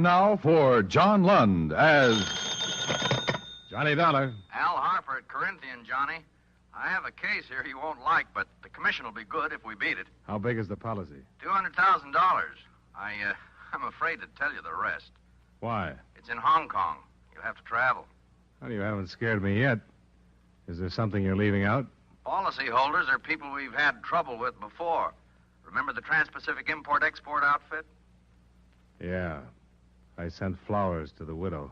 Now for John Lund as Johnny Dollar. Al Harper at Corinthian, Johnny. I have a case here you won't like, but the commission will be good if we beat it. How big is the policy? $200,000. I'm afraid to tell you the rest. Why? It's in Hong Kong. You'll have to travel. Well, you haven't scared me yet. Is there something you're leaving out? Policyholders are people we've had trouble with before. Remember the Trans-Pacific Import-Export outfit? Yeah. I sent flowers to the widow.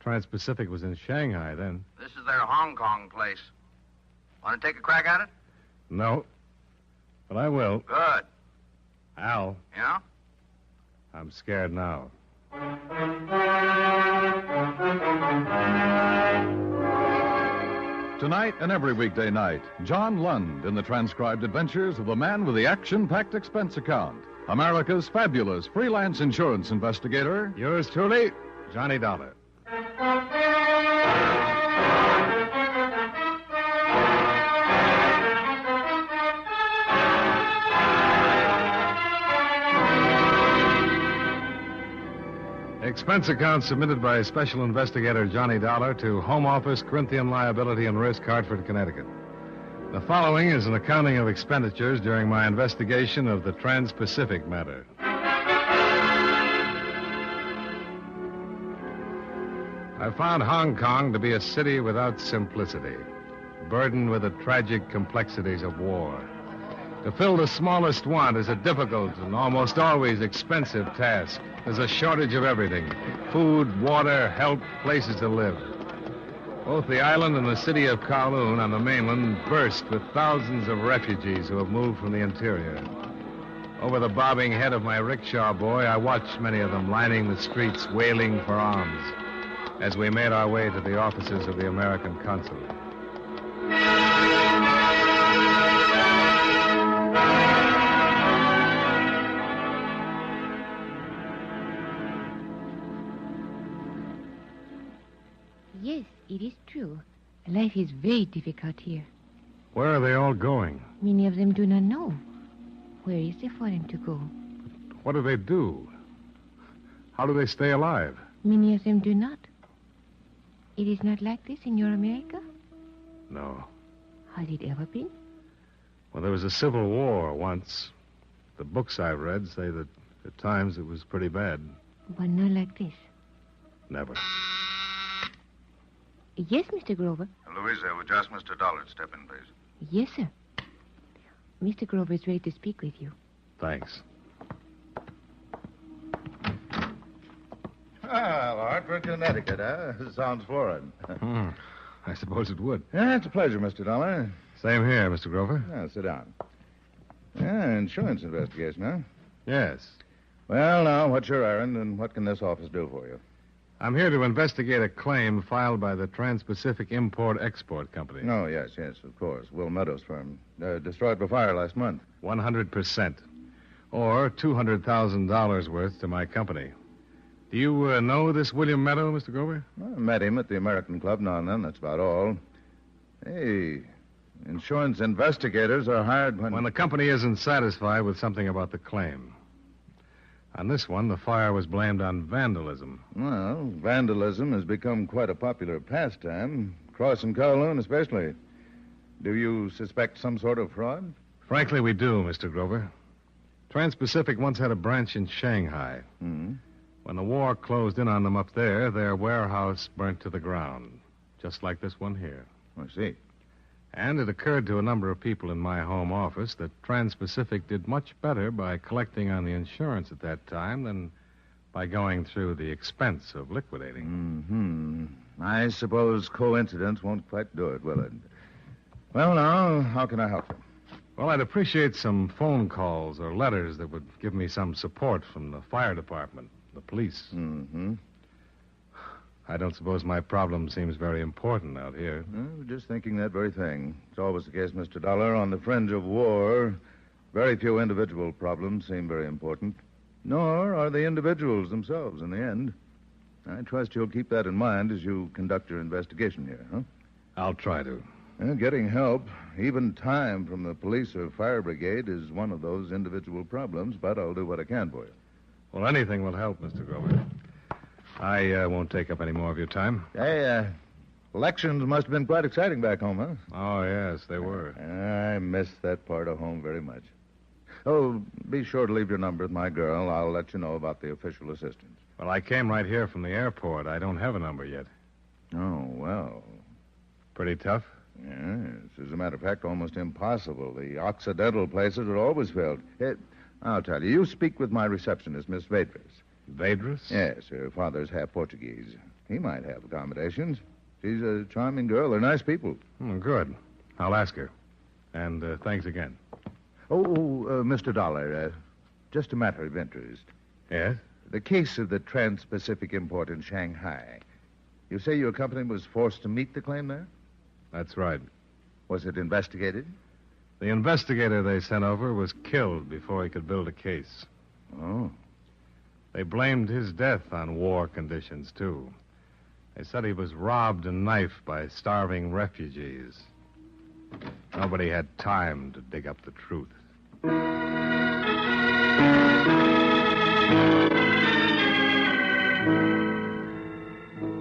Trans-Pacific was in Shanghai then. This is their Hong Kong place. Want to take a crack at it? No. But I will. Good. Al. Yeah? I'm scared now. Tonight and every weekday night, John Lund in the transcribed adventures of the man with the action-packed expense account, America's fabulous freelance insurance investigator. Yours truly, Johnny Dollar. Expense account submitted by Special Investigator Johnny Dollar to Home Office, Corinthian Liability and Risk, Hartford, Connecticut. The following is an accounting of expenditures during my investigation of the Trans-Pacific matter. I found Hong Kong to be a city without simplicity, burdened with the tragic complexities of war. To fill the smallest want is a difficult and almost always expensive task. There's a shortage of everything: food, water, help, places to live. Both the island and the city of Kowloon on the mainland burst with thousands of refugees who have moved from the interior. Over the bobbing head of my rickshaw boy, I watched many of them lining the streets, wailing for alms, as we made our way to the offices of the American consulate. Yes, it is true. Life is very difficult here. Where are they all going? Many of them do not know. Where is there for them to go? What do they do? How do they stay alive? Many of them do not. It is not like this in your America? No. Has it ever been? Well, there was a civil war once. The books I've read say that at times it was pretty bad. But not like this. Never. Yes, Mr. Grover. Louisa, would you ask Mr. Dollar to step in, please? Yes, sir. Mr. Grover is ready to speak with you. Thanks. Ah, Hartford, Connecticut, huh? Sounds florid. I suppose it would. Yeah, it's a pleasure, Mr. Dollar. Same here, Mr. Grover. Yeah, sit down. Yeah, insurance investigation, huh? Yes. Well, now, what's your errand, and what can this office do for you? I'm here to investigate a claim filed by the Trans-Pacific Import-Export Company. Oh, yes, of course. Will Meadows' firm. Destroyed by fire last month. 100%. Or $200,000 worth to my company. Do you know this William Meadow, Mr. Grover? I met him at the American Club now and then. That's about all. Hey, insurance investigators are hired when the company isn't satisfied with something about the claim. On this one, the fire was blamed on vandalism. Well, vandalism has become quite a popular pastime, Cross and Kowloon especially. Do you suspect some sort of fraud? Frankly, we do, Mr. Grover. Trans-Pacific once had a branch in Shanghai. Hmm. When the war closed in on them up there, their warehouse burnt to the ground, just like this one here. I see. And it occurred to a number of people in my home office that Trans-Pacific did much better by collecting on the insurance at that time than by going through the expense of liquidating. Mm-hmm. I suppose coincidence won't quite do it, will it? Well, now, how can I help you? Well, I'd appreciate some phone calls or letters that would give me some support from the fire department, the police. Mm-hmm. I don't suppose my problem seems very important out here. We're just thinking that very thing. It's always the case, Mr. Dollar. On the fringe of war, very few individual problems seem very important. Nor are the individuals themselves in the end. I trust you'll keep that in mind as you conduct your investigation here, huh? I'll try to. Getting help, even time from the police or fire brigade, is one of those individual problems, but I'll do what I can for you. Well, anything will help, Mr. Grover. I won't take up any more of your time. Hey, elections must have been quite exciting back home, huh? Oh, yes, they were. I miss that part of home very much. Oh, be sure to leave your number with my girl. I'll let you know about the official assistance. Well, I came right here from the airport. I don't have a number yet. Oh, well. Pretty tough? Yes. As a matter of fact, almost impossible. The Occidental places are always filled. I'll tell you. You speak with my receptionist, Miss Vadris. Vadris? Yes, her father's half Portuguese. He might have accommodations. She's a charming girl. They're nice people. Good. I'll ask her. And thanks again. Mr. Dollar, just a matter of interest. Yes? The case of the Trans-Pacific import in Shanghai. You say your company was forced to meet the claim there? That's right. Was it investigated? The investigator they sent over was killed before he could build a case. Oh. They blamed his death on war conditions, too. They said he was robbed and knifed by starving refugees. Nobody had time to dig up the truth.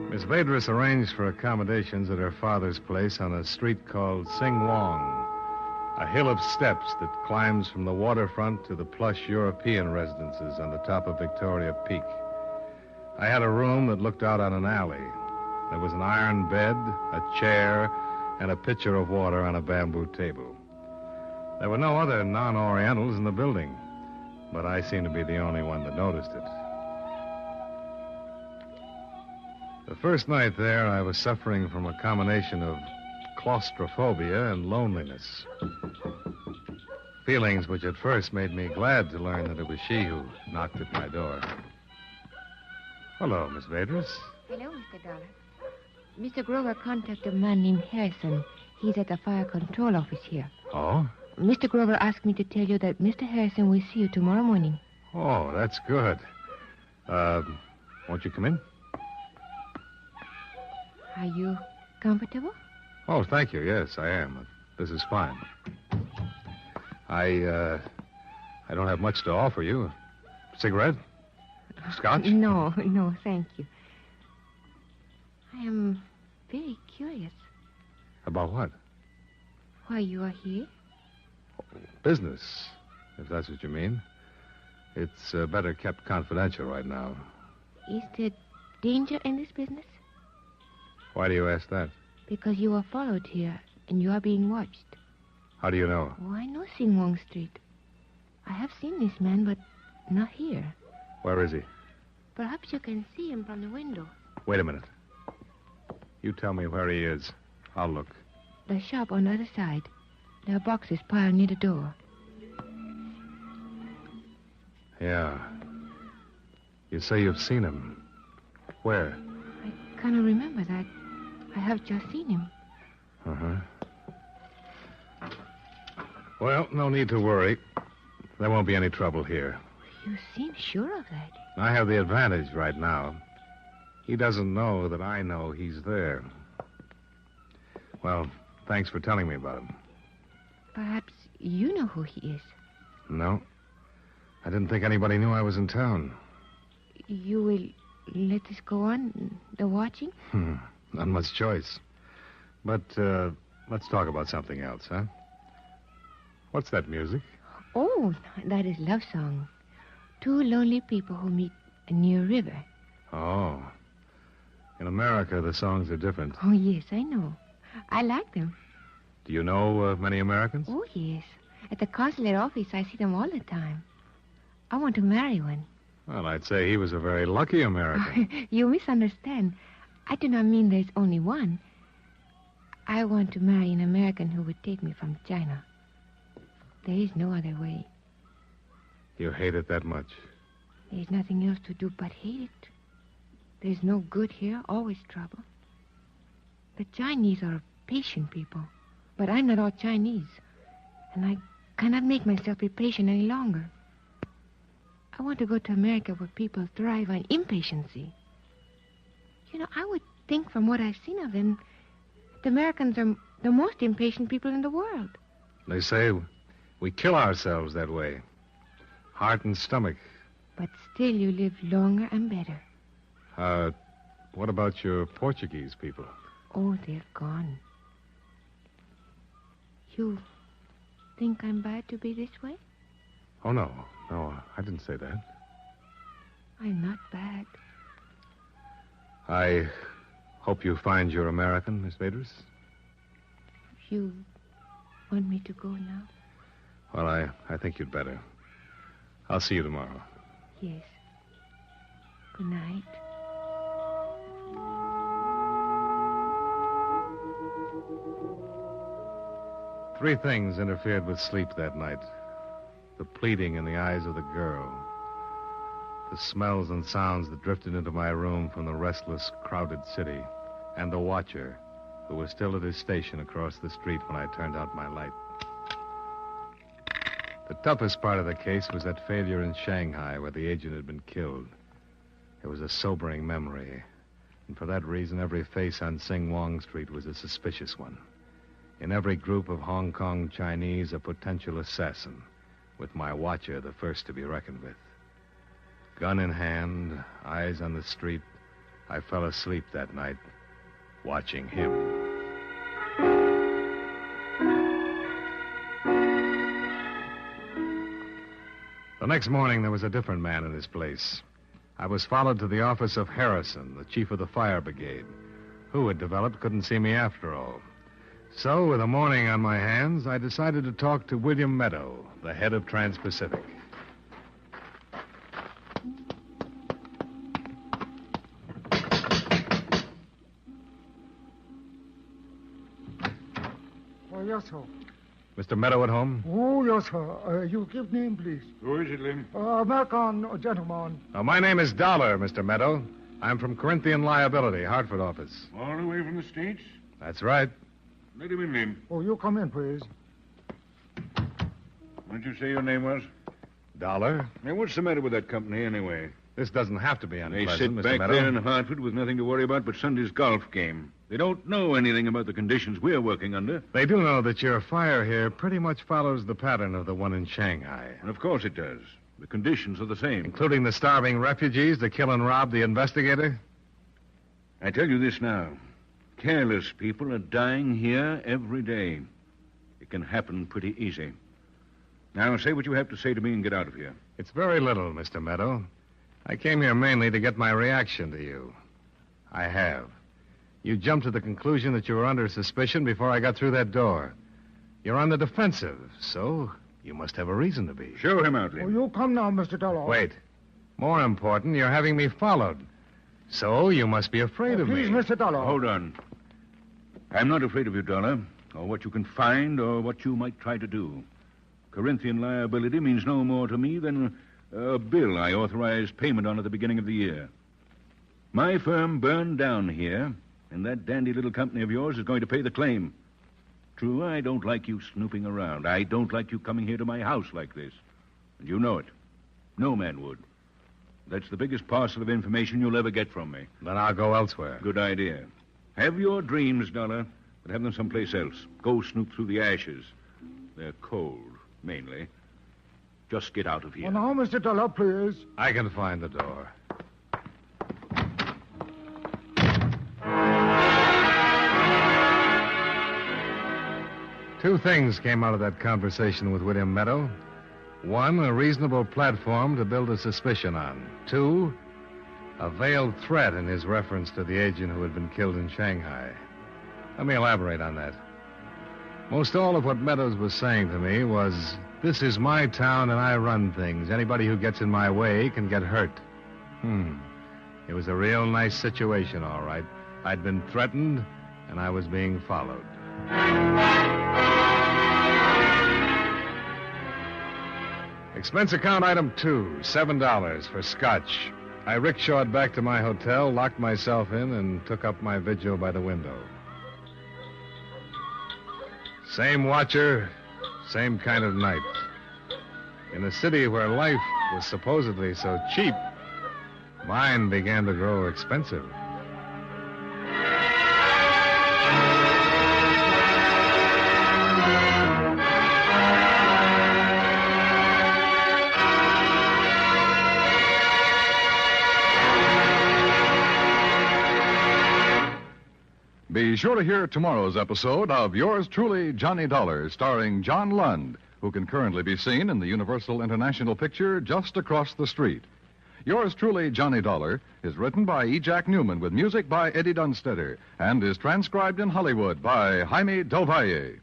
Miss Vadris arranged for accommodations at her father's place on a street called Sing Wong, a hill of steps that climbs from the waterfront to the plush European residences on the top of Victoria Peak. I had a room that looked out on an alley. There was an iron bed, a chair, and a pitcher of water on a bamboo table. There were no other non-Orientals in the building, but I seemed to be the only one that noticed it. The first night there, I was suffering from a combination of claustrophobia and loneliness. Feelings which at first made me glad to learn that it was she who knocked at my door. Hello, Miss Vadris. Hello, Mr. Dollar. Mr. Grover contacted a man named Harrison. He's at the fire control office here. Oh? Mr. Grover asked me to tell you that Mr. Harrison will see you tomorrow morning. Oh, that's good. Won't you come in? Are you comfortable? Oh, thank you. Yes, I am. This is fine. I don't have much to offer you. Cigarette? Scotch? No, thank you. I am very curious. About what? Why you are here? Business, if that's what you mean. It's better kept confidential right now. Is there danger in this business? Why do you ask that? Because you are followed here and you are being watched. How do you know? Oh, I know Sing Wong Street. I have seen this man, but not here. Where is he? Perhaps you can see him from the window. Wait a minute. You tell me where he is. I'll look. The shop on the other side. There are boxes piled near the door. Yeah. You say you've seen him. Where? I cannot remember that. I have just seen him. Uh-huh. Well, no need to worry. There won't be any trouble here. You seem sure of that. I have the advantage right now. He doesn't know that I know he's there. Well, thanks for telling me about him. Perhaps you know who he is. No. I didn't think anybody knew I was in town. You will let us go on, the watching? Not much choice. But let's talk about something else, huh? What's that music? Oh, that is love song. Two lonely people who meet near a river. Oh. In America, the songs are different. Oh, yes, I know. I like them. Do you know many Americans? Oh, yes. At the consulate office, I see them all the time. I want to marry one. Well, I'd say he was a very lucky American. You misunderstand. I do not mean there's only one. I want to marry an American who would take me from China. There is no other way. You hate it that much? There's nothing else to do but hate it. There's no good here, always trouble. The Chinese are patient people, but I'm not all Chinese, and I cannot make myself be patient any longer. I want to go to America where people thrive on impatience. You know, I would think from what I've seen of them, the Americans are the most impatient people in the world. They say we kill ourselves that way. Heart and stomach. But still you live longer and better. What about your Portuguese people? Oh, they're gone. You think I'm bad to be this way? Oh, no. No, I didn't say that. I'm not bad. I hope you find your American, Miss Vaders. You want me to go now? Well, I think you'd better. I'll see you tomorrow. Yes. Good night. Three things interfered with sleep that night. The pleading in the eyes of the girl. The smells and sounds that drifted into my room from the restless, crowded city. And the watcher, who was still at his station across the street when I turned out my light. The toughest part of the case was that failure in Shanghai where the agent had been killed. It was a sobering memory. And for that reason, every face on Sing Wong Street was a suspicious one. In every group of Hong Kong Chinese, a potential assassin, with my watcher the first to be reckoned with. Gun in hand, eyes on the street, I fell asleep that night, watching him. The next morning, there was a different man in his place. I was followed to the office of Harrison, the chief of the fire brigade, who, it developed, couldn't see me after all. So, with the morning on my hands, I decided to talk to William Meadow, the head of Trans-Pacific. Oh, yes, sir. Mr. Meadow at home? Oh, yes, sir. You give name, please. Who is it, Lim? American gentleman. My name is Dollar, Mr. Meadow. I'm from Corinthian Liability, Hartford office. All the way from the States? That's right. Let him in, Lim. Oh, you come in, please. What did you say your name was? Dollar? Now, what's the matter with that company, anyway? This doesn't have to be They unpleasant, sit Mr. back Meadow. there in Hartford with nothing to worry about but Sunday's golf game. They don't know anything about the conditions we're working under. They do know that your fire here pretty much follows the pattern of the one in Shanghai. And of course it does. The conditions are the same. Including the starving refugees, the kill and rob the investigator? I tell you this now. Careless people are dying here every day. It can happen pretty easy. Now, say what you have to say to me and get out of here. It's very little, Mr. Meadow. I came here mainly to get my reaction to you. I have. You jumped to the conclusion that you were under suspicion before I got through that door. You're on the defensive, so you must have a reason to be. Show him out, Oh, Lim. you come now, Mr. Dollar. Wait. More important, you're having me followed. So you must be afraid of Please, me. Mr. Dollar. Hold on. I'm not afraid of you, Dollar, or what you can find, or what you might try to do. Corinthian liability means no more to me than a bill I authorized payment on at the beginning of the year. My firm burned down here, and that dandy little company of yours is going to pay the claim. True, I don't like you snooping around. I don't like you coming here to my house like this. And you know it. No man would. That's the biggest parcel of information you'll ever get from me. Then I'll go elsewhere. Good idea. Have your dreams, Dollar, but have them someplace else. Go snoop through the ashes. They're cold, mainly. Just get out of here. Oh, now, Mr. Dollar, please. I can find the door. Two things came out of that conversation with William Meadow. One, a reasonable platform to build a suspicion on. Two, a veiled threat in his reference to the agent who had been killed in Shanghai. Let me elaborate on that. Most all of what Meadows was saying to me was, this is my town and I run things. Anybody who gets in my way can get hurt. It was a real nice situation, all right. I'd been threatened, and I was being followed. Expense account item 2, $7 for scotch. I rickshawed back to my hotel, locked myself in, and took up my vigil by the window. Same watcher, same kind of night. In a city where life was supposedly so cheap, mine began to grow expensive. Be sure to hear tomorrow's episode of Yours Truly, Johnny Dollar, starring John Lund, who can currently be seen in the Universal International picture just across the street. Yours Truly, Johnny Dollar, is written by E. Jack Newman with music by Eddie Dunstetter and is transcribed in Hollywood by Jaime Del Valle.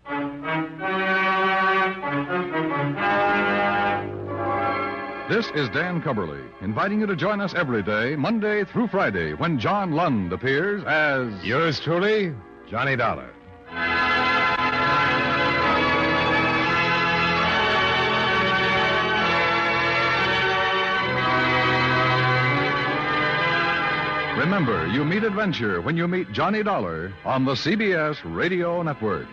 This is Dan Cubberly, inviting you to join us every day, Monday through Friday, when John Lund appears as... Yours truly, Johnny Dollar. Remember, you meet adventure when you meet Johnny Dollar on the CBS Radio Network.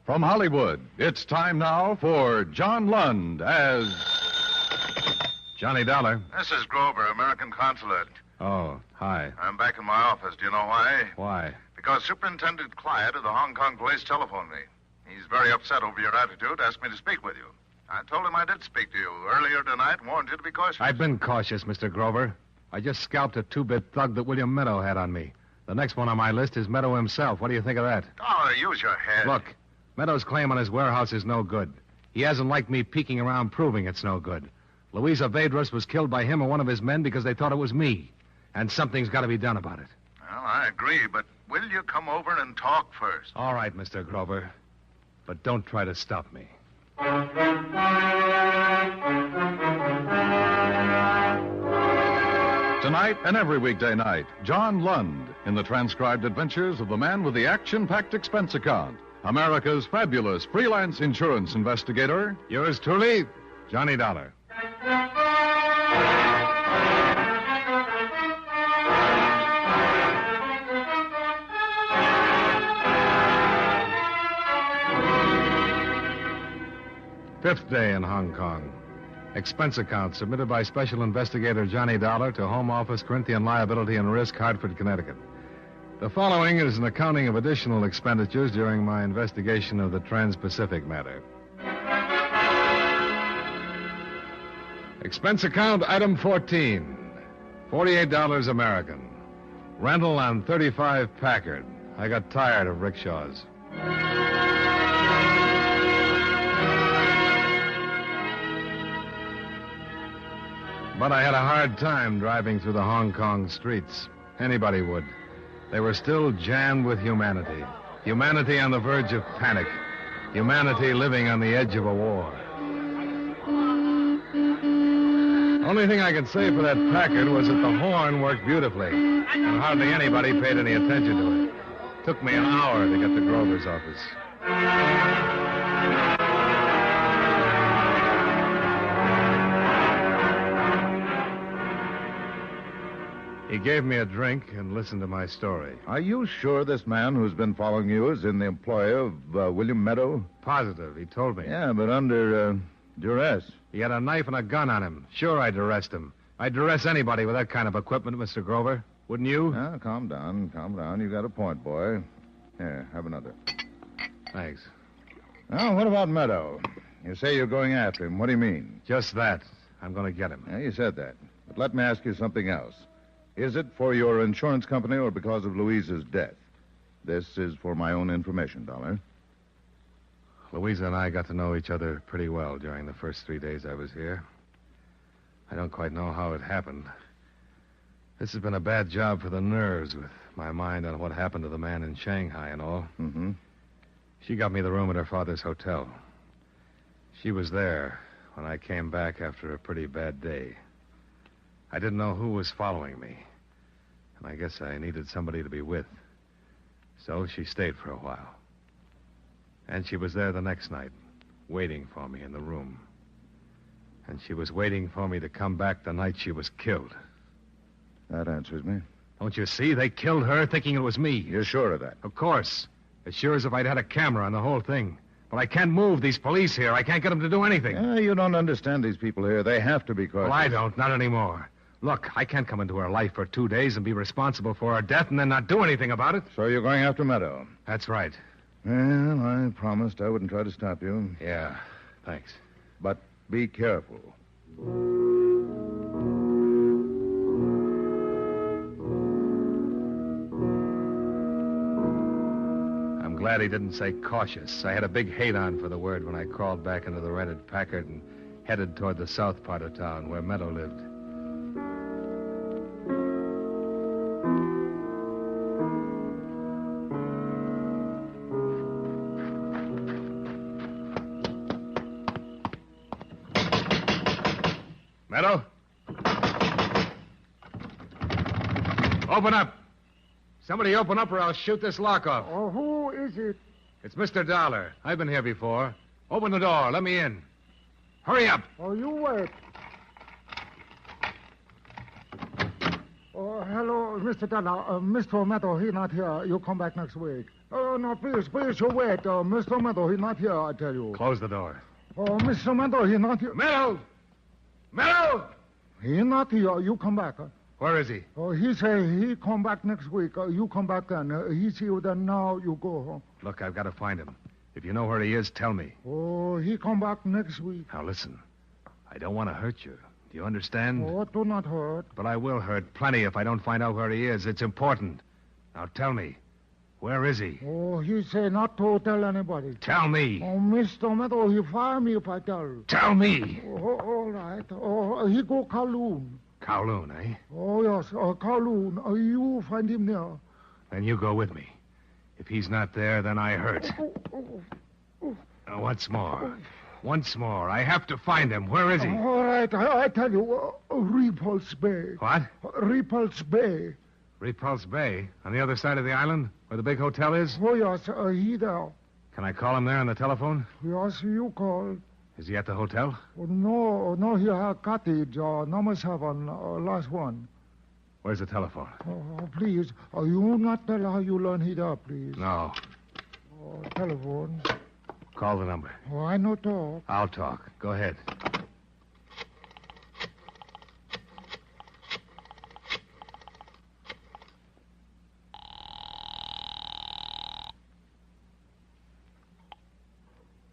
From Hollywood, it's time now for John Lund as... Johnny Dollar. This is Grover, American Consulate. Oh, hi. I'm back in my office. Do you know why? Why? Because Superintendent Clyde of the Hong Kong police telephoned me. He's very upset over your attitude, asked me to speak with you. I told him I did speak to you earlier tonight, warned you to be cautious. I've been cautious, Mr. Grover. I just scalped a two-bit thug that William Meadow had on me. The next one on my list is Meadow himself. What do you think of that? Oh, use your head. Look, Meadows' claim on his warehouse is no good. He hasn't liked me peeking around proving it's no good. Louisa Vedras was killed by him or one of his men because they thought it was me. And something's got to be done about it. Well, I agree, but will you come over and talk first? All right, Mr. Grover. But don't try to stop me. Tonight and every weekday night, John Lund in the transcribed adventures of the man with the action-packed expense account, America's fabulous freelance insurance investigator. Yours truly, Johnny Dollar. Fifth day in Hong Kong. Expense account submitted by Special Investigator Johnny Dollar to Home Office, Corinthian Liability and Risk, Hartford, Connecticut. The following is an accounting of additional expenditures during my investigation of the Trans-Pacific matter. Expense account item 14, $48 American. Rental on 35 Packard. I got tired of rickshaws. But I had a hard time driving through the Hong Kong streets. Anybody would. They were still jammed with humanity. Humanity on the verge of panic. Humanity living on the edge of a war. Only thing I could say for that Packard was that the horn worked beautifully, and hardly anybody paid any attention to it. Took me an hour to get to Grover's office. He gave me a drink and listened to my story. Are you sure this man who's been following you is in the employ of William Meadow? Positive, he told me. Yeah, but under duress. He had a knife and a gun on him. Sure, I'd arrest him. I'd arrest anybody with that kind of equipment, Mr. Grover. Wouldn't you? Now, calm down, calm down. You got a point, boy. Here, have another. Thanks. Now, what about Meadow? You say you're going after him. What do you mean? Just that. I'm going to get him. Yeah, you said that. But let me ask you something else. Is it for your insurance company or because of Louisa's death? This is for my own information, Dollar. Louisa and I got to know each other pretty well during the first 3 days I was here. I don't quite know how it happened. This has been a bad job for the nerves, with my mind on what happened to the man in Shanghai and all. Mm-hmm. She got me the room at her father's hotel. She was there when I came back after a pretty bad day. I didn't know who was following me, and I guess I needed somebody to be with. So she stayed for a while. And she was there the next night, waiting for me in the room. And she was waiting for me to come back the night she was killed. That answers me. Don't you see? They killed her thinking it was me. You're sure of that? Of course. As sure as if I'd had a camera on the whole thing. But I can't move these police here. I can't get them to do anything. You don't understand these people here. They have to be cautious. Well, I don't. Not anymore. Look, I can't come into her life for 2 days and be responsible for her death and then not do anything about it. So you're going after Meadow? That's right. Well, I promised I wouldn't try to stop you. Yeah, thanks. But be careful. I'm glad he didn't say cautious. I had a big hate on for the word when I crawled back into the rented Packard and headed toward the south part of town where Meadow lived. Meadow? Open up. Somebody open up or I'll shoot this lock off. Oh, who is it? It's Mr. Dollar. I've been here before. Open the door. Let me in. Hurry up. Oh, you wait. Oh, hello, Mr. Dollar. Mr. Meadow, he not here. You come back next week. Oh, no, please, you wait. Mr. Meadow, he not here, I tell you. Close the door. Oh, Mr. Meadow, he not here. Meadow! Meadow! He not here. You come back. Where is he? Oh, he say he come back next week. You come back then. He see you then. Now you go home. Look, I've got to find him. If you know where he is, tell me. Oh, he come back next week. Now, listen. I don't want to hurt you. Do you understand? Oh, do not hurt. But I will hurt plenty if I don't find out where he is. It's important. Now, tell me. Where is he? Oh, he say not to tell anybody. Tell me. Oh, Mr. Meadow, he fire me if I tell. Tell me. Oh, all right. Oh, he go Kowloon. Kowloon, eh? Oh, yes, Kowloon. You find him there. Then you go with me. If he's not there, then I hurt. Now, once more. Once more. I have to find him. Where is he? All right, I tell you, Repulse Bay. What? Repulse Bay. Repulse Bay? On the other side of the island? Where the big hotel is? Oh, yes, he there. Can I call him there on the telephone? Yes, you call. Is he at the hotel? Oh, no, he have cottage, number 7, last one. Where's the telephone? Oh, please, you not tell how you learn he there, please. No. Oh, telephone. Call the number. Oh, I no talk. I'll talk. Go ahead.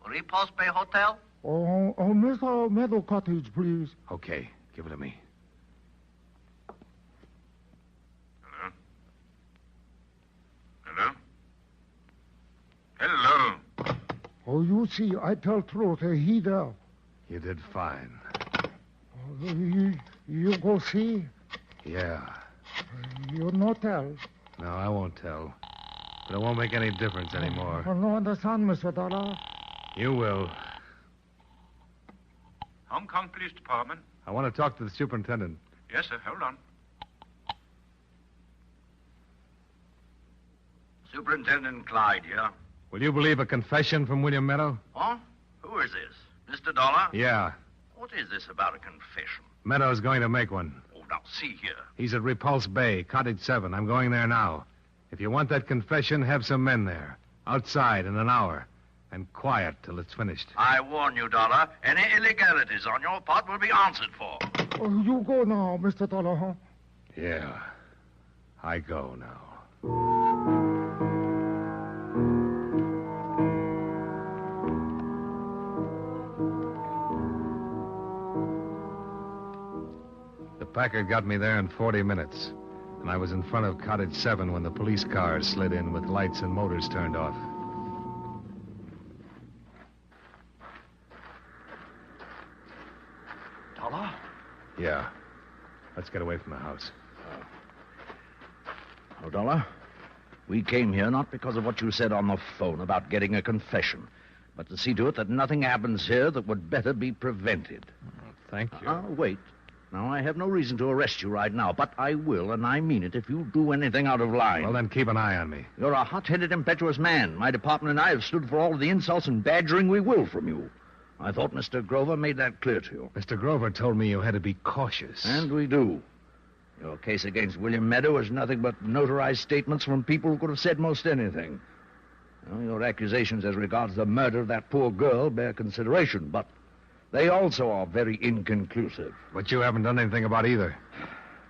Repulse Bay Hotel? Oh, Mr. Meadow Cottage, please. Okay. Give it to me. Hello? Hello? Hello? Oh, you see, I tell truth, he there. You did fine. Oh, you go see? Yeah. You no tell. No, I won't tell. But it won't make any difference anymore. Oh, no understand, Mr. Dollar. You will. Hong Kong Police Department. I want to talk to the superintendent. Yes, sir. Hold on. Superintendent Clyde here. Will you believe a confession from William Meadow? Oh? Who is this? Mr. Dollar? Yeah. What is this about a confession? Meadow's going to make one. Oh, now, see here. He's at Repulse Bay, Cottage 7. I'm going there now. If you want that confession, have some men there. Outside in an hour. And quiet till it's finished. I warn you, Dollar, any illegalities on your part will be answered for. Oh, you go now, Mr. Dollar, huh? Yeah. I go now. The Packard got me there in 40 minutes. And I was in front of Cottage 7 when the police cars slid in with lights and motors turned off. Dollar? Yeah. Let's get away from the house. Oh, Dollar, we came here not because of what you said on the phone about getting a confession, but to see to it that nothing happens here that would better be prevented. Thank you. Wait. Now, I have no reason to arrest you right now, but I will, and I mean it, if you do anything out of line. Well, then keep an eye on me. You're a hot-headed, impetuous man. My department and I have stood for all of the insults and badgering we will from you. I thought Mr. Grover made that clear to you. Mr. Grover told me you had to be cautious. And we do. Your case against William Meadow is nothing but notarized statements from people who could have said most anything. Well, your accusations as regards the murder of that poor girl bear consideration, but they also are very inconclusive. But you haven't done anything about either.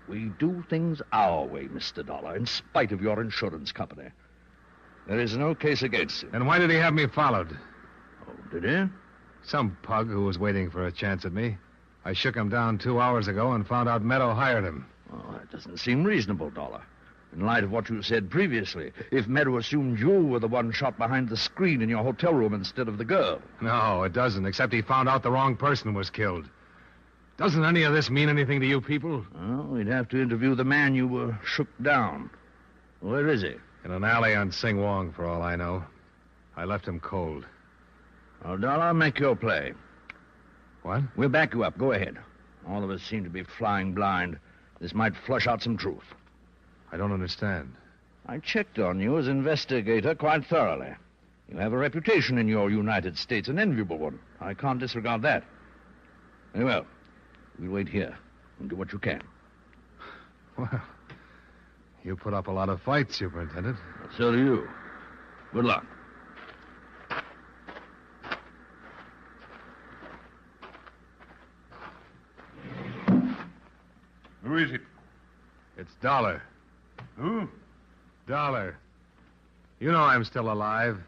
We do things our way, Mr. Dollar, in spite of your insurance company. There is no case against him. Then why did he have me followed? Oh, did he? Some pug who was waiting for a chance at me. I shook him down 2 hours ago and found out Meadow hired him. Well, that doesn't seem reasonable, Dollar. In light of what you said previously, if Meadow assumed you were the one shot behind the screen in your hotel room instead of the girl. No, it doesn't, except he found out the wrong person was killed. Doesn't any of this mean anything to you people? Well, we'd have to interview the man you were shook down. Where is he? In an alley on Sing Wong, for all I know. I left him cold. Oh, Dollar, make your play. What? We'll back you up. Go ahead. All of us seem to be flying blind. This might flush out some truth. I don't understand. I checked on you as investigator quite thoroughly. You have a reputation in your United States, an enviable one. I can't disregard that. Very well. We'll wait here and do what you can. Well, you put up a lot of fights, Superintendent. So do you. Good luck. Who is it? It's Dollar. Who? Dollar. You know I'm still alive.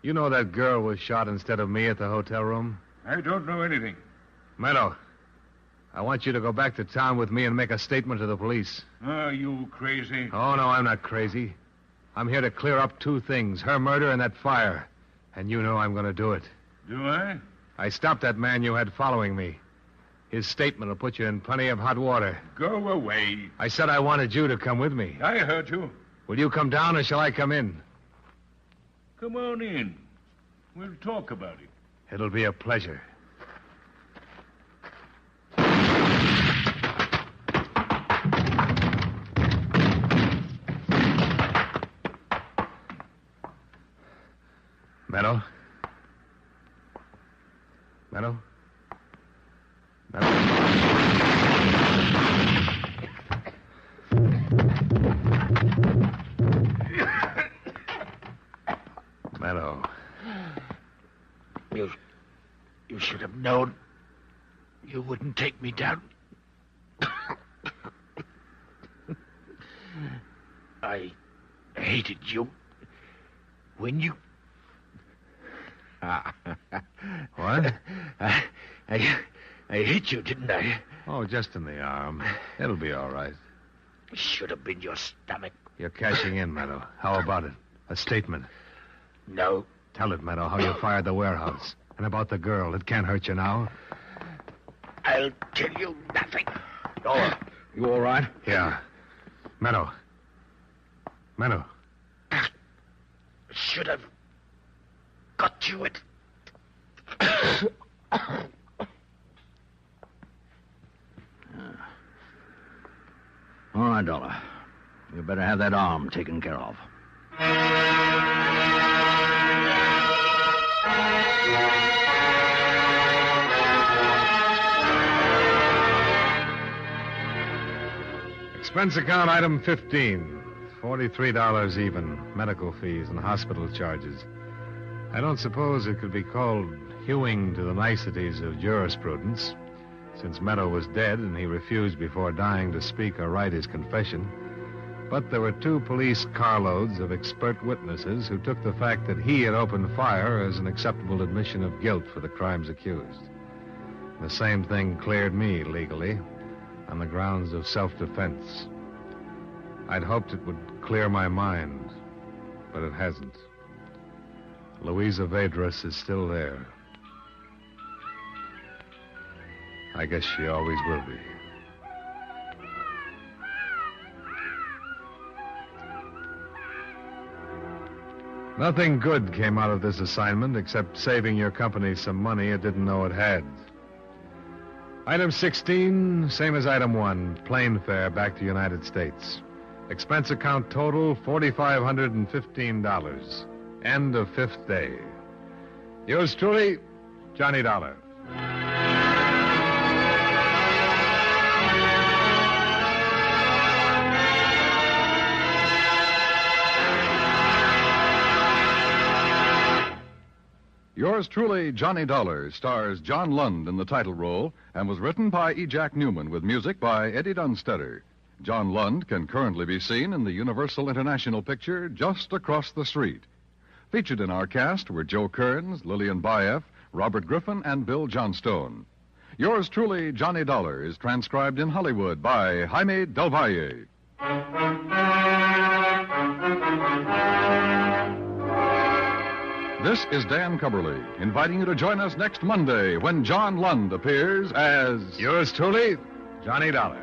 You know that girl was shot instead of me at the hotel room? I don't know anything. Meadow, I want you to go back to town with me and make a statement to the police. Are you crazy? Oh, no, I'm not crazy. I'm here to clear up 2 things, her murder and that fire. And you know I'm going to do it. Do I? I stopped that man you had following me. His statement will put you in plenty of hot water. Go away. I said I wanted you to come with me. I heard you. Will you come down or shall I come in? Come on in. We'll talk about it. It'll be a pleasure. Meadow? Meadow? Meadow. You should have known you wouldn't take me down. I hated you when you... What? I hit you, didn't I? Oh, just in the arm. It'll be all right. Should have been your stomach. You're cashing in, Meadow. How about it? A statement. No. Tell it, Meadow, how you fired the warehouse. And about the girl. It can't hurt you now. I'll tell you nothing. Oh, you all right? Yeah. Meadow. Meadow. Should have got you it. All right, Dollar. You better have that arm taken care of. Expense account item 15. $43 even. Medical fees and hospital charges. I don't suppose it could be called hewing to the niceties of jurisprudence, since Meadow was dead and he refused before dying to speak or write his confession. But there were 2 police carloads of expert witnesses who took the fact that he had opened fire as an acceptable admission of guilt for the crimes accused. The same thing cleared me legally on the grounds of self-defense. I'd hoped it would clear my mind, but it hasn't. Louisa Vedras is still there. I guess she always will be. Nothing good came out of this assignment except saving your company some money it didn't know it had. Item 16, same as item 1, plane fare back to United States. Expense account total, $4,515. End of 5th day. Yours truly, Johnny Dollar. Yours truly, Johnny Dollar, stars John Lund in the title role and was written by E. Jack Newman with music by Eddie Dunstetter. John Lund can currently be seen in the Universal International picture Just Across the Street. Featured in our cast were Joe Kearns, Lillian Baeff, Robert Griffin, and Bill Johnstone. Yours truly, Johnny Dollar, is transcribed in Hollywood by Jaime Del Valle. This is Dan Cubberly, inviting you to join us next Monday when John Lund appears as... Yours truly, Johnny Dollar.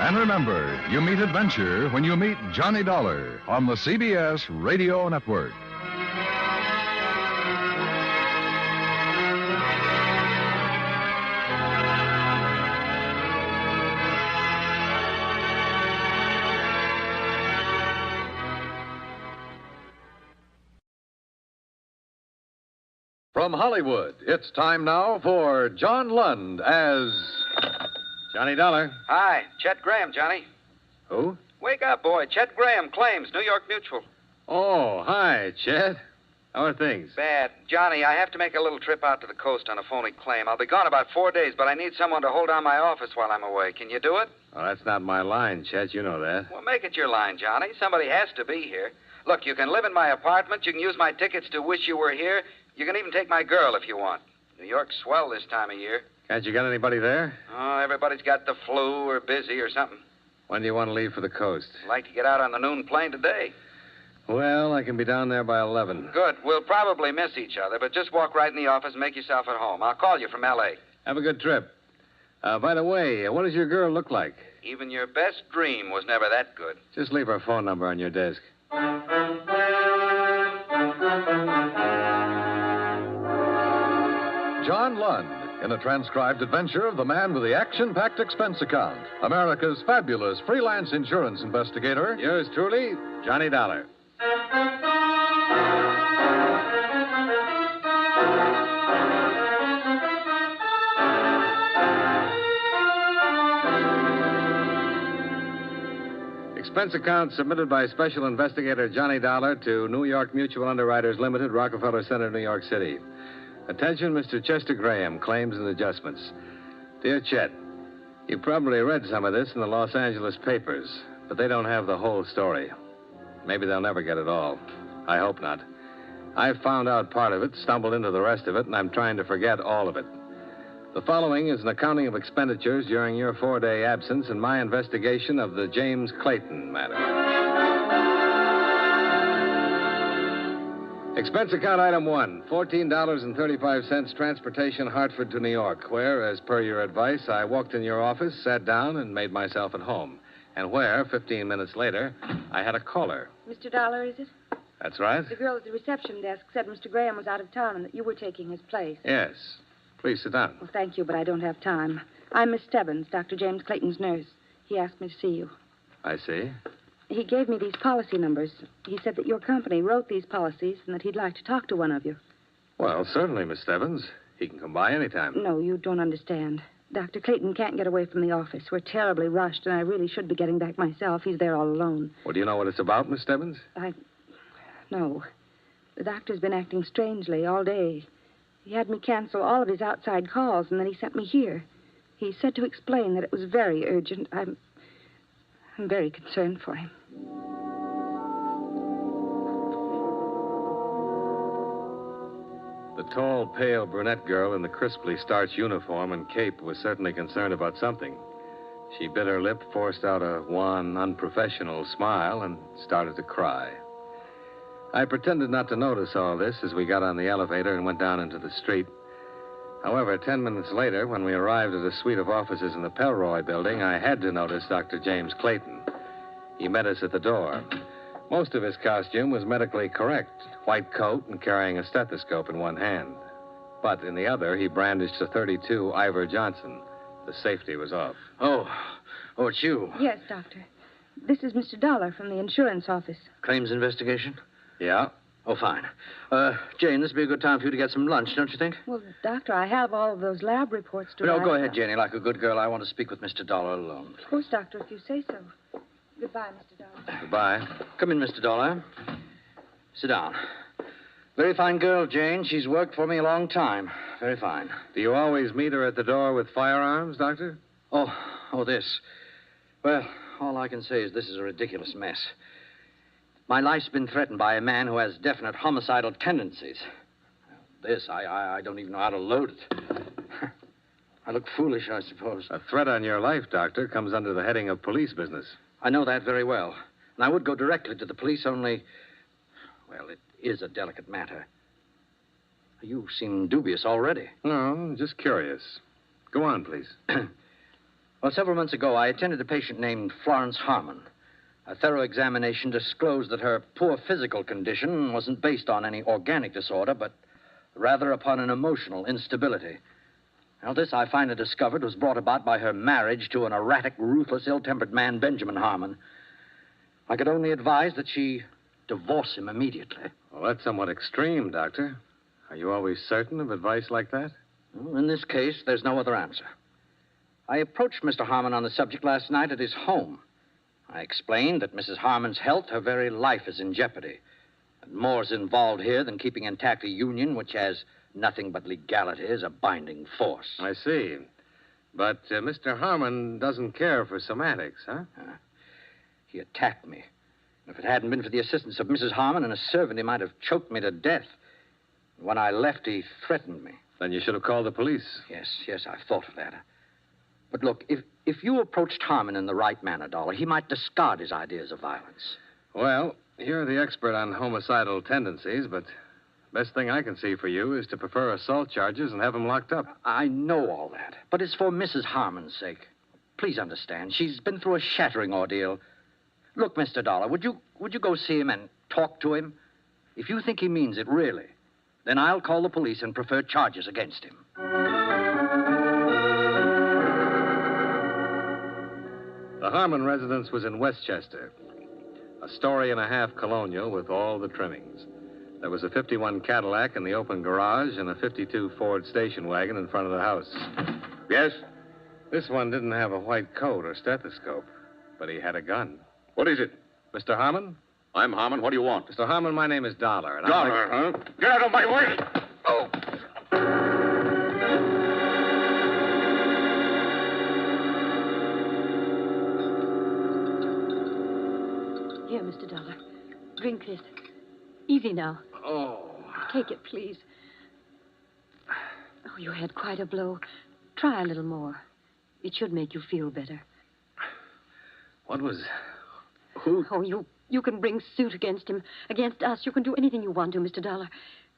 And remember, you meet adventure when you meet Johnny Dollar on the CBS Radio Network. From Hollywood, it's time now for John Lund as... Johnny Dollar. Hi, Chet Graham, Johnny. Who? Wake up, boy. Chet Graham, Claims, New York Mutual. Oh, hi, Chet. How are things? Bad. Johnny, I have to make a little trip out to the coast on a phony claim. I'll be gone about 4 days, but I need someone to hold down my office while I'm away. Can you do it? Well, that's not my line, Chet. You know that. Well, make it your line, Johnny. Somebody has to be here. Look, you can live in my apartment. You can use my tickets to Wish You Were Here. You can even take my girl if you want. New York's swell this time of year. Can't you get anybody there? Oh, everybody's got the flu or busy or something. When do you want to leave for the coast? I'd like to get out on the noon plane today. Well, I can be down there by 11. Good. We'll probably miss each other, but just walk right in the office and make yourself at home. I'll call you from L.A. Have a good trip. By the way, what does your girl look like? Even your best dream was never that good. Just leave her phone number on your desk. John Lund, in a transcribed adventure of the man with the action-packed expense account, America's fabulous freelance insurance investigator. Yours truly, Johnny Dollar. Expense account submitted by Special Investigator Johnny Dollar to New York Mutual Underwriters Limited, Rockefeller Center, New York City. Attention, Mr. Chester Graham, Claims and Adjustments. Dear Chet, you probably read some of this in the Los Angeles papers, but they don't have the whole story. Maybe they'll never get it all. I hope not. I found out part of it, stumbled into the rest of it, and I'm trying to forget all of it. The following is an accounting of expenditures during your 4-day absence in my investigation of the James Clayton matter. Expense account item 1, $14.35 transportation Hartford to New York, where, as per your advice, I walked in your office, sat down, and made myself at home. And where, 15 minutes later, I had a caller. Mr. Dollar, is it? That's right. The girl at the reception desk said Mr. Graham was out of town and that you were taking his place. Yes. Please sit down. Well, thank you, but I don't have time. I'm Miss Stebbins, Dr. James Clayton's nurse. He asked me to see you. I see. He gave me these policy numbers. He said that your company wrote these policies and that he'd like to talk to one of you. Well, certainly, Miss Stebbins. He can come by anytime. No, you don't understand. Dr. Clayton can't get away from the office. We're terribly rushed, and I really should be getting back myself. He's there all alone. Well, do you know what it's about, Miss Stebbins? No. The doctor's been acting strangely all day. He had me cancel all of his outside calls, and then he sent me here. He said to explain that it was very urgent. I'm very concerned for him. The tall, pale brunette girl in the crisply starched uniform and cape was certainly concerned about something. She bit her lip, forced out a wan, unprofessional smile, and started to cry. I pretended not to notice all this as we got on the elevator and went down into the street. However, 10 minutes later, when we arrived at a suite of offices in the Pelroy building, I had to notice Dr. James Clayton. He met us at the door. Most of his costume was medically correct, white coat and carrying a stethoscope in one hand. But in the other, he brandished a .32 Ivor Johnson. The safety was off. Oh, it's you. Yes, Doctor. This is Mr. Dollar from the insurance office. Claims investigation? Yeah. Oh, fine. Jane, this would be a good time for you to get some lunch, don't you think? Well, Doctor, I have all of those lab reports to No, write. go ahead, Janie. Like a good girl, I want to speak with Mr. Dollar alone. Of course, Doctor, if you say so. Goodbye, Mr. Dollar. Goodbye. Come in, Mr. Dollar. Sit down. Very fine girl, Jane. She's worked for me a long time. Very fine. Do you always meet her at the door with firearms, Doctor? Oh, this. Well, all I can say is this is a ridiculous mess. My life's been threatened by a man who has definite homicidal tendencies. This, I don't even know how to load it. I look foolish, I suppose. A threat on your life, Doctor, comes under the heading of police business. I know that very well. And I would go directly to the police, only... Well, it is a delicate matter. You seem dubious already. No, just curious. Go on, please. Well, several months ago, I attended a patient named Florence Harmon. A thorough examination disclosed that her poor physical condition wasn't based on any organic disorder, but rather upon an emotional instability. Now, this, I finally discovered, was brought about by her marriage to an erratic, ruthless, ill-tempered man, Benjamin Harmon. I could only advise that she divorce him immediately. Well, that's somewhat extreme, Doctor. Are you always certain of advice like that? Well, in this case, there's no other answer. I approached Mr. Harmon on the subject last night at his home. I explained that Mrs. Harmon's health, her very life, is in jeopardy. And more is involved here than keeping intact a union which has nothing but legality as a binding force. I see. But Mr. Harmon doesn't care for somatics, huh? He attacked me. If it hadn't been for the assistance of Mrs. Harmon and a servant, he might have choked me to death. When I left, he threatened me. Then you should have called the police. Yes, I've thought of that. But look, if you approached Harmon in the right manner, Dollar, he might discard his ideas of violence. Well, you're the expert on homicidal tendencies, but best thing I can see for you is to prefer assault charges and have him locked up. I know all that, but it's for Mrs. Harmon's sake. Please understand, she's been through a shattering ordeal. Look, Mr. Dollar, would you go see him and talk to him? If you think he means it, really, then I'll call the police and prefer charges against him. The Harmon residence was in Westchester, a story-and-a-half colonial with all the trimmings. There was a 51 Cadillac in the open garage and a 52 Ford station wagon in front of the house. Yes? This one didn't have a white coat or stethoscope, but he had a gun. What is it? Mr. Harmon? I'm Harmon. What do you want? Mr. Harmon, my name is Dollar. And Dollar, huh? Get out of my way! Oh! Here, Mr. Dollar. Drink this. Easy now. Oh. Take it, please. Oh, you had quite a blow. Try a little more. It should make you feel better. What was... Who? Oh, you can bring suit against him, against us. You can do anything you want to, Mr. Dollar.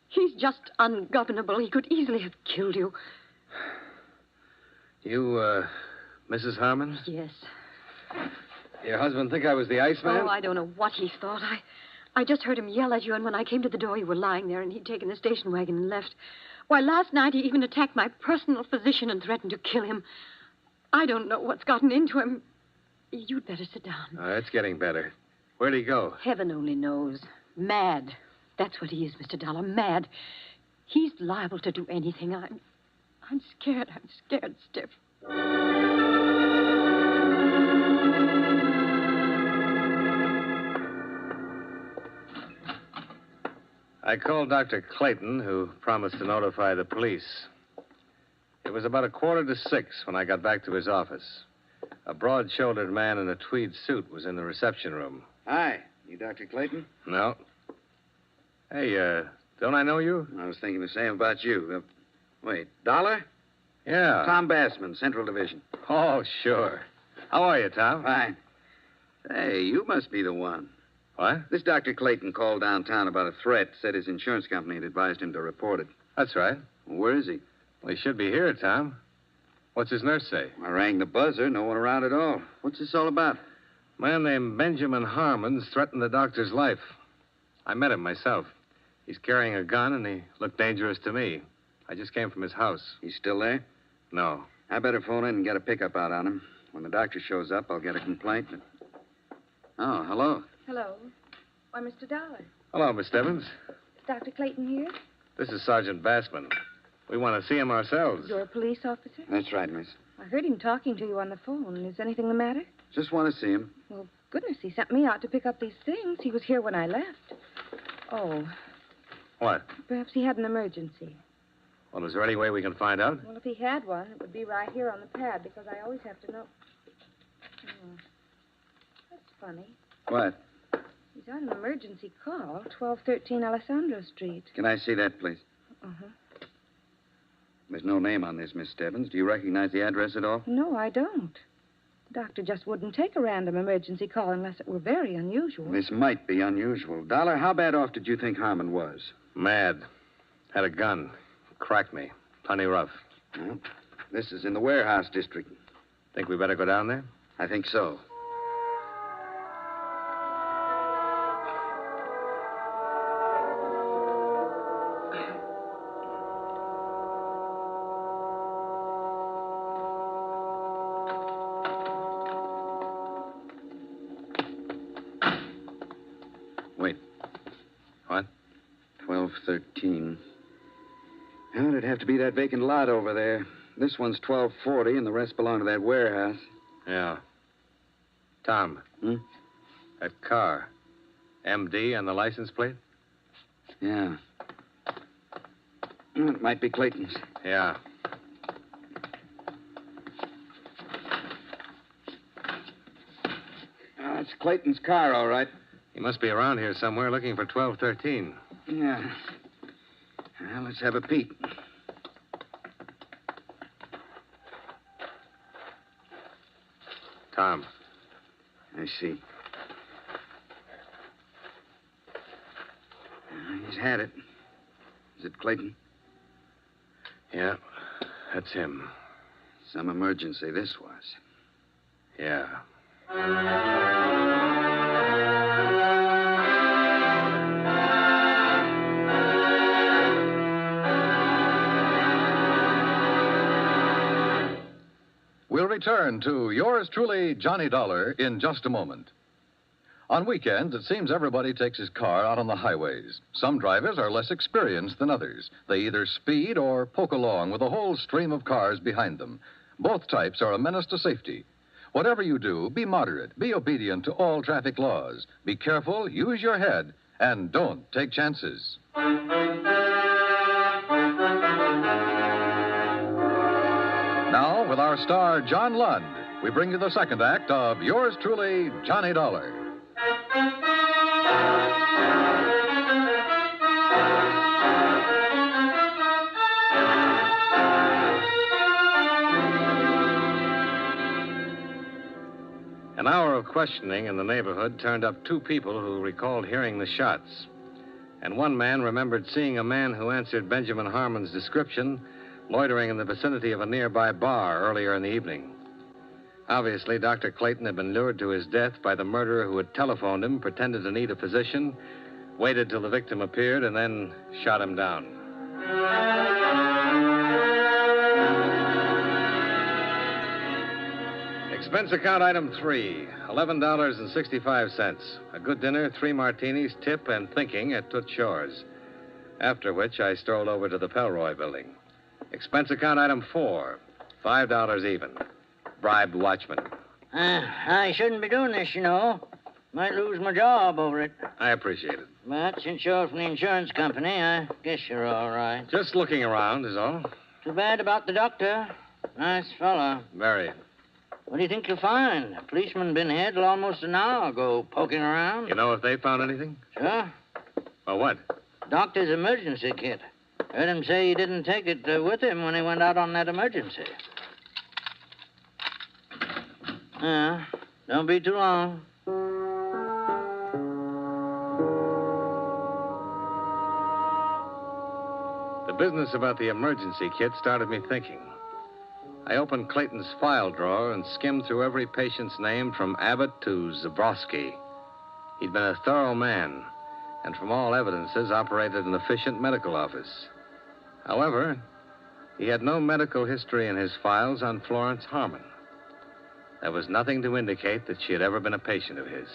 He's just ungovernable. He could easily have killed you. You, Mrs. Harmon? Yes. Your husband think I was the Iceman? Oh, I don't know what he thought. I just heard him yell at you, and when I came to the door, you were lying there, and he'd taken the station wagon and left. Why, last night he even attacked my personal physician and threatened to kill him. I don't know what's gotten into him. You'd better sit down. Oh, it's getting better. Where'd he go? Heaven only knows. Mad. That's what he is, Mr. Dollar. Mad. He's liable to do anything. I'm scared. I'm scared stiff. I called Dr. Clayton, who promised to notify the police. It was about 5:45 when I got back to his office. A broad-shouldered man in a tweed suit was in the reception room. Hi. You Dr. Clayton? No. Hey, don't I know you? I was thinking the same about you. Wait, Dollar? Yeah. Tom Bassman, Central Division. Oh, sure. How are you, Tom? Fine. Hey, you must be the one. What? This Dr. Clayton called downtown about a threat, said his insurance company had advised him to report it. That's right. Well, where is he? Well, he should be here, Tom. What's his nurse say? I rang the buzzer. No one around at all. What's this all about? A man named Benjamin Harmon's threatened the doctor's life. I met him myself. He's carrying a gun, and he looked dangerous to me. I just came from his house. He's still there? No. I better phone in and get a pickup out on him. When the doctor shows up, I'll get a complaint. Oh, hello. Hello. Why, Mr. Dollar. Hello, Miss Stebbins. Dr. Clayton here? This is Sergeant Bassman. We want to see him ourselves. You're a police officer? That's right, miss. I heard him talking to you on the phone. Is anything the matter? Just want to see him. Well, goodness, he sent me out to pick up these things. He was here when I left. Oh, What? perhaps he had an emergency. Well, is there any way we can find out? Well, if he had one, it would be right here on the pad because I always have to know. Oh, that's funny. What? He's on an emergency call, 1213 Alessandro Street. Can I see that, please? Uh-huh. There's no name on this, Miss Stebbins. Do you recognize the address at all? No, I don't. The doctor just wouldn't take a random emergency call unless it were very unusual. This might be unusual. Dollar, how bad off did you think Harmon was? Mad. Had a gun. Cracked me. Plenty rough. Well, this is in the warehouse district. Think we better go down there? I think so. Wait. What? 1213. Well, it'd have to be that vacant lot over there. This one's 1240, and the rest belong to that warehouse. Yeah. Tom. That car. MD and the license plate? Yeah. Well, it might be Clayton's. Yeah. It's Clayton's car, all right. He must be around here somewhere looking for 1213. Yeah. Well, let's have a peek. Tom. I see. He's had it. Is it Clayton? Yeah, that's him. Some emergency this was. Yeah. We'll return to yours truly, Johnny Dollar, in just a moment. On weekends, it seems everybody takes his car out on the highways. Some drivers are less experienced than others. They either speed or poke along with a whole stream of cars behind them. Both types are a menace to safety. Whatever you do, be moderate, be obedient to all traffic laws. Be careful, use your head, and don't take chances. Now, with our star, John Lund, we bring you the second act of yours truly, Johnny Dollar. An hour of questioning in the neighborhood turned up two people who recalled hearing the shots. And one man remembered seeing a man who answered Benjamin Harmon's description loitering in the vicinity of a nearby bar earlier in the evening. Obviously, Dr. Clayton had been lured to his death by the murderer who had telephoned him, pretended to need a physician, waited till the victim appeared, and then shot him down. Expense account item 3, $11.65. A good dinner, 3 martinis, tip, and thinking at Toots Shores. After which, I strolled over to the Pelroy building. Expense account item 4, $5 even. Bribed watchman. I shouldn't be doing this, you know. Might lose my job over it. I appreciate it. But since you're from the insurance company, I guess you're all right. Just looking around is all. Too bad about the doctor. Nice fellow. Very. What do you think you'll find? A policeman been here till almost an hour ago, poking around. You know if they found anything? Sure. Well, what? Doctor's emergency kit. Heard him say he didn't take it with him when he went out on that emergency. Don't be too long. The business about the emergency kit started me thinking. I opened Clayton's file drawer and skimmed through every patient's name from Abbott to Zabrowski. He'd been a thorough man, and from all evidences operated an efficient medical office. However, he had no medical history in his files on Florence Harmon. There was nothing to indicate that she had ever been a patient of his.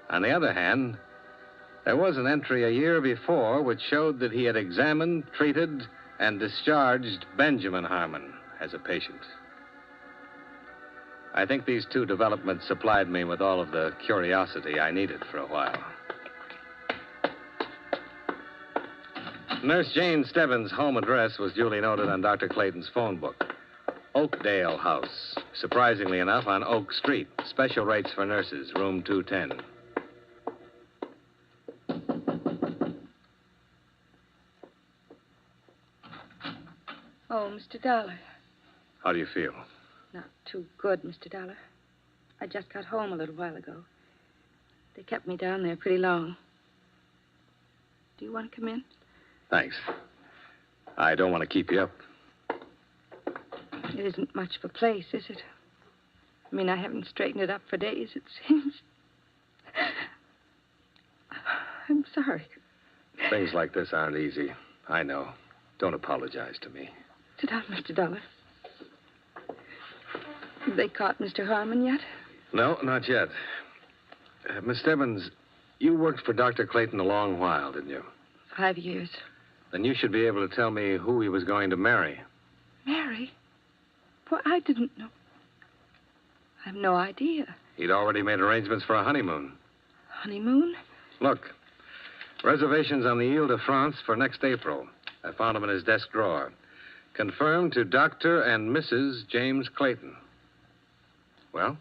On the other hand, There was an entry a year before which showed that he had examined, treated, and discharged Benjamin Harmon as a patient. I think these two developments supplied me with all of the curiosity I needed for a while. Nurse Jane Stebbins' home address was duly noted on Dr. Clayton's phone book. Oakdale House. Surprisingly enough, on Oak Street. Special rates for nurses, room 210. Oh, Mr. Dollar. How do you feel? Not too good, Mr. Dollar. I just got home a little while ago. They kept me down there pretty long. Do you want to come in? Thanks. I don't want to keep you up. It isn't much of a place, is it? I mean, I haven't straightened it up for days, it seems. I'm sorry. Things like this aren't easy. I know. Don't apologize to me. Sit down, Mr. Dollar. Have they caught Mr. Harmon yet? No, not yet. Miss Stebbins, you worked for Dr. Clayton a long while, didn't you? 5 years. Then you should be able to tell me who he was going to marry. Marry? Well, I didn't know. I have no idea. He'd already made arrangements for a honeymoon. Honeymoon? Look, reservations on the Ile-de-France for next April. I found them in his desk drawer. Confirmed to Dr. and Mrs. James Clayton. Well?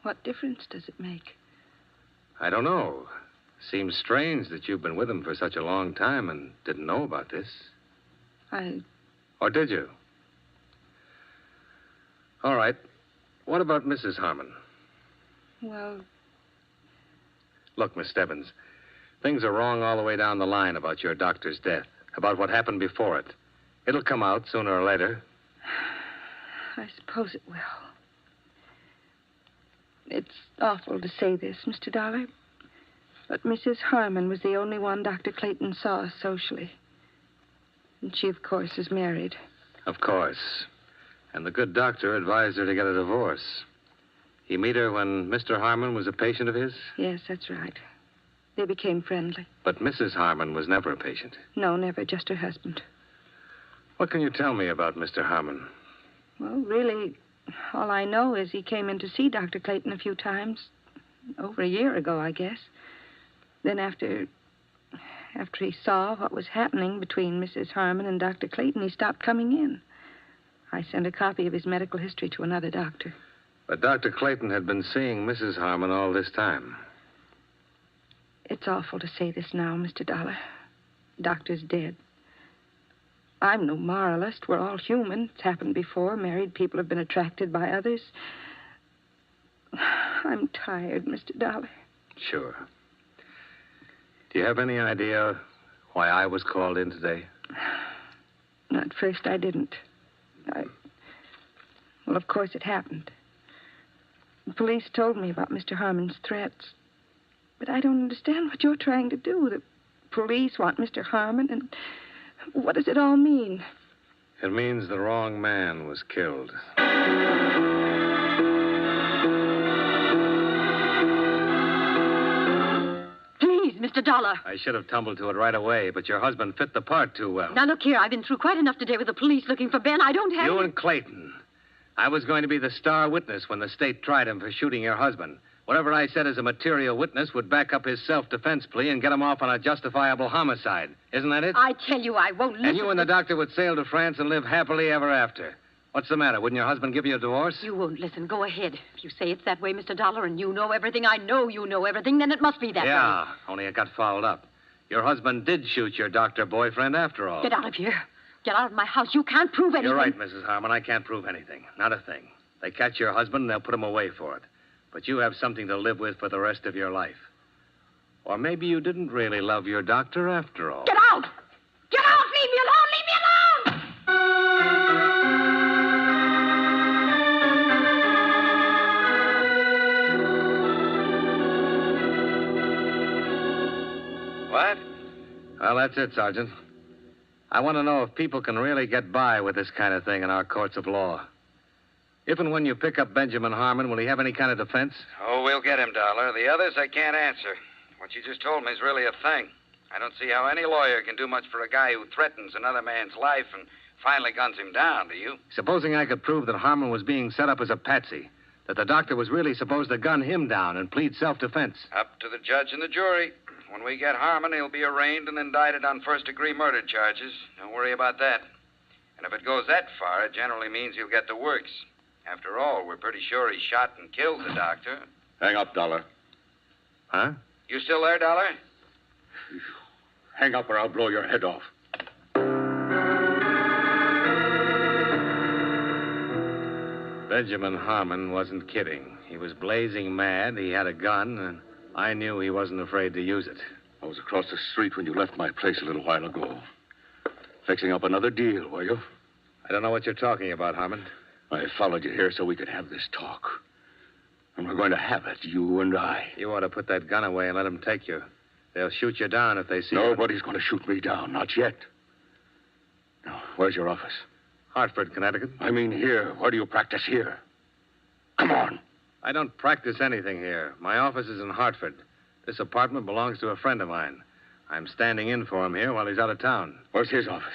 What difference does it make? I don't know. Seems strange that you've been with him for such a long time and didn't know about this. Or did you? All right. What about Mrs. Harmon? Well... Look, Miss Stebbins, things are wrong all the way down the line about your doctor's death, about what happened before it. It'll come out sooner or later. I suppose it will. It's awful to say this, Mr. Dollar, but Mrs. Harmon was the only one Dr. Clayton saw socially. And she, of course, is married. Of course. And the good doctor advised her to get a divorce. He meet her when Mr. Harmon was a patient of his? Yes, that's right. They became friendly. But Mrs. Harmon was never a patient. No, never, just her husband. What can you tell me about Mr. Harmon? Well, really, all I know is he came in to see Dr. Clayton a few times. Over a year ago, I guess. Then after he saw what was happening between Mrs. Harmon and Dr. Clayton, he stopped coming in. I sent a copy of his medical history to another doctor. But Dr. Clayton had been seeing Mrs. Harmon all this time. It's awful to say this now, Mr. Dollar. The doctor's dead. I'm no moralist. We're all human. It's happened before. Married people have been attracted by others. I'm tired, Mr. Dollar. Sure. Do you have any idea why I was called in today? At first, I didn't. Well, of course, it happened. The police told me about Mr. Harmon's threats. But I don't understand what you're trying to do. The police want Mr. Harmon, and what does it all mean? It means the wrong man was killed. Please, Mr. Dollar. I should have tumbled to it right away, but your husband fit the part too well. Now, look here. I've been through quite enough today with the police looking for Ben. I don't have... You and Clayton. I was going to be the star witness when the state tried him for shooting your husband. Whatever I said as a material witness would back up his self-defense plea and get him off on a justifiable homicide. Isn't that it? I tell you, I won't listen. And you and the doctor would sail to France and live happily ever after. What's the matter? Wouldn't your husband give you a divorce? You won't listen. Go ahead. If you say it's that way, Mr. Dollar, and you know everything, I know you know everything, then it must be that way. Yeah, only it got fouled up. Your husband did shoot your doctor boyfriend after all. Get out of here. Get out of my house. You can't prove anything. You're right, Mrs. Harmon. I can't prove anything. Not a thing. They catch your husband and they'll put him away for it. But you have something to live with for the rest of your life. Or maybe you didn't really love your doctor after all. Get out! Get out! Leave me alone! Leave me alone! What? Well, that's it, Sergeant. I want to know if people can really get by with this kind of thing in our courts of law. If and when you pick up Benjamin Harmon, will he have any kind of defense? Oh, we'll get him, Dollar. The others I can't answer. What you just told me is really a thing. I don't see how any lawyer can do much for a guy who threatens another man's life and finally guns him down, do you? Supposing I could prove that Harmon was being set up as a patsy, that the doctor was really supposed to gun him down and plead self-defense. Up to the judge and the jury. When we get Harmon, he'll be arraigned and indicted on first-degree murder charges. Don't worry about that. And if it goes that far, it generally means he'll get the works. After all, we're pretty sure he shot and killed the doctor. Hang up, Dollar. Huh? You still there, Dollar? Hang up or I'll blow your head off. Benjamin Harmon wasn't kidding. He was blazing mad. He had a gun, and I knew he wasn't afraid to use it. I was across the street when you left my place a little while ago. Fixing up another deal, were you? I don't know what you're talking about, Harmon. I followed you here so we could have this talk. And we're going to have it, you and I. You ought to put that gun away and let them take you. They'll shoot you down if they see you. Nobody's going to shoot me down, not yet. Now, where's your office? Hartford, Connecticut. I mean here. Where do you practice here? Come on. I don't practice anything here. My office is in Hartford. This apartment belongs to a friend of mine. I'm standing in for him here while he's out of town. Where's his office?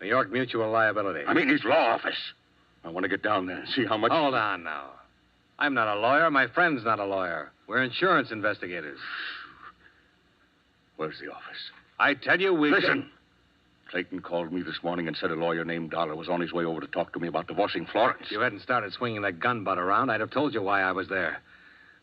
New York Mutual Liability. I mean his law office. I want to get down there and see how much... Hold on now. I'm not a lawyer. My friend's not a lawyer. We're insurance investigators. Where's the office? I tell you, Listen. Clayton called me this morning and said a lawyer named Dollar was on his way over to talk to me about divorcing Florence. If you hadn't started swinging that gun butt around, I'd have told you why I was there.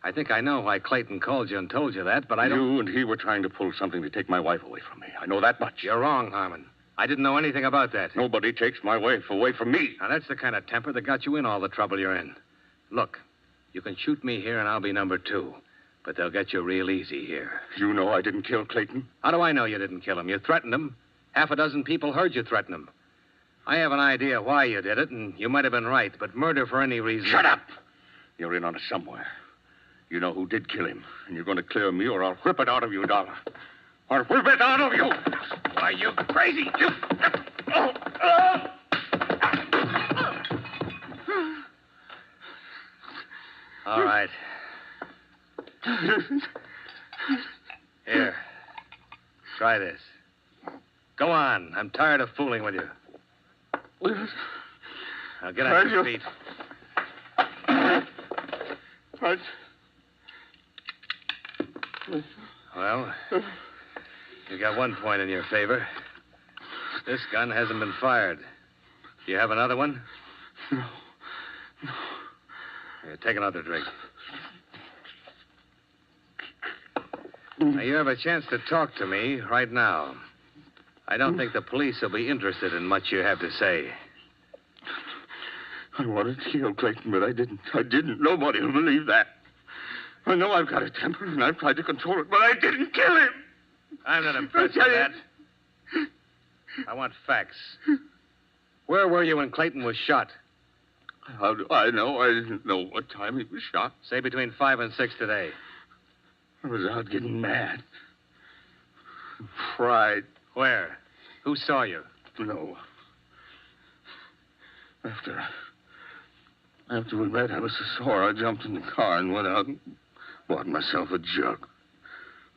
I think I know why Clayton called you and told you that, but I don't... You and he were trying to pull something to take my wife away from me. I know that much. You're wrong, Harmon. I didn't know anything about that. Nobody takes my wife away from me. Now, that's the kind of temper that got you in all the trouble you're in. Look, you can shoot me here and I'll be number 2. But they'll get you real easy here. You know I didn't kill Clayton? How do I know you didn't kill him? You threatened him. Half a dozen people heard you threaten him. I have an idea why you did it, and you might have been right, but murder for any reason... Shut up! You're in on it somewhere. You know who did kill him, and you're going to clear me, or I'll whip it out of you, Dollar. I'll whip it out of you! Why, you crazy... You... All right. Here. Try this. Go on. I'm tired of fooling with you. Now get on your feet. Well, you got one point in your favor. This gun hasn't been fired. Do you have another one? No. Here, take another drink. Now, you have a chance to talk to me right now. I don't think the police will be interested in much you have to say. I wanted to kill Clayton, but I didn't. Nobody will believe that. I know I've got a temper, and I've tried to control it, but I didn't kill him. I'm not impressed with that. I want facts. Where were you when Clayton was shot? How do I know? I didn't know what time he was shot. Say between 5 and 6 today. I was out getting mad. Fried. Where? Who saw you? No. After we met, I was so sore, I jumped in the car and went out and bought myself a jug.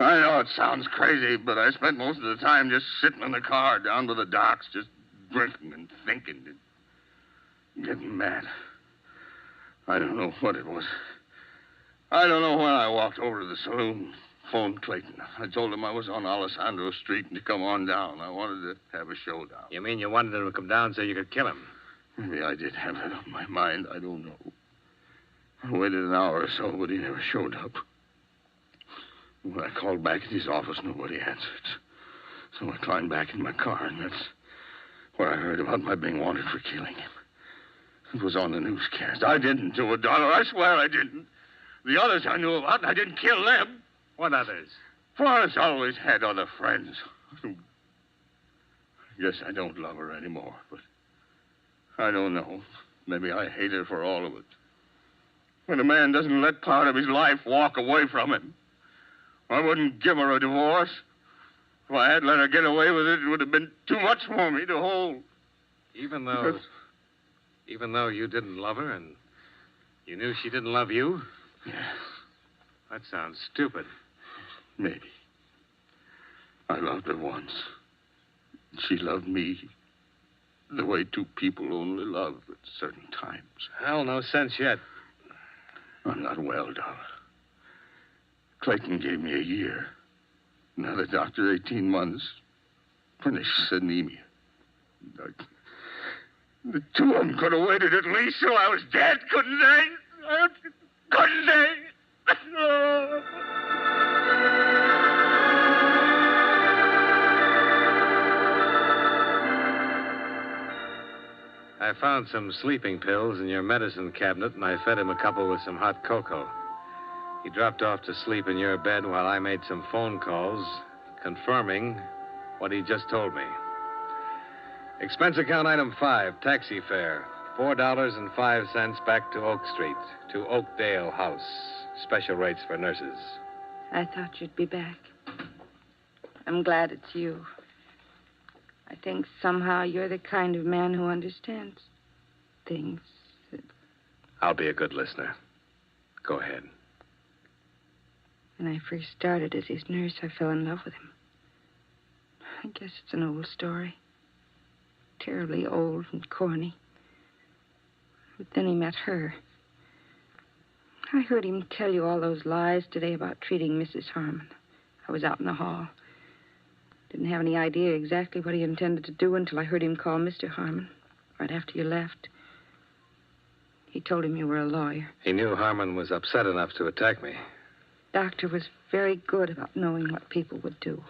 I know it sounds crazy, but I spent most of the time just sitting in the car down by the docks, just drinking and thinking and getting mad. I don't know what it was. I don't know when I walked over to the saloon, phoned Clayton. I told him I was on Alessandro Street and to come on down. I wanted to have a showdown. You mean you wanted him to come down so you could kill him? Maybe I did have that on my mind. I don't know. I waited an hour or so, but he never showed up. When I called back at his office, nobody answered. So I climbed back in my car, and that's where I heard about my being wanted for killing him. It was on the newscast. I didn't do it, Dollar. I swear I didn't. The others I knew about, and I didn't kill them. What others? Florence always had other friends. I guess I don't love her anymore, but I don't know. Maybe I hate her for all of it. When a man doesn't let part of his life walk away from him, I wouldn't give her a divorce. If I had let her get away with it, it would have been too much for me to hold. Even though you didn't love her and you knew she didn't love you? Yes. That sounds stupid. Maybe. I loved her once. She loved me the way two people only love at certain times. Hell, no sense yet. I'm not well, Dollar. Clayton gave me a year. Another doctor, 18 months. Finished anemia. The two of them could have waited at least till I was dead, couldn't they? Couldn't they? I found some sleeping pills in your medicine cabinet, and I fed him a couple with some hot cocoa. He dropped off to sleep in your bed while I made some phone calls, confirming what he just told me. Expense account item 5, taxi fare, $4.05 back to Oak Street, to Oakdale House. Special rates for nurses. I thought you'd be back. I'm glad it's you. I think somehow you're the kind of man who understands things. I'll be a good listener. Go ahead. When I first started as his nurse, I fell in love with him. I guess it's an old story. Terribly old and corny. But then he met her. I heard him tell you all those lies today about treating Mrs. Harmon. I was out in the hall. Didn't have any idea exactly what he intended to do until I heard him call Mr. Harmon right after you left. He told him you were a lawyer. He knew Harmon was upset enough to attack me. Doctor was very good about knowing what people would do.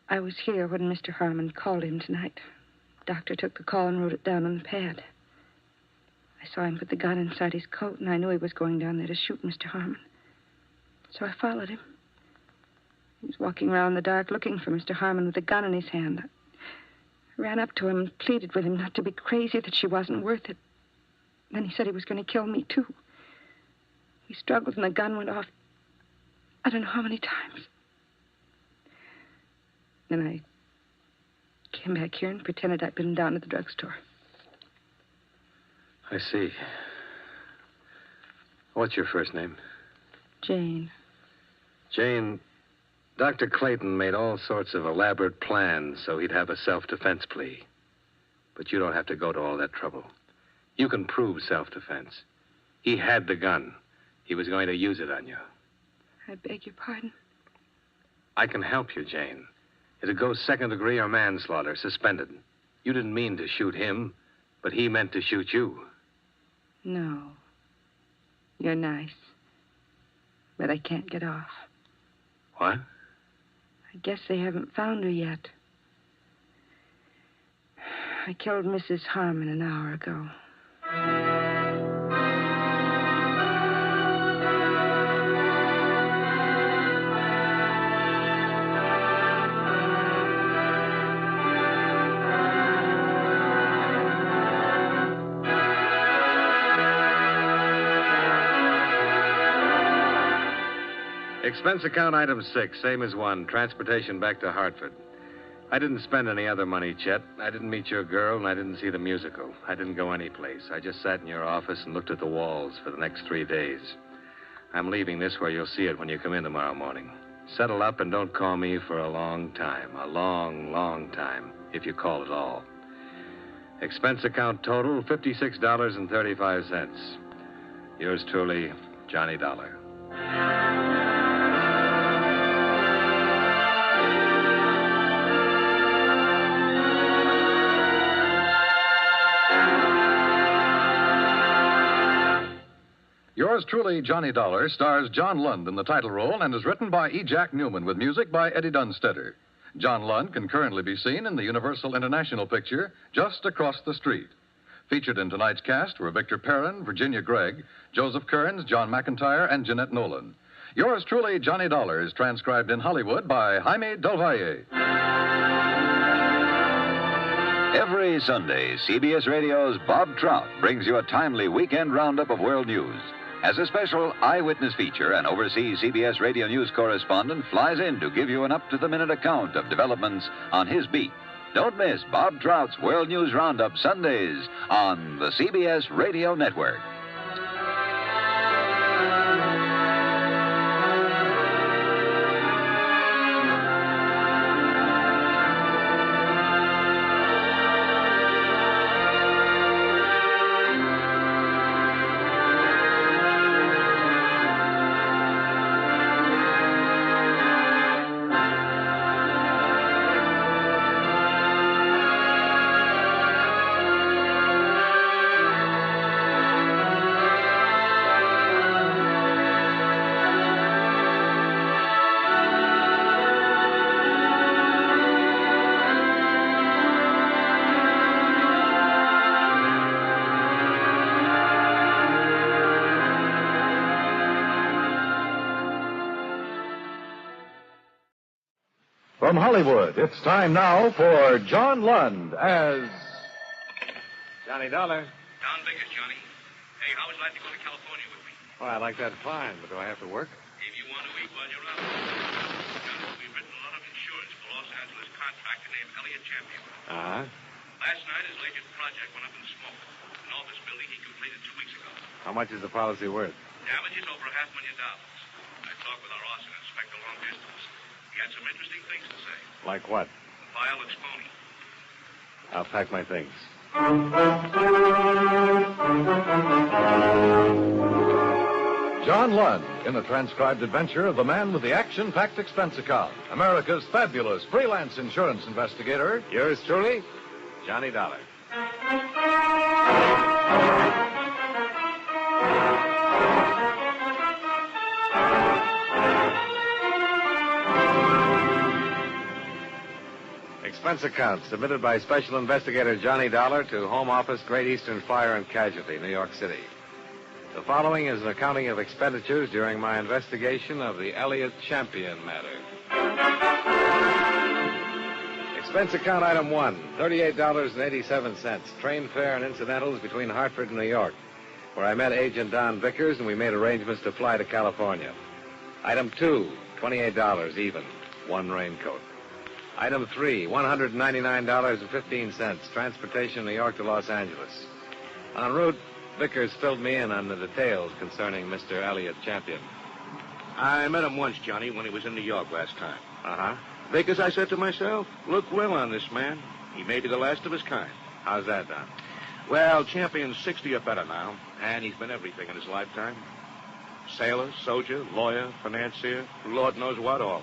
I was here when Mr. Harmon called him tonight. Doctor took the call and wrote it down on the pad. I saw him put the gun inside his coat, and I knew he was going down there to shoot Mr. Harmon. So I followed him. He was walking around in the dark looking for Mr. Harmon with a gun in his hand. I ran up to him and pleaded with him not to be crazy, that she wasn't worth it. Then he said he was going to kill me, too. We struggled and the gun went off I don't know how many times. Then I came back here and pretended I'd been down at the drugstore. I see. What's your first name? Jane. Jane, Dr. Clayton made all sorts of elaborate plans so he'd have a self-defense plea. But you don't have to go to all that trouble. You can prove self-defense. He had the gun. He was going to use it on you. I beg your pardon. I can help you, Jane. It'd go second degree or manslaughter, suspended. You didn't mean to shoot him, but he meant to shoot you. No. You're nice. But I can't get off. What? I guess they haven't found her yet. I killed Mrs. Harmon an hour ago. Expense account item 6, same as 1, transportation back to Hartford. I didn't spend any other money, Chet. I didn't meet your girl, and I didn't see the musical. I didn't go anyplace. I just sat in your office and looked at the walls for the next 3 days. I'm leaving this where you'll see it when you come in tomorrow morning. Settle up and don't call me for a long time. A long, long time, if you call at all. Expense account total, $56.35. Yours truly, Johnny Dollar. Yours truly, Johnny Dollar, stars John Lund in the title role and is written by E. Jack Newman with music by Eddie Dunstetter. John Lund can currently be seen in the Universal International picture Just Across the Street. Featured in tonight's cast were Victor Perrin, Virginia Gregg, Joseph Kearns, John McIntyre, and Jeanette Nolan. Yours truly, Johnny Dollar, is transcribed in Hollywood by Jaime Del Valle. Every Sunday, CBS Radio's Bob Trout brings you a timely weekend roundup of world news. As a special eyewitness feature, an overseas CBS Radio News correspondent flies in to give you an up-to-the-minute account of developments on his beat. Don't miss Bob Trout's World News Roundup Sundays on the CBS Radio Network. From Hollywood, it's time now for John Lund as... Johnny Dollar. Down Vegas, Johnny. Hey, how would you like to go to California with me? Well, I like that fine, but do I have to work? If you want to eat while you're out. Johnny, we've written a lot of insurance for Los Angeles contractor named Elliott Champion. Uh-huh. Last night, his latest project went up in smoke. An office building he completed 2 weeks ago. How much is the policy worth? Damages over $500,000. I talked with our arson inspector long distance. He had some interesting things to say. Like what? The file looks phony. I'll pack my things. John Lund in the transcribed adventure of the man with the action-packed expense account, America's fabulous freelance insurance investigator. Yours truly, Johnny Dollar. Expense account submitted by Special Investigator Johnny Dollar to Home Office, Great Eastern Fire and Casualty, New York City. The following is an accounting of expenditures during my investigation of the Elliott Champion matter. Expense account item 1, $38.87, train fare and incidentals between Hartford and New York, where I met Agent Don Vickers and we made arrangements to fly to California. Item 2, $28 even, one raincoat. Item 3, $199.15, transportation New York to Los Angeles. En route, Vickers filled me in on the details concerning Mr. Elliott Champion. I met him once, Johnny, when he was in New York last time. Uh-huh. Vickers, I said to myself, look well on this man. He may be the last of his kind. How's that, Don? Well, Champion's 60 or better now, and he's been everything in his lifetime. Sailor, soldier, lawyer, financier, Lord knows what all.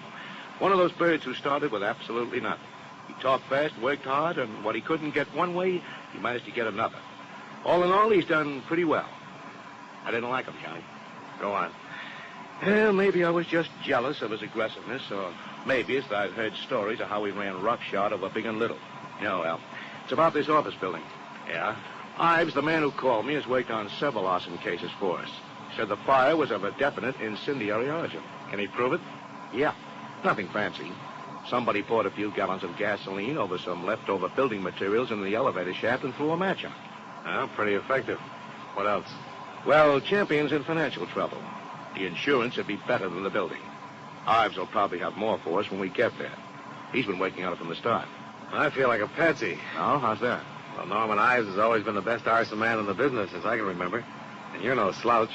One of those birds who started with absolutely nothing. He talked fast, worked hard, and what he couldn't get one way, he managed to get another. All in all, he's done pretty well. I didn't like him, Johnny. Go on. Well, maybe I was just jealous of his aggressiveness, or maybe it's that I've heard stories of how he ran roughshod over big and little. Well, it's about this office building. Yeah? Ives, the man who called me, has worked on several arson cases for us. Said the fire was of a definite incendiary origin. Can he prove it? Yeah. Nothing fancy. Somebody poured a few gallons of gasoline over some leftover building materials in the elevator shaft and threw a match on it. Well, pretty effective. What else? Well, Champion's in financial trouble. The insurance would be better than the building. Ives will probably have more for us when we get there. He's been working on it from the start. I feel like a patsy. Oh, how's that? Well, Norman Ives has always been the best arson man in the business since I can remember. And you're no slouch.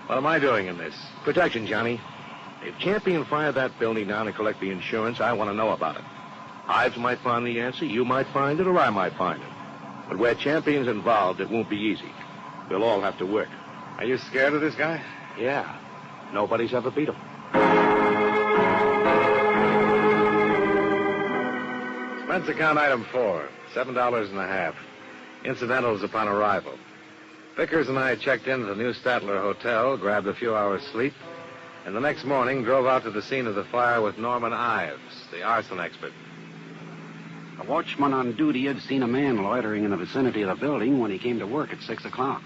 What am I doing in this? Protection, Johnny. If Champion fired that building down to collect the insurance, I want to know about it. Ives might find the answer, you might find it, or I might find it. But where Champion's involved, it won't be easy. We'll all have to work. Are you scared of this guy? Yeah. Nobody's ever beat him. Expense account item 4, $7.50. Incidentals upon arrival. Vickers and I checked into the New Statler Hotel, grabbed a few hours' sleep, and the next morning drove out to the scene of the fire with Norman Ives, the arson expert. A watchman on duty had seen a man loitering in the vicinity of the building when he came to work at 6 o'clock.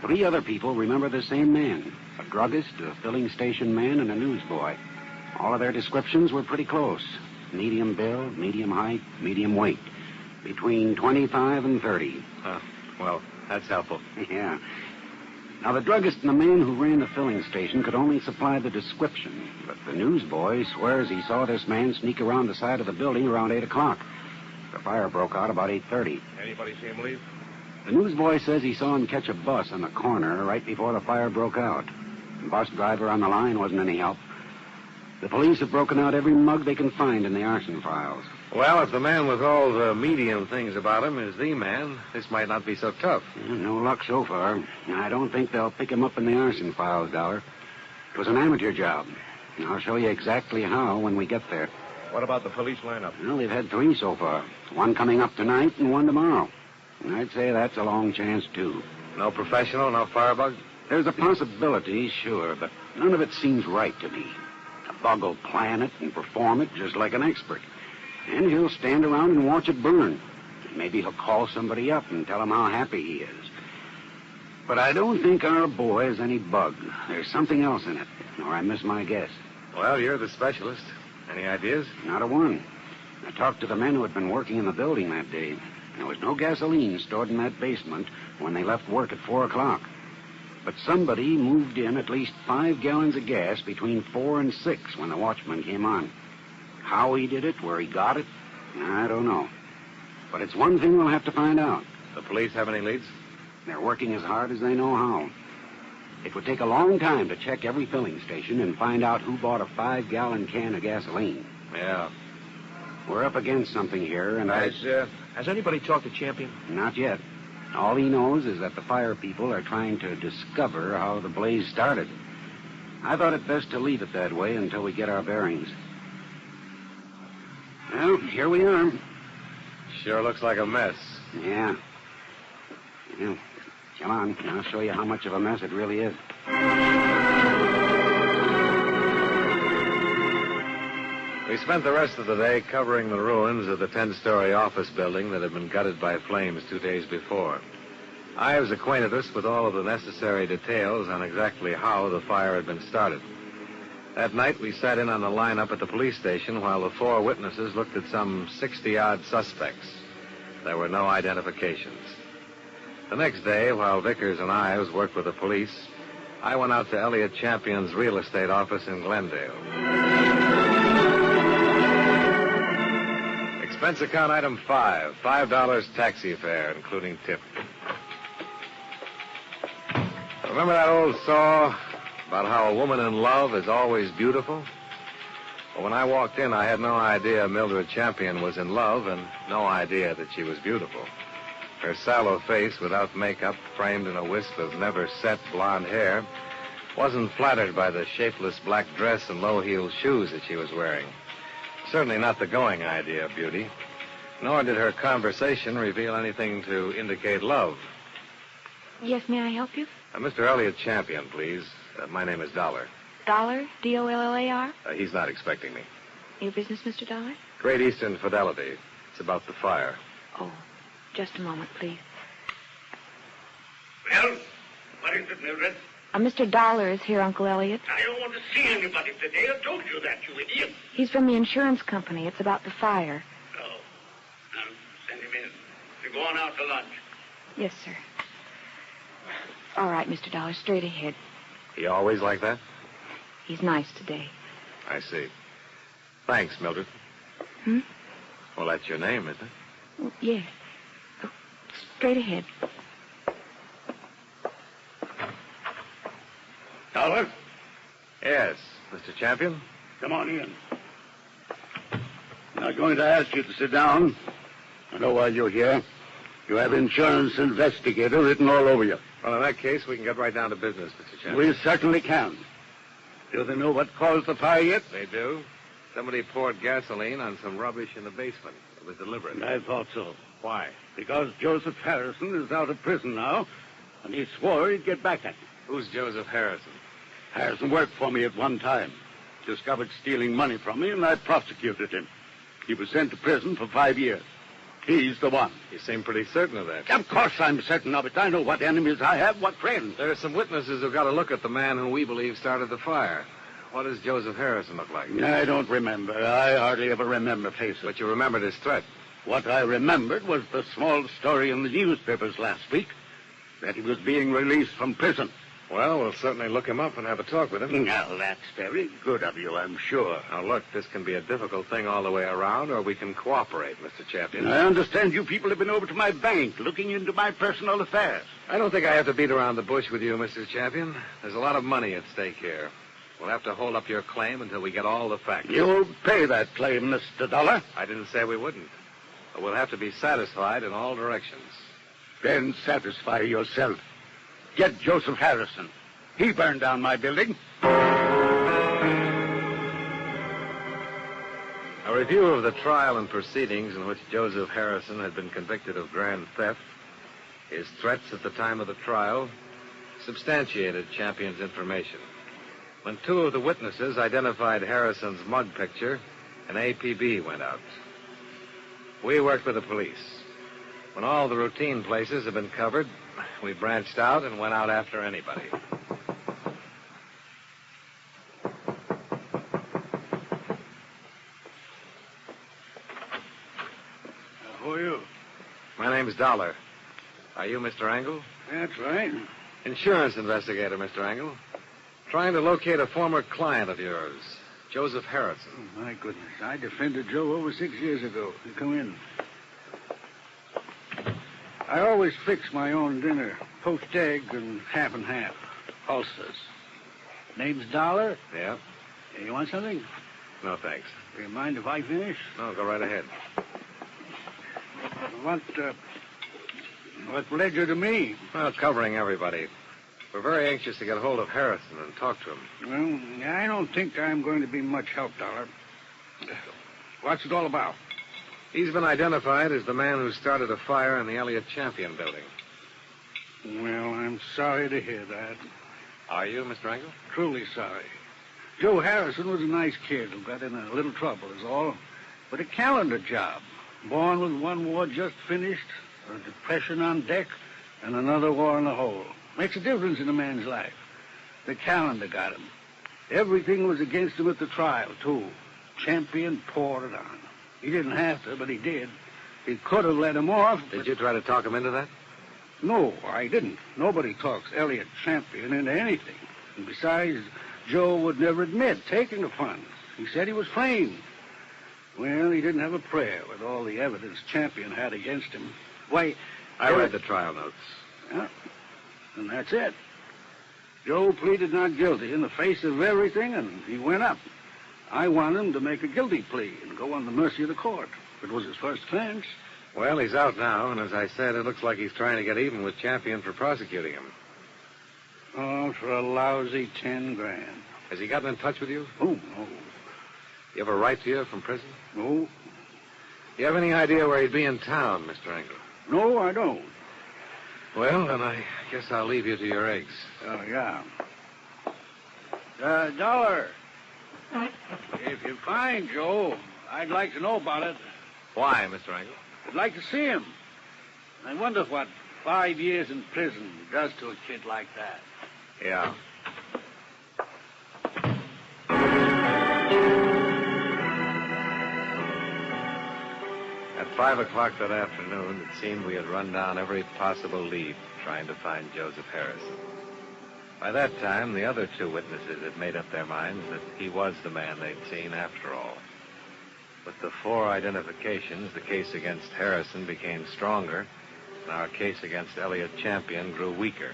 3 other people remember the same man, a druggist, a filling station man, and a newsboy. All of their descriptions were pretty close. Medium build, medium height, medium weight. Between 25 and 30. Well, that's helpful. Yeah. Now, the druggist and the man who ran the filling station could only supply the description, but the newsboy swears he saw this man sneak around the side of the building around 8 o'clock. The fire broke out about 8:30. Anybody see him leave? The newsboy says he saw him catch a bus on the corner right before the fire broke out. The bus driver on the line wasn't any help. The police have broken out every mug they can find in the arson files. Well, if the man with all the medium things about him is the man, this might not be so tough. No luck so far. I don't think they'll pick him up in the arson files, Dollar. It was an amateur job. I'll show you exactly how when we get there. What about the police lineup? Well, they've had 3 so far. One coming up tonight and one tomorrow. And I'd say that's a long chance, too. No professional, no firebug? There's a possibility, sure, but none of it seems right to me. A bug will plan it and perform it just like an expert. And he'll stand around and watch it burn. Maybe he'll call somebody up and tell him how happy he is. But I don't think our boy is any bug. There's something else in it, or I miss my guess. Well, you're the specialist. Any ideas? Not a one. I talked to the men who had been working in the building that day. There was no gasoline stored in that basement when they left work at 4 o'clock. But somebody moved in at least 5 gallons of gas between 4 and 6 when the watchman came on. How he did it, where he got it, I don't know. But it's one thing we'll have to find out. The police have any leads? They're working as hard as they know how. It would take a long time to check every filling station and find out who bought a 5-gallon can of gasoline. Yeah. We're up against something here, and Has anybody talked to Champion? Not yet. All he knows is that the fire people are trying to discover how the blaze started. I thought it best to leave it that way until we get our bearings. Well, here we are. Sure looks like a mess. Yeah. Well, come on. I'll show you how much of a mess it really is. We spent the rest of the day covering the ruins of the 10-story office building that had been gutted by flames 2 days before. Ives acquainted us with all of the necessary details on exactly how the fire had been started. That night, we sat in on the lineup at the police station while the 4 witnesses looked at some 60-odd suspects. There were no identifications. The next day, while Vickers and Ives worked with the police, I went out to Elliott Champion's real estate office in Glendale. Expense account item 5, $5 taxi fare, including tip. Remember that old saw about how a woman in love is always beautiful? Well, when I walked in, I had no idea Mildred Champion was in love and no idea that she was beautiful. Her sallow face, without makeup, framed in a wisp of never-set blonde hair, wasn't flattered by the shapeless black dress and low-heeled shoes that she was wearing. Certainly not the going idea of beauty. Nor did her conversation reveal anything to indicate love. Yes, may I help you? Mr. Elliott Champion, please. My name is Dollar. Dollar? D-O-L-L-A-R? He's not expecting me. Your business, Mr. Dollar? Great Eastern Fidelity. It's about the fire. Oh, just a moment, please. Well, what is it, Mildred? Mr. Dollar is here, Uncle Elliott. I don't want to see anybody today. I told you that, you idiot. He's from the insurance company. It's about the fire. Oh. Now, send him in. You're going out to lunch. Yes, sir. All right, Mr. Dollar, straight ahead. He always like that? He's nice today. I see. Thanks, Mildred. Well, that's your name, isn't it? Oh, yes. Oh, straight ahead. Dollar? Yes, Mr. Champion. Come on in. I'm not going to ask you to sit down. I know why you're here. You have insurance investigator written all over you. Well, in that case, we can get right down to business, Mr. Champion. We certainly can. Do they know what caused the fire yet? They do. Somebody poured gasoline on some rubbish in the basement. It was deliberate. I thought so. Why? Because Joseph Harrison is out of prison now, and he swore he'd get back at me. Who's Joseph Harrison? Harrison worked for me at one time. Discovered stealing money from me, and I prosecuted him. He was sent to prison for 5 years. He's the one. You seem pretty certain of that. Of course I'm certain of it. I know what enemies I have, what friends. There are some witnesses who've got to look at the man who we believe started the fire. What does Joseph Harrison look like? I don't remember. I hardly ever remember faces. But you remembered his threat. What I remembered was the small story in the newspapers last week that he was being released from prison. Well, we'll certainly look him up and have a talk with him. Now, that's very good of you, I'm sure. Now, look, this can be a difficult thing all the way around, or we can cooperate, Mr. Champion. I understand you people have been over to my bank looking into my personal affairs. I don't think I have to beat around the bush with you, Mr. Champion. There's a lot of money at stake here. We'll have to hold up your claim until we get all the facts. You'll pay that claim, Mr. Dollar. I didn't say we wouldn't. But we'll have to be satisfied in all directions. Then satisfy yourself. Get Joseph Harrison. He burned down my building. A review of the trial and proceedings in which Joseph Harrison had been convicted of grand theft, his threats at the time of the trial, substantiated Champion's information. When 2 of the witnesses identified Harrison's mug picture, an APB went out. We worked with the police. When all the routine places had been covered, we branched out and went out after anybody. James Dollar. Are you Mr. Angle? That's right. Insurance investigator, Mr. Angle. Trying to locate a former client of yours, Joseph Harrison. Oh, my goodness. I defended Joe over 6 years ago. You come in. I always fix my own dinner. Poached egg and half. Ulcers. Name's Dollar? Yeah. Hey, you want something? No, thanks. Do you mind if I finish? No, go right ahead. What led you to me? Well, covering everybody. We're very anxious to get hold of Harrison and talk to him. Well, I don't think I'm going to be much help, Dollar. What's it all about? He's been identified as the man who started a fire in the Elliott Champion building. Well, I'm sorry to hear that. Are you, Mr. Angle? Truly sorry. Joe Harrison was a nice kid who got in a little trouble, is all. But a calendar job. Born with one war just finished, a depression on deck, and another war in the hole. Makes a difference in a man's life. The calendar got him. Everything was against him at the trial, too. Champion poured it on. He didn't have to, but he did. He could have let him off. Did you try to talk him into that? No, I didn't. Nobody talks Elliott Champion into anything. And besides, Joe would never admit taking the funds. He said he was framed. Well, he didn't have a prayer with all the evidence Champion had against him. Why, I read the trial notes. Yeah, and that's it. Joe pleaded not guilty in the face of everything, and he went up. I want him to make a guilty plea and go on the mercy of the court. It was his first offense. Well, he's out now, and as I said, it looks like he's trying to get even with Champion for prosecuting him. Oh, for a lousy $10,000. Has he gotten in touch with you? Oh, no. You ever write to you from prison? No. You have any idea where he'd be in town, Mr. Angle? No, I don't. Well, then I guess I'll leave you to your eggs. Oh, yeah. Dollar. If you find Joe, I'd like to know about it. Why, Mr. Angle? I'd like to see him. I wonder what 5 years in prison does to a kid like that. Yeah. At 5 o'clock that afternoon, it seemed we had run down every possible lead trying to find Joseph Harrison. By that time, the other two witnesses had made up their minds that he was the man they'd seen after all. With the 4 identifications, the case against Harrison became stronger, and our case against Elliott Champion grew weaker.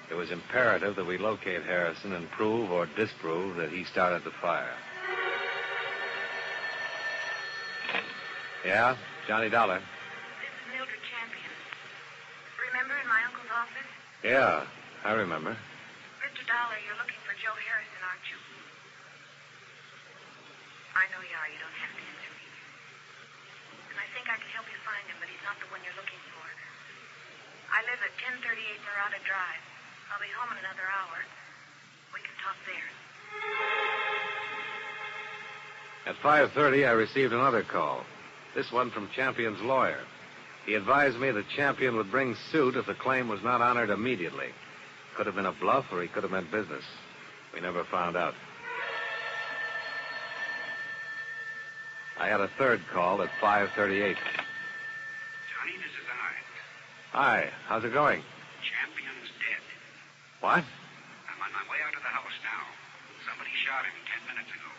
It was imperative that we locate Harrison and prove or disprove that he started the fire. Yeah, Johnny Dollar. This is Mildred Champion. Remember in my uncle's office? Yeah, I remember. Mr. Dollar, you're looking for Joe Harrison, aren't you? I know you are. You don't have to answer me. And I think I can help you find him, but he's not the one you're looking for. I live at 1038 Maragold Drive. I'll be home in another hour. We can talk there. At 5:30, I received another call. This one from Champion's lawyer. He advised me that Champion would bring suit if the claim was not honored immediately. Could have been a bluff, or he could have meant business. We never found out. I had a third call at 5:38. Johnny, this is I. Hi, how's it going? Champion's dead. What? I'm on my way out of the house now. Somebody shot him 10 minutes ago.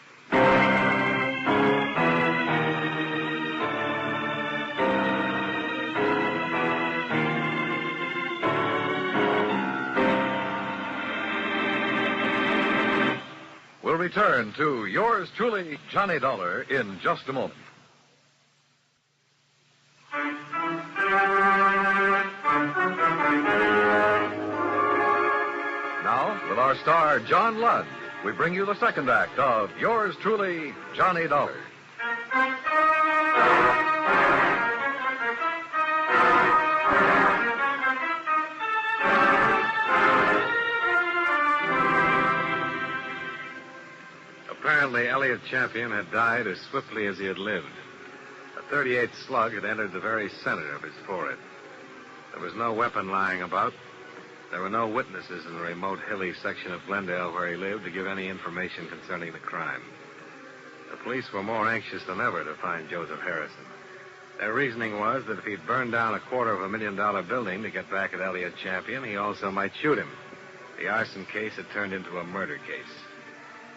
We'll return to yours truly, Johnny Dollar, in just a moment. Now, with our star, John Lund, we bring you the second act of yours truly, Johnny Dollar. Apparently, Elliott Champion had died as swiftly as he had lived. A .38 slug had entered the very center of his forehead. There was no weapon lying about. There were no witnesses in the remote hilly section of Glendale where he lived to give any information concerning the crime. The police were more anxious than ever to find Joseph Harrison. Their reasoning was that if he'd burned down $250,000 building to get back at Elliott Champion, he also might shoot him. The arson case had turned into a murder case.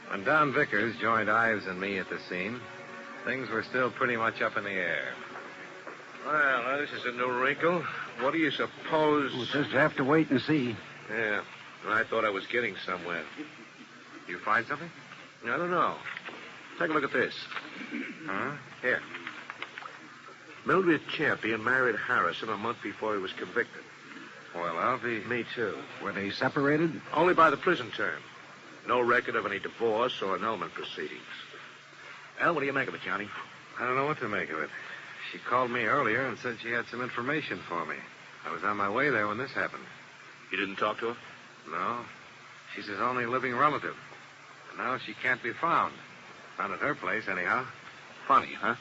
When Don Vickers joined Ives and me at the scene, things were still pretty much up in the air. Well, now, this is a new wrinkle. What do you suppose... We'll just have to wait and see. Yeah, I thought I was getting somewhere. You find something? I don't know. Take a look at this. Huh? Here. Mildred Champion married Harrison a month before he was convicted. Well, I'll be... Me, too. Were they separated? Only by the prison term. No record of any divorce or annulment proceedings. Well, what do you make of it, Johnny? I don't know what to make of it. She called me earlier and said she had some information for me. I was on my way there when this happened. You didn't talk to her? No. She's his only living relative. And now she can't be found. Not at her place, anyhow. Funny, huh?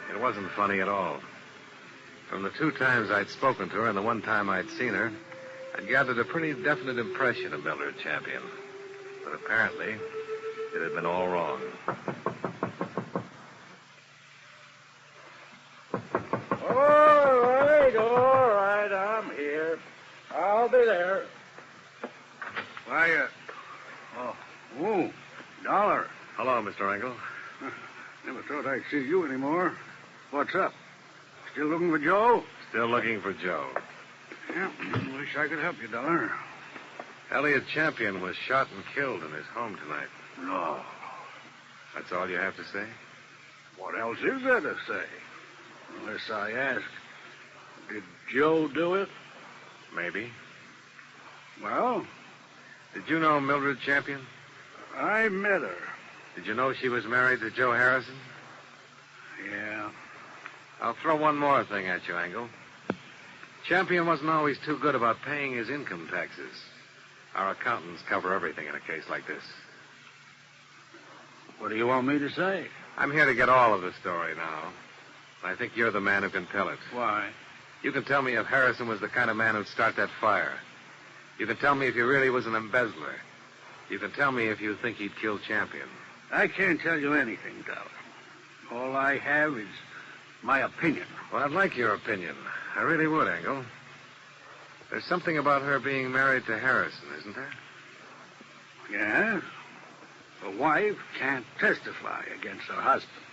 It wasn't funny at all. From the 2 times I'd spoken to her and the 1 time I'd seen her, I'd gathered a pretty definite impression of Mildred Champion. But apparently, it had been all wrong. All right, I'm here. I'll be there. Why, Dollar. Hello, Mr. Engel. Never thought I'd see you anymore. What's up? Still looking for Joe? Still looking for Joe. Yeah, wish I could help you, Dollar. Elliott Champion was shot and killed in his home tonight. No. That's all you have to say? What else is there to say? Unless I ask, did Joe do it? Maybe. Well? Did you know Mildred Champion? I met her. Did you know she was married to Joe Harrison? Yeah. I'll throw one more thing at you, Engel. Champion wasn't always too good about paying his income taxes. Our accountants cover everything in a case like this. What do you want me to say? I'm here to get all of the story now. I think you're the man who can tell it. Why? You can tell me if Harrison was the kind of man who'd start that fire. You can tell me if he really was an embezzler. You can tell me if you think he'd kill Champion. I can't tell you anything, Dollar. All I have is my opinion. Well, I'd like your opinion. I really would, Engel. There's something about her being married to Harrison, isn't there? Yeah? A wife can't testify against her husband.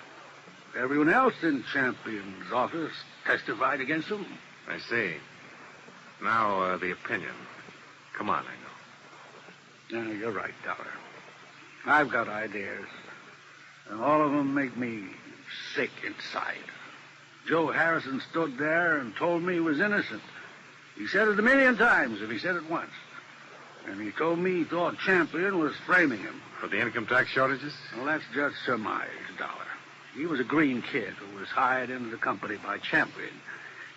Everyone else in Champion's office testified against him. I see. Now, the opinion. Come on, Engel. No, you're right, Dollar. I've got ideas, and all of them make me sick inside. Joe Harrison stood there and told me he was innocent. He said it 1,000,000 times if he said it once. And he told me he thought Champion was framing him. For the income tax shortages? Well, that's just surmise, Dollar. He was a green kid who was hired into the company by Champion.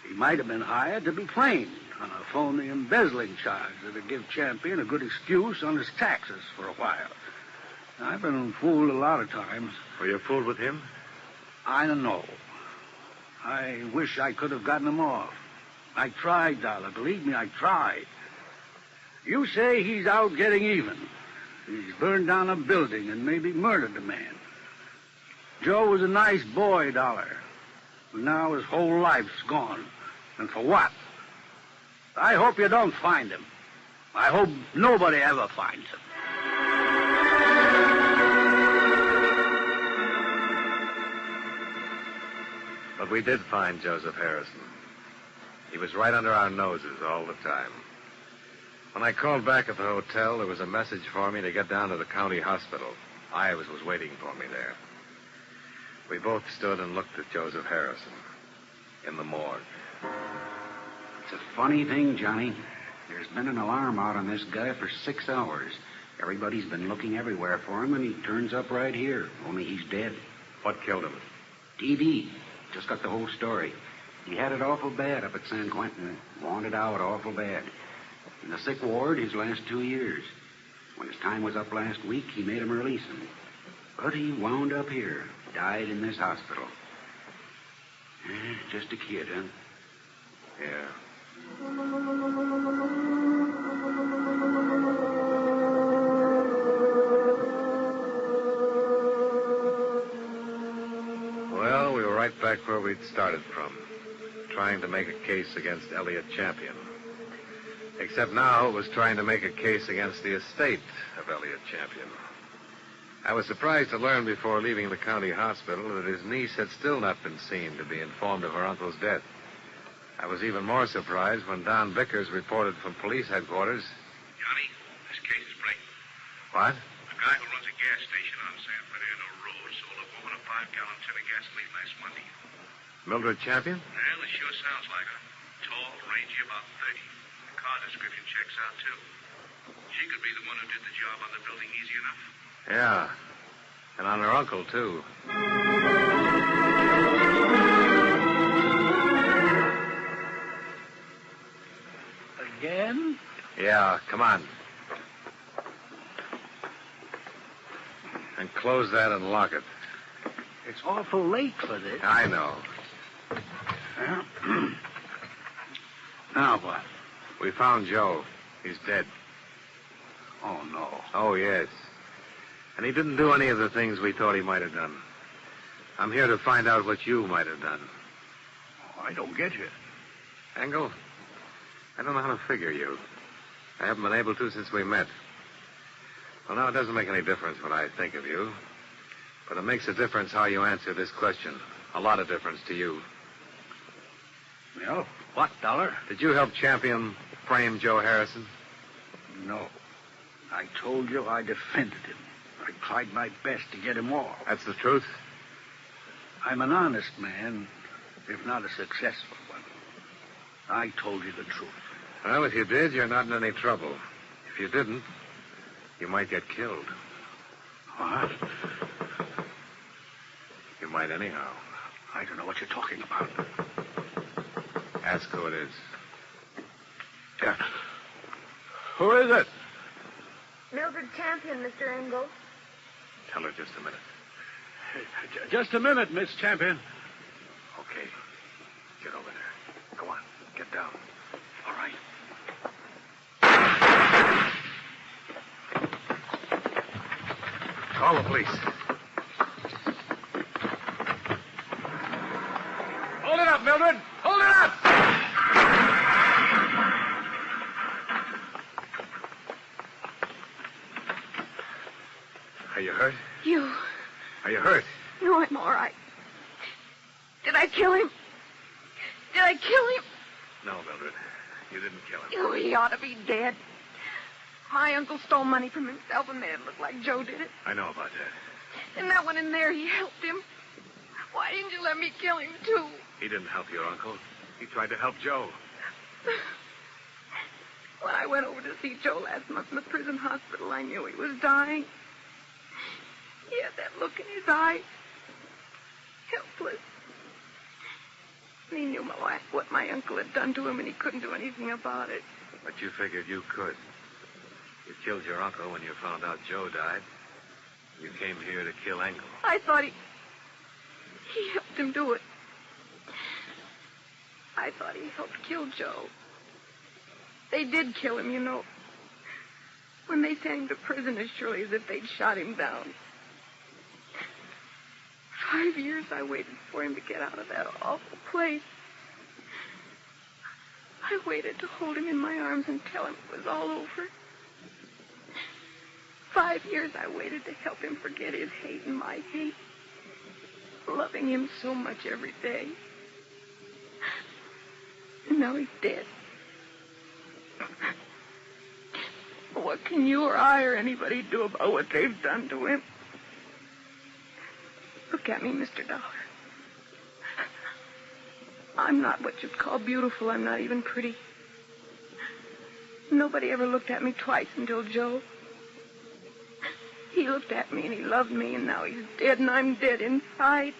He might have been hired to be framed on a phony embezzling charge that'd give Champion a good excuse on his taxes for a while. I've been fooled a lot of times. Were you fooled with him? I don't know. I wish I could have gotten him off. I tried, Dollar. Believe me, I tried. You say he's out getting even. He's burned down a building and maybe murdered a man. Joe was a nice boy, Dollar. But now his whole life's gone. And for what? I hope you don't find him. I hope nobody ever finds him. But we did find Joseph Harrison. He was right under our noses all the time. When I called back at the hotel, there was a message for me to get down to the county hospital. Ives was waiting for me there. We both stood and looked at Joseph Harrison in the morgue. It's a funny thing, Johnny. There's been an alarm out on this guy for 6 hours. Everybody's been looking everywhere for him, and he turns up right here. Only he's dead. What killed him? TB. Just got the whole story. He had it awful bad up at San Quentin. Wanted out awful bad. In the sick ward his last 2 years. When his time was up last week, he made him release him. But he wound up here. Died in this hospital. Just a kid, huh? Yeah. right back where we'd started from, trying to make a case against Elliott Champion. Except now it was trying to make a case against the estate of Elliott Champion. I was surprised to learn before leaving the county hospital that his niece had still not been seen to be informed of her uncle's death. I was even more surprised when Don Vickers reported from police headquarters. Johnny, this case is breaking. What? A guy who runs a gas station on San Fernando Road sold a woman a 5-gallon tin of gasoline last Monday. Mildred Champion? Well, it sure sounds like her. Tall, rangy, about 30. The car description checks out, too. She could be the one who did the job on the building easy enough. Yeah. And on her uncle, too. Again? Yeah, come on. And close that and lock it. It's awful late for this. I know. Now what? We found Joe. He's dead. Oh, no. Oh, yes. And he didn't do any of the things we thought he might have done. I'm here to find out what you might have done. Oh, I don't get you. Engel, I don't know how to figure you. I haven't been able to since we met. Well, now, it doesn't make any difference what I think of you. But it makes a difference how you answer this question. A lot of difference to you. Well, what, Dollar? Did you help Champion frame Joe Harrison? No. I told you I defended him. I tried my best to get him off. That's the truth? I'm an honest man, if not a successful one. I told you the truth. Well, if you did, you're not in any trouble. If you didn't, you might get killed. What? You might anyhow. I don't know what you're talking about. Ask who it is. Yeah. Who is it? Mildred Champion, Mr. Engel. Tell her just a minute. Just a minute, Miss Champion. Okay. Get over there. Go on. Get down. All right. Call the police. Hold it up, Mildred. Hold it up! Are you hurt? You. Are you hurt? No, I'm all right. Did I kill him? Did I kill him? No, Mildred. You didn't kill him. Oh, he ought to be dead. My uncle stole money from himself and made it look like Joe did it. I know about that. And that one in there, he helped him. Why didn't you let me kill him, too? He didn't help your uncle. He tried to help Joe. When I went over to see Joe last month in the prison hospital, I knew he was dying. He had that look in his eyes. Helpless. And he knew what my uncle had done to him, and he couldn't do anything about it. But you figured you could. You killed your uncle when you found out Joe died. You came here to kill Engel. I thought he helped him do it. I thought he helped kill Joe. They did kill him, you know. When they sent him to prison as surely as if they'd shot him down. 5 years I waited for him to get out of that awful place. I waited to hold him in my arms and tell him it was all over. 5 years I waited to help him forget his hate and my hate. Loving him so much every day. And now he's dead. What can you or I or anybody do about what they've done to him? Look at me, Mr. Dollar. I'm not what you'd call beautiful. I'm not even pretty. Nobody ever looked at me twice until Joe. He looked at me and he loved me, and now he's dead, and I'm dead inside.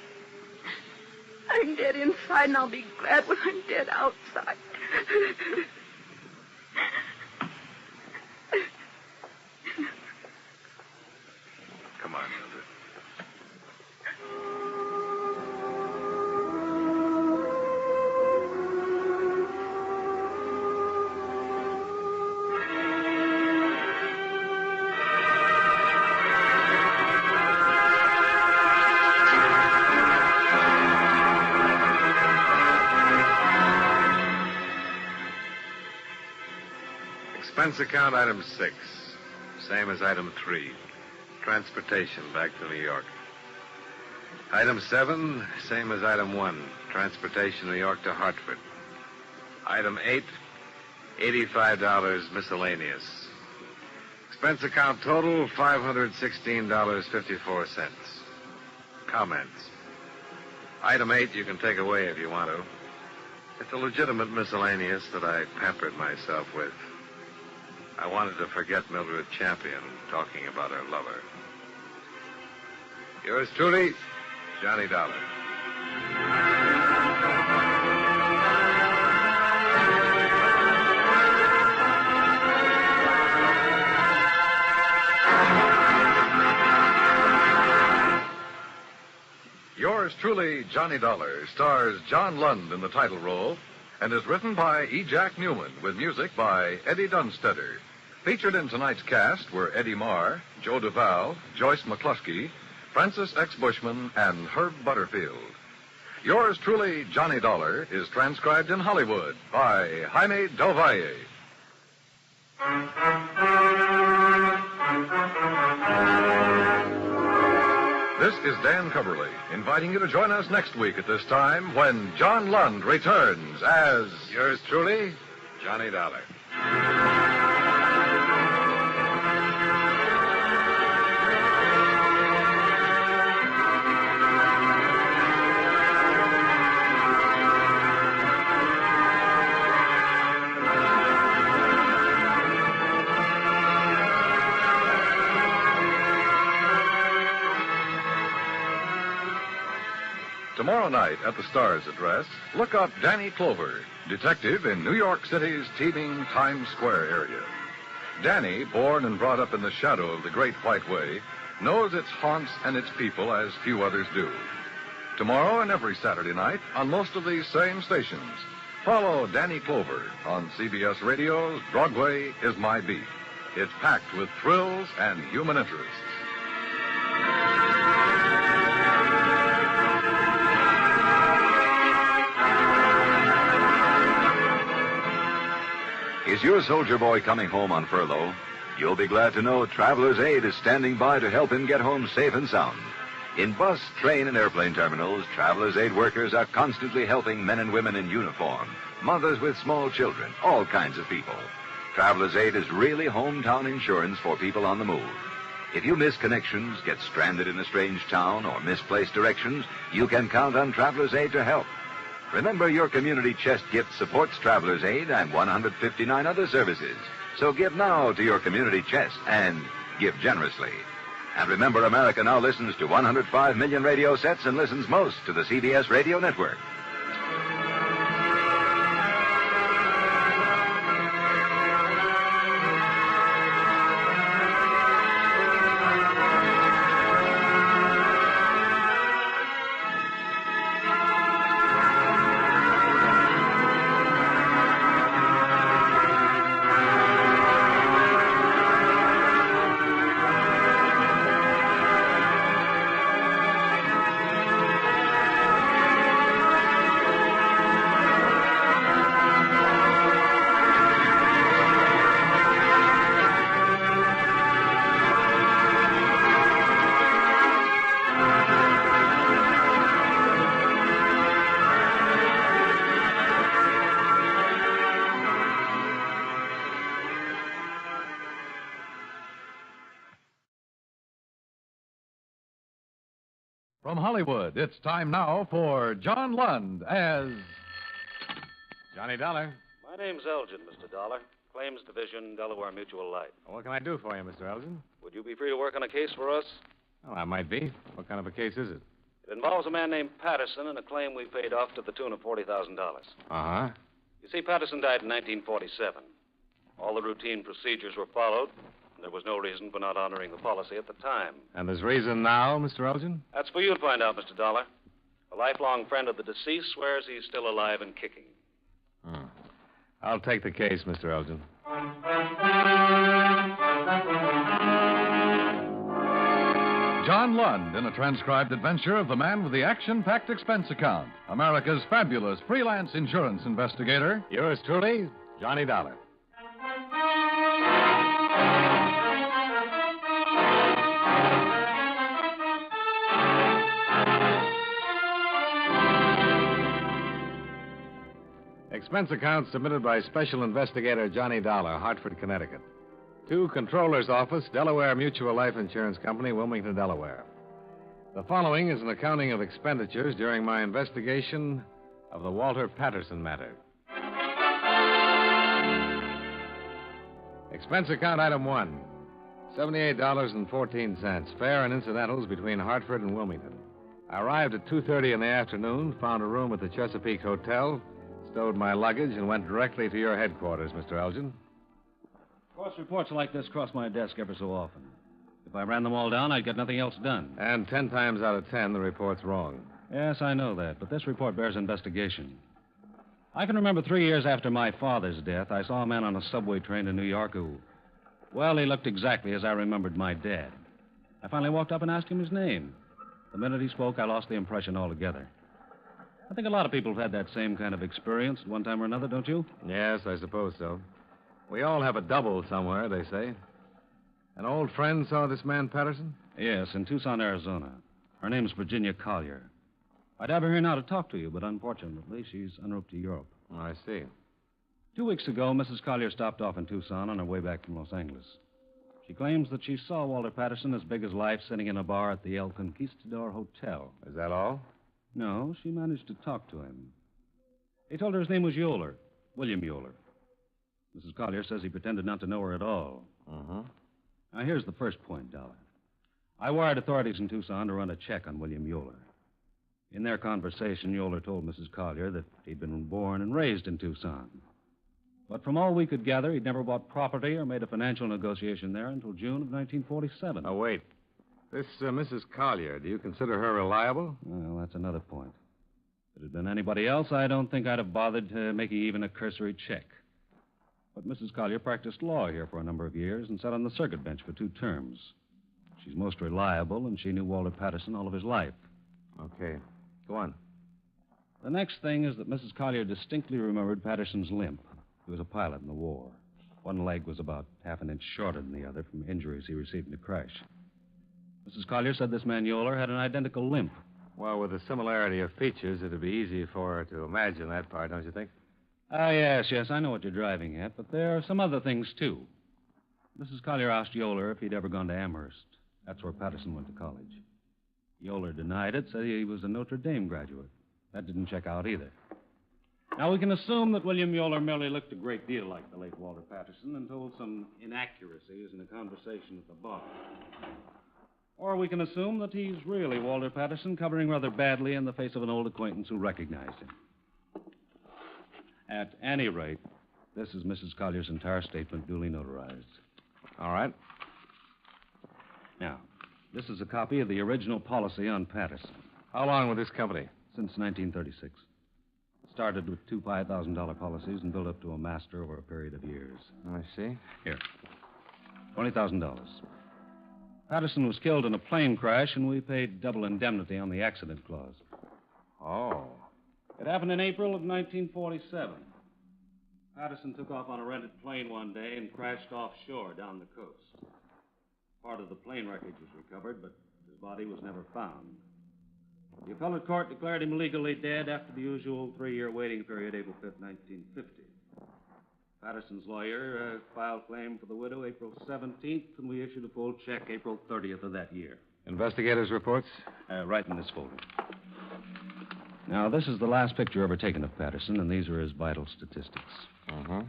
I'm dead inside, and I'll be glad when I'm dead outside. Come on, Mildred. Expense account item 6. Same as item 3. Transportation back to New York. Item 7, same as item 1. Transportation New York to Hartford. Item 8, $85 miscellaneous. Expense account total, $516.54. Comments. Item 8 you can take away if you want to. It's a legitimate miscellaneous that I pampered myself with. I wanted to forget Mildred Champion talking about her lover. Yours truly, Johnny Dollar. Yours truly, Johnny Dollar, stars John Lund in the title role and is written by E. Jack Newman with music by Eddie Dunstetter. Featured in tonight's cast were Eddie Marr, Joe Duvall, Joyce McCluskey, Francis X. Bushman, and Herb Butterfield. Yours truly, Johnny Dollar, is transcribed in Hollywood by Jaime Del Valle. This is Dan Coverly, inviting you to join us next week at this time when John Lund returns as... Yours truly, Johnny Dollar. Tomorrow night at the Star's address, look up Danny Clover, detective in New York City's teeming Times Square area. Danny, born and brought up in the shadow of the Great White Way, knows its haunts and its people as few others do. Tomorrow and every Saturday night on most of these same stations, follow Danny Clover on CBS Radio's Broadway is My Beat. It's packed with thrills and human interest. Is your soldier boy coming home on furlough? You'll be glad to know Traveler's Aid is standing by to help him get home safe and sound. In bus, train, and airplane terminals, Traveler's Aid workers are constantly helping men and women in uniform, mothers with small children, all kinds of people. Traveler's Aid is really hometown insurance for people on the move. If you miss connections, get stranded in a strange town, or misplace directions, you can count on Traveler's Aid to help. Remember, your community chest gift supports Traveler's Aid and 159 other services. So give now to your community chest and give generously. And remember, America now listens to 105 million radio sets and listens most to the CBS Radio Network. From Hollywood, it's time now for John Lund as... Johnny Dollar. My name's Elgin, Mr. Dollar. Claims Division, Delaware Mutual Life. What can I do for you, Mr. Elgin? Would you be free to work on a case for us? Well, I might be. What kind of a case is it? It involves a man named Patterson and a claim we paid off to the tune of $40,000. Uh-huh. You see, Patterson died in 1947. All the routine procedures were followed. There was no reason for not honoring the policy at the time. And there's reason now, Mr. Elgin? That's for you to find out, Mr. Dollar. A lifelong friend of the deceased swears he's still alive and kicking. I'll take the case, Mr. Elgin. John Lund in a transcribed adventure of the man with the action-packed expense account, America's fabulous freelance insurance investigator. Yours truly, Johnny Dollar. Expense account submitted by Special Investigator Johnny Dollar, Hartford, Connecticut. To Controller's Office, Delaware Mutual Life Insurance Company, Wilmington, Delaware. The following is an accounting of expenditures during my investigation of the Walter Patterson matter. Expense account item 1, $78.14, fare and incidentals between Hartford and Wilmington. I arrived at 2:30 in the afternoon, found a room at the Chesapeake Hotel, stowed my luggage, and went directly to your headquarters, Mr. Elgin. Of course, reports like this cross my desk ever so often. If I ran them all down, I'd get nothing else done. And 10 times out of 10, the report's wrong. Yes, I know that, but this report bears investigation. I can remember 3 years after my father's death, I saw a man on a subway train to New York who, well, he looked exactly as I remembered my dad. I finally walked up and asked him his name. The minute he spoke, I lost the impression altogether. I think a lot of people have had that same kind of experience at one time or another, don't you? Yes, I suppose so. We all have a double somewhere, they say. An old friend saw this man, Patterson? Yes, in Tucson, Arizona. Her name's Virginia Collier. I'd have her here now to talk to you, but unfortunately, she's en route to Europe. Oh, I see. 2 weeks ago, Mrs. Collier stopped off in Tucson on her way back from Los Angeles. She claims that she saw Walter Patterson as big as life sitting in a bar at the El Conquistador Hotel. Is that all? No, she managed to talk to him. He told her his name was Yoler, William Yoler. Mrs. Collier says he pretended not to know her at all. Uh-huh. Now, here's the first point, Dollar. I wired authorities in Tucson to run a check on William Yoler. In their conversation, Yoler told Mrs. Collier that he'd been born and raised in Tucson. But from all we could gather, he'd never bought property or made a financial negotiation there until June of 1947. Oh, wait. This Mrs. Collier, do you consider her reliable? Well, that's another point. If it had been anybody else, I don't think I'd have bothered making even a cursory check. But Mrs. Collier practiced law here for a number of years and sat on the circuit bench for 2 terms. She's most reliable, and she knew Walter Patterson all of his life. Okay. Go on. The next thing is that Mrs. Collier distinctly remembered Patterson's limp. He was a pilot in the war. One leg was about half an inch shorter than the other from injuries he received in the crash. Mrs. Collier said this man Yoler had an identical limp. Well, with the similarity of features, it'd be easy for her to imagine that part, don't you think? Yes, I know what you're driving at, but there are some other things, too. Mrs. Collier asked Yoler if he'd ever gone to Amherst. That's where Patterson went to college. Yoler denied it, said he was a Notre Dame graduate. That didn't check out either. Now, we can assume that William Yoler merely looked a great deal like the late Walter Patterson and told some inaccuracies in a conversation at the bar. Or we can assume that he's really Walter Patterson, covering rather badly in the face of an old acquaintance who recognized him. At any rate, this is Mrs. Collier's entire statement, duly notarized. All right. Now, this is a copy of the original policy on Patterson. How long with this company? Since 1936. Started with 2 $5,000 policies and built up to a master over a period of years. I see. Here. $20,000. Patterson was killed in a plane crash, and we paid double indemnity on the accident clause. Oh. It happened in April of 1947. Patterson took off on a rented plane one day and crashed offshore down the coast. Part of the plane wreckage was recovered, but his body was never found. The appellate court declared him legally dead after the usual 3-year waiting period, April 5th, 1950. Patterson's lawyer filed claim for the widow April 17th, and we issued a full check April 30th of that year. Investigators' reports? Right in this folder. Now, this is the last picture ever taken of Patterson, and these are his vital statistics. Uh-huh.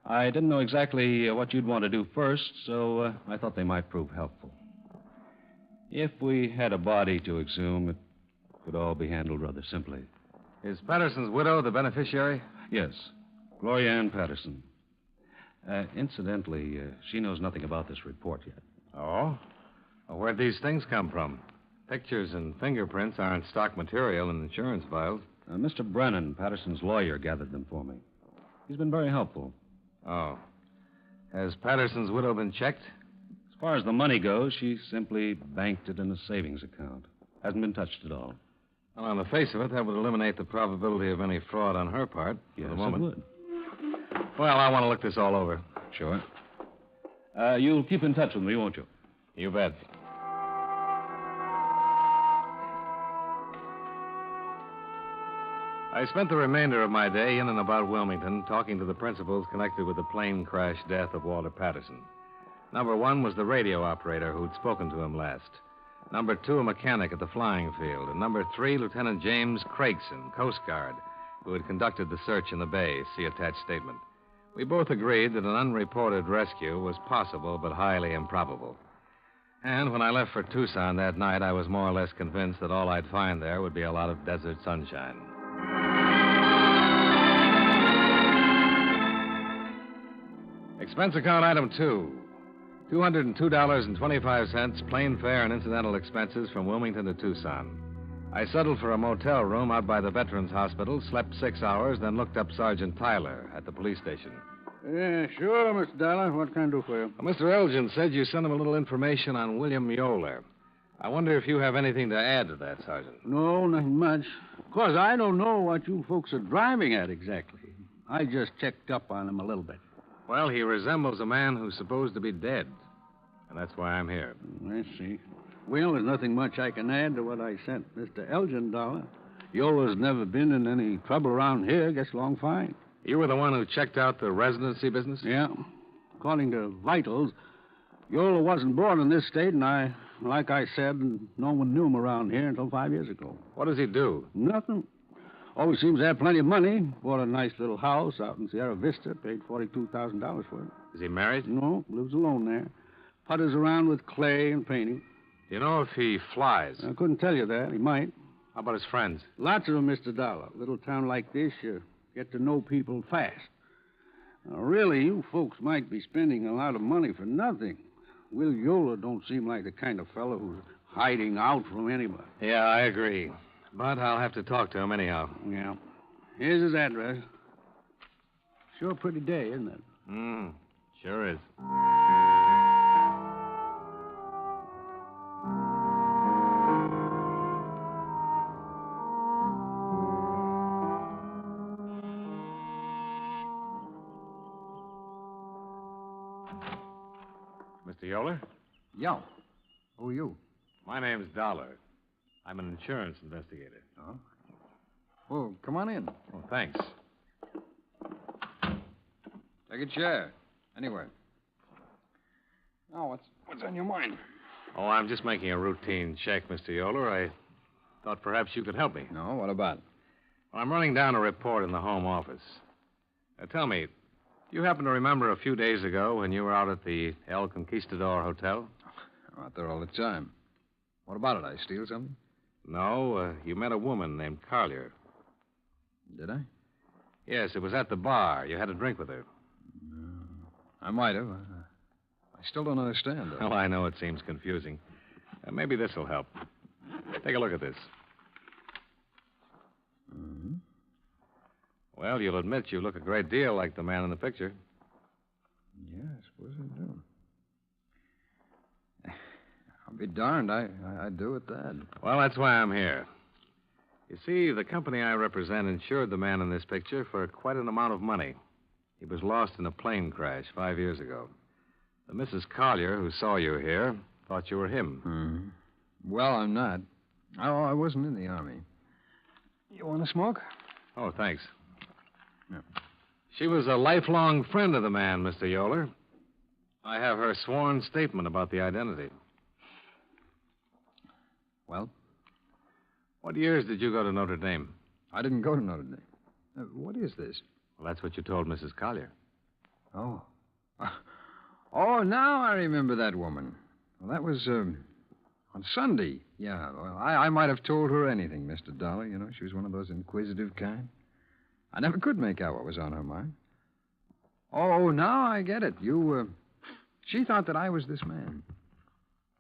I didn't know exactly what you'd want to do first, so I thought they might prove helpful. If we had a body to exhume, it could all be handled rather simply. Is Patterson's widow the beneficiary? Yes, Gloria Ann Patterson. Incidentally, she knows nothing about this report yet. Oh? Well, where'd these things come from? Pictures and fingerprints aren't stock material in insurance files. Mr. Brennan, Patterson's lawyer, gathered them for me. He's been very helpful. Oh. Has Patterson's widow been checked? As far as the money goes, she simply banked it in a savings account. Hasn't been touched at all. Well, on the face of it, that would eliminate the probability of any fraud on her part. Yes, for the moment. it would. Well, I want to look this all over. Sure. You'll keep in touch with me, won't you? You bet. I spent the remainder of my day in and about Wilmington talking to the principals connected with the plane crash death of Walter Patterson. Number one was the radio operator who'd spoken to him last. Number two, a mechanic at the flying field. And number three, Lieutenant James Clayton, Coast Guard, who had conducted the search in the bay. See attached statement. We both agreed that an unreported rescue was possible but highly improbable. And when I left for Tucson that night, I was more or less convinced that all I'd find there would be a lot of desert sunshine. Expense account item 2. $202.25, plane fare and incidental expenses from Wilmington to Tucson. I settled for a motel room out by the Veterans Hospital, slept 6 hours, then looked up Sergeant Tyler at the police station. Yeah, sure, Mr. Dollar. What can I do for you? Mr. Elgin said you sent him a little information on William Yoler. I wonder if you have anything to add to that, Sergeant. No, nothing much. Of course, I don't know what you folks are driving at exactly. I just checked up on him a little bit. Well, he resembles a man who's supposed to be dead. And that's why I'm here. I see. Well, there's nothing much I can add to what I sent Mr. Elgin, Dollar. Yoler's never been in any trouble around here. Gets along fine. You were the one who checked out the residency business? Yeah. According to vitals, Yoler wasn't born in this state, and like I said, no one knew him around here until 5 years ago. What does he do? Nothing. Always seems to have plenty of money. Bought a nice little house out in Sierra Vista. Paid $42,000 for it. Is he married? No, lives alone there. Putters around with clay and painting. Do you know if he flies? I couldn't tell you that. He might. How about his friends? Lots of them, Mr. Dollar. Little town like this, you get to know people fast. Now, really, you folks might be spending a lot of money for nothing. Will Yoler don't seem like the kind of fellow who's hiding out from anybody. Yeah, I agree. But I'll have to talk to him anyhow. Yeah. Here's his address. Sure a pretty day, isn't it? Sure is. Mr. Yoler? Yeah. Who are you? My name's Dollar. I'm an insurance investigator. Oh? Well, come on in. Oh, thanks. Take a chair. Anywhere. Oh, what's on your mind? Oh, I'm just making a routine check, Mr. Yoler. I thought perhaps you could help me. No, what about? Well, I'm running down a report in the home office. Tell me, do you happen to remember a few days ago when you were out at the El Conquistador Hotel? I'm out there all the time. What about it? I steal something? No, you met a woman named Collier. Did I? Yes, it was at the bar. You had a drink with her. I might have. I still don't understand, though. Well, I know it seems confusing. Maybe this will help. Take a look at this. Mm-hmm. Well, you'll admit you look a great deal like the man in the picture. Yeah, I suppose I do. I'll be darned. I do at that. Well, that's why I'm here. You see, the company I represent insured the man in this picture for quite an amount of money. He was lost in a plane crash 5 years ago. The Mrs. Collier, who saw you here, thought you were him. Mm-hmm. Well, I'm not. Oh, I wasn't in the Army. You want to smoke? Oh, thanks. Yeah. She was a lifelong friend of the man, Mr. Yoler. I have her sworn statement about the identity. Well? What years did you go to Notre Dame? I didn't go to Notre Dame. What is this? Well, that's what you told Mrs. Collier. Oh. Oh, now I remember that woman. Well, that was on Sunday. Yeah, well, I might have told her anything, Mr. Dollar. You know, she was one of those inquisitive kind. I never could make out what was on her mind. Oh, now I get it. She thought that I was this man.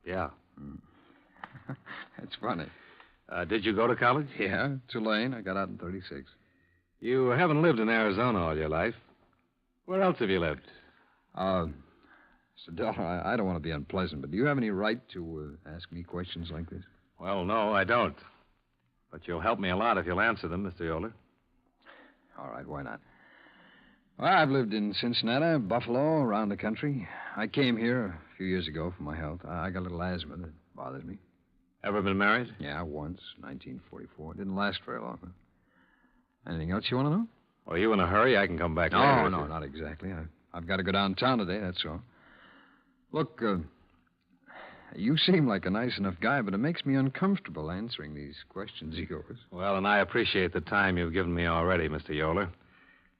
Yeah. That's funny. Did you go to college? Yeah, Tulane. I got out in 36. You haven't lived in Arizona all your life. Where else have you lived? Mr. Dollar, I don't want to be unpleasant, but do you have any right to ask me questions like this? Well, no, I don't. But you'll help me a lot if you'll answer them, Mr. Yoler. All right, why not? Well, I've lived in Cincinnati, Buffalo, around the country. I came here a few years ago for my health. I got a little asthma that bothers me. Ever been married? Yeah, once, 1944. It didn't last very long. Anything else you want to know? Are you in a hurry? I can come back later. No, not exactly. I've got to go downtown today, that's all. Look, you seem like a nice enough guy, but it makes me uncomfortable answering these questions of yours. Well, and I appreciate the time you've given me already, Mr. Yoler.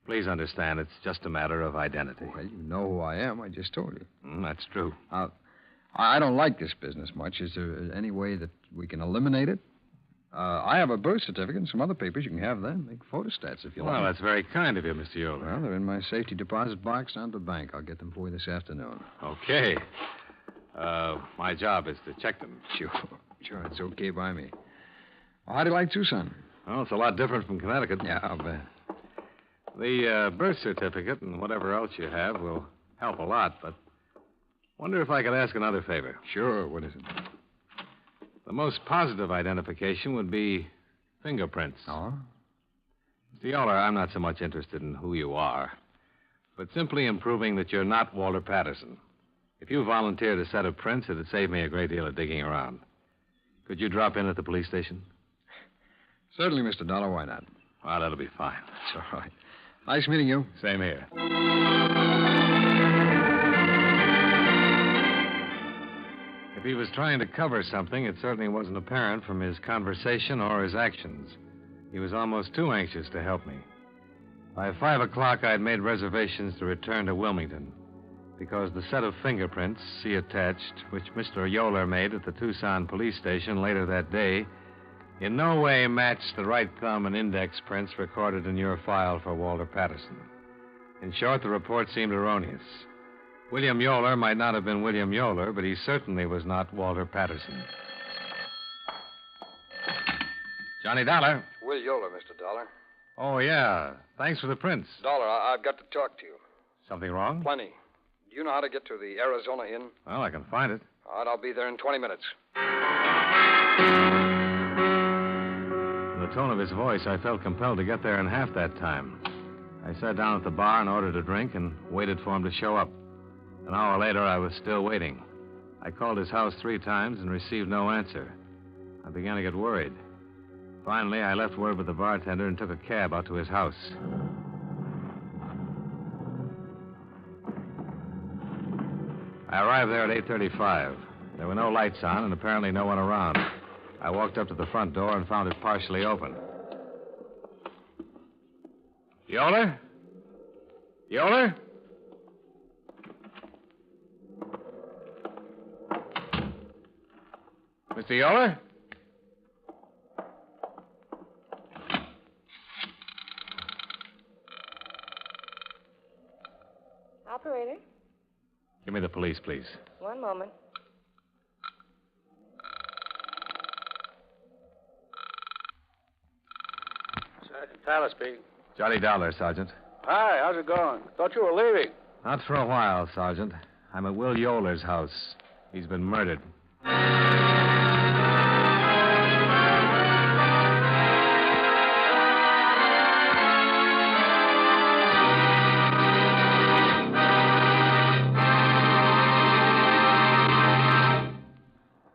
Please understand, it's just a matter of identity. Well, you know who I am. I just told you. That's true. I don't like this business much. Is there any way that we can eliminate it? I have a birth certificate and some other papers. You can have them. Make photostats if you like. Well, that's very kind of you, Mr. Yoler. Well, they're in my safety deposit box down at the bank. I'll get them for you this afternoon. Okay. My job is to check them. Sure, it's okay by me. Well, how do you like Tucson? Well, it's a lot different from Connecticut. Yeah, I'll bet. The birth certificate and whatever else you have will help a lot, but wonder if I could ask another favor. Sure, what is it? The most positive identification would be fingerprints. Oh? Mr. Yoler, I'm not so much interested in who you are, but simply in proving that you're not Walter Patterson. If you volunteered a set of prints, it'd save me a great deal of digging around. Could you drop in at the police station? Certainly, Mr. Dollar. Why not? Well, that'll be fine. That's all right. Nice meeting you. Same here. If he was trying to cover something, it certainly wasn't apparent from his conversation or his actions. He was almost too anxious to help me. By 5 o'clock, I'd made reservations to return to Wilmington because the set of fingerprints, see attached, which Mr. Yoler made at the Tucson police station later that day, in no way matched the right thumb and index prints recorded in your file for Walter Patterson. In short, the report seemed erroneous. William Yoler might not have been William Yoler, but he certainly was not Walter Patterson. Johnny Dollar. Will Yoler, Mr. Dollar. Oh, yeah. Thanks for the prints. Dollar, I've got to talk to you. Something wrong? Plenty. Do you know how to get to the Arizona Inn? Well, I can find it. All right, I'll be there in 20 minutes. From the tone of his voice, I felt compelled to get there in half that time. I sat down at the bar and ordered a drink and waited for him to show up. An hour later, I was still waiting. I called his house 3 times and received no answer. I began to get worried. Finally, I left word with the bartender and took a cab out to his house. I arrived there at 8:35. There were no lights on and apparently no one around. I walked up to the front door and found it partially open. Yoler? Yoler? Mr. Yoler? Operator, Give me the police, please. one moment. Sergeant Tyler speaking. Johnny Dollar, Sergeant. Hi, how's it going? Thought you were leaving. Not for a while, Sergeant. I'm at Will Yoler's house. He's been murdered.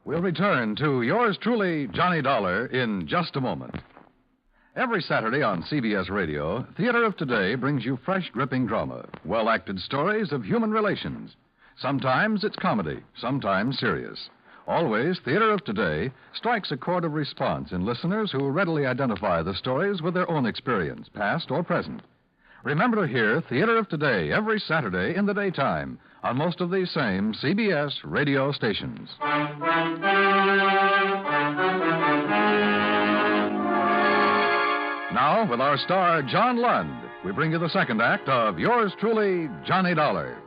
We'll return to yours truly, Johnny Dollar, in just a moment. Every Saturday on CBS Radio, Theater of Today brings you fresh, gripping drama, well-acted stories of human relations. Sometimes it's comedy, sometimes serious. Always, Theater of Today strikes a chord of response in listeners who readily identify the stories with their own experience, past or present. Remember to hear Theater of Today every Saturday in the daytime on most of these same CBS radio stations. Now, with our star, John Lund, we bring you the second act of yours truly, Johnny Dollar.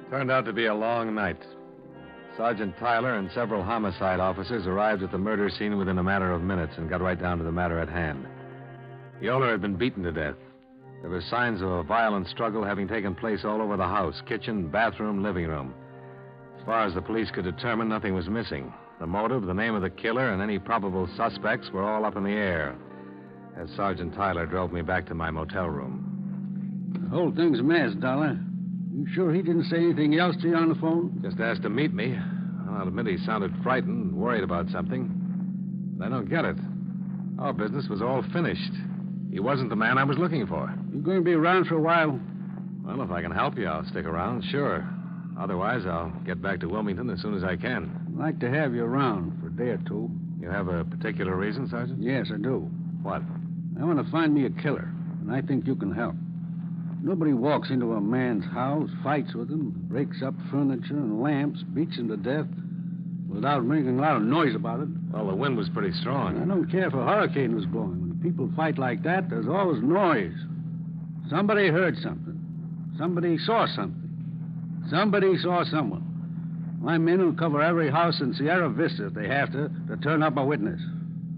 Turned out to be a long night. Sergeant Tyler and several homicide officers arrived at the murder scene within a matter of minutes and got right down to the matter at hand. Yoler had been beaten to death. There were signs of a violent struggle having taken place all over the house, kitchen, bathroom, living room. As far as the police could determine, nothing was missing. The motive, the name of the killer, and any probable suspects were all up in the air as Sergeant Tyler drove me back to my motel room. The whole thing's a mess, Dollar. You sure he didn't say anything else to you on the phone? Just asked to meet me. I'll admit he sounded frightened and worried about something. But I don't get it. Our business was all finished. He wasn't the man I was looking for. You going to be around for a while? Well, if I can help you, I'll stick around, sure. Otherwise, I'll get back to Wilmington as soon as I can. I'd like to have you around for a day or two. You have a particular reason, Sergeant? Yes, I do. What? I want to find me a killer, and I think you can help. Nobody walks into a man's house, fights with him, breaks up furniture and lamps, beats him to death without making a lot of noise about it. Well, the wind was pretty strong. I don't care if a hurricane was blowing. When people fight like that, there's always noise. Somebody heard something. Somebody saw something. Somebody saw someone. My men will cover every house in Sierra Vista if they have to turn up a witness.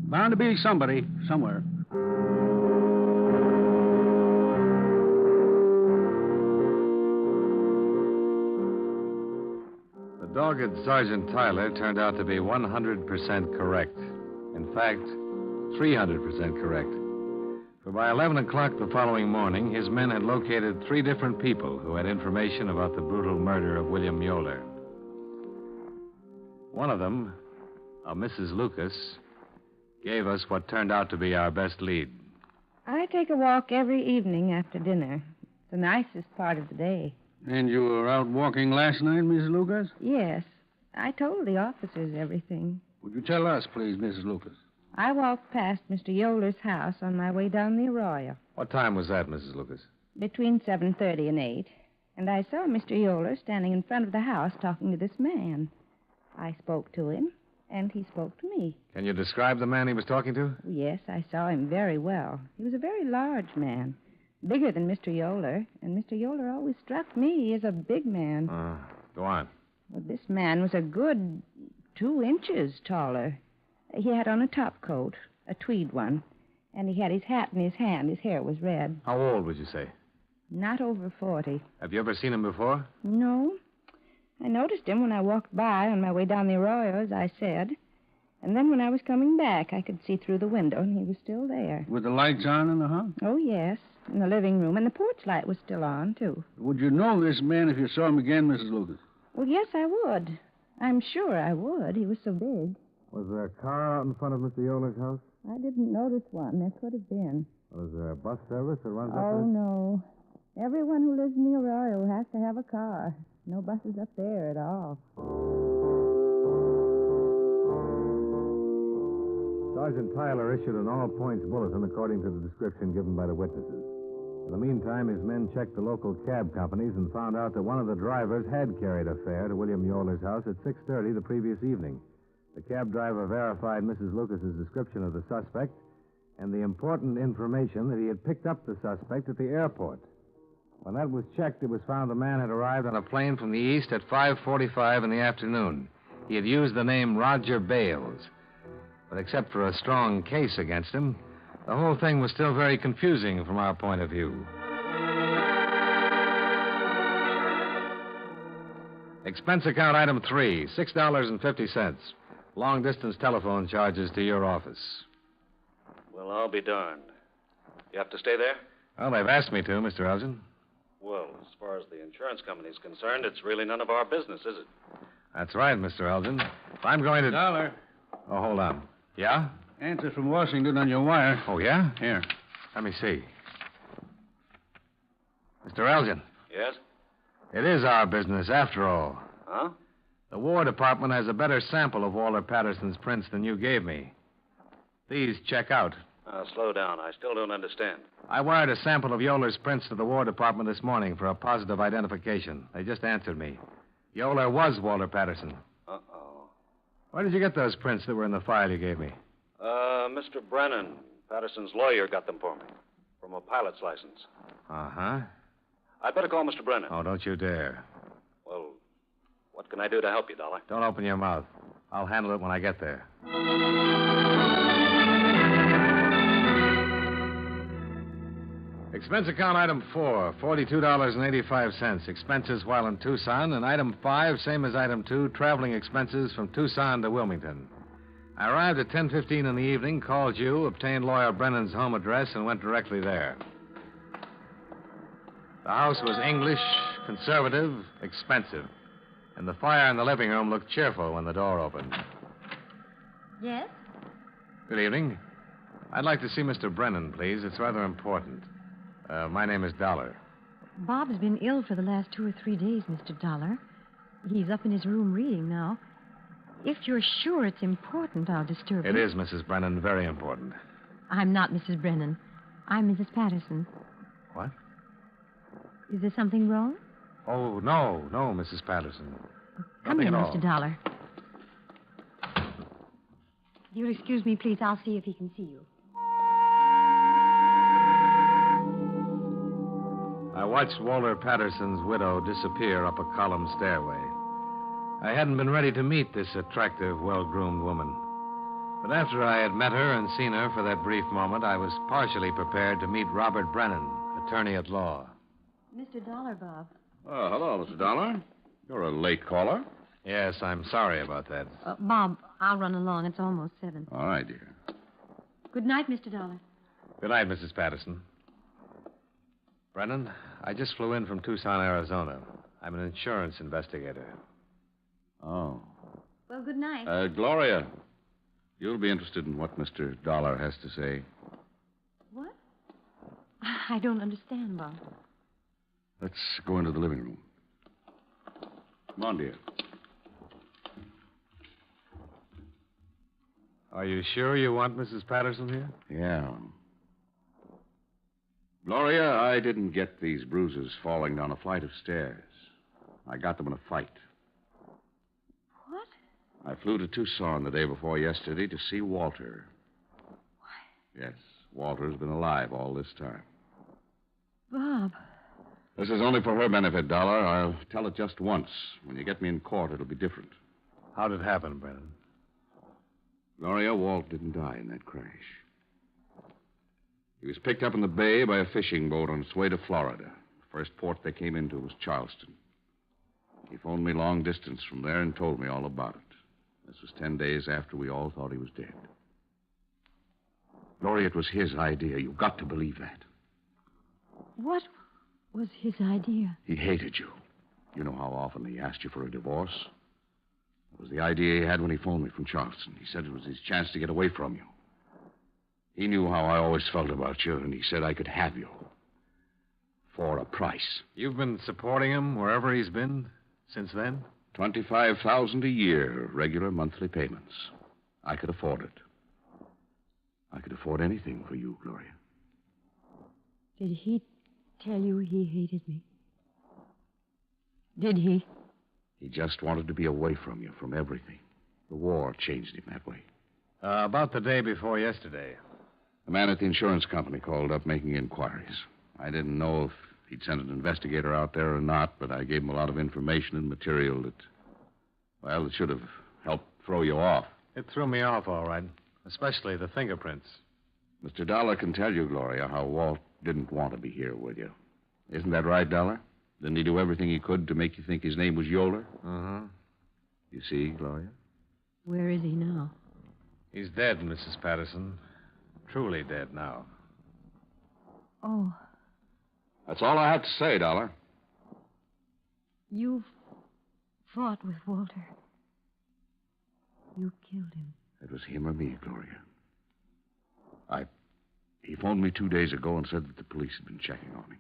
Bound to be somebody somewhere. The dogged Sergeant Tyler turned out to be 100% correct. In fact, 300% correct. For by 11 o'clock the following morning, his men had located 3 different people who had information about the brutal murder of William Yoler. One of them, a Mrs. Lucas, gave us what turned out to be our best lead. I take a walk every evening after dinner. It's the nicest part of the day. And you were out walking last night, Mrs. Lucas? Yes. I told the officers everything. Would you tell us, please, Mrs. Lucas? I walked past Mr. Yoler's house on my way down the arroyo. What time was that, Mrs. Lucas? Between 7:30 and 8. And I saw Mr. Yoler standing in front of the house talking to this man. I spoke to him, and he spoke to me. Can you describe the man he was talking to? Yes, I saw him very well. He was a very large man, bigger than Mr. Yoler, and Mr. Yoler always struck me as a big man. Go on. Well, this man was a good 2 inches taller. He had on a top coat, a tweed one, and he had his hat in his hand. His hair was red. How old would you say? Not over 40. Have you ever seen him before? No. I noticed him when I walked by on my way down the arroyo, as I said. And then when I was coming back, I could see through the window, and he was still there. With the lights on in the house? Oh, yes, in the living room, and the porch light was still on, too. Would you know this man if you saw him again, Mrs. Lucas? Well, yes, I would. I'm sure I would. He was so big. Was there a car out in front of Mr. Yoler's house? I didn't notice one. There could have been. Was there a bus service that runs up Oh, there? no. Everyone who lives in the arroyo has to have a car. No buses up there at all. Sergeant Tyler issued an all-points bulletin according to the description given by the witnesses. In the meantime, his men checked the local cab companies and found out that one of the drivers had carried a fare to William Yoler's house at 6:30 the previous evening. The cab driver verified Mrs. Lucas's description of the suspect and the important information that he had picked up the suspect at the airport. When that was checked, it was found the man had arrived on a plane from the east at 5:45 in the afternoon. He had used the name Roger Bales. But except for a strong case against him, the whole thing was still very confusing from our point of view. Expense account item 3, $6.50. Long-distance telephone charges to your office. Well, I'll be darned. You have to stay there? Well, they've asked me to, Mr. Elgin. Well, as far as the insurance company's concerned, it's really none of our business, is it? That's right, Mr. Elgin. If I'm going to... Dollar. Oh, hold on. Yeah? Answer from Washington on your wire. Oh, yeah? Here. Let me see. Mr. Elgin. Yes? It is our business, after all. Huh? The War Department has a better sample of Walter Patterson's prints than you gave me. These check out. Slow down. I still don't understand. I wired a sample of Yoler's prints to the War Department this morning for a positive identification. They just answered me. Yoler was Walter Patterson. Uh-oh. Where did you get those prints that were in the file you gave me? Mr. Brennan, Patterson's lawyer, got them for me. From a pilot's license. Uh-huh. I'd better call Mr. Brennan. Oh, don't you dare. Well, what can I do to help you, Dollar? Don't open your mouth. I'll handle it when I get there. Expense account item 4, $42.85. Expenses while in Tucson. And item 5, same as item 2, traveling expenses from Tucson to Wilmington. I arrived at 10:15 in the evening, called you, obtained Lawyer Brennan's home address, and went directly there. The house was English, conservative, expensive. And the fire in the living room looked cheerful when the door opened. Yes? Good evening. I'd like to see Mr. Brennan, please. It's rather important. My name is Dollar. Bob's been ill for the last 2 or 3 days, Mr. Dollar. He's up in his room reading now. If you're sure it's important, I'll disturb It you. is, Mrs. Brennan, very important. I'm not Mrs. Brennan. I'm Mrs. Patterson. What? Is there something wrong? Oh, no, Mrs. Patterson. Come Nothing in, at all. Mr. Dollar. If you'll excuse me, please, I'll see if he can see you. I watched Walter Patterson's widow disappear up a column stairway. I hadn't been ready to meet this attractive, well-groomed woman. But after I had met her and seen her for that brief moment, I was partially prepared to meet Robert Brennan, attorney at law. Mr. Dollar, Bob. Oh, hello, Mr. Dollar. You're a late caller. Yes, I'm sorry about that. Bob, I'll run along. It's almost 7. All right, dear. Good night, Mr. Dollar. Good night, Mrs. Patterson. Brennan, I just flew in from Tucson, Arizona. I'm an insurance investigator. Oh. Well, good night. Gloria, you'll be interested in what Mr. Dollar has to say. What? I don't understand, Bob. Let's go into the living room. Come on, dear. Are you sure you want Mrs. Patterson here? Yeah. Gloria, I didn't get these bruises falling down a flight of stairs. I got them in a fight. What? I flew to Tucson the day before yesterday to see Walter. Why? Yes, Walter's been alive all this time. Bob. This is only for her benefit, Dollar. I'll tell it just once. When you get me in court, it'll be different. How'd it happen, Brennan? Gloria, Walt didn't die in that crash. He was picked up in the bay by a fishing boat on its way to Florida. The first port they came into was Charleston. He phoned me long distance from there and told me all about it. This was 10 days after we all thought he was dead. Gloria, it was his idea. You've got to believe that. What was his idea? He hated you. You know how often he asked you for a divorce? It was the idea he had when he phoned me from Charleston. He said it was his chance to get away from you. He knew how I always felt about you, and he said I could have you. For a price. You've been supporting him wherever he's been since then? $25,000 a year, regular monthly payments. I could afford it. I could afford anything for you, Gloria. Did he tell you he hated me? Did he? He just wanted to be away from you, from everything. The war changed him that way. About the day before yesterday. The man at the insurance company called up making inquiries. I didn't know if he'd sent an investigator out there or not, but I gave him a lot of information and material that, well, it should have helped throw you off. It threw me off, all right, especially the fingerprints. Mr. Dollar can tell you, Gloria, how Walt didn't want to be here with you. Isn't that right, Dollar? Didn't he do everything he could to make you think his name was Yoler? Uh-huh. You see, Gloria? Where is he now? He's dead, Mrs. Patterson. Truly dead now. Oh, That's all I have to say, Dollar. you've fought with Walter. You killed him. It was him or me, Gloria. He phoned me 2 days ago and said that the police had been checking on him.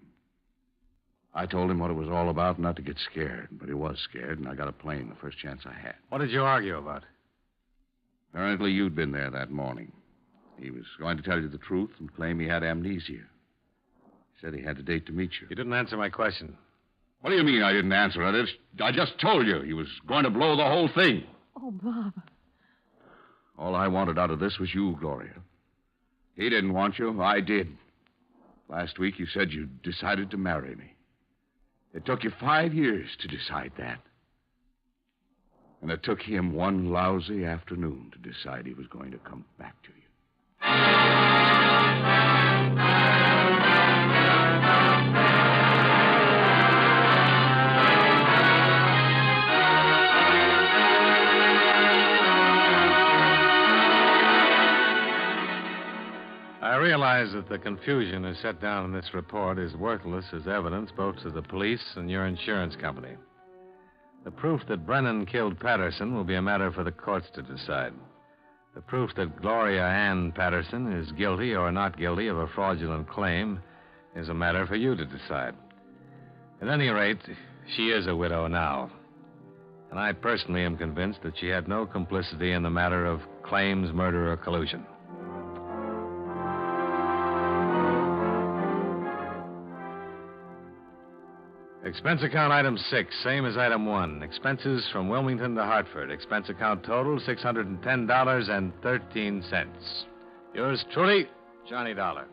I told him what it was all about, not to get scared, but he was scared, and I got a plane the first chance I had. What did you argue about? Apparently, you'd been there that morning. He was going to tell you the truth and claim he had amnesia. He said he had a date to meet you. You didn't answer my question. What do you mean I didn't answer it? I just told you he was going to blow the whole thing. Oh, Bob. All I wanted out of this was you, Gloria. He didn't want you. I did. Last week, you said you decided to marry me. It took you 5 years to decide that. And it took him one lousy afternoon to decide he was going to come back to you. I realize that the confusion as set down in this report is worthless as evidence both to the police and your insurance company. The proof that Brennan killed Patterson will be a matter for the courts to decide. The proof that Gloria Ann Patterson is guilty or not guilty of a fraudulent claim is a matter for you to decide. At any rate, she is a widow now. And I personally am convinced that she had no complicity in the matter of claims, murder, or collusion. Expense account item 6, same as item 1. Expenses from Wilmington to Hartford. Expense account total, $610.13. Yours truly, Johnny Dollar.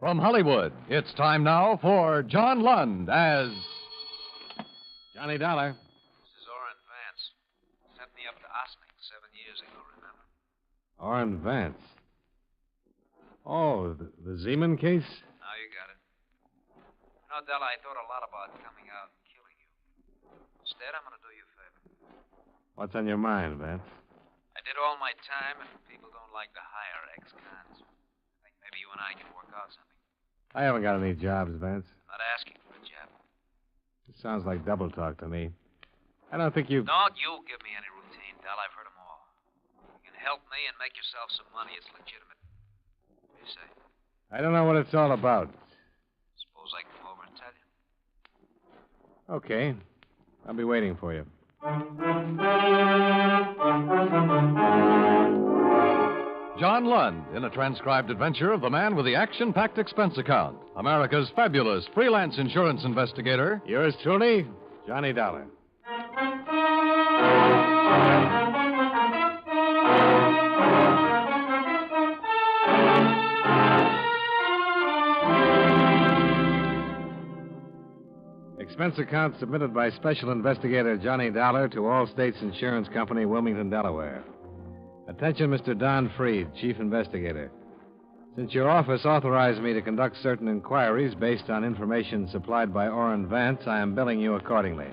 From Hollywood, it's time now for John Lund as Johnny Dollar. This is Orrin Vance. Sent me up to Ossining 7 years ago, remember? Orrin Vance. Oh, the Zeman case? Now you got it. You know, Della, I thought a lot about coming out and killing you. Instead, I'm going to do you a favor. What's on your mind, Vance? I did all my time, and people don't like to hire ex-cons. I think maybe you and I can work out something. I haven't got any jobs, Vance. I'm not asking for a job. It sounds like double talk to me. I don't think you... Don't you give me any routine, Del. I've heard them all. You can help me and make yourself some money. It's legitimate. What do you say? I don't know what it's all about. Suppose I can come over and tell you. Okay. I'll be waiting for you. John Lund in a transcribed adventure of the man with the action-packed expense account, America's fabulous freelance insurance investigator. Yours truly, Johnny Dollar. Expense account submitted by Special Investigator Johnny Dollar to All States Insurance Company, Wilmington, Delaware. Attention, Mr. Don Freed, Chief Investigator. Since your office authorized me to conduct certain inquiries based on information supplied by Orrin Vance, I am billing you accordingly.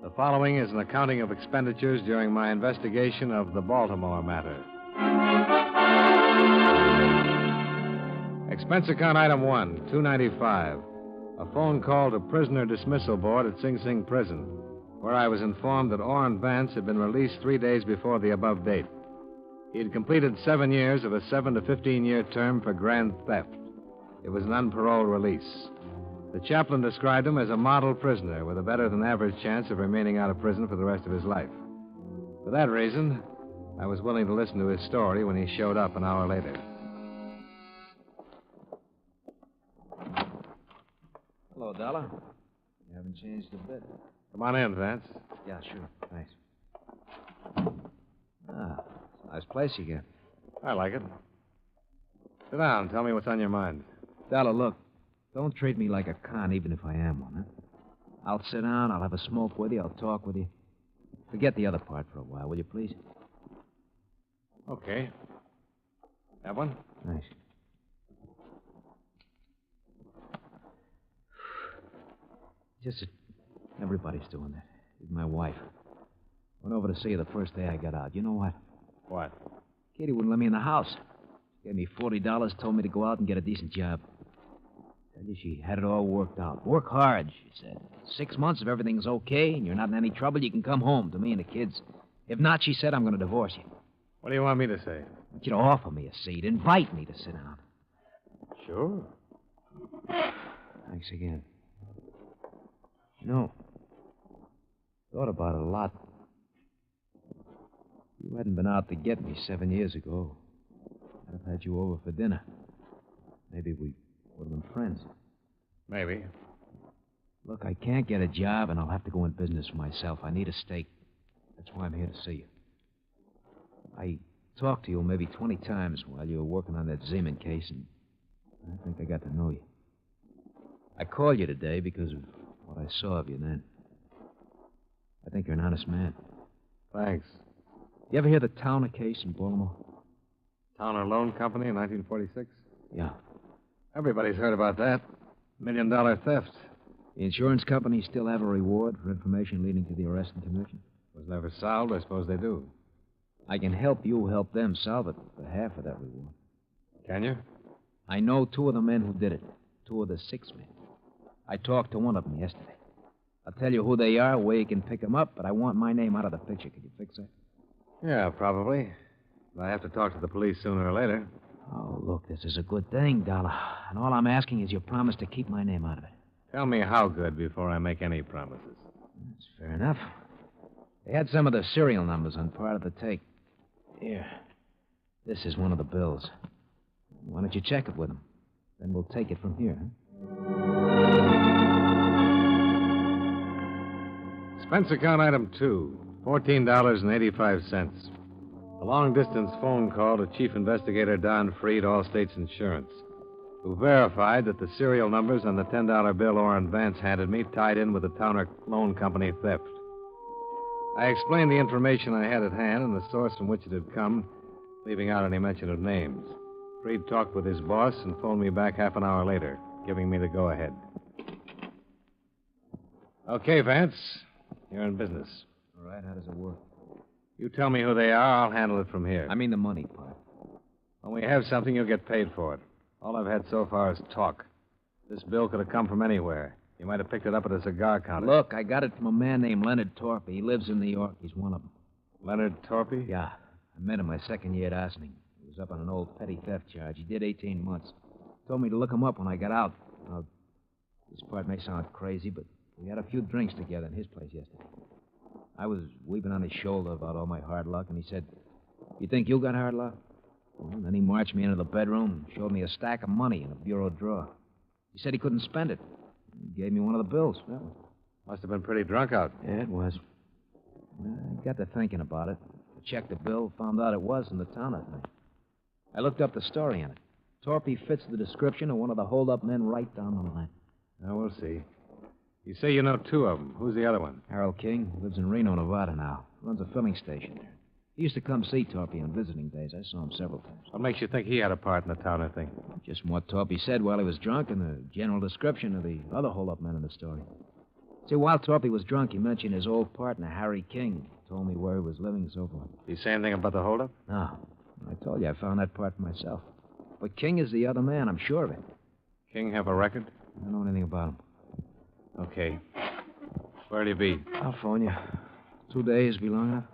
The following is an accounting of expenditures during my investigation of the Baltimore matter. Expense account item 1, $295. A phone call to prisoner dismissal board at Sing Sing Prison, where I was informed that Orrin Vance had been released 3 days before the above date. He had completed 7 years of a 7 to 15-year term for grand theft. It was an unparoled release. The chaplain described him as a model prisoner with a better-than-average chance of remaining out of prison for the rest of his life. For that reason, I was willing to listen to his story when he showed up an hour later. Hello, Dollar. You haven't changed a bit. Come on in, Vance. Yeah, sure. Thanks. Ah, nice place you get. I like it. Sit down. Tell me what's on your mind. Dollar, look. Don't treat me like a con, even if I am one, huh? I'll sit down. I'll have a smoke with you. I'll talk with you. Forget the other part for a while, will you, please? Okay. Have one? Thanks. Just that everybody's doing that. Even my wife. Went over to see her the first day I got out. You know what? What? Katie wouldn't let me in the house. Gave me $40, told me to go out and get a decent job. Tell you, she had it all worked out. Work hard, she said. 6 months, if everything's okay and you're not in any trouble, you can come home to me and the kids. If not, she said, I'm going to divorce you. What do you want me to say? I want you to offer me a seat. Invite me to sit down. Sure. Thanks again. You know, thought about it a lot. If you hadn't been out to get me 7 years ago, I'd have had you over for dinner. Maybe we would have been friends. Maybe. Look, I can't get a job, and I'll have to go in business for myself. I need a stake. That's why I'm here to see you. I talked to you maybe 20 times while you were working on that Zeman case, and I think I got to know you. I called you today because of what I saw of you then. I think you're an honest man. Thanks. You ever hear the Towner case in Baltimore? Towner Loan Company in 1946? Yeah. Everybody's heard about that. $1 million theft. The insurance companies still have a reward for information leading to the arrest and conviction? Was never solved. I suppose they do. I can help you help them solve it for half of that reward. Can you? I know 2 of the men who did it. 2 of the 6 men. I talked to one of them yesterday. I'll tell you who they are, where you can pick them up, but I want my name out of the picture. Can you fix that? Yeah, probably. But I have to talk to the police sooner or later. Oh, look, this is a good thing, Dollar. And all I'm asking is your promise to keep my name out of it. Tell me how good before I make any promises. That's fair enough. They had some of the serial numbers on part of the take. Here. This is one of the bills. Why don't you check it with them? Then we'll take it from here, Expense account item 2, $14.85. A long-distance phone call to Chief Investigator Don Freed, Allstate's Insurance, who verified that the serial numbers on the $10 bill Orrin Vance handed me tied in with the Towner Loan Company theft. I explained the information I had at hand and the source from which it had come, leaving out any mention of names. Freed talked with his boss and phoned me back half an hour later, giving me the go-ahead. Okay, Vance. You're in business. All right, how does it work? You tell me who they are, I'll handle it from here. I mean the money part. When we have something, you'll get paid for it. All I've had so far is talk. This bill could have come from anywhere. You might have picked it up at a cigar counter. Look, I got it from a man named Leonard Torpy. He lives in New York. He's one of them. Leonard Torpy? Yeah. I met him my second year at Ossining. He was up on an old petty theft charge. He did 18 months. Told me to look him up when I got out. Now, this part may sound crazy, but we had a few drinks together in his place yesterday. I was weeping on his shoulder about all my hard luck, and he said, "You think you got hard luck?" Well, and then he marched me into the bedroom and showed me a stack of money in a bureau drawer. He said he couldn't spend it. He gave me one of the bills. That one. Must have been pretty drunk out. Yeah, it was. I got to thinking about it. I checked the bill, found out it was in the Towner thing. I looked up the story on it. Torpy fits the description of one of the hold-up men right down the line. Now, we'll see. You say you know 2 of them. Who's the other one? Harold King. Lives in Reno, Nevada now. Runs a filling station there. He used to come see Torpy on visiting days. I saw him several times. What makes you think he had a part in the Towner thing? Just from what Torpy said while he was drunk and the general description of the other hold-up men in the story. See, while Torpy was drunk, he mentioned his old partner, Harry King. Told me where he was living and so forth. Did he say anything about the hold-up? No. I told you I found that part for myself. But King is the other man, I'm sure of it. King have a record? I don't know anything about him. Okay. Where'll you be? I'll phone you. 2 days be long enough?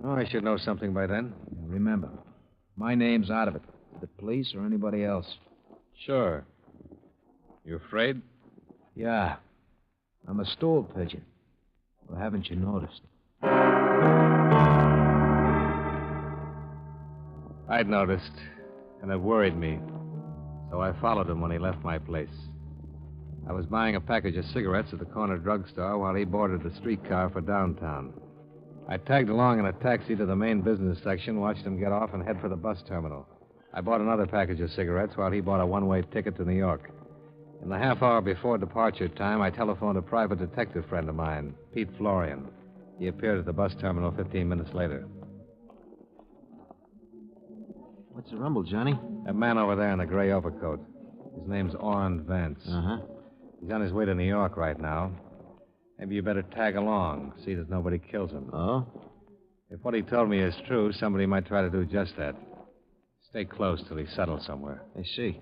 Oh, I should know something by then. Remember, my name's out of it. The police or anybody else. Sure. You afraid? Yeah. I'm a stool pigeon. Well, haven't you noticed? I'd noticed, and it worried me. So I followed him when he left my place. I was buying a package of cigarettes at the corner drugstore while he boarded the streetcar for downtown. I tagged along in a taxi to the main business section, watched him get off, and head for the bus terminal. I bought another package of cigarettes while he bought a one-way ticket to New York. In the half hour before departure time, I telephoned a private detective friend of mine, Pete Florian. He appeared at the bus terminal 15 minutes later. What's the rumble, Johnny? That man over there in the gray overcoat. His name's Orrin Vance. Uh-huh. He's on his way to New York right now. Maybe you better tag along, see that nobody kills him. Oh? If what he told me is true, somebody might try to do just that. Stay close till he's settled somewhere. I see.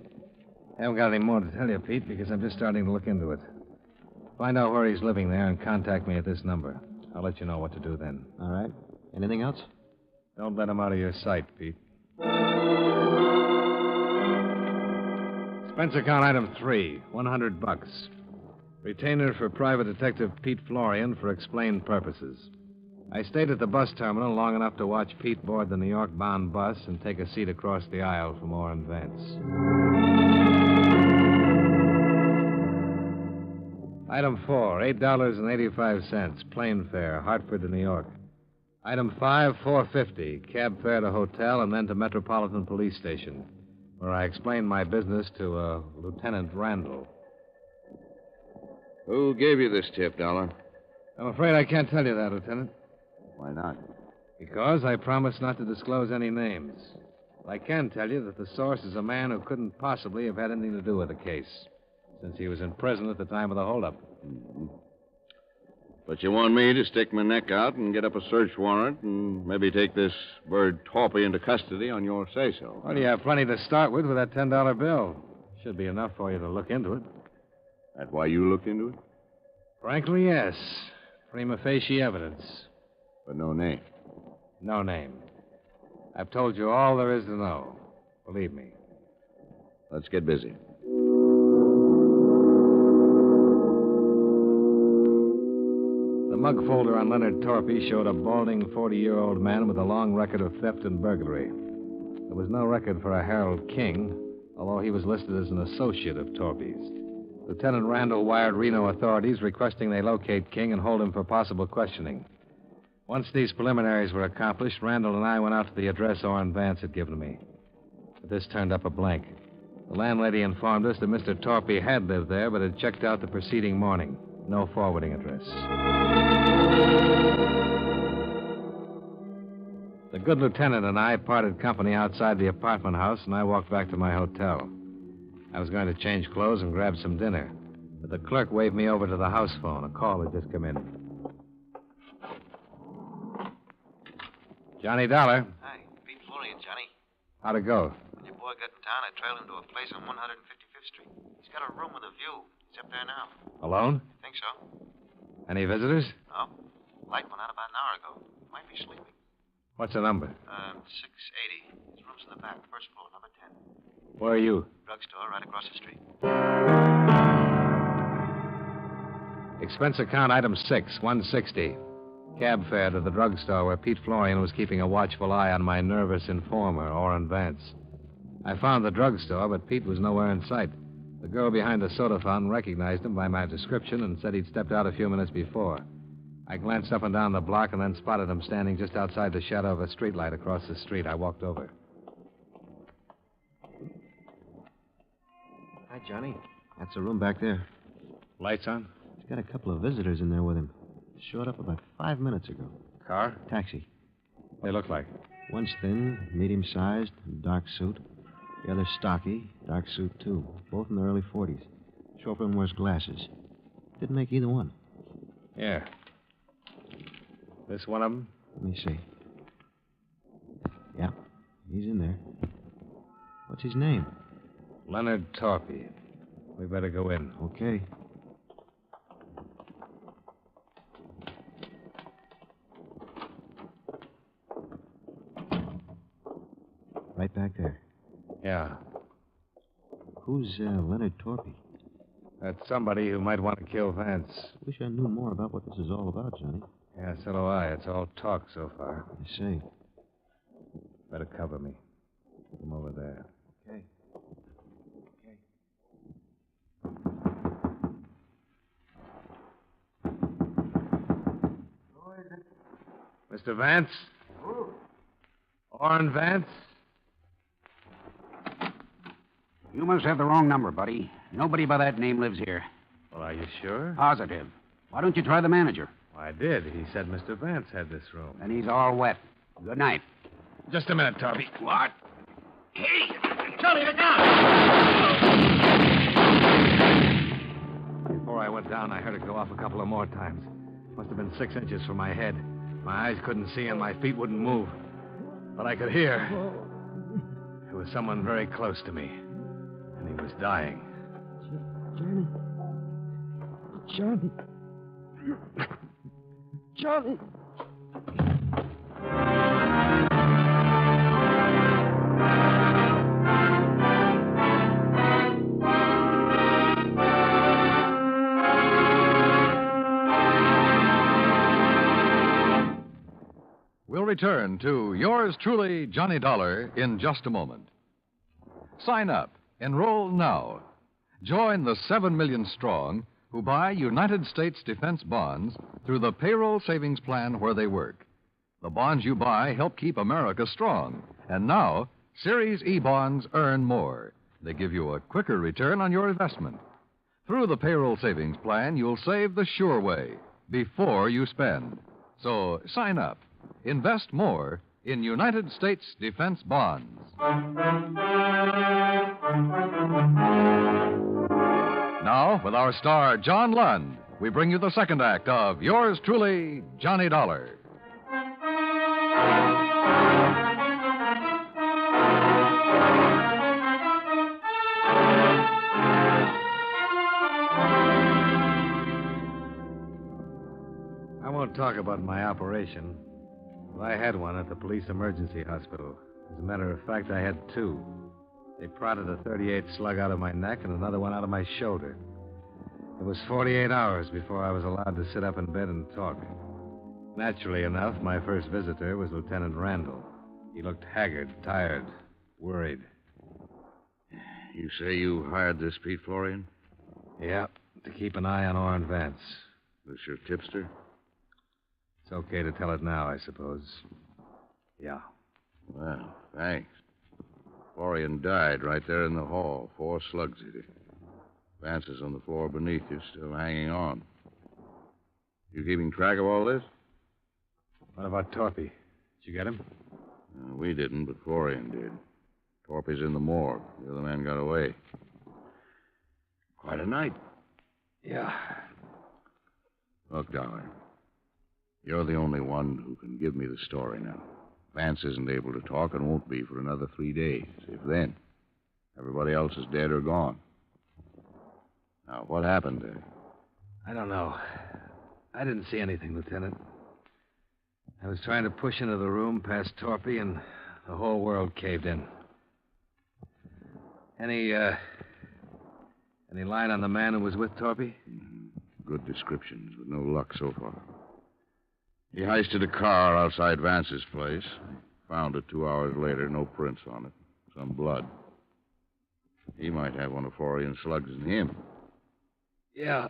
I haven't got any more to tell you, Pete, because I'm just starting to look into it. Find out where he's living there and contact me at this number. I'll let you know what to do then. All right. Anything else? Don't let him out of your sight, Pete. Expense account item 3, $100. Retainer for Private Detective Pete Florian for explained purposes. I stayed at the bus terminal long enough to watch Pete board the New York-bound bus and take a seat across the aisle from Orrin Vance. Item 4, $8.85, plane fare, Hartford to New York. Item 5, $4.50, cab fare to hotel and then to Metropolitan Police Station, where I explained my business to Lieutenant Randall. Who gave you this tip, Dollar? I'm afraid I can't tell you that, Lieutenant. Why not? Because I promised not to disclose any names. I can tell you that the source is a man who couldn't possibly have had anything to do with the case, since he was in prison at the time of the holdup. Mm-hmm. But you want me to stick my neck out and get up a search warrant and maybe take this bird Torpy into custody on your say-so? Well, you have plenty to start with that $10 bill. Should be enough for you to look into it. That's why you looked into it? Frankly, yes. Prima facie evidence. But no name? No name. I've told you all there is to know. Believe me. Let's get busy. The mug folder on Leonard Torpy showed a balding 40-year-old man with a long record of theft and burglary. There was no record for a Harold King, although he was listed as an associate of Torpy's. Lieutenant Randall wired Reno authorities requesting they locate King and hold him for possible questioning. Once these preliminaries were accomplished, Randall and I went out to the address Orrin Vance had given me. But this turned up a blank. The landlady informed us that Mr. Torpy had lived there, but had checked out the preceding morning. No forwarding address. The good lieutenant and I parted company outside the apartment house, and I walked back to my hotel. I was going to change clothes and grab some dinner, but the clerk waved me over to the house phone. A call had just come in. Johnny Dollar. Hi, Pete Florian, Johnny. How'd it go? When your boy got in town, I trailed him to a place on 155th Street. He's got a room with a view. He's up there now. Alone? Think so? Any visitors? No. Light went out about an hour ago. Might be sleeping. What's the number? 680. His room's in the back, first floor, number 10. Where are you? Drugstore right across the street. Expense account item 6, 160. Cab fare to the drugstore where Pete Florian was keeping a watchful eye on my nervous informer, Orrin Vance. I found the drugstore, but Pete was nowhere in sight. The girl behind the soda fountain recognized him by my description and said he'd stepped out a few minutes before. I glanced up and down the block and then spotted him standing just outside the shadow of a streetlight across the street. I walked over. Hi, Johnny. That's a room back there. Lights on? He's got a couple of visitors in there with him. Showed up about 5 minutes ago. Car? Taxi. What they look like? One's thin, medium-sized, dark suit. The other's stocky, dark suit, too. Both in their early 40s. Chauffeur wears glasses. Didn't make either one. Yeah. This one of them? Let me see. Yeah, he's in there. What's his name? Leonard Torpy. We better go in. Okay. Right back there. Yeah. Who's Leonard Torpy? That's somebody who might want to kill Vance. Wish I knew more about what this is all about, Johnny. Yeah, so do I. It's all talk so far. I see. Better cover me. Come over there. Okay. Mr. Vance? Orrin Vance? You must have the wrong number, buddy. Nobody by that name lives here. Well, are you sure? Positive. Why don't you try the manager? I did. He said Mr. Vance had this room. And he's all wet. Good night. Just a minute, Torpy. What? Hey, Johnny, look out! Before I went down, I heard it go off a couple of more times. Must have been 6 inches from my head. My eyes couldn't see and my feet wouldn't move. But I could hear. It was someone very close to me. And he was dying. Johnny. Johnny. We'll return to yours truly, Johnny Dollar, in just a moment. Sign up. Enroll now. Join the 7 million strong who buy United States defense bonds through the payroll savings plan where they work. The bonds you buy help keep America strong. And now, Series E bonds earn more. They give you a quicker return on your investment. Through the payroll savings plan, you'll save the sure way, before you spend. So sign up. Invest more in United States defense bonds. Now, with our star, John Lund, we bring you the second act of Yours Truly, Johnny Dollar. I won't talk about my operation, but I had one at the police emergency hospital. As a matter of fact, I had two. They prodded a .38 slug out of my neck and another one out of my shoulder. It was 48 hours before I was allowed to sit up in bed and talk. Naturally enough, my first visitor was Lieutenant Randall. He looked haggard, tired, worried. You say you hired this Pete Florian? Yeah, to keep an eye on Orrin Vance. This your tipster? It's okay to tell it now, I suppose. Yeah. Well, thanks. Florian died right there in the hall. 4 slugs hit him. Vance is on the floor beneath you, still hanging on. You keeping track of all this? What about Torpy? Did you get him? We didn't, but Florian did. Torpy's in the morgue. The other man got away. Quite a night. Yeah. Look, Dollar. You're the only one who can give me the story now. Vance isn't able to talk and won't be for another 3 days, if then. Everybody else is dead or gone. Now, what happened there? I don't know. I didn't see anything, Lieutenant. I was trying to push into the room past Torpy, and the whole world caved in. Any line on the man who was with Torpy? Good descriptions, but no luck so far. He heisted a car outside Vance's place. Found it 2 hours later, no prints on it. Some blood. He might have one of Florian's slugs in him. Yeah.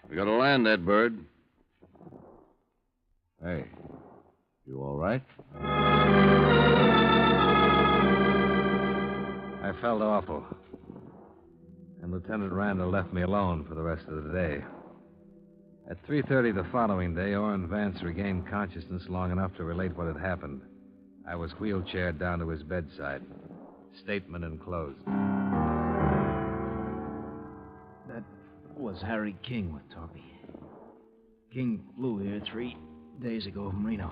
We gotta land that bird. Hey, you all right? I felt awful. And Lieutenant Randall left me alone for the rest of the day. At 3:30 the following day, Orrin Vance regained consciousness long enough to relate what had happened. I was wheelchaired down to his bedside. Statement enclosed. That was Harry King with Torpy. King flew here 3 days ago from Reno.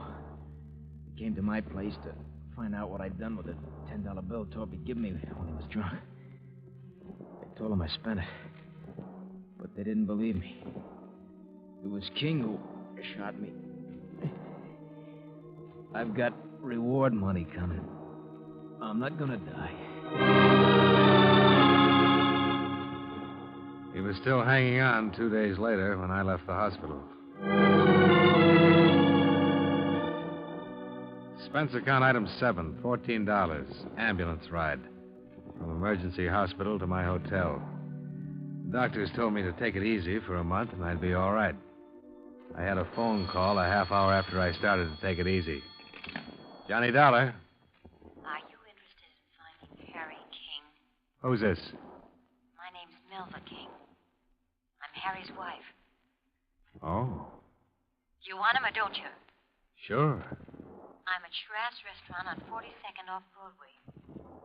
He came to my place to find out what I'd done with the $10 bill Torpy gave me when he was drunk. I told him I spent it, but they didn't believe me. It was King who shot me. I've got reward money coming. I'm not gonna die. He was still hanging on 2 days later when I left the hospital. Expense account item 7, $14. Ambulance ride. From emergency hospital to my hotel. The doctors told me to take it easy for a month and I'd be all right. I had a phone call a half hour after I started to take it easy. Johnny Dollar. Are you interested in finding Harry King? Who's this? My name's Melva King. I'm Harry's wife. Oh, You want him or don't you? sure. I'm at Shraff's restaurant on 42nd off Broadway.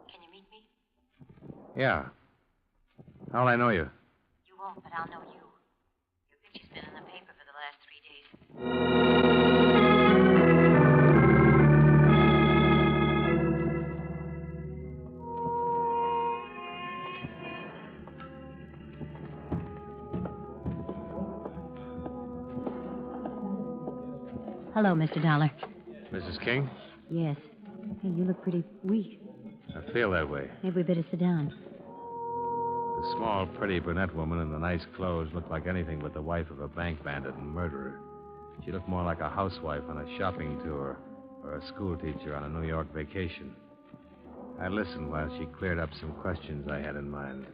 Can you meet me? Yeah. How'll I know you? You won't, but I'll know you. Your picture's been in the paper for the last 3 days. Hello, Mr. Dollar. Mrs. King? Yes. Hey, you look pretty weak. I feel that way. Maybe we better sit down. The small, pretty brunette woman in the nice clothes looked like anything but the wife of a bank bandit and murderer. She looked more like a housewife on a shopping tour or a schoolteacher on a New York vacation. I listened while she cleared up some questions I had in mind.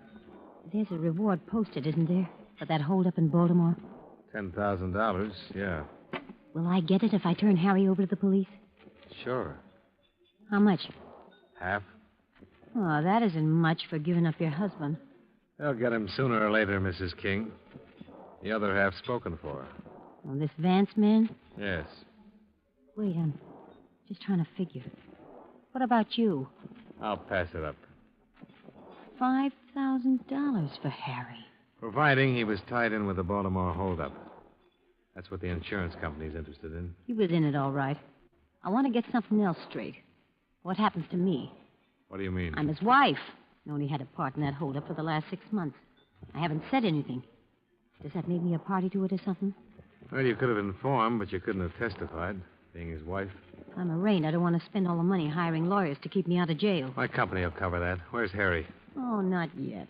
There's a reward posted, isn't there, for that holdup in Baltimore? $10,000, yeah. Will I get it if I turn Harry over to the police? Sure. How much? Half? Oh, that isn't much for giving up your husband. They'll get him sooner or later, Mrs. King. The other half spoken for. Oh, this Vance man? Yes. Wait, I'm just trying to figure. What about you? I'll pass it up. $5,000 for Harry. Providing he was tied in with the Baltimore holdup. That's what the insurance company's interested in. He was in it all right. I want to get something else straight. What happens to me? What do you mean? I'm his wife. I only had a part in that holdup for the last 6 months. I haven't said anything. Does that make me a party to it or something? Well, you could have informed, but you couldn't have testified, being his wife. If I'm arraigned, I don't want to spend all the money hiring lawyers to keep me out of jail. My company will cover that. Where's Harry? Oh, not yet.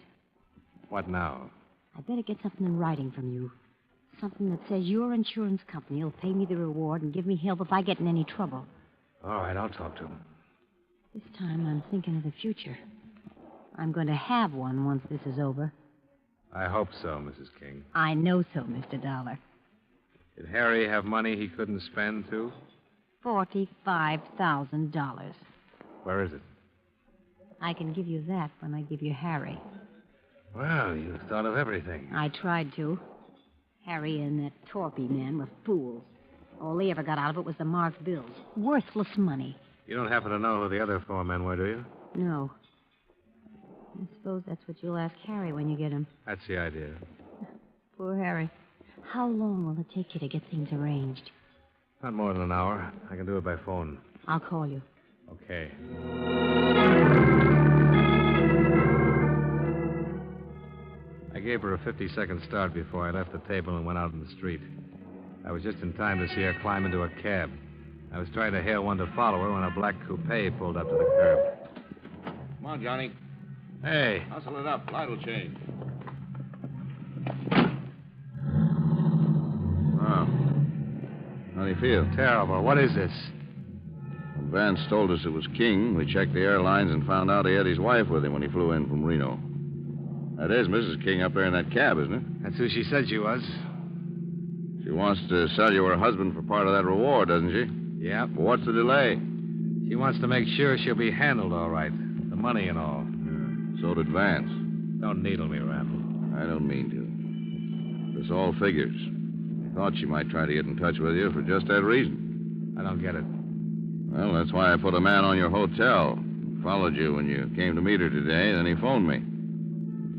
What now? I better get something in writing from you. Something that says your insurance company will pay me the reward and give me help if I get in any trouble. All right, I'll talk to him. This time I'm thinking of the future. I'm going to have one once this is over. I hope so, Mrs. King. I know so, Mr. Dollar. Did Harry have money he couldn't spend, too? $45,000. Where is it? I can give you that when I give you Harry. Well, you thought of everything. I tried to. Harry and that Torpy man were fools. All they ever got out of it was the marked bills. Worthless money. You don't happen to know who the other 4 men were, do you? No. I suppose that's what you'll ask Harry when you get him. That's the idea. Poor Harry. How long will it take you to get things arranged? Not more than an hour. I can do it by phone. I'll call you. Okay. I gave her a 50-second start before I left the table and went out in the street. I was just in time to see her climb into a cab. I was trying to hail one to follow her when a black coupe pulled up to the curb. Come on, Johnny. Hey. Hustle it up. Light will change. Wow. How do you feel? Terrible. What is this? When Vance told us it was King, we checked the airlines and found out he had his wife with him when he flew in from Reno. That is Mrs. King up there in that cab, isn't it? That's who she said she was. She wants to sell you her husband for part of that reward, doesn't she? Yep. Well, what's the delay? She wants to make sure she'll be handled all right. The money and all. So did Vance. Don't needle me, Randall. I don't mean to. This all figures. I thought she might try to get in touch with you for just that reason. I don't get it. Well, that's why I put a man on your hotel. Followed you when you came to meet her today, then he phoned me.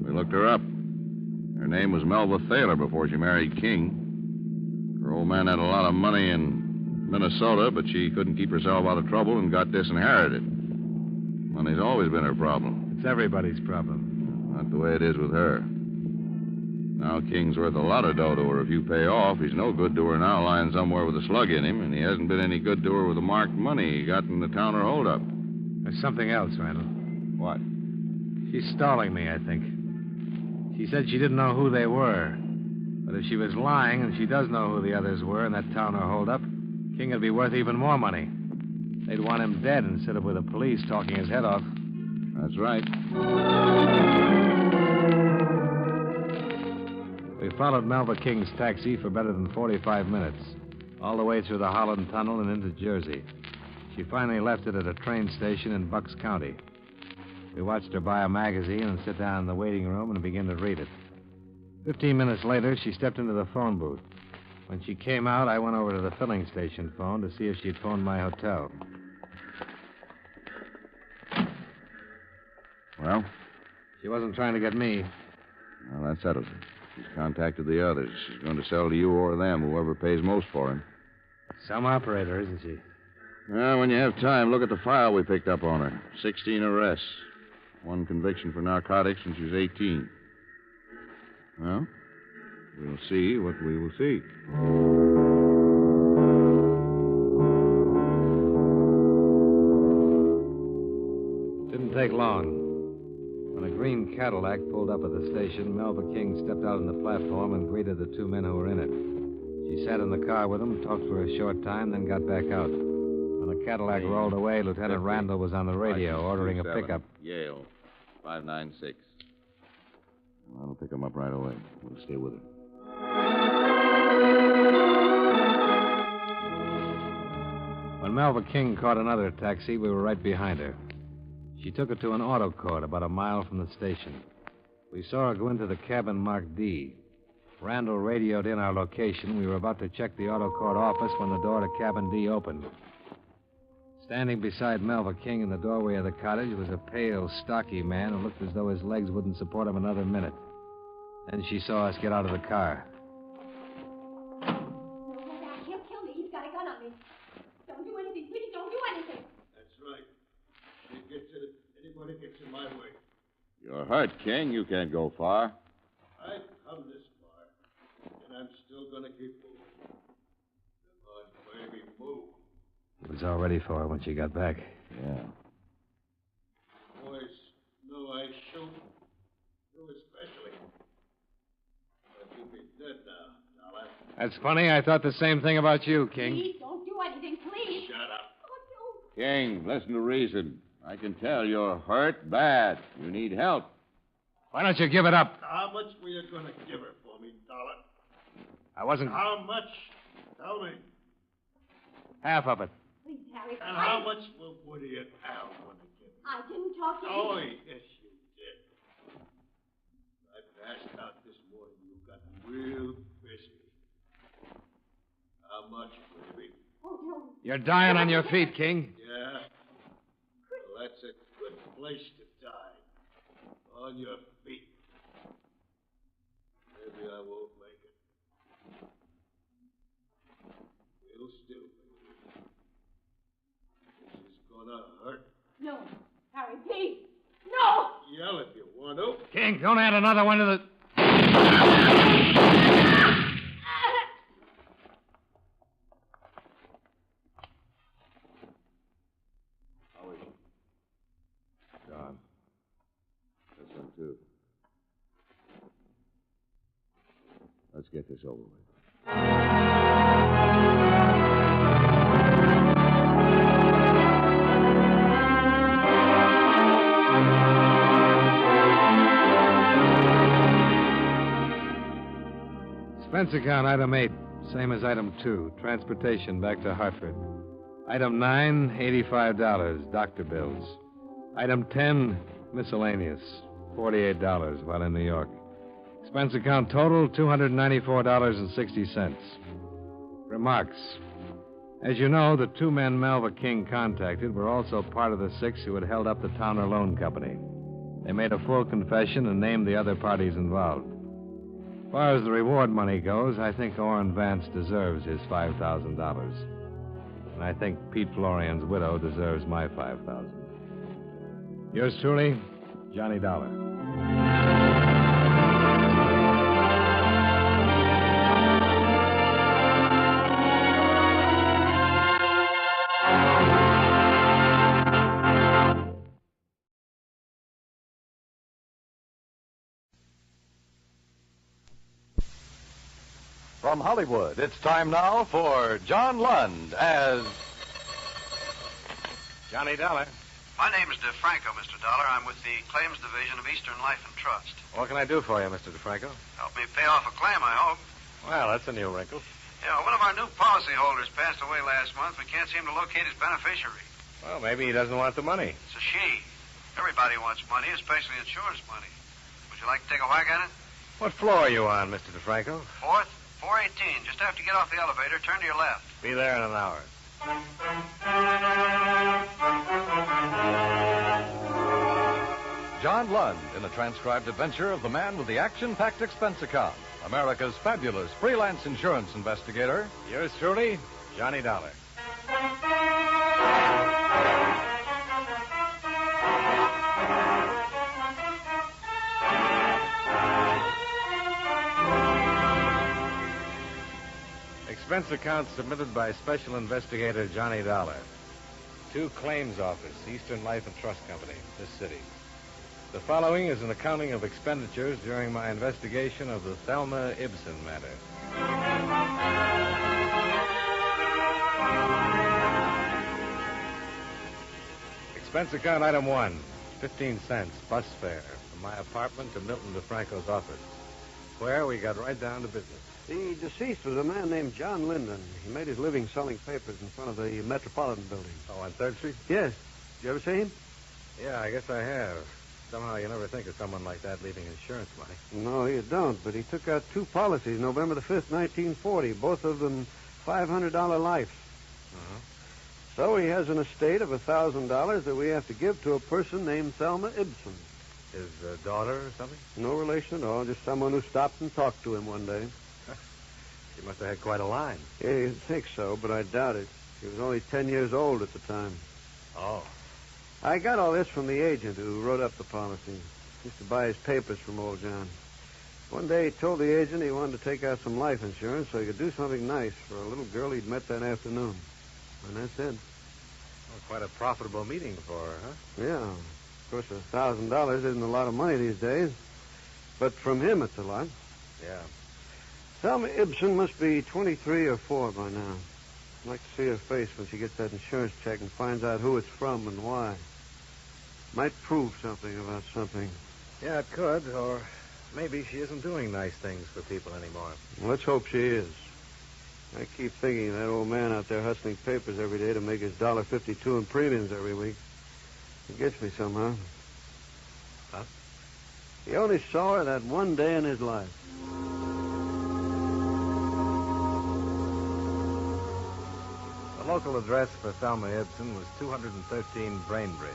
We looked her up. Her name was Melba Thaler before she married King. Her old man had a lot of money in Minnesota, but she couldn't keep herself out of trouble and got disinherited. Money's always been her problem. It's everybody's problem. Not the way it is with her. Now King's worth a lot of dough to her if you pay off. He's no good to her now lying somewhere with a slug in him, and he hasn't been any good to her with the marked money he got in the Towner holdup. There's something else, Randall. What? She's stalling me, I think. She said she didn't know who they were. But if she was lying and she does know who the others were in that Towner holdup, King would be worth even more money. They'd want him dead instead of with the police talking his head off. That's right. We followed Melba King's taxi for better than 45 minutes, all the way through the Holland Tunnel and into Jersey. She finally left it at a train station in Bucks County. We watched her buy a magazine and sit down in the waiting room and begin to read it. 15 minutes later, she stepped into the phone booth. When she came out, I went over to the filling station phone to see if she'd phoned my hotel. Well? She wasn't trying to get me. Well, that settles it. She's contacted the others. She's going to sell to you or them, whoever pays most for him. Some operator, isn't she? Well, when you have time, look at the file we picked up on her. 16 arrests. 1 conviction for narcotics when she was 18. Well, we'll see what we will see. Didn't take long. When a green Cadillac pulled up at the station, Melba King stepped out on the platform and greeted the 2 men who were in it. She sat in the car with them, talked for a short time, then got back out. When the Cadillac rolled away, Lieutenant Randall was on the radio ordering a pickup. Yale, 596. I'll pick him up right away. We'll stay with her. When Melba King caught another taxi, we were right behind her. She took it to an auto court about a mile from the station. We saw her go into the cabin marked D. Randall radioed in our location. We were about to check the auto court office when the door to cabin D opened. Standing beside Melva King in the doorway of the cottage was a pale, stocky man who looked as though his legs wouldn't support him another minute. Then she saw us get out of the car. He'll kill me. He's got a gun on me. Don't do anything. Please don't do anything. That's right. Anybody gets in my way. You're hurt, King. You can't go far. I've come this far, and I'm still going to keep moving. Come on, baby, move. He was all ready for her when she got back. Yeah. Boys know I shoot. You especially. But you'll be dead now, Dollar. That's funny. I thought the same thing about you, King. Please don't do anything. Please. Shut up. King, listen to reason. I can tell you're hurt bad. You need help. Why don't you give it up? How much were you going to give her for me, Dollar? I wasn't... How much? Tell me. Half of it. Please, Harry. And how much will Woody and Al want to give me? I didn't talk to you. Oh, yes, you did. I passed out this morning. You got real busy. How much, baby? Oh, no. You're dying on your feet, King. Yeah? Well, that's a good place to die. On your feet. Maybe I won't make it. We'll still make it. This is gonna hurt. No. Harry, please. No! Yell if you want to. King, don't add another one to the... John. This one, too. Let's get this over with. Expense account, item 8. Same as item 2. Transportation back to Hartford. Item 9, $85. Doctor bills. Item 10, miscellaneous. $48 while in New York. Expense account total, $294.60. Remarks. As you know, the 2 men Melva King contacted were also part of the 6 who had held up the Towner Loan Company. They made a full confession and named the other parties involved. As far as the reward money goes, I think Orrin Vance deserves his $5,000. And I think Pete Florian's widow deserves my $5,000. Yours truly, Johnny Dollar. From Hollywood, it's time now for John Lund as Johnny Dollar. My name is DeFranco, Mr. Dollar. I'm with the Claims Division of Eastern Life and Trust. What can I do for you, Mr. DeFranco? Help me pay off a claim, I hope. Well, that's a new wrinkle. Yeah, one of our new policyholders passed away last month. We can't seem to locate his beneficiary. Well, maybe he doesn't want the money. It's a she. Everybody wants money, especially insurance money. Would you like to take a whack at it? What floor are you on, Mr. DeFranco? 4th, 418. Just have to get off the elevator, turn to your left. Be there in an hour. John Lund in a transcribed adventure of the man with the action-packed expense account, America's fabulous freelance insurance investigator. Yours truly, Johnny Dollar. Expense account submitted by Special Investigator Johnny Dollar. To Claims Office, Eastern Life and Trust Company, this city. The following is an accounting of expenditures during my investigation of the Thelma Ibson matter. Expense account item 1, 15 cents, bus fare, from my apartment to Milton DeFranco's office, where we got right down to business. The deceased was a man named John Linden. He made his living selling papers in front of the Metropolitan Building. Oh, on 3rd Street? Yes. Did you ever see him? Yeah, I guess I have. Somehow you never think of someone like that leaving insurance money. No, you don't, but he took out 2 policies November the 5th, 1940, both of them $500 life. Uh-huh. So he has an estate of $1,000 that we have to give to a person named Thelma Ibson. His daughter or something? No relation at all, just someone who stopped and talked to him one day. She must have had quite a line. Yeah, you'd think so, but I doubt it. She was only 10 years old at the time. Oh. I got all this from the agent who wrote up the policy. Used to buy his papers from old John. One day he told the agent he wanted to take out some life insurance so he could do something nice for a little girl he'd met that afternoon. And that's it. Well, quite a profitable meeting for her, huh? Yeah. Of course, $1,000 isn't a lot of money these days. But from him, it's a lot. Yeah. Thelma Ibson must be 23 or 4 by now. I'd like to see her face when she gets that insurance check and finds out who it's from and why. Might prove something about something. Yeah, it could, or maybe she isn't doing nice things for people anymore. Let's hope she is. I keep thinking of that old man out there hustling papers every day to make his $1.52 in premiums every week. It gets me somehow. Huh? He only saw her that one day in his life. The local address for Thelma Ibson was 213 Brainbridge.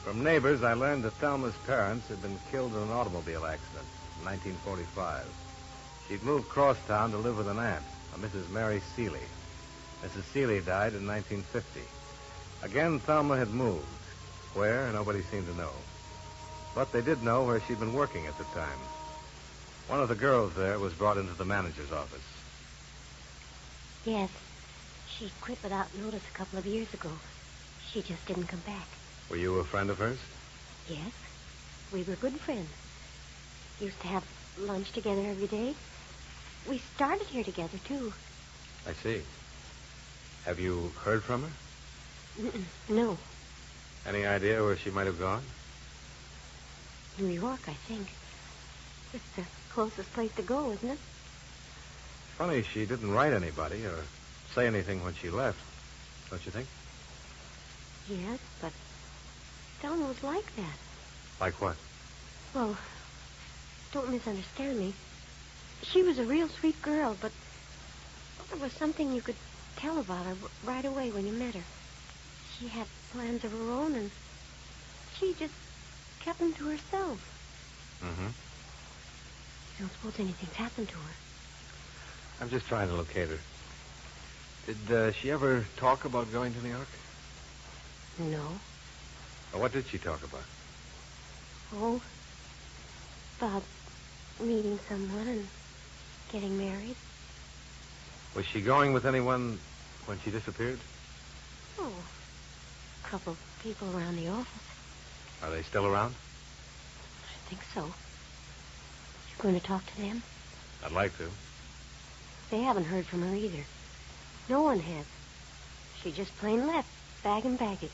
From neighbors, I learned that Thelma's parents had been killed in an automobile accident in 1945. She'd moved crosstown to live with an aunt, a Mrs. Mary Seeley. Mrs. Seeley died in 1950. Again, Thelma had moved. Where, nobody seemed to know. But they did know where she'd been working at the time. One of the girls there was brought into the manager's office. Yes. She quit without notice a couple of years ago. She just didn't come back. Were you a friend of hers? Yes. We were good friends. Used to have lunch together every day. We started here together, too. I see. Have you heard from her? No. Any idea where she might have gone? New York, I think. It's the closest place to go, isn't it? Funny she didn't write anybody or say anything when she left, don't you think? Yes, but Thelma was like that. Like what? Well, don't misunderstand me. She was a real sweet girl, but there was something you could tell about her right away when you met her. She had plans of her own, and she just kept them to herself. Mm-hmm. You don't suppose anything's happened to her? I'm just trying to locate her. Did she ever talk about going to New York? No. Or what did she talk about? Oh, about meeting someone and getting married. Was she going with anyone when she disappeared? Oh, a couple people around the office. Are they still around? I think so. You going to talk to them? I'd like to. They haven't heard from her either. No one has. She just plain left, bag and baggage.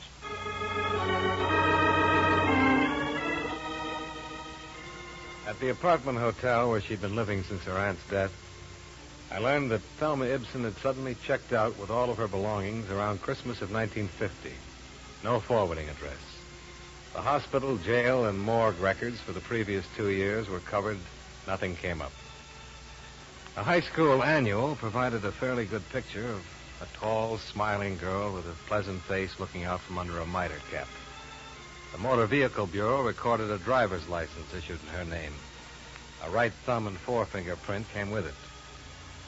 At the apartment hotel where she'd been living since her aunt's death, I learned that Thelma Ibson had suddenly checked out with all of her belongings around Christmas of 1950. No forwarding address. The hospital, jail, and morgue records for the previous 2 years were covered. Nothing came up. A high school annual provided a fairly good picture of a tall, smiling girl with a pleasant face looking out from under a miter cap. The Motor Vehicle Bureau recorded a driver's license issued in her name. A right thumb and forefinger print came with it.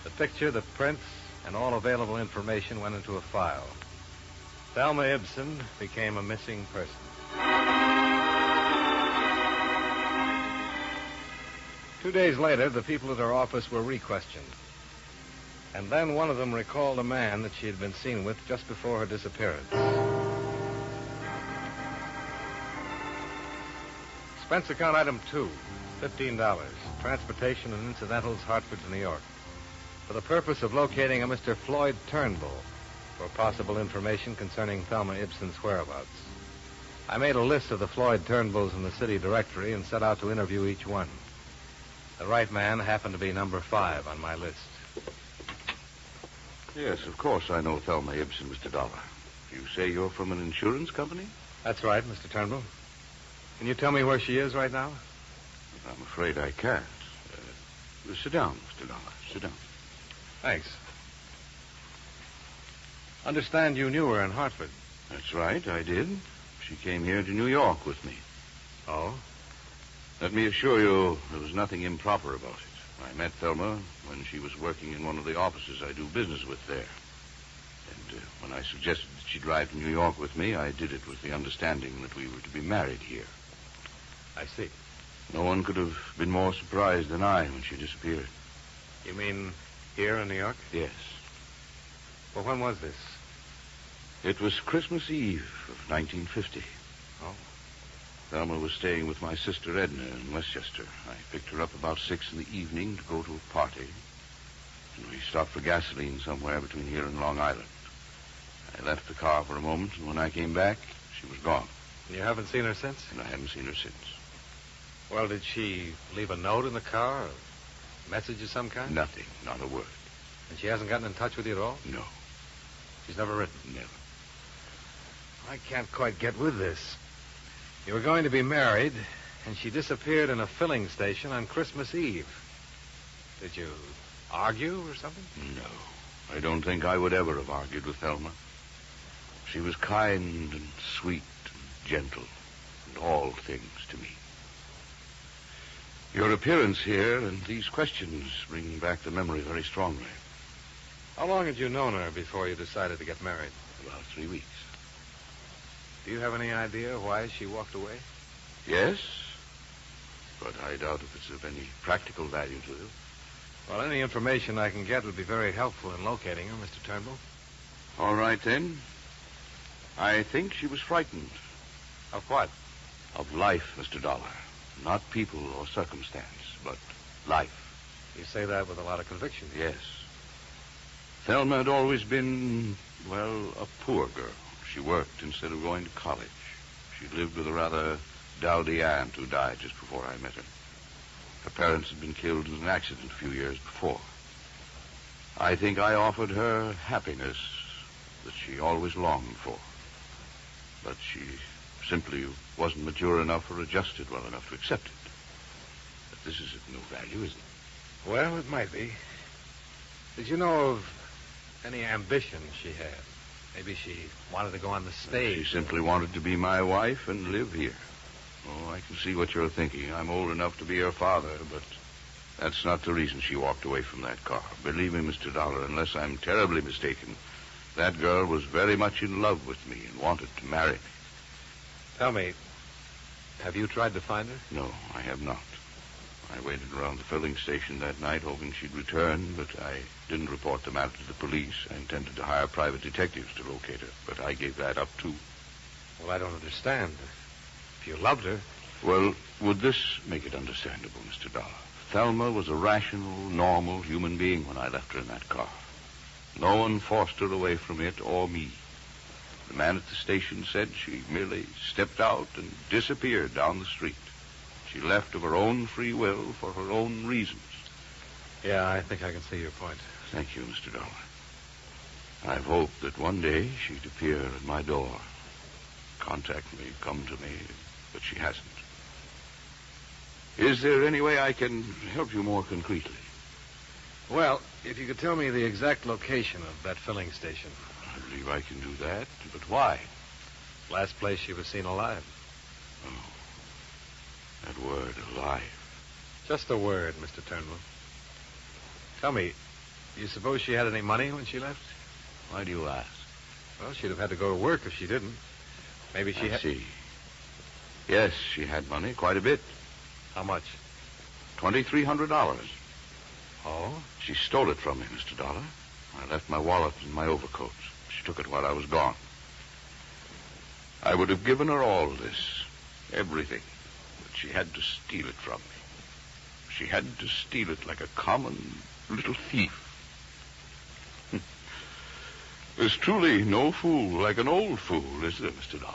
The picture, the prints, and all available information went into a file. Thelma Ibson became a missing person. Two days later, the people at her office were re-questioned. And then one of them recalled a man that she had been seen with just before her disappearance. Expense account item 2, $15. Transportation and incidentals, Hartford to New York. For the purpose of locating a Mr. Floyd Turnbull for possible information concerning Thelma Ibsen's whereabouts. I made a list of the Floyd Turnbulls in the city directory and set out to interview each one. The right man happened to be number 5 on my list. Yes, of course I know Thelma Ibsen, Mr. Dollar. You say you're from an insurance company? That's right, Mr. Turnbull. Can you tell me where she is right now? I'm afraid I can't. Sit down, Mr. Dollar. Sit down. Thanks. Understand you knew her in Hartford. That's right, I did. She came here to New York with me. Oh? Let me assure you, there was nothing improper about it. I met Thelma when she was working in one of the offices I do business with there. And when I suggested that she drive to New York with me, I did it with the understanding that we were to be married here. I see. No one could have been more surprised than I when she disappeared. You mean here in New York? Yes. Well, when was this? It was Christmas Eve of 1950. Oh? Thelma was staying with my sister Edna in Westchester. I picked her up about 6 in the evening to go to a party. And we stopped for gasoline somewhere between here and Long Island. I left the car for a moment, and when I came back, she was gone. And you haven't seen her since? And I haven't seen her since. Well, did she leave a note in the car? A message of some kind? Nothing. Not a word. And she hasn't gotten in touch with you at all? No. She's never written? Never. I can't quite get with this. You were going to be married, and she disappeared in a filling station on Christmas Eve. Did you argue or something? No. I don't think I would ever have argued with Thelma. She was kind and sweet and gentle, and all things to me. Your appearance here and these questions bring back the memory very strongly. How long had you known her before you decided to get married? About 3 weeks. Do you have any idea why she walked away? Yes, but I doubt if it's of any practical value to you. Well, any information I can get would be very helpful in locating her, Mr. Turnbull. All right, then. I think she was frightened. Of what? Of life, Mr. Dollar. Not people or circumstance, but life. You say that with a lot of conviction. Yes. Thelma had always been, well, a poor girl. She worked instead of going to college. She lived with a rather dowdy aunt who died just before I met her. Her parents had been killed in an accident a few years before. I think I offered her happiness that she always longed for. But she simply wasn't mature enough or adjusted well enough to accept it. But this is of no value, is it? Well, it might be. Did you know of any ambition she had? Maybe she wanted to go on the stage. She simply wanted to be my wife and live here. Oh, I can see what you're thinking. I'm old enough to be her father, but that's not the reason she walked away from that car. Believe me, Mr. Dollar, unless I'm terribly mistaken, that girl was very much in love with me and wanted to marry me. Tell me, have you tried to find her? No, I have not. I waited around the filling station that night hoping she'd return, but I didn't report the matter to the police. I intended to hire private detectives to locate her, but I gave that up, too. Well, I don't understand. If you loved her... Well, would this make it understandable, Mr. Dollar? Thelma was a rational, normal human being when I left her in that car. No one forced her away from it or me. The man at the station said she merely stepped out and disappeared down the street. She left of her own free will for her own reasons. Yeah, I think I can see your point. Thank you, Mr. Dollar. I've hoped that one day she'd appear at my door, contact me, come to me, but she hasn't. Is there any way I can help you more concretely? Well, if you could tell me the exact location of that filling station. I believe I can do that, but why? Last place she was seen alive. Oh, that word, alive. Just a word, Mr. Turnbull. Tell me, do you suppose she had any money when she left? Why do you ask? Well, she'd have had to go to work if she didn't. Maybe she I see. Yes, she had money, quite a bit. How much? $2,300. Oh? She stole it from me, Mr. Dollar. I left my wallet in my overcoat. She took it while I was gone. I would have given her all this, everything, but she had to steal it from me. She had to steal it like a common little thief. There's truly no fool like an old fool, is there, Mr. Dollar?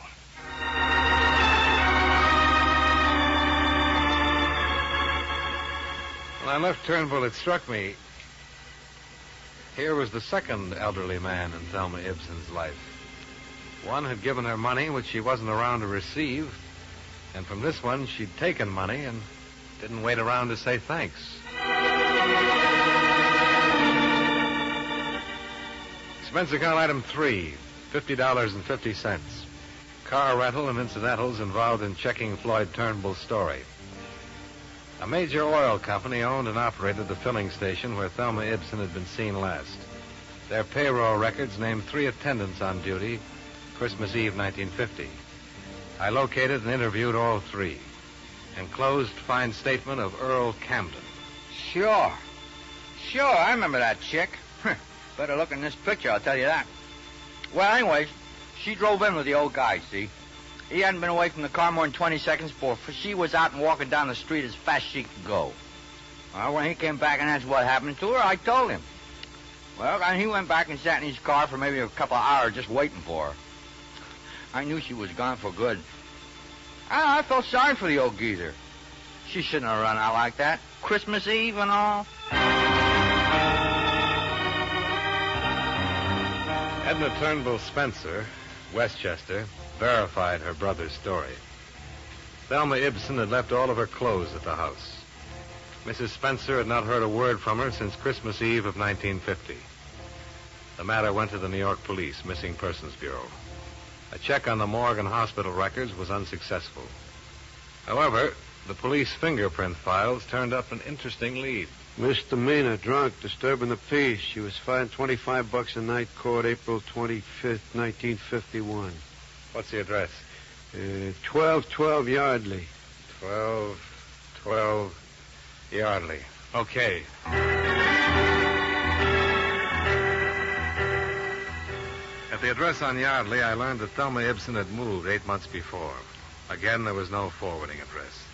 When I left Turnbull, it struck me. Here was the second elderly man in Thelma Ibsen's life. One had given her money which she wasn't around to receive, and from this one she'd taken money and didn't wait around to say thanks. Expense account item 3, $50.50. Car rental and incidentals involved in checking Floyd Turnbull's story. A major oil company owned and operated the filling station where Thelma Ibson had been seen last. Their payroll records named 3 attendants on duty Christmas Eve, 1950. I located and interviewed all 3. Enclosed fine statement of Earl Camden. Sure, I remember that chick. Better look in this picture, I'll tell you that. Well, anyways, she drove in with the old guy, see? He hadn't been away from the car more than 20 seconds before she was out and walking down the street as fast as she could go. Well, when he came back and asked what happened to her, I told him. Well, and he went back and sat in his car for maybe a couple of hours just waiting for her. I knew she was gone for good. I felt sorry for the old geezer. She shouldn't have run out like that. Christmas Eve and all. Edna Turnbull Spencer, Westchester, verified her brother's story. Thelma Ibson had left all of her clothes at the house. Mrs. Spencer had not heard a word from her since Christmas Eve of 1950. The matter went to the New York Police Missing Persons Bureau. A check on the morgue and hospital records was unsuccessful. However, the police fingerprint files turned up an interesting lead. Misdemeanor, drunk, disturbing the peace. She was fined $25 a night, court April 25th, 1951. What's the address? 1212 Yardley. 1212 Yardley. Okay. At the address on Yardley, I learned that Thelma Ibson had moved 8 months before. Again, there was no forwarding address.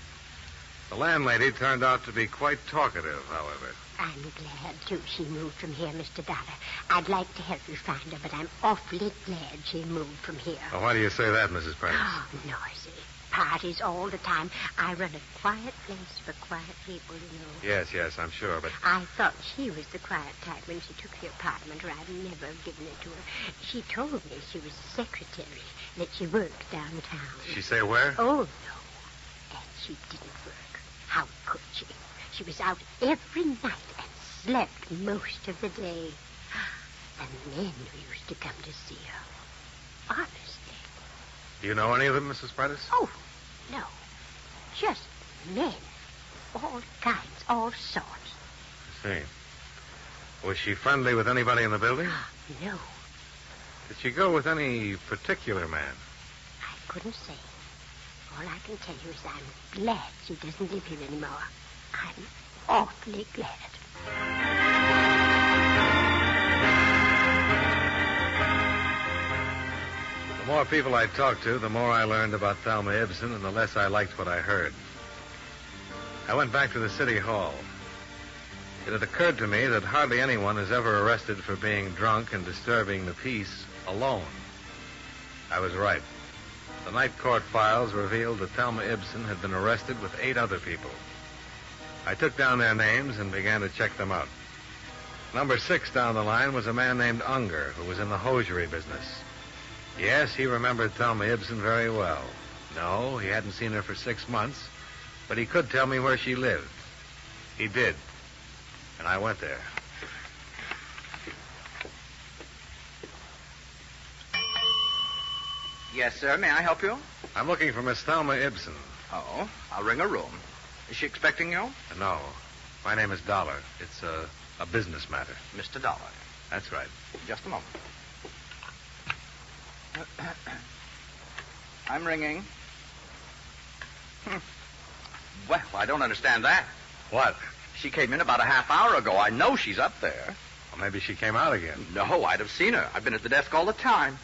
The landlady turned out to be quite talkative, however. I'm glad, too, she moved from here, Mr. Dollar. I'd like to help you find her, but I'm awfully glad she moved from here. Well, why do you say that, Mrs. Prentice? Oh, noisy. Parties all the time. I run a quiet place for quiet people, you know. Yes, I'm sure, but... I thought she was the quiet type when she took the apartment, or I'd never have given it to her. She told me she was a secretary, that she worked downtown. Did she say where? Oh, no. And she didn't work. How could she? She was out every night and slept most of the day. And men who used to come to see her. Honestly. Do you know any of them, Mrs. Prentice? Oh, no. Just men. All kinds, all sorts. I see. Was she friendly with anybody in the building? No. Did she go with any particular man? I couldn't say. All I can tell you is I'm glad she doesn't live here anymore. I'm awfully glad. The more people I talked to, the more I learned about Thelma Ibson, and the less I liked what I heard. I went back to the city hall. It had occurred to me that hardly anyone is ever arrested for being drunk and disturbing the peace alone. I was right. The night court files revealed that Thelma Ibson had been arrested with 8 other people. I took down their names and began to check them out. Number 6 down the line was a man named Unger, who was in the hosiery business. Yes, he remembered Thelma Ibson very well. No, he hadn't seen her for 6 months, but he could tell me where she lived. He did, and I went there. Yes, sir. May I help you? I'm looking for Miss Thelma Ibson. Oh, I'll ring her room. Is she expecting you? No. My name is Dollar. It's a business matter. Mr. Dollar. That's right. Just a moment. I'm ringing. Well, I don't understand that. What? She came in about a half hour ago. I know she's up there. Well, maybe she came out again. No, I'd have seen her. I've been at the desk all the time.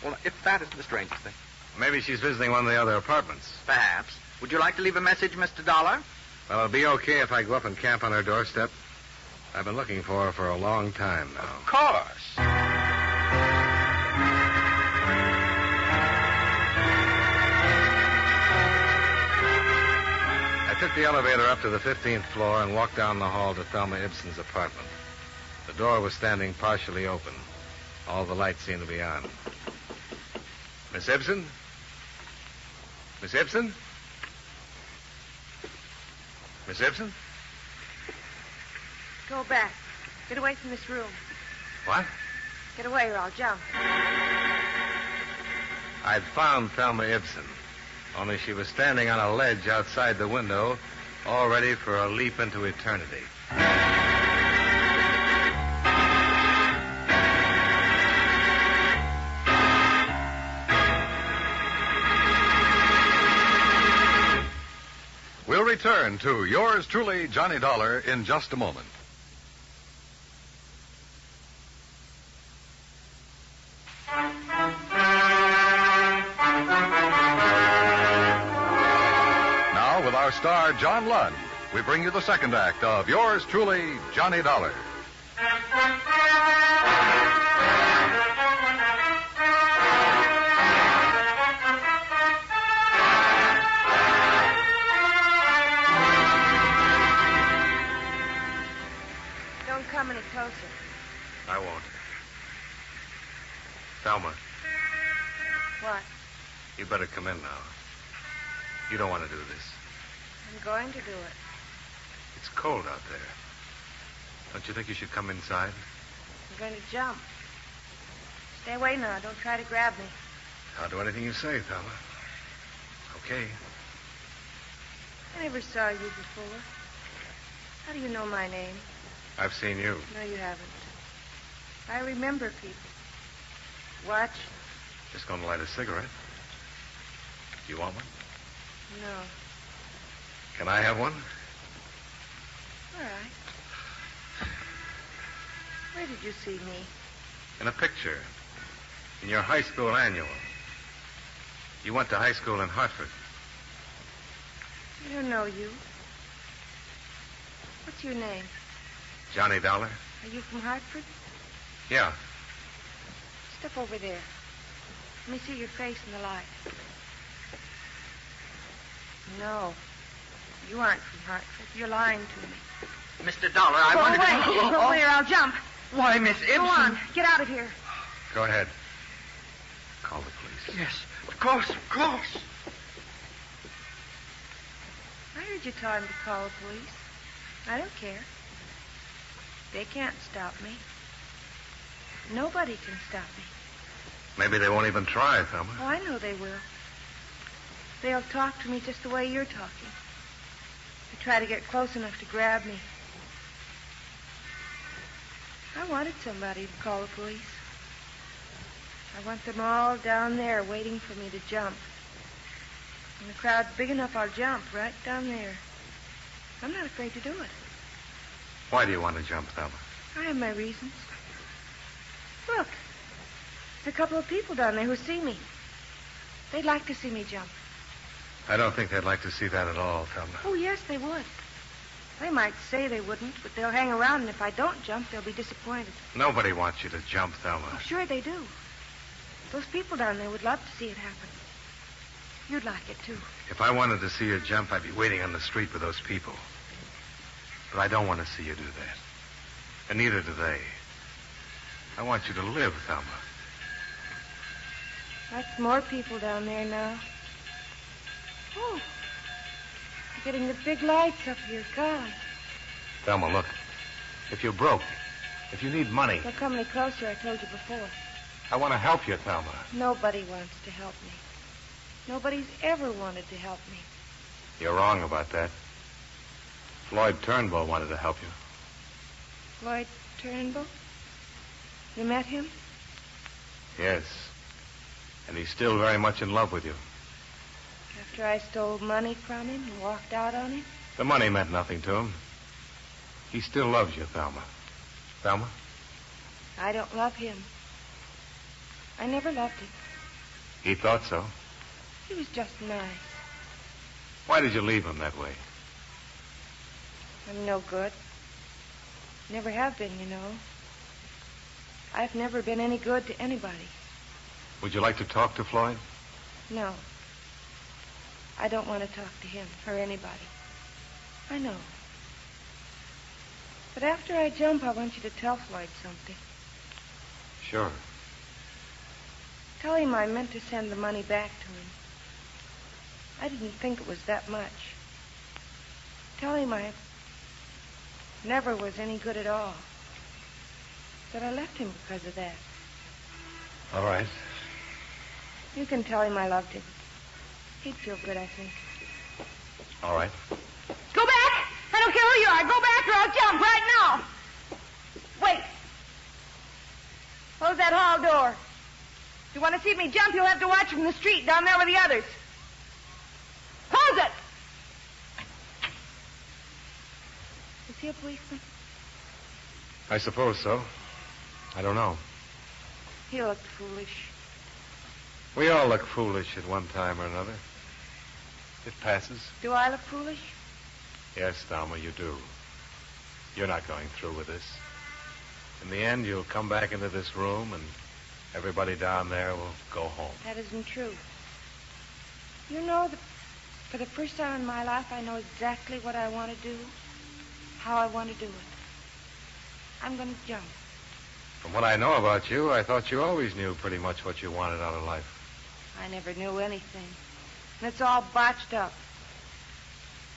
Well, if that isn't the strangest thing. Maybe she's visiting one of the other apartments. Perhaps. Would you like to leave a message, Mr. Dollar? Well, it'll be okay if I go up and camp on her doorstep. I've been looking for her for a long time now. Of course. I took the elevator up to the 15th floor and walked down the hall to Thelma Ibson's apartment. The door was standing partially open. All the lights seemed to be on. Miss Ibson? Miss Ibson? Miss Ibson? Go back. Get away from this room. What? Get away or I'll jump. I'd found Thelma Ibson, only she was standing on a ledge outside the window, all ready for a leap into eternity. We'll return to yours truly, Johnny Dollar, in just a moment. Now, with our star, John Lund, we bring you the second act of yours truly, Johnny Dollar. Don't come any closer. I won't. Thelma, What? you better come in now. You don't want to do this. I'm going to do it. It's cold out there. Don't you think you should come inside? I'm going to jump. Stay away now. Don't try to grab me. I'll do anything you say, Thelma. Okay. I never saw you before. How do you know my name? I've seen you. No, you haven't. I remember people. Watch. Just going to light a cigarette. Do you want one? No. Can I have one? All right. Where did you see me? In a picture. In your high school annual. You went to high school in Hartford. I don't know you. What's your name? Johnny Dollar? Are you from Hartford? Yeah. Step over there. Let me see your face in the light. No. You aren't from Hartford. You're lying to me. Mr. Dollar, I Go wanted away. to... Go away or I'll jump. Why, Miss Ibsen? Go on. Get out of here. Go ahead. Call the police. Yes, of course, of course. I heard you tell him to call the police. I don't care. They can't stop me. Nobody can stop me. Maybe they won't even try, Thelma. Oh, I know they will. They'll talk to me just the way you're talking. They try to get close enough to grab me. I wanted somebody to call the police. I want them all down there waiting for me to jump. When the crowd's big enough, I'll jump right down there. I'm not afraid to do it. Why do you want to jump, Thelma? I have my reasons. Look, there's a couple of people down there who see me. They'd like to see me jump. I don't think they'd like to see that at all, Thelma. Oh, yes, they would. They might say they wouldn't, but they'll hang around, and if I don't jump, they'll be disappointed. Nobody wants you to jump, Thelma. Oh, sure they do. Those people down there would love to see it happen. You'd like it, too. If I wanted to see you jump, I'd be waiting on the street with those people. But I don't want to see you do that. And neither do they. I want you to live, Thelma. That's more people down there now. Oh, you're getting the big lights up here. God. Thelma, look. If you're broke, if you need money, Don't come any closer, I told you before. I want to help you, Thelma. Nobody wants to help me. Nobody's ever wanted to help me. You're wrong about that. Floyd Turnbull wanted to help you. Floyd Turnbull? You met him? Yes. And he's still very much in love with you. After I stole money from him and walked out on him? The money meant nothing to him. He still loves you, Thelma. Thelma? I don't love him. I never loved him. He thought so. He was just nice. Why did you leave him that way? I'm no good. Never have been, you know. I've never been any good to anybody. Would you like to talk to Floyd? No. I don't want to talk to him or anybody. I know. But after I jump, I want you to tell Floyd something. Sure. Tell him I meant to send the money back to him. I didn't think it was that much. Tell him I never was any good at all. That I left him because of that. All right. You can tell him I loved him. He'd feel good, I think. All right. Go back! I don't care who you are. Go back or I'll jump right now. Wait. Close that hall door. If you want to see me jump, you'll have to watch from the street down there with the others. Close it! Is he a policeman? I suppose so. I don't know. He looked foolish. We all look foolish at one time or another. It passes. Do I look foolish? Yes, Thelma, you do. You're not going through with this. In the end, you'll come back into this room, and everybody down there will go home. That isn't true. You know that for the first time in my life, I know exactly what I want to do, how I want to do it. I'm going to jump. From what I know about you, I thought you always knew pretty much what you wanted out of life. I never knew anything. And it's all botched up.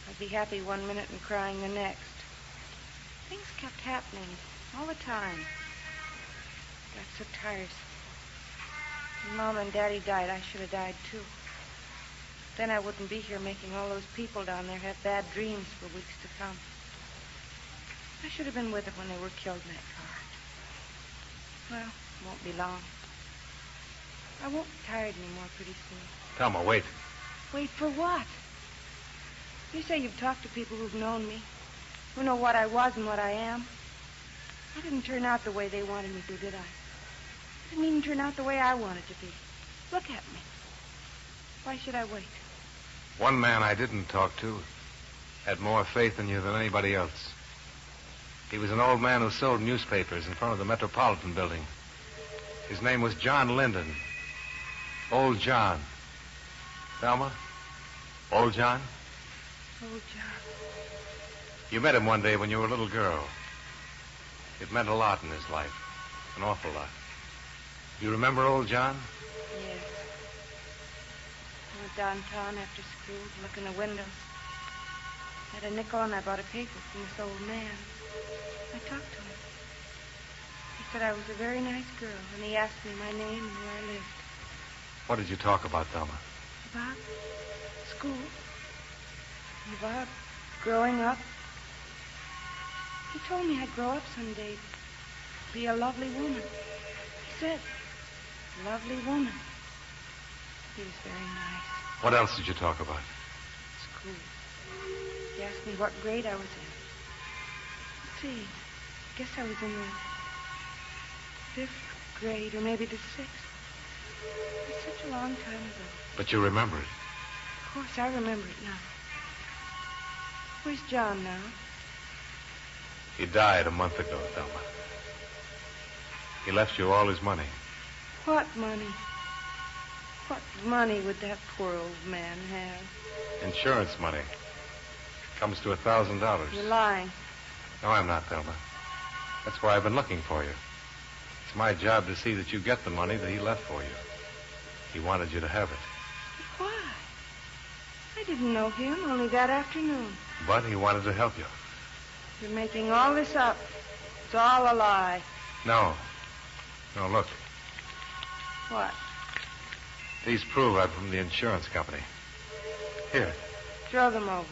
I'd be happy one minute and crying the next. Things kept happening all the time. Got so tiresome. When Mom and Daddy died, I should have died too. Then I wouldn't be here making all those people down there have bad dreams for weeks to come. I should have been with them when they were killed in that car. Well, it won't be long. I won't be tired anymore pretty soon. Thelma, wait. Wait for what? You say you've talked to people who've known me, who know what I was and what I am. I didn't turn out the way they wanted me to, did I? I didn't even turn out the way I wanted to be. Look at me. Why should I wait? One man I didn't talk to had more faith in you than anybody else. He was an old man who sold newspapers in front of the Metropolitan Building. His name was John Linden. Old John. Thelma? Old John? Old John. You met him one day when you were a little girl. It meant a lot in his life. An awful lot. You remember old John? Yes. I went downtown after school to look in the windows. I had a nickel and I bought a paper from this old man. I talked to him. He said I was a very nice girl, and he asked me my name and where I lived. What did you talk about, Thelma? About school. And about growing up. He told me I'd grow up someday, be a lovely woman. He said, lovely woman. He was very nice. What else did you talk about? School. He asked me what grade I was in. Let's see. I guess I was in the 5th grade, or maybe the 6th. It was such a long time ago. But you remember it. Of course, I remember it now. Where's John now? He died a month ago, Thelma. He left you all his money. What money? What money would that poor old man have? Insurance money. Comes to $1,000. You're lying. No, I'm not, Thelma. That's why I've been looking for you. It's my job to see that you get the money that he left for you. He wanted you to have it. But why? I didn't know him only that afternoon. But he wanted to help you. You're making all this up. It's all a lie. No. No, look. What? These prove I'm from the insurance company. Here. Throw them over.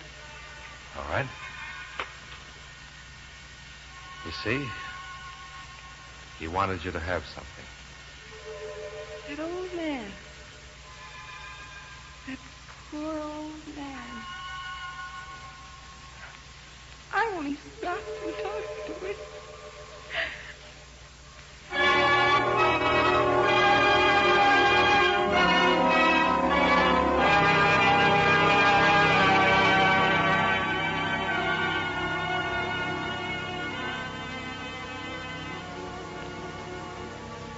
All right. You see? He wanted you to have something. That old man. That poor old man. I only stopped and talked to him.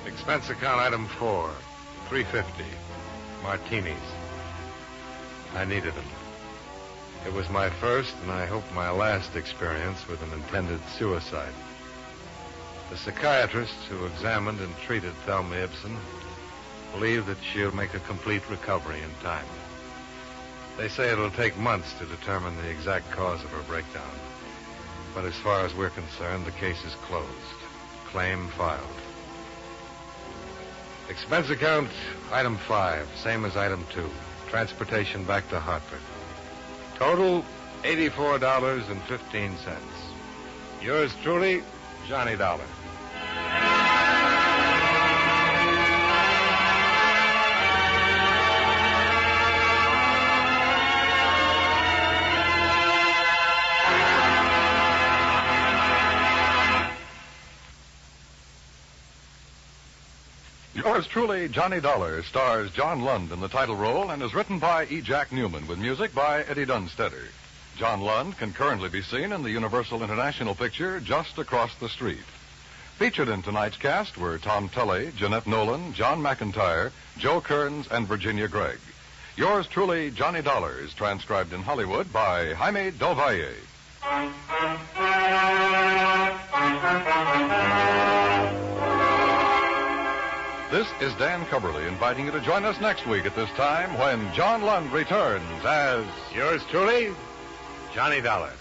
Expense account item 4, $3.50. Martinis. I needed them. It was my first, and I hope my last, experience with an intended suicide. The psychiatrists who examined and treated Thelma Ibson believe that she'll make a complete recovery in time. They say it'll take months to determine the exact cause of her breakdown. But as far as we're concerned, the case is closed. Claim filed. Expense account, item 5, same as item 2. Transportation back to Hartford. Total, $84.15. Yours truly, Johnny Dollar. Yours truly, Johnny Dollar, stars John Lund in the title role and is written by E. Jack Newman with music by Eddie Dunstetter. John Lund can currently be seen in the Universal International picture Just Across the Street. Featured in tonight's cast were Tom Tully, Jeanette Nolan, John McIntyre, Joe Kearns, and Virginia Gregg. Yours truly, Johnny Dollar, is transcribed in Hollywood by Jaime Del Valle. This is Dan Cubberly inviting you to join us next week at this time when John Lund returns as... Yours truly, Johnny Dollar.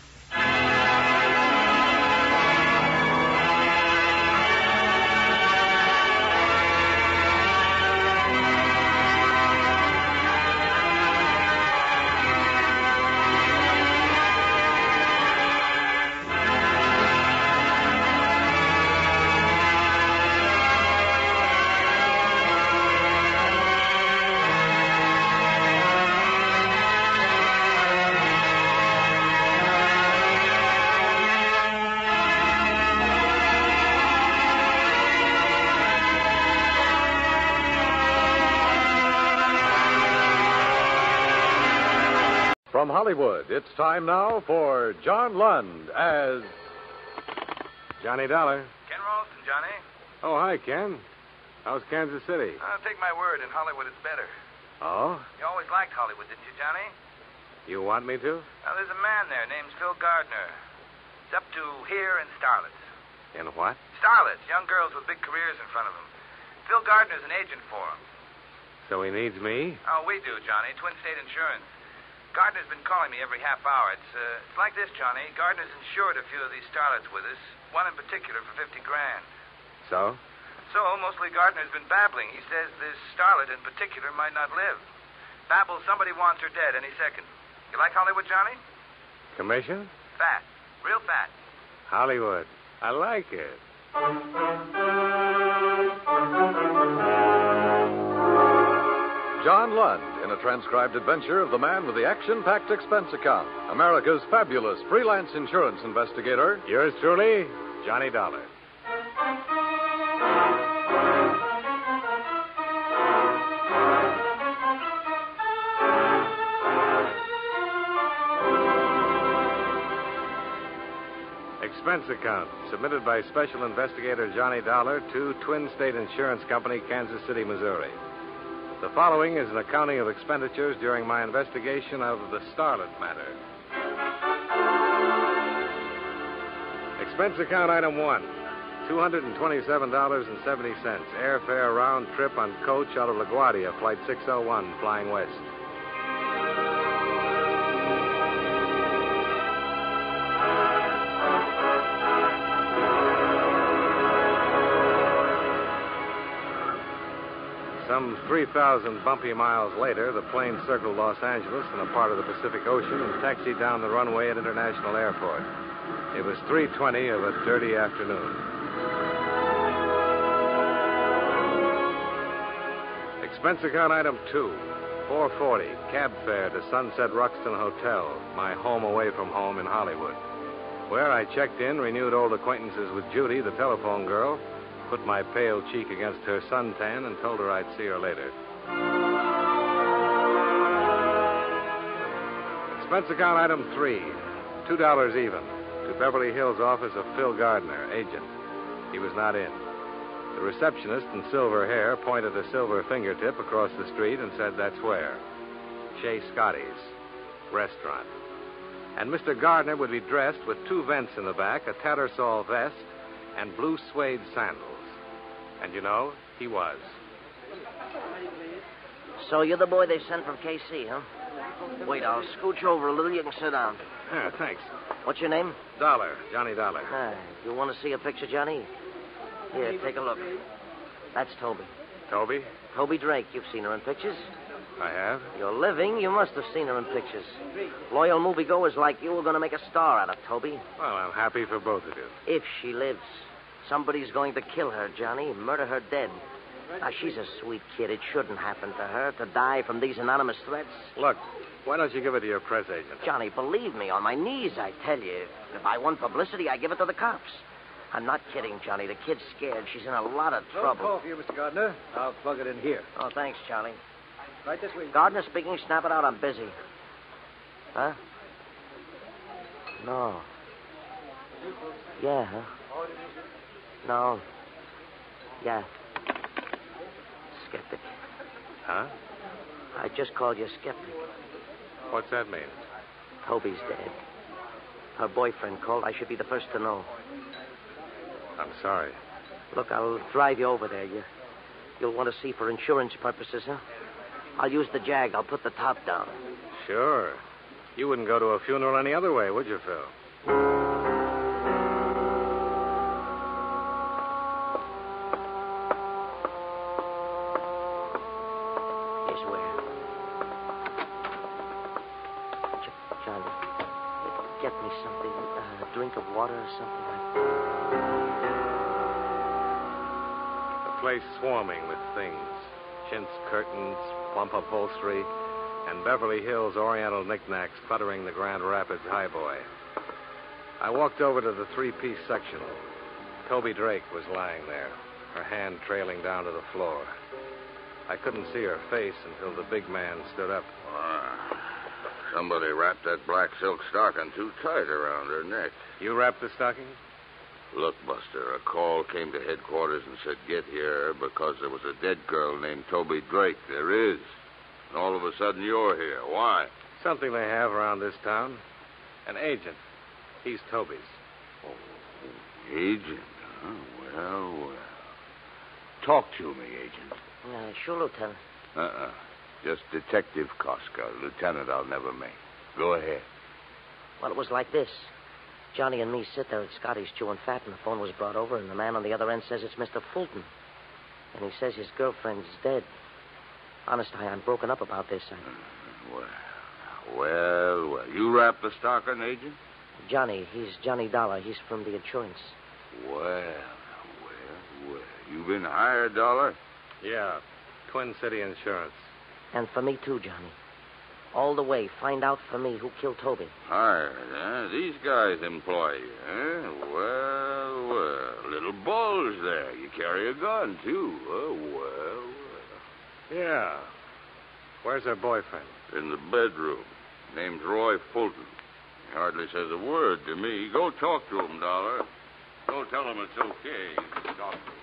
From Hollywood, it's time now for John Lund as... Johnny Dollar. Ken Ralston, Johnny. Oh, hi, Ken. How's Kansas City? Take my word, in Hollywood it's better. Oh? You always liked Hollywood, didn't you, Johnny? You want me to? Now, there's a man there named Phil Gardner. He's up to here in Starlet. In what? Starlet, young girls with big careers in front of them. Phil Gardner's an agent for them. So he needs me? Oh, we do, Johnny. Twin State Insurance. Gardner's been calling me every half hour. It's like this, Johnny. Gardner's insured a few of these starlets with us. One in particular for $50,000. So? So, mostly Gardner's been babbling. He says this starlet in particular might not live. Babbles somebody wants her dead any second. You like Hollywood, Johnny? Commission? Fat. Real fat. Hollywood. I like it. John Lund in a transcribed adventure of the man with the action-packed expense account, America's fabulous freelance insurance investigator. Yours truly, Johnny Dollar. Expense account submitted by Special Investigator Johnny Dollar to Twin State Insurance Company, Kansas City, Missouri. The following is an accounting of expenditures during my investigation of the Starlet matter. Expense account item 1, $227.70. Airfare round trip on coach out of LaGuardia, flight 601, flying west. Some 3,000 bumpy miles later, the plane circled Los Angeles in a part of the Pacific Ocean and taxied down the runway at International Airport. It was 3:20 of a dirty afternoon. Expense account item 2, $440, cab fare to Sunset Ruxton Hotel, my home away from home in Hollywood, where I checked in, renewed old acquaintances with Judy, the telephone girl, put my pale cheek against her suntan, and told her I'd see her later. Expense account item 3, $2 even, to Beverly Hills office of Phil Gardner, agent. He was not in. The receptionist in silver hair pointed a silver fingertip across the street and said that's where. Chez Scotty's restaurant. And Mr. Gardner would be dressed with 2 vents in the back, a Tattersall vest, and blue suede sandals. And you know, he was. So you're the boy they sent from KC, huh? Wait, I'll scooch over a little. You can sit down. Yeah, thanks. What's your name? Dollar, Johnny Dollar. You want to see a picture, Johnny? Here, take a look. That's Toby. Toby? Toby Drake. You've seen her in pictures. I have. You're living. You must have seen her in pictures. Loyal moviegoers like you are going to make a star out of Toby. Well, I'm happy for both of you. If she lives. Somebody's going to kill her, Johnny. Murder her dead. Now, she's a sweet kid. It shouldn't happen to her to die from these anonymous threats. Look, why don't you give it to your press agent? Johnny, believe me, on my knees, I tell you. If I want publicity, I give it to the cops. I'm not kidding, Johnny. The kid's scared. She's in a lot of trouble. Call for you, Mr. Gardner. I'll plug it in here. Oh, thanks, Charlie. Right this way. Gardner speaking. Snap it out. I'm busy. Huh? No. Yeah, huh? No. Yeah. Skeptic. Huh? I just called you skeptic. What's that mean? Toby's dead. Her boyfriend called. I should be the first to know. I'm sorry. Look, I'll drive you over there. You'll want to see for insurance purposes, huh? I'll use the Jag. I'll put the top down. Sure. You wouldn't go to a funeral any other way, would you, Phil? Here's where. John, get me something. A drink of water or something like that. The place swarming with things. Chintz curtains, plump upholstery, and Beverly Hills Oriental knickknacks cluttering the Grand Rapids highboy. I walked over to the three-piece sectional. Toby Drake was lying there, her hand trailing down to the floor. I couldn't see her face until the big man stood up. Somebody wrapped that black silk stocking too tight around her neck. You wrapped the stocking? Look, Buster, a call came to headquarters and said get here because there was a dead girl named Toby Drake. There is. And all of a sudden you're here. Why? Something they have around this town. An agent. He's Toby's. Oh, agent? Huh? Well. Talk to me, agent. Sure, Lieutenant. Just Detective Koska. Lieutenant I'll never make. Go ahead. Well, it was like this. Johnny and me sit there at Scotty's chewing fat, and the phone was brought over, and the man on the other end says it's Mr. Fulton. And he says his girlfriend's dead. Honest, I'm broken up about this. Well. You wrapped the stocking, agent? Johnny. He's Johnny Dollar. He's from the insurance. Well. You been hired, Dollar? Yeah. Twin City Insurance. And for me, too, Johnny. All the way. Find out for me who killed Toby. Hired, huh? These guys employ you, huh? Well. Little bulge there. You carry a gun, too. Well. Yeah. Where's her boyfriend? In the bedroom. Name's Roy Fulton. He hardly says a word to me. Go talk to him, Dollar. Go tell him it's okay. You can talk to him.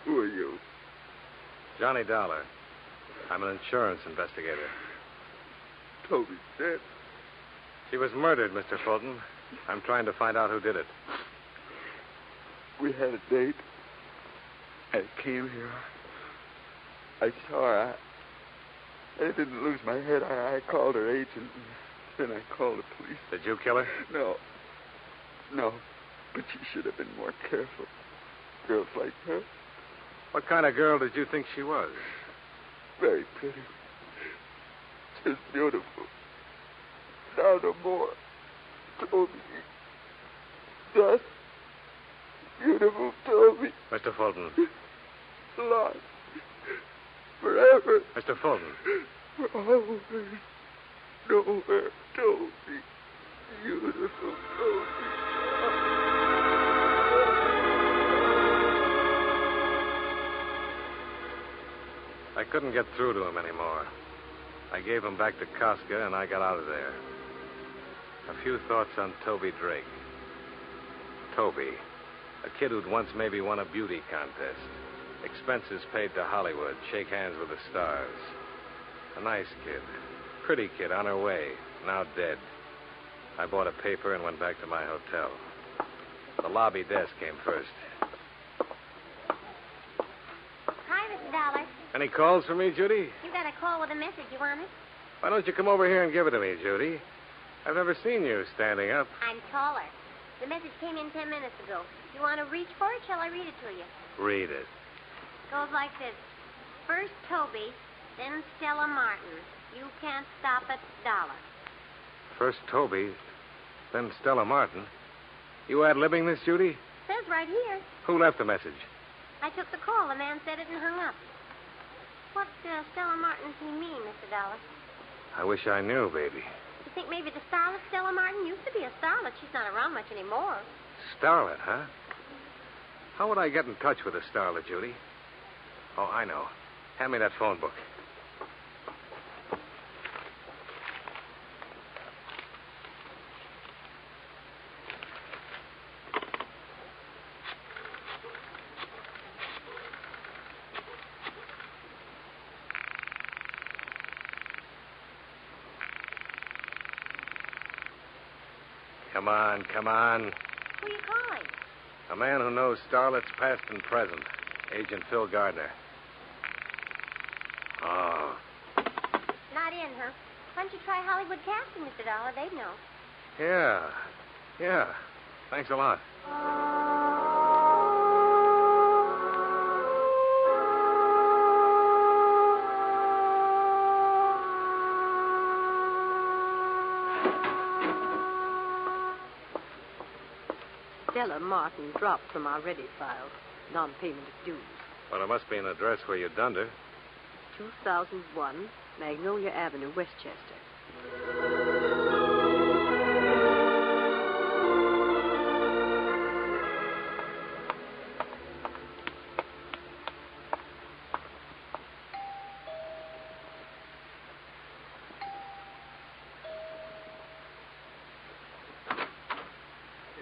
Who are you? Johnny Dollar. I'm an insurance investigator. Toby's dead. She was murdered, Mr. Fulton. I'm trying to find out who did it. We had a date. I came here. I saw her. I didn't lose my head. I called her agent, and then I called the police. Did you kill her? No. But you should have been more careful. Girls like her. What kind of girl did you think she was? Very pretty. Just beautiful. Now no more. Toby. Just beautiful Toby. Mr. Fulton. Lost. Forever. Mr. Fulton. For always. Nowhere. Toby. Beautiful Toby. I couldn't get through to him anymore. I gave him back to Koska, and I got out of there. A few thoughts on Toby Drake. Toby, a kid who'd once maybe won a beauty contest. Expenses paid to Hollywood, shake hands with the stars. A nice kid. Pretty kid on her way, now dead. I bought a paper and went back to my hotel. The lobby desk came first. Hi, Mr. Dollar. Any calls for me, Judy? You got a call with a message. You want it? Why don't you come over here and give it to me, Judy? I've never seen you standing up. I'm taller. The message came in 10 minutes ago. You want to reach for it? Shall I read it to you? Read it. Goes like this. First Toby, then Stella Martin. You can't stop it, Dollar. First Toby, then Stella Martin. You ad-libbing this, Judy? Says right here. Who left the message? I took the call. The man said it and hung up. What Stella Martin does he mean, Mr. Dollar? I wish I knew, baby. You think maybe the starlet Stella Martin used to be a starlet? She's not around much anymore. Starlet, huh? How would I get in touch with a starlet, Judy? Oh, I know. Hand me that phone book. Come on, come on. Who are you calling? A man who knows starlets past and present. Agent Phil Gardner. Oh. Not in, huh? Why don't you try Hollywood Casting, Mr. Dollar? They'd know. Yeah. Thanks a lot. Stella Martin dropped from our ready file. Non-payment of dues. Well, there must be an address where you dunned her. 2001, Magnolia Avenue, Westchester.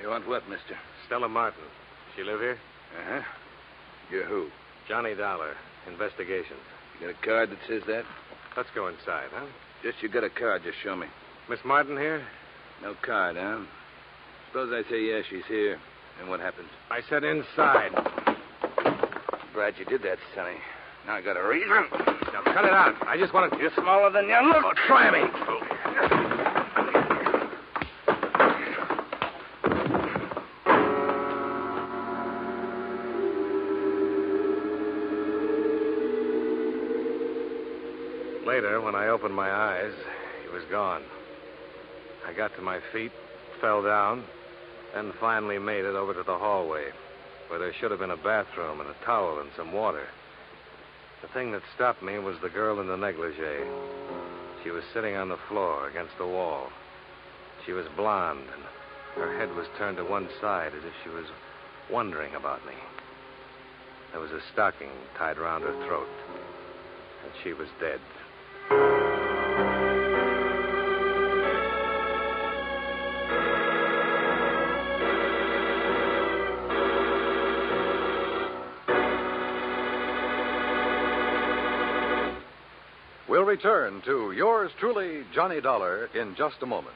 You want what, mister? Stella Martin. She live here? Uh-huh. You're who? Johnny Dollar. Investigations. You got a card that says that? Let's go inside, huh? Just you got a card, just show me. Miss Martin here? No card, huh? Suppose I say yes, she's here. And what happens? I said inside. Glad you did that, Sonny. Now I got a reason. Now cut it out. I just want to... You're smaller than you look. Oh, try me. Later, when I opened my eyes, he was gone. I got to my feet, fell down, then finally made it over to the hallway, where there should have been a bathroom and a towel and some water. The thing that stopped me was the girl in the negligee. She was sitting on the floor against the wall. She was blonde, and her head was turned to one side as if she was wondering about me. There was a stocking tied around her throat, and she was dead. We'll return to yours truly, Johnny Dollar, in just a moment.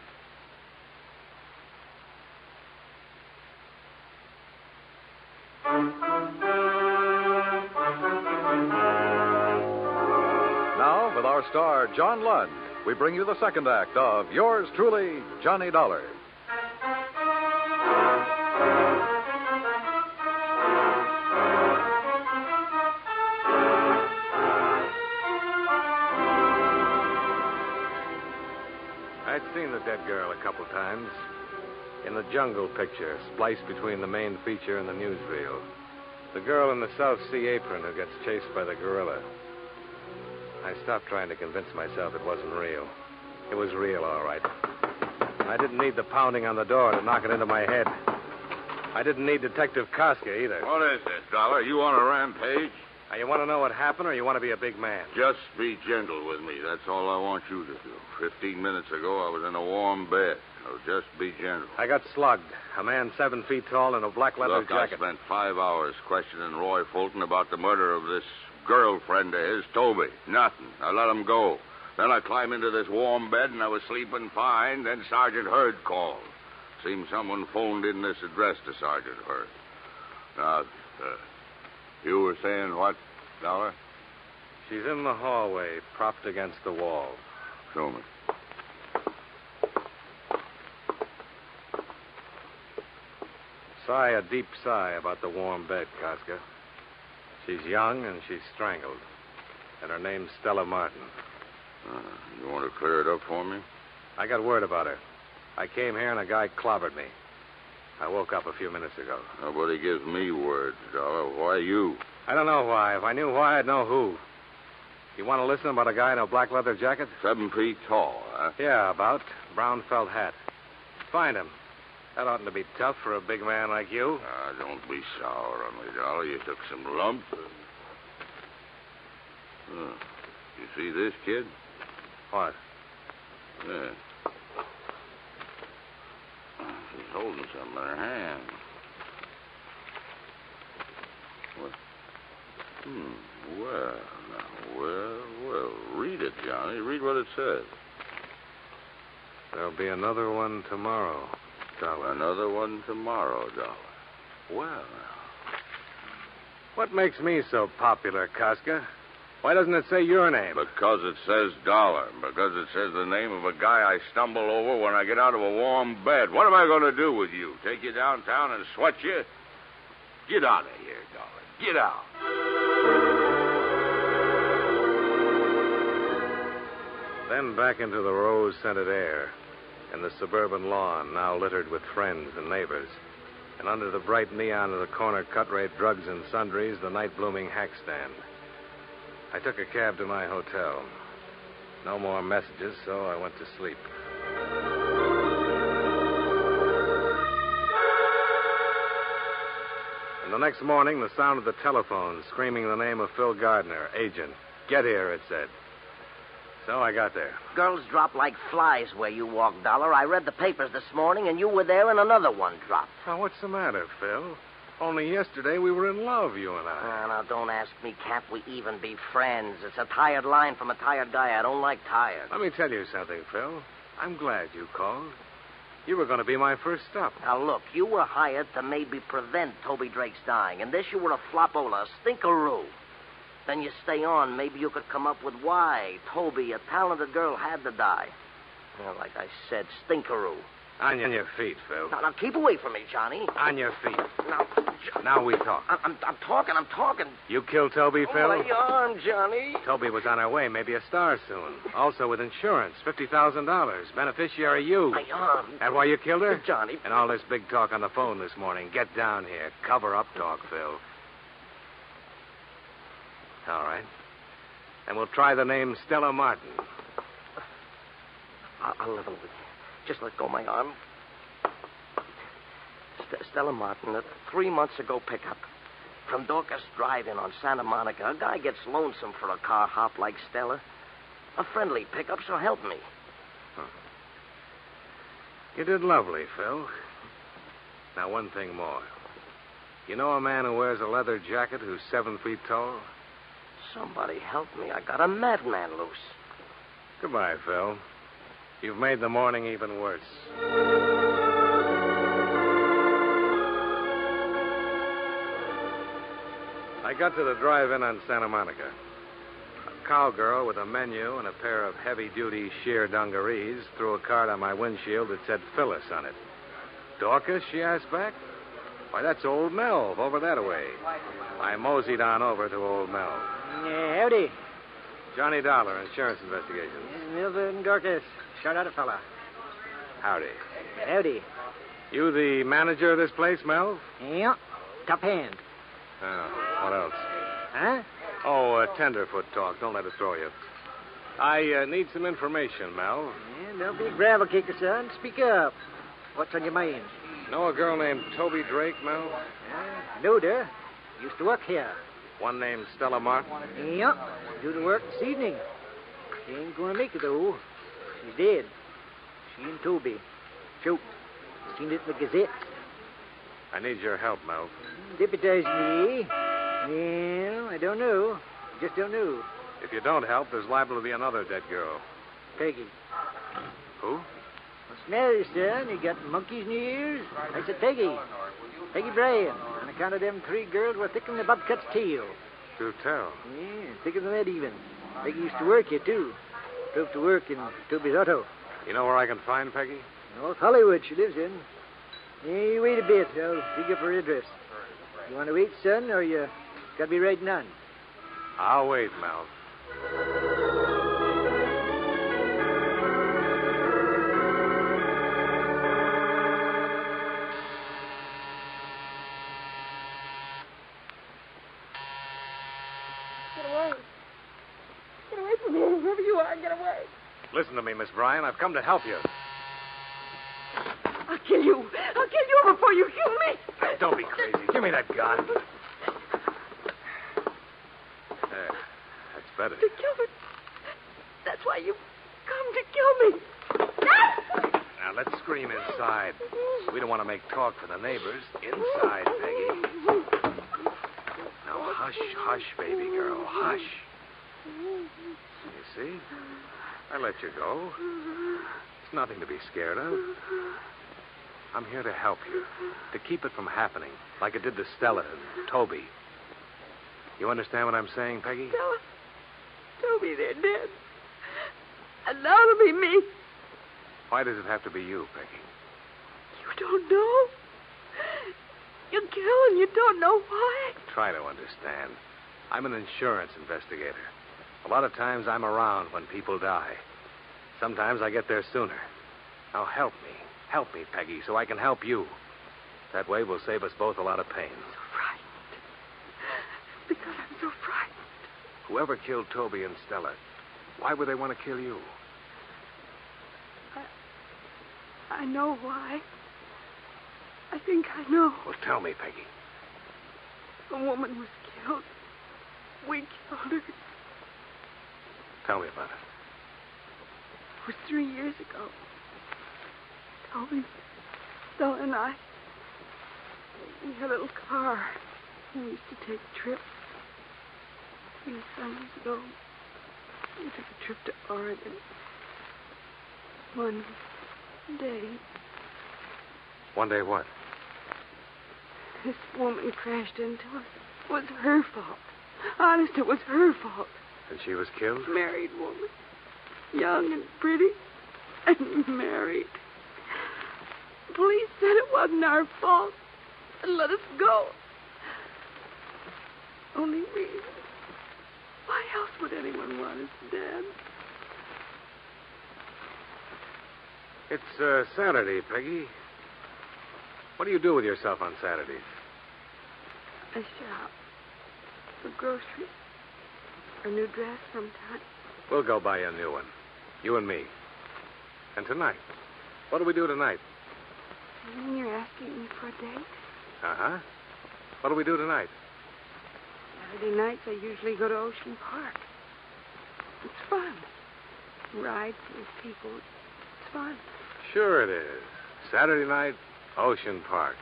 Now, with our star, John Lund, we bring you the second act of yours truly, Johnny Dollar. I'd seen the dead girl a couple times. In the jungle picture, spliced between the main feature and the newsreel. The girl in the South Sea apron who gets chased by the gorilla. I stopped trying to convince myself it wasn't real. It was real, all right. I didn't need the pounding on the door to knock it into my head. I didn't need Detective Koska either. What is this, Dollar? You on a rampage? Now, you want to know what happened, or you want to be a big man? Just be gentle with me. That's all I want you to do. 15 minutes ago, I was in a warm bed. So just be gentle. I got slugged. A man 7 feet tall in a black leather jacket. I spent 5 hours questioning Roy Fulton about the murder of this girlfriend of his, Toby. Nothing. I let him go. Then I climbed into this warm bed, and I was sleeping fine. Then Sergeant Hurd called. Seems someone phoned in this address to Sergeant Hurd. Now, you were saying what, Dollar? She's in the hallway, propped against the wall. Show me. Sigh a deep sigh about the warm bed, Casca. She's young and she's strangled. And her name's Stella Martin. You want to clear it up for me? I got word about her. I came here and a guy clobbered me. I woke up a few minutes ago. Nobody gives me words, Dollar. Why you? I don't know why. If I knew why, I'd know who. You want to listen about a guy in a black leather jacket? 7 feet tall, huh? Yeah, about. Brown felt hat. Find him. That oughtn't to be tough for a big man like you. Don't be sour on me, Dollar. You took some lumps. You see this, kid? What? Yeah. She's holding something in her hand. What? Well, now, well. Read it, Johnny. Read what it says. There'll be another one tomorrow, Dollar. Another one tomorrow, Dollar. Well, now. What makes me so popular, Casca? Why doesn't it say your name? Because it says Dollar. Because it says the name of a guy I stumble over when I get out of a warm bed. What am I going to do with you? Take you downtown and sweat you? Get out of here, Dollar. Get out. Then back into the rose-scented air and the suburban lawn, now littered with friends and neighbors. And under the bright neon of the corner cut-rate drugs and sundries, the night-blooming hack stand. I took a cab to my hotel. No more messages, so I went to sleep. And the next morning, the sound of the telephone screaming the name of Phil Gardner, agent. Get here, it said. So I got there. Girls drop like flies where you walk, Dollar. I read the papers this morning, and you were there, and another one dropped. Now, what's the matter, Phil? Only yesterday we were in love, you and I. Now, don't ask me. Can't we even be friends? It's a tired line from a tired guy. I don't like tired. Let me tell you something, Phil. I'm glad you called. You were going to be my first stop. Now, look, you were hired to maybe prevent Toby Drake's dying, and this you were a flopola, a stinkeroo. Then you stay on, maybe you could come up with why Toby, a talented girl, had to die. Well, like I said, stinkeroo. On your feet, Phil. Now, keep away from me, Johnny. On your feet. Now we talk. I'm talking. You killed Toby, Phil? My arm, Johnny. Toby was on her way, maybe a star soon. Also with insurance, $50,000. Beneficiary you. My arm. That why you killed her? Johnny. And all this big talk on the phone this morning. Get down here. Cover up talk, Phil. All right. And we'll try the name Stella Martin. I'll level with you. Just let go of my arm. Stella Martin, a 3 months ago pickup. From Dorcas Drive-In on Santa Monica. A guy gets lonesome for a car hop like Stella. A friendly pickup, so help me. You did lovely, Phil. Now, one thing more. You know a man who wears a leather jacket who's 7 feet tall? Somebody help me. I got a madman loose. Goodbye, Phil. You've made the morning even worse. I got to the drive-in on Santa Monica. A cowgirl with a menu and a pair of heavy-duty sheer dungarees threw a card on my windshield that said Phyllis on it. Dorcas, she asked back. Why, that's old Melv over that way. I moseyed on over to old Melv. Howdy. Johnny Dollar, insurance investigations. Milva and Dorcas. Shout out a fella. Howdy. Howdy. You the manager of this place, Melv? Yeah. Top hand. What else? Huh? Oh, tenderfoot talk. Don't let it throw you. I need some information, Melv. Yeah, don't be a gravel kicker, son. Speak up. What's on your mind? Know a girl named Toby Drake, Melv? Knowed her. Used to work here. One named Stella Martin? Yep. Do the work this evening. She ain't gonna make it, though. She's dead. She and Toby. Choked. Seen it in the Gazette. I need your help, Melv. Deputize me. Well, I don't know. Just don't know. If you don't help, there's liable to be another dead girl. Peggy. Who? What's the matter, son? You got monkeys in your ears? I said Peggy. Peggy Bryan. On account of them 3 girls were thickening the bobcat's tail. Do tell. Yeah, thicker than that even. Peggy used to work here, too. Drove to work in Toby's auto. You know where I can find Peggy? North Hollywood she lives in. Yeah, you wait a bit. I'll dig up her address. You want to wait, son, or you got to be riding on? I'll wait, Mel. Get away. Get away from me, whoever you are. Get away. Listen to me, Miss Bryan. I've come to help you. I'll kill you. I'll kill you before you kill me. Don't be crazy. Give me that gun. There. That's better. To kill me. That's why you come to kill me. Now, let's scream inside. We don't want to make talk for the neighbors. Inside, Peggy. Now, hush, hush, baby girl. Hush. You see? I let you go. It's nothing to be scared of. I'm here to help you. To keep it from happening. Like it did to Stella and Toby. You understand what I'm saying, Peggy? Stella. Toby, they're dead. And now it'll be me. Why does it have to be you, Peggy? You don't know. You kill and you don't know why. Try to understand. I'm an insurance investigator. A lot of times I'm around when people die. Sometimes I get there sooner. Now help me. Help me, Peggy, so I can help you. That way we'll save us both a lot of pain. I'm so frightened. Because I'm so frightened. Whoever killed Toby and Stella, why would they want to kill you? I know why. I think I know. Well, tell me, Peggy. A woman was killed. We killed her. Tell me about it. It was 3 years ago. Toby, Stella, and I, we had a little car. We used to take trips. 3 summers ago, we took a trip to Oregon. One day. One day what? This woman crashed into us. It was her fault. Honest, it was her fault. And she was killed? Married woman. Young and pretty. And married. The police said it wasn't our fault. And let us go. Only reason. Why else would anyone want us dead? It's Saturday, Peggy. What do you do with yourself on Saturdays? I shop. For groceries. A new dress sometime. We'll go buy you a new one. You and me. And tonight? What do we do tonight? You mean you're asking me for a date? Uh-huh. What do we do tonight? Saturday nights I usually go to Ocean Park. It's fun. Rides with people. It's fun. Sure it is. Saturday night, Ocean Park.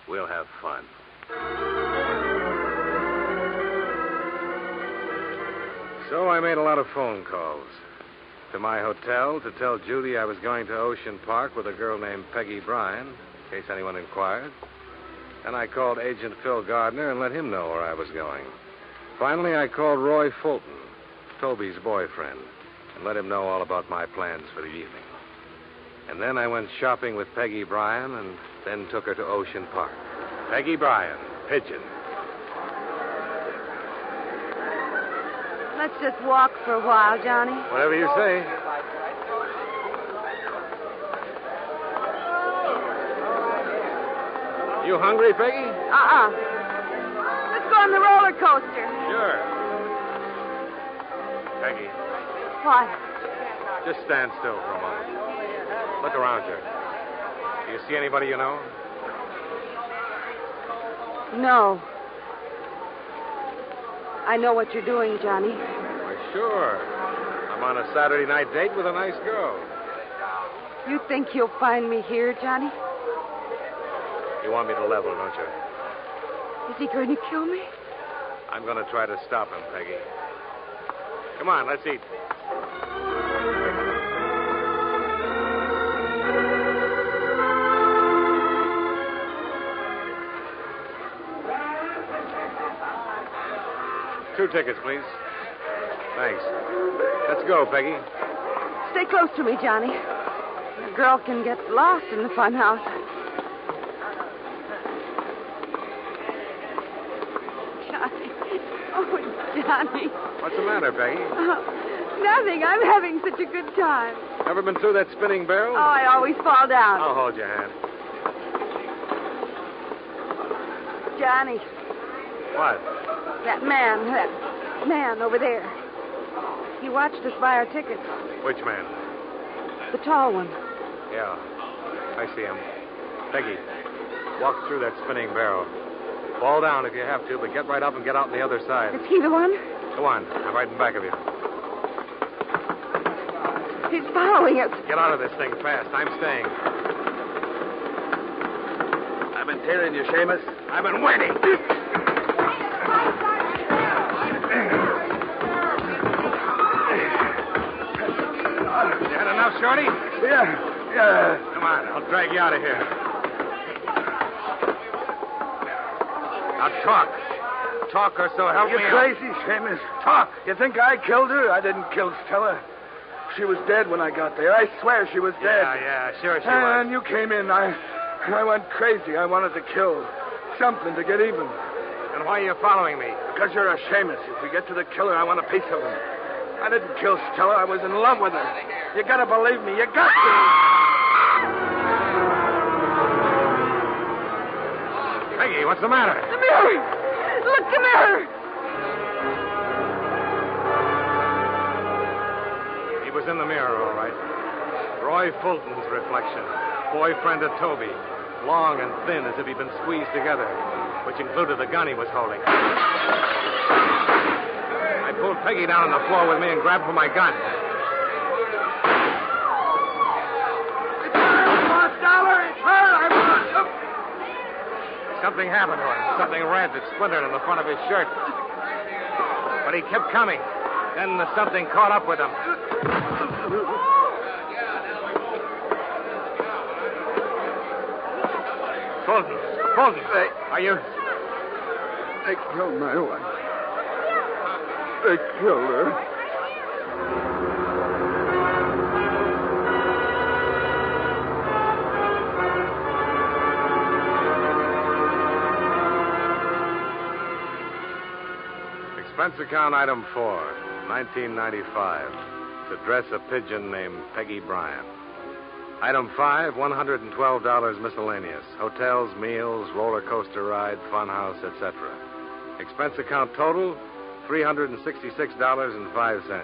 We'll have fun. So I made a lot of phone calls. To my hotel to tell Judy I was going to Ocean Park with a girl named Peggy Bryan, in case anyone inquired. And I called Agent Phil Gardner and let him know where I was going. Finally, I called Roy Fulton, Toby's boyfriend, and let him know all about my plans for the evening. And then I went shopping with Peggy Bryan and then took her to Ocean Park. Peggy Bryan, Pigeon. Let's just walk for a while, Johnny. Whatever you say. You hungry, Peggy? Let's go on the roller coaster. Sure. Peggy, What? just stand still for a moment. Look around you. Do you see anybody you know? No. I know what you're doing, Johnny. Why, sure. I'm on a Saturday night date with a nice girl. You think you'll find me here, Johnny? You want me to level, don't you? Is he going to kill me? I'm going to try to stop him, Peggy. Come on, let's eat. tickets, please. Thanks. Let's go, Peggy. Stay close to me, Johnny. A girl can get lost in the fun house. Johnny. Oh, Johnny. What's the matter, Peggy? Nothing. I'm having such a good time. Ever been through that spinning barrel? Oh, I always fall down. I'll hold your hand. Johnny. What? That man over there. He watched us buy our tickets. Which man? The tall one. Yeah, I see him. Peggy, walk through that spinning barrel. Fall down if you have to, but get right up and get out on the other side. Is he the one? Go on. I'm right in back of you. He's following us. Get out of this thing fast. I'm staying. I've been tailing you, Seamus. I've been waiting. You had enough, Shorty? Yeah. Come on, I'll drag you out of here. Now talk. Talk or so help me. You're crazy, Seamus. Talk. You think I killed her? I didn't kill Stella. She was dead when I got there. I swear she was dead. Yeah, sure she And was. you came in. I went crazy. I wanted to kill. Something to get even. And why are you following me? Because you're a Seamus. If we get to the killer, I want a piece of him. I didn't kill Stella. I was in love with her. You gotta believe me. You got to. Peggy, what's the matter? The mirror! Look, the mirror! He was in the mirror, all right. Roy Fulton's reflection. Boyfriend of Toby. Long and thin as if he'd been squeezed together, which included the gun he was holding. I pulled Peggy down on the floor with me and grabbed for my gun. It's her, Dollar. It's her. I want him. Something happened to him. Something red that splintered in the front of his shirt. But he kept coming. Then the something caught up with him. Fulton, are you... They killed my wife. They killed her. Expense account item 4, 1995. To dress a pigeon named Peggy Bryant. Item 5, $112 miscellaneous. Hotels, meals, roller coaster ride, funhouse, etc. Expense account total, $366.05.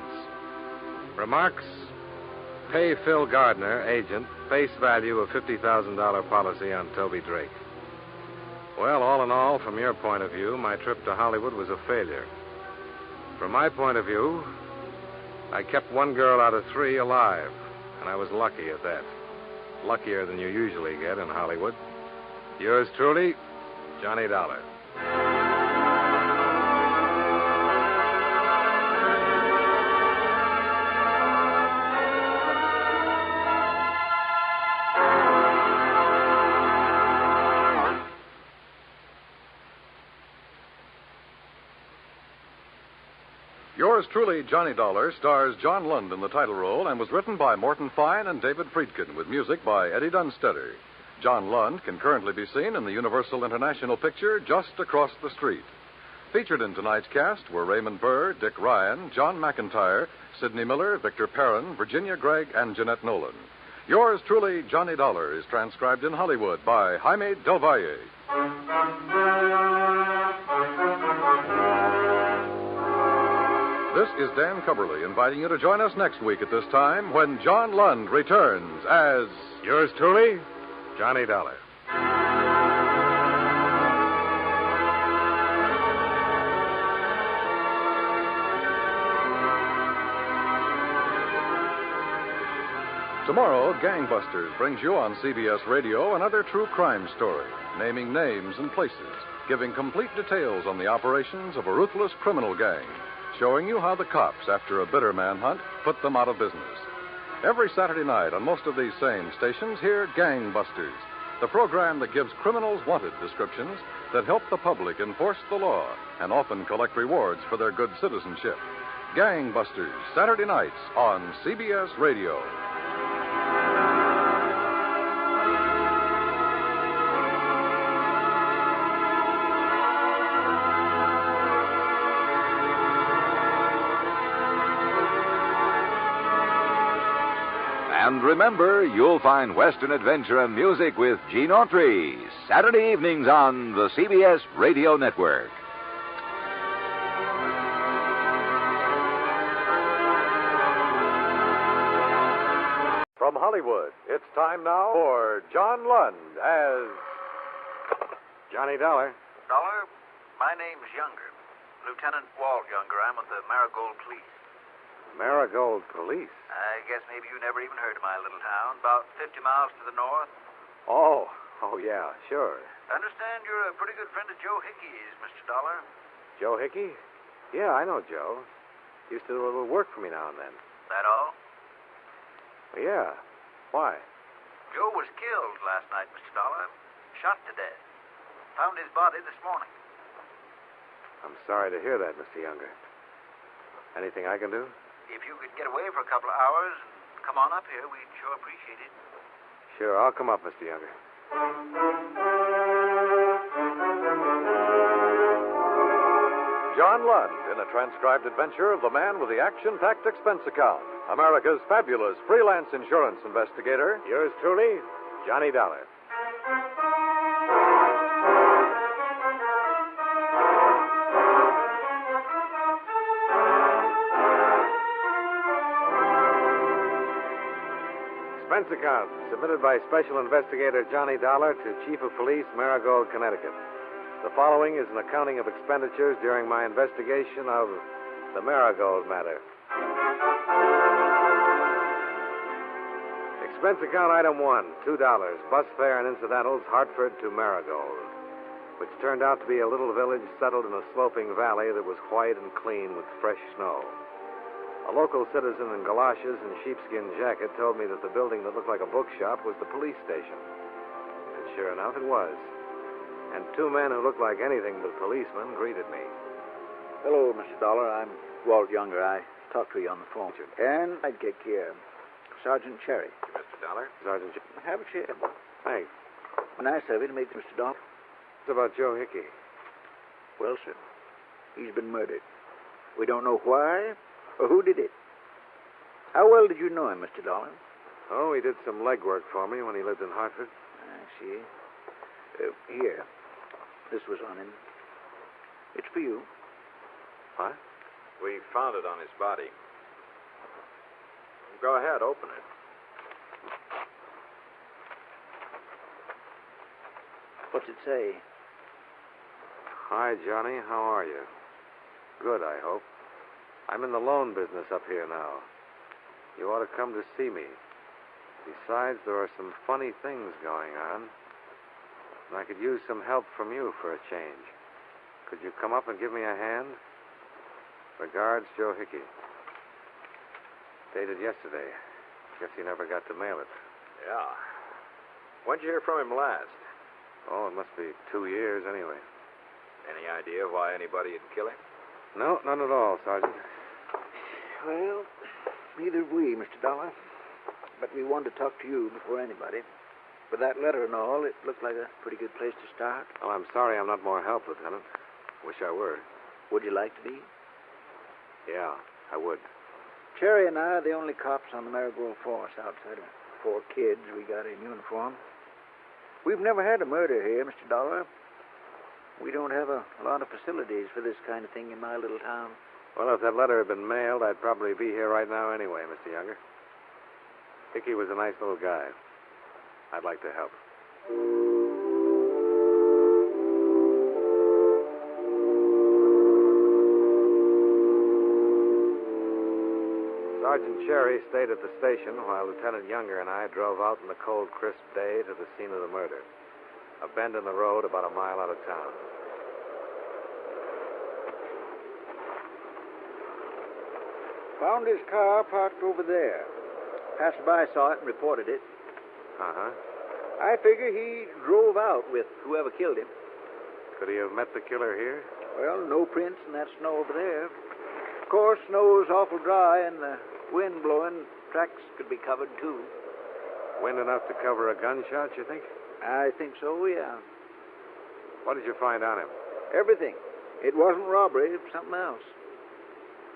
Remarks, pay Phil Gardner, agent, face value of $50,000 policy on Toby Drake. Well, all in all, from your point of view, my trip to Hollywood was a failure. From my point of view, I kept one girl out of 3 alive, and I was lucky at that. Luckier than you usually get in Hollywood. Yours truly, Johnny Dollar. Yours truly, Johnny Dollar, stars John Lund in the title role and was written by Morton Fine and David Friedkin with music by Eddie Dunstetter. John Lund can currently be seen in the Universal International picture Just Across the Street. Featured in tonight's cast were Raymond Burr, Dick Ryan, John McIntyre, Sidney Miller, Victor Perrin, Virginia Gregg, and Jeanette Nolan. Yours truly, Johnny Dollar, is transcribed in Hollywood by Jaime Del Valle. This is Dan Cubberly inviting you to join us next week at this time when John Lund returns as... Yours truly, Johnny Dollar. Tomorrow, Gangbusters brings you on CBS Radio another true crime story, naming names and places, giving complete details on the operations of a ruthless criminal gang, showing you how the cops, after a bitter manhunt, put them out of business. Every Saturday night on most of these same stations, hear Gangbusters, the program that gives criminals wanted descriptions that help the public enforce the law and often collect rewards for their good citizenship. Gangbusters, Saturday nights on CBS Radio. And remember, you'll find Western adventure and music with Gene Autry, Saturday evenings on the CBS Radio Network. From Hollywood, it's time now for John Lund as Johnny Dollar. Dollar, my name's Younger. Lieutenant Walt Younger. I'm with the Maragold Police. Maragold Police? I guess maybe you never even heard of my little town. About 50 miles to the north. Oh, yeah, sure. I understand you're a pretty good friend of Joe Hickey's, Mr. Dollar. Joe Hickey? Yeah, I know Joe. Used to do a little work for me now and then. That all? Yeah. Why? Joe was killed last night, Mr. Dollar. Shot to death. Found his body this morning. I'm sorry to hear that, Mr. Younger. Anything I can do? If you could get away for a couple of hours and come on up here, we'd sure appreciate it. Sure, I'll come up, Mr. Younger. John Lund in a transcribed adventure of the man with the action-packed expense account. America's fabulous freelance insurance investigator. Yours truly, Johnny Dollar. Expense account submitted by Special Investigator Johnny Dollar to Chief of Police, Maragold, Connecticut. The following is an accounting of expenditures during my investigation of the Maragold matter. Expense account item 1, $2, bus fare and incidentals, Hartford to Maragold, which turned out to be a little village settled in a sloping valley that was white and clean with fresh snow. A local citizen in galoshes and sheepskin jacket told me that the building that looked like a bookshop was the police station. And sure enough, it was. And two men who looked like anything but policemen greeted me. Hello, Mr. Dollar. I'm Walt Younger. I talked to you on the phone. And I'd get here. Sergeant Cherry. Mr. Dollar? Sergeant Cherry. Have a chair. Thanks. Nice of you to meet Mr. Dollar. It's about Joe Hickey. Well, sir, he's been murdered. We don't know why or who did it. How well did you know him, Mr. Dollar? Oh, he did some legwork for me when he lived in Hartford. I see. Here. This was on him. It's for you. What? We found it on his body. Go ahead, open it. What's it say? Hi, Johnny. How are you? Good, I hope. I'm in the loan business up here now. You ought to come to see me. Besides, there are some funny things going on. And I could use some help from you for a change. Could you come up and give me a hand? Regards, Joe Hickey. Dated yesterday. Guess he never got to mail it. Yeah. When'd you hear from him last? Oh, it must be 2 years anyway. Any idea why anybody would kill him? No, none at all, Sergeant. Well, neither have we, Mr. Dollar. But we wanted to talk to you before anybody. With that letter and all, it looked like a pretty good place to start. Well, I'm sorry I'm not more help, Lieutenant. Wish I were. Would you like to be? Yeah, I would. Cherry and I are the only cops on the Maragold force outside of 4 kids we got in uniform. We've never had a murder here, Mr. Dollar. We don't have a lot of facilities for this kind of thing in my little town. Well, if that letter had been mailed, I'd probably be here right now anyway, Mr. Younger. Hickey was a nice little guy. I'd like to help. Sergeant Cherry stayed at the station while Lieutenant Younger and I drove out in the cold, crisp day to the scene of the murder. A bend in the road about a mile out of town. Found his car parked over there. Passerby saw it and reported it. Uh-huh. I figure he drove out with whoever killed him. Could he have met the killer here? Well, no prints in that snow over there. Of course, snow's awful dry, and the wind blowing, tracks could be covered, too. Wind enough to cover a gunshot, you think? I think so, yeah. What did you find on him? Everything. It wasn't robbery, it was something else.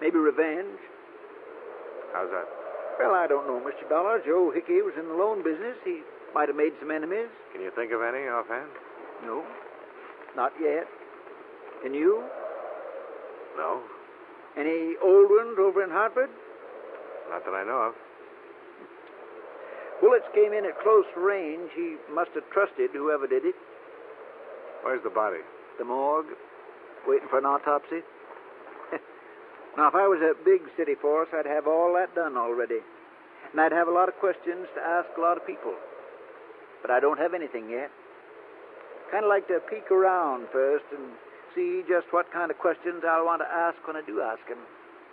Maybe revenge. How's that? Well, I don't know, Mr. Dollar. Joe Hickey was in the loan business. He might have made some enemies. Can you think of any offhand? No, not yet. Can you? No. Any old ones over in Hartford? Not that I know of. Bullets came in at close range. He must have trusted whoever did it. Where's the body? The morgue, waiting for an autopsy. Now, if I was a big city force, I'd have all that done already. And I'd have a lot of questions to ask a lot of people. But I don't have anything yet. Kind of like to peek around first and see just what kind of questions I'll want to ask when I do ask him.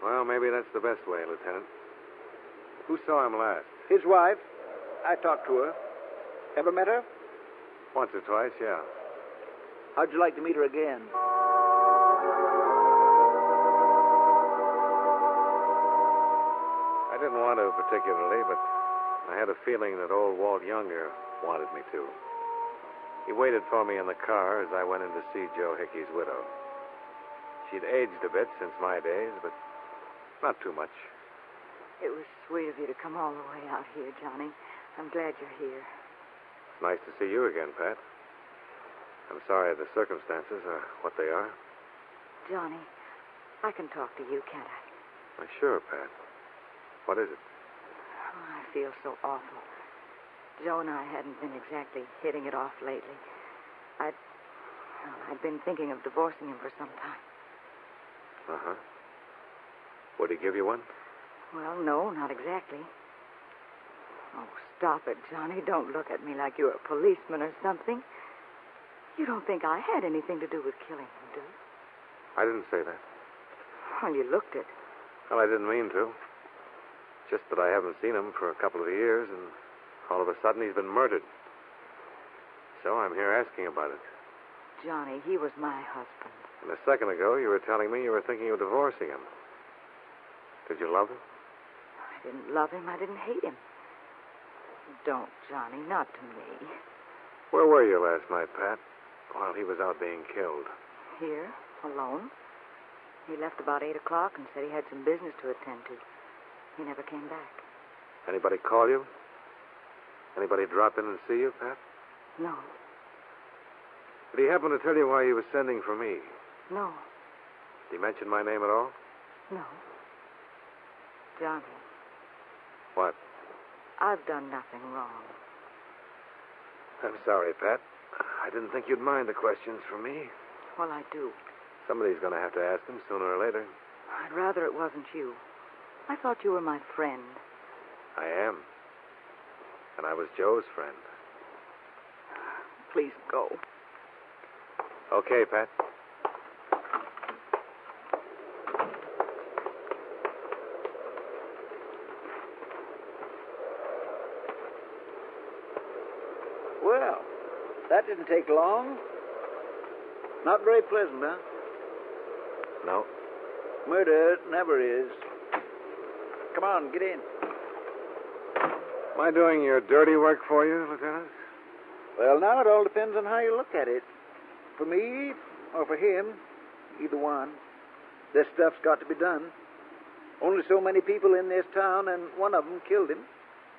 Well, maybe that's the best way, Lieutenant. Who saw him last? His wife. I talked to her. Ever met her? Once or twice, yeah. How'd you like to meet her again? I didn't want to particularly, but I had a feeling that old Walt Younger wanted me to. He waited for me in the car as I went in to see Joe Hickey's widow. She'd aged a bit since my days, but not too much. It was sweet of you to come all the way out here, Johnny. I'm glad you're here. It's nice to see you again, Pat. I'm sorry the circumstances are what they are. Johnny, I can talk to you, can't I? Why, sure, Pat. What is it? Oh, I feel so awful. Joe and I hadn't been exactly hitting it off lately. I'd been thinking of divorcing him for some time. Uh-huh. Would he give you one? Well, no, not exactly. Oh, stop it, Johnny. Don't look at me like you're a policeman or something. You don't think I had anything to do with killing him, do you? I didn't say that. Well, you looked it. Well, I didn't mean to. Just that I haven't seen him for a couple of years, and all of a sudden he's been murdered. So I'm here asking about it. Johnny, he was my husband. And a second ago, you were telling me you were thinking of divorcing him. Did you love him? I didn't love him. I didn't hate him. Don't, Johnny, not to me. Where were you last night, Pat, while he was out being killed? Here, alone. He left about 8 o'clock and said he had some business to attend to. He never came back. Anybody call you? Anybody drop in and see you, Pat? No. Did he happen to tell you why he was sending for me? No. Did he mention my name at all? No. Johnny. What? I've done nothing wrong. I'm sorry, Pat. I didn't think you'd mind the questions from me. Well, I do. Somebody's going to have to ask them sooner or later. I'd rather it wasn't you. I thought you were my friend. I am. And I was Joe's friend. Please go. Okay, Pat. Well, that didn't take long. Not very pleasant, huh? No. Murder never is. Come on, get in. Am I doing your dirty work for you, Lieutenant? Well, now it all depends on how you look at it. For me, or for him, either one. This stuff's got to be done. Only so many people in this town, and one of them killed him.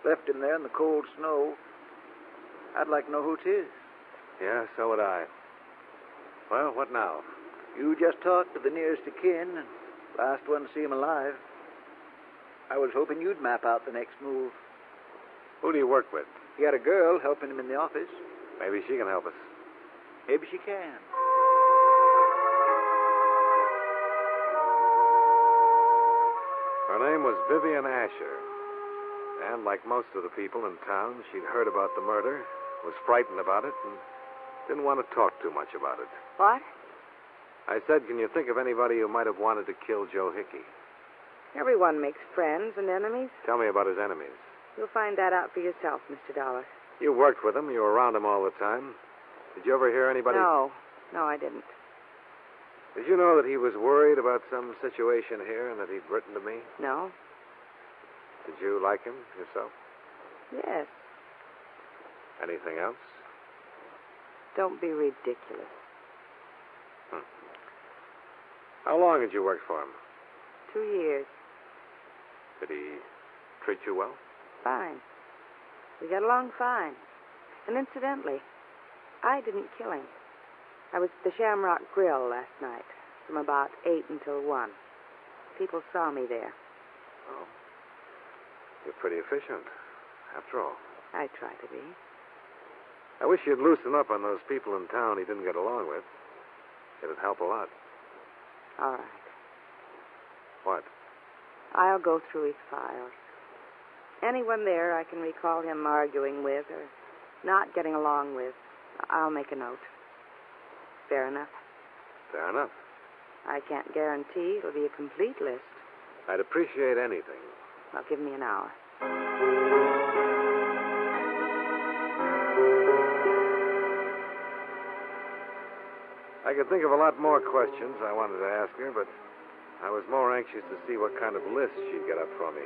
Left him there in the cold snow. I'd like to know who 'tis. Yeah, so would I. Well, what now? You just talked to the nearest of kin, and last one to see him alive. I was hoping you'd map out the next move. Who do you work with? He had a girl helping him in the office. Maybe she can help us. Maybe she can. Her name was Vivian Asher. And like most of the people in town, she'd heard about the murder, was frightened about it, and didn't want to talk too much about it. What? I said, can you think of anybody who might have wanted to kill Joe Hickey? Everyone makes friends and enemies. Tell me about his enemies. You'll find that out for yourself, Mr. Dollar. You worked with him. You were around him all the time. Did you ever hear anybody... No, I didn't. Did you know that he was worried about some situation here and that he'd written to me? No. Did you like him yourself? Yes. Anything else? Don't be ridiculous. How long had you worked for him? 2 years. Did he treat you well? Fine. We got along fine. And incidentally, I didn't kill him. I was at the Shamrock Grill last night, from about 8 until 1. People saw me there. Oh. You're pretty efficient, after all. I try to be. I wish you'd loosen up on those people in town he didn't get along with. It'd help a lot. All right. What? I'll go through his files. Anyone there I can recall him arguing with or not getting along with, I'll make a note. Fair enough? Fair enough. I can't guarantee it'll be a complete list. I'd appreciate anything. Well, give me an hour. I could think of a lot more questions I wanted to ask her, but I was more anxious to see what kind of list she'd get up for me.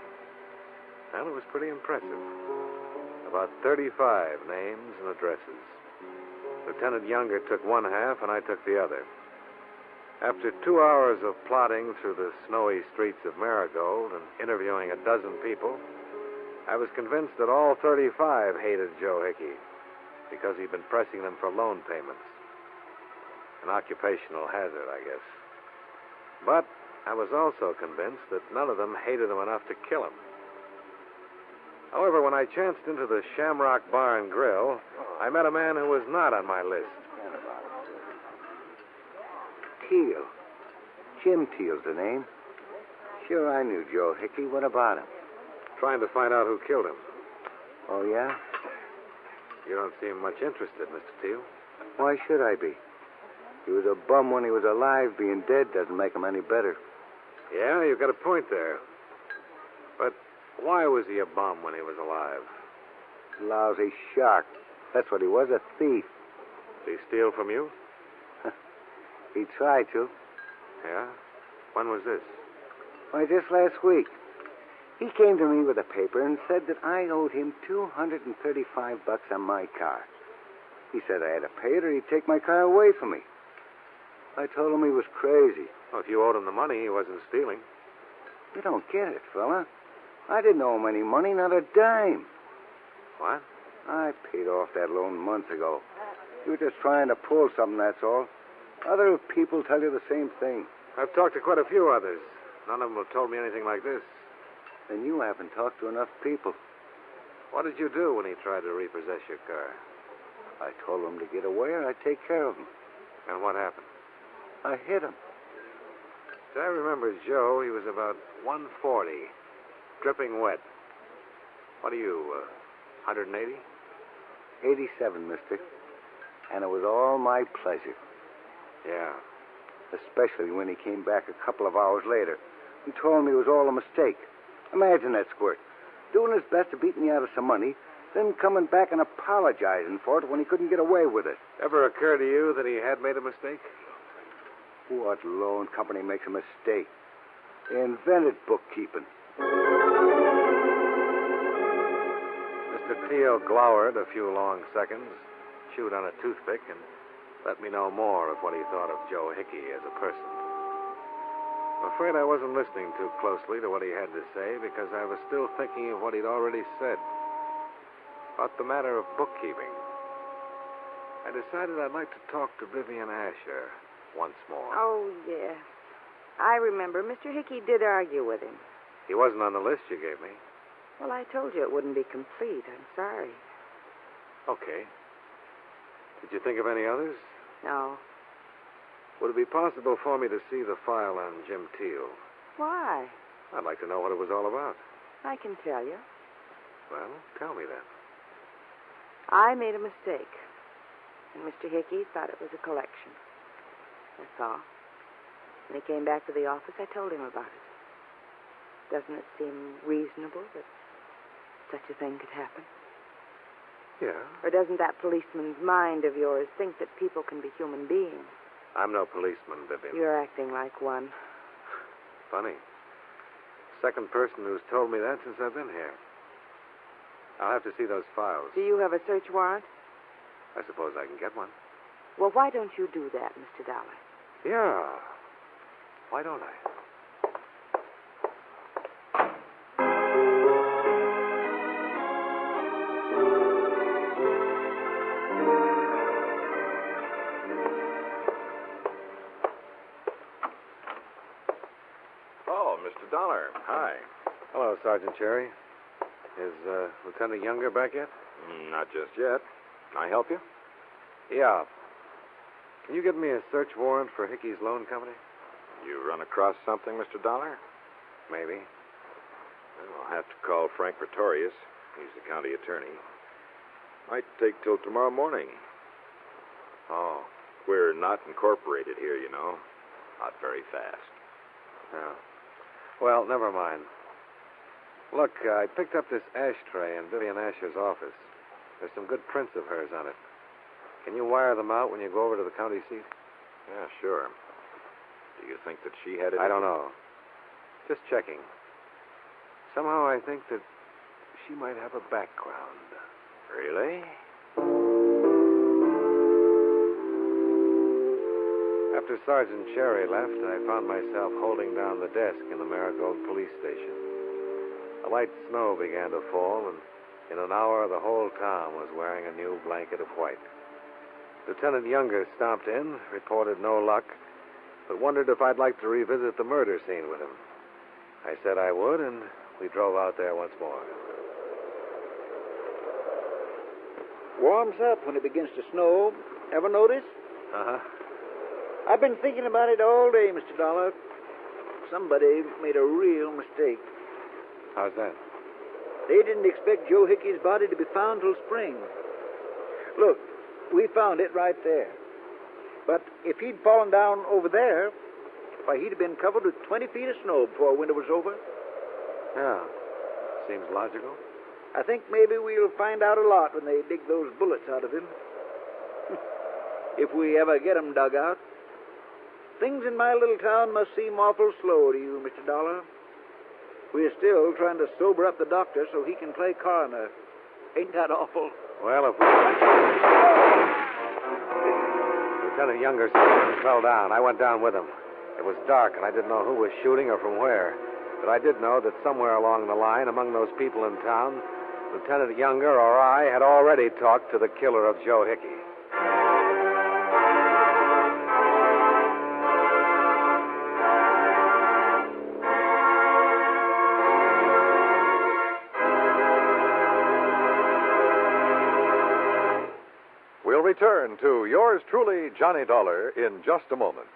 And it was pretty impressive. About 35 names and addresses. Lieutenant Younger took one half, and I took the other. After 2 hours of plodding through the snowy streets of Maragold and interviewing a dozen people, I was convinced that all 35 hated Joe Hickey because he'd been pressing them for loan payments. An occupational hazard, I guess. But I was also convinced that none of them hated him enough to kill him. However, when I chanced into the Shamrock Bar and Grill, I met a man who was not on my list. Teal. Jim Teal's the name. Sure, I knew Joe Hickey. What about him? Trying to find out who killed him. Oh, yeah? You don't seem much interested, Mr. Teal. Why should I be? He was a bum when he was alive. Being dead doesn't make him any better. Yeah, you've got a point there. But why was he a bum when he was alive? Lousy shark. That's what he was, a thief. Did he steal from you? He tried to. Yeah? When was this? Why, just last week. He came to me with a paper and said that I owed him $235 on my car. He said I had to pay it or he'd take my car away from me. I told him he was crazy. Well, if you owed him the money, he wasn't stealing. You don't get it, fella. I didn't owe him any money, not a dime. What? I paid off that loan months ago. You were just trying to pull something, that's all. Other people tell you the same thing. I've talked to quite a few others. None of them have told me anything like this. Then you haven't talked to enough people. What did you do when he tried to repossess your car? I told him to get away or I'd take care of him. And what happened? I hit him. As I remember Joe, he was about 140, dripping wet. What are you, 180? 87, mister. And it was all my pleasure. Yeah. Especially when he came back a couple of hours later and told me it was all a mistake. Imagine that squirt. Doing his best to beat me out of some money, then coming back and apologizing for it when he couldn't get away with it. Ever occur to you that he had made a mistake? What loan company makes a mistake? They invented bookkeeping. Mr. Teal glowered a few long seconds, chewed on a toothpick, and let me know more of what he thought of Joe Hickey as a person. I'm afraid I wasn't listening too closely to what he had to say because I was still thinking of what he'd already said about the matter of bookkeeping. I decided I'd like to talk to Vivian Asher once more. Oh, yeah. I remember Mr. Hickey did argue with him. He wasn't on the list you gave me. Well, I told you it wouldn't be complete. I'm sorry. Okay. Did you think of any others? No. Would it be possible for me to see the file on Jim Teal? Why? I'd like to know what it was all about. I can tell you. Well, tell me then. I made a mistake. And Mr. Hickey thought it was a collection. That's all. When he came back to the office, I told him about it. Doesn't it seem reasonable that such a thing could happen? Yeah? Or doesn't that policeman's mind of yours think that people can be human beings? I'm no policeman, Vivian. You're acting like one. Funny. Second person who's told me that since I've been here. I'll have to see those files. Do you have a search warrant? I suppose I can get one. Well, why don't you do that, Mr. Dollar? Yeah. Why don't I? Oh, Mr. Dollar. Hi. Hello, Sergeant Cherry. Is Lieutenant Younger back yet? Not just yet. Can I help you? Yeah. Can you get me a search warrant for Hickey's Loan Company? You run across something, Mr. Dollar? Maybe. Well, I'll have to call Frank Pretorius. He's the county attorney. Might take till tomorrow morning. Oh. We're not incorporated here, you know. Not very fast. Yeah. Well, never mind. Look, I picked up this ashtray in Vivian Asher's office. There's some good prints of hers on it. Can you wire them out when you go over to the county seat? Yeah, sure. Do you think that she had it? I don't know. Just checking. Somehow I think that she might have a background. Really? After Sergeant Cherry left, I found myself holding down the desk in the Maragold police station. A light snow began to fall, and in an hour, the whole town was wearing a new blanket of white. Lieutenant Younger stomped in, reported no luck, but wondered if I'd like to revisit the murder scene with him. I said I would, and we drove out there once more. Warms up when it begins to snow. Ever notice? Uh-huh. I've been thinking about it all day, Mr. Dollar. Somebody made a real mistake. How's that? They didn't expect Joe Hickey's body to be found till spring. Look, we found it right there. But if he'd fallen down over there, why, he'd have been covered with 20 feet of snow before winter was over. Yeah. Seems logical. I think maybe we'll find out a lot when they dig those bullets out of him. If we ever get 'em dug out. Things in my little town must seem awful slow to you, Mr. Dollar. We're still trying to sober up the doctor so he can play coroner. Ain't that awful? Well, if we... Lieutenant Younger fell down. I went down with him. It was dark, and I didn't know who was shooting or from where. But I did know that somewhere along the line, among those people in town, Lieutenant Younger or I had already talked to the killer of Joe Hickey. We'll return to yours truly, Johnny Dollar, in just a moment.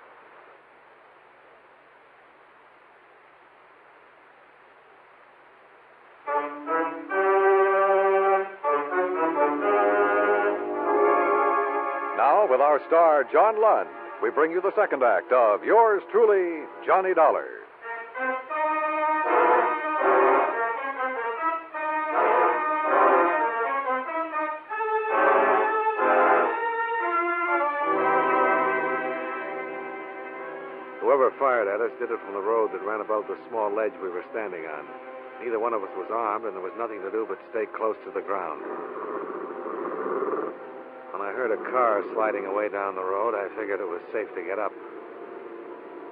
Now, with our star, John Lund, we bring you the second act of yours truly, Johnny Dollar. Whoever fired at us did it from the road that ran above the small ledge we were standing on. Neither one of us was armed, and there was nothing to do but stay close to the ground. When I heard a car sliding away down the road, I figured it was safe to get up.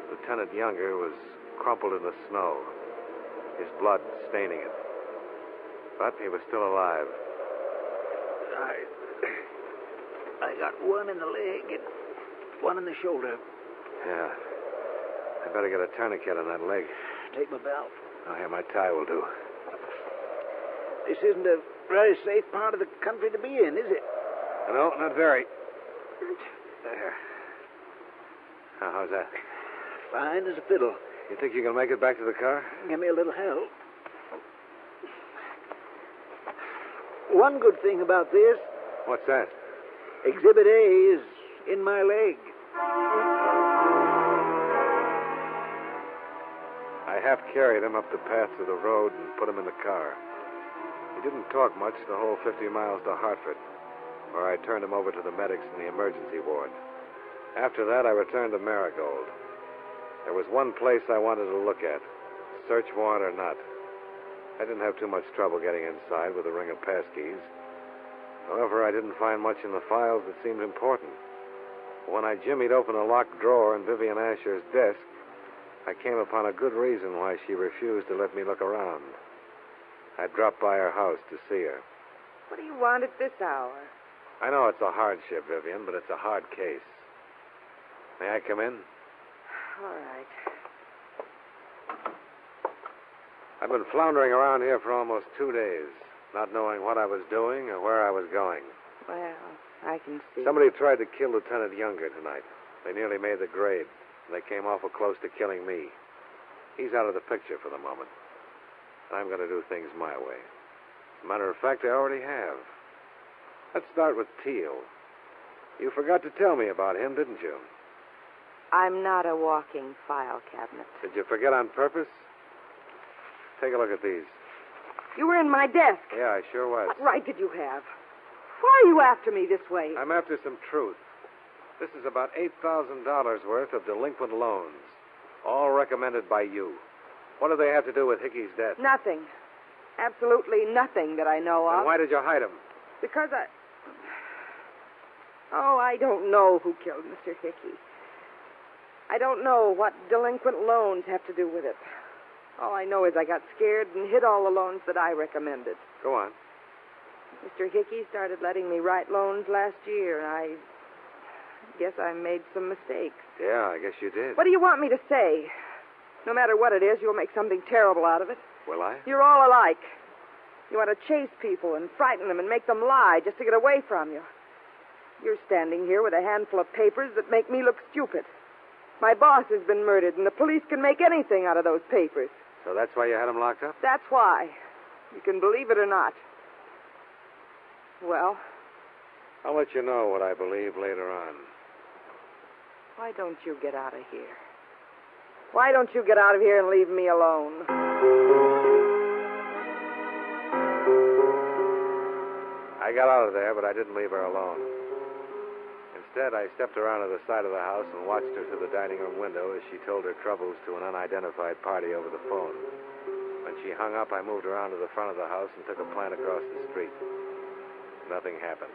Lieutenant Younger was crumpled in the snow, his blood staining it. But he was still alive. I got one in the leg and one in the shoulder. Yeah. I better get a tourniquet on that leg. Take my belt. Oh, yeah, my tie will do. This isn't a very safe part of the country to be in, is it? No, not very. There. Now, how's that? Fine as a fiddle. You think you can make it back to the car? Give me a little help. One good thing about this. What's that? Exhibit A is in my leg. I half carried him up the path to the road and put him in the car. didn't talk much the whole 50 miles to Hartford, where I turned him over to the medics in the emergency ward. After that, I returned to Maragold. There was one place I wanted to look at, search warrant or not. I didn't have too much trouble getting inside with a ring of passkeys. However, I didn't find much in the files that seemed important. When I jimmied open a locked drawer in Vivian Asher's desk, I came upon a good reason why she refused to let me look around. I dropped by her house to see her. What do you want at this hour? I know it's a hardship, Vivian, but it's a hard case. May I come in? All right. I've been floundering around here for almost 2 days, not knowing what I was doing or where I was going. Well, I can see. Somebody tried to kill Lieutenant Younger tonight. They nearly made the grade. They came awful close to killing me. He's out of the picture for the moment. I'm going to do things my way. As a matter of fact, I already have. Let's start with Teal. You forgot to tell me about him, didn't you? I'm not a walking file cabinet. Did you forget on purpose? Take a look at these. You were in my desk. Yeah, I sure was. What right did you have? Why are you after me this way? I'm after some truth. This is about $8,000 worth of delinquent loans, all recommended by you. What do they have to do with Hickey's death? Nothing. Absolutely nothing that I know of. Then why did you hide them? Because I don't know who killed Mr. Hickey. I don't know what delinquent loans have to do with it. All I know is I got scared and hid all the loans that I recommended. Go on. Mr. Hickey started letting me write loans last year, and I guess I made some mistakes. Yeah, I guess you did. What do you want me to say? No matter what it is, you'll make something terrible out of it. Will I? You're all alike. You want to chase people and frighten them and make them lie just to get away from you. You're standing here with a handful of papers that make me look stupid. My boss has been murdered, and the police can make anything out of those papers. So that's why you had him locked up? That's why. You can believe it or not. Well? I'll let you know what I believe later on. Why don't you get out of here? Why don't you get out of here and leave me alone? I got out of there, but I didn't leave her alone. Instead, I stepped around to the side of the house and watched her through the dining room window as she told her troubles to an unidentified party over the phone. When she hung up, I moved around to the front of the house and took a plant across the street. Nothing happened.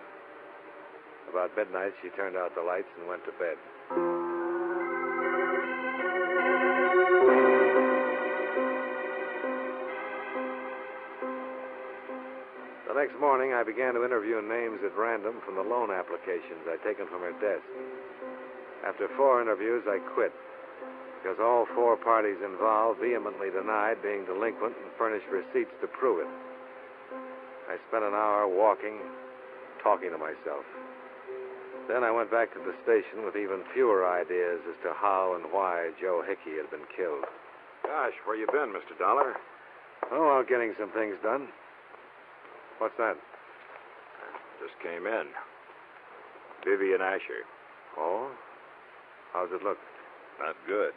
About midnight, she turned out the lights and went to bed. The next morning, I began to interview names at random from the loan applications I'd taken from her desk. After 4 interviews, I quit, because all 4 parties involved vehemently denied being delinquent and furnished receipts to prove it. I spent an hour walking, talking to myself. Then I went back to the station with even fewer ideas as to how and why Joe Hickey had been killed. Gosh, where you been, Mr. Dollar? Oh, well, getting some things done. What's that? Just came in. Vivian Asher. Oh? How's it look? Not good.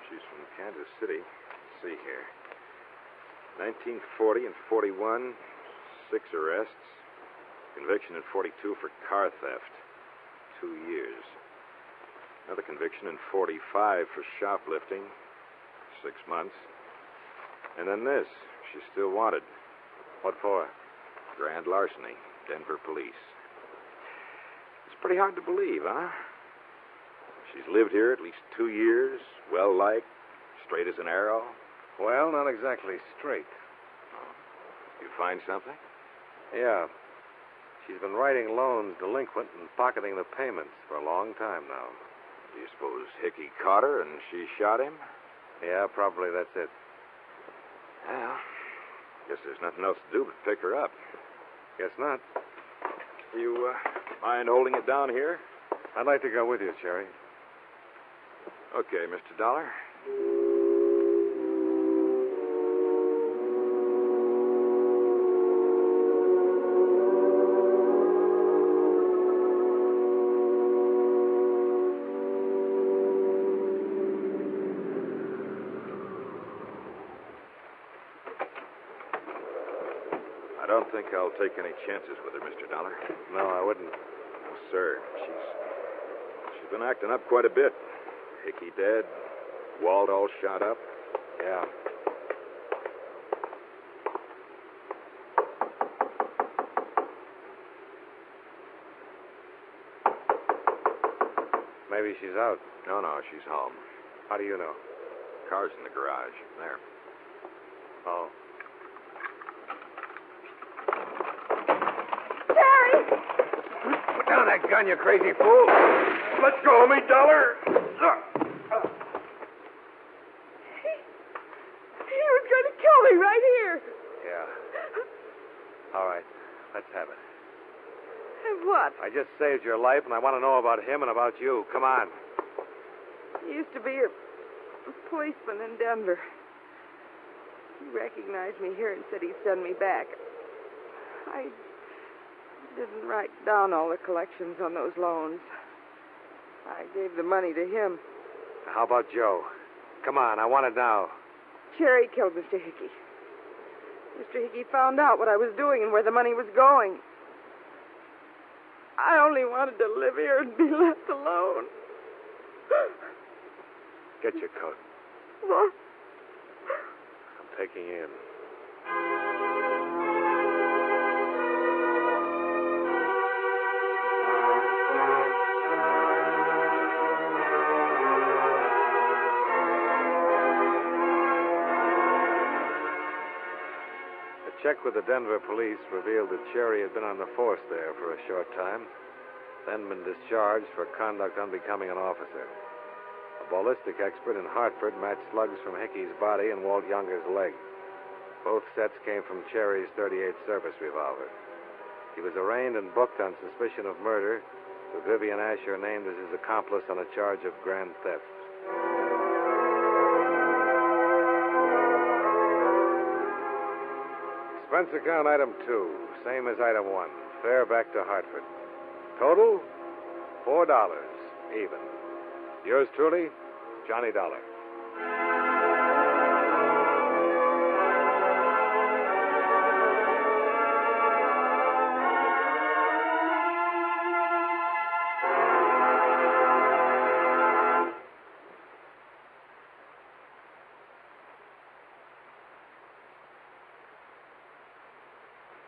She's from Kansas City. Let's see here. 1940 and 41, 6 arrests. Conviction in 42 for car theft. 2 years. Another conviction in 45 for shoplifting. 6 months. And then this. She's still wanted. What for? Grand larceny. Denver police. It's pretty hard to believe, huh? She's lived here at least 2 years. Well-liked. Straight as an arrow. Well, not exactly straight. Oh. You find something? Yeah. She's been writing loans delinquent and pocketing the payments for a long time now. Do you suppose Hickey caught her and she shot him? Yeah, probably that's it. Well, guess there's nothing else to do but pick her up. Guess not. You mind holding it down here? I'd like to go with you, Cherry. Okay, Mr. Dollar. think I'll take any chances with her, Mr. Dollar. No, I wouldn't. No, sir. She's been acting up quite a bit. Hickey dead. Walt all shot up. Yeah. Maybe she's out. No, she's home. How do you know? Car's in the garage. There. Oh. Terry! Put down that gun, you crazy fool. Let go of me, Dollar. He was going to kill me right here. Yeah. All right. Let's have it. And what? I just saved your life, and I want to know about him and about you. Come on. He used to be a policeman in Denver. He recognized me here and said he'd send me back. I didn't write down all the collections on those loans. I gave the money to him. How about Joe? Come on, I want it now. Cherry killed Mr. Hickey. Mr. Hickey found out what I was doing and where the money was going. I only wanted to live here and be left alone. Get your coat. What? I'm taking you in. A check with the Denver police revealed that Cherry had been on the force there for a short time, then been discharged for conduct unbecoming an officer. A ballistic expert in Hartford matched slugs from Hickey's body and Walt Younger's leg. Both sets came from Cherry's .38 service revolver. He was arraigned and booked on suspicion of murder, with Vivian Asher named as his accomplice on a charge of grand theft. Expense account item 2, same as item 1. Fare back to Hartford. Total, $4, even. Yours truly, Johnny Dollar.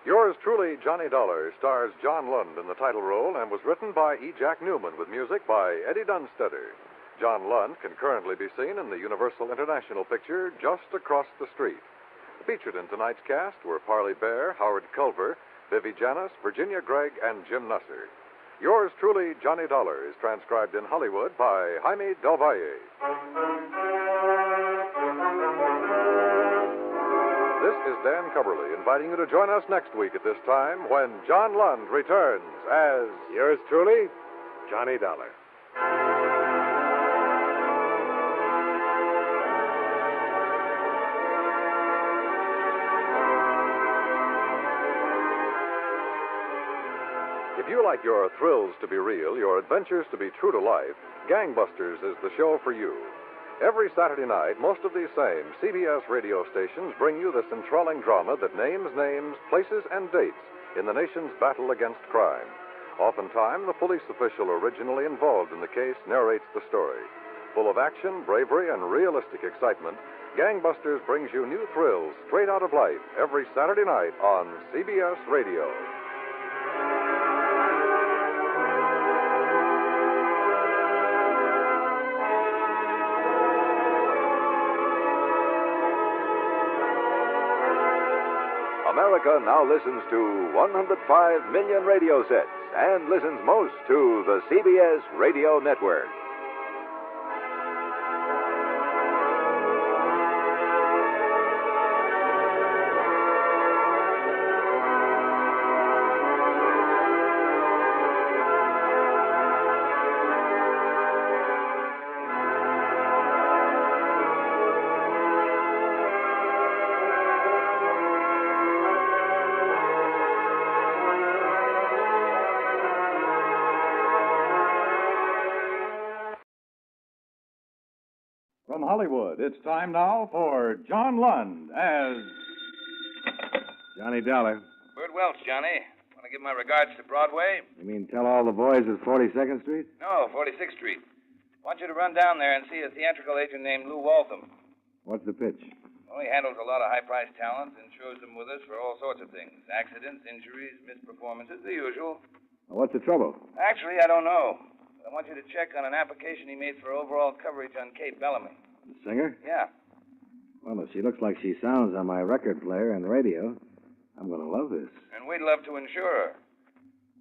Yours truly, Johnny Dollar, stars John Lund in the title role and was written by E. Jack Newman with music by Eddie Dunstetter. John Lund can currently be seen in the Universal International picture Just Across the Street. Featured in tonight's cast were Parley Bear, Howard Culver, Vivi Janis, Virginia Gregg, and Jim Nusser. Yours truly, Johnny Dollar, is transcribed in Hollywood by Jaime Del Valle. This is Dan Coverly inviting you to join us next week at this time when John Lund returns as... Yours truly, Johnny Dollar. If you like your thrills to be real, your adventures to be true to life, Gangbusters is the show for you. Every Saturday night, most of these same CBS radio stations bring you this enthralling drama that names names, places, and dates in the nation's battle against crime. Oftentimes, the police official originally involved in the case narrates the story. Full of action, bravery, and realistic excitement, Gangbusters brings you new thrills straight out of life every Saturday night on CBS Radio. America now listens to 105 million radio sets and listens most to the CBS Radio Network. From Hollywood, it's time now for John Lund as... Johnny Dollar. Bert Welch, Johnny. Want to give my regards to Broadway? You mean tell all the boys at 42nd Street? No, 46th Street. Want you to run down there and see a theatrical agent named Lou Waltham. What's the pitch? Well, he handles a lot of high-priced talent, insures them with us for all sorts of things. Accidents, injuries, missed performances, the usual. What's the trouble? Actually, I don't know. But I want you to check on an application he made for overall coverage on Kate Bellamy. The singer? Yeah. Well, if she looks like she sounds on my record player and radio, I'm going to love this. And we'd love to insure her.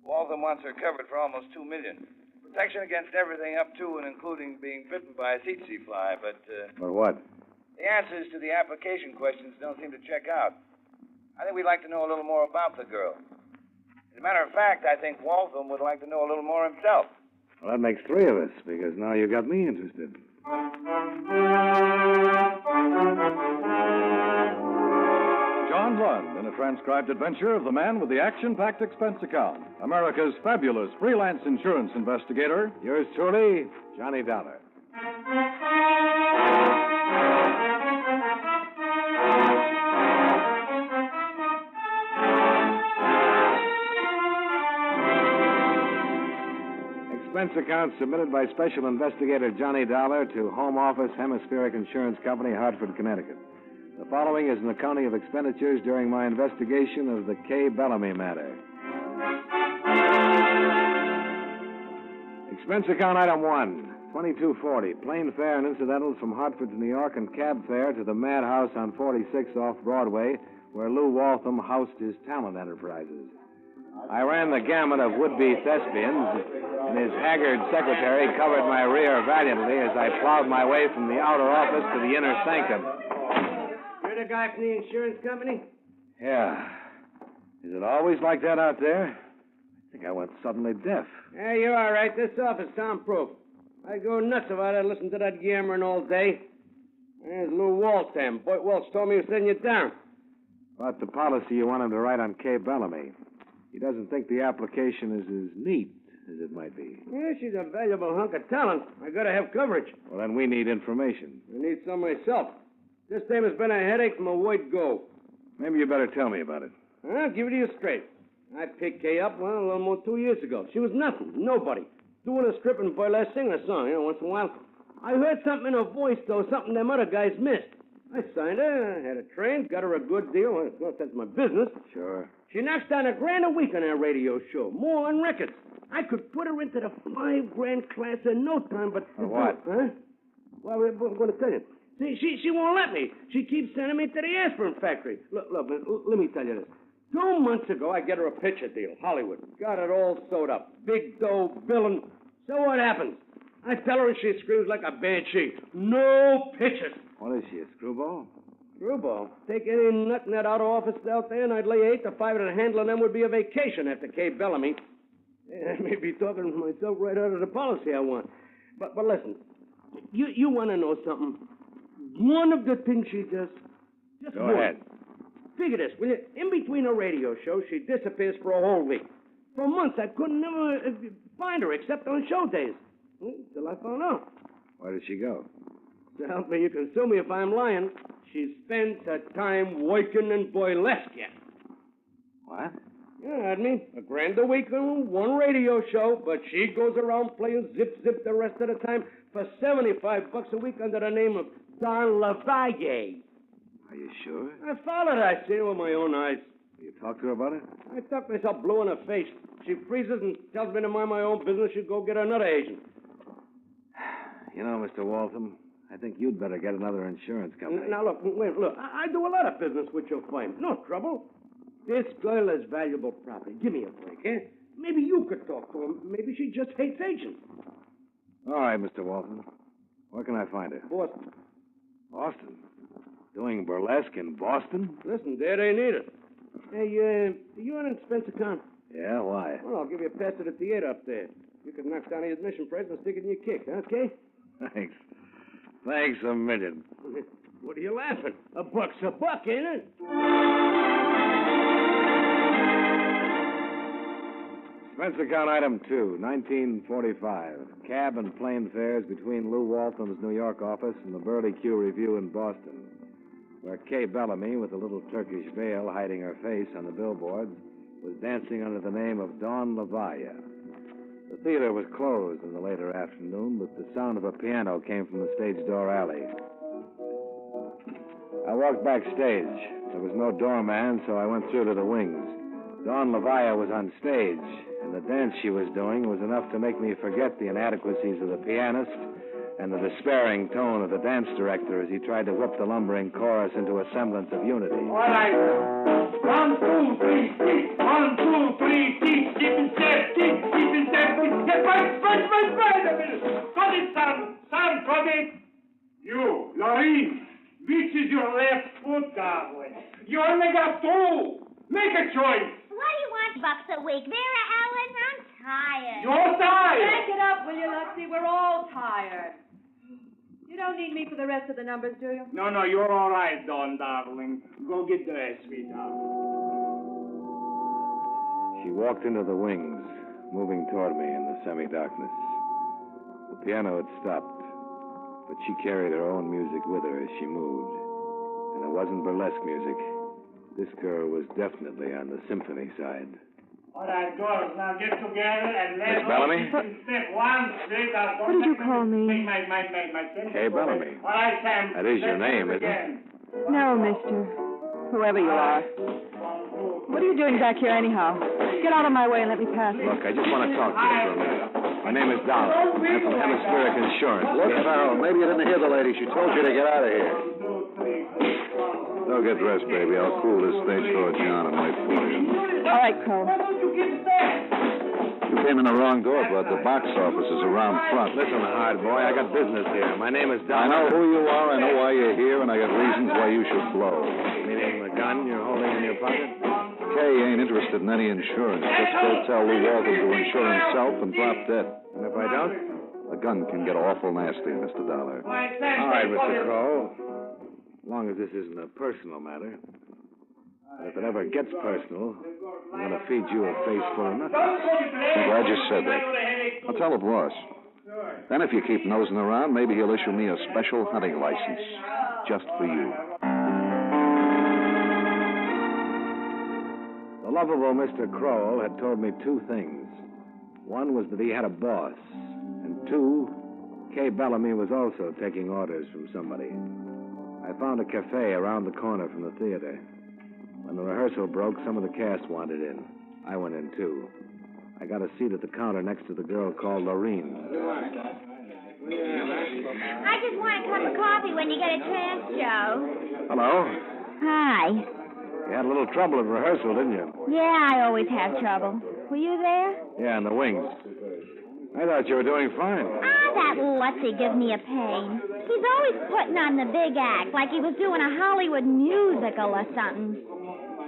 Waltham wants her covered for almost $2 million. Protection against everything up to and including being bitten by a tsetse fly, but... For what? The answers to the application questions don't seem to check out. I think we'd like to know a little more about the girl. As a matter of fact, I think Waltham would like to know a little more himself. Well, that makes three of us, because now you got me interested. John Lund in a transcribed adventure of the man with the action-packed expense account, America's fabulous freelance insurance investigator. Yours truly, Johnny Dollar. Expense account submitted by Special Investigator Johnny Dollar to Home Office Hemispheric Insurance Company, Hartford, Connecticut. The following is an accounting of expenditures during my investigation of the Kay Bellamy matter. Expense account item 1, $22.40. Plane fare and incidentals from Hartford to New York and cab fare to the Madhouse on 46 off Broadway, where Lou Waltham housed his talent enterprises. I ran the gamut of would-be thespians, and his haggard secretary covered my rear valiantly as I plowed my way from the outer office to the inner sanctum. You're the guy from the insurance company? Yeah. Is it always like that out there? I think I went suddenly deaf. Yeah, you're all right. This office soundproof. I'd go nuts if I had to listen to that yammering all day. There's Lou Waltham. Boy, Welch told me he was sending you down. About the policy you want him to write on Kay Bellamy. He doesn't think the application is as neat as it might be. Yeah, she's a valuable hunk of talent. I gotta have coverage. Well, then we need information. I need some myself. This time has been a headache from a word go. Maybe you better tell me about it. I'll give it to you straight. I picked Kay up, well, a little more than 2 years ago. She was nothing, nobody. Doing a stripping burlesque, singing a song, once in a while. I heard something in her voice, though, something them other guys missed. I signed her, had her trained, got her a good deal. Well, it's not that's my business. Sure. She knocks down $1,000 a week on her radio show, more on records. I could put her into the $5,000 class in no time, but... For what? Huh? Well, I'm going to tell you. See, she won't let me. She keeps sending me to the aspirin factory. Look, let me tell you this. 2 months ago, I get her a picture deal, Hollywood. Got it all sewed up. Big dough, billing. So what happens? I tell her and she screams like a banshee. No pictures. What is she, a screwball? Screwball? Take any nut in that outer office out there, and I'd lay 8 to 5 that handling them would be a vacation after Kay Bellamy. Yeah, I may be talking to myself right out of the policy I want. But listen, you want to know something? One of the things she does... Just Go one. ahead. Figure this, will you? In between her radio shows, she disappears for a whole week. For months, I couldn't never find her except on show days. Till I found out. Where did she go? So help me, you can sue me if I'm lying. She spends her time working in burlesque. What? Yeah, I mean, $1,000 a week on one radio show, but she goes around playing zip the rest of the time for $75 a week under the name of Don LaValle. Are you sure? I followed her. I seen her with my own eyes. You talked to her about it? I tucked myself blue in her face. She freezes and tells me to mind my own business. She'd go get another agent. You know, Mr. Waltham, I think you'd better get another insurance company. Now, look. I do a lot of business with your firm. No trouble. This girl is valuable property. Give me a break, eh? Maybe you could talk to her. Maybe she just hates agents. All right, Mr. Waltham. Where can I find her? Boston. Boston? Doing burlesque in Boston? Listen, there they need it. Hey, you on an expense account? Yeah, why? Well, I'll give you a pass to the theater up there. You can knock down the admission price and stick it in your kick, okay? Thanks. Thanks a million. What are you laughing? A buck's a buck, ain't it? Expense account item 2, $19.45. Cab and plane fares between Lou Waltham's New York office and the Burley Q Review in Boston, where Kay Bellamy, with a little Turkish veil hiding her face on the billboards, was dancing under the name of Dawn LaValla. The theater was closed in the later afternoon, but the sound of a piano came from the stage door alley. I walked backstage. There was no doorman, so I went through to the wings. Dawn LaValla was on stage, and the dance she was doing was enough to make me forget the inadequacies of the pianist and the despairing tone of the dance director as he tried to whip the lumbering chorus into a semblance of unity. All right. 1, 2, 3, 6. 1, 2, 3, 6. Keep in step, keep in step. Wait a minute. Cut it, son. Son, cut it. You, Lorraine, which is your left foot, darling? You only got 2. Make a choice. What do you want bucks a week? Vera Ellen, I'm tired. You're tired. Back it up, will you, Lexi? We're all tired. You don't need me for the rest of the numbers, do you? No, you're all right, Dawn, darling. Go get dressed, sweetheart. She walked into the wings, moving toward me in the semi-darkness. The piano had stopped, but she carried her own music with her as she moved. And it wasn't burlesque music. This girl was definitely on the symphony side. All right, girls, now get together and let's Miss Bellamy? Step 1 straight out. What did you call me? Kay Bellamy. All right, Sam. That is your name, isn't it? No, mister. Whoever you are. What are you doing back here anyhow? Get out of my way and let me pass. Look, I just want to talk to you for a minute. My name is Dollar. I'm from Hemispheric Insurance. Look, Farrell, maybe you didn't hear the lady. She told you to get out of here. Don't get dressed, baby. I'll cool this stage door, John, and wait for you. All right, Cole. You came in the wrong door, bud. The box office is around front. Listen, hard boy, I got business here. My name is I Dollar. know who you are, I know why you're here, and I got reasons why you should blow. Meaning the gun you're holding in your pocket? Kay ain't interested in any insurance. Just go tell Lou Walton to insure himself and drop dead. And if I don't? The gun can get awful nasty, Mr. Dollar. All right, Mr. Crow. As long as this isn't a personal matter. But if it ever gets personal, I'm going to feed you a face full of nothing. I'm glad you said that. I'll tell the boss. Then if you keep nosing around, maybe he'll issue me a special hunting license. Just for you. The lovable Mr. Crowell had told me 2 things. One was that he had a boss. And 2, Kay Bellamy was also taking orders from somebody. I found a cafe around the corner from the theater. When the rehearsal broke, some of the cast wanted in. I went in, too. I got a seat at the counter next to the girl called Lorene. I just want a cup of coffee when you get a chance, Joe. Hello. Hi. You had a little trouble at rehearsal, didn't you? Yeah, I always have trouble. Were you there? Yeah, in the wings. I thought you were doing fine. That Lutzy gives me a pain. He's always putting on the big act, like he was doing a Hollywood musical or something.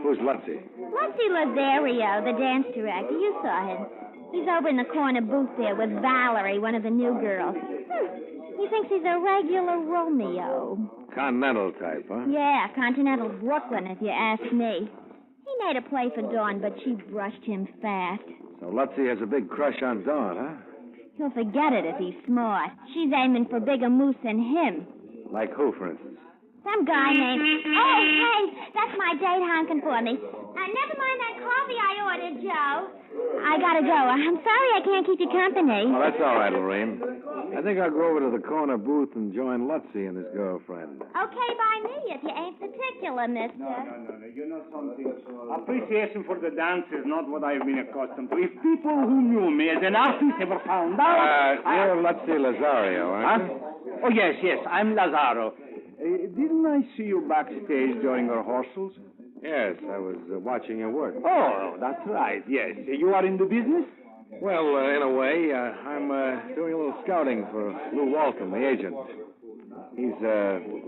Who's Lutzy? Lutzy Lazario, the dance director. You saw him. He's over in the corner booth there with Valerie, one of the new girls. He thinks he's a regular Romeo. Continental type, huh? Yeah, Continental Brooklyn, if you ask me. He made a play for Dawn, but she brushed him fast. So Lutzy has a big crush on Dawn, huh? He'll forget it if he's smart. She's aiming for bigger moose than him. Like who, for instance? Some guy named... Oh, hey, that's my date honking for me. Never mind that coffee I ordered, Joe. I gotta go. I'm sorry I can't keep you company. Oh, that's all right, Lorraine. I think I'll go over to the corner booth and join Lutzy and his girlfriend. Okay by me if you ain't particular, mister. No. You know something? Appreciation for the dance is not what I've been accustomed to. If people who knew me as an artist ever found out... You're Lutzy Lazario, aren't you? Oh, yes, I'm Lazaro. Didn't I see you backstage during rehearsals? Yes, I was watching your work. Oh, that's right, yes. You are in the business? Well, in a way, I'm doing a little scouting for Lou Walton, the agent. He's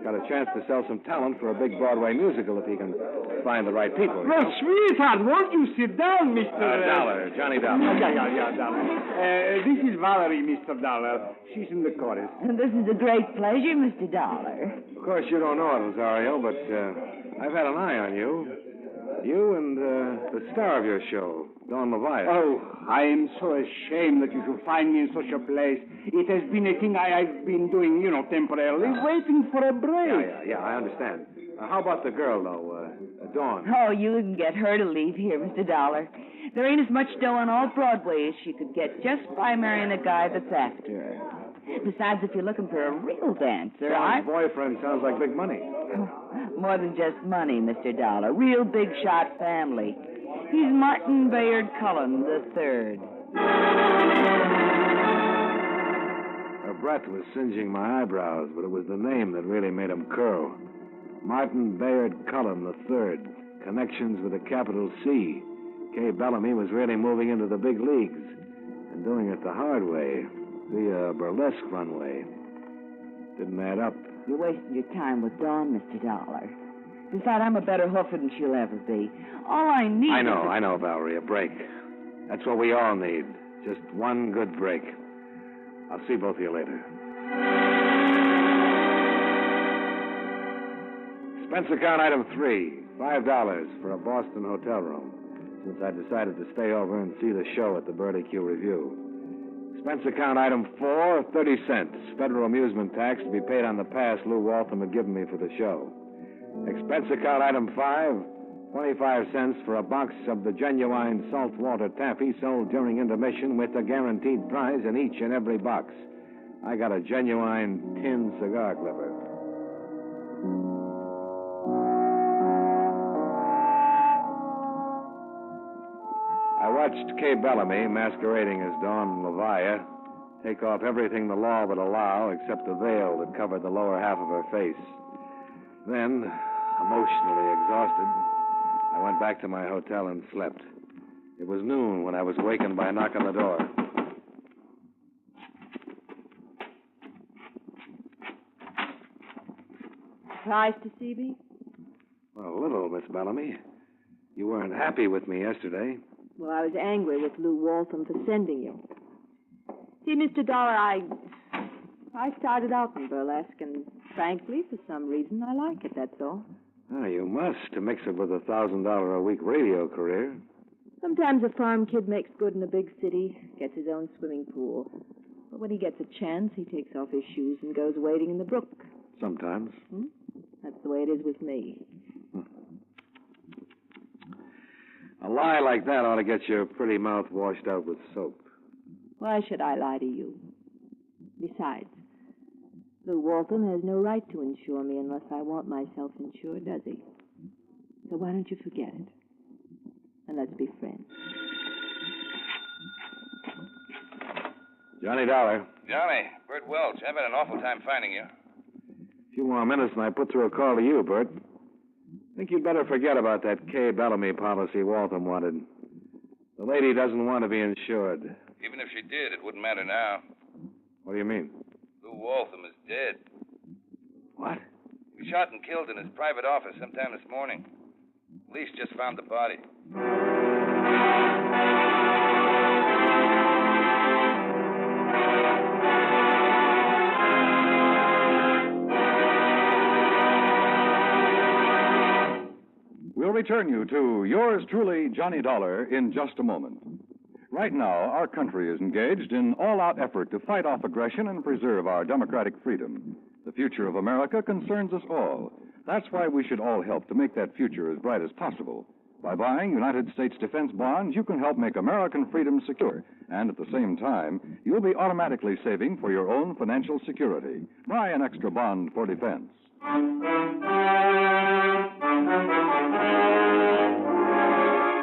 got a chance to sell some talent for a big Broadway musical if he can find the right people. Well, sweetheart, won't you sit down, Mr. Dollar, Johnny Dollar. Yeah, Dollar. This is Valerie, Mr. Dollar. She's in the chorus. And this is a great pleasure, Mr. Dollar. Of course, you don't know it, Lazario, but I've had an eye on you. You and the star of your show, Dawn LaValla. Oh, I am so ashamed that you should find me in such a place. It has been a thing I've been doing, temporarily, waiting for a break. Yeah, I understand. How about the girl, though? Dawn. Oh, you can get her to leave here, Mr. Dollar. There ain't as much dough on all Broadway as she could get just by marrying a guy that's after her. Besides, if you're looking for a real dancer, Dawn's boyfriend sounds like big money. More than just money, Mr. Dollar. Real big shot family. He's Martin Bayard Cullen III. Her breath was singeing my eyebrows, but it was the name that really made them curl. Martin Bayard Cullen III. Connections with a capital C. Kay Bellamy was really moving into the big leagues and doing it the hard way, via burlesque runway. Didn't add up. You're wasting your time with Dawn, Mr. Dollar. Besides, I'm a better hoofer than she'll ever be. All I need I know, Valerie, a break. That's what we all need. Just one good break. I'll see both of you later. Expense account item 3, $5 for a Boston hotel room, since I decided to stay over and see the show at the Burley Q Review. Expense account item 4, 30 cents. Federal amusement tax to be paid on the pass Lou Waltham had given me for the show. Expense account item 5, 25 cents for a box of the genuine saltwater taffy sold during intermission with a guaranteed prize in each and every box. I got a genuine tin cigar clipper. I watched Kay Bellamy, masquerading as Dawn Levia, take off everything the law would allow except the veil that covered the lower half of her face. Then, emotionally exhausted, I went back to my hotel and slept. It was noon when I was wakened by a knock on the door. Surprised to see me? Well, a little, Miss Bellamy. You weren't happy with me yesterday. Well, I was angry with Lou Waltham for sending you. See, Mr. Dollar, I started out in burlesque, and frankly, for some reason, I like it, that's all. Oh, you must, to mix it with a $1,000 a week radio career. Sometimes a farm kid makes good in a big city, gets his own swimming pool. But when he gets a chance, he takes off his shoes and goes wading in the brook. Sometimes. That's the way it is with me. A lie like that ought to get your pretty mouth washed out with soap. Why should I lie to you? Besides, Lou Waltham has no right to insure me unless I want myself insured, does he? So why don't you forget it? And let's be friends. Johnny Dollar. Johnny, Bert Welch. I've had an awful time finding you. A few more minutes and I put through a call to you, Bert. I think you'd better forget about that Kay Bellamy policy Waltham wanted. The lady doesn't want to be insured. Even if she did, it wouldn't matter now. What do you mean? Lou Waltham is dead. What? He was shot and killed in his private office sometime this morning. Police just found the body. We'll return you to yours truly, Johnny Dollar, in just a moment. Right now, our country is engaged in all-out effort to fight off aggression and preserve our democratic freedom. The future of America concerns us all. That's why we should all help to make that future as bright as possible. By buying United States defense bonds, you can help make American freedom secure. And at the same time, you'll be automatically saving for your own financial security. Buy an extra bond for defense.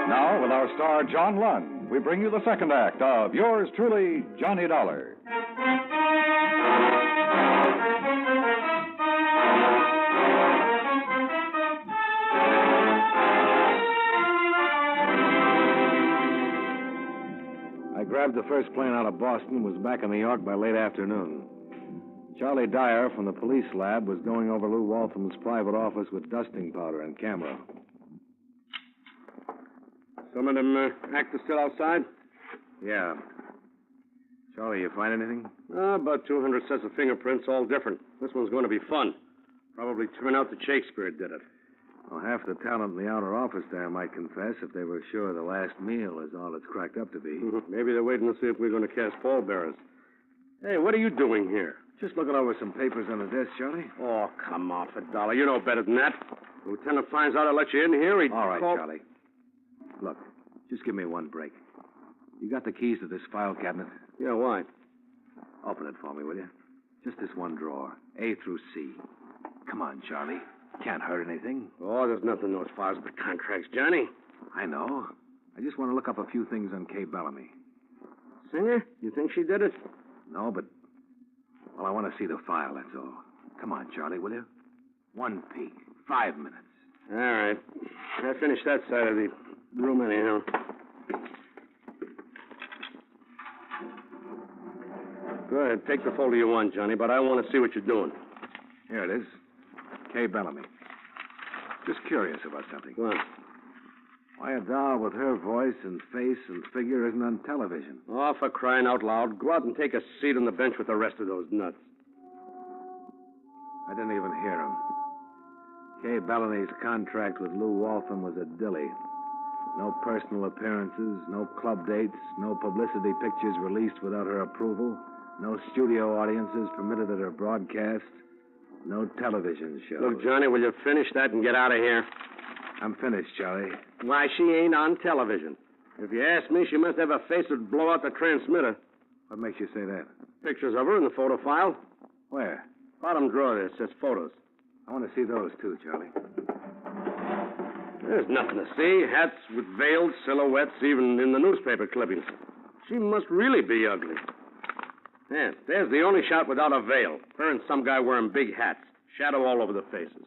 Now, with our star, John Lund, we bring you the second act of yours truly, Johnny Dollar. I grabbed the first plane out of Boston and was back in New York by late afternoon. Charlie Dyer from the police lab was going over Lou Waltham's private office with dusting powder and camera. Some of them actors still outside? Yeah. Charlie, you find anything? About 200 sets of fingerprints, all different. This one's going to be fun. Probably turn out that Shakespeare did it. Well, half the talent in the outer office there might confess if they were sure the last meal is all it's cracked up to be. Maybe they're waiting to see if we're going to cast pallbearers. Hey, what are you doing here? Just looking over some papers on the desk, Charlie. Oh, come off it, Dollar. You know better than that. Lieutenant finds out I let you in here, he'd All right, call... Charlie. Look, just give me one break. You got the keys to this file cabinet? Yeah, why? Open it for me, will you? Just this one drawer, A through C. Come on, Charlie. Can't hurt anything. Oh, there's nothing in those files but contracts, Johnny. I know. I just want to look up a few things on Kay Bellamy. Singer? You think she did it? No, but... Well, I want to see the file, that's all. Come on, Charlie, will you? One peek. 5 minutes. All right. I finished that side of the room anyhow. Go ahead, take the folder you want, Johnny, but I want to see what you're doing. Here it is. Kay Bellamy. Just curious about something. What? Why a doll with her voice and face and figure isn't on television? Oh, for crying out loud. Go out and take a seat on the bench with the rest of those nuts. I didn't even hear him. Kay Bellamy's contract with Lou Waltham was a dilly. No personal appearances, no club dates, no publicity pictures released without her approval, no studio audiences permitted at her broadcast, no television shows. Look, Johnny, will you finish that and get out of here? I'm finished, Charlie. Why, she ain't on television. If you ask me, she must have a face that'd blow out the transmitter. What makes you say that? Pictures of her in the photo file. Where? Bottom drawer there says photos. I want to see those, too, Charlie. There's nothing to see. Hats with veils, silhouettes, even in the newspaper clippings. She must really be ugly. Yes, there's the only shot without a veil. Her and some guy wearing big hats. Shadow all over the faces.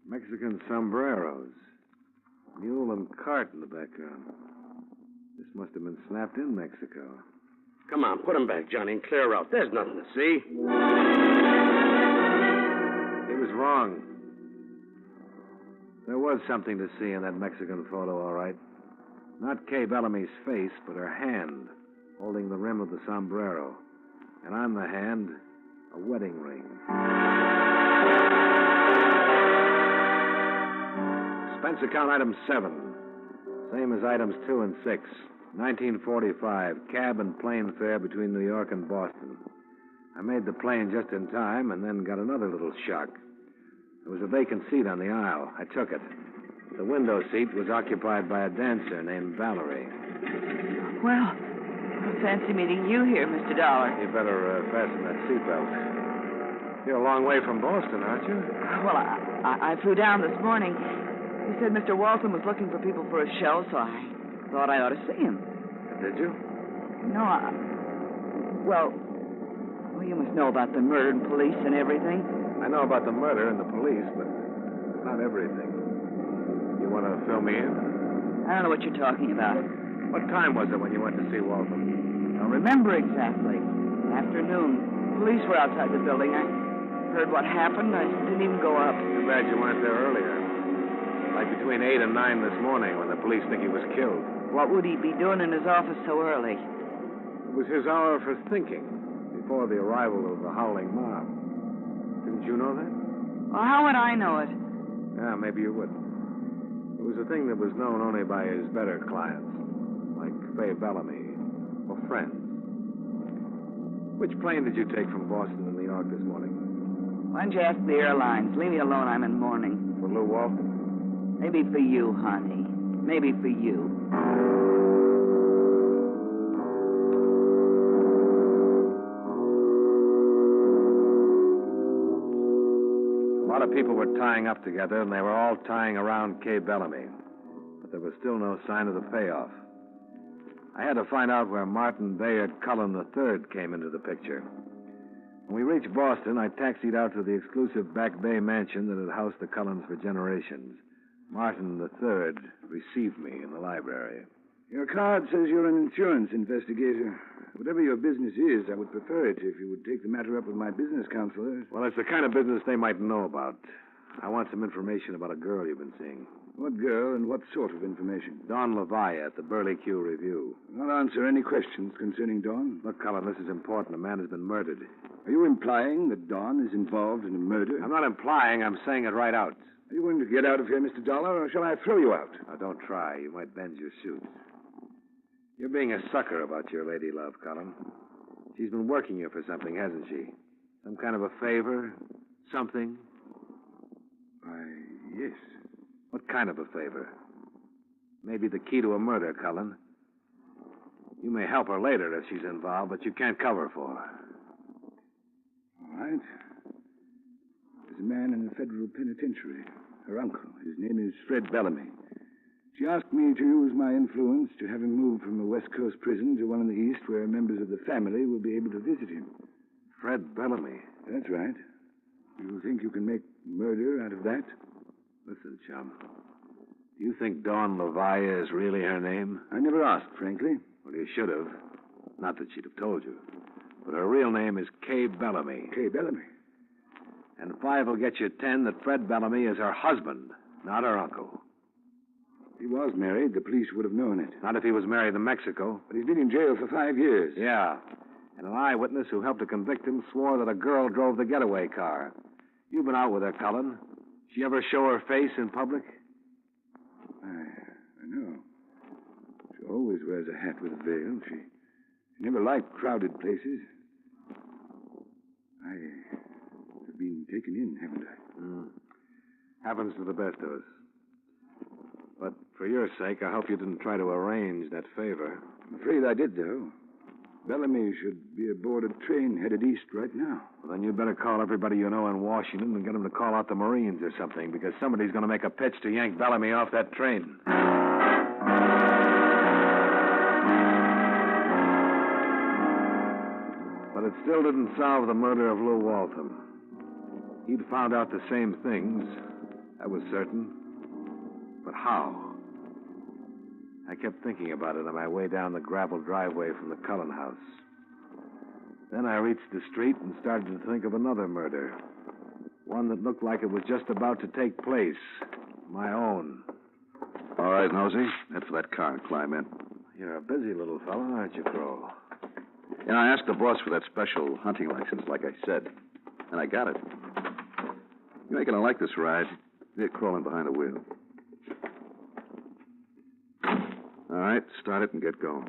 Mexican sombreros. Mule and cart in the background. This must have been snapped in Mexico. Come on, put him back, Johnny, and clear out. There's nothing to see. He was wrong. There was something to see in that Mexican photo, all right. Not Kay Bellamy's face, but her hand, holding the rim of the sombrero. And on the hand, a wedding ring. Expense account item 7. Same as items 2 and 6. 1945, cab and plane fare between New York and Boston. I made the plane just in time and then got another little shock. There was a vacant seat on the aisle. I took it. The window seat was occupied by a dancer named Valerie. Well, I fancy meeting you here, Mr. Dollar. You better fasten that seatbelt. You're a long way from Boston, aren't you? Well, I flew down this morning. He said Mr. Walton was looking for people for a show, so I thought I ought to see him. Did you? No, well, you must know about the murder and police and everything. I know about the murder and the police, but not everything. You want to fill me in? I don't know what you're talking about. What time was it when you went to see Waltham? I don't remember exactly. Afternoon. Police were outside the building. I heard what happened. I didn't even go up. Too bad you weren't there earlier. Like between 8 and 9 this morning when the police think he was killed. What would he be doing in his office so early? It was his hour for thinking, before the arrival of the howling mob. Didn't you know that? Well, how would I know it? Yeah, maybe you would. It was a thing that was known only by his better clients, like Fay Bellamy, or friends. Which plane did you take from Boston to New York this morning? Why don't you ask the airlines? Leave me alone. I'm in mourning. For Lou Walton? Maybe for you, honey. Maybe for you. A lot of people were tying up together, and they were all tying around Kay Bellamy. But there was still no sign of the payoff. I had to find out where Martin Bayard Cullen III came into the picture. When we reached Boston, I taxied out to the exclusive Back Bay mansion that had housed the Cullens for generations. Martin III received me in the library. Your card says you're an insurance investigator. Whatever your business is, I would prefer it if you would take the matter up with my business counselors. Well, it's the kind of business they might know about. I want some information about a girl you've been seeing. What girl and what sort of information? Dawn Levi at the Burley Q Review. I'll answer any questions concerning Dawn. Look, Cullen, this is important. A man has been murdered. Are you implying that Dawn is involved in a murder? I'm not implying. I'm saying it right out. Are you going to get out of here, Mr. Dollar, or shall I throw you out? Now, don't try. You might bend your suit. You're being a sucker about your lady love, Cullen. She's been working you for something, hasn't she? Some kind of a favor? Something? Why, yes. What kind of a favor? Maybe the key to a murder, Cullen. You may help her later if she's involved, but you can't cover for her. All right. There's a man in the federal penitentiary. Her uncle. His name is Fred Bellamy. She asked me to use my influence to have him moved from a West Coast prison to one in the East where members of the family will be able to visit him. Fred Bellamy? That's right. You think you can make murder out of that? Listen, chum. Do you think Dawn Levi is really her name? I never asked, frankly. Well, you should have. Not that she'd have told you. But her real name is Kay Bellamy. Kay Bellamy. And 5 will get you 10 that Fred Bellamy is her husband, not her uncle. He was married. The police would have known it. Not if he was married in Mexico. But he's been in jail for 5 years. Yeah. And an eyewitness who helped to convict him swore that a girl drove the getaway car. You've been out with her, Cullen. She ever show her face in public? I know. She always wears a hat with a veil. She never liked crowded places. I have been taken in, haven't I? Happens to the best of us. But for your sake, I hope you didn't try to arrange that favor. I'm afraid I did, though. Bellamy should be aboard a train headed east right now. Well, then you better call everybody you know in Washington and get them to call out the Marines or something, because somebody's going to make a pitch to yank Bellamy off that train. But it still didn't solve the murder of Lou Waltham. He'd found out the same things. That was certain. But how? I kept thinking about it on my way down the gravel driveway from the Cullen house. Then I reached the street and started to think of another murder. One that looked like it was just about to take place. My own. All right, Nosey. Head for that car and climb in. You're a busy little fellow, aren't you, Kroll? Yeah, I asked the boss for that special hunting license, like I said. And I got it. You ain't gonna like this ride. You're crawling behind the wheel. All right, start it and get going.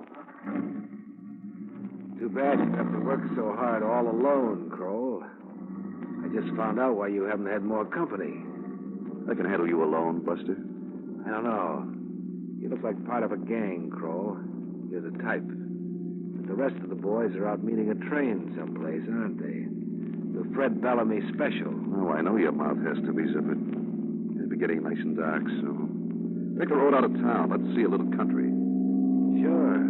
Too bad you have to work so hard all alone, Kroll. I just found out why you haven't had more company. I can handle you alone, Buster. I don't know. You look like part of a gang, Kroll. You're the type. But the rest of the boys are out meeting a train someplace, aren't they? The Fred Bellamy special. Oh, I know your mouth has to be zippered. It'll be getting nice and dark, so... Take a road out of town. Let's see a little country. Sure.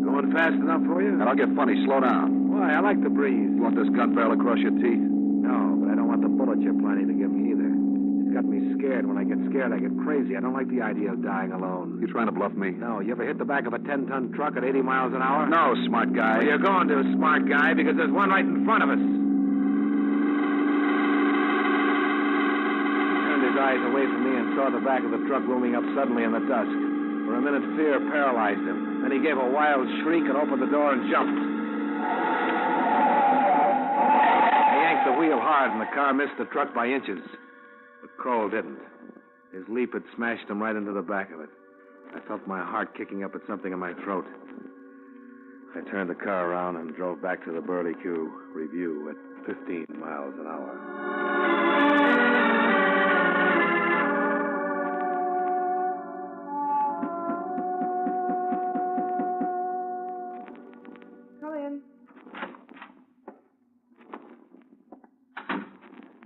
Going fast enough for you? And I'll get funny. Slow down. Why? I like the breeze. You want this gun barrel across your teeth? No, but I don't want the bullet you're planning to give me either. It's got me scared. When I get scared, I get crazy. I don't like the idea of dying alone. You trying to bluff me? No. You ever hit the back of a 10-ton truck at 80 miles an hour? No, smart guy. Well, you're going to, smart guy, because there's one right in front of us. Eyes away from me and saw the back of the truck looming up suddenly in the dusk. For a minute, fear paralyzed him. Then he gave a wild shriek and opened the door and jumped. I yanked the wheel hard, and the car missed the truck by inches. But Kroll didn't. His leap had smashed him right into the back of it. I felt my heart kicking up at something in my throat. I turned the car around and drove back to the Burley Q Review at 15 miles an hour.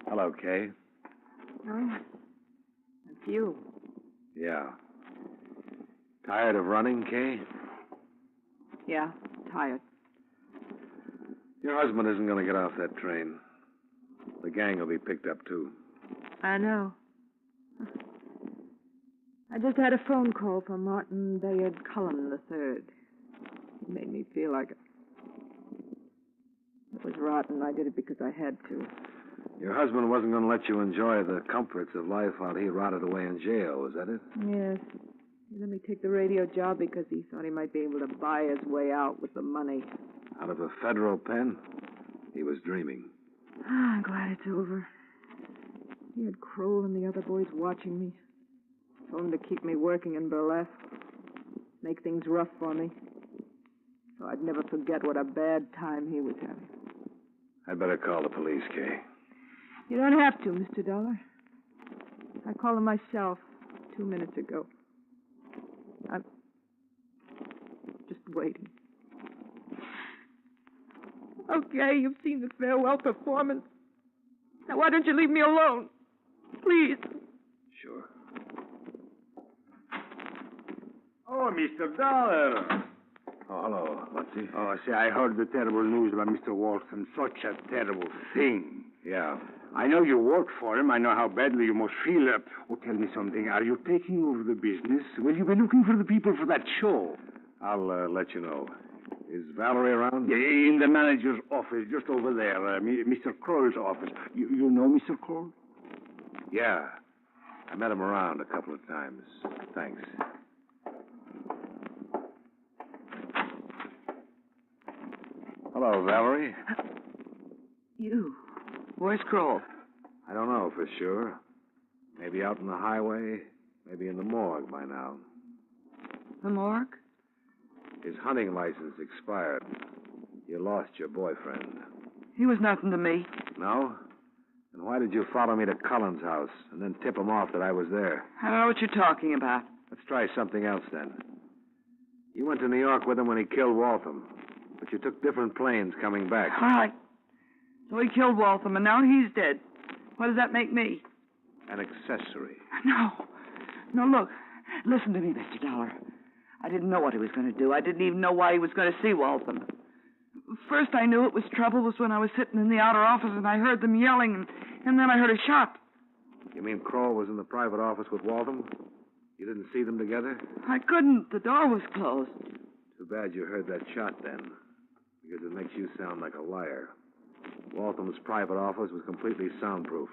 Hello, Kay. Oh, it's you. Yeah. Tired of running, Kay? Yeah, tired. Your husband isn't going to get off that train. The gang will be picked up, too. I know. I just had a phone call from Martin Bayard Cullen III. He made me feel like it was rotten. I did it because I had to. Your husband wasn't going to let you enjoy the comforts of life while he rotted away in jail, was that it? Yes. He let me take the radio job because he thought he might be able to buy his way out with the money. Out of a federal pen? He was dreaming. I'm glad it's over. He had Kroll and the other boys watching me. Told him to keep me working in burlesque. Make things rough for me. So I'd never forget what a bad time he was having. I'd better call the police, Kay. You don't have to, Mr. Dollar. I called him myself 2 minutes ago. I'm just waiting. Okay, you've seen the farewell performance. Now, why don't you leave me alone? Please. Sure. Oh, Mr. Dollar. Oh, hello, Butsy. Oh, say, I heard the terrible news about Mr. Walton. Such a terrible thing. Yeah. I know you work for him. I know how badly you must feel. Oh, tell me something. Are you taking over the business? Will you be looking for the people for that show? I'll let you know. Is Valerie around? Yeah, in the manager's office, just over there. Mr. Kroll's office. You know Mr. Kroll? Yeah. I met him around a couple of times. Thanks. Hello, Valerie. You. Where's Kroll? I don't know for sure. Maybe out on the highway, maybe in the morgue by now. The morgue? His hunting license expired. You lost your boyfriend. He was nothing to me. No? Then why did you follow me to Cullen's house and then tip him off that I was there? I don't know what you're talking about. Let's try something else then. You went to New York with him when he killed Waltham, but you took different planes coming back. All right. So he killed Waltham, and now he's dead. What does that make me? An accessory. No. No, look. Listen to me, Mr. Dollar. I didn't know what he was going to do. I didn't even know why he was going to see Waltham. First I knew it was trouble was when I was sitting in the outer office and I heard them yelling, and then I heard a shot. You mean Kroll was in the private office with Waltham? You didn't see them together? I couldn't. The door was closed. Too bad you heard that shot then, because it makes you sound like a liar. Waltham's private office was completely soundproof.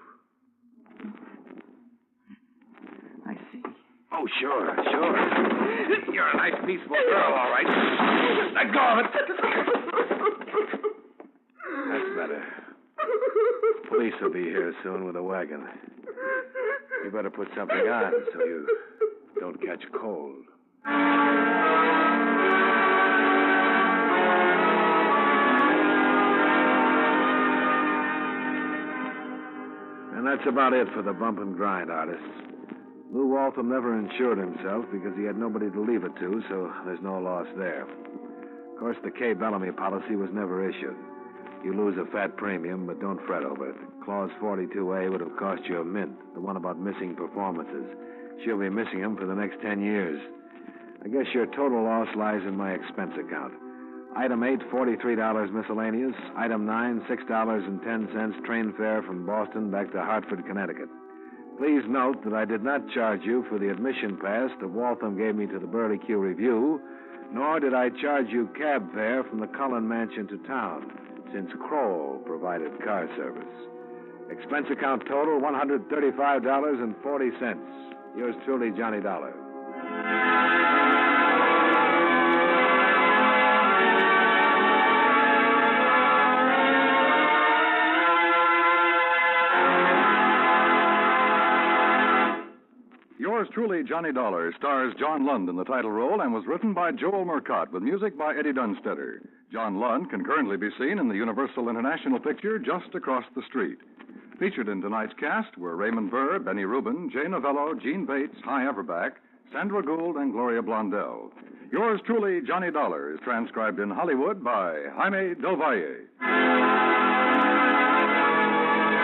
I see. Oh, sure. You're a nice, peaceful girl, all right. Let go of it. That's better. Police will be here soon with a wagon. You better put something on so you don't catch cold. And that's about it for the bump and grind artists. Lou Waltham never insured himself because he had nobody to leave it to, so there's no loss there. Of course, the Kay Bellamy policy was never issued. You lose a fat premium, but don't fret over it. Clause 42A would have cost you a mint, the one about missing performances. She'll be missing them for the next 10 years. I guess your total loss lies in my expense account. Item 8, $43 miscellaneous. Item 9, $6.10 train fare from Boston back to Hartford, Connecticut. Please note that I did not charge you for the admission pass that Waltham gave me to the Burley Q Review, nor did I charge you cab fare from the Cullen Mansion to town, since Kroll provided car service. Expense account total, $135.40. Yours truly, Johnny Dollar. Yours truly, Johnny Dollar, stars John Lund in the title role and was written by Joel Murcott with music by Eddie Dunstetter. John Lund can currently be seen in the Universal International picture Just Across the Street. Featured in tonight's cast were Raymond Burr, Benny Rubin, Jay Novello, Gene Bates, Hy Everback, Sandra Gould, and Gloria Blondell. Yours truly, Johnny Dollar, is transcribed in Hollywood by Jaime Del Valle.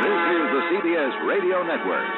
This is the CBS Radio Network.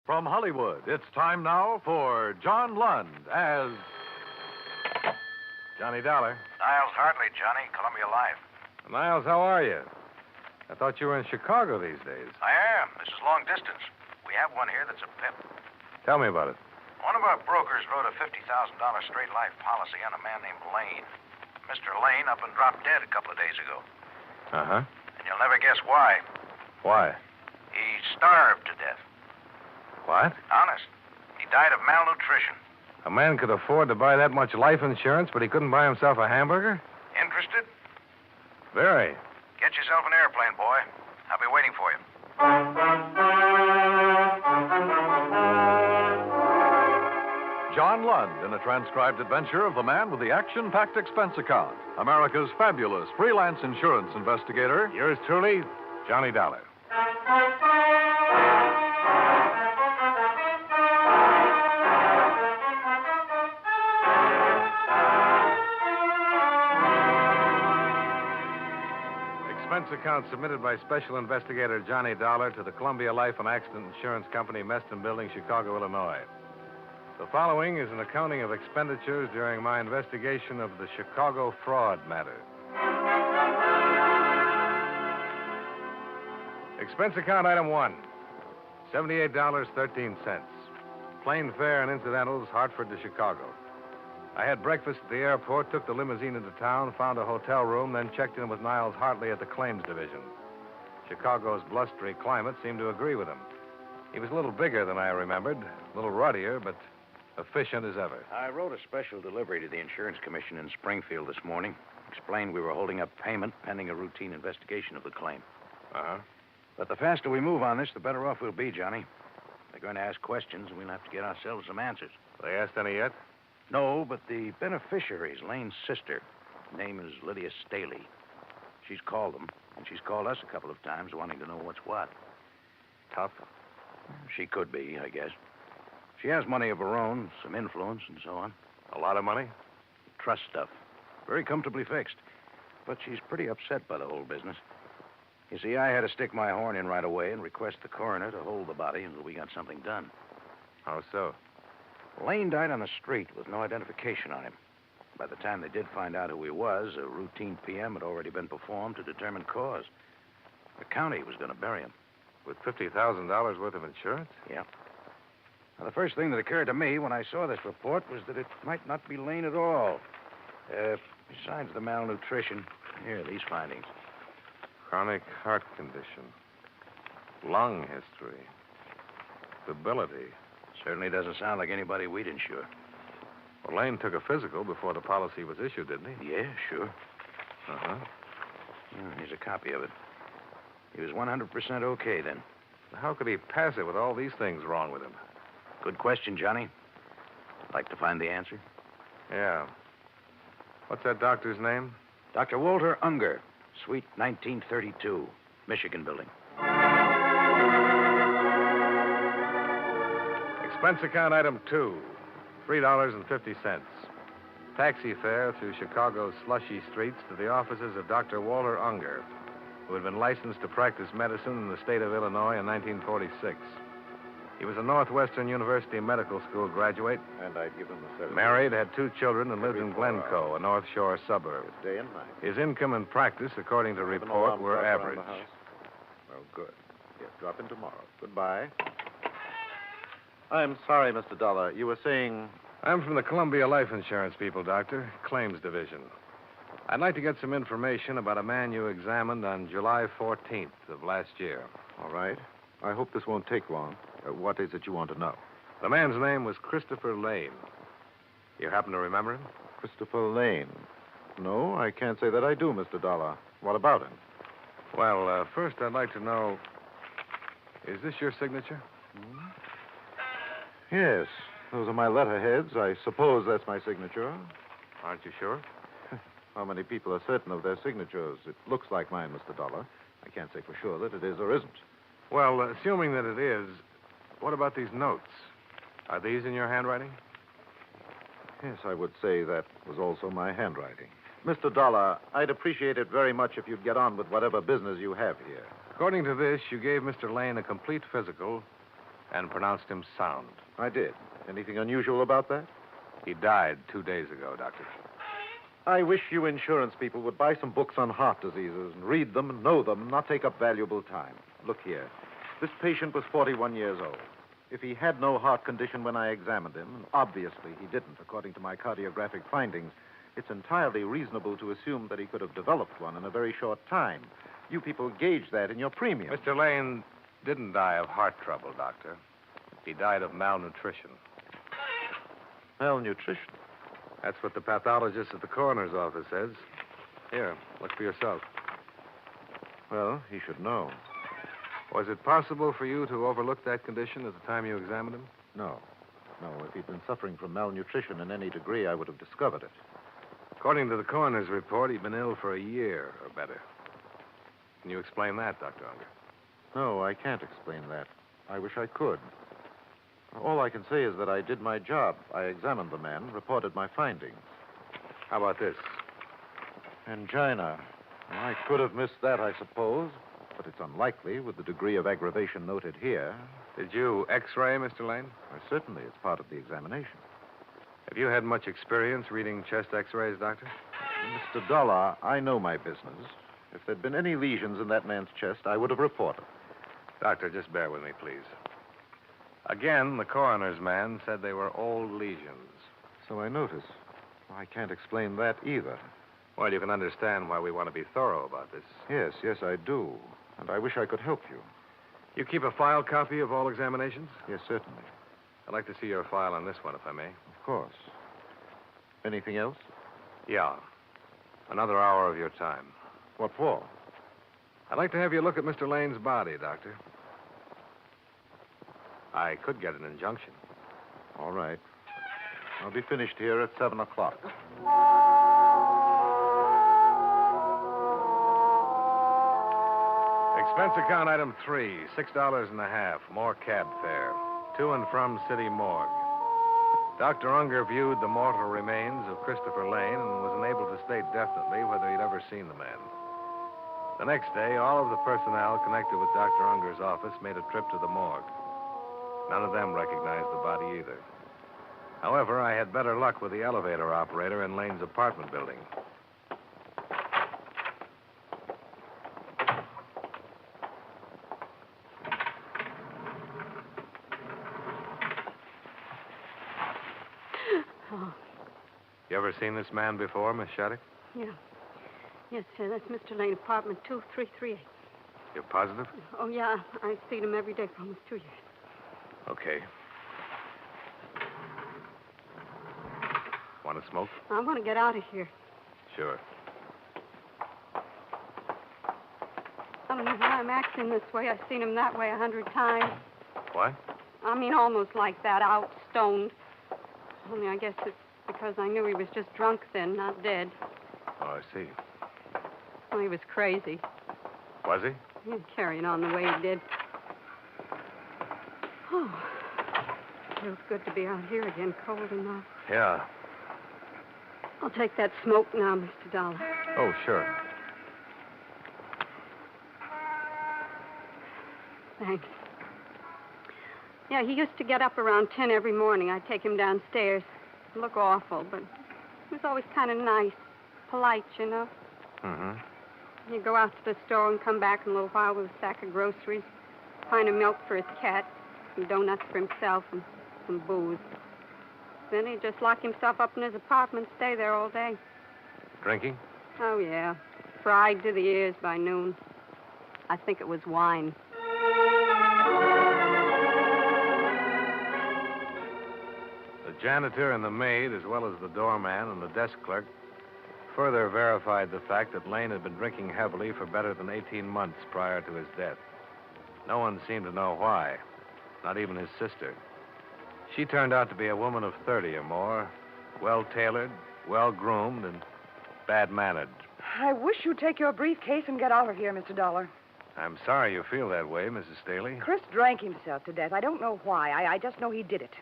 From Hollywood, it's time now for John Lund as Johnny Dollar. Niles Hartley, Johnny, Columbia Life. Niles, how are you? I thought you were in Chicago these days. I am. This is long distance. We have one here that's a pip. Tell me about it. One of our brokers wrote a $50,000 straight life policy on a man named Lane. Mr. Lane up and dropped dead a couple of days ago. Uh-huh. And you'll never guess why. Why? He starved to death. What? Honest. He died of malnutrition. A man could afford to buy that much life insurance, but he couldn't buy himself a hamburger? Interested? Very. Get yourself an airplane, boy. I'll be waiting for you. John Lund in a transcribed adventure of the man with the action-packed expense account, America's fabulous freelance insurance investigator. Yours truly, Johnny Dollar. Expense account submitted by Special Investigator Johnny Dollar to the Columbia Life and Accident Insurance Company, Meston Building, Chicago, Illinois. The following is an accounting of expenditures during my investigation of the Chicago fraud matter. Expense account item 1, $78.13. Plane fare and incidentals, Hartford to Chicago. I had breakfast at the airport, took the limousine into town, found a hotel room, then checked in with Niles Hartley at the claims division. Chicago's blustery climate seemed to agree with him. He was a little bigger than I remembered, a little ruddier, but efficient as ever. I wrote a special delivery to the Insurance Commission in Springfield this morning. Explained we were holding up payment pending a routine investigation of the claim. Uh-huh. But the faster we move on this, the better off we'll be, Johnny. They're going to ask questions, and we'll have to get ourselves some answers. They asked any yet? No, but the beneficiary is Lane's sister. Her name is Lydia Staley. She's called them, and she's called us a couple of times wanting to know what's what. Tough? She could be, I guess. She has money of her own, some influence, and so on. A lot of money? Trust stuff. Very comfortably fixed. But she's pretty upset by the whole business. You see, I had to stick my horn in right away and request the coroner to hold the body until we got something done. How so? Lane died on the street with no identification on him. By the time they did find out who he was, a routine PM had already been performed to determine cause. The county was going to bury him. With $50,000 worth of insurance? Yeah. Now, the first thing that occurred to me when I saw this report was that it might not be Lane at all. Besides the malnutrition, here are these findings. Chronic heart condition. Lung history. Debility. Certainly doesn't sound like anybody we'd insure. Well, Lane took a physical before the policy was issued, didn't he? Yeah, sure. Uh-huh. Here's a copy of it. He was 100% okay then. How could he pass it with all these things wrong with him? Good question, Johnny. Like to find the answer? Yeah. What's that doctor's name? Dr. Walter Unger, Suite 1932, Michigan Building. Expense account item 2, $3.50. Taxi fare through Chicago's slushy streets to the offices of Dr. Walter Unger, who had been licensed to practice medicine in the state of Illinois in 1946. He was a Northwestern University Medical School graduate. And I'd give him the service. Married, had 2 children, and lived in Glencoe, a North Shore suburb. Day and night. His income and practice, according to report, were average. Well, good. Yes, drop in tomorrow. Goodbye. I'm sorry, Mr. Dollar. You were saying... I'm from the Columbia Life Insurance people, Doctor. Claims Division. I'd like to get some information about a man you examined on July 14th of last year. All right. I hope this won't take long. What is it you want to know? The man's name was Christopher Lane. You happen to remember him? Christopher Lane. No, I can't say that I do, Mr. Dollar. What about him? Well, first I'd like to know, is this your signature? Yes. Those are my letterheads. I suppose that's my signature. Aren't you sure? How many people are certain of their signatures? It looks like mine, Mr. Dollar. I can't say for sure that it is or isn't. Well, assuming that it is, what about these notes? Are these in your handwriting? Yes, I would say that was also my handwriting. Mr. Dollar, I'd appreciate it very much if you'd get on with whatever business you have here. According to this, you gave Mr. Lane a complete physical and pronounced him sound. I did. Anything unusual about that? He died 2 days ago, Doctor. I wish you insurance people would buy some books on heart diseases and read them and know them and not take up valuable time. Look here. This patient was 41 years old. If he had no heart condition when I examined him, and obviously he didn't, according to my cardiographic findings, it's entirely reasonable to assume that he could have developed one in a very short time. You people gauge that in your premium. Mr. Lane didn't die of heart trouble, Doctor. He died of malnutrition. Malnutrition? That's what the pathologist at the coroner's office says. Here, look for yourself. Well, he should know. Was it possible for you to overlook that condition at the time you examined him? No. No, if he'd been suffering from malnutrition in any degree, I would have discovered it. According to the coroner's report, he'd been ill for a year or better. Can you explain that, Dr. Unger? No, I can't explain that. I wish I could. All I can say is that I did my job. I examined the man, reported my findings. How about this? Angina. I could have missed that, I suppose, but it's unlikely with the degree of aggravation noted here. Did you X-ray, Mr. Lane? Well, certainly, it's part of the examination. Have you had much experience reading chest X-rays, Doctor? Mr. Dollar, I know my business. If there'd been any lesions in that man's chest, I would have reported. Doctor, just bear with me, please. Again, the coroner's man said they were old lesions. So I notice. I can't explain that either. Well, you can understand why we want to be thorough about this. Yes, I do. And I wish I could help you. You keep a file copy of all examinations? Yes, certainly. I'd like to see your file on this one, if I may. Of course. Anything else? Yeah. Another hour of your time. What for? I'd like to have you look at Mr. Lane's body, Doctor. I could get an injunction. All right. I'll be finished here at 7 o'clock. Expense account item 3, $6.50, more cab fare. To and from City Morgue. Dr. Unger viewed the mortal remains of Christopher Lane and was unable to state definitely whether he'd ever seen the man. The next day, all of the personnel connected with Dr. Unger's office made a trip to the morgue. None of them recognized the body either. However, I had better luck with the elevator operator in Lane's apartment building. Oh. You ever seen this man before, Miss Shattuck? Yeah. Yes, sir. That's Mr. Lane, apartment 2338. You're positive? Oh, yeah. I've seen him every day for almost 2 years. Okay. Want to smoke? I want to get out of here. Sure. I don't know why I'm acting this way. I've seen him that way 100 times. What? I mean, almost like that, out, stoned. Only I guess it's because I knew he was just drunk then, not dead. Oh, I see. Well, he was crazy. Was he? Carrying on the way he did. Oh, feels good to be out here again, cold enough. Yeah. I'll take that smoke now, Mr. Dollar. Oh, sure. Thanks. Yeah, he used to get up around 10 every morning. I'd take him downstairs. It'd look awful, but he was always kind of nice, polite, you know. Mm-hmm. He'd go out to the store and come back in a little while with a sack of groceries, a pint of milk for his cat, some donuts for himself, and some booze. Then he'd just lock himself up in his apartment, stay there all day. Drinking? Oh, yeah. Fried to the ears by noon. I think it was wine. The janitor and the maid, as well as the doorman and the desk clerk, further verified the fact that Lane had been drinking heavily for better than 18 months prior to his death. No one seemed to know why, not even his sister. She turned out to be a woman of 30 or more, well-tailored, well-groomed, and bad-mannered. I wish you'd take your briefcase and get out of here, Mr. Dollar. I'm sorry you feel that way, Mrs. Staley. Chris drank himself to death. I don't know why. I just know he did it.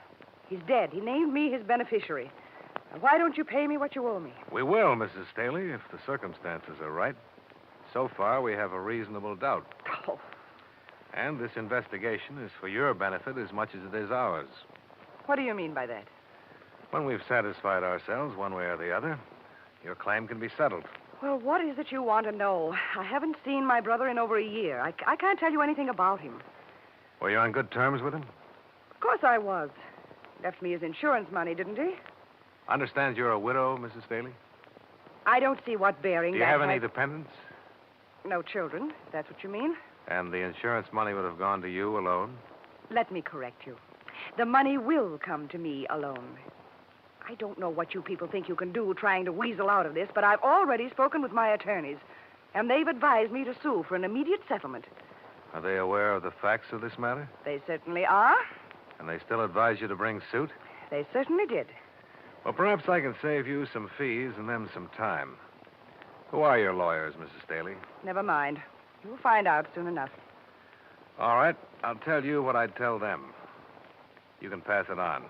He's dead. He named me his beneficiary. Now, why don't you pay me what you owe me? We will, Mrs. Staley, if the circumstances are right. So far, we have a reasonable doubt. Oh. And this investigation is for your benefit as much as it is ours. What do you mean by that? When we've satisfied ourselves one way or the other, your claim can be settled. Well, what is it you want to know? I haven't seen my brother in over a year. I can't tell you anything about him. Were you on good terms with him? Of course I was. Left me his insurance money, didn't he? Understands you're a widow, Mrs. Staley? I don't see what bearing Do you that have any has- dependents? No children, if that's what you mean. And the insurance money would have gone to you alone? Let me correct you. The money will come to me alone. I don't know what you people think you can do trying to weasel out of this, but I've already spoken with my attorneys, and they've advised me to sue for an immediate settlement. Are they aware of the facts of this matter? They certainly are. And they still advise you to bring suit? They certainly did. Well, perhaps I can save you some fees and them some time. Who are your lawyers, Mrs. Staley? Never mind. You'll find out soon enough. All right. I'll tell you what I'd tell them. You can pass it on.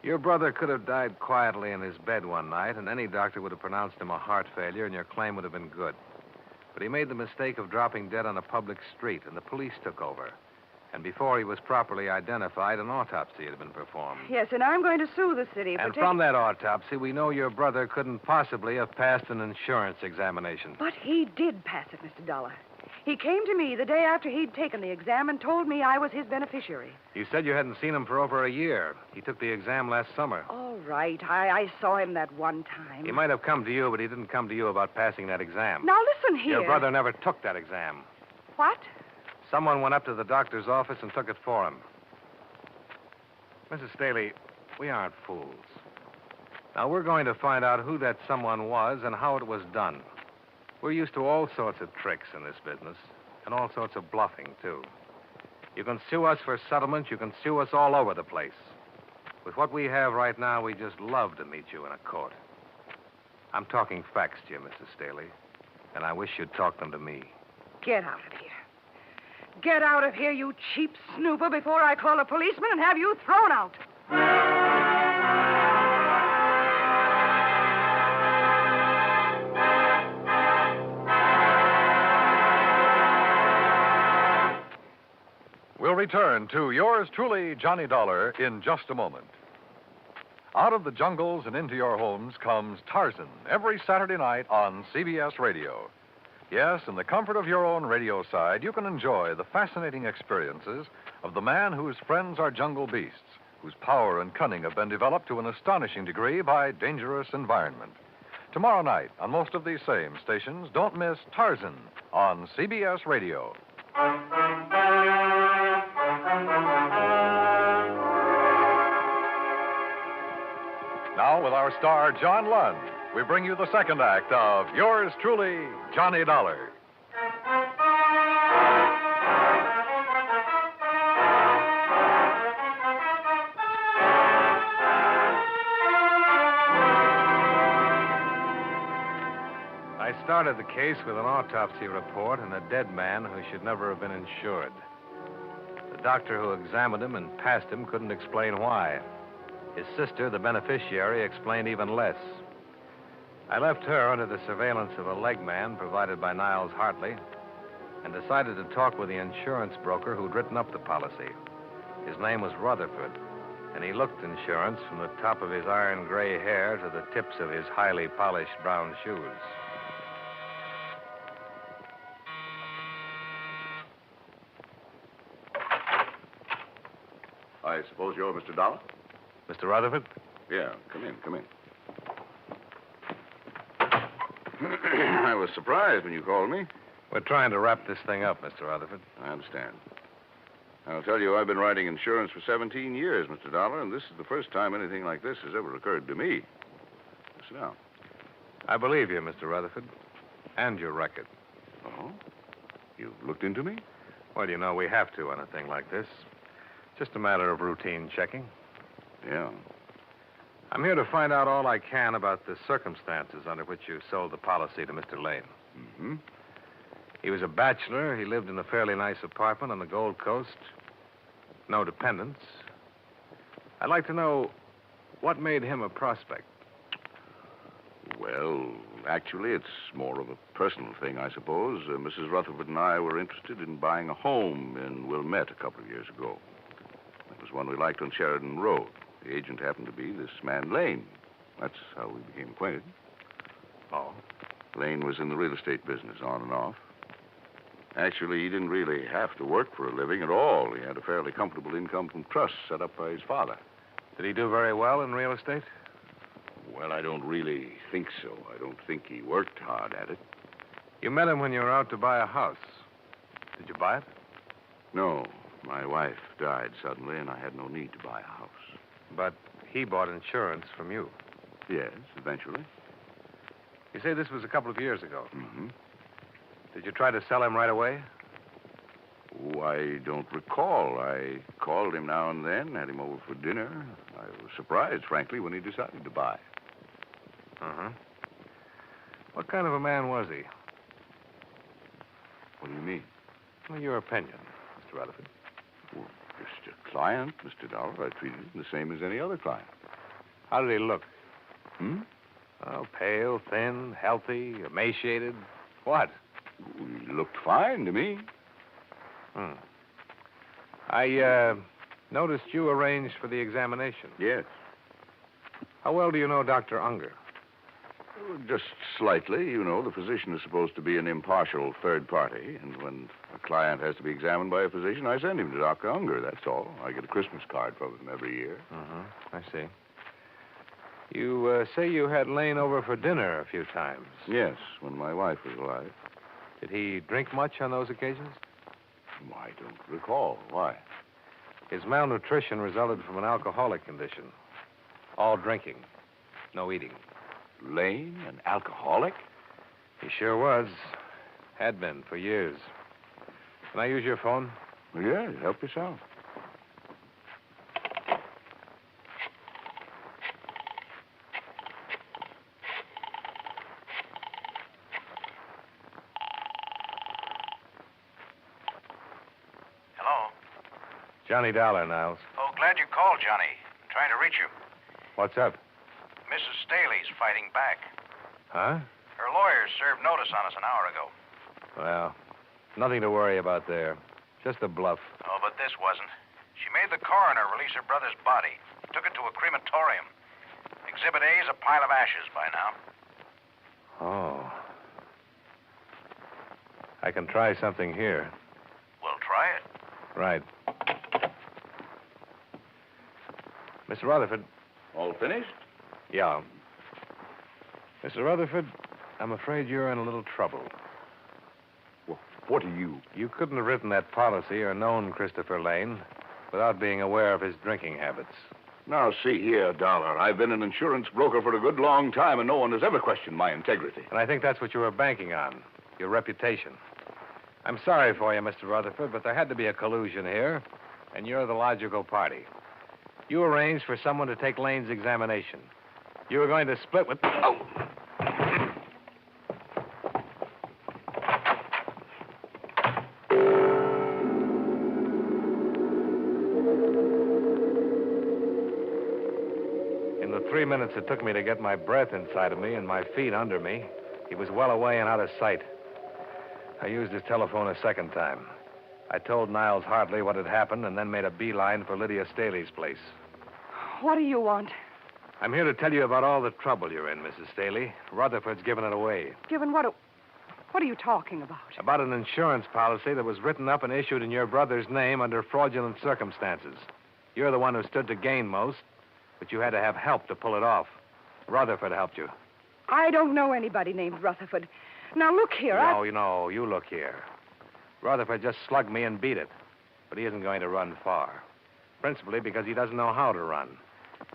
Your brother could have died quietly in his bed one night, and any doctor would have pronounced him a heart failure, and your claim would have been good. But he made the mistake of dropping dead on a public street, and the police took over. And before he was properly identified, an autopsy had been performed. Yes, and I'm going to sue the city for And from that autopsy, we know your brother couldn't possibly have passed an insurance examination. But he did pass it, Mr. Dollar. He came to me the day after he'd taken the exam and told me I was his beneficiary. You said you hadn't seen him for over a year. He took the exam last summer. All right. I saw him that one time. He might have come to you, but he didn't come to you about passing that exam. Now, listen here. Your brother never took that exam. What? Someone went up to the doctor's office and took it for him. Mrs. Staley, we aren't fools. Now, we're going to find out who that someone was and how it was done. We're used to all sorts of tricks in this business, and all sorts of bluffing, too. You can sue us for settlement. You can sue us all over the place. With what we have right now, we just love to meet you in a court. I'm talking facts to you, Mrs. Staley, and I wish you'd talk them to me. Get out of here. Get out of here, you cheap snooper, before I call a policeman and have you thrown out. We'll return to yours truly, Johnny Dollar, in just a moment. Out of the jungles and into your homes comes Tarzan every Saturday night on CBS Radio. Yes, in the comfort of your own radio side, you can enjoy the fascinating experiences of the man whose friends are jungle beasts, whose power and cunning have been developed to an astonishing degree by dangerous environment. Tomorrow night, on most of these same stations, don't miss Tarzan on CBS Radio. Now, with our star, John Lund, we bring you the second act of yours truly, Johnny Dollar. I started the case with an autopsy report and a dead man who should never have been insured. The doctor who examined him and passed him couldn't explain why. His sister, the beneficiary, explained even less. I left her under the surveillance of a leg man provided by Niles Hartley and decided to talk with the insurance broker who'd written up the policy. His name was Rutherford, and he looked insurance from the top of his iron gray hair to the tips of his highly polished brown shoes. I suppose you're Mr. Dollar? Mr. Rutherford? Yeah, come in, come in. I was surprised when you called me. We're trying to wrap this thing up, Mr. Rutherford. I understand. I'll tell you, I've been writing insurance for 17 years, Mr. Dollar, and this is the first time anything like this has ever occurred to me. Sit down. I believe you, Mr. Rutherford, and your record. Oh? You've looked into me? Well, you know, we have to on a thing like this. Just a matter of routine checking. Yeah. I'm here to find out all I can about the circumstances under which you sold the policy to Mr. Lane. Mm-hmm. He was a bachelor. He lived in a fairly nice apartment on the Gold Coast. No dependents. I'd like to know what made him a prospect. Well, actually, it's more of a personal thing, I suppose. Mrs. Rutherford and I were interested in buying a home in Wilmette a couple of years ago. It was one we liked on Sheridan Road. The agent happened to be this man Lane. That's how we became acquainted. Oh? Lane was in the real estate business, on and off. Actually, he didn't really have to work for a living at all. He had a fairly comfortable income from trusts set up by his father. Did he do very well in real estate? Well, I don't really think so. I don't think he worked hard at it. You met him when you were out to buy a house. Did you buy it? No. My wife died suddenly, and I had no need to buy a house. But he bought insurance from you. Yes, eventually. You say this was a couple of years ago. Mm-hmm. Did you try to sell him right away? Oh, I don't recall. I called him now and then, had him over for dinner. I was surprised, frankly, when he decided to buy. Uh-huh. What kind of a man was he? What do you mean? Well, your opinion, Mr. Rutherford. Well, just a client, Mr. Dollar. I treated him the same as any other client. How did he look? Hmm? Oh, pale, thin, healthy, emaciated. What? He looked fine to me. I noticed you arranged for the examination. Yes. How well do you know Dr. Unger? Just slightly. You know, the physician is supposed to be an impartial third party, and when a client has to be examined by a physician, I send him to Dr. Unger, that's all. I get a Christmas card from him every year. I see. You say you had Lane over for dinner a few times. Yes, when my wife was alive. Did he drink much on those occasions? I don't recall. Why? His malnutrition resulted from an alcoholic condition. All drinking, no eating. Lane, an alcoholic? He sure was. Had been for years. Can I use your phone? Well, yeah, help yourself. Hello? Johnny Dollar, Niles. Oh, glad you called, Johnny. I'm trying to reach you. What's up? Mrs. Staley's fighting back. Huh? Her lawyers served notice on us an hour ago. Well, nothing to worry about there. Just a bluff. Oh, but this wasn't. She made the coroner release her brother's body. Took it to a crematorium. Exhibit A is a pile of ashes by now. Oh. I can try something here. We'll try it. Right. Mr. Rutherford. All finished? Yeah. Mr. Rutherford, I'm afraid you're in a little trouble. Well, what are you? You couldn't have written that policy or known Christopher Lane without being aware of his drinking habits. Now, see here, Dollar. I've been an insurance broker for a good long time, and no one has ever questioned my integrity. And I think that's what you were banking on, your reputation. I'm sorry for you, Mr. Rutherford, but there had to be a collusion here, and you're the logical party. You arranged for someone to take Lane's examination. You were going to split with... Oh! In the 3 minutes it took me to get my breath inside of me and my feet under me, he was well away and out of sight. I used his telephone a second time. I told Niles Hartley what had happened and then made a beeline for Lydia Staley's place. What do you want? I'm here to tell you about all the trouble you're in, Mrs. Staley. Rutherford's given it away. Given what? What are you talking about? About an insurance policy that was written up and issued in your brother's name under fraudulent circumstances. You're the one who stood to gain most, but you had to have help to pull it off. Rutherford helped you. I don't know anybody named Rutherford. Now, look here, you look here. Rutherford just slugged me and beat it, but he isn't going to run far. Principally because he doesn't know how to run.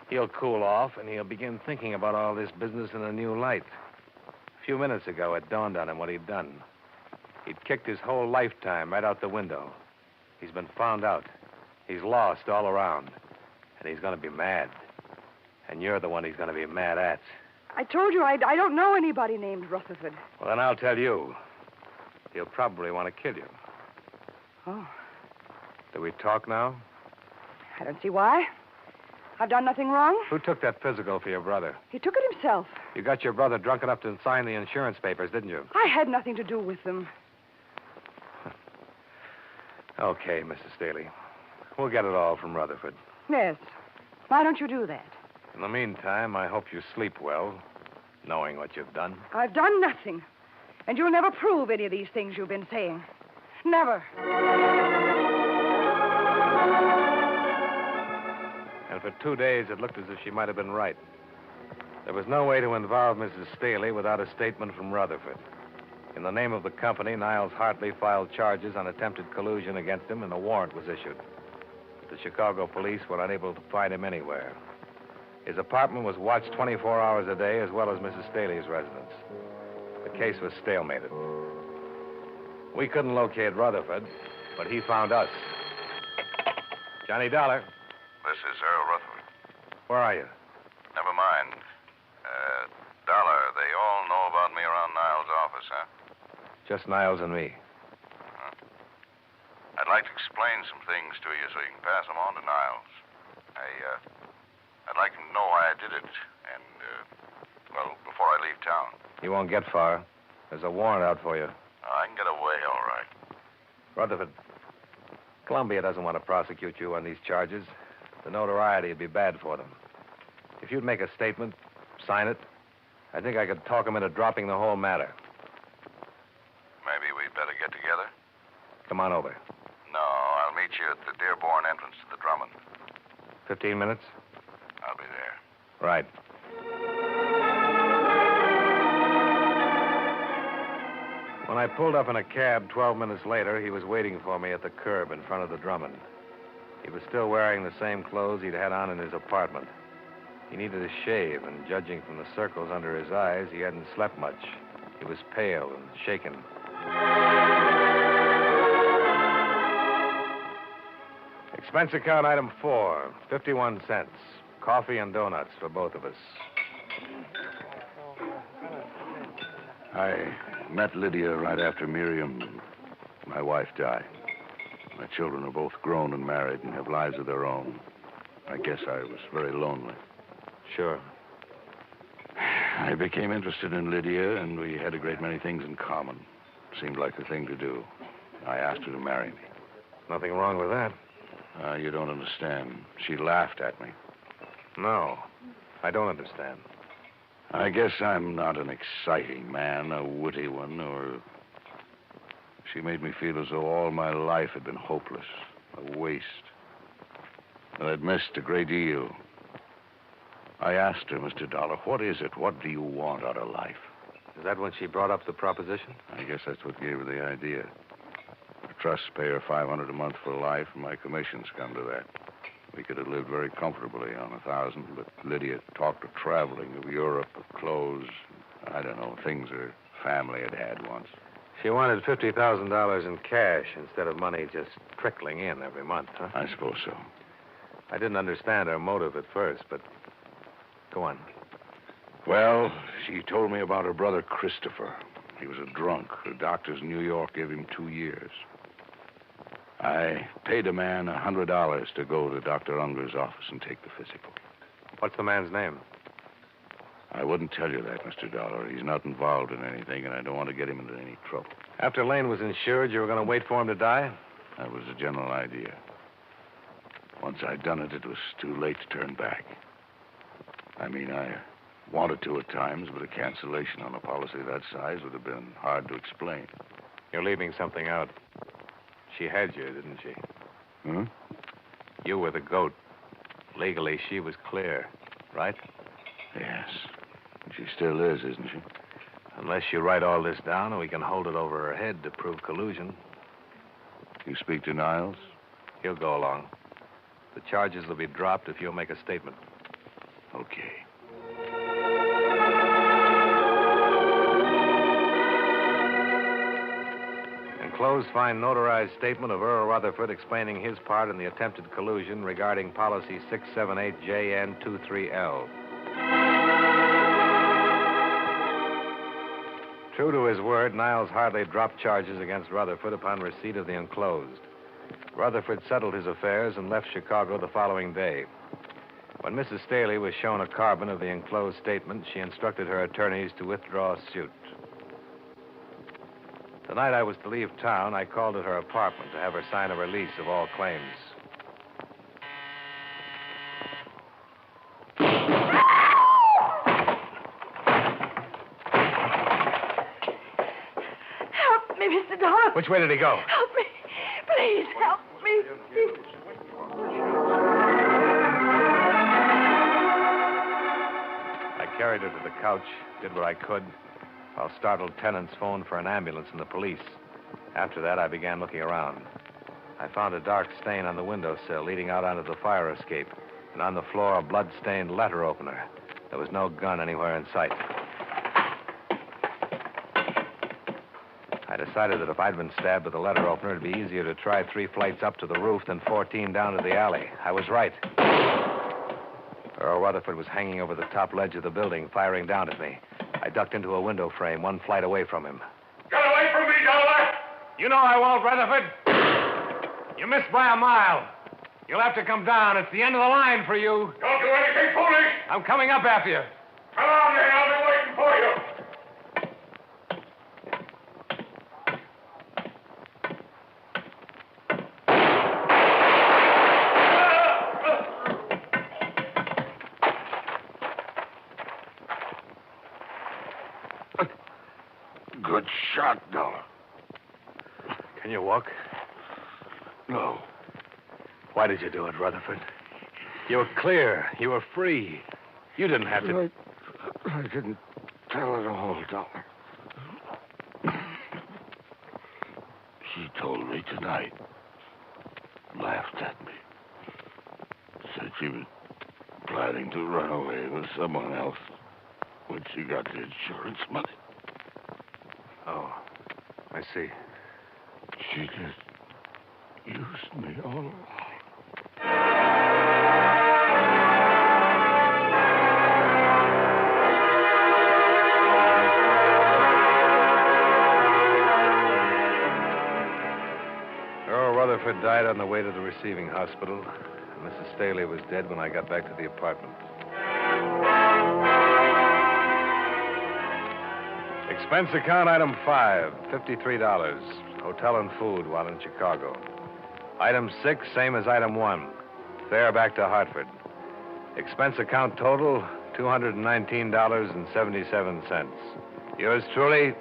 He'll cool off, and he'll begin thinking about all this business in a new light. A few minutes ago, it dawned on him what he'd done. He'd kicked his whole lifetime right out the window. He's been found out. He's lost all around. And he's going to be mad. And you're the one he's going to be mad at. I told you I don't know anybody named Rutherford. Well, then I'll tell you. He'll probably want to kill you. Oh. Do we talk now? I don't see why. I've done nothing wrong. Who took that physical for your brother? He took it himself. You got your brother drunk enough to sign the insurance papers, didn't you? I had nothing to do with them. Okay, Mrs. Staley. We'll get it all from Rutherford. Yes. Why don't you do that? In the meantime, I hope you sleep well. knowing what you've done. I've done nothing. And you'll never prove any of these things you've been saying. Never. And for 2 days, it looked as if she might have been right. There was no way to involve Mrs. Staley without a statement from Rutherford. In the name of the company, Niles Hartley filed charges on attempted collusion against him, and a warrant was issued. The Chicago police were unable to find him anywhere. His apartment was watched 24 hours a day, as well as Mrs. Staley's residence. The case was stalemated. We couldn't locate Rutherford, but he found us. Johnny Dollar. This is Earl Rutherford. Where are you? Never mind. Dollar, they all know about me around Niles' office, huh? Just Niles and me. I'd like to explain some things to you so you can pass them on to Niles. I'd like him to know why I did it, and, before I leave town. You won't get far. There's a warrant out for you. I can get away, all right. Rutherford, Columbia doesn't want to prosecute you on these charges. The notoriety would be bad for them. If you'd make a statement, sign it, I think I could talk them into dropping the whole matter. Maybe we'd better get together? Come on over. No, I'll meet you at the Dearborn entrance to the Drummond. 15 minutes? I'll be there. Right. When I pulled up in a cab 12 minutes later, he was waiting for me at the curb in front of the Drummond. He was still wearing the same clothes he'd had on in his apartment. He needed a shave, and judging from the circles under his eyes, he hadn't slept much. He was pale and shaken. Expense account item 4, 51 cents. Coffee and donuts for both of us. I met Lydia right after Miriam, my wife, died. My children are both grown and married and have lives of their own. I guess I was very lonely. Sure. I became interested in Lydia, and we had a great many things in common. Seemed like the thing to do. I asked her to marry me. Nothing wrong with that. You don't understand. She laughed at me. No, I don't understand. I guess I'm not an exciting man, a witty one, or... She made me feel as though all my life had been hopeless, a waste. And I'd missed a great deal. I asked her, Mr. Dollar, what is it? What do you want out of life? Is that when she brought up the proposition? I guess that's what gave her the idea. The trusts pay her $500 a month for life, and my commissions come to that. We could have lived very comfortably on $1,000, but Lydia talked of traveling, of Europe, of clothes. I don't know, things her family had had once. She wanted $50,000 in cash instead of money just trickling in every month, huh? I suppose so. I didn't understand her motive at first, but go on. Well, she told me about her brother Christopher. He was a drunk. The doctors in New York gave him 2 years. I paid a man $100 to go to Dr. Unger's office and take the physical. What's the man's name? I wouldn't tell you that, Mr. Dollar. He's not involved in anything, and I don't want to get him into any trouble. After Lane was insured, you were going to wait for him to die? That was the general idea. Once I'd done it, it was too late to turn back. I mean, I wanted to at times, but a cancellation on a policy that size would have been hard to explain. You're leaving something out. She had you, didn't she? Hmm? You were the goat. Legally, she was clear, right? Yes. She still is, isn't she? Unless you write all this down, and we can hold it over her head to prove collusion. You speak to Niles? He'll go along. The charges will be dropped if you'll make a statement. Okay. Enclosed, find notarized statement of Earl Rutherford explaining his part in the attempted collusion regarding policy 678JN23L. True to his word, Niles Hartley dropped charges against Rutherford upon receipt of the enclosed. Rutherford settled his affairs and left Chicago the following day. When Mrs. Staley was shown a carbon of the enclosed statement, she instructed her attorneys to withdraw suit. The night I was to leave town, I called at her apartment to have her sign a release of all claims. Which way did he go? Help me. Please help me. I carried her to the couch, did what I could, while startled tenants phoned for an ambulance and the police. After that, I began looking around. I found a dark stain on the windowsill leading out onto the fire escape, and on the floor, a blood-stained letter opener. There was no gun anywhere in sight. I decided that if I'd been stabbed with a letter opener, it'd be easier to try 3 flights up to the roof than 14 down to the alley. I was right. Earl Rutherford was hanging over the top ledge of the building, firing down at me. I ducked into a window frame, 1 flight away from him. Get away from me, Dollar! You know I won't, Rutherford. You missed by a mile. You'll have to come down. It's the end of the line for you. Don't do anything foolish! I'm coming up after you. Come on, then. I'll be waiting for you. Good shot, Dollar. Can you walk? No. Why did you do it, Rutherford? You were clear. You were free. You didn't have to... I didn't tell it all, Dollar. She told me tonight. Laughed at me. Said she was planning to run away with someone else when she got the insurance money. Oh, I see. She just used me all along. Earl Rutherford died on the way to the receiving hospital. And Mrs. Staley was dead when I got back to the apartment. Expense account item 5, $53. Hotel and food while in Chicago. Item 6, same as item 1. Fare back to Hartford. Expense account total, $219.77. Yours truly,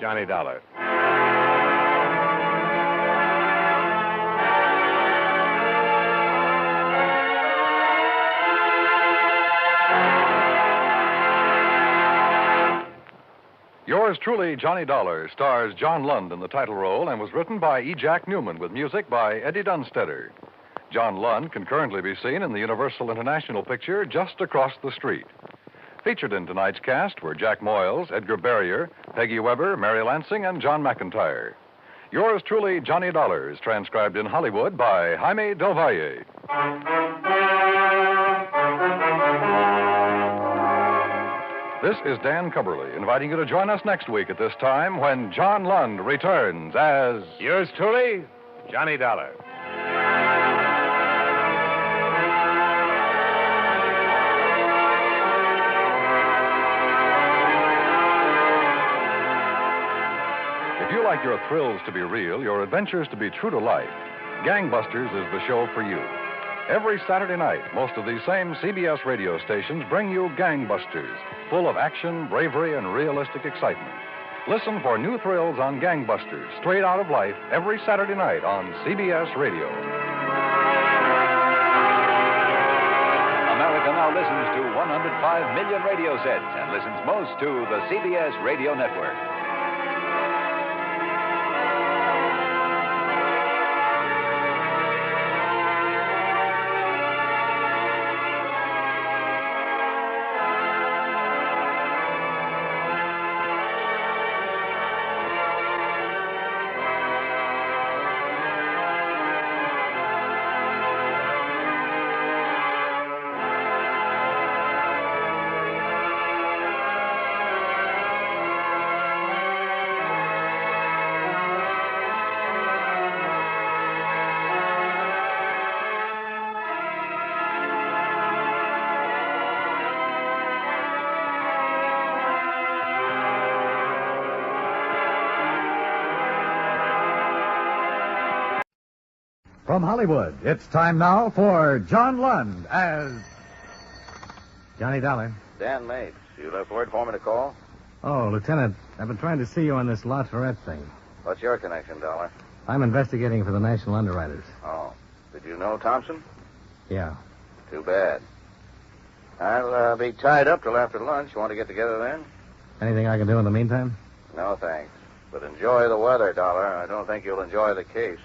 Johnny Dollar. Yours truly, Johnny Dollar, stars John Lund in the title role and was written by E. Jack Newman with music by Eddie Dunstetter. John Lund can currently be seen in the Universal International picture Just Across the Street. Featured in tonight's cast were Jack Moyles, Edgar Barrier, Peggy Weber, Mary Lansing, and John McIntyre. Yours truly, Johnny Dollar, is transcribed in Hollywood by Jaime Del Valle. This is Dan Cubberly, inviting you to join us next week at this time when John Lund returns as... Yours truly, Johnny Dollar. If you like your thrills to be real, your adventures to be true to life, Gangbusters is the show for you. Every Saturday night, most of these same CBS radio stations bring you Gangbusters, full of action, bravery, and realistic excitement. Listen for new thrills on Gangbusters, straight out of life, every Saturday night on CBS Radio. America now listens to 105 million radio sets and listens most to the CBS Radio Network. From Hollywood, it's time now for John Lund as Johnny Dollar. Dan Mapes. You left word for me to call? Oh, Lieutenant, I've been trying to see you on this La Tourette thing. What's your connection, Dollar? I'm investigating for the National Underwriters. Oh. Did you know Thompson? Yeah. Too bad. I'll be tied up till after lunch. You want to get together then? Anything I can do in the meantime? No, thanks. But enjoy the weather, Dollar. I don't think you'll enjoy the case.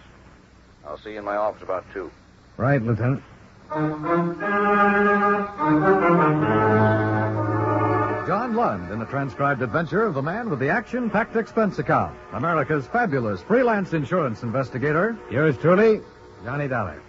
I'll see you in my office about 2. Right, Lieutenant. John Lund in a transcribed adventure of the man with the action-packed expense account. America's fabulous freelance insurance investigator. Yours truly, Johnny Dollar.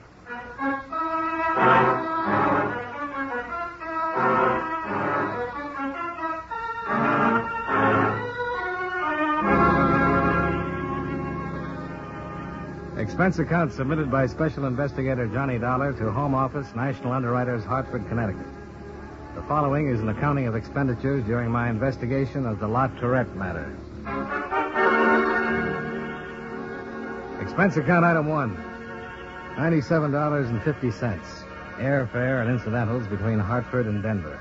Expense account submitted by Special Investigator Johnny Dollar to Home Office, National Underwriters, Hartford, Connecticut. The following is an accounting of expenditures during my investigation of the La Tourette matter. Expense account item 1, $97.50. Airfare and incidentals between Hartford and Denver.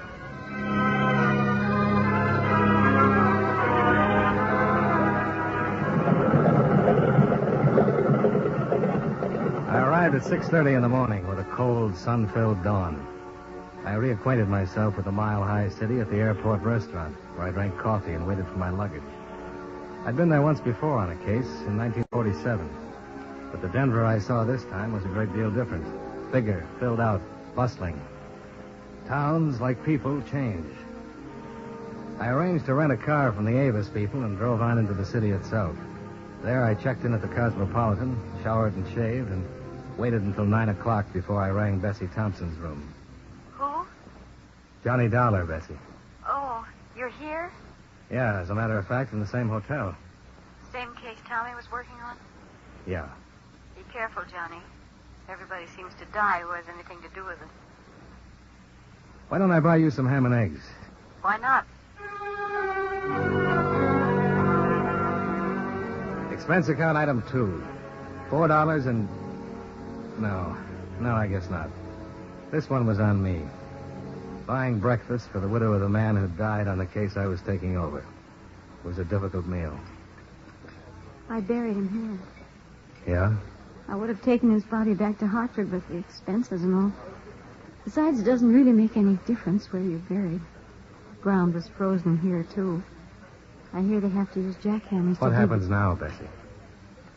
I arrived at 6:30 in the morning with a cold, sun-filled dawn. I reacquainted myself with the mile-high city at the airport restaurant, where I drank coffee and waited for my luggage. I'd been there once before on a case in 1947, but the Denver I saw this time was a great deal different. Bigger, filled out, bustling. Towns, like people, change. I arranged to rent a car from the Avis people and drove on into the city itself. There I checked in at the Cosmopolitan, showered and shaved, and waited until 9 o'clock before I rang Bessie Thompson's room. Who? Johnny Dollar, Bessie. Oh, you're here? Yeah, as a matter of fact, in the same hotel. Same case Tommy was working on? Yeah. Be careful, Johnny. Everybody seems to die who has anything to do with it. Why don't I buy you some ham and eggs? Why not? Expense account item 2. $4 and... No, I guess not. This one was on me. Buying breakfast for the widow of the man who died on the case I was taking over. It was a difficult meal. I buried him here. Yeah? I would have taken his body back to Hartford, but the expenses and all. Besides, it doesn't really make any difference where you're buried. The ground was frozen here, too. I hear they have to use jackhammers What happens now, Bessie?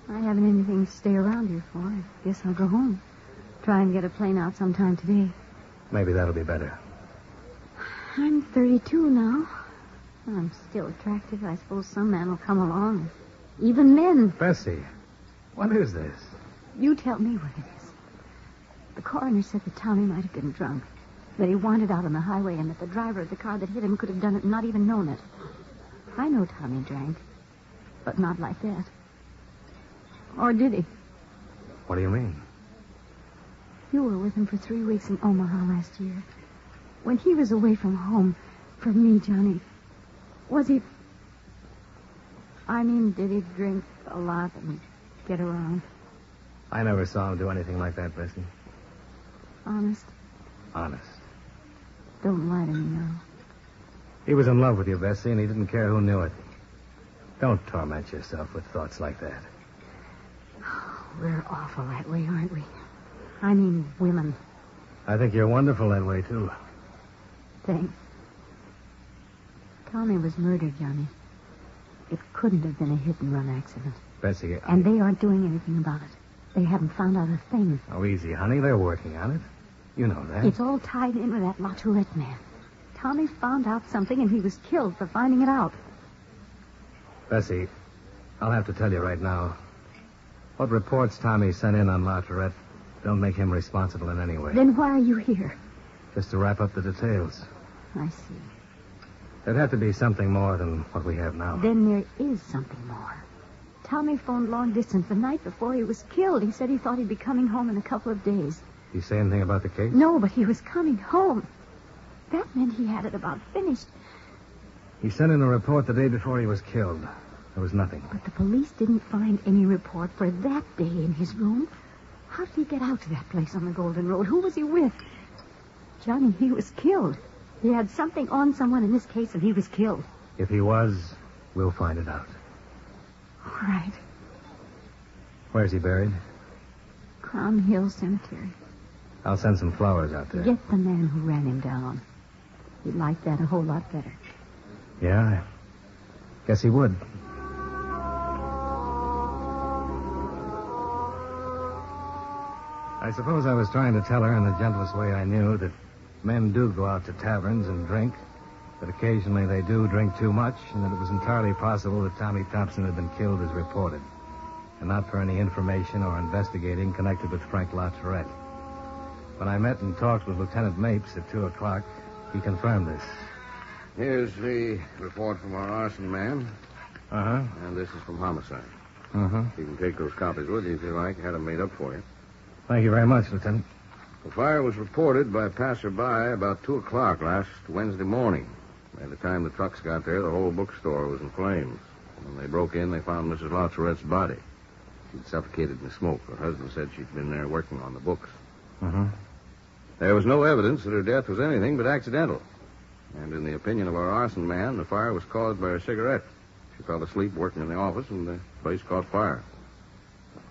I haven't anything to stay around here for. I guess I'll go home. Try and get a plane out sometime today. Maybe that'll be better. I'm 32 now. I'm still attractive. I suppose some man will come along. Even men. Bessie, what is this? You tell me what it is. The coroner said that Tommy might have been drunk, that he wandered out on the highway, and that the driver of the car that hit him could have done it and not even known it. I know Tommy drank, but not like that. Or did he? What do you mean? You were with him for 3 weeks in Omaha last year. When he was away from home, from me, Johnny, was he... I mean, did he drink a lot and get around? I never saw him do anything like that, Bessie. Honest? Honest. Don't lie to me now. He was in love with you, Bessie, and he didn't care who knew it. Don't torment yourself with thoughts like that. We're awful that way, aren't we? I mean, women. I think you're wonderful that way, too. Thanks. Tommy was murdered, Johnny. It couldn't have been a hit-and-run accident. Bessie, And they aren't doing anything about it. They haven't found out a thing. Oh, easy, honey. They're working on it. You know that. It's all tied in with that La Tourette man. Tommy found out something, and he was killed for finding it out. Bessie, I'll have to tell you right now. What reports Tommy sent in on La Tourette don't make him responsible in any way. Then why are you here? Just to wrap up the details. I see. There'd have to be something more than what we have now. Then there is something more. Tommy phoned long distance the night before he was killed. He said he thought he'd be coming home in a couple of days. Did he say anything about the case? No, but he was coming home. That meant he had it about finished. He sent in a report the day before he was killed. There was nothing. But the police didn't find any report for that day in his room. How did he get out to that place on the Golden Road? Who was he with? Johnny, he was killed. He had something on someone in this case, and he was killed. If he was, we'll find it out. All right. Where's he buried? Crown Hill Cemetery. I'll send some flowers out there. Get the man who ran him down. He'd like that a whole lot better. Yeah, I guess he would. I suppose I was trying to tell her in the gentlest way I knew that men do go out to taverns and drink, that occasionally they do drink too much, and that it was entirely possible that Tommy Thompson had been killed as reported, and not for any information or investigating connected with Frank LaTourette. When I met and talked with Lieutenant Mapes at 2 o'clock, he confirmed this. Here's the report from our arson man. Uh-huh. And this is from homicide. Uh-huh. You can take those copies with you if you like. Had them made up for you. Thank you very much, Lieutenant. The fire was reported by a passerby about 2 o'clock last Wednesday morning. By the time the trucks got there, the whole bookstore was in flames. When they broke in, they found Mrs. LaTourette's body. She'd suffocated in the smoke. Her husband said she'd been there working on the books. Uh-huh. There was no evidence that her death was anything but accidental. And in the opinion of our arson man, the fire was caused by her cigarette. She fell asleep working in the office, and the place caught fire.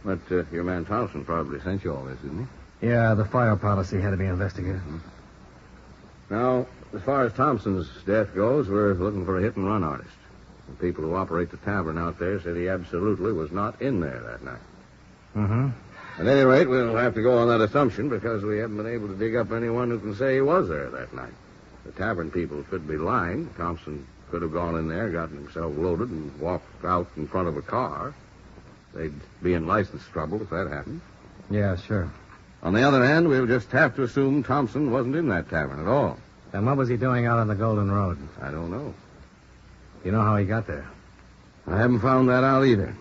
But your man Thompson probably sent you all this, didn't he? Yeah, the fire policy had to be investigated. Mm-hmm. Now, as far as Thompson's death goes, we're looking for a hit-and-run artist. The people who operate the tavern out there said he absolutely was not in there that night. Mm-hmm. At any rate, we'll have to go on that assumption because we haven't been able to dig up anyone who can say he was there that night. The tavern people could be lying. Thompson could have gone in there, gotten himself loaded, and walked out in front of a car. They'd be in license trouble if that happened. Yeah, sure. On the other hand, we'll just have to assume Thompson wasn't in that tavern at all. Then what was he doing out on the Golden Road? I don't know. You know how he got there? I haven't found that out either.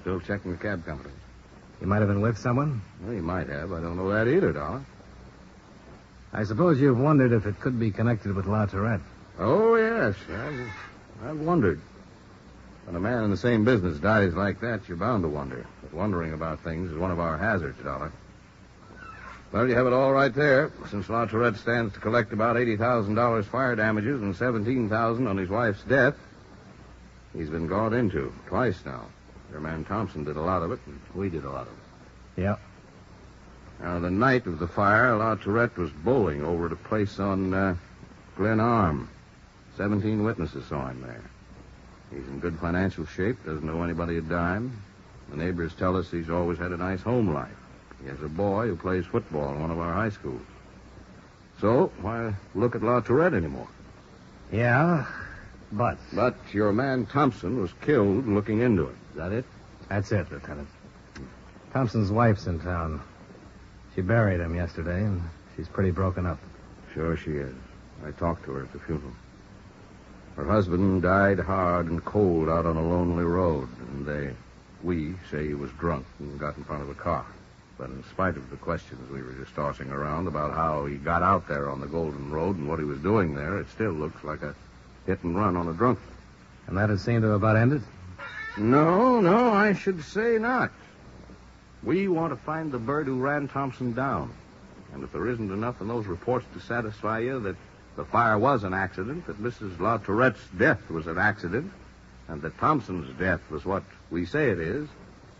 Still checking the cab company. He might have been with someone? Well, he might have. I don't know that either, Dollar. I suppose you've wondered if it could be connected with LaTourette. Oh, yes. I've wondered. When a man in the same business dies like that, you're bound to wonder. But wondering about things is one of our hazards, Dollar. Well, you have it all right there. Since LaTourette stands to collect about $80,000 fire damages and $17,000 on his wife's death, he's been gone into twice now. Your man Thompson did a lot of it, and we did a lot of it. Yep. Now, the night of the fire, LaTourette was bowling over at a place on Glen Arm. 17 witnesses saw him there. He's in good financial shape, doesn't owe anybody a dime. The neighbors tell us he's always had a nice home life. He has a boy who plays football in one of our high schools. So, why look at LaTourette anymore? Yeah, but your man Thompson was killed looking into it. Is that it? That's it, Lieutenant. Thompson's wife's in town. She buried him yesterday, and she's pretty broken up. Sure she is. I talked to her at the funeral. Her husband died hard and cold out on a lonely road, and we say he was drunk and got in front of a car. But in spite of the questions we were just tossing around about how he got out there on the Golden Road and what he was doing there, it still looks like a hit and run on a drunk. And that had seemed to have about ended? No, I should say not. We want to find the bird who ran Thompson down. And if there isn't enough in those reports to satisfy you that the fire was an accident, that Mrs. LaTourette's death was an accident, and that Thompson's death was what we say it is,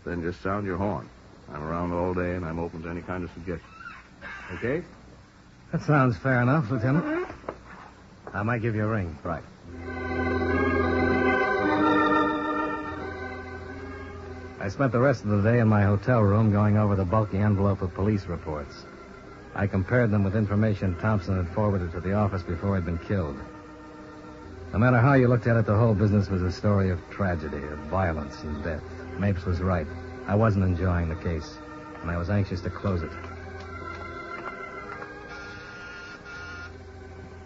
then just sound your horn. I'm around all day, and I'm open to any kind of suggestion. Okay? That sounds fair enough, Lieutenant. I might give you a ring. Right. I spent the rest of the day in my hotel room going over the bulky envelope of police reports. I compared them with information Thompson had forwarded to the office before he'd been killed. No matter how you looked at it, the whole business was a story of tragedy, of violence and death. Mapes was right. I wasn't enjoying the case, and I was anxious to close it.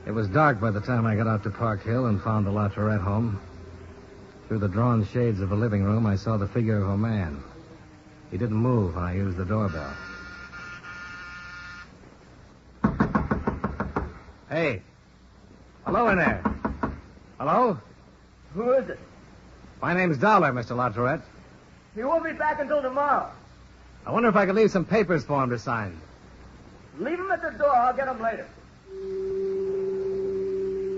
It was dark by the time I got out to Park Hill and found the LaTourette home. Through the drawn shades of the living room, I saw the figure of a man. He didn't move when I used the doorbell. Hey. Hello in there. Hello? Who is it? My name's Dollar, Mr. LaTourette. He won't be back until tomorrow. I wonder if I could leave some papers for him to sign. Leave him at the door. I'll get him later.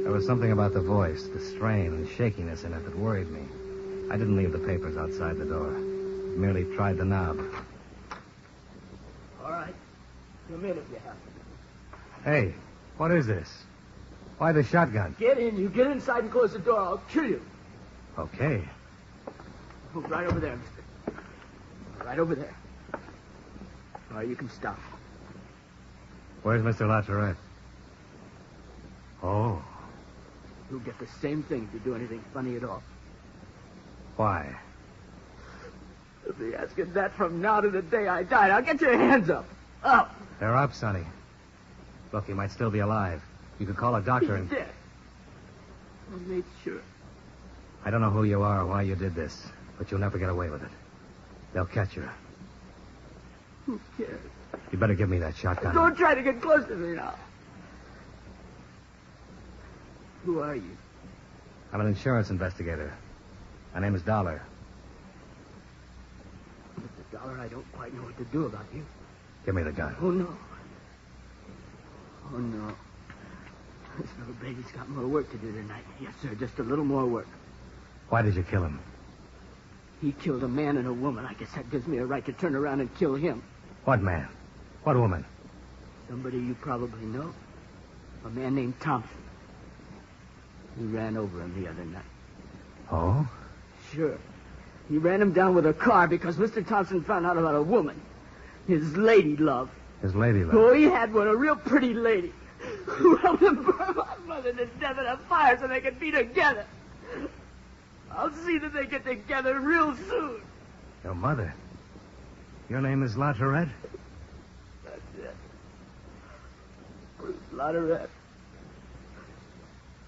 There was something about the voice, the strain and shakiness in it that worried me. I didn't leave the papers outside the door. merely tried the knob. All right. Come in if you have to. Hey, what is this? Why the shotgun? Get in. You get inside and close the door. I'll kill you. Okay. Move right over there, mister. Right over there. All right, you can stop. Where's Mr. Latorette? Oh. You'll get the same thing if you do anything funny at all. Why? You'll be asking that from now to the day I die. Now get your hands up. Up. They're up, Sonny. Look, he might still be alive. You could call a doctor and... He's dead. I made sure. I don't know who you are or why you did this, but you'll never get away with it. They'll catch you. Who cares? You better give me that shotgun. Don't try to get close to me now. Who are you? I'm an insurance investigator. My name is Dollar. Mr. Dollar, I don't quite know what to do about you. Give me the gun. Oh, no. Oh, no. This little baby's got more work to do tonight. Yes, sir, just a little more work. Why did you kill him? He killed a man and a woman. I guess that gives me a right to turn around and kill him. What man? What woman? Somebody you probably know. A man named Thompson. He ran over him the other night. Oh? Sure. He ran him down with a car because Mr. Thompson found out about a woman. His lady love. His lady love? Oh, he had one, a real pretty lady. Who helped him burn my mother to death in a fire so they could be together. I'll see that they get together real soon. Your mother? Your name is Latorette? That's it. Bruce Latorette.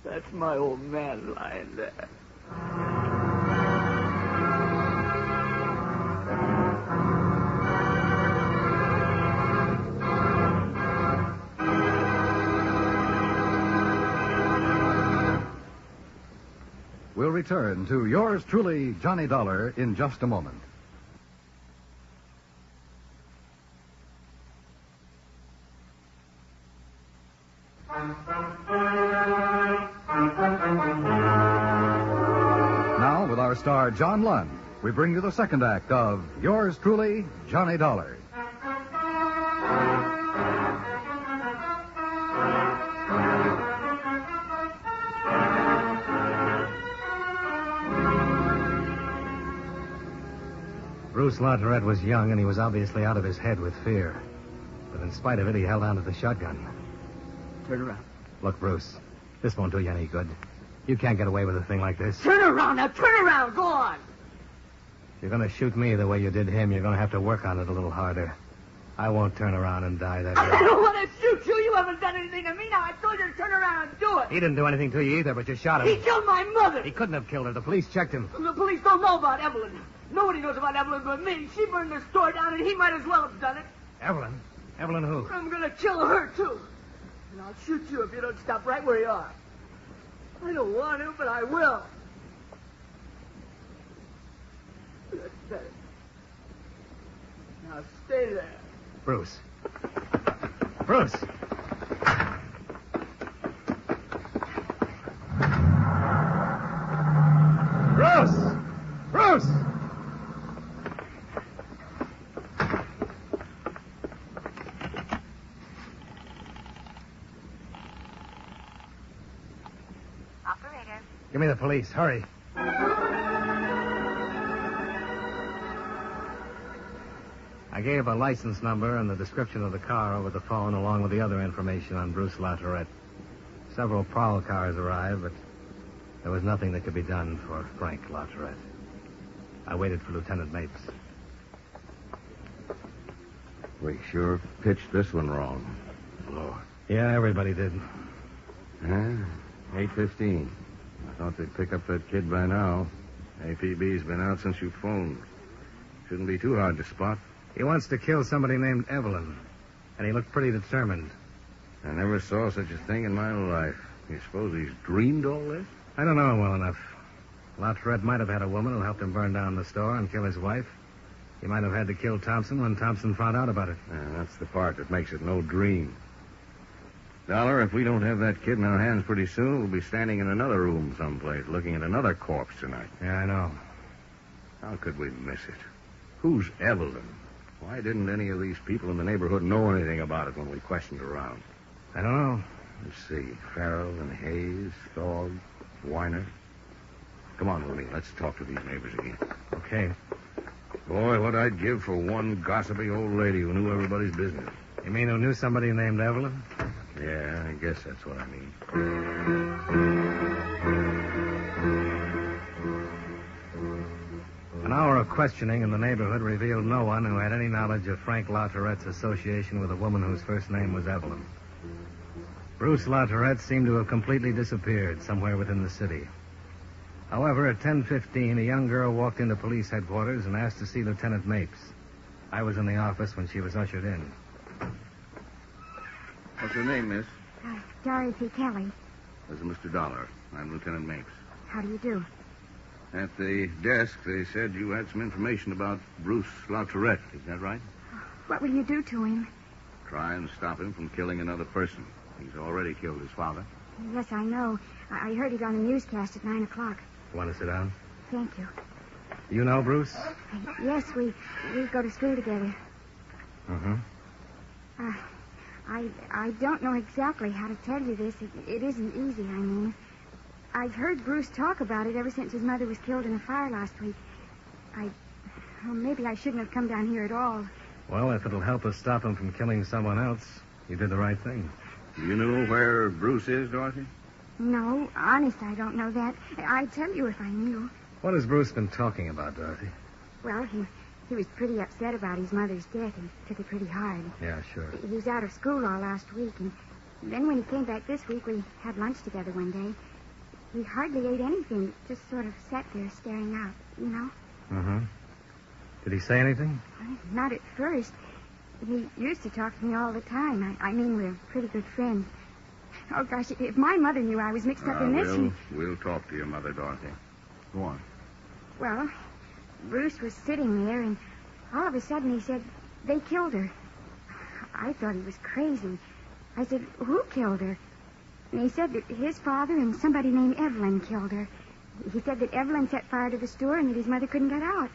That's my old man lying there. We'll return to yours truly, Johnny Dollar, in just a moment. Now, with our star, John Lund, we bring you the second act of yours truly, Johnny Dollar. Bruce Latorette was young, and he was obviously out of his head with fear. But in spite of it, he held on to the shotgun. Turn around. Look, Bruce, this won't do you any good. You can't get away with a thing like this. Turn around now. Turn around. Go on. If you're going to shoot me the way you did him, you're going to have to work on it a little harder. I won't turn around and die that way. I don't want to shoot you. You haven't done anything to me. Now, I told you to turn around and do it. He didn't do anything to you either, but you shot him. He killed my mother. He couldn't have killed her. The police checked him. The police don't know about Evelyn. Nobody knows about Evelyn but me. She burned the store down, and he might as well have done it. Evelyn? Evelyn who? I'm going to kill her, too. And I'll shoot you if you don't stop right where you are. I don't want to, but I will. That's better. Now stay there. Bruce. Bruce! Bruce! Bruce! Operator. Give me the police. Hurry. I gave a license number and the description of the car over the phone, along with the other information on Bruce Latorette. Several prowl cars arrived, but there was nothing that could be done for Frank Latorette. I waited for Lieutenant Mapes. We sure pitched this one wrong. Lord. Yeah, everybody did. Huh? 8:15. I thought they'd pick up that kid by now. APB's been out since you phoned. Shouldn't be too hard to spot. He wants to kill somebody named Evelyn, and he looked pretty determined. I never saw such a thing in my life. You suppose he's dreamed all this? I don't know him well enough. Latorette might have had a woman who helped him burn down the store and kill his wife. He might have had to kill Thompson when Thompson found out about it. Yeah, that's the part that makes it no dream. Dollar, if we don't have that kid in our hands pretty soon, we'll be standing in another room someplace looking at another corpse tonight. Yeah, I know. How could we miss it? Who's Evelyn? Why didn't any of these people in the neighborhood know anything about it when we questioned around? I don't know. Let's see. Farrell and Hayes, Thog, Weiner. Come on, Willie. Let's talk to these neighbors again. Okay. Boy, what I'd give for one gossipy old lady who knew everybody's business. You mean who knew somebody named Evelyn? Yeah, I guess that's what I mean. An hour of questioning in the neighborhood revealed no one who had any knowledge of Frank LaTourette's association with a woman whose first name was Evelyn. Bruce LaTourette seemed to have completely disappeared somewhere within the city. However, at 10:15, a young girl walked into police headquarters and asked to see Lieutenant Mapes. I was in the office when she was ushered in. What's your name, miss? Dorothy Kelly. This is Mr. Dollar. I'm Lieutenant Mapes. How do you do? At the desk, they said you had some information about Bruce LaTourette. Is that right? What will you do to him? Try and stop him from killing another person. He's already killed his father. Yes, I know. I heard it on the newscast at 9 o'clock. Want to sit down? Thank you. You know Bruce? Yes, we go to school together. Uh-huh. I don't know exactly how to tell you this. It isn't easy, I mean. I've heard Bruce talk about it ever since his mother was killed in a fire last week. Maybe I shouldn't have come down here at all. Well, if it'll help us stop him from killing someone else, you did the right thing. Do you know where Bruce is, Dorothy? No, honest, I don't know that. I'd tell you if I knew. What has Bruce been talking about, Dorothy? Well, he was pretty upset about his mother's death. He took it pretty hard. Yeah, sure. He was out of school all last week, and then when he came back this week, we had lunch together one day. He hardly ate anything, just sort of sat there staring out, you know? Uh-huh. Did he say anything? Not at first. He used to talk to me all the time. I mean, we're pretty good friends. Oh, gosh, if my mother knew I was mixed up in this... We'll talk to your mother, Dorothy. Go on. Well, Bruce was sitting there, and all of a sudden he said, they killed her. I thought he was crazy. I said, who killed her? And he said that his father and somebody named Evelyn killed her. He said that Evelyn set fire to the store and that his mother couldn't get out.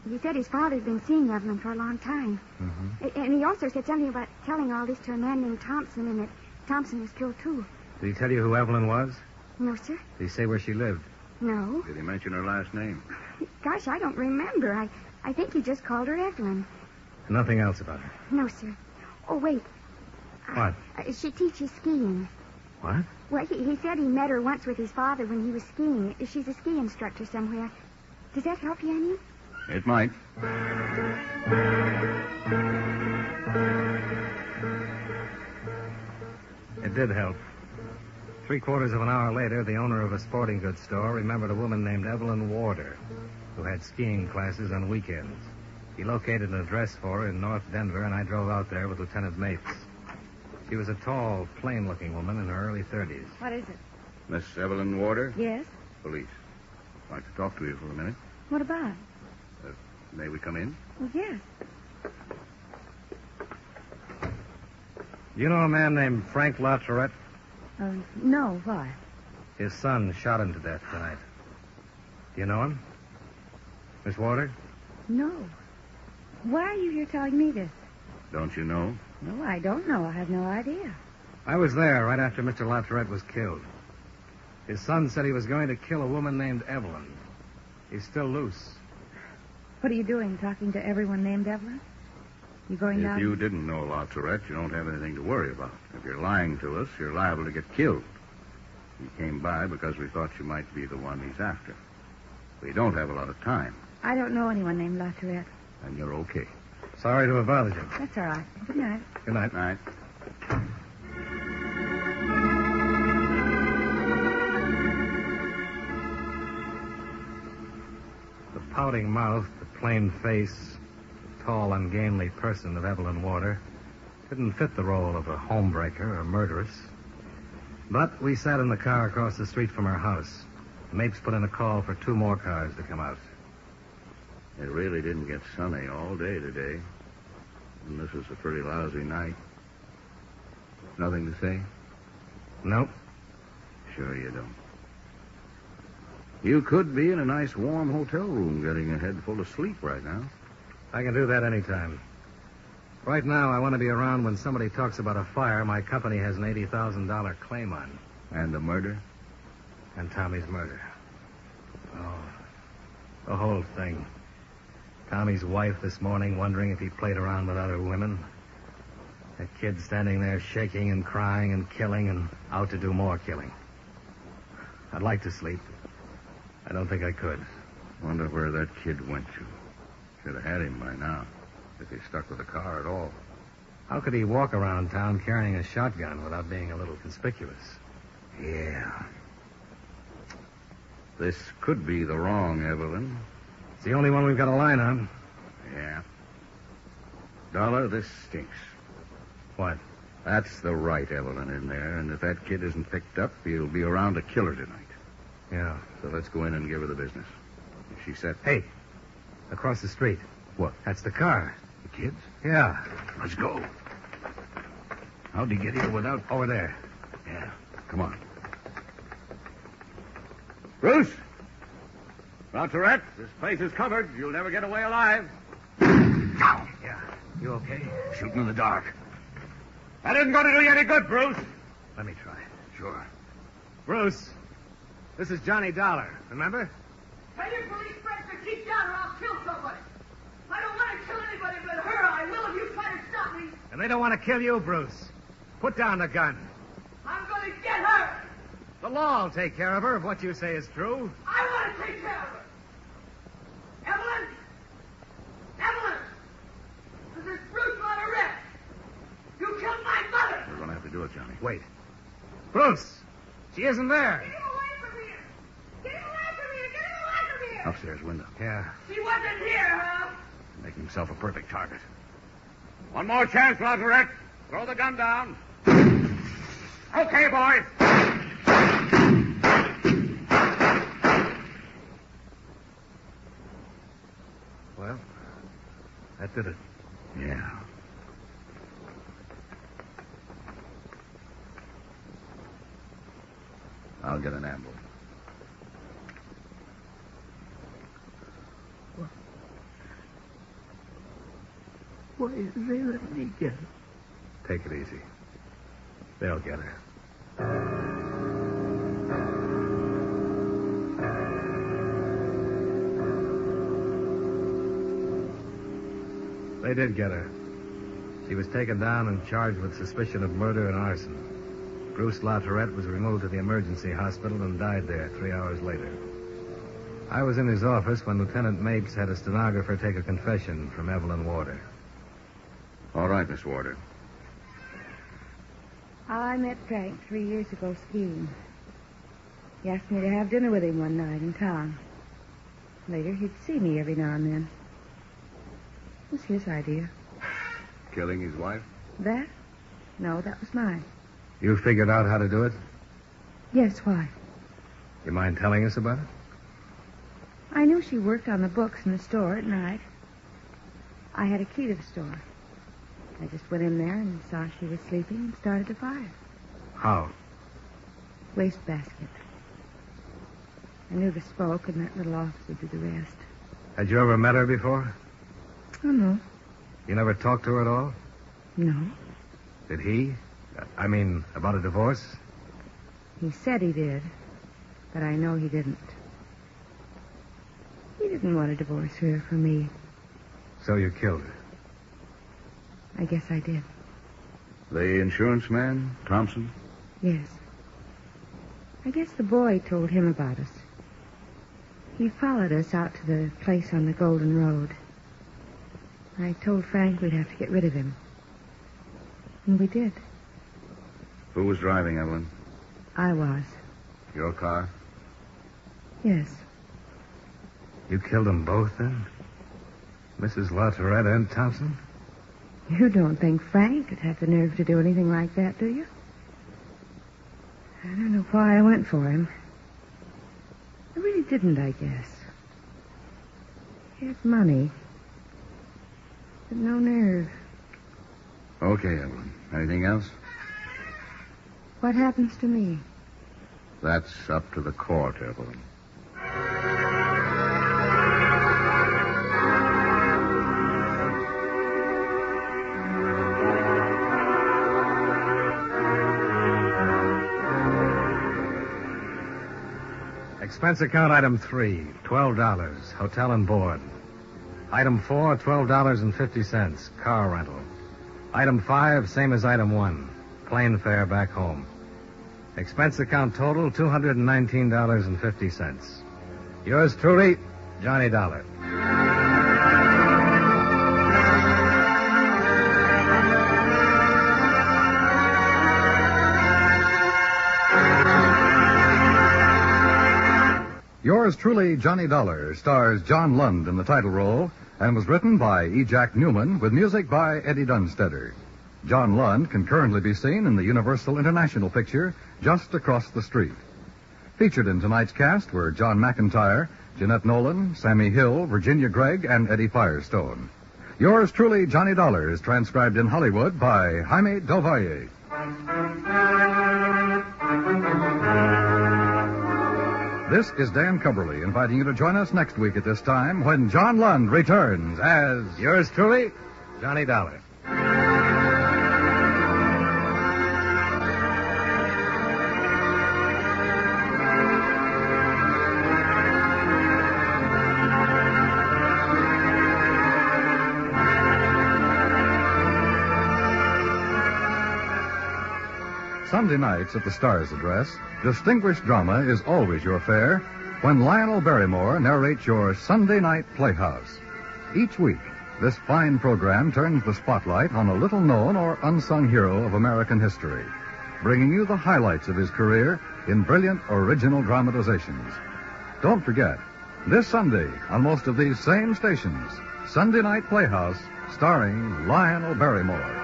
He said his father'd been seeing Evelyn for a long time. Mm-hmm. And he also said something about telling all this to a man named Thompson and that Thompson was killed, too. Did he tell you who Evelyn was? No, sir. Did he say where she lived? No. Did he mention her last name? Gosh, I don't remember. I think he just called her Evelyn. Nothing else about her? No, sir. Oh, wait. What? She teaches skiing. What? Well, he said he met her once with his father when he was skiing. She's a ski instructor somewhere. Does that help you any? It might. It did help. 3/4 of an hour later, the owner of a sporting goods store remembered a woman named Evelyn Warder, who had skiing classes on weekends. He located an address for her in North Denver, and I drove out there with Lieutenant Mapes. She was a tall, plain-looking woman in her early 30s. What is it? Miss Evelyn Warder? Yes? Police. I'd like to talk to you for a minute. What about? May we come in? Well, yes. You know a man named Frank LaTourette? No, why? His son shot him to death tonight. Do you know him? Miss Warder? No. Why are you here telling me this? Don't you know? No, I don't know. I have no idea. I was there right after Mr. LaTourette was killed. His son said he was going to kill a woman named Evelyn. He's still loose. What are you doing, talking to everyone named Evelyn? You going down? If you didn't know LaTourette, you don't have anything to worry about. If you're lying to us, you're liable to get killed. We came by because we thought you might be the one he's after. We don't have a lot of time. I don't know anyone named LaTourette. And you're okay. Sorry to have bothered you. That's all right. Good night. Good night. Night. The pouting mouth, the plain face, the tall, ungainly person of Evelyn Warder didn't fit the role of a homebreaker or murderess. But we sat in the car across the street from her house. Mapes put in a call for 2 more cars to come out. It really didn't get sunny all day today. And this is a pretty lousy night. Nothing to say? Nope. Sure you don't. You could be in a nice warm hotel room getting a head full of sleep right now. I can do that anytime. Right now, I want to be around when somebody talks about a fire my company has an $80,000 claim on. And the murder? And Tommy's murder. Oh, the whole thing. Tommy's wife this morning wondering if he played around with other women. That kid standing there shaking and crying and killing and out to do more killing. I'd like to sleep. I don't think I could. Wonder where that kid went to. Should have had him by now, if he stuck with the car at all. How could he walk around town carrying a shotgun without being a little conspicuous? Yeah. This could be the wrong Evelyn. It's the only one we've got a line on. Yeah. Dollar, this stinks. What? That's the right Evelyn in there, and if that kid isn't picked up, he'll be around to kill her tonight. Yeah. So let's go in and give her the business. If she said... Hey, across the street. What? That's the car. The kids? Yeah. Let's go. How'd he get here without... Over there. Yeah. Come on. Bruce! Lauteret, this place is covered. You'll never get away alive. Yeah. You okay? Shooting in the dark. That isn't going to do you any good, Bruce. Let me try. Sure. Bruce, this is Johnny Dollar, remember? Tell your police friends to keep down or I'll kill somebody. I don't want to kill anybody but her. I will if you try to stop me. And they don't want to kill you, Bruce. Put down the gun. I'm going to get her. The law will take care of her if what you say is true. I want to take care of her. Evelyn? Evelyn! This is Bruce Lauteret. You killed my mother. We're going to have to do it, Johnny. Wait. Bruce! She isn't there. Get him away from here. Get him away from here. Get him away from here. Upstairs window. Yeah. She wasn't here, huh? Make himself a perfect target. One more chance, Lauteret. Throw the gun down. Okay, boys. Well, that did it. Yeah. I'll get an ambulance. Why didn't they let me get her? Take it easy. They'll get her. They did get her. She was taken down and charged with suspicion of murder and arson. Bruce Lauteret was removed to the emergency hospital and died there 3 hours later. I was in his office when Lieutenant Mapes had a stenographer take a confession from Evelyn Warder. All right, Miss Warder. I met Frank 3 years ago skiing. He asked me to have dinner with him one night in town. Later, he'd see me every now and then. It was his idea. Killing his wife? That? No, that was mine. You figured out how to do it? Yes, why? You mind telling us about it? I knew she worked on the books in the store at night. I had a key to the store. I just went in there and saw she was sleeping and started the fire. How? Wastebasket. I knew the smoke and that little office would do the rest. Had you ever met her before? Oh, no. You never talked to her at all? No. Did he? I mean, about a divorce? He said he did, but I know he didn't. He didn't want to divorce her from me. So you killed her? I guess I did. The insurance man, Thompson? Yes. I guess the boy told him about us. He followed us out to the place on the Golden Road. I told Frank we'd have to get rid of him. And we did. Who was driving, Evelyn? I was. Your car? Yes. You killed them both, then? Mrs. Lauteret and Thompson? You don't think Frank could have the nerve to do anything like that, do you? I don't know why I went for him. I really didn't, I guess. He has money, but no nerve. Okay, Evelyn. Anything else? What happens to me? That's up to the court, Evelyn. Expense account item 3, $12, hotel and board. Item 4, $12.50, car rental. Item 5, same as item 1, plane fare back home. Expense account total, $219.50. Yours truly, Johnny Dollar. Yours truly, Johnny Dollar, stars John Lund in the title role and was written by E. Jack Newman with music by Eddie Dunstetter. John Lund can currently be seen in the Universal International picture Just Across the Street. Featured in tonight's cast were John McIntyre, Jeanette Nolan, Sammy Hill, Virginia Gregg, and Eddie Firestone. Yours truly, Johnny Dollar, is transcribed in Hollywood by Jaime Del Valle. This is Dan Cubberly inviting you to join us next week at this time when John Lund returns as Yours truly, Johnny Dollar. Sunday nights at the Star's Address, distinguished drama is always your fare when Lionel Barrymore narrates your Sunday Night Playhouse. Each week, this fine program turns the spotlight on a little-known or unsung hero of American history, bringing you the highlights of his career in brilliant original dramatizations. Don't forget, this Sunday on most of these same stations, Sunday Night Playhouse, starring Lionel Barrymore.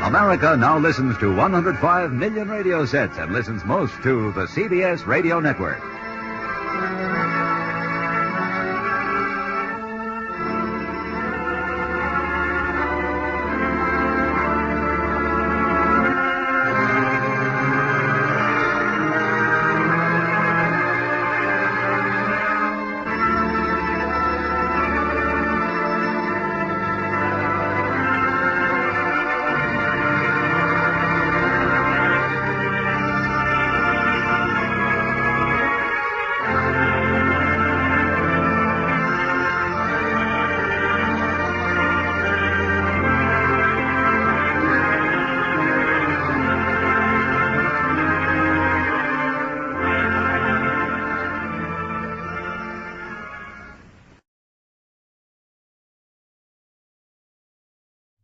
America now listens to 105 million radio sets and listens most to the CBS Radio Network.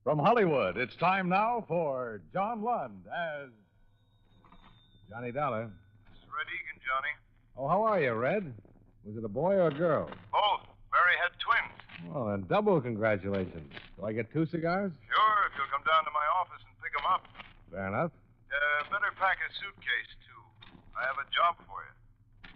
From Hollywood, it's time now for John Lund as Johnny Dollar. It's Red Egan, Johnny. Oh, how are you, Red? Was it a boy or a girl? Both. Barry had twins. Well, then double congratulations. Do I get 2 cigars? Sure, if you'll come down to my office and pick them up. Fair enough. Better pack a suitcase, too. I have a job for you.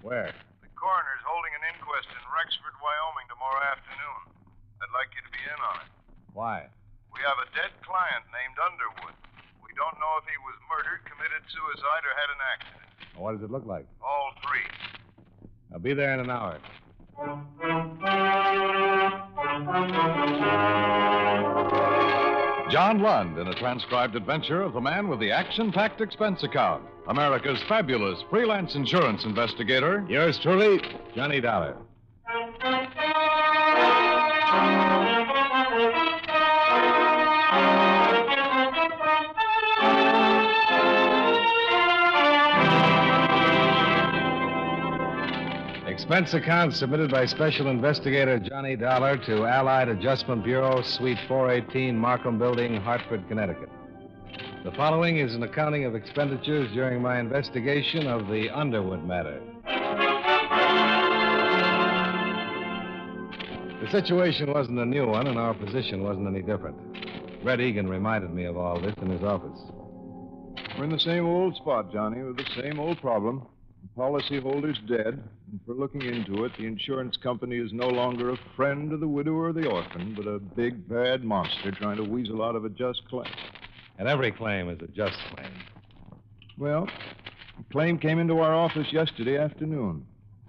Where? The coroner's holding an inquest in Rexford, Wyoming tomorrow afternoon. I'd like you to be in on it. Why? We have a dead client named Underwood. We don't know if he was murdered, committed suicide, or had an accident. What does it look like? All 3. I'll be there in an hour. John Lund in a transcribed adventure of the man with the action-packed expense account, America's fabulous freelance insurance investigator. Yours truly, Johnny Dollar. Expense account submitted by Special Investigator Johnny Dollar to Allied Adjustment Bureau, Suite 418, Markham Building, Hartford, Connecticut. The following is an accounting of expenditures during my investigation of the Underwood matter. The situation wasn't a new one, and our position wasn't any different. Red Egan reminded me of all this in his office. We're in the same old spot, Johnny, with the same old problem. The policyholder's dead, and for looking into it, the insurance company is no longer a friend of the widow or the orphan, but a big, bad monster trying to weasel out of a just claim. And every claim is a just claim. Well, the claim came into our office yesterday afternoon.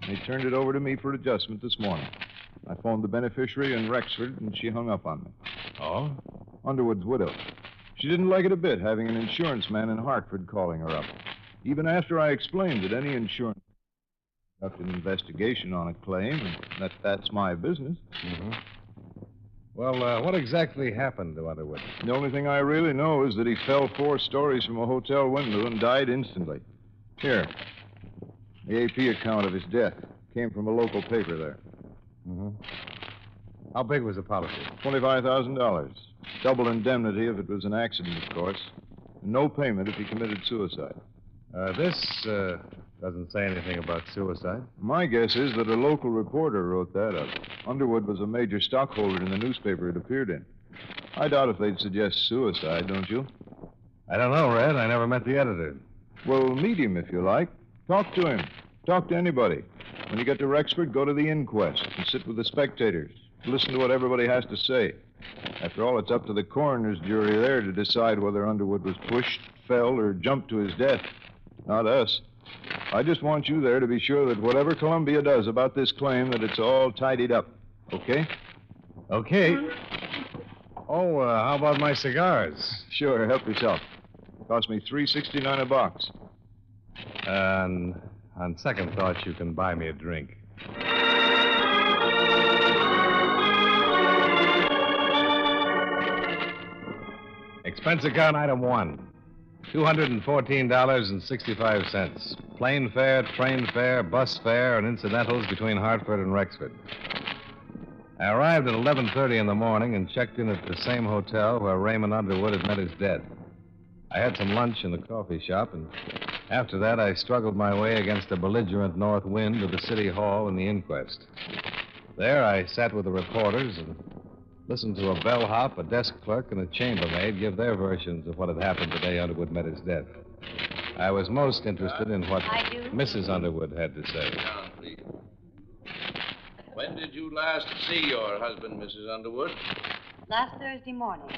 They turned it over to me for adjustment this morning. I phoned the beneficiary in Rexford, and she hung up on me. Oh? Underwood's widow. She didn't like it a bit, having an insurance man in Hartford calling her up. Even after I explained that any insurance conduct an investigation on a claim, and that's my business. Mm-hmm. Well, what exactly happened to Underwood? The only thing I really know is that he fell 4 stories from a hotel window and died instantly. Here, the AP account of his death came from a local paper there. Mm-hmm. How big was the policy? $25,000. Double indemnity if it was an accident, of course. And no payment if he committed suicide. This doesn't say anything about suicide. My guess is that a local reporter wrote that up. Underwood was a major stockholder in the newspaper it appeared in. I doubt if they'd suggest suicide, don't you? I don't know, Red. I never met the editor. Well, meet him if you like. Talk to him. Talk to anybody. When you get to Rexford, go to the inquest and sit with the spectators. Listen to what everybody has to say. After all, it's up to the coroner's jury there to decide whether Underwood was pushed, fell, or jumped to his death. Not us. I just want you there to be sure that whatever Columbia does about this claim, that it's all tidied up. Okay? Okay. Oh, how about my cigars? Sure, help yourself. Cost me $3.69 a box. And on second thought, you can buy me a drink. Expense account item 1. $214.65. Plane fare, train fare, bus fare, and incidentals between Hartford and Rexford. I arrived at 11:30 in the morning and checked in at the same hotel where Raymond Underwood had met his death. I had some lunch in the coffee shop, and after that I struggled my way against a belligerent north wind to the city hall and the inquest. There I sat with the reporters and listened to a bellhop, a desk clerk, and a chambermaid give their versions of what had happened the day Underwood met his death. I was most interested in what Mrs. Underwood had to say. Down, please. When did you last see your husband, Mrs. Underwood? Last Thursday morning,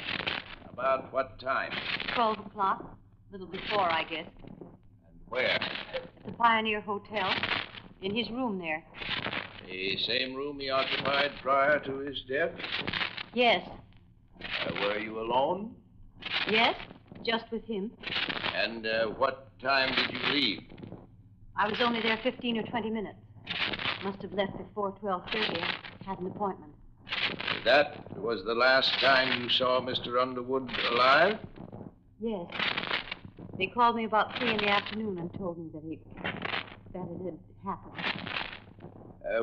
About what time? 12 o'clock. A little before, I guess. Where? At the Pioneer Hotel. In his room there. The same room he occupied prior to his death? Yes. Were you alone? Yes, just with him. And what time did you leave? I was only there 15 or 20 minutes. Must have left before 12:30. I had an appointment. That was the last time you saw Mr. Underwood alive? Yes. They called me about 3 in the afternoon and told me that it had happened.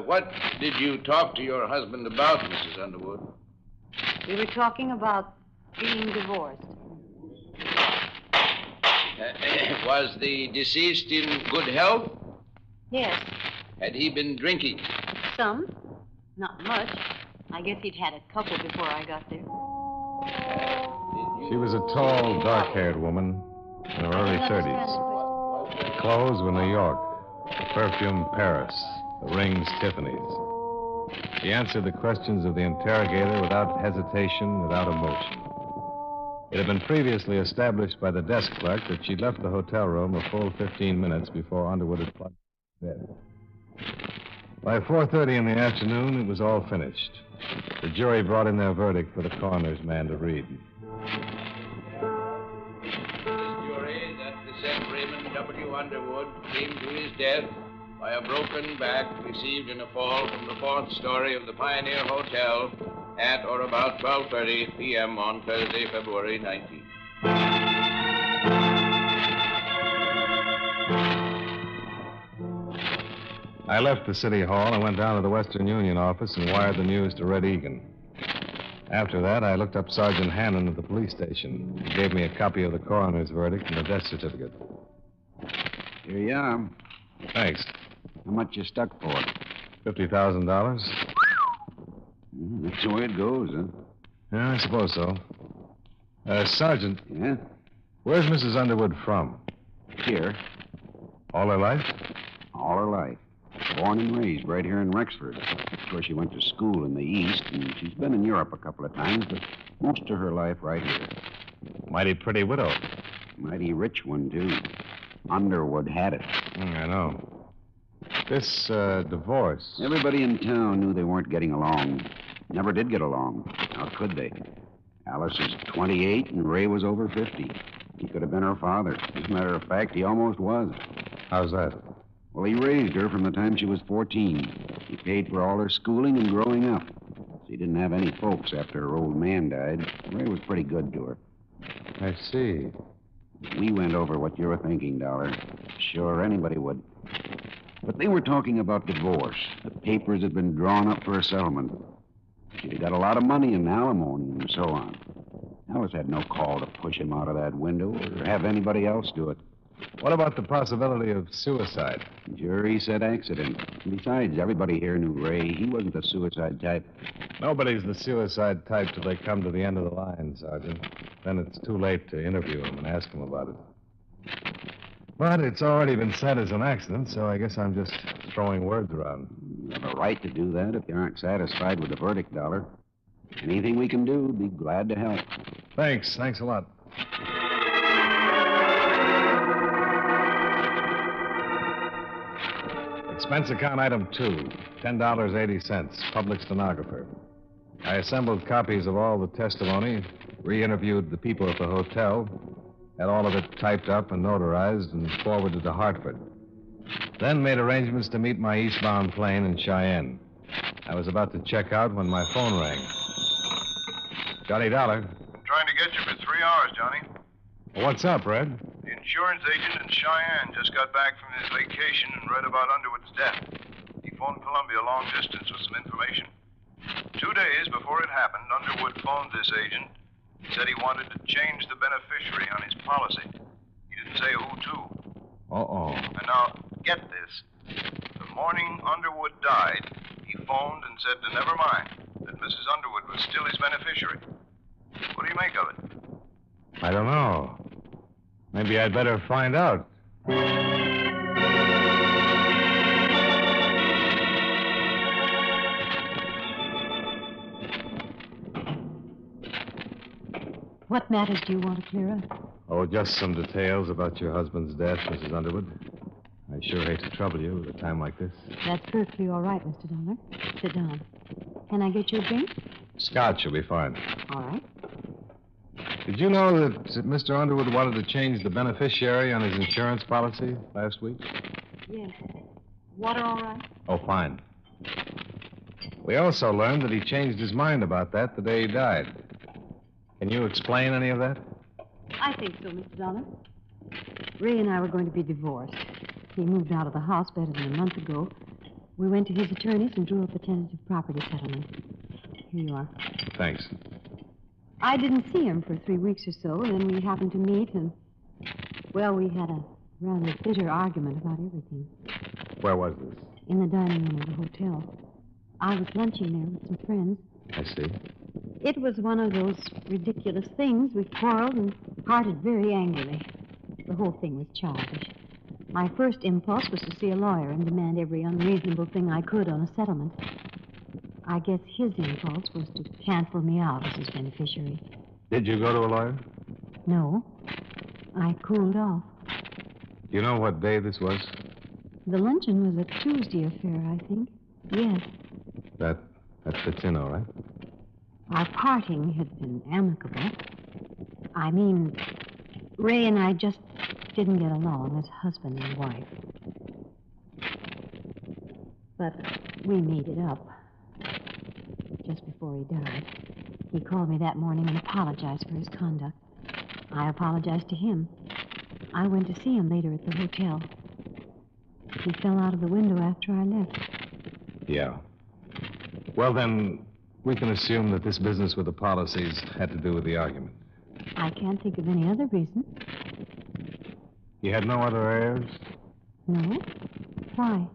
What did you talk to your husband about, Mrs. Underwood? We were talking about being divorced. Was the deceased in good health? Yes. Had he been drinking? Some. Not much. I guess he'd had a couple before I got there. She was a tall, dark-haired woman in her early 30s. Her clothes were New York, the perfume Paris, the rings Tiffany's. She answered the questions of the interrogator without hesitation, without emotion. It had been previously established by the desk clerk that she'd left the hotel room a full 15 minutes before Underwood had plunged into bed. By 4:30 in the afternoon, it was all finished. The jury brought in their verdict for the coroner's man to read. This jury that the said Raymond W. Underwood came to his death by a broken back received in a fall from the 4th story of the Pioneer Hotel at or about 12:30 p.m. on Thursday, February 19th. I left the city hall and went down to the Western Union office and wired the news to Red Egan. After that, I looked up Sergeant Hannon at the police station. He gave me a copy of the coroner's verdict and the death certificate. Here you are. Thanks. How much you stuck for? $50,000? That's the way it goes, huh? Yeah, I suppose so. Sergeant. Yeah? Where's Mrs. Underwood from? Here. All her life? all her life. Born and raised right here in Rexford. Of course, she went to school in the East, and she's been in Europe a couple of times, but most of her life right here. Mighty pretty widow. Mighty rich one, too. Underwood had it. I know. This divorce. Everybody in town knew they weren't getting along. Never did get along. How could they? Alice is 28, and Ray was over 50. He could have been her father. As a matter of fact, he almost was. How's that? Well, he raised her from the time she was 14. He paid for all her schooling and growing up. She didn't have any folks after her old man died. Ray was pretty good to her. I see. We went over what you were thinking, Dollar. Sure, anybody would. But they were talking about divorce. The papers had been drawn up for a settlement. She'd got a lot of money in alimony and so on. Alice had no call to push him out of that window or have anybody else do it. What about the possibility of suicide? The jury said accident. Besides, everybody here knew Ray. He wasn't the suicide type. Nobody's the suicide type till they come to the end of the line, Sergeant. Then it's too late to interview him and ask him about it. But it's already been said as an accident, so I guess I'm just throwing words around. You have a right to do that if you aren't satisfied with the verdict, Dollar. Anything we can do, be glad to help. Thanks a lot. Expense account item 2, $10.80, public stenographer. I assembled copies of all the testimony, re-interviewed the people at the hotel, had all of it typed up and notarized and forwarded to Hartford. Then made arrangements to meet my eastbound plane in Cheyenne. I was about to check out when my phone rang. Johnny Dollar. I'm trying to get you for 3 hours, Johnny. What's up, Red? The insurance agent in Cheyenne just got back from his vacation and read about Underwood's death. He phoned Columbia long distance with some information. 2 days before it happened, Underwood phoned this agent. He said he wanted to change the beneficiary on his policy. He didn't say who to. Uh-oh. And now, get this. The morning Underwood died, he phoned and said to never mind, that Mrs. Underwood was still his beneficiary. What do you make of it? I don't know. Maybe I'd better find out. What matters do you want to clear up? Oh, just some details about your husband's death, Mrs. Underwood. I sure hate to trouble you at a time like this. That's perfectly all right, Mr. Dollar. Sit down. Can I get you a drink? Scotch will be fine. All right. Did you know that Mr. Underwood wanted to change the beneficiary on his insurance policy last week? Yes. Water all right? Oh, fine. We also learned that he changed his mind about that the day he died. Can you explain any of that? I think so, Mr. Dollar. Ray and I were going to be divorced. He moved out of the house better than a month ago. We went to his attorneys and drew up a tentative property settlement. Here you are. Thanks. I didn't see him for 3 weeks or so, and then we happened to meet, and, well, we had a rather bitter argument about everything. Where was this? In the dining room of the hotel. I was lunching there with some friends. I see. It was one of those ridiculous things. We quarreled and parted very angrily. The whole thing was childish. My first impulse was to see a lawyer and demand every unreasonable thing I could on a settlement. I guess his impulse was to cancel me out as his beneficiary. Did you go to a lawyer? No. I cooled off. Do you know what day this was? The luncheon was a Tuesday affair, I think. Yes. That fits in all right. Our parting had been amicable. I mean, Ray and I just didn't get along as husband and wife. But we made it up just before he died. He called me that morning and apologized for his conduct. I apologized to him. I went to see him later at the hotel. He fell out of the window after I left. Yeah. Well, then, we can assume that this business with the policies had to do with the argument. I can't think of any other reason. You had no other heirs? No. Why?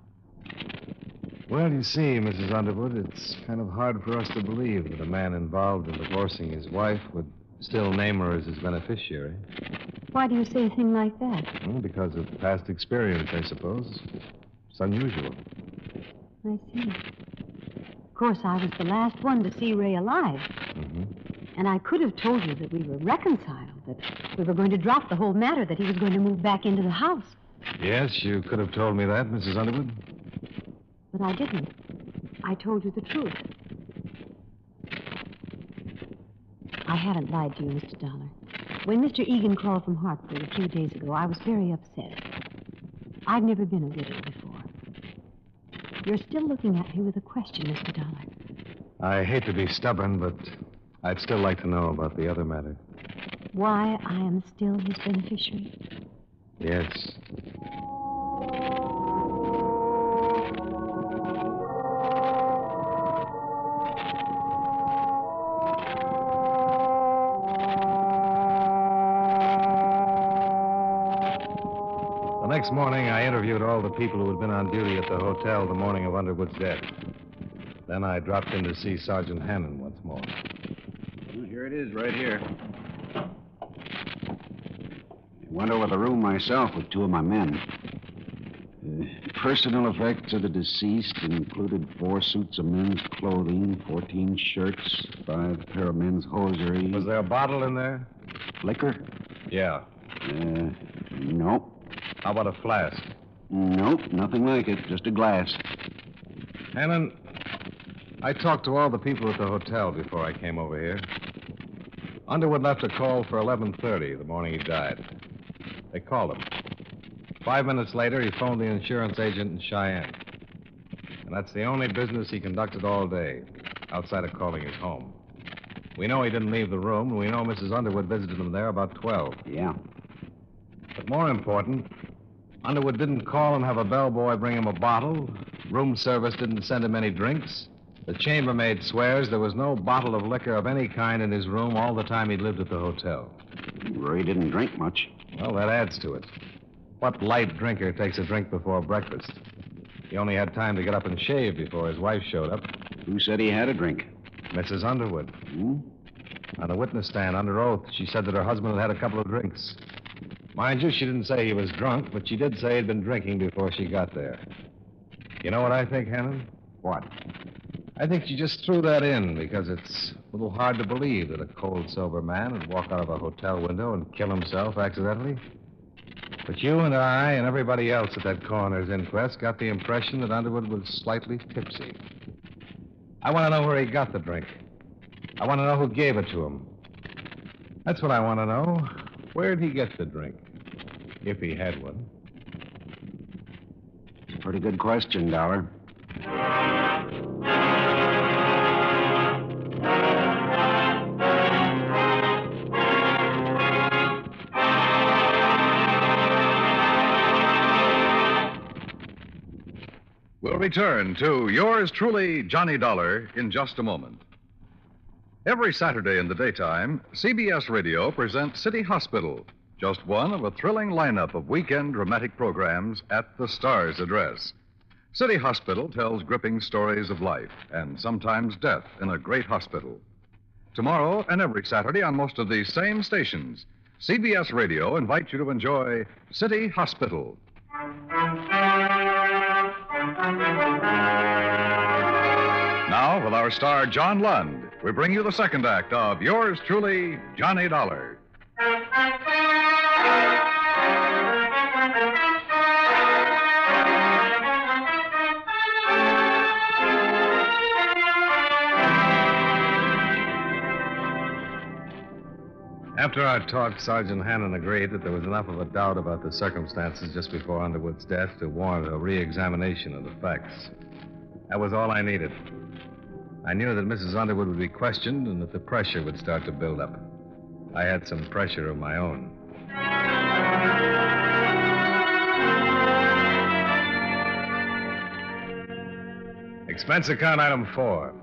Well, you see, Mrs. Underwood, it's kind of hard for us to believe that a man involved in divorcing his wife would still name her as his beneficiary. Why do you say a thing like that? Well, because of past experience, I suppose. It's unusual. I see. Of course, I was the last one to see Ray alive. Mm-hmm. And I could have told you that we were reconciled, that we were going to drop the whole matter, that he was going to move back into the house. Yes, you could have told me that, Mrs. Underwood. But I didn't. I told you the truth. I haven't lied to you, Mr. Dollar. When Mr. Egan called from Hartford a few days ago, I was very upset. I've never been a widow before. You're still looking at me with a question, Mr. Dollar. I hate to be stubborn, but I'd still like to know about the other matter. Why I am still his beneficiary? Yes. The next morning, I interviewed all the people who had been on duty at the hotel the morning of Underwood's death. Then I dropped in to see Sergeant Hannon once more. Well, here it is, right here. I went over the room myself with two of my men. Personal effects of the deceased included 4 suits of men's clothing, 14 shirts, 5 pair of men's hosiery. Was there a bottle in there? Liquor? Yeah. Nope. How about a flask? Nope, nothing like it. Just a glass. Hannon, I talked to all the people at the hotel before I came over here. Underwood left a call for 11:30 the morning he died. They called him. 5 minutes later, he phoned the insurance agent in Cheyenne. And that's the only business he conducted all day, outside of calling his home. We know he didn't leave the room, and we know Mrs. Underwood visited him there about 12. Yeah. But more important, Underwood didn't call and have a bellboy bring him a bottle. Room service didn't send him any drinks. The chambermaid swears there was no bottle of liquor of any kind in his room all the time he lived at the hotel. Ray didn't drink much. Well, that adds to it. What light drinker takes a drink before breakfast? He only had time to get up and shave before his wife showed up. Who said he had a drink? Mrs. Underwood. Hmm? On the witness stand, under oath, she said that her husband had had a couple of drinks. Mind you, she didn't say he was drunk, but she did say he'd been drinking before she got there. You know what I think, Hannon? What? I think she just threw that in because it's a little hard to believe that a cold, sober man would walk out of a hotel window and kill himself accidentally. But you and I and everybody else at that coroner's inquest got the impression that Underwood was slightly tipsy. I want to know where he got the drink. I want to know who gave it to him. That's what I want to know. Where'd he get the drink? If he had one. It's a pretty good question, Dollar. We'll return to yours truly, Johnny Dollar, in just a moment. Every Saturday in the daytime, CBS Radio presents City Hospital, just one of a thrilling lineup of weekend dramatic programs at the Star's address. City Hospital tells gripping stories of life and sometimes death in a great hospital. Tomorrow and every Saturday on most of these same stations, CBS Radio invites you to enjoy City Hospital. Now, with our star John Lund, we bring you the second act of yours truly, Johnny Dollar. After our talk, Sergeant Hannon agreed that there was enough of a doubt about the circumstances just before Underwood's death to warrant a re-examination of the facts. That was all I needed. I knew that Mrs. Underwood would be questioned and that the pressure would start to build up. I had some pressure of my own. Expense account item 4,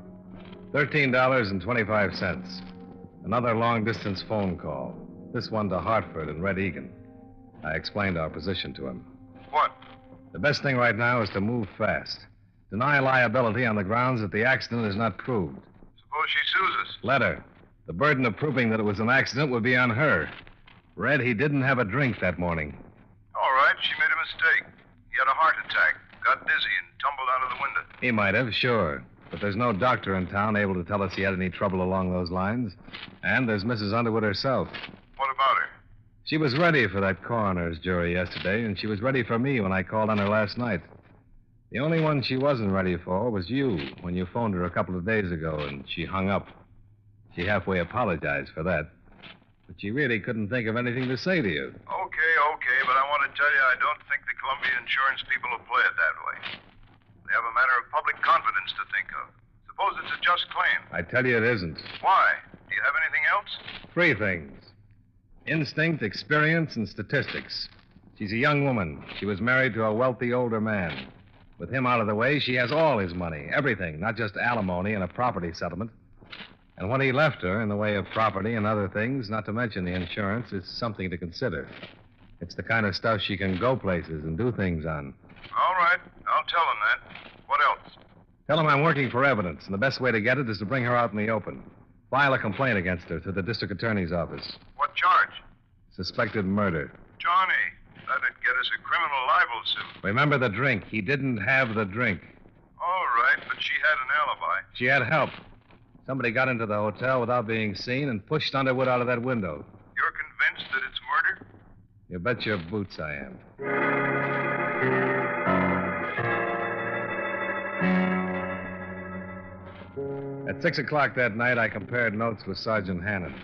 $13.25. Another long-distance phone call. This one to Hartford and Red Egan. I explained our position to him. What? The best thing right now is to move fast. Deny liability on the grounds that the accident is not proved. Suppose she sues us. Let her. The burden of proving that it was an accident would be on her. Red, he didn't have a drink that morning. All right, she made a mistake. He had a heart attack. got dizzy and tumbled out of the window. He might have, sure. But there's no doctor in town able to tell us he had any trouble along those lines. And there's Mrs. Underwood herself. What about her? She was ready for that coroner's jury yesterday, and she was ready for me when I called on her last night. The only one she wasn't ready for was you when you phoned her a couple of days ago, and she hung up. She halfway apologized for that. But she really couldn't think of anything to say to you. Okay, but I want to tell you I don't think the Columbia insurance people will play it that way. They have a matter of public confidence to think of. Suppose it's a just claim. I tell you it isn't. Why? Do you have anything else? 3 things. Instinct, experience, and statistics. She's a young woman. She was married to a wealthy older man. With him out of the way, she has all his money, everything, not just alimony and a property settlement. And what he left her in the way of property and other things, not to mention the insurance, is something to consider. It's the kind of stuff she can go places and do things on. All right. I'll tell them that. What else? Tell him I'm working for evidence, and the best way to get it is to bring her out in the open. File a complaint against her to the district attorney's office. What charge? Suspected murder. Johnny, that'd get us a criminal libel suit. Remember the drink. He didn't have the drink. All right, but she had an alibi. She had help. Somebody got into the hotel without being seen and pushed Underwood out of that window. You're convinced that it's murder? You bet your boots I am. At 6 o'clock that night, I compared notes with Sergeant Hannon.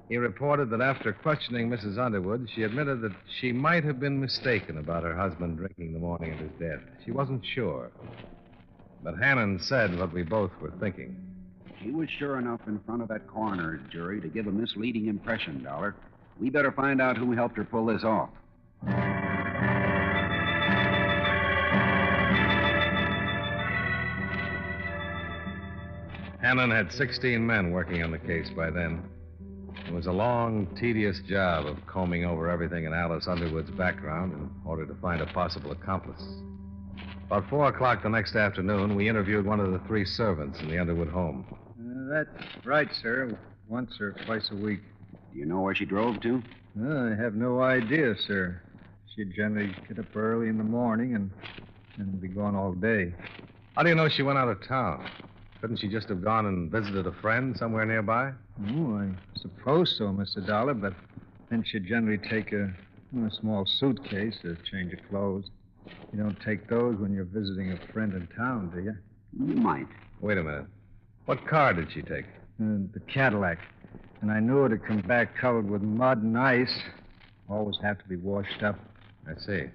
He reported that after questioning Mrs. Underwood, she admitted that she might have been mistaken about her husband drinking the morning of his death. She wasn't sure. But Hannon said what we both were thinking. He was sure enough in front of that coroner's jury to give a misleading impression, Dollar. We better find out who helped her pull this off. Hannon had 16 men working on the case by then. It was a long, tedious job of combing over everything in Alice Underwood's background in order to find a possible accomplice. About 4 o'clock the next afternoon, we interviewed one of the 3 servants in the Underwood home. That's right, sir. Once or twice a week. Do you know where she drove to? I have no idea, sir. She'd generally get up early in the morning and be gone all day. How do you know she went out of town? Couldn't she just have gone and visited a friend somewhere nearby? Oh, I suppose so, Mr. Dollar, but then she'd generally take a small suitcase, a change of clothes. You don't take those when you're visiting a friend in town, do you? You might. Wait a minute. What car did she take? The Cadillac. And I knew it'd come back covered with mud and ice. Always have to be washed up. I see.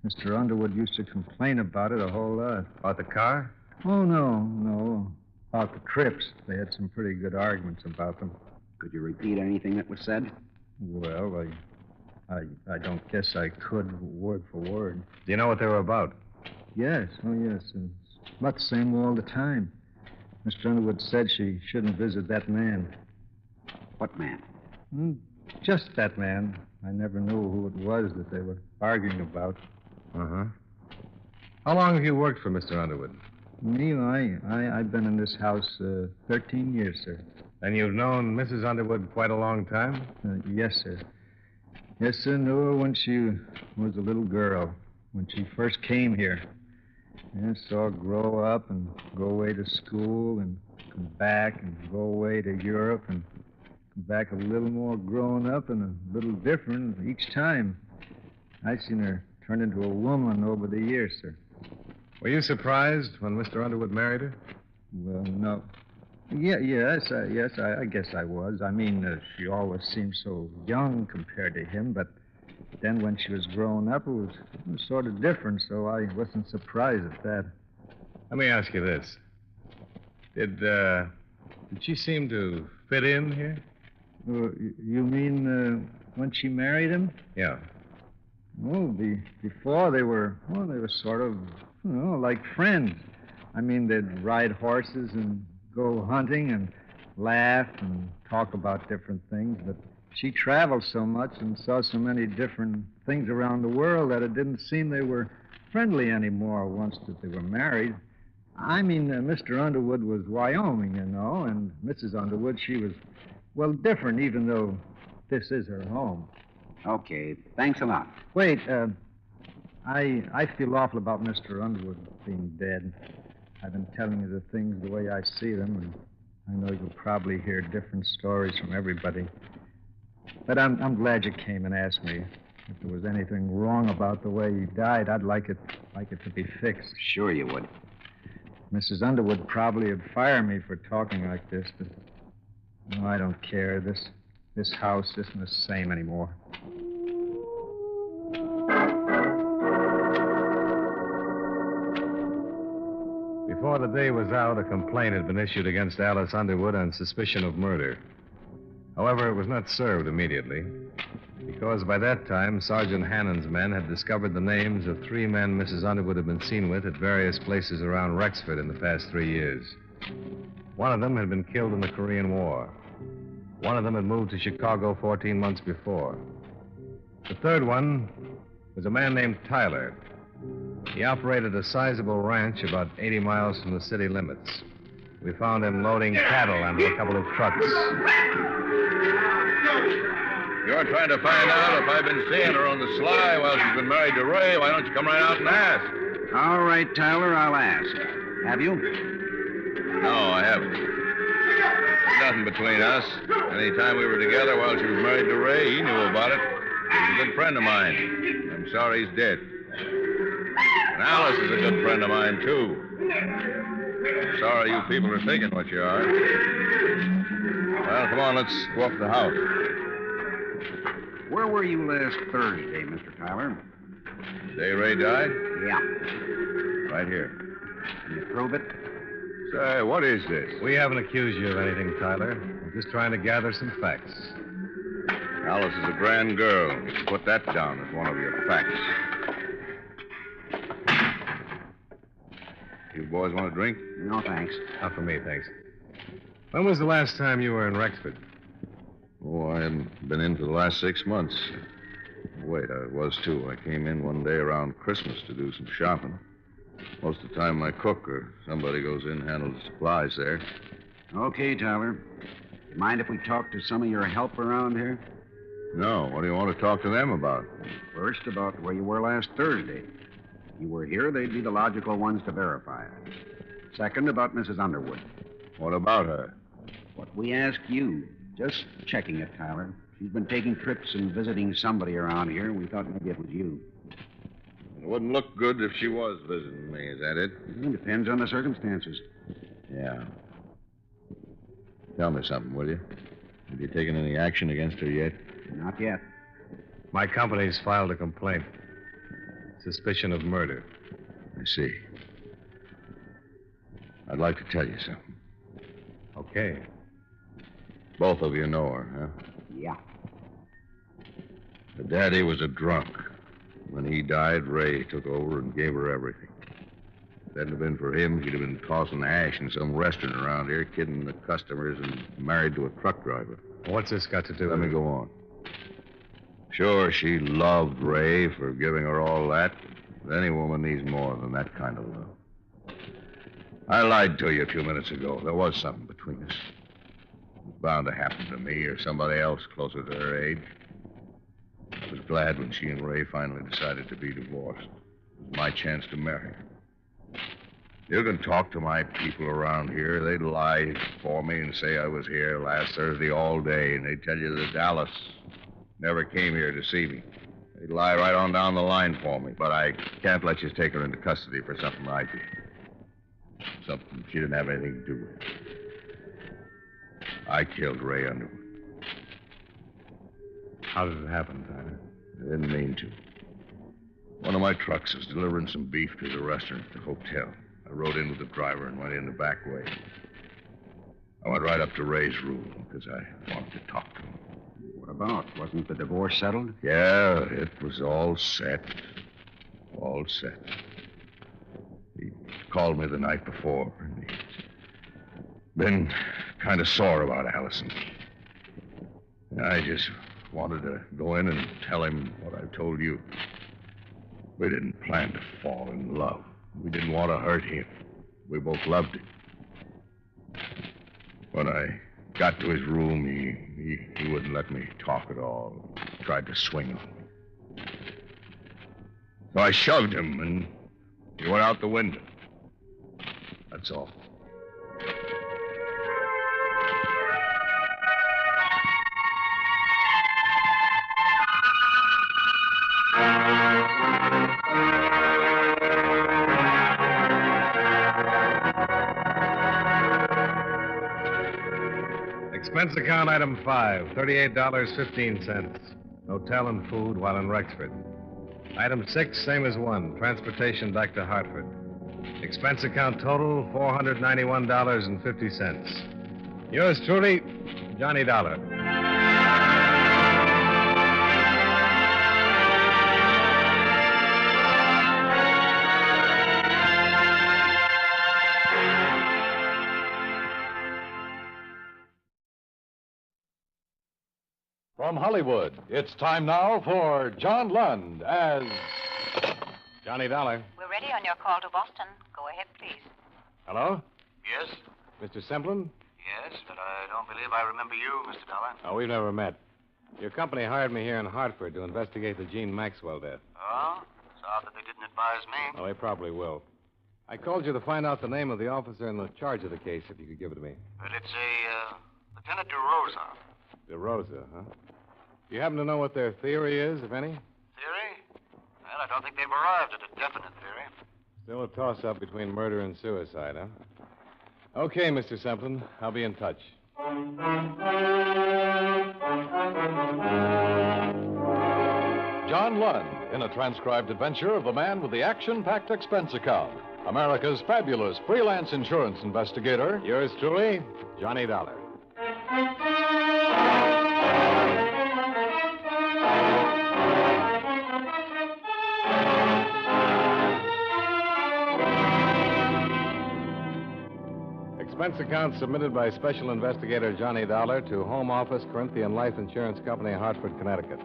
Mr. Underwood used to complain about it a whole lot. About the car? Oh, no. About the trips. They had some pretty good arguments about them. Could you repeat anything that was said? Well, I don't guess I could, word for word. Do you know what they were about? Yes. It's about the same all the time. Mr. Underwood said she shouldn't visit that man. What man? Just that man. I never knew who it was that they were arguing about. Uh-huh. How long have you worked for Mr. Underwood? Me, I've been in this house 13 years, sir. And you've known Mrs. Underwood quite a long time? Yes, sir. Yes, sir. Knew her when she was a little girl, when she first came here. Yes, saw her grow up and go away to school and come back and go away to Europe and come back a little more grown up and a little different each time. I seen her turn into a woman over the years, sir. Were you surprised when Mr. Underwood married her? Well, no. Yes, I guess I was. I mean, she always seemed so young compared to him, but then when she was growing up, it was sort of different, so I wasn't surprised at that. Let me ask you this. Did she seem to fit in here? You mean when she married him? Yeah. Oh, before they were sort of, like friends. I mean, they'd ride horses and go hunting and laugh and talk about different things, but she traveled so much and saw so many different things around the world that it didn't seem they were friendly anymore once that they were married. I mean, Mr. Underwood was Wyoming, and Mrs. Underwood, she was, different, even though this is her home. Okay, thanks a lot. Wait, I feel awful about Mr. Underwood being dead. I've been telling you the things the way I see them, and I know you'll probably hear different stories from everybody. But I'm glad you came and asked me. If there was anything wrong about the way he died, I'd like it to be fixed. Sure you would. Mrs. Underwood probably would fire me for talking like this, but no, I don't care. This house isn't the same anymore. Before the day was out, a complaint had been issued against Alice Underwood on suspicion of murder. However, it was not served immediately, because by that time, Sergeant Hannon's men had discovered the names of 3 men Mrs. Underwood had been seen with at various places around Rexford in the past 3 years. One of them had been killed in the Korean War. One of them had moved to Chicago 14 months before. The third one was a man named Tyler. He operated a sizable ranch about 80 miles from the city limits. We found him loading cattle onto a couple of trucks. You're trying to find out if I've been seeing her on the sly while she's been married to Ray. Why don't you come right out and ask? All right, Tyler, I'll ask. Have you? No, I haven't. There's nothing between us. Any time we were together while she was married to Ray, he knew about it. He was a good friend of mine. I'm sorry he's dead. And Alice is a good friend of mine, too. I'm sorry you people are thinking what you are. Well, come on, let's go up to the house. Where were you last Thursday, Mr. Tyler? The day Ray died? Yeah. Right here. Can you prove it? Say, what is this? We haven't accused you of anything, Tyler. We're just trying to gather some facts. Alice is a grand girl. You can put that down as one of your facts. You boys want a drink? No, thanks. Not for me, thanks. When was the last time you were in Rexford? Oh, I haven't been in for the last 6 months. Wait, I was, too. I came in one day around Christmas to do some shopping. Most of the time, my cook or somebody goes in and handles the supplies there. Okay, Tyler. Mind if we talk to some of your help around here? No. What do you want to talk to them about? First, about where you were last Thursday. If you were here, they'd be the logical ones to verify it. Second, about Mrs. Underwood. What about her? What we ask you. Just checking it, Tyler. She's been taking trips and visiting somebody around here. We thought maybe it was you. It wouldn't look good if she was visiting me, is that it? It depends on the circumstances. Yeah. Tell me something, will you? Have you taken any action against her yet? Not yet. My company's filed a complaint. Suspicion of murder. I see. I'd like to tell you something. Okay. Both of you know her, huh? Yeah. Her daddy was a drunk. When he died, Ray took over and gave her everything. If it hadn't have been for him, she'd have been tossing ash in some restaurant around here, kidding the customers and married to a truck driver. What's this got to do with Let me go on. Sure, she loved Ray for giving her all that, but any woman needs more than that kind of love. I lied to you a few minutes ago. There was something between us. It was bound to happen to me or somebody else closer to her age. I was glad when she and Ray finally decided to be divorced. It was my chance to marry her. You can talk to my people around here. They'd lie for me and say I was here last Thursday all day, and they'd tell you that Alice never came here to see me. They'd lie right on down the line for me, but I can't let you take her into custody for something I did. Something she didn't have anything to do with. I killed Ray Underwood. How did it happen, Tyler? I didn't mean to. One of my trucks was delivering some beef to the restaurant at the hotel. I rode in with the driver and went in the back way. I went right up to Ray's room because I wanted to talk to him. What about? Wasn't the divorce settled? Yeah, it was all set. All set. He called me the night before, and he'd been kind of sore about Allison. I just wanted to go in and tell him what I told you. We didn't plan to fall in love. We didn't want to hurt him. We both loved him. When I got to his room, he wouldn't let me talk at all. He tried to swing on me. So I shoved him, and he went out the window. That's all. Expense account item 5, $38.15. Hotel and food while in Rexford. Item 6, same as 1, transportation back to Hartford. Expense account total, $491.50. Yours truly, Johnny Dollar. From Hollywood, it's time now for John Lund as Johnny Dollar. We're ready on your call to Boston. Go ahead, please. Hello? Yes? Mr. Semplin? Yes, but I don't believe I remember you, Mr. Dollar. Oh, we've never met. Your company hired me here in Hartford to investigate the Jean Maxwell death. Oh? It's odd that they didn't advise me. Oh, they probably will. I called you to find out the name of the officer in the charge of the case, if you could give it to me. Well, it's a, Lieutenant DeRosa. DeRosa, huh? Do you happen to know what their theory is, if any? Theory? Well, I don't think they've arrived at a definite theory. Still a toss-up between murder and suicide, huh? Okay, Mr. Semplin. I'll be in touch. John Lund in a transcribed adventure of the man with the action-packed expense account. America's fabulous freelance insurance investigator. Yours truly, Johnny Dollar. Expense account submitted by Special Investigator Johnny Dollar to Home Office, Corinthian Life Insurance Company, Hartford, Connecticut.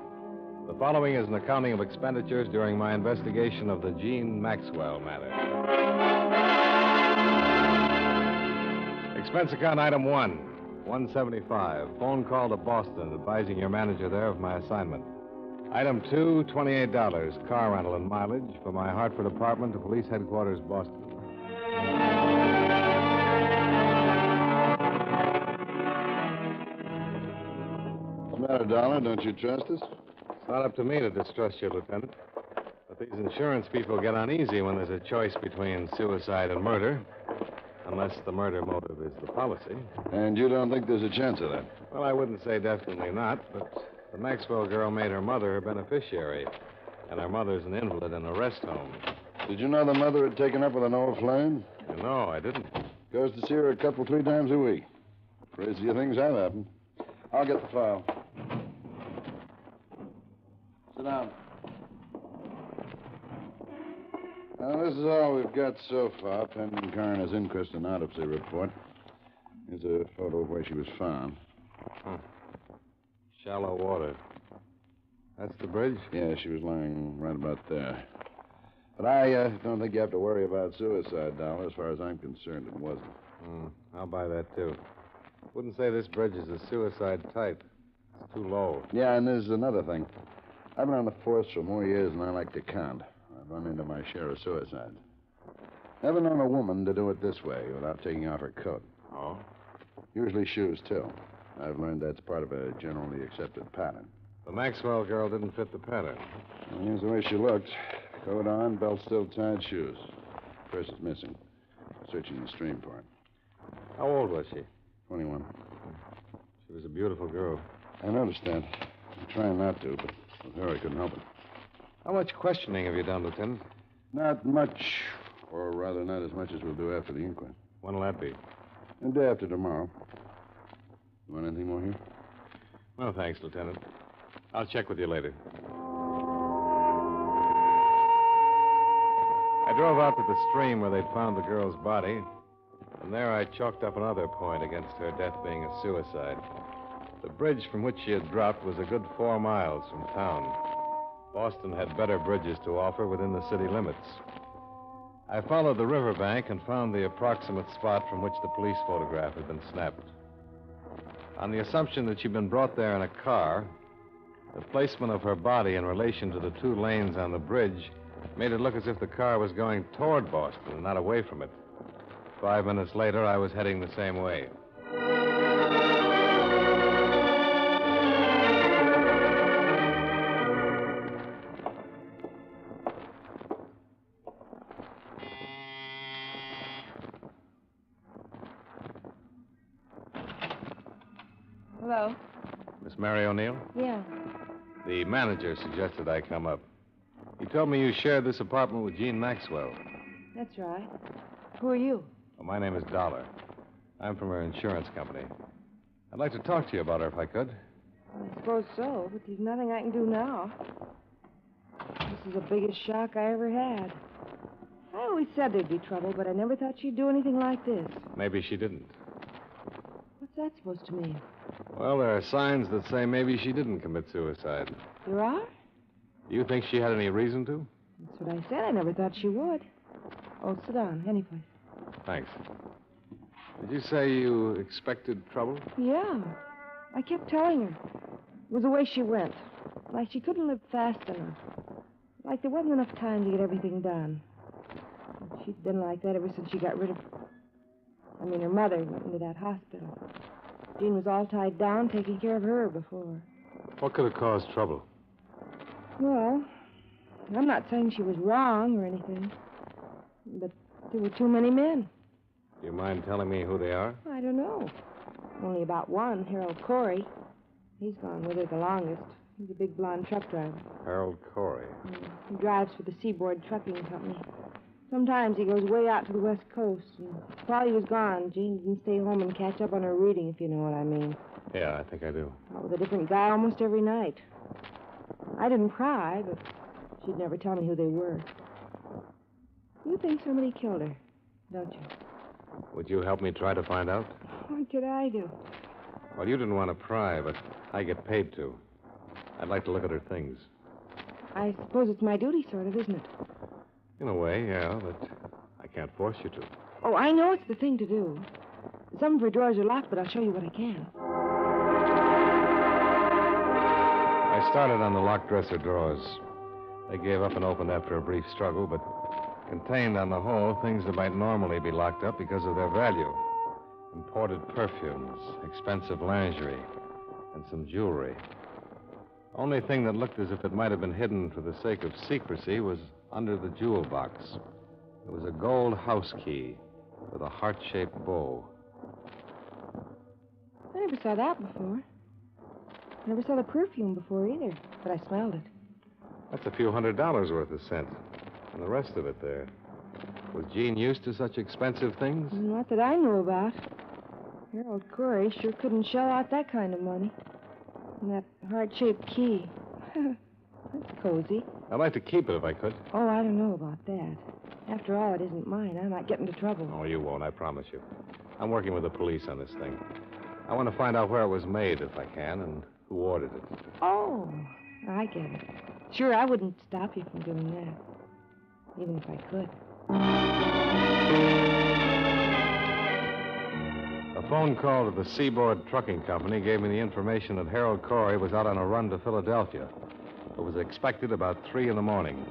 The following is an accounting of expenditures during my investigation of the Jean Maxwell matter. Expense account item 1, $175. Phone call to Boston advising your manager there of my assignment. Item 2, $28. Car rental and mileage for my Hartford apartment to Police Headquarters, Boston. What's the matter, Dollar? Don't you trust us? It's not up to me to distrust you, Lieutenant. But these insurance people get uneasy when there's a choice between suicide and murder. Unless the murder motive is the policy. And you don't think there's a chance of that? Well, I wouldn't say definitely not, but the Maxwell girl made her mother her beneficiary. And her mother's an invalid in a rest home. Did you know the mother had taken up with an old flame? No, I didn't. Goes to see her a couple, 3 times a week. Crazier things have happened. I'll get the file. Sit down. Now, this is all we've got so far, pending coroner's inquest and autopsy report. Here's a photo of where she was found. Huh. Shallow water. That's the bridge? Yeah, she was lying right about there. But I don't think you have to worry about suicide, Dollar. As far as I'm concerned, it wasn't. I'll buy that, too. Wouldn't say this bridge is a suicide type. It's too low. Yeah, and there's another thing. I've been on the force for more years than I like to count. I've run into my share of suicides. Never known a woman to do it this way without taking off her coat. Oh? Usually shoes, too. I've learned that's part of a generally accepted pattern. The Maxwell girl didn't fit the pattern. Well, here's the way she looked. Coat on, belt still tied, shoes. Purse is missing. Searching the stream for it. How old was she? 21. She was a beautiful girl. I noticed that. I'm trying not to, but with her I couldn't help it. How much questioning have you done, Lieutenant? Not much. Or rather, not as much as we'll do after the inquest. When'll that be? The day after tomorrow. You want anything more here? Well, thanks, Lieutenant. I'll check with you later. I drove out to the stream where they'd found the girl's body, and there I chalked up another point against her death being a suicide. The bridge from which she had dropped was a good 4 miles from town. Boston had better bridges to offer within the city limits. I followed the riverbank and found the approximate spot from which the police photograph had been snapped. On the assumption that she'd been brought there in a car, the placement of her body in relation to the 2 lanes on the bridge Made it look as if the car was going toward Boston and not away from it. 5 minutes later, I was heading the same way. Hello? Miss Mary O'Neill? Yeah. The manager suggested I come up. He told me you shared this apartment with Jean Maxwell. That's right. Who are you? Well, my name is Dollar. I'm from her insurance company. I'd like to talk to you about her if I could. I suppose so, but there's nothing I can do now. This is the biggest shock I ever had. I always said there'd be trouble, but I never thought she'd do anything like this. Maybe she didn't. What's that supposed to mean? Well, there are signs that say maybe she didn't commit suicide. There are? Do you think she had any reason to? That's what I said. I never thought she would. Oh, sit down, any place. Thanks. Did you say you expected trouble? Yeah. I kept telling her. It was the way she went. Like she couldn't live fast enough. Like there wasn't enough time to get everything done. She'd been like that ever since she got rid of... her mother went into that hospital. Jean was all tied down, taking care of her before. What could have caused trouble? Well, I'm not saying she was wrong or anything. But there were too many men. Do you mind telling me who they are? I don't know. Only about one, Harold Corey. He's gone with her the longest. He's a big blonde truck driver. Harold Corey. He drives for the Seaboard Trucking Company. Sometimes he goes way out to the West Coast. And while he was gone, Jean didn't stay home and catch up on her reading, if you know what I mean. Yeah, I think I do. Out with a different guy almost every night. I didn't pry, but she'd never tell me who they were. You think somebody killed her, don't you? Would you help me try to find out? What could I do? Well, you didn't want to pry, but I get paid to. I'd like to look at her things. I suppose it's my duty, sort of, isn't it? In a way, yeah, but I can't force you to. Oh, I know it's the thing to do. Some of her drawers are locked, but I'll show you what I can. I started on the locked dresser drawers. They gave up and opened after a brief struggle, but contained on the whole things that might normally be locked up because of their value. Imported perfumes, expensive lingerie, and some jewelry. Only thing that looked as if it might have been hidden for the sake of secrecy was under the jewel box. It was a gold house key with a heart-shaped bow. I never saw that before. Never saw the perfume before either, but I smelled it. That's a few $100 worth of scent. And the rest of it there. Was Jean used to such expensive things? Not that I knew about. Harold Corey sure couldn't shell out that kind of money. And that heart-shaped key. That's cozy. I'd like to keep it if I could. Oh, I don't know about that. After all, it isn't mine. I might get into trouble. Oh, you won't, I promise you. I'm working with the police on this thing. I want to find out where it was made, if I can, and who ordered it. Oh, I get it. Sure, I wouldn't stop you from doing that. Even if I could. A phone call to the Seaboard Trucking Company gave me the information that Harold Corey was out on a run to Philadelphia. It was expected about 3 in the morning.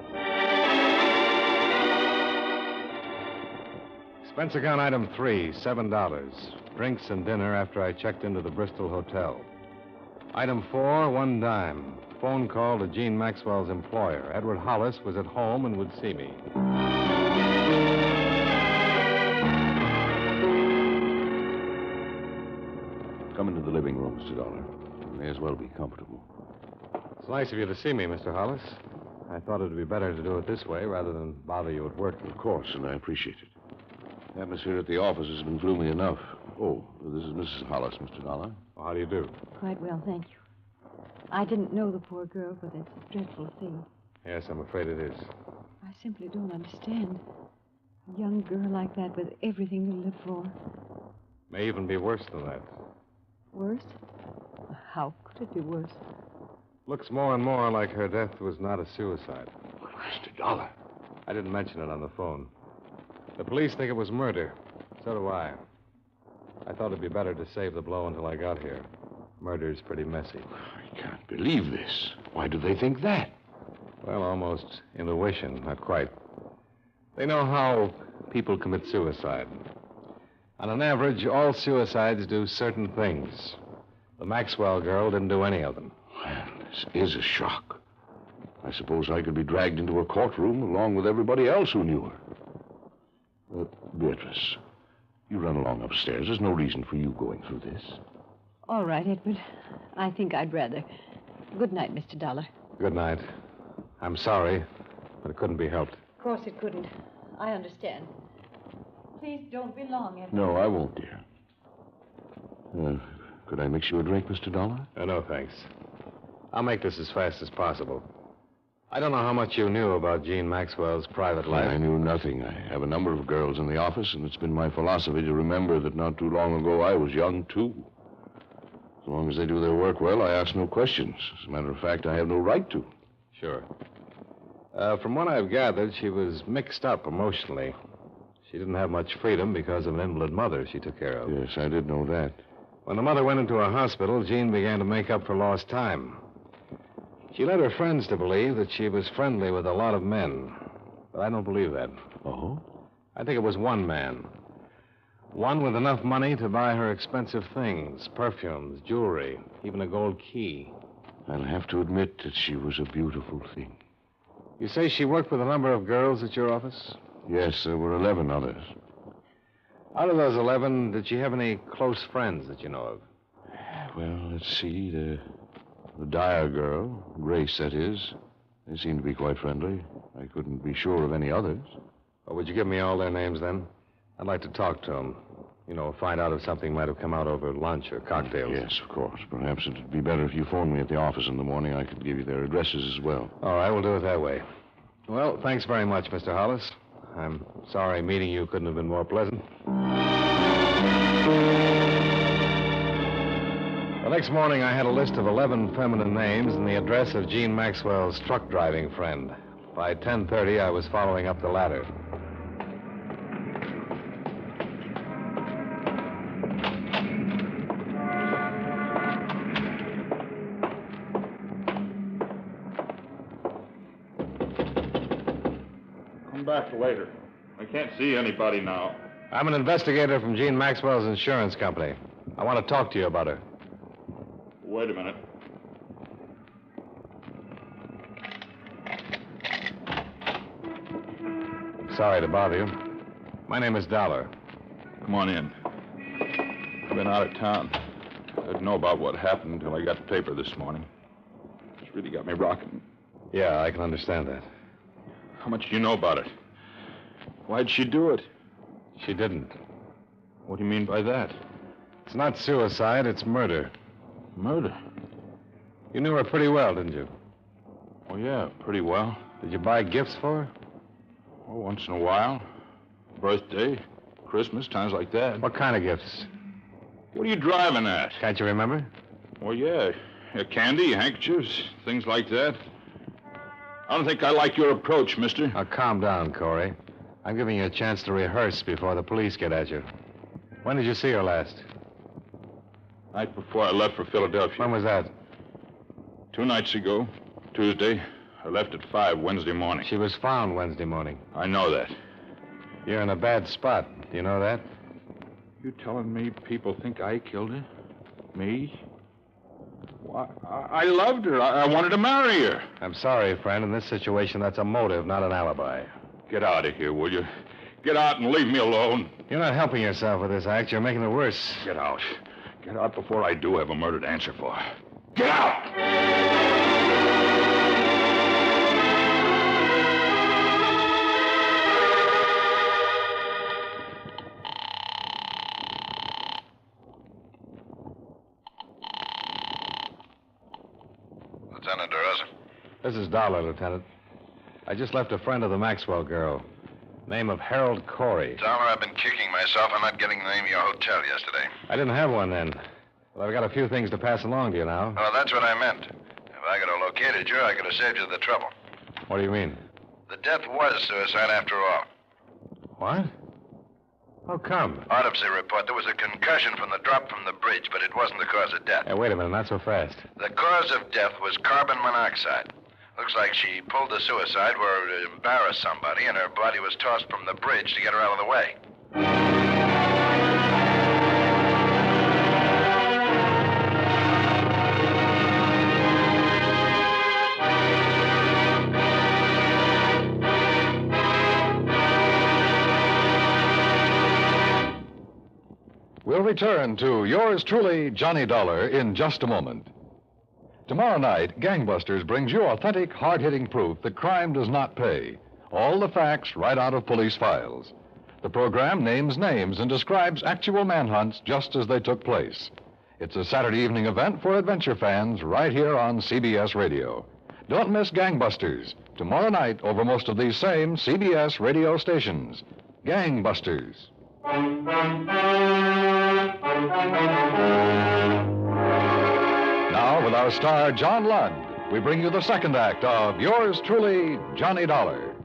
Expense account item 3, $7. Drinks and dinner after I checked into the Bristol Hotel. Item 4, 1 dime. Phone call to Jean Maxwell's employer. Edward Hollis was at home and would see me. Come into the living room, Mr. Dollar. You may as well be comfortable. It's nice of you to see me, Mr. Hollis. I thought it would be better to do it this way rather than bother you at work. Of course, and I appreciate it. The atmosphere at the office has been gloomy enough. Oh, this is Mrs. Hollis, Mr. Dollar. Well, how do you do? Quite well, thank you. I didn't know the poor girl, but it's a dreadful thing. Yes, I'm afraid it is. I simply don't understand. A young girl like that with everything to live for. May even be worse than that. Worse? How could it be worse? Looks more and more like her death was not a suicide. Mr. Dollar. I didn't mention it on the phone. The police think it was murder. So do I. I thought it'd be better to save the blow until I got here. Murder's pretty messy. I can't believe this. Why do they think that? Well, almost intuition, not quite. They know how people commit suicide. On an average, all suicides do certain things. The Maxwell girl didn't do any of them. Well, this is a shock. I suppose I could be dragged into a courtroom along with everybody else who knew her. Beatrice, you run along upstairs. There's no reason for you going through this. All right, Edward. I think I'd rather. Good night, Mr. Dollar. Good night. I'm sorry, but it couldn't be helped. Of course it couldn't. I understand. Please don't be long, Edward. No, I won't, dear. Could I mix you a drink, Mr. Dollar? No, thanks. I'll make this as fast as possible. I don't know how much you knew about Jean Maxwell's private life. I knew nothing. I have a number of girls in the office, and it's been my philosophy to remember that not too long ago I was young, too. As long as they do their work well, I ask no questions. As a matter of fact, I have no right to. Sure. From what I've gathered, she was mixed up emotionally. She didn't have much freedom because of an invalid mother she took care of. Yes, I did know that. When the mother went into a hospital, Jean began to make up for lost time. She led her friends to believe that she was friendly with a lot of men. But I don't believe that. Oh? I think it was one man. One with enough money to buy her expensive things, perfumes, jewelry, even a gold key. I'll have to admit that she was a beautiful thing. You say she worked with a number of girls at your office? Yes, there were 11 others. Out of those 11, did she have any close friends that you know of? Well, let's see. The Dyer girl, Grace, that is. They seemed to be quite friendly. I couldn't be sure of any others. Well, would you give me all their names, then? I'd like to talk to them. You know, find out if something might have come out over lunch or cocktails. Yes, of course. Perhaps it'd be better if you phoned me at the office in the morning. I could give you their addresses as well. All right, we'll do it that way. Well, thanks very much, Mr. Hollis. I'm sorry meeting you couldn't have been more pleasant. The next morning, I had a list of 11 feminine names and the address of Jean Maxwell's truck driving friend. By 10:30, I was following up the ladder. Come back later. I can't see anybody now. I'm an investigator from Jean Maxwell's insurance company. I want to talk to you about her. Wait a minute. Sorry to bother you. My name is Dollar. Come on in. I've been out of town. I didn't know about what happened until I got the paper this morning. It's really got me rocking. Yeah, I can understand that. How much do you know about it? Why'd she do it? She didn't. What do you mean by that? It's not suicide, it's murder. Murder? You knew her pretty well, didn't you? Oh, yeah, pretty well. Did you buy gifts for her? Oh, once in a while. Birthday, Christmas, times like that. What kind of gifts? What are you driving at? Can't you remember? Oh, yeah. Candy, handkerchiefs, things like that. I don't think I like your approach, mister. Now, calm down, Corey. I'm giving you a chance to rehearse before the police get at you. When did you see her last? Night before I left for Philadelphia. When was that? 2 nights ago, Tuesday. I left at 5 Wednesday morning. She was found Wednesday morning. I know that. You're in a bad spot. Do you know that? You telling me people think I killed her? Me? Well, I loved her. I wanted to marry her. I'm sorry, friend. In this situation, that's a motive, not an alibi. Get out of here, will you? Get out and leave me alone. You're not helping yourself with this act. You're making it worse. Get out. Get out before I do have a murder to answer for. Get out! Lieutenant DeRosa. This is Dollar, Lieutenant. I just left a friend of the Maxwell girl. Name of Harold Corey. Dollar, I've been kicking myself on not getting the name of your hotel yesterday. I didn't have one then. Well, I've got a few things to pass along to you now. Oh, that's what I meant. If I could have located you, I could have saved you the trouble. What do you mean? The death was suicide after all. What? How come? Autopsy report. There was a concussion from the drop from the bridge, but it wasn't the cause of death. Hey, wait a minute. Not so fast. The cause of death was carbon monoxide. Looks like she pulled the suicide where it embarrassed somebody, and her body was tossed from the bridge to get her out of the way. We'll return to yours truly, Johnny Dollar, in just a moment. Tomorrow night, Gangbusters brings you authentic, hard-hitting proof that crime does not pay. All the facts right out of police files. The program names names and describes actual manhunts just as they took place. It's a Saturday evening event for adventure fans right here on CBS Radio. Don't miss Gangbusters, tomorrow night over most of these same CBS radio stations. Gangbusters. Now, with our star, John Lund, we bring you the second act of yours truly, Johnny Dollar.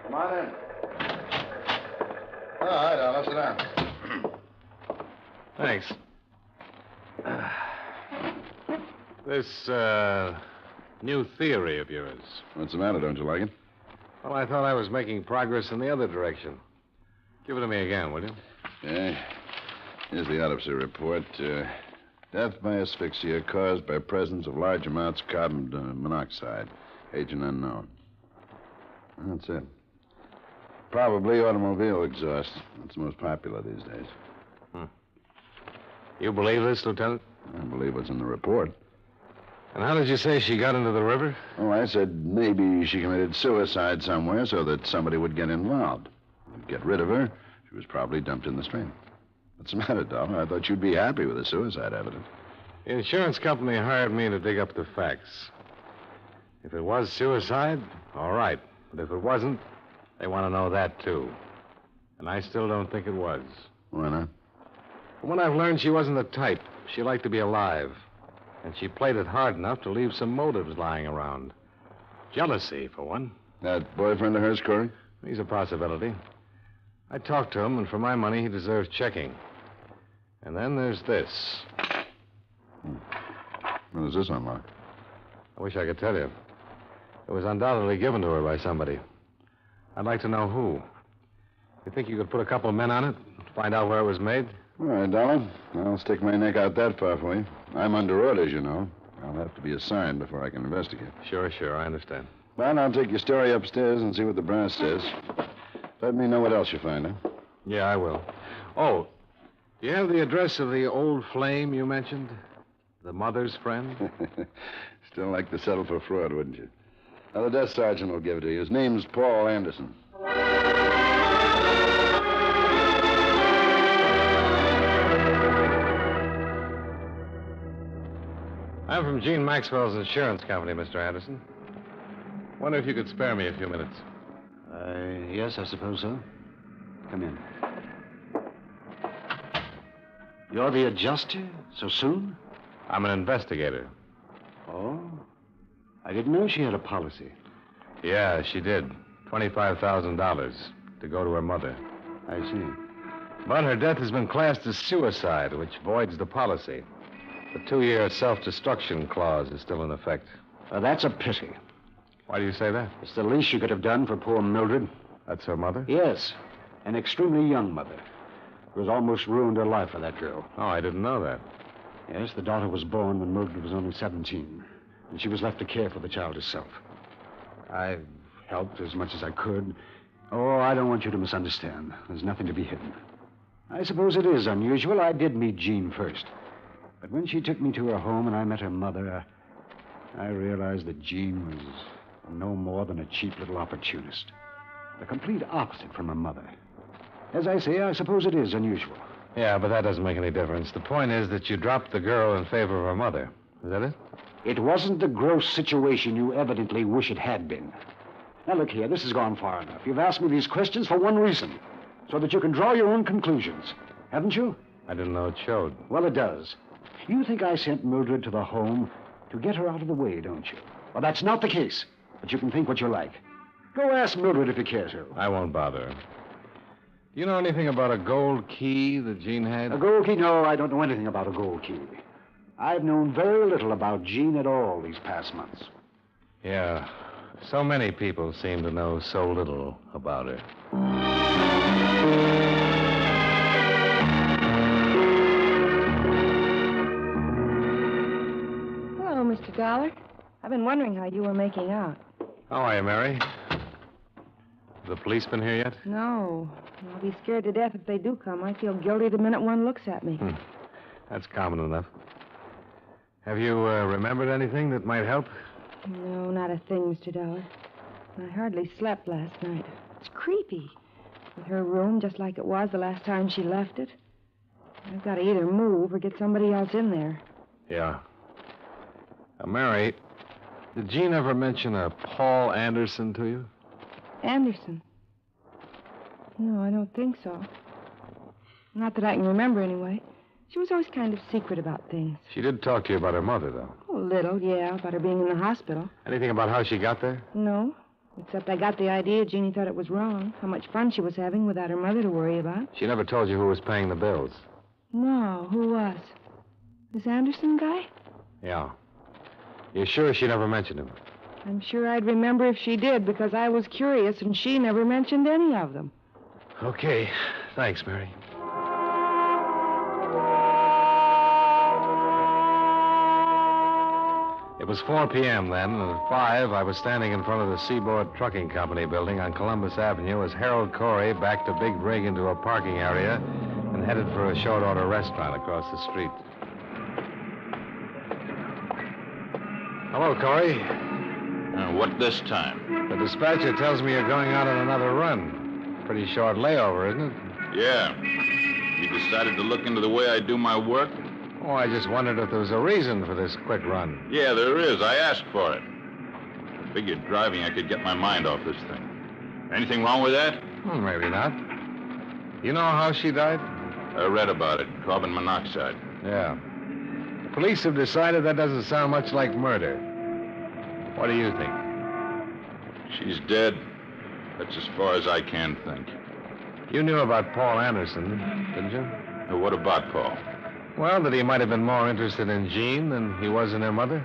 Come on in. All right, Dollar, sit down. Thanks. This, new theory of yours. What's the matter? Don't you like it? Well, I thought I was making progress in the other direction. Give it to me again, will you? Yeah. Here's the autopsy report. Death by asphyxia caused by presence of large amounts of carbon monoxide. Agent unknown. That's it. Probably automobile exhaust. That's the most popular these days. You believe this, Lieutenant? I believe what's in the report. And how did you say she got into the river? Oh, I said maybe she committed suicide somewhere so that somebody would get involved. Get rid of her, she was probably dumped in the stream. What's the matter, Dollar? I thought you'd be happy with the suicide evidence. The insurance company hired me to dig up the facts. If it was suicide, all right. But if it wasn't, they want to know that, too. And I still don't think it was. Why not? From what I've learned, she wasn't the type. She liked to be alive. And she played it hard enough to leave some motives lying around. Jealousy, for one. That boyfriend of hers, Corey? He's a possibility. I talked to him, and for my money, he deserves checking. And then there's this. When is this unlocked? I wish I could tell you. It was undoubtedly given to her by somebody. I'd like to know who. You think you could put a couple of men on it? Find out where it was made? All right, Dollar. I'll stick my neck out that far for you. I'm under orders, you know. I'll have to be assigned before I can investigate. Sure, I understand. Well, I'll take your story upstairs and see what the brass says. Let me know what else you find, huh? Yeah, I will. Oh, do you have the address of the old flame you mentioned? The mother's friend? Still like to settle for fraud, wouldn't you? Now, the desk sergeant will give it to you. His name's Paul Anderson. I'm from Gene Maxwell's insurance company, Mr. Anderson. Wonder if you could spare me a few minutes. Yes, I suppose so. Come in. You're the adjuster? So soon? I'm an investigator. Oh? I didn't know she had a policy. Yeah, she did. $25,000 to go to her mother. I see. But her death has been classed as suicide, which voids the policy. The 2-year self-destruction clause is still in effect. That's a pity. Why do you say that? It's the least you could have done for poor Mildred. That's her mother? Yes. An extremely young mother. Who has almost ruined her life for that girl. Oh, I didn't know that. Yes, the daughter was born when Mildred was only 17. And she was left to care for the child herself. I've helped as much as I could. Oh, I don't want you to misunderstand. There's nothing to be hidden. I suppose it is unusual. I did meet Jean first. But when she took me to her home and I met her mother, I realized that Jean was no more than a cheap little opportunist. The complete opposite from her mother. As I say, I suppose it is unusual. Yeah, but that doesn't make any difference. The point is that you dropped the girl in favor of her mother. Is that it? It wasn't the gross situation you evidently wish it had been. Now, look here, this has gone far enough. You've asked me these questions for one reason. So that you can draw your own conclusions. Haven't you? I didn't know it showed. Well, it does. You think I sent Mildred to the home to get her out of the way, don't you? Well, that's not the case. But you can think what you like. Go ask Mildred if you care to. I won't bother. Do you know anything about a gold key that Jean had? A gold key? No, I don't know anything about a gold key. I've known very little about Jean at all these past months. Yeah. So many people seem to know so little about her. Hello, Mr. Dollar. I've been wondering how you were making out. How are you, Mary? The police been here yet? No. I'll be scared to death if they do come. I feel guilty the minute one looks at me. That's common enough. Have you remembered anything that might help? No, not a thing, Mr. Dollar. I hardly slept last night. It's creepy. With her room just like it was the last time she left it. I've got to either move or get somebody else in there. Yeah. Mary, did Jean ever mention a Paul Anderson to you? Anderson? No, I don't think so. Not that I can remember, anyway. She was always kind of secret about things. She did talk to you about her mother, though. Oh, a little, yeah, about her being in the hospital. Anything about how she got there? No, except I got the idea Jeannie thought it was wrong, how much fun she was having without her mother to worry about. She never told you who was paying the bills? No, who was? This Anderson guy? Yeah. You're sure she never mentioned him? I'm sure I'd remember if she did, because I was curious and she never mentioned any of them. Okay. Thanks, Mary. It was 4 p.m. then, and at 5, I was standing in front of the Seaboard Trucking Company building on Columbus Avenue as Harold Corey backed a big rig into a parking area and headed for a short-order restaurant across the street. Hello, Corey. What this time? The dispatcher tells me you're going out on another run. Pretty short layover, isn't it? Yeah. You decided to look into the way I do my work? Oh, I just wondered if there was a reason for this quick run. Yeah, there is. I asked for it. I figured driving I could get my mind off this thing. Anything wrong with that? Maybe not. You know how she died? I read about it. Carbon monoxide. Yeah. The police have decided that doesn't sound much like murder. What do you think? She's dead. That's as far as I can think. You knew about Paul Anderson, didn't you? What about Paul? Well, that he might have been more interested in Jean than he was in her mother.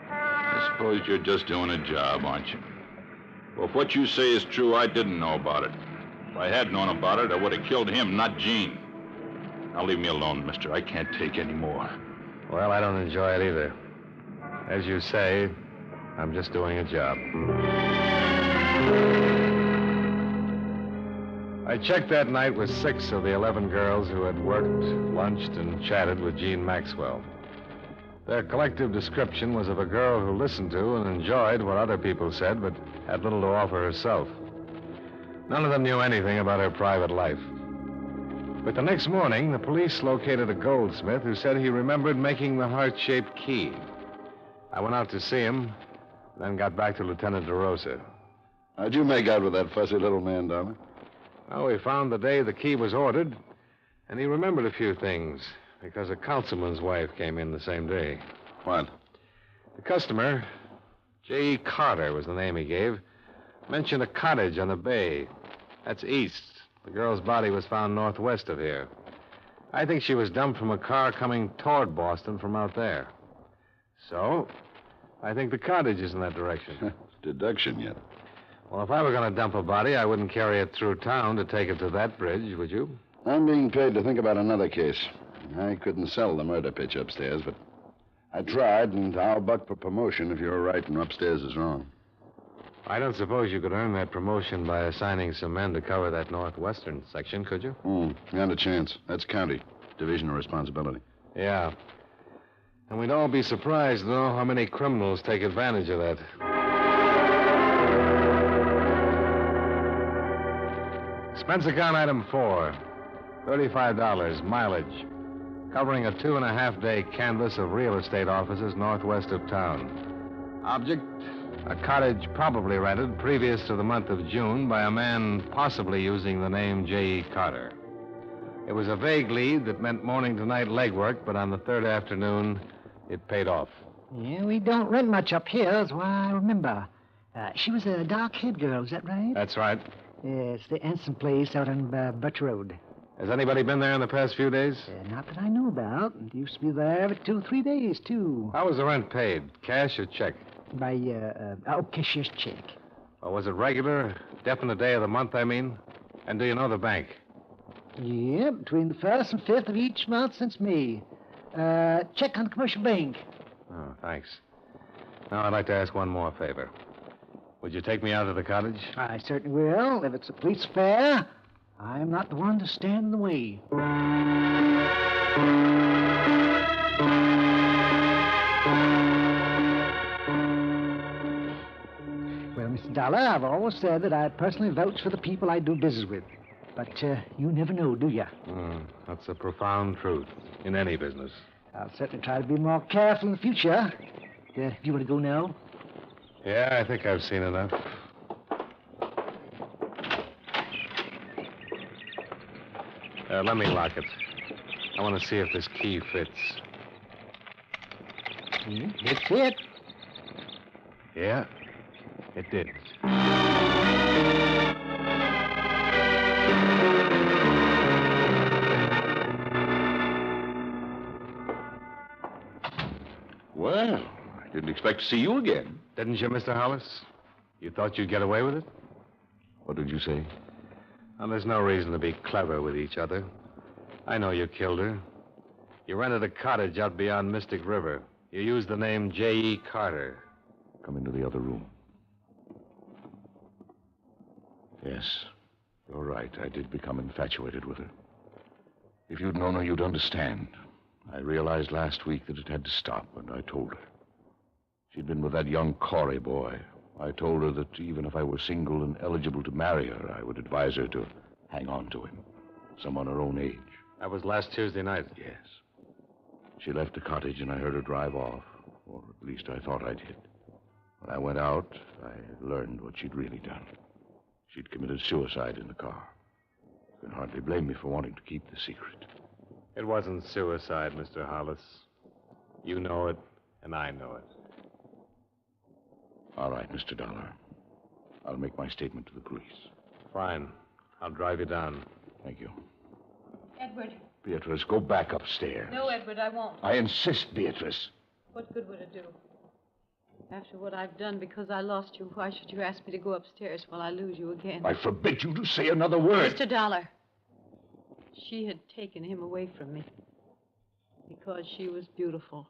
I suppose you're just doing a job, aren't you? Well, if what you say is true, I didn't know about it. If I had known about it, I would have killed him, not Jean. Now leave me alone, mister. I can't take any more. Well, I don't enjoy it either. As you say, I'm just doing a job. I checked that night with 6 of the 11 girls who had worked, lunched, and chatted with Jean Maxwell. Their collective description was of a girl who listened to and enjoyed what other people said, but had little to offer herself. None of them knew anything about her private life. But the next morning, the police located a goldsmith who said he remembered making the heart-shaped key. I went out to see him, then got back to Lieutenant DeRosa. How'd you make out with that fussy little man, Dollar? Well, we found the day the key was ordered, and he remembered a few things, because a councilman's wife came in the same day. What? The customer, J.E. Carter was the name he gave, mentioned a cottage on the bay. That's east. The girl's body was found northwest of here. I think she was dumped from a car coming toward Boston from out there. So, I think the cottage is in that direction. Deduction yet. Well, if I were going to dump a body, I wouldn't carry it through town to take it to that bridge, would you? I'm being paid to think about another case. I couldn't sell the murder pitch upstairs, but I tried, and I'll buck for promotion if you're right and upstairs is wrong. I don't suppose you could earn that promotion by assigning some men to cover that northwestern section, could you? Not a chance. That's county. Division of responsibility. Yeah. And we'd all be surprised to know how many criminals take advantage of that. Expense account item 4, $35, mileage, covering a 2.5-day canvass of real estate offices northwest of town. Object, a cottage probably rented previous to the month of June by a man possibly using the name J.E. Carter. It was a vague lead that meant morning to night legwork, but on the third afternoon, it paid off. Yeah, we don't rent much up here, that's why I remember. She was a dark-haired girl, is that right? That's right. Yes, the Anson place out on Butch Road. Has anybody been there in the past few days? Not that I know about. It used to be there every 2 or 3 days, too. How was the rent paid? Cash or check? By, cashier's check. Or was it regular? Definite day of the month, I mean? And do you know the bank? Yeah, between the 1st and 5th of each month since May. Check on the commercial bank. Oh, thanks. Now, I'd like to ask one more favor. Would you take me out to the cottage? I certainly will. If it's a police affair, I'm not the one to stand in the way. Well, Mr. Dollar, I've always said that I'd personally vouch for the people I do business with. But you never know, do you? That's a profound truth in any business. I'll certainly try to be more careful in the future. Do you want to go now? Yeah, I think I've seen enough. Let me lock it. I want to see if this key fits. It's it. Yeah, it did. Well, I didn't expect to see you again. Didn't you, Mr. Hollis? You thought you'd get away with it? What did you say? Well, there's no reason to be clever with each other. I know you killed her. You rented a cottage out beyond Mystic River. You used the name J.E. Carter. Come into the other room. Yes, you're right. I did become infatuated with her. If you'd known her, you'd understand. I realized last week that it had to stop, and I told her. She'd been with that young Corey boy. I told her that even if I were single and eligible to marry her, I would advise her to hang on to him. Someone her own age. That was last Tuesday night. Yes. She left the cottage, and I heard her drive off. Or at least I thought I did. When I went out, I learned what she'd really done. She'd committed suicide in the car. You can hardly blame me for wanting to keep the secret. It wasn't suicide, Mr. Hollis. You know it, and I know it. All right, Mr. Dollar. I'll make my statement to the police. Fine. I'll drive you down. Thank you. Edward. Beatrice, go back upstairs. No, Edward, I won't. I insist, Beatrice. What good would it do? After what I've done because I lost you, why should you ask me to go upstairs while I lose you again? I forbid you to say another word. Mr. Dollar. She had taken him away from me because she was beautiful,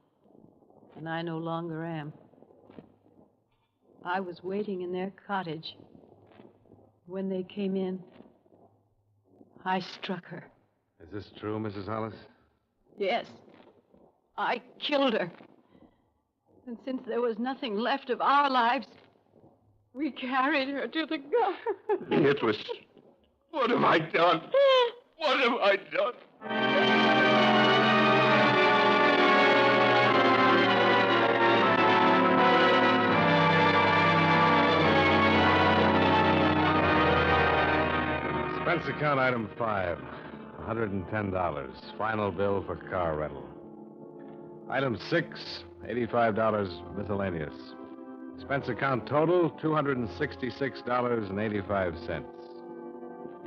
and I no longer am. I was waiting in their cottage. When they came in, I struck her. Is this true, Mrs. Hollis? Yes. I killed her. And since there was nothing left of our lives, we carried her to the guard. Beatrice, what have I done? What have I done? Expense account item 5, $110. Final bill for car rental. Item 6, $85 miscellaneous. Expense account total, $266.85.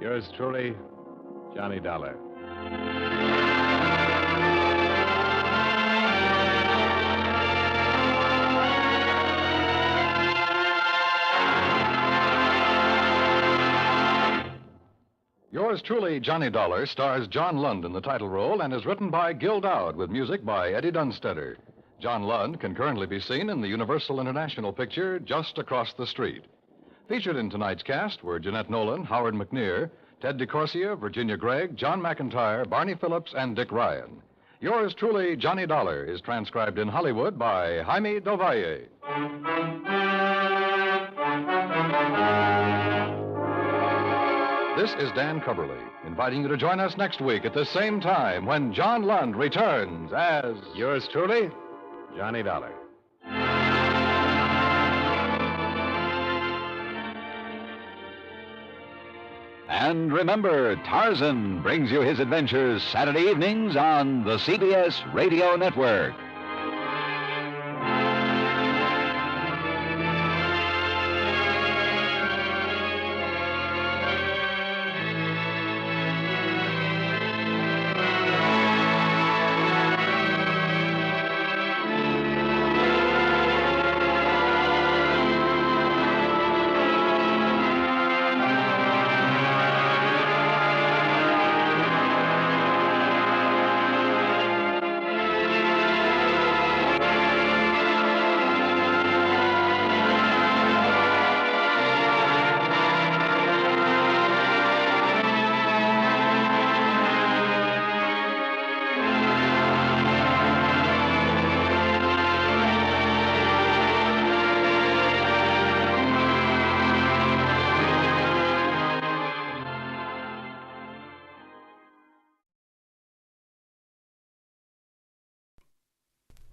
Yours truly, Johnny Dollar. Yours truly, Johnny Dollar, stars John Lund in the title role and is written by Gil Dowd with music by Eddie Dunstetter. John Lund can currently be seen in the Universal International picture Just Across the Street. Featured in tonight's cast were Jeanette Nolan, Howard McNear, Ted DeCorsia, Virginia Gregg, John McIntyre, Barney Phillips, and Dick Ryan. Yours truly, Johnny Dollar, is transcribed in Hollywood by Jaime Del Valle. This is Dan Coverly, inviting you to join us next week at the same time when John Lund returns as... Yours truly, Johnny Dollar. And remember, Tarzan brings you his adventures Saturday evenings on the CBS Radio Network.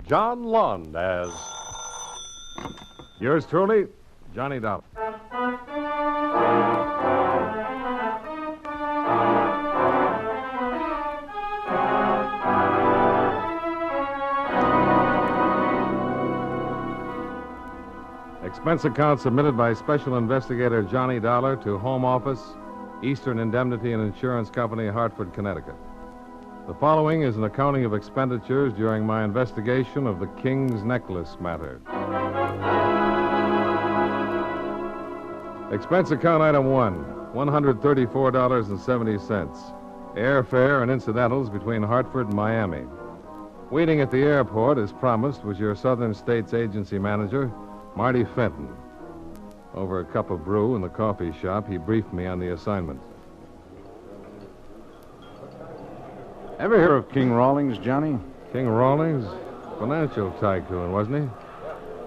John Lund as yours truly, Johnny Dollar. Expense account submitted by Special Investigator Johnny Dollar to Home Office, Eastern Indemnity and Insurance Company, Hartford, Connecticut. The following is an accounting of expenditures during my investigation of the King's Necklace matter. Expense account item 1, $134.70. Airfare and incidentals between Hartford and Miami. Waiting at the airport, as promised, was your Southern States Agency manager, Marty Fenton. Over a cup of brew in the coffee shop, he briefed me on the assignment. Ever hear of King Rawlings, Johnny? King Rawlings? Financial tycoon, wasn't he?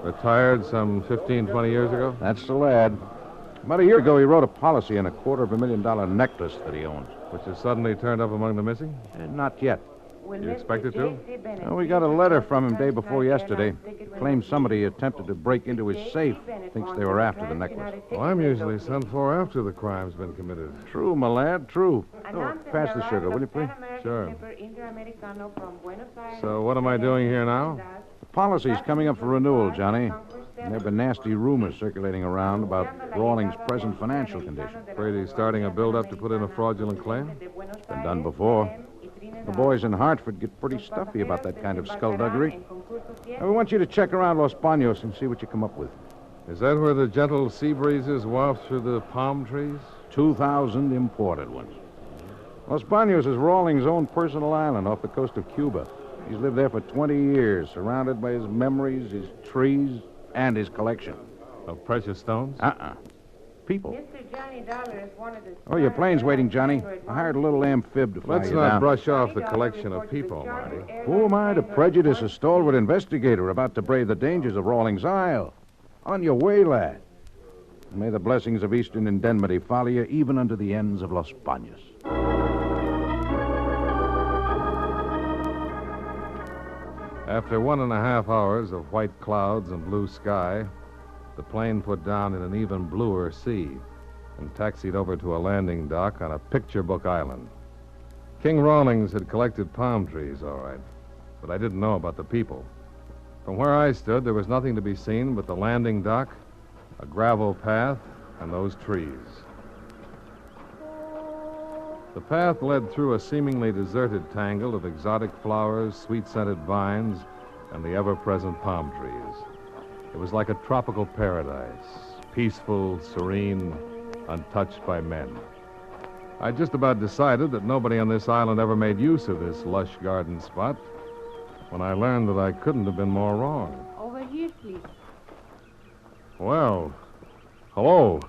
Retired some 15, 20 years ago? That's the lad. About a year ago, he wrote a policy on a $250,000 necklace that he owns. Which has suddenly turned up among the missing? Not yet. You expect it to? Well, we got a letter from him day before yesterday. Claims somebody attempted to break into his safe. Thinks they were after the necklace. Well, I'm usually sent for after the crime's been committed. True, my lad, true. Oh, pass the sugar, will you, please? Sure. So what am I doing here now? The policy's coming up for renewal, Johnny. And there have been nasty rumors circulating around about Rawlings' present financial condition. Afraid he's starting a build-up to put in a fraudulent claim? It's been done before. The boys in Hartford get pretty stuffy about that kind of skullduggery. We want you to check around Los Banos and see what you come up with. Is that where the gentle sea breezes waft through the palm trees? 2,000 imported ones. Los Banos is Rawlings' own personal island off the coast of Cuba. He's lived there for 20 years, surrounded by his memories, his trees, and his collection. Of precious stones? People. Oh, your plane's waiting, Johnny. I hired a little amphib to fly Let's you not down. brush off the collection of people, Marty. Who am I to prejudice a stalwart investigator about to brave the dangers of Rawlings Isle? On your way, lad. And may the blessings of Eastern Indemnity follow you even unto the ends of Los Banos. After 1.5 hours of white clouds and blue sky, the plane put down in an even bluer sea and taxied over to a landing dock on a picture book island. King Rawlings had collected palm trees, all right, but I didn't know about the people. From where I stood, there was nothing to be seen but the landing dock, a gravel path, and those trees. The path led through a seemingly deserted tangle of exotic flowers, sweet-scented vines, and the ever-present palm trees. It was like a tropical paradise, peaceful, serene, untouched by men. I just about decided that nobody on this island ever made use of this lush garden spot when I learned that I couldn't have been more wrong. Over here, please. Well, hello,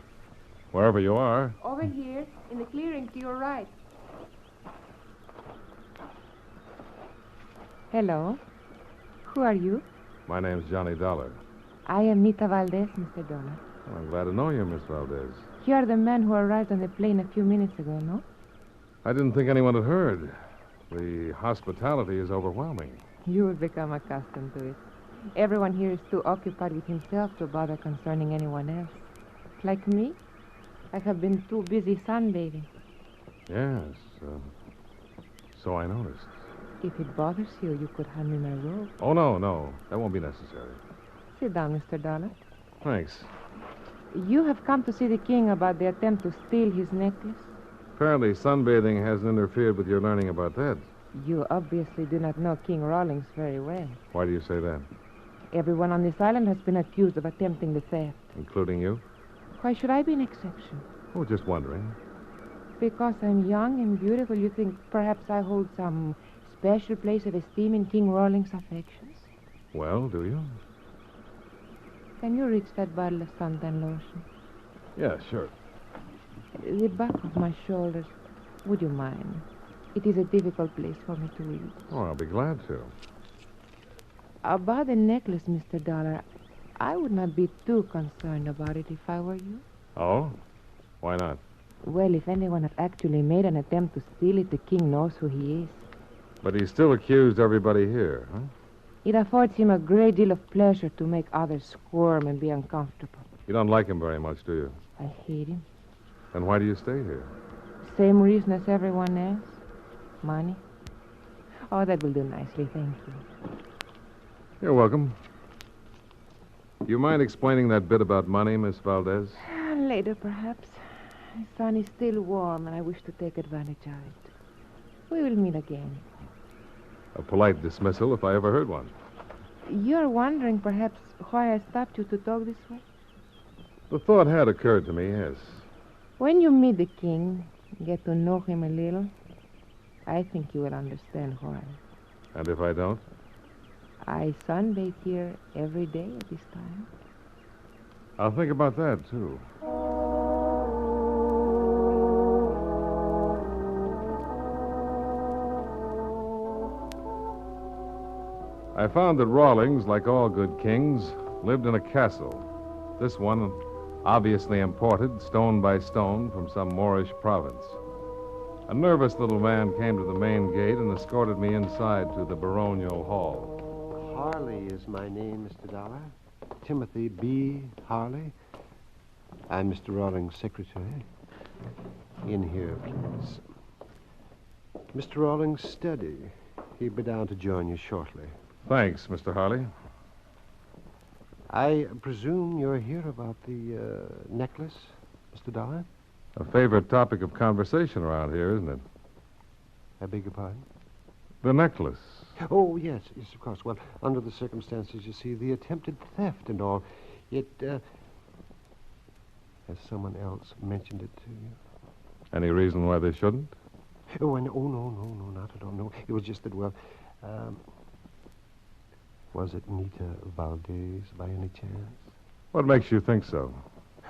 wherever you are. Over here, in the clearing to your right. Hello. Who are you? My name's Johnny Dollar. I am Nita Valdez, Mr. Dollar. Well, I'm glad to know you, Miss Valdez. You are the man who arrived on the plane a few minutes ago, no? I didn't think anyone had heard. The hospitality is overwhelming. You will become accustomed to it. Everyone here is too occupied with himself to bother concerning anyone else. Like me, I have been too busy sunbathing. Yes, so I noticed. If it bothers you, you could hand me my robe. Oh, no. That won't be necessary. Sit down, Mr. Dollar. Thanks. You have come to see the king about the attempt to steal his necklace? Apparently, sunbathing hasn't interfered with your learning about that. You obviously do not know King Rawlings very well. Why do you say that? Everyone on this island has been accused of attempting the theft. Including you? Why should I be an exception? Oh, just wondering. Because I'm young and beautiful, you think perhaps I hold some special place of esteem in King Rawlings' affections? Well, do you? Can you reach that bottle of suntan lotion? Yeah, sure. The back of my shoulders. Would you mind? It is a difficult place for me to reach. Oh, I'll be glad to. About the necklace, Mr. Dollar, I would not be too concerned about it if I were you. Oh? Why not? Well, if anyone had actually made an attempt to steal it, the king knows who he is. But he still accused everybody here, huh? It affords him a great deal of pleasure to make others squirm and be uncomfortable. You don't like him very much, do you? I hate him. Then why do you stay here? Same reason as everyone else. Money. Oh, that will do nicely, thank you. You're welcome. You mind explaining that bit about money, Miss Valdez? Later, perhaps. The sun is still warm, and I wish to take advantage of it. We will meet again. A polite dismissal, if I ever heard one. You're wondering, perhaps, why I stopped you to talk this way? The thought had occurred to me, yes. When you meet the king, get to know him a little, I think you will understand why. And if I don't? I sunbathe here every day at this time. I'll think about that, too. I found that Rawlings, like all good kings, lived in a castle. This one, obviously imported, stone by stone, from some Moorish province. A nervous little man came to the main gate and escorted me inside to the baronial hall. Harley is my name, Mr. Dollar. Timothy B. Harley. I'm Mr. Rawlings' secretary. In here, please. Mr. Rawlings, steady. He'll be down to join you shortly. Thanks, Mr. Harley. I presume you're here about the necklace, Mr. Dollar? A favorite topic of conversation around here, isn't it? I beg your pardon? The necklace. Oh, yes, of course. Well, under the circumstances, you see, the attempted theft and all, it, has someone else mentioned it to you? Any reason why they shouldn't? Oh, no, not at all. No, it was just that, well, was it Nita Valdez by any chance? What makes you think so?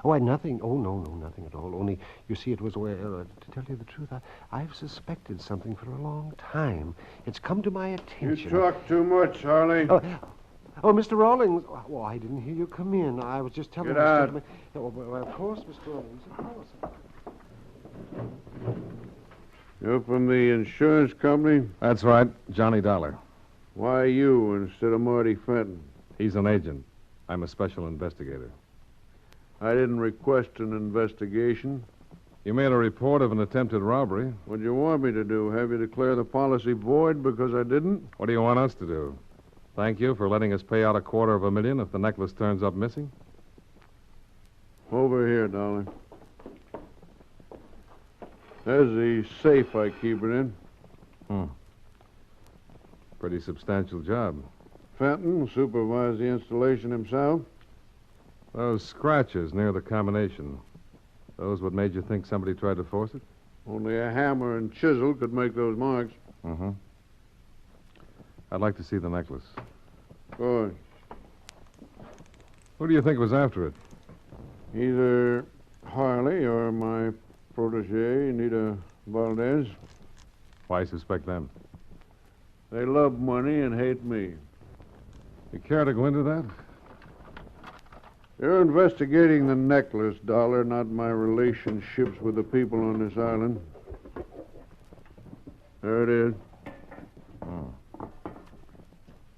Oh, nothing. Oh, no, nothing at all. Only, you see, it was, well, to tell you the truth, I've suspected something for a long time. It's come to my attention. You talk too much, Harley. Oh, Mr. Rawlings. Oh, I didn't hear you come in. I was just telling Get out. Oh, well, of course, Mr. Rawlings. Of course. You're from the insurance company? That's right, Johnny Dollar. Why you instead of Marty Fenton? He's an agent. I'm a special investigator. I didn't request an investigation. You made a report of an attempted robbery. What do you want me to do? Have you declare the policy void because I didn't? What do you want us to do? Thank you for letting us pay out $250,000 if the necklace turns up missing? Over here, darling. There's the safe I keep it in. Pretty substantial job. Fenton supervised the installation himself. Those scratches near the combination, those what made you think somebody tried to force it? Only a hammer and chisel could make those marks. Mm-hmm. I'd like to see the necklace. Good. Who do you think was after it? Either Harley or my protege, Nita Valdez. Why suspect them? They love money and hate me. You care to go into that? You're investigating the necklace, Dollar, not my relationships with the people on this island. There it is. Oh.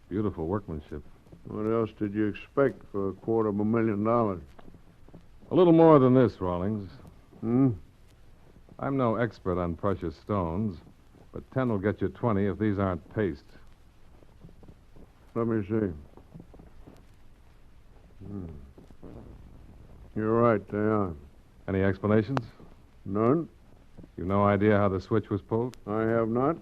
Beautiful workmanship. What else did you expect for $250,000? A little more than this, Rawlings. I'm no expert on precious stones, but 10 will get you 20 if these aren't paste. Let me see. You're right, they are. Any explanations? None. You've no idea how the switch was pulled? I have not.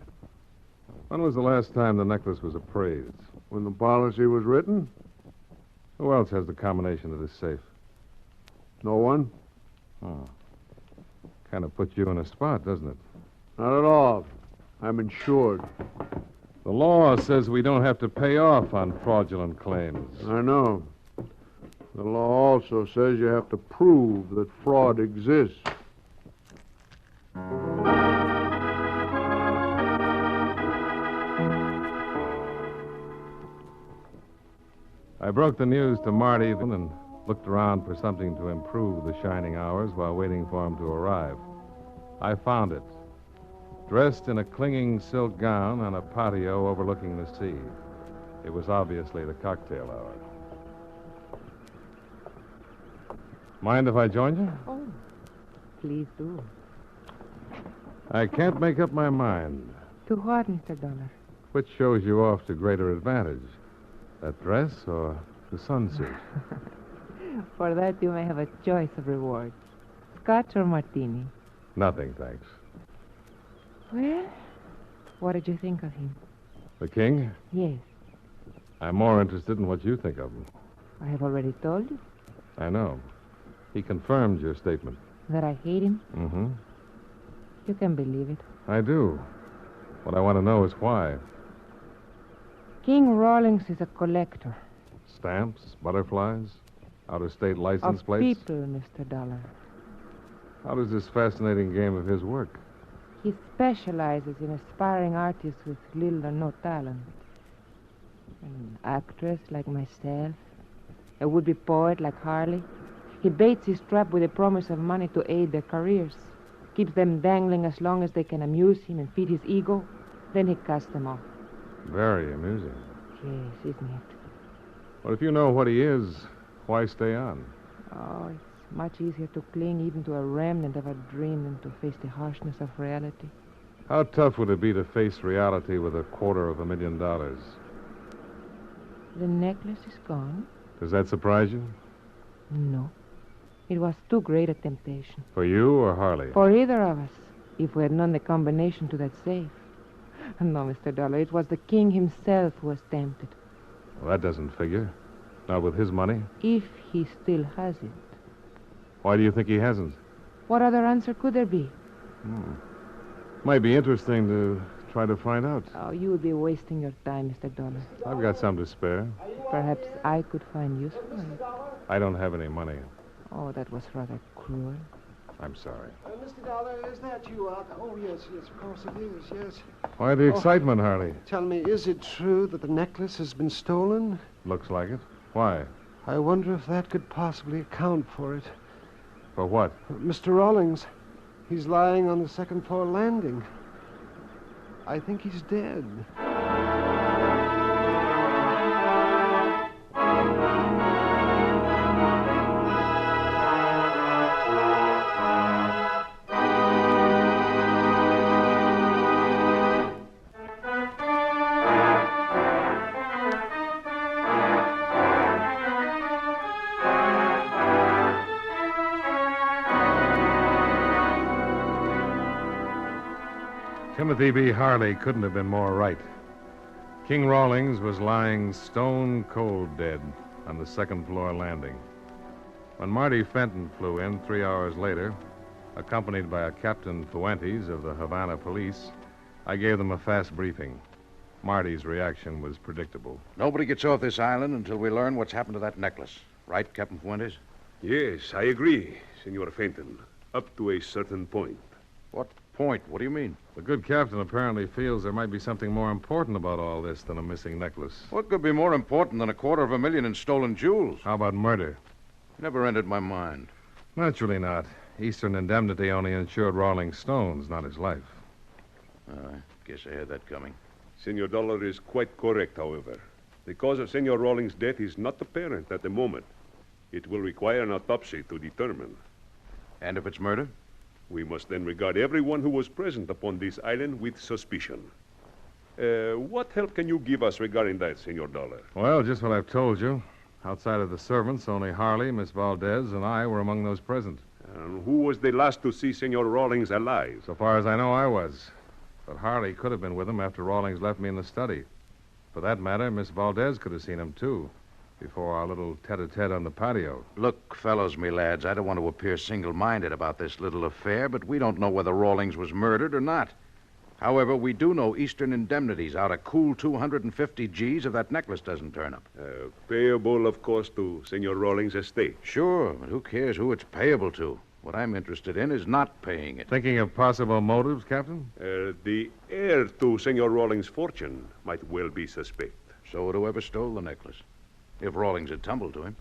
When was the last time the necklace was appraised? When the policy was written? Who else has the combination to this safe? No one. Oh. Kind of puts you in a spot, doesn't it? Not at all. I'm insured. The law says we don't have to pay off on fraudulent claims. I know. The law also says you have to prove that fraud exists. I broke the news to Marty and looked around for something to improve the shining hours while waiting for him to arrive. I found it. Dressed in a clinging silk gown on a patio overlooking the sea. It was obviously the cocktail hour. Mind if I join you? Oh, please do. I can't make up my mind. To what, Mr. Dollar? Which shows you off to greater advantage? That dress or the sunsuit? For that, you may have a choice of rewards. Scotch or martini? Nothing, thanks. Well, what did you think of him? The king? Yes. I'm more interested in what you think of him. I have already told you. I know. He confirmed your statement. That I hate him? Mm-hmm. You can believe it. I do. What I want to know is why. King Rawlings is a collector. Stamps, butterflies, out-of-state license of plates? People, Mr. Dollar. How does this fascinating game of his work? He specializes in aspiring artists with little or no talent. An actress like myself, a would-be poet like Harley. He baits his trap with a promise of money to aid their careers. Keeps them dangling as long as they can amuse him and feed his ego. Then he casts them off. Very amusing. Yes, isn't it? Well, if you know what he is, why stay on? Oh, it's much easier to cling even to a remnant of a dream than to face the harshness of reality. How tough would it be to face reality with $250,000? The necklace is gone? Does that surprise you? No. It was too great a temptation. For you or Harley? For either of us, if we had known the combination to that safe. No, Mr. Dollar, it was the king himself who was tempted. Well, that doesn't figure. Not with his money. If he still has it. Why do you think he hasn't? What other answer could there be? Might be interesting to try to find out. Oh, you would be wasting your time, Mr. Dollar. I've got some to spare. Perhaps I could find use for it. I don't have any money. Oh, that was rather cruel. I'm sorry. Mr. Dollar, is that you out? Oh, yes, of course it is, yes. Why the excitement, Harley? Tell me, is it true that the necklace has been stolen? Looks like it. Why? I wonder if that could possibly account for it. For what? Mr. Rawlings, he's lying on the second floor landing. I think he's dead. Timothy B. Harley couldn't have been more right. King Rawlings was lying stone cold dead on the second floor landing. When Marty Fenton flew in 3 hours later, accompanied by a Captain Fuentes of the Havana Police, I gave them a fast briefing. Marty's reaction was predictable. Nobody gets off this island until we learn what's happened to that necklace. Right, Captain Fuentes? Yes, I agree, Senor Fenton. Up to a certain point. What point? What do you mean? The good captain apparently feels there might be something more important about all this than a missing necklace. What could be more important than $250,000 in stolen jewels? How about murder? Never entered my mind. Naturally not. Eastern Indemnity only insured Rawlings' stones, not his life. I guess I had that coming. Senor Dollar is quite correct, however. The cause of Senor Rawlings' death is not apparent at the moment. It will require an autopsy to determine. And if it's murder? We must then regard everyone who was present upon this island with suspicion. What help can you give us regarding that, Senor Dollar? Well, just what I've told you. Outside of the servants, only Harley, Miss Valdez, and I were among those present. And who was the last to see Senor Rawlings alive? So far as I know, I was. But Harley could have been with him after Rawlings left me in the study. For that matter, Miss Valdez could have seen him, too, before our little tete-a-tete on the patio. Look, fellows, me lads, I don't want to appear single-minded about this little affair, but we don't know whether Rawlings was murdered or not. However, we do know Eastern indemnities out a cool 250 G's if that necklace doesn't turn up. Payable, of course, to Senor Rawlings' estate. Sure, but who cares who it's payable to? What I'm interested in is not paying it. Thinking of possible motives, Captain? The heir to Senor Rawlings' fortune might well be suspect. So would whoever stole the necklace, if Rawlings had tumbled to him.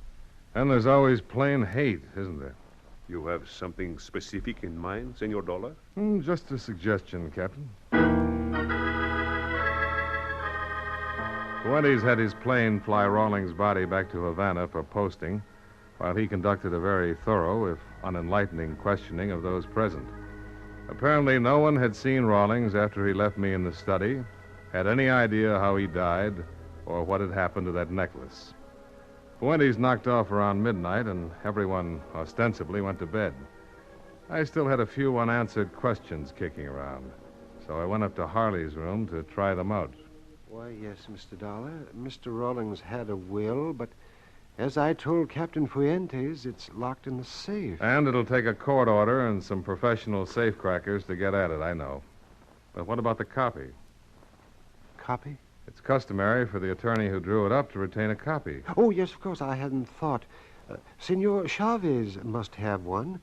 And there's always plain hate, isn't there? You have something specific in mind, Senor Dollar? Just a suggestion, Captain. Fuentes had his plane fly Rawlings' body back to Havana for posting, while he conducted a very thorough, if unenlightening, questioning of those present. Apparently, no one had seen Rawlings after he left me in the study, had any idea how he died, or what had happened to that necklace. Fuentes knocked off around midnight, and everyone ostensibly went to bed. I still had a few unanswered questions kicking around, so I went up to Harley's room to try them out. Why, yes, Mr. Dollar. Mr. Rawlings had a will, but as I told Captain Fuentes, it's locked in the safe. And it'll take a court order and some professional safecrackers to get at it, I know. But what about the copy? Copy? It's customary for the attorney who drew it up to retain a copy. Oh, yes, of course. I hadn't thought. Senor Chavez must have one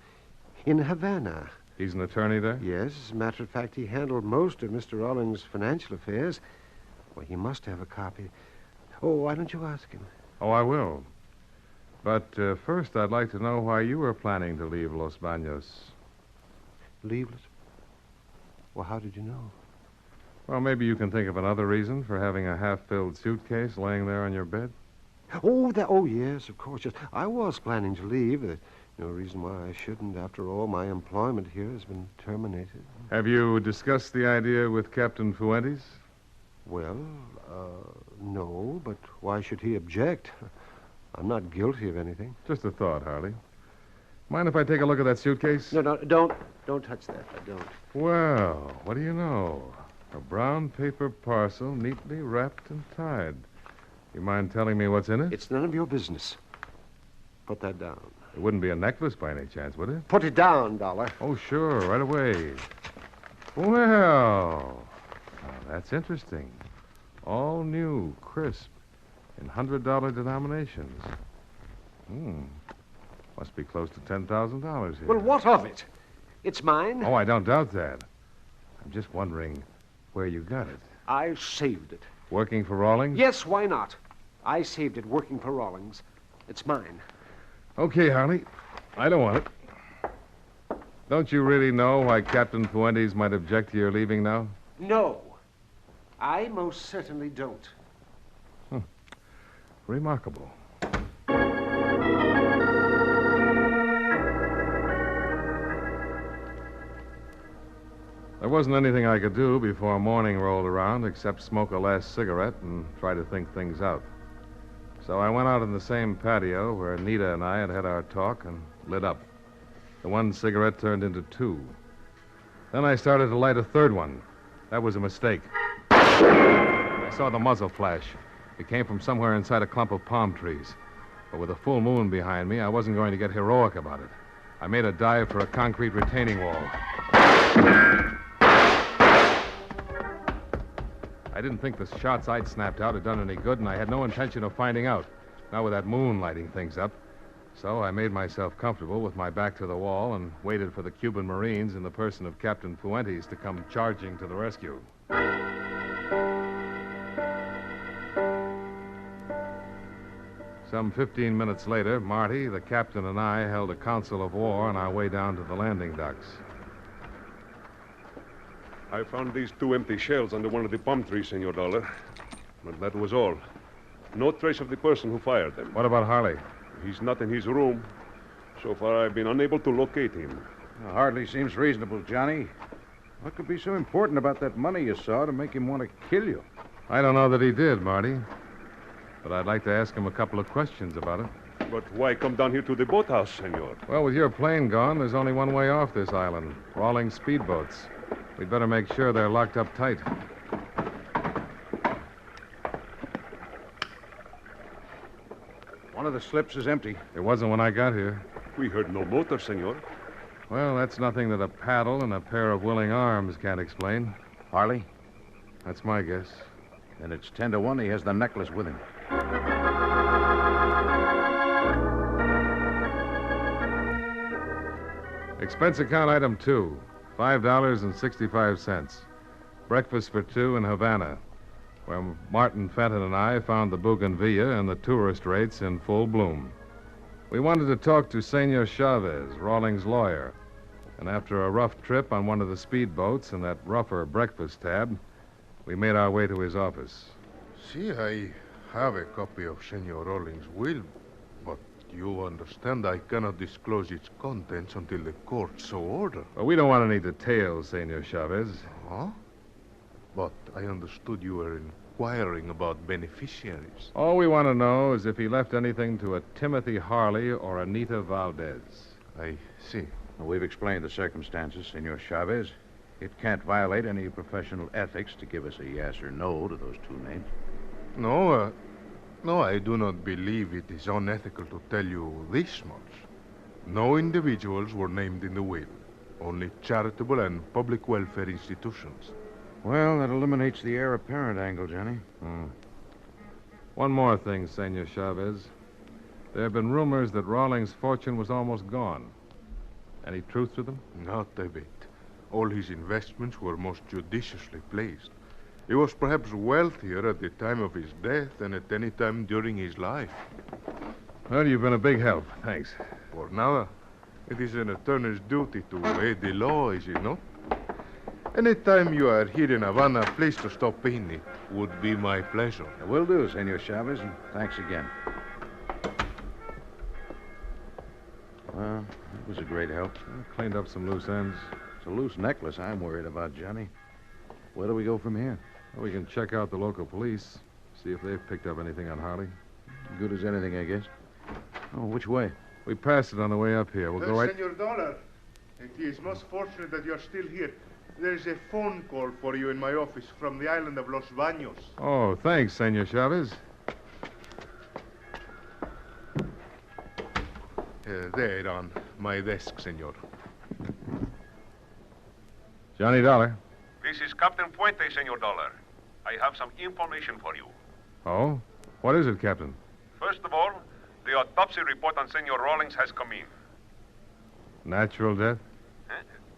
in Havana. He's an attorney there? Yes. As a matter of fact, he handled most of Mr. Rawlings' financial affairs. Well, he must have a copy. Oh, why don't you ask him? Oh, I will. But first, I'd like to know why you were planning to leave Los Baños. Leave Los? Well, how did you know? Well, maybe you can think of another reason for having a half-filled suitcase laying there on your bed. Oh, yes, of course. Yes. I was planning to leave. There's no reason why I shouldn't. After all, my employment here has been terminated. Have you discussed the idea with Captain Fuentes? Well, no, but why should he object? I'm not guilty of anything. Just a thought, Harley. Mind if I take a look at that suitcase? No, don't touch that. I don't. Well, what do you know? A brown paper parcel neatly wrapped and tied. You mind telling me what's in it? It's none of your business. Put that down. It wouldn't be a necklace by any chance, would it? Put it down, Dollar. Oh, sure, right away. Well, now that's interesting. All new, crisp, in $100 denominations. Must be close to $10,000 here. Well, what of it? It's mine. Oh, I don't doubt that. I'm just wondering where you got it. I saved it. Working for Rawlings? Yes, why not? I saved it working for Rawlings. It's mine. Okay, Harley. I don't want it. Don't you really know why Captain Fuentes might object to your leaving now? No. I most certainly don't. Remarkable. There wasn't anything I could do before morning rolled around except smoke a last cigarette and try to think things out. So I went out in the same patio where Nita and I had had our talk and lit up. The one cigarette turned into two. Then I started to light a third one. That was a mistake. I saw the muzzle flash. It came from somewhere inside a clump of palm trees. But with a full moon behind me, I wasn't going to get heroic about it. I made a dive for a concrete retaining wall. I didn't think the shots I'd snapped out had done any good, and I had no intention of finding out, not with that moon lighting things up. So I made myself comfortable with my back to the wall and waited for the Cuban Marines in the person of Captain Fuentes to come charging to the rescue. Some 15 minutes later, Marty, the captain, and I held a council of war on our way down to the landing docks. I found these two empty shells under one of the palm trees, Senor Dollar. But that was all. No trace of the person who fired them. What about Harley? He's not in his room. So far, I've been unable to locate him. Well, hardly seems reasonable, Johnny. What could be so important about that money you saw to make him want to kill you? I don't know that he did, Marty. But I'd like to ask him a couple of questions about it. But why come down here to the boathouse, senor? Well, with your plane gone, there's only one way off this island. Rawlings speedboats. We'd better make sure they're locked up tight. One of the slips is empty. It wasn't when I got here. We heard no motor, senor. Well, that's nothing that a paddle and a pair of willing arms can't explain. Harley? That's my guess. Then it's 10 to 1 he has the necklace with him. Expense account item 2, $5.65. Breakfast for two in Havana, where Martin Fenton and I found the bougainvillea and the tourist rates in full bloom. We wanted to talk to Senor Chavez, Rawlings' lawyer, and after a rough trip on one of the speedboats and that rougher breakfast tab, we made our way to his office. See, I have a copy of Senor Rawlings' will, but you understand I cannot disclose its contents until the court so order. Well, we don't want any details, Senor Chavez. Huh? But I understood you were inquiring about beneficiaries. All we want to know is if he left anything to a Timothy Harley or Anita Valdez. I see. Well, we've explained the circumstances, Senor Chavez. It can't violate any professional ethics to give us a yes or no to those two names. No, I do not believe it is unethical to tell you this much. No individuals were named in the will. Only charitable and public welfare institutions. Well, that eliminates the heir apparent angle, Johnny. One more thing, Senor Chavez. There have been rumors that Rawlings' fortune was almost gone. Any truth to them? Not a bit. All his investments were most judiciously placed. He was perhaps wealthier at the time of his death than at any time during his life. Well, you've been a big help. Thanks. For now, it is an attorney's duty to aid the law, is it not? Any time you are here in Havana, please to stop in. It would be my pleasure. Will do, Senor Chavez, and thanks again. Well, that was a great help. Cleaned up some loose ends. It's a loose necklace I'm worried about, Johnny. Where do we go from here? Well, we can check out the local police, see if they've picked up anything on Harley. Good as anything, I guess. Oh, which way? We passed it on the way up here. We'll go right... Senor Dollar, it is most fortunate that you're still here. There is a phone call for you in my office from the island of Los Baños. Oh, thanks, Senor Chavez. There on my desk, senor. Johnny Dollar. This is Captain Puente, Senor Dollar. I have some information for you. Oh? What is it, Captain? First of all, the autopsy report on Senor Rawlings has come in. Natural death?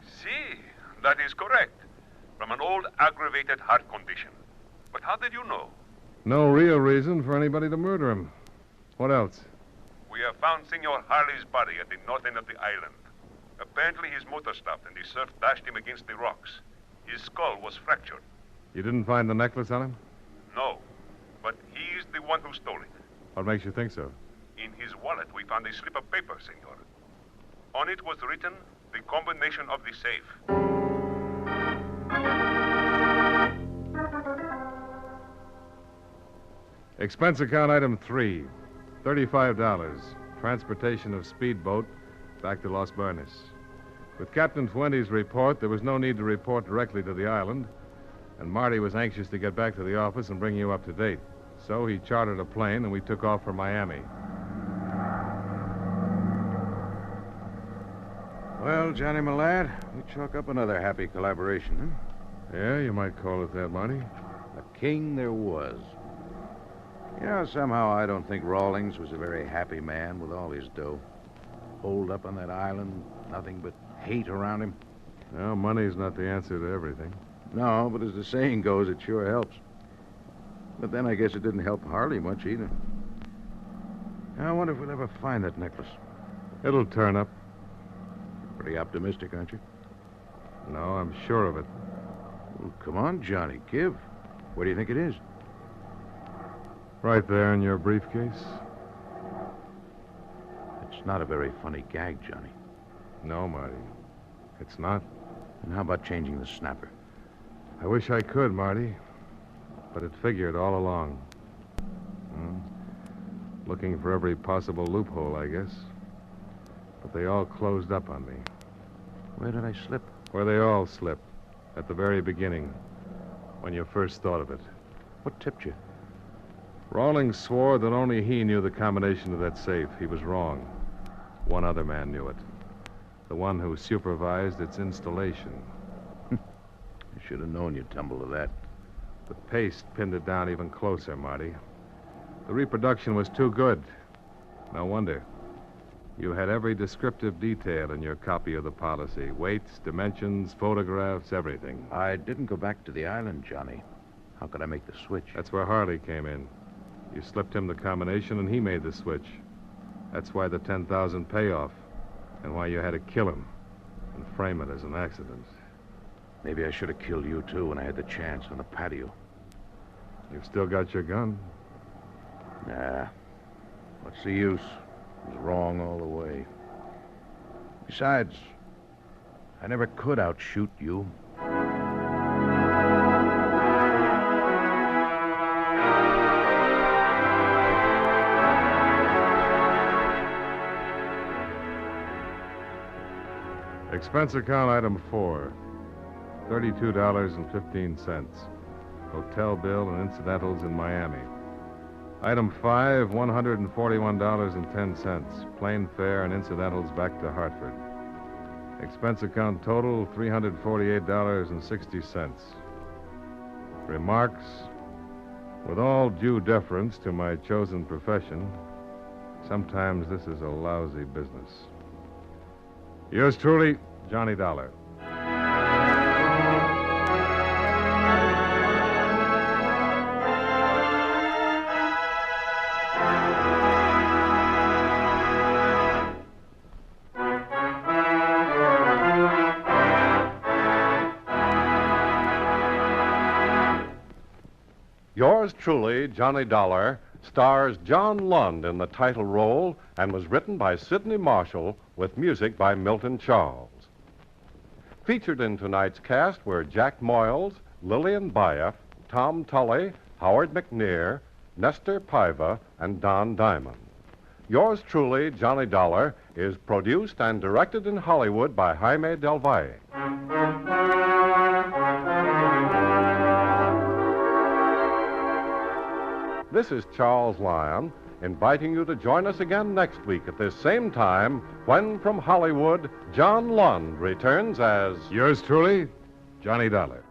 See, that is correct. From an old aggravated heart condition. But how did you know? No real reason for anybody to murder him. What else? We have found Senor Harley's body at the north end of the island. Apparently his motor stopped and the surf dashed him against the rocks. His skull was fractured. You didn't find the necklace on him? No, but he is the one who stole it. What makes you think so? In his wallet, we found a slip of paper, senor. On it was written the combination of the safe. Expense account item 3, $35. Transportation of speedboat back to Los Baños. With Captain Fuente's report, there was no need to report directly to the island, and Marty was anxious to get back to the office and bring you up to date. So he chartered a plane, and we took off for Miami. Well, Johnny, my lad, we chalk up another happy collaboration, huh? Yeah, you might call it that, Marty. A king there was. You know, somehow I don't think Rawlings was a very happy man with all his dough. Holed up on that island, nothing but hate around him. Well, money's not the answer to everything. No, but as the saying goes, it sure helps. But then I guess it didn't help Harley much either. I wonder if we'll ever find that necklace. It'll turn up. Pretty optimistic, aren't you? No, I'm sure of it. Well, come on, Johnny, give. Where do you think it is? Right there in your briefcase. It's not a very funny gag, Johnny. No, Marty. It's not? And how about changing the snapper? I wish I could, Marty. But it figured all along. Looking for every possible loophole, I guess. But they all closed up on me. Where did I slip? Where they all slipped. At the very beginning. When you first thought of it. What tipped you? Rawlings swore that only he knew the combination of that safe. He was wrong. One other man knew it. The one who supervised its installation. I should have known you'd tumble to that. The paste pinned it down even closer, Marty. The reproduction was too good. No wonder. You had every descriptive detail in your copy of the policy. Weights, dimensions, photographs, everything. I didn't go back to the island, Johnny. How could I make the switch? That's where Harley came in. You slipped him the combination, and he made the switch. That's why the $10,000 payoff, and why you had to kill him and frame it as an accident. Maybe I should have killed you, too, when I had the chance on the patio. You've still got your gun? Nah. What's the use? It was wrong all the way. Besides, I never could outshoot you. Expense account item 4, $32.15. Hotel bill and incidentals in Miami. Item 5, $141.10. Plane fare and incidentals back to Hartford. Expense account total, $348.60. Remarks: with all due deference to my chosen profession, sometimes this is a lousy business. Yours truly, Johnny Dollar. Yours truly, Johnny Dollar, stars John Lund in the title role and was written by Sidney Marshall with music by Milton Charles. Featured in tonight's cast were Jack Moyles, Lillian Bayef, Tom Tully, Howard McNear, Nestor Paiva, and Don Diamond. Yours truly, Johnny Dollar, is produced and directed in Hollywood by Jaime Del Valle. This is Charles Lyon, inviting you to join us again next week at this same time when, from Hollywood, John Lund returns as... Yours truly, Johnny Dollar.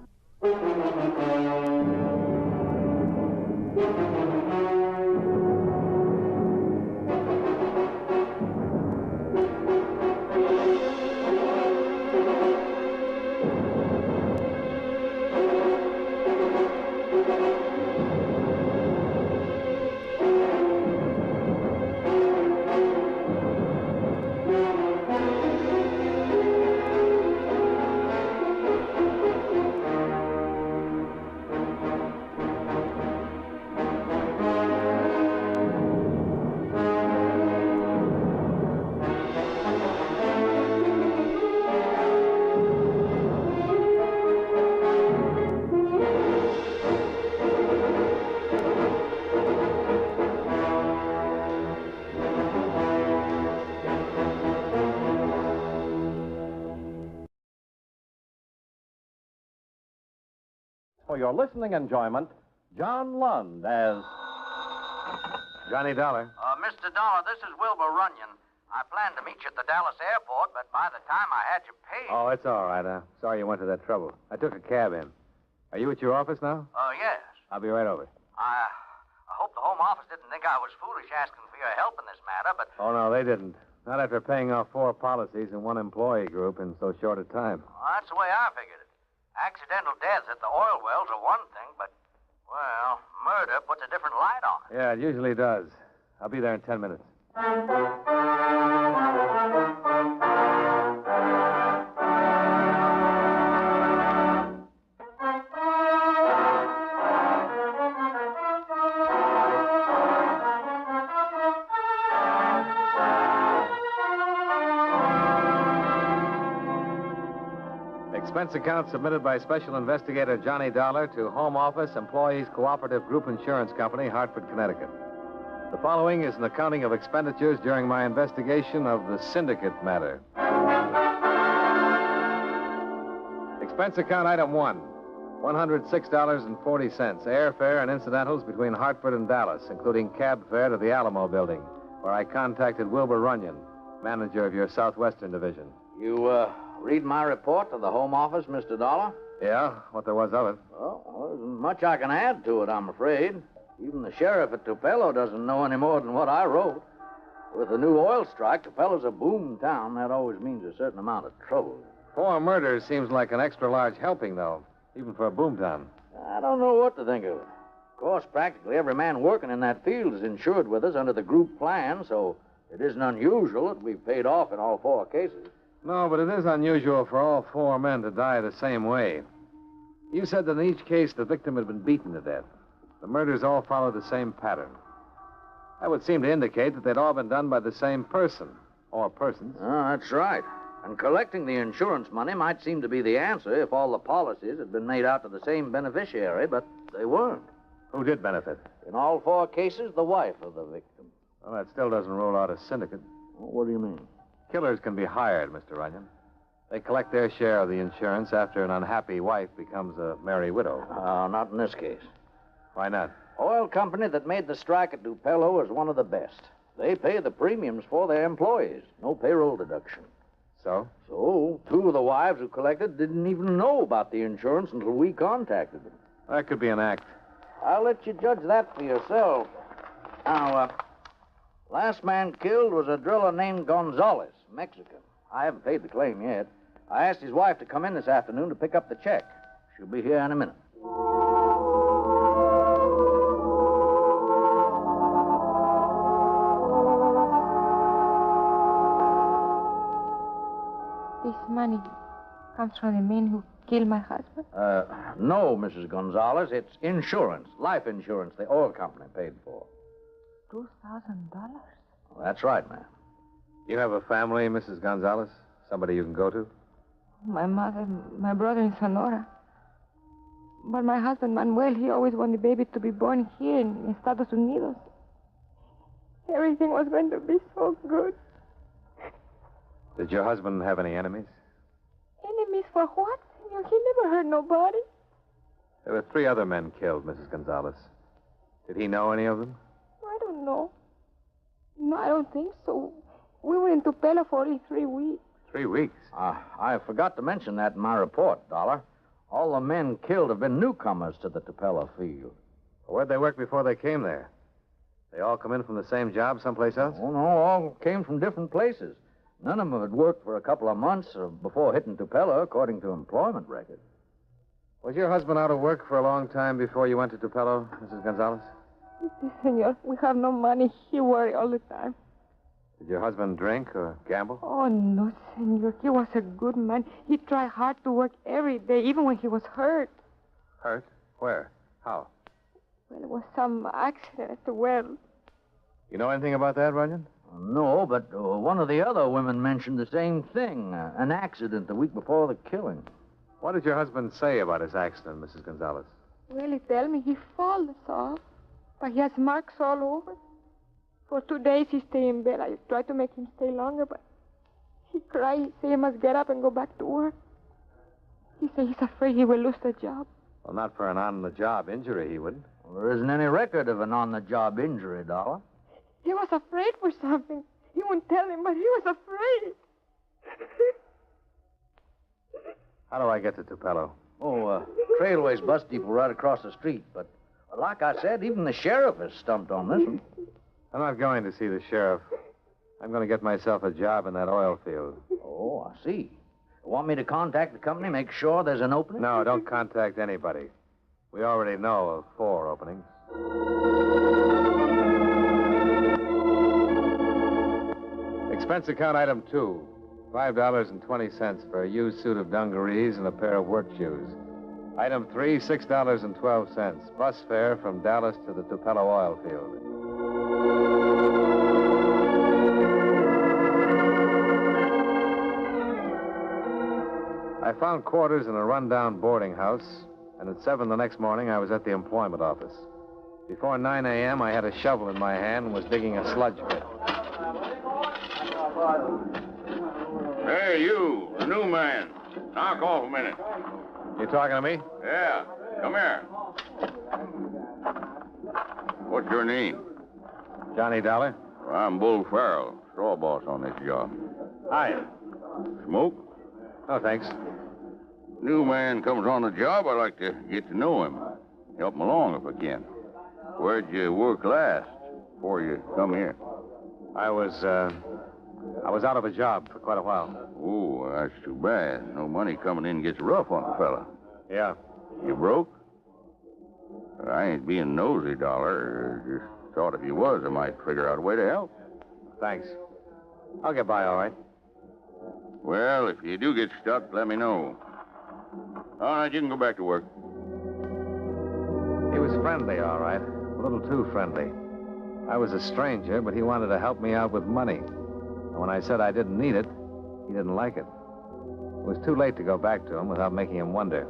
For your listening enjoyment, John Lund as... Johnny Dollar. Mr. Dollar, this is Wilbur Runyon. I planned to meet you at the Dallas airport, but by the time I had you paid... Oh, it's all right. Sorry you went to that trouble. I took a cab in. Are you at your office now? Yes. I'll be right over. I hope the Home Office didn't think I was foolish asking for your help in this matter, but... Oh, no, they didn't. Not after paying off 4 policies in one employee group in so short a time. Well, that's the way I figured it. Accidental deaths at the oil wells are one thing, but, well, murder puts a different light on it. Yeah, it usually does. I'll be there in 10 minutes. Expense account submitted by Special Investigator Johnny Dollar to Home Office, Employees Cooperative Group Insurance Company, Hartford, Connecticut. The following is an accounting of expenditures during my investigation of the syndicate matter. Expense account item 1, $106.40, airfare and incidentals between Hartford and Dallas, including cab fare to the Alamo building, where I contacted Wilbur Runyon, manager of your Southwestern Division. You, read my report to the Home Office, Mr. Dollar? Yeah, what there was of it. Well, there isn't much I can add to it, I'm afraid. Even the sheriff at Tupelo doesn't know any more than what I wrote. With the new oil strike, Tupelo's a boom town. That always means a certain amount of trouble. 4 murders seems like an extra large helping, though, even for a boomtown. I don't know what to think of it. Of course, practically every man working in that field is insured with us under the group plan, so it isn't unusual that we've paid off in all 4 cases. No, but it is unusual for all 4 men to die the same way. You said that in each case the victim had been beaten to death. The murders all followed the same pattern. That would seem to indicate that they'd all been done by the same person, or persons. Oh, that's right. And collecting the insurance money might seem to be the answer if all the policies had been made out to the same beneficiary, but they weren't. Who did benefit? In all 4 cases, the wife of the victim. Well, that still doesn't rule out a syndicate. Well, what do you mean? Killers can be hired, Mr. Runyon. They collect their share of the insurance after an unhappy wife becomes a merry widow. Not in this case. Why not? Oil company that made the strike at Tupelo is one of the best. They pay the premiums for their employees. No payroll deduction. So? So, 2 of the wives who collected didn't even know about the insurance until we contacted them. That could be an act. I'll let you judge that for yourself. Now, last man killed was a driller named Gonzalez, Mexican. I haven't paid the claim yet. I asked his wife to come in this afternoon to pick up the check. She'll be here in a minute. This money comes from the men who killed my husband? No, Mrs. Gonzalez. It's insurance, life insurance the oil company paid for. $2,000? Well, that's right, ma'am. You have a family, Mrs. Gonzalez? Somebody you can go to? My mother, my brother in Sonora. But my husband, Manuel, he always wanted the baby to be born here in Estados Unidos. Everything was going to be so good. Did your husband have any enemies? Enemies for what, senor? He never hurt nobody. There were 3 other men killed, Mrs. Gonzalez. Did he know any of them? I don't know. No, I don't think so. We were in Tupelo for only 3 weeks. 3 weeks? I forgot to mention that in my report, Dollar. All the men killed have been newcomers to the Tupelo field. Where'd they work before they came there? They all come in from the same job someplace else? Oh, no, all came from different places. None of them had worked for a couple of months before hitting Tupelo, according to employment records. Was your husband out of work for a long time before you went to Tupelo, Mrs. Gonzalez? Senor, we have no money. He worried all the time. Did your husband drink or gamble? Oh, no, senor. He was a good man. He tried hard to work every day, even when he was hurt. Hurt? Where? How? Well, it was some accident at the well. You know anything about that, Runyon? No, but one of the other women mentioned the same thing. An accident the week before the killing. What did your husband say about his accident, Mrs. Gonzalez? Well, he tell me he falls off, but he has marks all over. For 2 days he stay in bed. I tried to make him stay longer, but he cried. He said he must get up and go back to work. He said he's afraid he will lose the job. Well, not for an on-the-job injury, he wouldn't. Well, there isn't any record of an on-the-job injury, Dollar. He was afraid for something. He wouldn't tell him, but he was afraid. How do I get to Tupelo? Trailways bus depot right across the street. But like I said, even the sheriff is stumped on this one. I'm not going to see the sheriff. I'm going to get myself a job in that oil field. Oh, I see. Want me to contact the company, make sure there's an opening? No, don't contact anybody. We already know of 4 openings. Expense account item 2, $5.20 for a used suit of dungarees and a pair of work shoes. Item 3, $6.12, bus fare from Dallas to the Tupelo oil field. I found quarters in a rundown boarding house, and at 7 the next morning, I was at the employment office. Before 9 a.m., I had a shovel in my hand and was digging a sludge pit. Hey, you, the new man. Knock off a minute. You talking to me? Yeah, come here. What's your name? Johnny Dollar. I'm Bull Farrell, straw boss on this job. Hi. Smoke? No, thanks. New man comes on the job, I like to get to know him. Help him along if I can. Where'd you work last before you come here? I was out of a job for quite a while. Oh, that's too bad. No money coming in gets rough on a fella. Yeah. You broke? I ain't being nosy, Dollar. Just thought if you was, I might figure out a way to help. Thanks. I'll get by all right. Well, if you do get stuck, let me know. All right, you can go back to work. He was friendly, all right. A little too friendly. I was a stranger, but he wanted to help me out with money. And when I said I didn't need it, he didn't like it. It was too late to go back to him without making him wonder.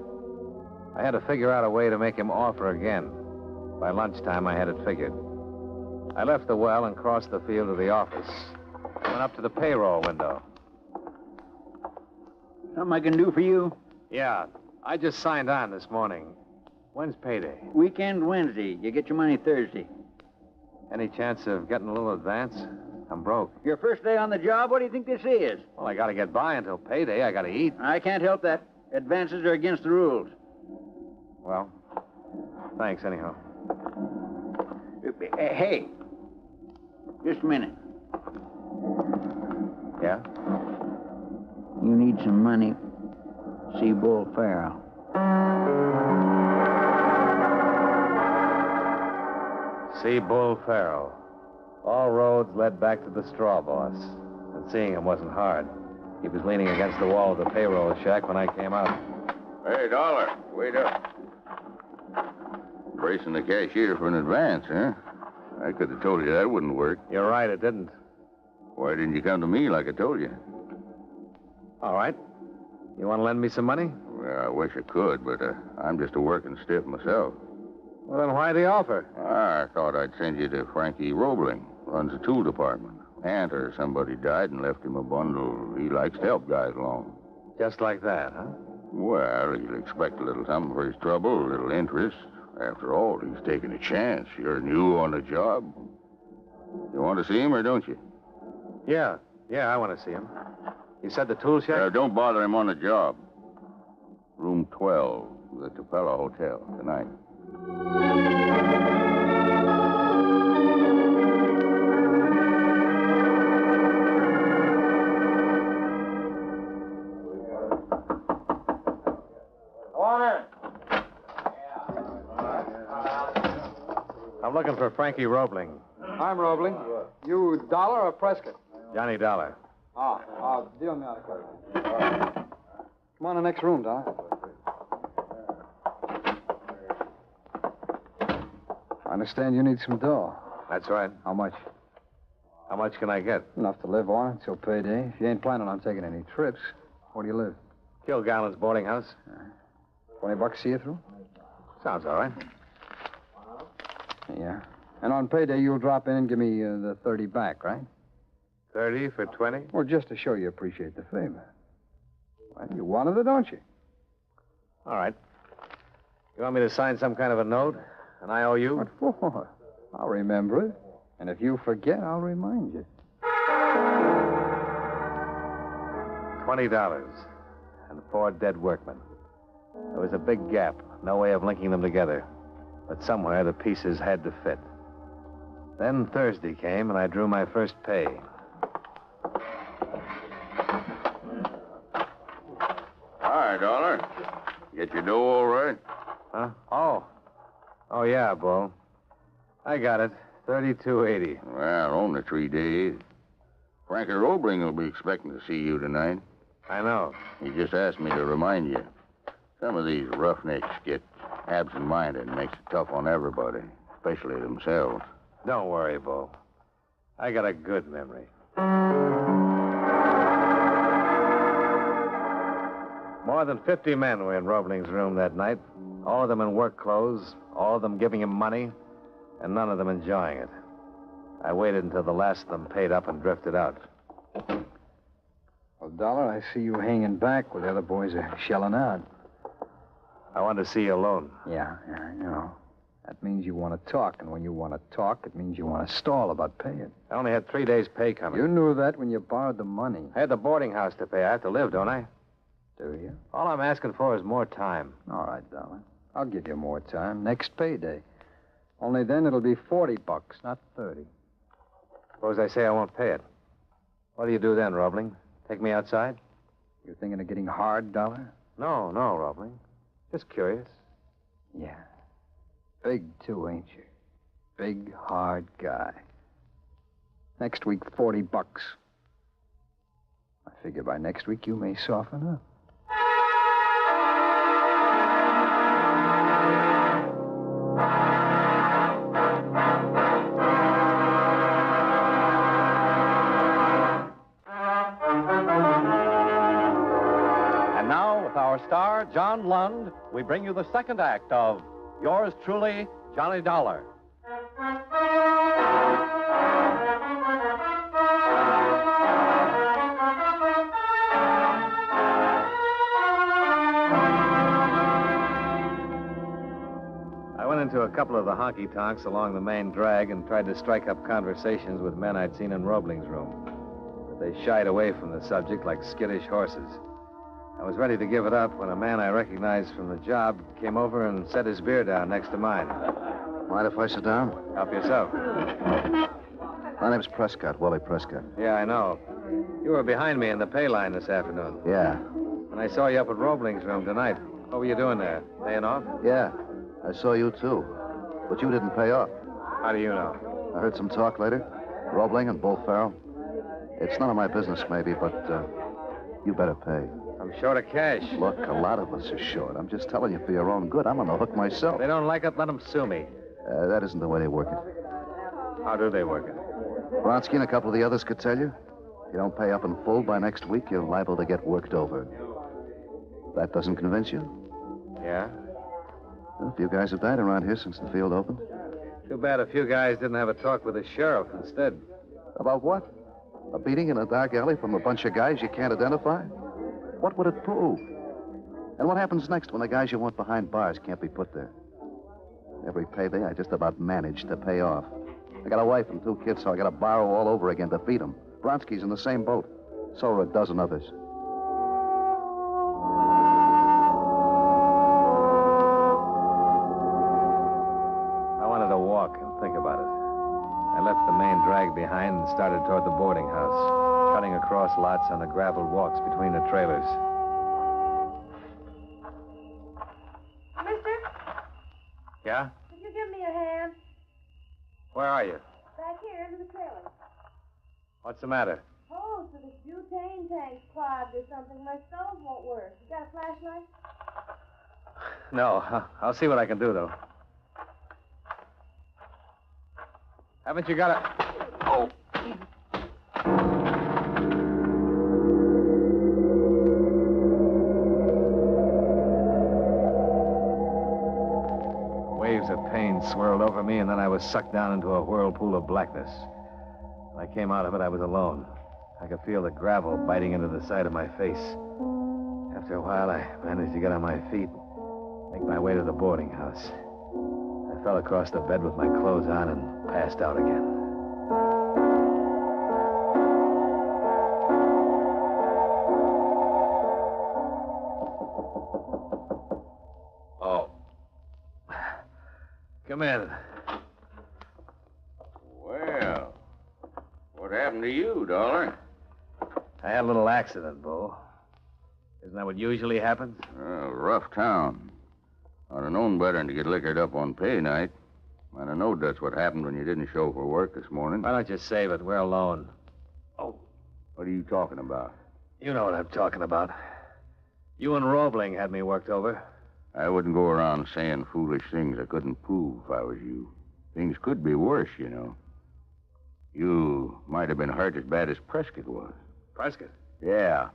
I had to figure out a way to make him offer again. By lunchtime, I had it figured. I left the well and crossed the field to the office. Went up to the payroll window. Something I can do for you? Yeah, I just signed on this morning. When's payday? Weekend Wednesday. You get your money Thursday. Any chance of getting a little advance? I'm broke. Your first day on the job, what do you think this is? Well, I gotta get by until payday. I gotta eat. I can't help that. Advances are against the rules. Well, thanks anyhow. Hey, just a minute. Yeah? You need some money. See Bull Farrell. See Bull Farrell. All roads led back to the straw boss. And seeing him wasn't hard. He was leaning against the wall of the payroll shack when I came out. Hey, Dollar, wait up. Bracing the cashier for an advance, huh? I could have told you that wouldn't work. You're right, it didn't. Why didn't you come to me like I told you? All right. You want to lend me some money? Well, I wish I could, but I'm just a working stiff myself. Well, then why the offer? I thought I'd send you to Frankie Roebling, runs the tool department. Aunt or somebody died and left him a bundle. He likes to help guys along. Just like that, huh? Well, he'll expect a little something for his trouble, a little interest. After all, he's taking a chance. You're new on the job. You want to see him or don't you? Yeah, I want to see him. You said the tool shack? Don't bother him on the job. Room 12, the Capella Hotel, tonight. I'm looking for Frankie Roebling. I'm Roebling. You Dollar or Prescott? Johnny Dollar. Deal me out of court. Come on in the next room, Dollar. I understand you need some dough. That's right. How much? How much can I get? Enough to live on until payday. If you ain't planning on taking any trips, where do you live? Kilgallen's boarding house. $20 see you through? Sounds all right. Yeah. And on payday, you'll drop in and give me the 30 back, right? 30 for 20? Well, just to show you appreciate the favor. Well, you wanted it, don't you? All right. You want me to sign some kind of a note? An IOU? What for? I'll remember it. And if you forget, I'll remind you. $20 and 4 dead workmen. There was a big gap. No way of linking them together. But somewhere the pieces had to fit. Then Thursday came, and I drew my first pay. Hi, Dollar. Get your dough all right? Huh? Oh, yeah, Bull. I got it. $32.80. Well, only 3 days. Frankie Roebling will be expecting to see you tonight. I know. He just asked me to remind you. Some of these roughnecks get absent-minded and makes it tough on everybody, especially themselves. Don't worry, Bull. I got a good memory. More than 50 men were in Roebling's room that night. All of them in work clothes, all of them giving him money, and none of them enjoying it. I waited until the last of them paid up and drifted out. Well, Dollar, I see you hanging back while the other boys are shelling out. I wanted to see you alone. Yeah, I know. That means you want to talk, and when you want to talk, it means you want to stall about paying. I only had 3 days' pay coming. You knew that when you borrowed the money. I had the boarding house to pay. I have to live, don't I? Do you? All I'm asking for is more time. All right, Dollar. I'll give you more time. Next payday. Only then it'll be $40, not 30. Suppose I say I won't pay it. What do you do then, Roebling? Take me outside? You thinking of getting hard, Dollar? No, Roebling. Just curious. Yeah. Big, too, ain't you? Big, hard guy. Next week, $40. I figure by next week you may soften up. And now, with our star, John Lund, we bring you the second act of Yours Truly, Johnny Dollar. I went into a couple of the honky-tonks along the main drag and tried to strike up conversations with men I'd seen in Roebling's room. But they shied away from the subject like skittish horses. I was ready to give it up when a man I recognized from the job came over and set his beer down next to mine. Mind if I sit down? Help yourself. My name's Prescott, Willie Prescott. Yeah, I know. You were behind me in the pay line this afternoon. Yeah. And I saw you up at Roebling's room tonight. What were you doing there? Paying off? Yeah. I saw you, too. But you didn't pay off. How do you know? I heard some talk later. Roebling and Bull Farrell. It's none of my business, maybe, but you better pay. I'm short of cash. Look, a lot of us are short. I'm just telling you for your own good. I'm on the hook myself. If they don't like it, let them sue me. That isn't the way they work it. How do they work it? Vronsky and a couple of the others could tell you. If you don't pay up in full by next week, you're liable to get worked over. That doesn't convince you? Yeah? Well, a few guys have died around here since the field opened. Too bad a few guys didn't have a talk with the sheriff instead. About what? A beating in a dark alley from a bunch of guys you can't identify? What would it prove? And what happens next when the guys you want behind bars can't be put there? Every payday, I just about manage to pay off. I got a wife and 2 kids, so I got to borrow all over again to feed them. Vronsky's in the same boat. So are a dozen others. I wanted to walk and think about it. I left the main drag behind and started toward the boarding house, cutting across lots on the gravel walks between the trailers. Mister, Yeah? could you give me a hand? Where are you? Back here into the trailer. What's the matter? Oh, so this butane tank's clogged or something. My stove won't work. You got a flashlight? No. I'll see what I can do, though. Haven't you got a... Oh! Waves of pain swirled over me, and then I was sucked down into a whirlpool of blackness. When I came out of it, I was alone. I could feel the gravel biting into the side of my face. After a while, I managed to get on my feet, make my way to the boarding house. I fell across the bed with my clothes on and passed out again. Oh. Come in. Well, what happened to you, Dollar? I had a little accident, Bo. Isn't that what usually happens? Rough town. I'd have known better than to get liquored up on pay night. I'd have known that's what happened when you didn't show for work this morning. Why don't you save it? We're alone. Oh. What are you talking about? You know what I'm talking about. You and Roebling had me worked over. I wouldn't go around saying foolish things I couldn't prove if I was you. Things could be worse, you know. You might have been hurt as bad as Prescott was. Prescott? Yeah.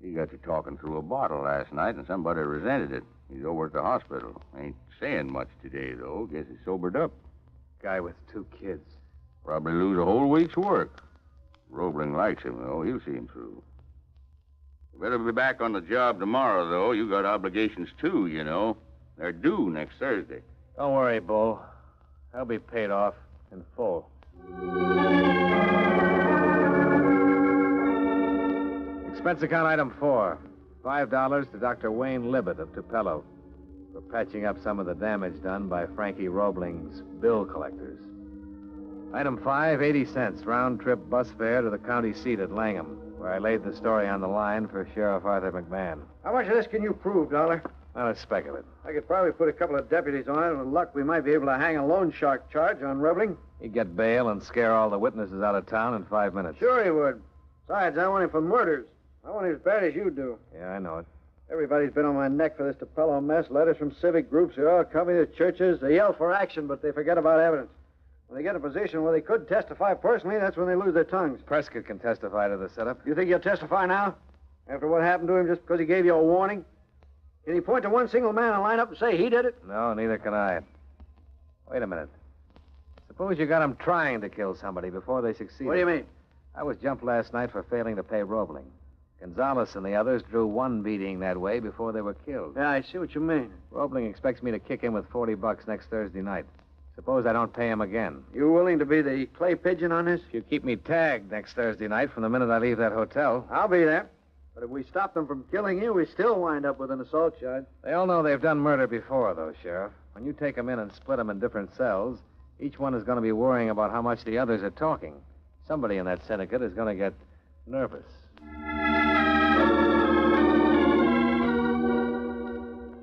He got to talking through a bottle last night, and somebody resented it. He's over at the hospital. Ain't saying much today, though. Guess he's sobered up. Guy with 2 kids. Probably lose a whole week's work. Roebling likes him, though. He'll see him through. You better be back on the job tomorrow, though. You got obligations, too, you know. They're due next Thursday. Don't worry, Bull. I'll be paid off in full. Expense account item 4. $5 to Dr. Wayne Libet of Tupelo for patching up some of the damage done by Frankie Roebling's bill collectors. Item 5, 80 cents, round-trip bus fare to the county seat at Langham, where I laid the story on the line for Sheriff Arthur McMahon. How much of this can you prove, Dollar? Not a speck of it. I could probably put a couple of deputies on it, and with luck, we might be able to hang a loan shark charge on Roebling. He'd get bail and scare all the witnesses out of town in 5 minutes. Sure he would. Besides, I want him for murders. I want him as bad as you do. Yeah, I know it. Everybody's been on my neck for this Tupelo mess. Letters from civic groups. They all come to churches. They yell for action, but they forget about evidence. When they get in a position where they could testify personally, that's when they lose their tongues. Prescott can testify to the setup. You think he'll testify now? After what happened to him just because he gave you a warning? Can he point to one single man and line up and say he did it? No, neither can I. Wait a minute. Suppose you got him trying to kill somebody before they succeeded. What do you mean? I was jumped last night for failing to pay Roebling. Gonzalez and the others drew one beating that way before they were killed. Yeah, I see what you mean. Roebling expects me to kick him with $40 next Thursday night. Suppose I don't pay him again. You willing to be the clay pigeon on this? If you keep me tagged next Thursday night from the minute I leave that hotel. I'll be there. But if we stop them from killing you, we still wind up with an assault charge. They all know they've done murder before, though, Sheriff. When you take them in and split them in different cells, each one is going to be worrying about how much the others are talking. Somebody in that syndicate is going to get nervous.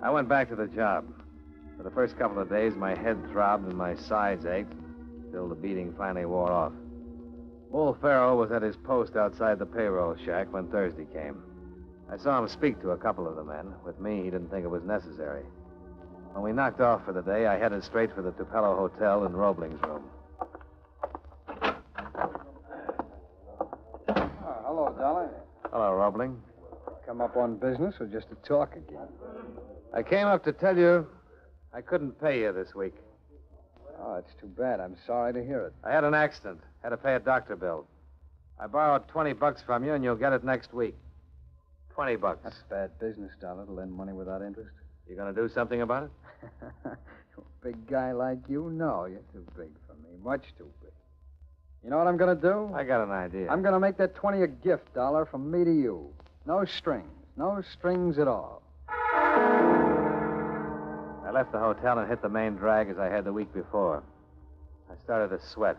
I went back to the job. For the first couple of days, my head throbbed and my sides ached, until the beating finally wore off. Bull Farrell was at his post outside the payroll shack when Thursday came. I saw him speak to a couple of the men. With me, he didn't think it was necessary. When we knocked off for the day, I headed straight for the Tupelo Hotel in Roebling's room. Hello, Dollar. Hello, Roebling. Come up on business or just to talk again? I came up to tell you I couldn't pay you this week. Oh, it's too bad. I'm sorry to hear it. I had an accident. Had to pay a doctor bill. I borrowed $20 from you, and you'll get it next week. $20. That's bad business, Dollar, to lend money without interest. You gonna do something about it? A big guy like you? No, you're too big for me. Much too big. You know what I'm gonna do? I got an idea. I'm gonna make that 20 a gift, Dollar, from me to you. No strings. No strings at all. I left the hotel and hit the main drag as I had the week before. I started to sweat.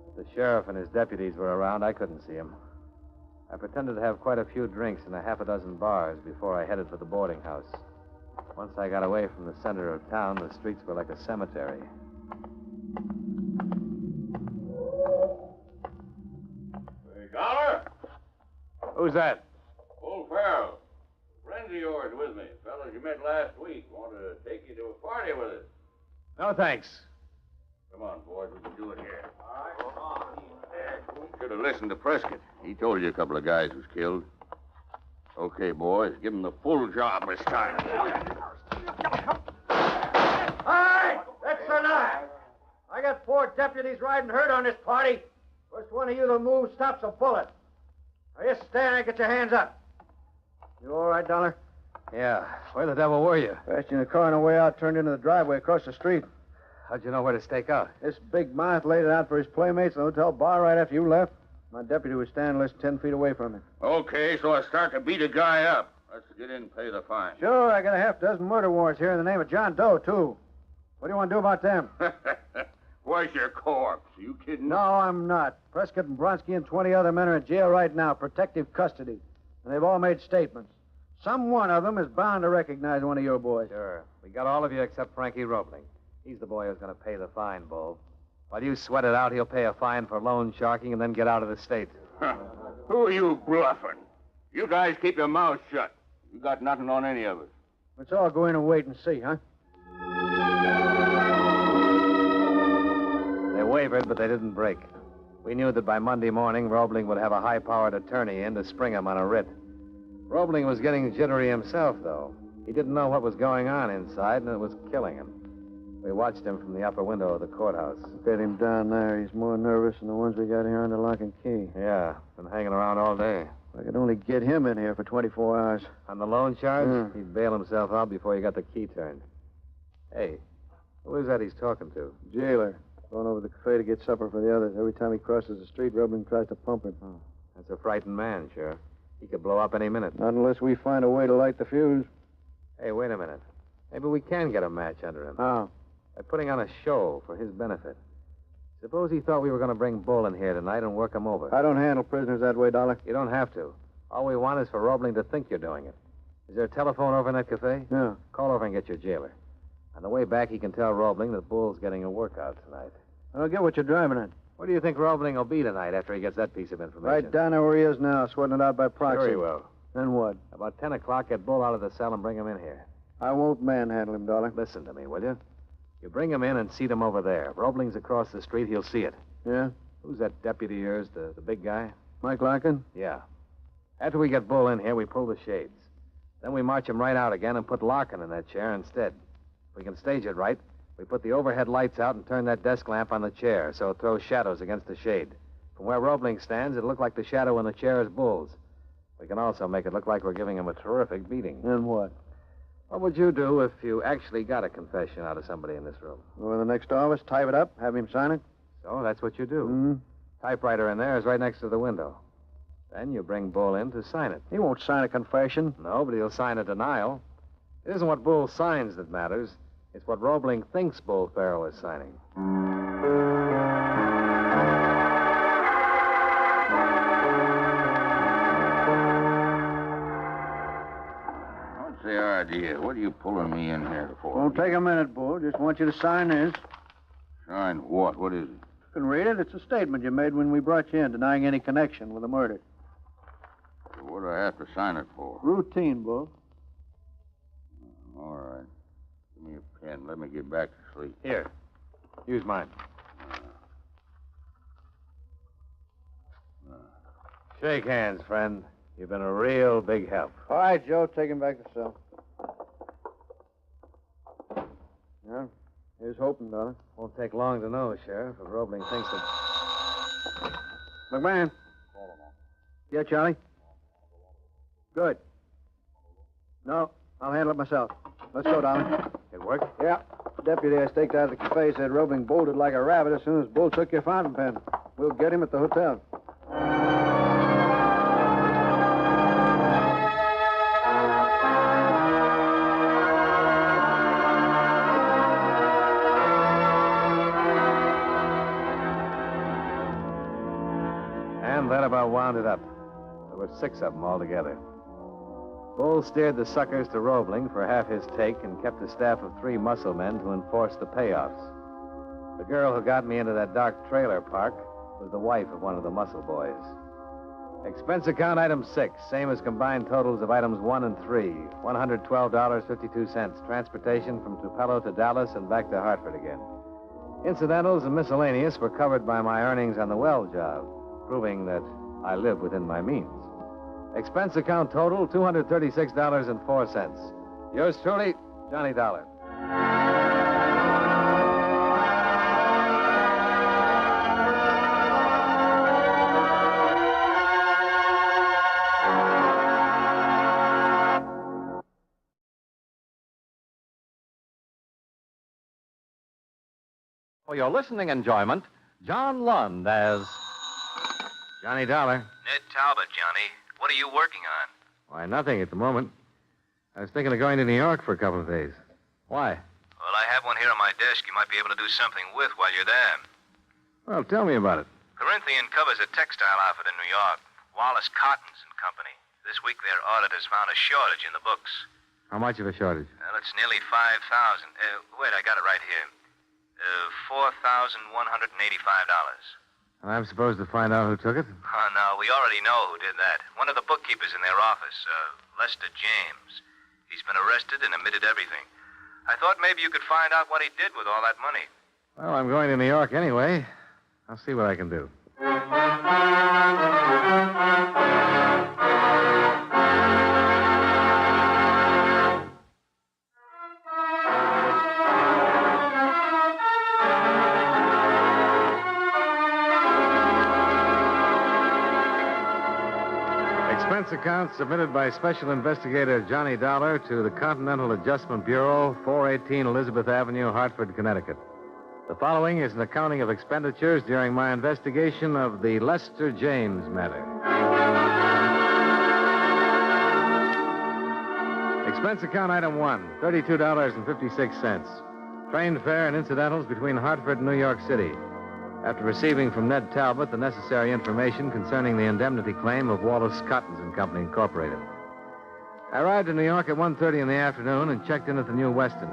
If the sheriff and his deputies were around, I couldn't see him. I pretended to have quite a few drinks in a half a dozen bars before I headed for the boarding house. Once I got away from the center of town, the streets were like a cemetery. Hey, Dollar? Who's that? Bull Farrell. Friends of yours with me. Fellas you met last week. Want to take you to a party with us. No, thanks. Come on, boys. We can do it here. All right, come on. Should have listened to Prescott. He told you a couple of guys was killed. Okay, boys. Give them the full job this time. All right, that's enough. I got 4 deputies riding herd on this party. First one of you to move stops a bullet. Now, just stand there and get your hands up. You all right, Dollar? Yeah. Where the devil were you? Passed you in the car on the way out, turned into the driveway across the street. How'd you know where to stake out? This big mouth laid it out for his playmates in the hotel bar right after you left. My deputy was standing less than 10 feet away from him. Okay, so I start to beat a guy up. Let's get in and pay the fine. Sure, I got a half dozen murder warrants here in the name of John Doe, too. What do you want to do about them? Where's your corpse? Are you kidding? No, I'm not. Prescott and Bronski and 20 other men are in jail right now, protective custody. And they've all made statements. Some one of them is bound to recognize one of your boys. Sure. We got all of you except Frankie Roebling. He's the boy who's going to pay the fine, Bull. While you sweat it out, he'll pay a fine for loan sharking and then get out of the state. Who are you bluffing? You guys keep your mouths shut. You got nothing on any of us. Let's all go in and wait and see, huh? They wavered, but they didn't break. We knew that by Monday morning, Roebling would have a high-powered attorney in to spring him on a writ. Roebling was getting jittery himself, though. He didn't know what was going on inside, and it was killing him. We watched him from the upper window of the courthouse. Look at him down there. He's more nervous than the ones we got here under lock and key. Yeah, been hanging around all day. I could only get him in here for 24 hours. On the loan charge? Yeah. He'd bail himself out before he got the key turned. Hey, who is that he's talking to? Jailer. Going over to the cafe to get supper for the others. Every time he crosses the street, Roebling tries to pump him. Oh, that's a frightened man, Sheriff. He could blow up any minute. Not unless we find a way to light the fuse. Hey, wait a minute. Maybe we can get a match under him. How? By putting on a show for his benefit. Suppose he thought we were going to bring Bull in here tonight and work him over. I don't handle prisoners that way, Dollar. You don't have to. All we want is for Roebling to think you're doing it. Is there a telephone over in that cafe? Yeah. Call over and get your jailer. On the way back, he can tell Roebling that Bull's getting a workout tonight. I don't get what you're driving at. Where do you think Roebling will be tonight after he gets that piece of information? Right down there where he is now, sweating it out by proxy. Sure he will. Then what? About 10 o'clock, get Bull out of the cell and bring him in here. I won't manhandle him, Dollar. Listen to me, will you? You bring him in and seat him over there. If Roebling's across the street, he'll see it. Yeah? Who's that deputy of yours, the big guy? Mike Larkin? Yeah. After we get Bull in here, we pull the shades. Then we march him right out again and put Larkin in that chair instead. If we can stage it right, we put the overhead lights out and turn that desk lamp on the chair so it throws shadows against the shade. From where Roebling stands, it'll look like the shadow in the chair is Bull's. We can also make it look like we're giving him a terrific beating. Then what? What would you do if you actually got a confession out of somebody in this room? Go in the next office, type it up, have him sign it? So that's what you do. Mm-hmm. Typewriter in there is right next to the window. Then you bring Bull in to sign it. He won't sign a confession. No, but he'll sign a denial. It isn't what Bull signs that matters. It's what Roebling thinks Bull Farrell is signing. What's the idea? What are you pulling me in here for? Won't take a minute, Bull. Just want you to sign this. Sign what? What is it? You can read it. It's a statement you made when we brought you in, denying any connection with the murder. What do I have to sign it for? Routine, Bull. All right. Give me a pen. Let me get back to sleep. Here. Use mine. Shake hands, friend. You've been a real big help. All right, Joe. Take him back to cell. Yeah. Here's hoping, Dollar. Won't take long to know, Sheriff, if Roebling thinks that... McMahon. Yeah, Charlie? Good. No, I'll handle it myself. Let's go, darling. It worked? Yeah. The deputy I staked out of the cafe said Roebling bolted like a rabbit as soon as Bull took your fountain pen. We'll get him at the hotel. And that about wound it up. There were 6 of them altogether. Bull steered the suckers to Roebling for half his take and kept a staff of 3 muscle men to enforce the payoffs. The girl who got me into that dark trailer park was the wife of one of the muscle boys. Expense account item 6, same as combined totals of items 1 and 3, $112.52. Transportation from Tupelo to Dallas and back to Hartford again. Incidentals and miscellaneous were covered by my earnings on the well job, proving that I live within my means. Expense account total, $236.04. Yours truly, Johnny Dollar. For your listening enjoyment, John Lund as Johnny Dollar. Ned Talbot, Johnny. What are you working on? Why, nothing at the moment. I was thinking of going to New York for a couple of days. Why? Well, I have one here on my desk you might be able to do something with while you're there. Well, tell me about it. Corinthian covers a textile outfit in New York. Wallace Cottons and Company. This week their auditors found a shortage in the books. How much of a shortage? Well, it's nearly 5,000. Wait, I got it right here. $4,185. And I'm supposed to find out who took it? Oh, no, we already know who did that. One of the bookkeepers in their office, Lester James. He's been arrested and admitted everything. I thought maybe you could find out what he did with all that money. Well, I'm going to New York anyway. I'll see what I can do. Expense account submitted by Special Investigator Johnny Dollar to the Continental Adjustment Bureau, 418 Elizabeth Avenue, Hartford, Connecticut. The following is an accounting of expenditures during my investigation of the Lester James matter. Expense account item 1, $32.56. Train fare and incidentals between Hartford and New York City. After receiving from Ned Talbot the necessary information concerning the indemnity claim of Wallace Cottons and Company, Incorporated. I arrived in New York at 1:30 in the afternoon and checked in at the New Weston.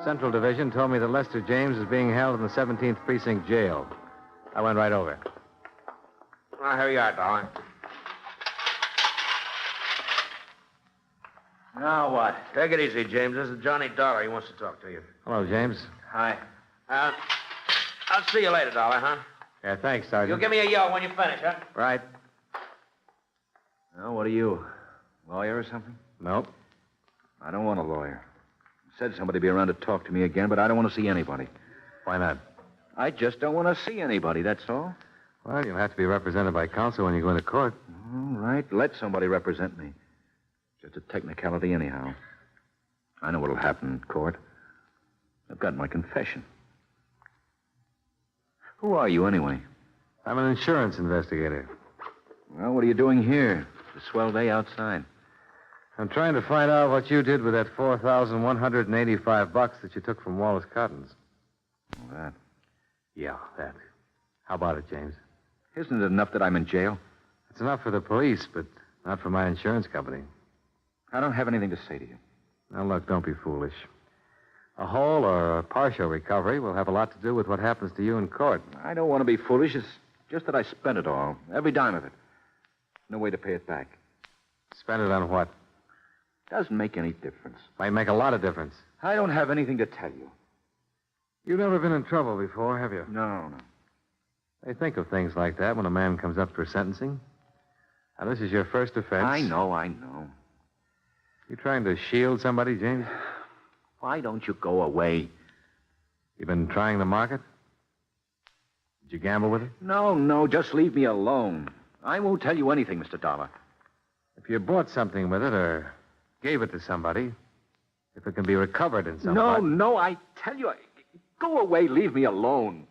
Central Division told me that Lester James is being held in the 17th Precinct Jail. I went right over. Well, here you are, darling. Now what? Take it easy, James. This is Johnny Dollar. He wants to talk to you. Hello, James. Hi. I'll see you later, Dollar, huh? Yeah, thanks, Sergeant. You'll give me a yell when you finish, huh? Right. Well, what are you? Lawyer or something? Nope. I don't want a lawyer. Said somebody be around to talk to me again, but I don't want to see anybody. Why not? I just don't want to see anybody, that's all. Well, you'll have to be represented by counsel when you go into court. All right, let somebody represent me. Just a technicality anyhow. I know what'll happen in court. I've got my confession. Who are you, anyway? I'm an insurance investigator. Well, what are you doing here? It's a swell day outside. I'm trying to find out what you did with that $4,185 that you took from Wallace Cottons. Oh, that? Yeah, that. How about it, James? Isn't it enough that I'm in jail? It's enough for the police, but not for my insurance company. I don't have anything to say to you. Now, look, don't be foolish. A whole or a partial recovery will have a lot to do with what happens to you in court. I don't want to be foolish. It's just that I spent it all. Every dime of it. No way to pay it back. Spend it on what? Doesn't make any difference. Might make a lot of difference. I don't have anything to tell you. You've never been in trouble before, have you? No. They think of things like that when a man comes up for sentencing. Now, this is your first offense. I know. You trying to shield somebody, James? Why don't you go away? You been trying the market? Did you gamble with it? No, just leave me alone. I won't tell you anything, Mr. Dollar. If you bought something with it or gave it to somebody, if it can be recovered in some way. No, I tell you, go away, leave me alone.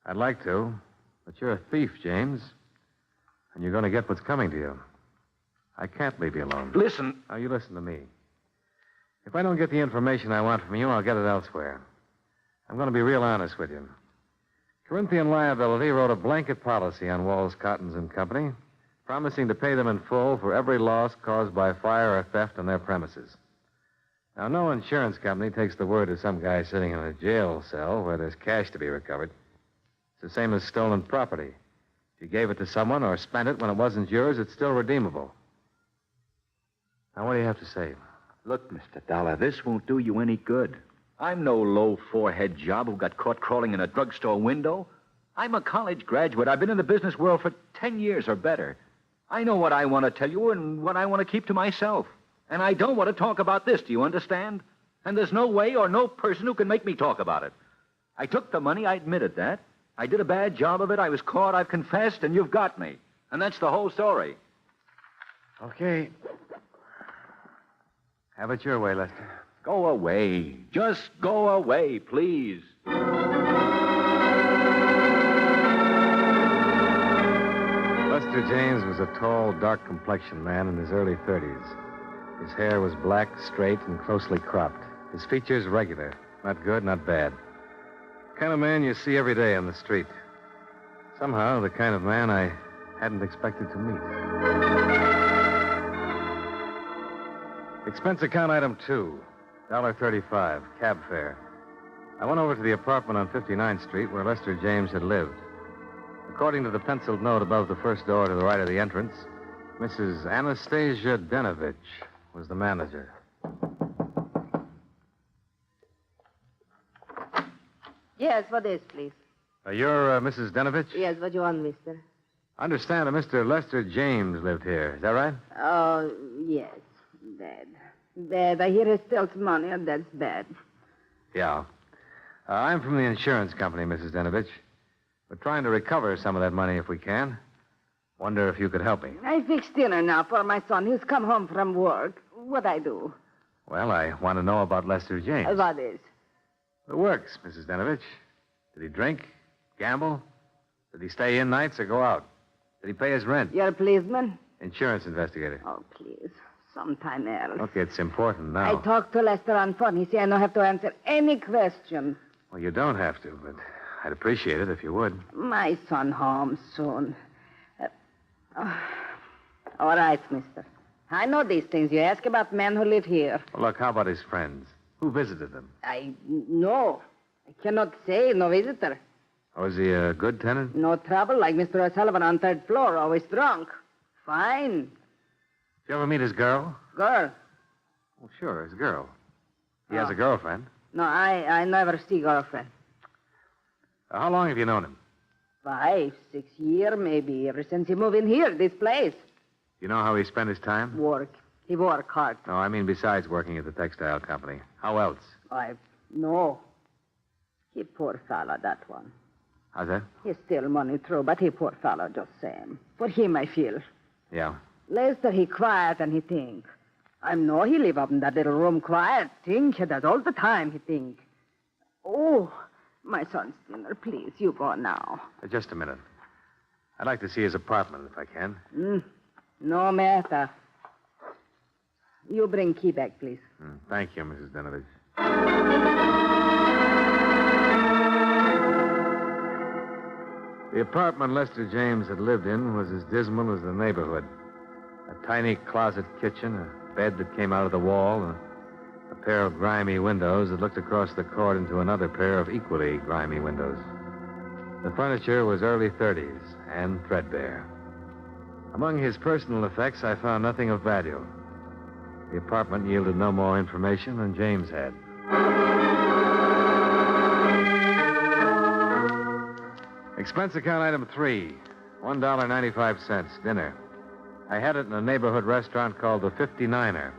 I'd like to, but you're a thief, James. And you're going to get what's coming to you. I can't leave you alone. Listen. Now, you listen to me. If I don't get the information I want from you, I'll get it elsewhere. I'm going to be real honest with you. Corinthian Liability wrote a blanket policy on Wallace Cottons and Company, promising to pay them in full for every loss caused by fire or theft on their premises. Now, no insurance company takes the word of some guy sitting in a jail cell where there's cash to be recovered. It's the same as stolen property. If you gave it to someone or spent it when it wasn't yours, it's still redeemable. Now, what do you have to say? Look, Mr. Dollar, this won't do you any good. I'm no low forehead job who got caught crawling in a drugstore window. I'm a college graduate. I've been in the business world for 10 years or better. I know what I want to tell you and what I want to keep to myself. And I don't want to talk about this, do you understand? And there's no way or no person who can make me talk about it. I took the money, I admitted that. I did a bad job of it, I was caught, I've confessed, and you've got me. And that's the whole story. Okay. Have it your way, Lester. Go away. Just go away, please. Lester James was a tall, dark-complexioned man in his early 30s. His hair was black, straight, and closely cropped. His features regular. Not good, not bad. The kind of man you see every day on the street. Somehow, the kind of man I hadn't expected to meet. Expense account item 2, $1.35, cab fare. I went over to the apartment on 59th Street where Lester James had lived. According to the penciled note above the first door to the right of the entrance, Mrs. Anastasia Denovich was the manager. Yes, what is, please? You're Mrs. Denovich? Yes, what you want, mister? I understand that Mr. Lester James lived here. Is that right? Oh, yes. Bad. Bad. I hear he steals money, and that's bad. Yeah. I'm from the insurance company, Mrs. Denovich. We're trying to recover some of that money if we can. Wonder if you could help me. I fixed dinner now for my son. He's come home from work. What I do? Well, I want to know about Lester James. What is? The works, Mrs. Denovich. Did he drink? Gamble? Did he stay in nights or go out? Did he pay his rent? You're a policeman? Insurance investigator. Oh, please. Sometime else. Look, it's important now. I talked to Lester on phone. He said I don't have to answer any question. Well, you don't have to, but I'd appreciate it if you would. My son home soon. All right, mister. I know these things. You ask about men who live here. Well, look, how about his friends? Who visited them? I know. I cannot say. No visitor. Was he a good tenant? No trouble, like Mr. O'Sullivan on third floor, always drunk. Fine. Did you ever meet his girl? Girl? Well, sure, his girl. He has a girlfriend. No, I never see girlfriend. How long have you known him? 5, 6 years, maybe, ever since he moved in here, this place. You know how he spent his time? Work. He work hard. No, I mean besides working at the textile company. How else? No. He poor fellow, that one. How's that? He steal money through, but he poor fellow just same. For him, I feel. Yeah. Lester, he quiet and he think. I know he live up in that little room quiet. Think, he does all the time, he think. Oh, my son's dinner, please, you go now. Just a minute. I'd like to see his apartment, if I can. No matter. You bring key back, please. Thank you, Mrs. Denovich. The apartment Lester James had lived in was as dismal as the neighborhood. A tiny closet kitchen, a bed that came out of the wall, and a pair of grimy windows that looked across the court into another pair of equally grimy windows. The furniture was early 30s and threadbare. Among his personal effects, I found nothing of value. The apartment yielded no more information than James had. Expense account item 3, $1.95, dinner. I had it in a neighborhood restaurant called the 59er.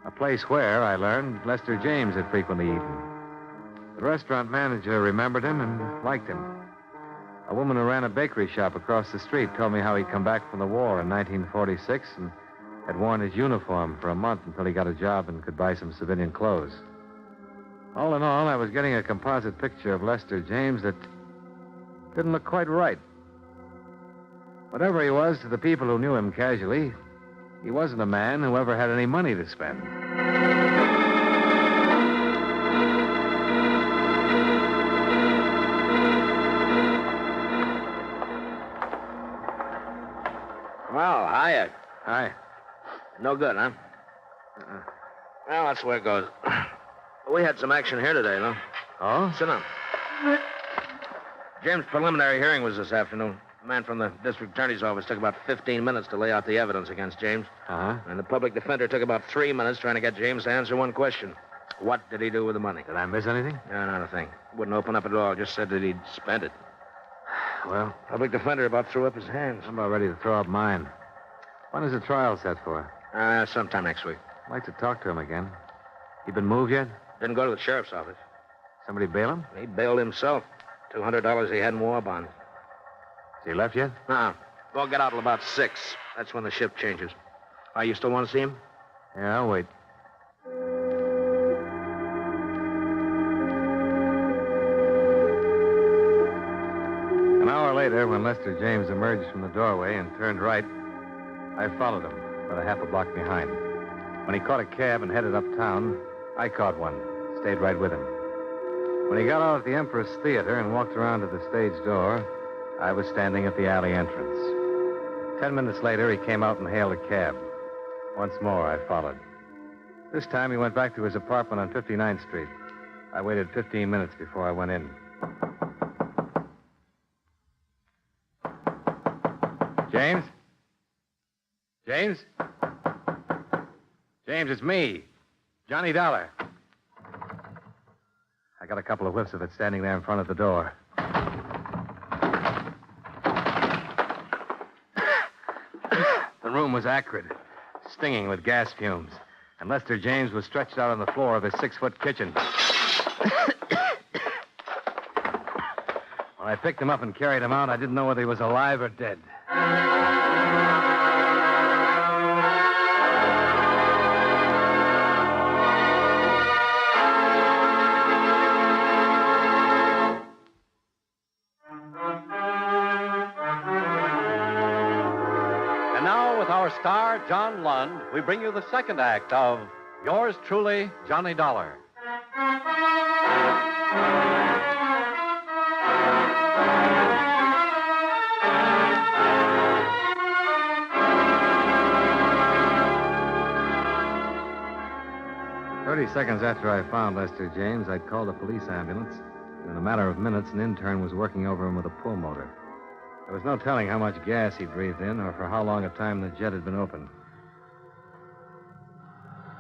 A place where, I learned, Lester James had frequently eaten. The restaurant manager remembered him and liked him. A woman who ran a bakery shop across the street told me how he'd come back from the war in 1946 and had worn his uniform for a month until he got a job and could buy some civilian clothes. All in all, I was getting a composite picture of Lester James that didn't look quite right. Whatever he was to the people who knew him casually, he wasn't a man who ever had any money to spend. Well, hiya. Hi. No good, huh? Well, that's the way it goes. We had some action here today, though. Oh? Sit down. Jim's preliminary hearing was this afternoon. A man from the district attorney's office took about 15 minutes to lay out the evidence against James. Uh-huh. And the public defender took about 3 minutes trying to get James to answer one question. What did he do with the money? Did I miss anything? No, not a thing. Wouldn't open up at all. Just said that he'd spent it. Well, Public defender about threw up his hands. I'm about ready to throw up mine. When is the trial set for? Sometime next week. I'd like to talk to him again. He been moved yet? Didn't go to the sheriff's office. Somebody bail him? He bailed himself. $200 he had in war bonds. Has he left yet? No. We'll get out till about 6. That's when the shift changes. You still want to see him? Yeah, I'll wait. An hour later, when Lester James emerged from the doorway and turned right, I followed him, about a half a block behind. When he caught a cab and headed uptown, I caught one, stayed right with him. When he got out at the Empress Theater and walked around to the stage door, I was standing at the alley entrance. 10 minutes later, he came out and hailed a cab. Once more, I followed. This time, he went back to his apartment on 59th Street. I waited 15 minutes before I went in. James? James? James, it's me, Johnny Dollar. I got a couple of whiffs of it standing there in front of the door. The room was acrid, stinging with gas fumes, and Lester James was stretched out on the floor of his 6-foot kitchen. When I picked him up and carried him out, I didn't know whether he was alive or dead. star, John Lund, we bring you the second act of Yours Truly, Johnny Dollar. Seconds after I found Lester James, I'd called a police ambulance. In a matter of minutes, an intern was working over him with a pulmotor. There was no telling how much gas he'd breathed in or for how long a time the jet had been open.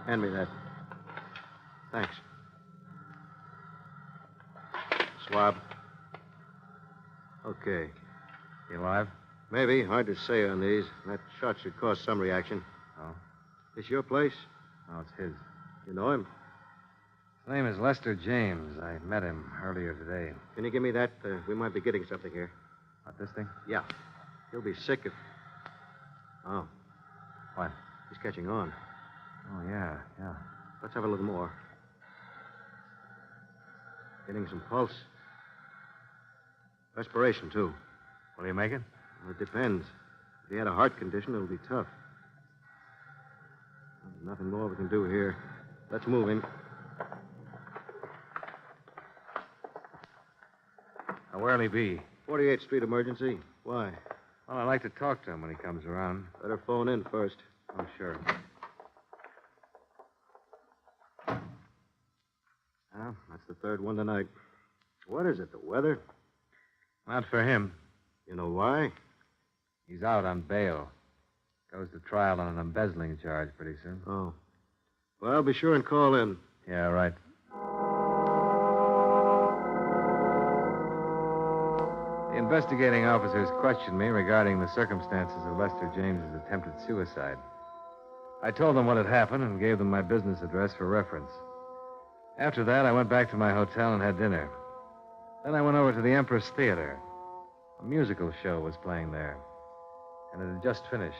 Hand me that. Thanks. Swab. Okay. You alive? Maybe. Hard to say on these. That shot should cause some reaction. Oh? This your place? No, it's his. You know him? His name is Lester James. I met him earlier today. Can you give me that? We might be getting something here. What, this thing? Yeah. He'll be sick if... Oh. What? He's catching on. Oh, yeah. Let's have a little more. Getting some pulse. Respiration, too. Will he make it? Well, it depends. If he had a heart condition, it'll be tough. There's nothing more we can do here. Let's move him. Now, where'll he be? 48th Street Emergency. Why? Well, I'd like to talk to him when he comes around. Better phone in first. Oh, sure. Well, that's the third one tonight. What is it, the weather? Not for him. You know why? He's out on bail. Goes to trial on an embezzling charge pretty soon. Oh. Well, be sure and call in. Yeah, right. The investigating officers questioned me regarding the circumstances of Lester James's attempted suicide. I told them what had happened and gave them my business address for reference. After that, I went back to my hotel and had dinner. Then I went over to the Empress Theater. A musical show was playing there, and it had just finished.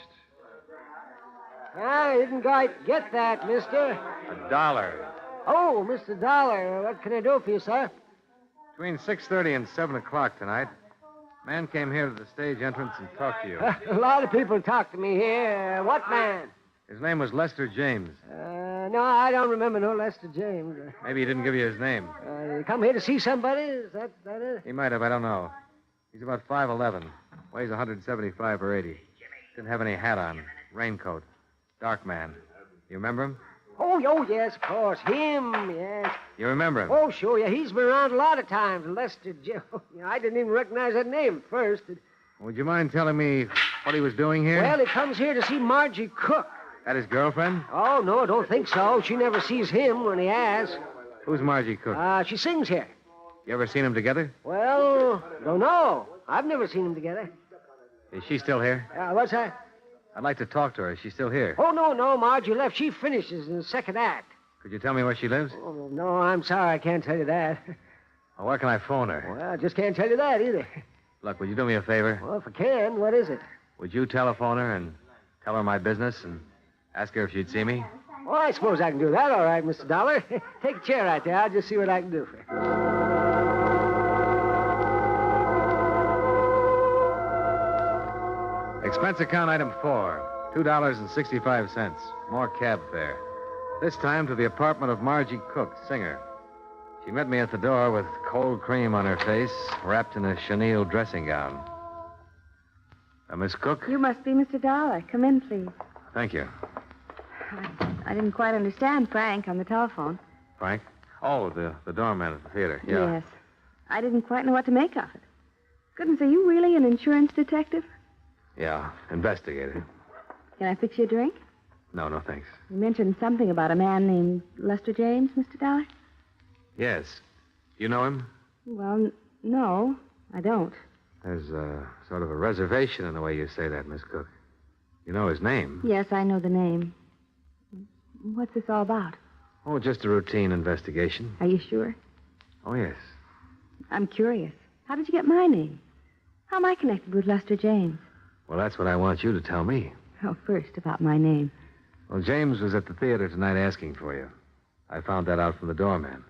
I didn't quite get that, mister. $1. Oh, Mr. Dollar, what can I do for you, sir? Between 6:30 and 7 o'clock tonight, a man came here to the stage entrance and talked to you. A lot of people talk to me here. What man? His name was Lester James. No, I don't remember no Lester James. Maybe he didn't give you his name. You come here to see somebody? Is that it? He might have, I don't know. He's about 5'11", weighs 175 or 80. Didn't have any hat on, raincoat, dark man. You remember him? Oh, yes, of course. Him, yes. You remember him? Oh, sure, yeah. He's been around a lot of times, Lester James. I didn't even recognize that name at first. Would you mind telling me what he was doing here? Well, he comes here to see Margie Cook. That his girlfriend? Oh, no, I don't think so. She never sees him when he asks. Who's Margie Cook? She sings here. You ever seen them together? Well, don't know. I've never seen them together. Is she still here? What's that? I'd like to talk to her. Is she still here? Oh, no, Margie left. She finishes in the second act. Could you tell me where she lives? Oh, no, I'm sorry. I can't tell you that. Well, where can I phone her? Well, I just can't tell you that either. Look, would you do me a favor? Well, if I can, what is it? Would you telephone her and tell her my business and ask her if she'd see me? Well, I suppose I can do that, all right, Mr. Dollar. Take a chair right there. I'll just see what I can do for you. Expense account item 4, $2.65. More cab fare. This time to the apartment of Margie Cook, singer. She met me at the door with cold cream on her face, wrapped in a chenille dressing gown. Miss Cook? You must be Mr. Dollar. Come in, please. Thank you. I didn't quite understand Frank on the telephone. Frank? Oh, the doorman at the theater. Yeah. Yes. I didn't quite know what to make of it. Goodness, are you really an insurance detective? Yeah, investigator. Can I fix you a drink? No, thanks. You mentioned something about a man named Lester James, Mr. Dollar? Yes. You know him? Well, no, I don't. There's sort of a reservation in the way you say that, Miss Cook. You know his name? Yes, I know the name. What's this all about? Oh, just a routine investigation. Are you sure? Oh, yes. I'm curious. How did you get my name? How am I connected with Lester James? Well, that's what I want you to tell me. Oh, first, about my name. Well, James was at the theater tonight asking for you. I found that out from the doorman.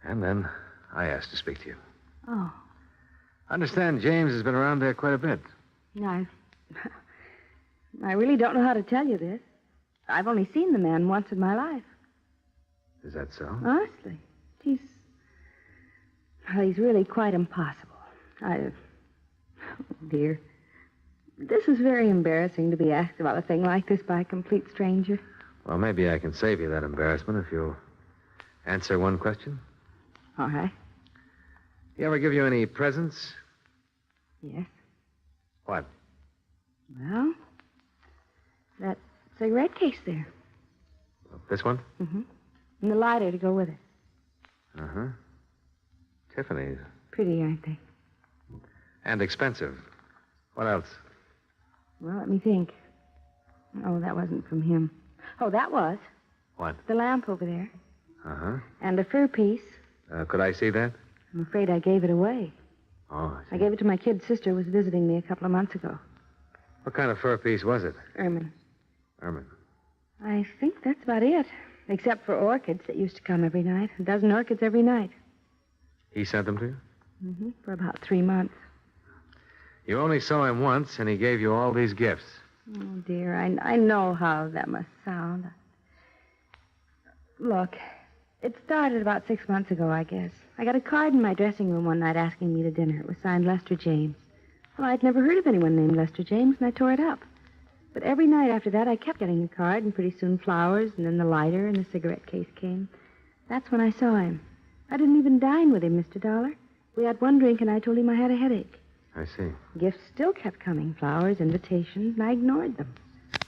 And then I asked to speak to you. I really don't know how to tell you this. I've only seen the man once in my life. Is that so? Honestly. He's really quite impossible. Oh, dear. This is very embarrassing to be asked about a thing like this by a complete stranger. Well, maybe I can save you that embarrassment if you'll answer one question. All right. He ever give you any presents? Yes. What? Well, that cigarette case there. This one? Mm-hmm. And the lighter to go with it. Uh-huh. Tiffany's. Pretty, aren't they? And expensive. What else? Well, let me think. Oh, that wasn't from him. Oh, that was. What? The lamp over there. Uh-huh. And a fur piece. Could I see that? I'm afraid I gave it away. Oh, I gave it to my kid sister who was visiting me a couple of months ago. What kind of fur piece was it? Ermine. Ermine. I think that's about it. Except for orchids that used to come every night. A dozen orchids every night. He sent them to you? Mm-hmm. For about 3 months. You only saw him once, and he gave you all these gifts. Oh, dear. I know how that must sound. Look, it started about 6 months ago, I guess. I got a card in my dressing room one night asking me to dinner. It was signed Lester James. Well, I'd never heard of anyone named Lester James, and I tore it up. But every night after that, I kept getting the card, and pretty soon flowers, and then the lighter, and the cigarette case came. That's when I saw him. I didn't even dine with him, Mr. Dollar. We had one drink, and I told him I had a headache. I see. Gifts still kept coming, flowers, invitations, and I ignored them.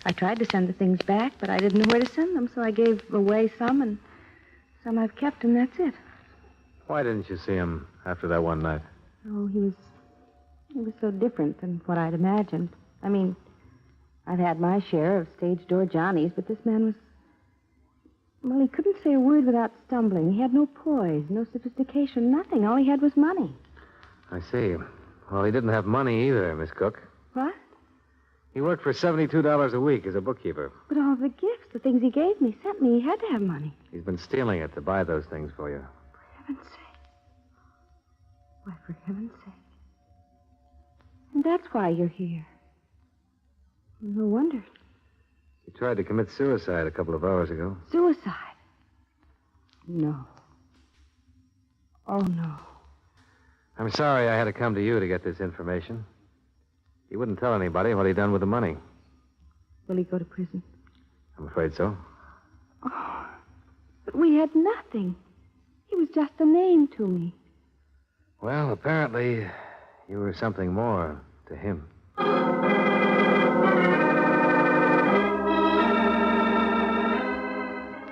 I tried to send the things back, but I didn't know where to send them, so I gave away some, and some I've kept, and that's it. Why didn't you see him after that one night? Oh, he was so different than what I'd imagined. I mean, I've had my share of stage door Johnnies, but this man was... Well, he couldn't say a word without stumbling. He had no poise, no sophistication, nothing. All he had was money. I see. Well, he didn't have money either, Miss Cook. What? He worked for $72 a week as a bookkeeper. But all the gifts, the things he gave me, sent me, he had to have money. He's been stealing it to buy those things for you. For heaven's sake. Why, for heaven's sake. And that's why you're here. No wonder. He tried to commit suicide a couple of hours ago. Suicide? No. Oh, no. I'm sorry I had to come to you to get this information. He wouldn't tell anybody what he'd done with the money. Will he go to prison? I'm afraid so. Oh, but we had nothing. He was just a name to me. Well, apparently, you were something more to him.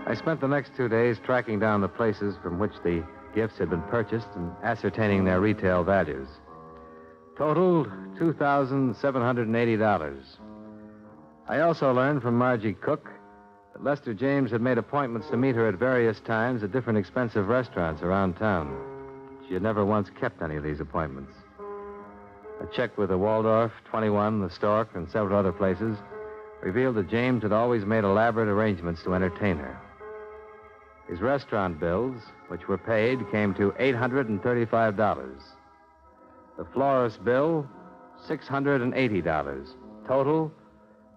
I spent the next 2 days tracking down the places from which the gifts had been purchased and ascertaining their retail values. Totaled $2,780. I also learned from Margie Cook that Lester James had made appointments to meet her at various times at different expensive restaurants around town. She had never once kept any of these appointments. A check with the Waldorf, 21, the Stork, and several other places revealed that James had always made elaborate arrangements to entertain her. His restaurant bills, which were paid, came to $835. The florist bill, $680. Total,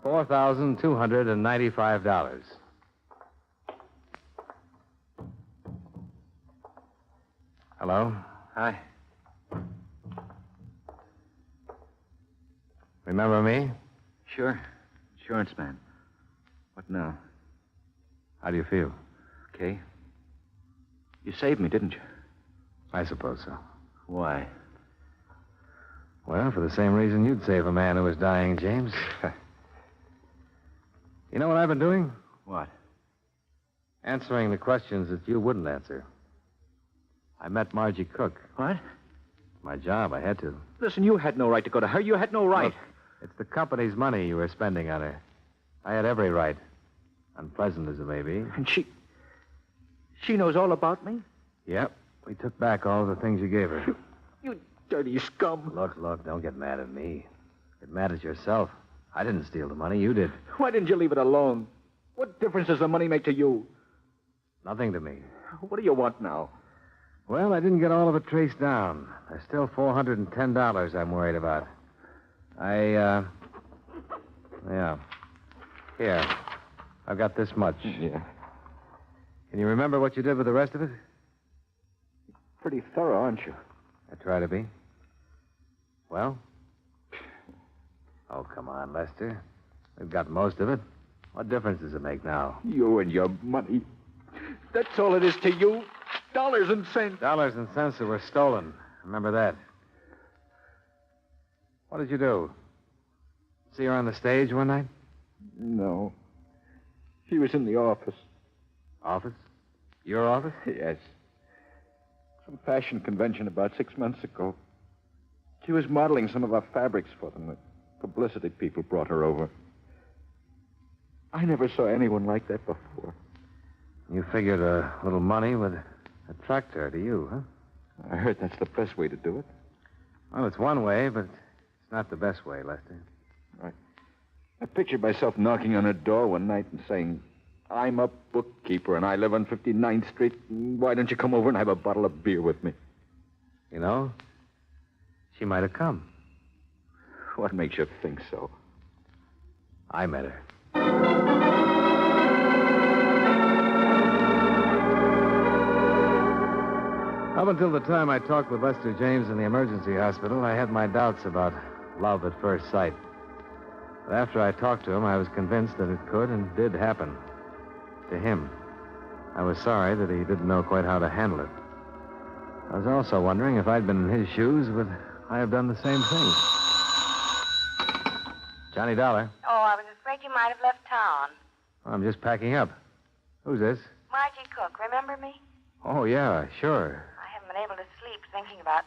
$4,295. Hello? Hi. Remember me? Sure. Insurance man. What now? How do you feel? Okay. You saved me, didn't you? I suppose so. Why? Well, for the same reason you'd save a man who was dying, James. You know what I've been doing? What? Answering the questions that you wouldn't answer. I met Margie Cook. What? My job, I had to. Listen, you had no right to go to her. You had no right. Look, it's the company's money you were spending on her. I had every right. Unpleasant as it may be. And she knows all about me? Yep. We took back all the things you gave her. You dirty scum. Look, don't get mad at me. Get mad at yourself. I didn't steal the money. You did. Why didn't you leave it alone? What difference does the money make to you? Nothing to me. What do you want now? Well, I didn't get all of it traced down. There's still $410 I'm worried about. Yeah. Here. I've got this much. Yeah. Can you remember what you did with the rest of it? Pretty thorough, aren't you? I try to be. Well? Oh, come on, Lester. We've got most of it. What difference does it make now? You and your money. That's all it is to you. Dollars and cents. Dollars and cents that were stolen. Remember that. What did you do? See her on the stage one night? No. She was in the office. Office? Your office? Yes. Some fashion convention about 6 months ago. She was modeling some of our fabrics for them. The publicity people brought her over. I never saw anyone like that before. You figured a little money would attract her to you, huh? I heard that's the best way to do it. Well, it's one way, but it's not the best way, Lester. I pictured myself knocking on her door one night and saying, I'm a bookkeeper and I live on 59th Street. Why don't you come over and have a bottle of beer with me? You know, she might have come. What makes you think so? I met her. Up until the time I talked with Lester James in the emergency hospital, I had my doubts about love at first sight. But after I talked to him, I was convinced that it could and did happen. To him. I was sorry that he didn't know quite how to handle it. I was also wondering if I'd been in his shoes, would I have done the same thing? Johnny Dollar. Oh, I was afraid you might have left town. I'm just packing up. Who's this? Margie Cook, remember me? Oh, yeah, sure. I haven't been able to sleep thinking about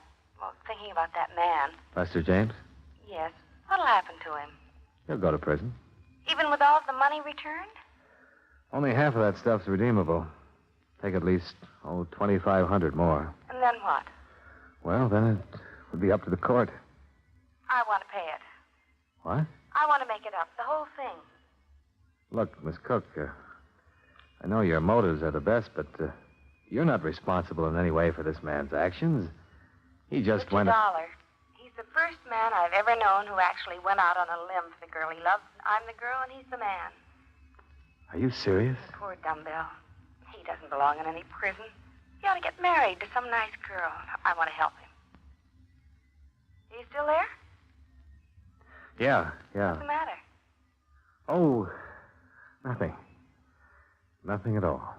that man. Lester James? Yes. What'll happen to him? He'll go to prison. Even with all of the money returned? Only half of that stuff's redeemable. Take at least, $2,500 more. And then what? Well, then it would be up to the court. I want to pay it. What? I want to make it up, the whole thing. Look, Miss Cook, I know your motives are the best, but you're not responsible in any way for this man's actions. He just went... $50. He's the first man I've ever known who actually went out on a limb for the girl he loves. I'm the girl and he's the man. Are you serious? Poor dumbbell. He doesn't belong in any prison. He ought to get married to some nice girl. I want to help him. Are you still there? Yeah. What's the matter? Oh, nothing. Nothing at all.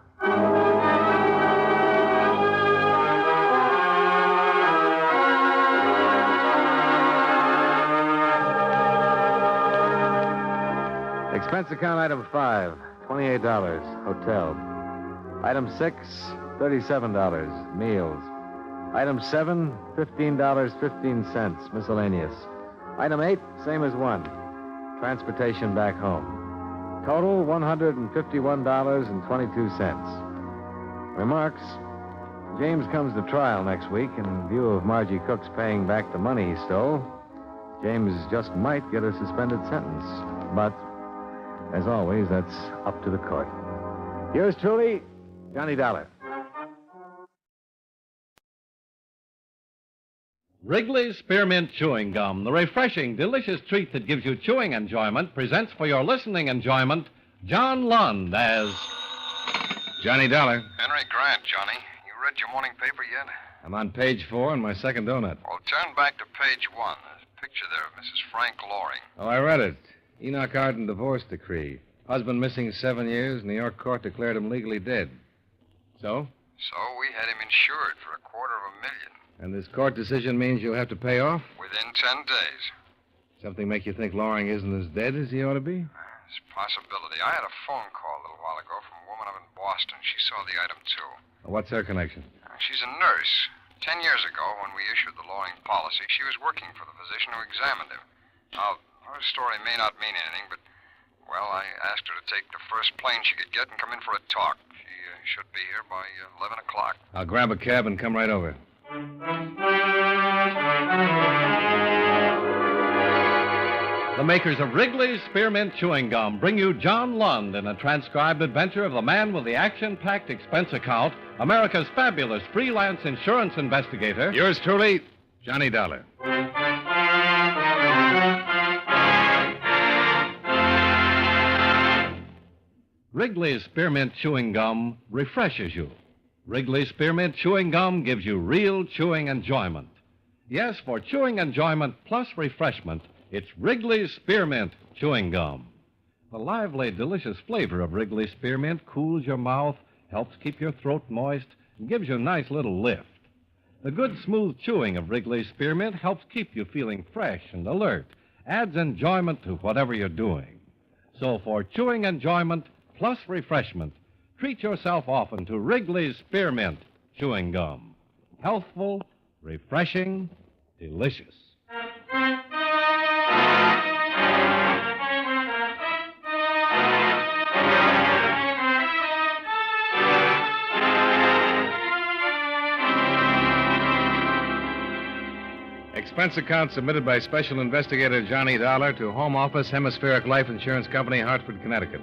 Expense account item 5, $28, hotel. Item 6, $37, meals. Item 7, $15.15, miscellaneous. Item 8, same as 1, transportation back home. Total, $151.22. Remarks, James comes to trial next week, and in view of Margie Cook's paying back the money he stole, James just might get a suspended sentence. But, as always, that's up to the court. Yours truly, Johnny Dollar. Wrigley's Spearmint Chewing Gum, the refreshing, delicious treat that gives you chewing enjoyment, presents for your listening enjoyment John Lund as Johnny Dollar. Henry Grant, Johnny. You read your morning paper yet? I'm on page 4 on my second donut. Well, turn back to page 1. There's a picture there of Mrs. Frank Loring. Oh, I read it. Enoch Arden divorce decree. Husband missing 7 years. New York court declared him legally dead. So? So we had him insured for $250,000. And this court decision means you'll have to pay off? Within 10 days. Something make you think Loring isn't as dead as he ought to be? It's a possibility. I had a phone call a little while ago from a woman up in Boston. She saw the item, too. What's her connection? She's a nurse. 10 years ago, when we issued the Loring policy, she was working for the physician who examined him. Now, her story may not mean anything, but, well, I asked her to take the first plane she could get and come in for a talk. She should be here by 11 o'clock. I'll grab a cab and come right over. The makers of Wrigley's Spearmint Chewing Gum bring you John Lund in a transcribed adventure of the man with the action-packed expense account, America's fabulous freelance insurance investigator. Yours truly, Johnny Dollar. Wrigley's Spearmint Chewing Gum refreshes you. Wrigley's Spearmint Chewing Gum gives you real chewing enjoyment. Yes, for chewing enjoyment plus refreshment, it's Wrigley's Spearmint Chewing Gum. The lively, delicious flavor of Wrigley's Spearmint cools your mouth, helps keep your throat moist, and gives you a nice little lift. The good, smooth chewing of Wrigley's Spearmint helps keep you feeling fresh and alert, adds enjoyment to whatever you're doing. So for chewing enjoyment plus refreshment, treat yourself often to Wrigley's Spearmint Chewing Gum. Healthful, refreshing, delicious. Expense account submitted by Special Investigator Johnny Dollar to Home Office, Hemispheric Life Insurance Company, Hartford, Connecticut.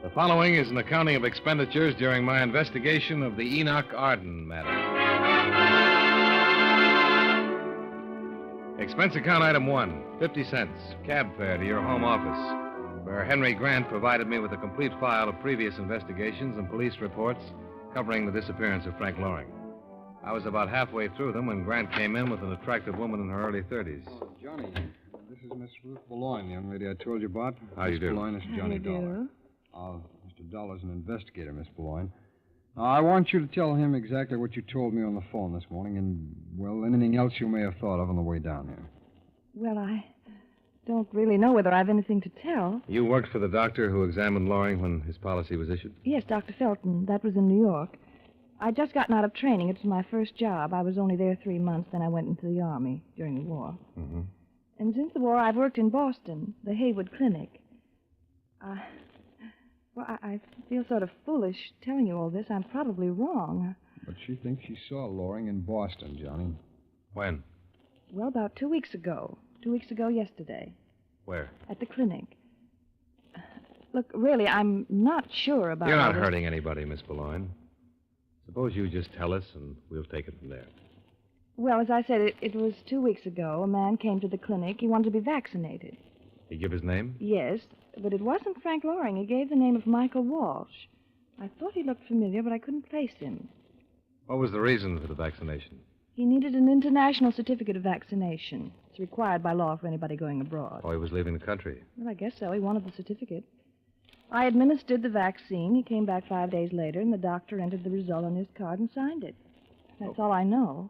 The following is an accounting of expenditures during my investigation of the Enoch Arden matter. Expense account item 1, 50 cents, cab fare to your home office, where Henry Grant provided me with a complete file of previous investigations and police reports covering the disappearance of Frank Loring. I was about halfway through them when Grant came in with an attractive woman in her early 30s. Johnny, this is Miss Ruth Boulogne, the young lady I told you about. How do you do? Miss Boulogne, this is Johnny How do you Dollar. do? Mr. Dollar's an investigator, Miss Boulogne. Now, I want you to tell him exactly what you told me on the phone this morning and, well, anything else you may have thought of on the way down here. Well, I don't really know whether I've anything to tell. You worked for the doctor who examined Loring when his policy was issued? Yes, Dr. Felton. That was in New York. I'd just gotten out of training. It was my first job. I was only there 3 months, then I went into the Army during the war. Mm-hmm. And since the war, I've worked in Boston, the Haywood Clinic. I feel sort of foolish telling you all this. I'm probably wrong. But she thinks she saw Loring in Boston, Johnny. When? Well, about 2 weeks ago. 2 weeks ago yesterday. Where? At the clinic. Look, really, I'm not sure about... You're not all this. hurting anybody, Miss Boulogne. Suppose you just tell us, and we'll take it from there. Well, as I said, it was 2 weeks ago. A man came to the clinic. He wanted to be vaccinated. He give his name? Yes, but it wasn't Frank Loring. He gave the name of Michael Walsh. I thought he looked familiar, but I couldn't place him. What was the reason for the vaccination? He needed an international certificate of vaccination. It's required by law for anybody going abroad. Oh, he was leaving the country. Well, I guess so. He wanted the certificate. I administered the vaccine. He came back 5 days later, and the doctor entered the result on his card and signed it. That's all I know.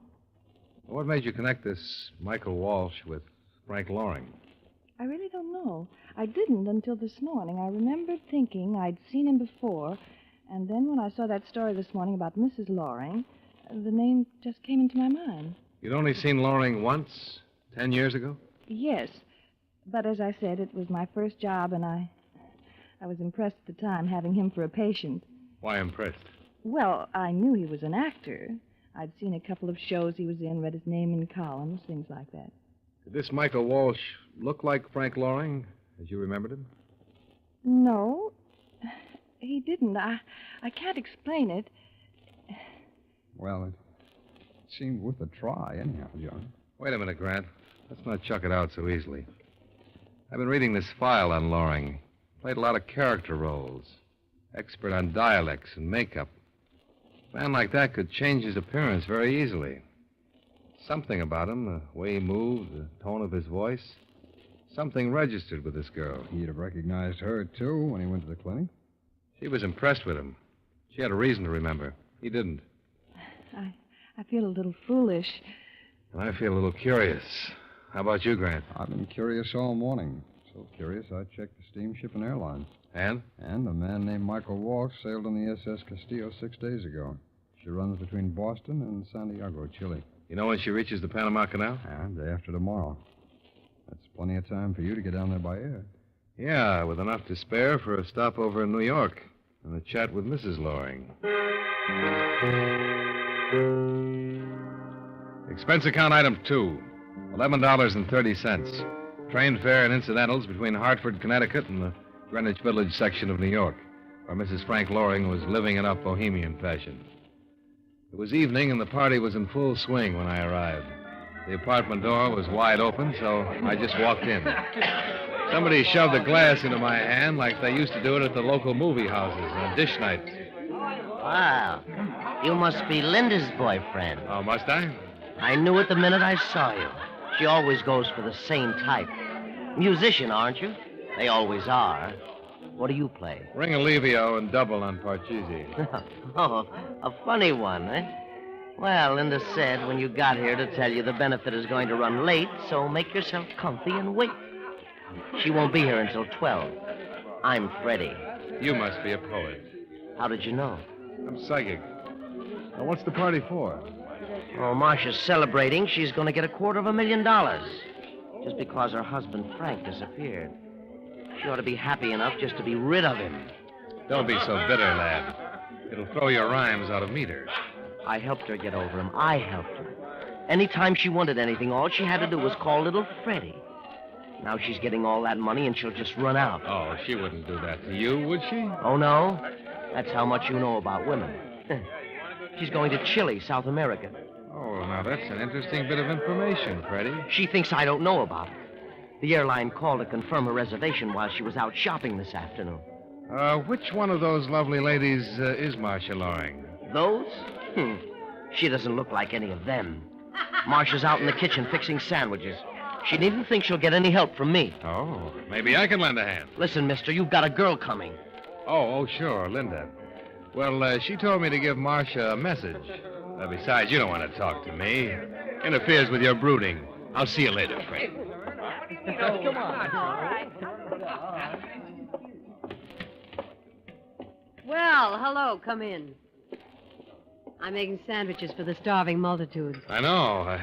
What made you connect this Michael Walsh with Frank Loring? I really don't know. I didn't until this morning. I remembered thinking I'd seen him before, and then when I saw that story this morning about Mrs. Loring, the name just came into my mind. You'd only seen Loring once, 10 years ago? Yes, but as I said, it was my first job, and I was impressed at the time having him for a patient. Why impressed? Well, I knew he was an actor. I'd seen a couple of shows he was in, read his name in columns, things like that. Did this Michael Walsh look like Frank Loring, as you remembered him? No, he didn't. I can't explain it. Well, it seemed worth a try, anyhow, John. Wait a minute, Grant. Let's not chuck it out so easily. I've been reading this file on Loring. Played a lot of character roles. Expert on dialects and makeup. A man like that could change his appearance very easily. Something about him, the way he moved, the tone of his voice. Something registered with this girl. He'd have recognized her, too, when he went to the clinic. She was impressed with him. She had a reason to remember. He didn't. I feel a little foolish. And I feel a little curious. How about you, Grant? I've been curious all morning. So curious, I checked the steamship and airline. And? And a man named Michael Walsh sailed on the SS Castillo 6 days ago. She runs between Boston and Santiago, Chile. You know when she reaches the Panama Canal? Yeah, day after tomorrow. That's plenty of time for you to get down there by air. Yeah, with enough to spare for a stopover in New York and a chat with Mrs. Loring. Expense account item 2, $11.30. Train fare and incidentals between Hartford, Connecticut and the Greenwich Village section of New York, where Mrs. Frank Loring was living in up bohemian fashion. It was evening and the party was in full swing when I arrived. The apartment door was wide open, so I just walked in. Somebody shoved a glass into my hand like they used to do it at the local movie houses on dish nights. Wow. You must be Linda's boyfriend. Oh, must I? I knew it the minute I saw you. She always goes for the same type. Musician, aren't you? They always are. What do you play? Ring Alivio and double on Parcheesi. Oh, a funny one, eh? Well, Linda said when you got here to tell you the benefit is going to run late, so make yourself comfy and wait. She won't be here until 12. I'm Freddie. You must be a poet. How did you know? I'm psychic. Now, what's the party for? Oh, Marcia's celebrating. She's going to get $250,000 just because her husband, Frank, disappeared. She ought to be happy enough just to be rid of him. Don't be so bitter, lad. It'll throw your rhymes out of meter. I helped her get over him. I helped her. Anytime she wanted anything, all she had to do was call little Freddie. Now she's getting all that money, and she'll just run out. Oh, she wouldn't do that to you, would she? Oh, no? That's how much you know about women. She's going to Chile, South America. Oh, now that's an interesting bit of information, Freddie. She thinks I don't know about it. The airline called to confirm her reservation while she was out shopping this afternoon. Which one of those lovely ladies is Marcia Loring? Those? She doesn't look like any of them. Marcia's out in the kitchen fixing sandwiches. She needn't think she'll get any help from me. Oh, maybe I can lend a hand. Listen, mister, you've got a girl coming. Oh, sure, Linda. Well, she told me to give Marcia a message. Besides, you don't want to talk to me. Interferes with your brooding. I'll see you later, Fred. Come on. Well, hello. Come in. I'm making sandwiches for the starving multitude. I know. I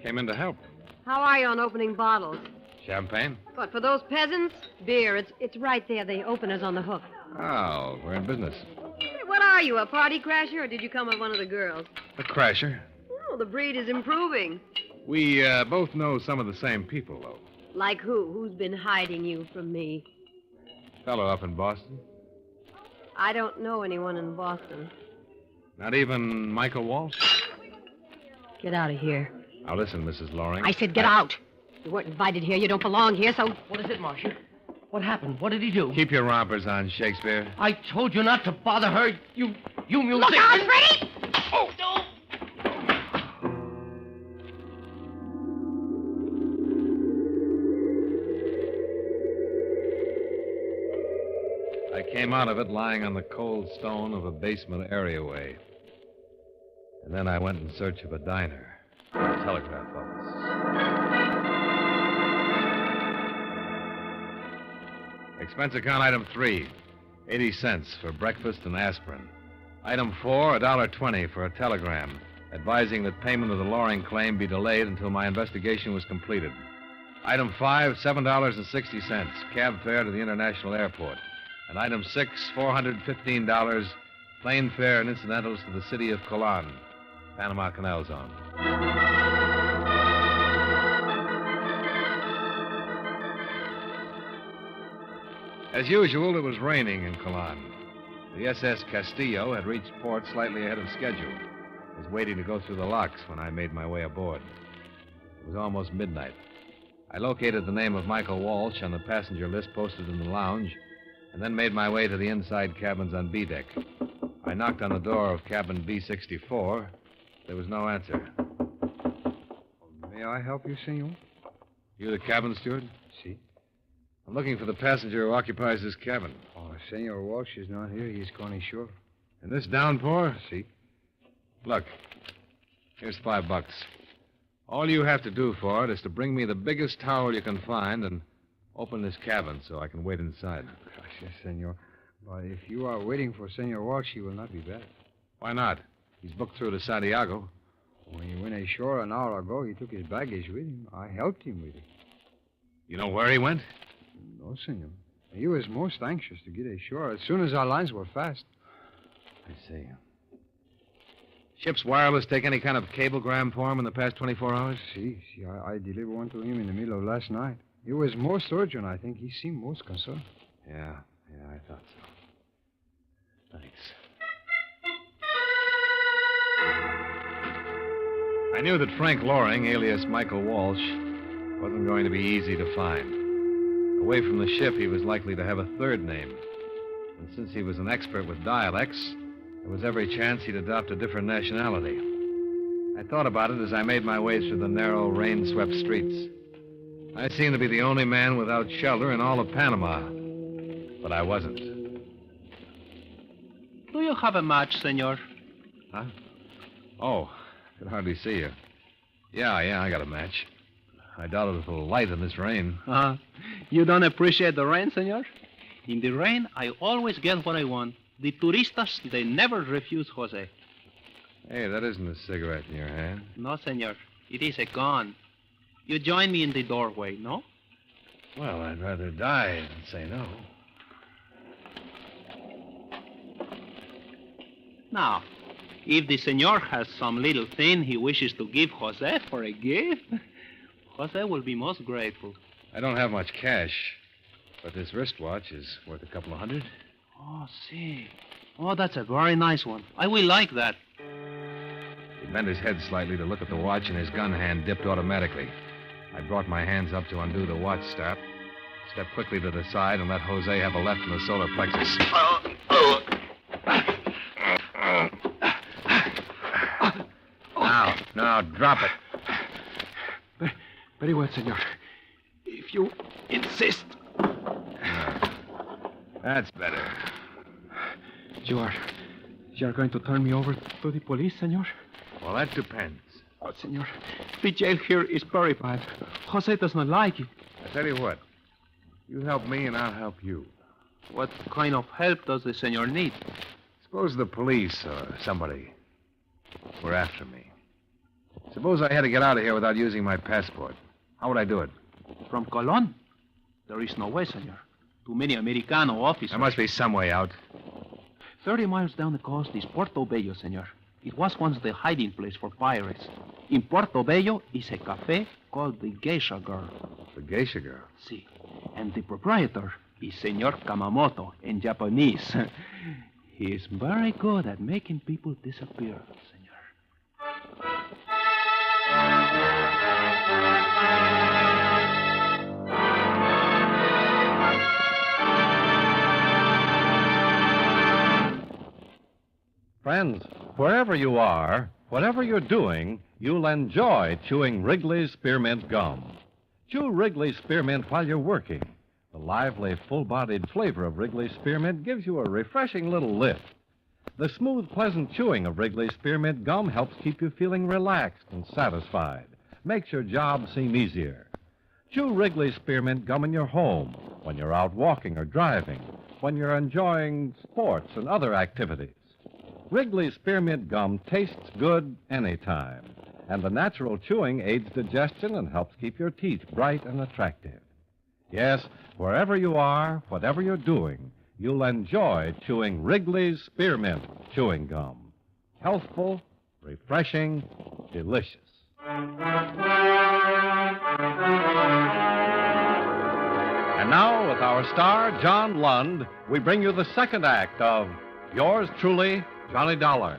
came in to help. How are you on opening bottles? Champagne? What, for those peasants? Beer. It's right there. The opener's on the hook. Oh, we're in business. Hey, what are you, a party crasher, or did you come with one of the girls? A crasher. Oh, the breed is improving. We both know some of the same people, though. Like who? Who's been hiding you from me? Fellow up in Boston. I don't know anyone in Boston. Not even Michael Walsh? Get out of here. Now, listen, Mrs. Loring. I said get out. You weren't invited here. You don't belong here, so... What is it, Marcia? What happened? What did he do? Keep your rompers on, Shakespeare. I told you not to bother her. You music... Look out, Freddie! Oh, no! I came out of it lying on the cold stone of a basement areaway. And then I went in search of a diner, a telegraph office. Expense account item 3, 80 cents for breakfast and aspirin. Item 4, $1.20 for a telegram, advising that payment of the Loring claim be delayed until my investigation was completed. Item 5, $7.60, cab fare to the international airport. And item 6, $415, plane fare and incidentals to the city of Colon, Panama Canal Zone. As usual, it was raining in Colon. The SS Castillo had reached port slightly ahead of schedule. It was waiting to go through the locks when I made my way aboard. It was almost midnight. I located the name of Michael Walsh on the passenger list posted in the lounge, and then made my way to the inside cabins on B deck. I knocked on the door of cabin B64. There was no answer. May I help you, senor? You the cabin steward? Si. I'm looking for the passenger who occupies this cabin. Oh, Senor Walsh is not here. He's gone ashore. In this downpour? Si. Look, here's $5. All you have to do for it is to bring me the biggest towel you can find and open this cabin so I can wait inside. Gracias, senor. But if you are waiting for Senor Walsh, he will not be back. Why not? He's booked through to Santiago. When he went ashore an hour ago, he took his baggage with him. I helped him with it. You know where he went? No, senor. He was most anxious to get ashore as soon as our lines were fast. I see. Ship's wireless take any kind of cablegram for him in the past 24 hours? Si. I delivered one to him in the middle of last night. It was most urgent, I think. He seemed most concerned. Yeah, I thought so. Thanks. I knew that Frank Loring, alias Michael Walsh, wasn't going to be easy to find. Away from the ship, he was likely to have a third name. And since he was an expert with dialects, there was every chance he'd adopt a different nationality. I thought about it as I made my way through the narrow, rain-swept streets. I seemed to be the only man without shelter in all of Panama. But I wasn't. Do you have a match, senor? Huh? Oh, could hardly see you. Yeah, I got a match. I doubt it will light in this rain. You don't appreciate the rain, senor? In the rain, I always get what I want. The turistas, they never refuse Jose. Hey, that isn't a cigarette in your hand. No, senor. It is a gun. You join me in the doorway, no? Well, I'd rather die than say no. Now, if the senor has some little thing he wishes to give Jose for a gift, Jose will be most grateful. I don't have much cash, but this wristwatch is worth a couple of $100. Oh, see. Oh, that's a very nice one. I will like that. He bent his head slightly to look at the watch, and his gun hand dipped automatically. I brought my hands up to undo the watch strap, stepped quickly to the side, and let Jose have a left in the solar plexus. Now, drop it. Very well, senor. If you insist. That's better. You are going to turn me over to the police, senor? Well, that depends. Oh, senor, the jail here is very bad. Jose does not like it. I tell you what. You help me and I'll help you. What kind of help does the senor need? Suppose the police or somebody were after me. Suppose I had to get out of here without using my passport. How would I do it? From Colon? There is no way, senor. Too many Americano officers. There must be some way out. 30 miles down the coast is Puerto Bello, senor. It was once the hiding place for pirates. In Puerto Bello is a cafe called the Geisha Girl. The Geisha Girl? Si. And the proprietor is Senor Kamamoto in Japanese. He is very good at making people disappear, senor. Friends, wherever you are, whatever you're doing, you'll enjoy chewing Wrigley's Spearmint Gum. Chew Wrigley's Spearmint while you're working. The lively, full-bodied flavor of Wrigley's Spearmint gives you a refreshing little lift. The smooth, pleasant chewing of Wrigley's Spearmint Gum helps keep you feeling relaxed and satisfied. Makes your job seem easier. Chew Wrigley's Spearmint Gum in your home, when you're out walking or driving, when you're enjoying sports and other activities. Wrigley's Spearmint Gum tastes good anytime, and the natural chewing aids digestion and helps keep your teeth bright and attractive. Yes, wherever you are, whatever you're doing, you'll enjoy chewing Wrigley's Spearmint Chewing Gum. Healthful, refreshing, delicious. And now, with our star, John Lund, we bring you the second act of Yours Truly, Johnny Dollar.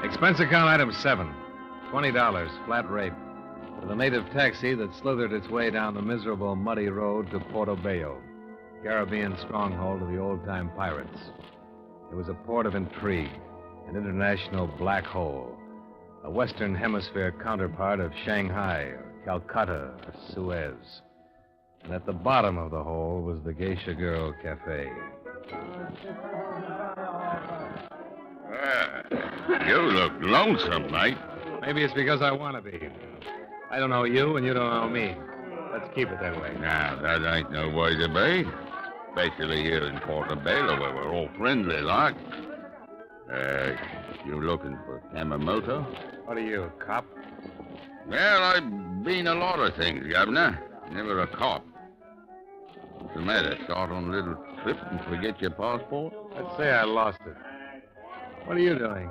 Expense account item 7. $20, flat rate. For the native taxi that slithered its way down the miserable, muddy road to Portobello, Caribbean stronghold of the old-time pirates. It was a port of intrigue, an international black hole, a Western Hemisphere counterpart of Shanghai or Calcutta or Suez. And at the bottom of the hole was the Geisha Girl Cafe. You look lonesome, mate. Maybe it's because I want to be. I don't know you, and you don't know me. Let's keep it that way. Now, that ain't no way to be. Especially here in Portobello, where we're all friendly like. You looking for Kamamoto? What are you, a cop? Well, I've been a lot of things, Governor. Never a cop. What's the matter? Start on a little trip and forget your passport? Let's say I lost it. What are you doing?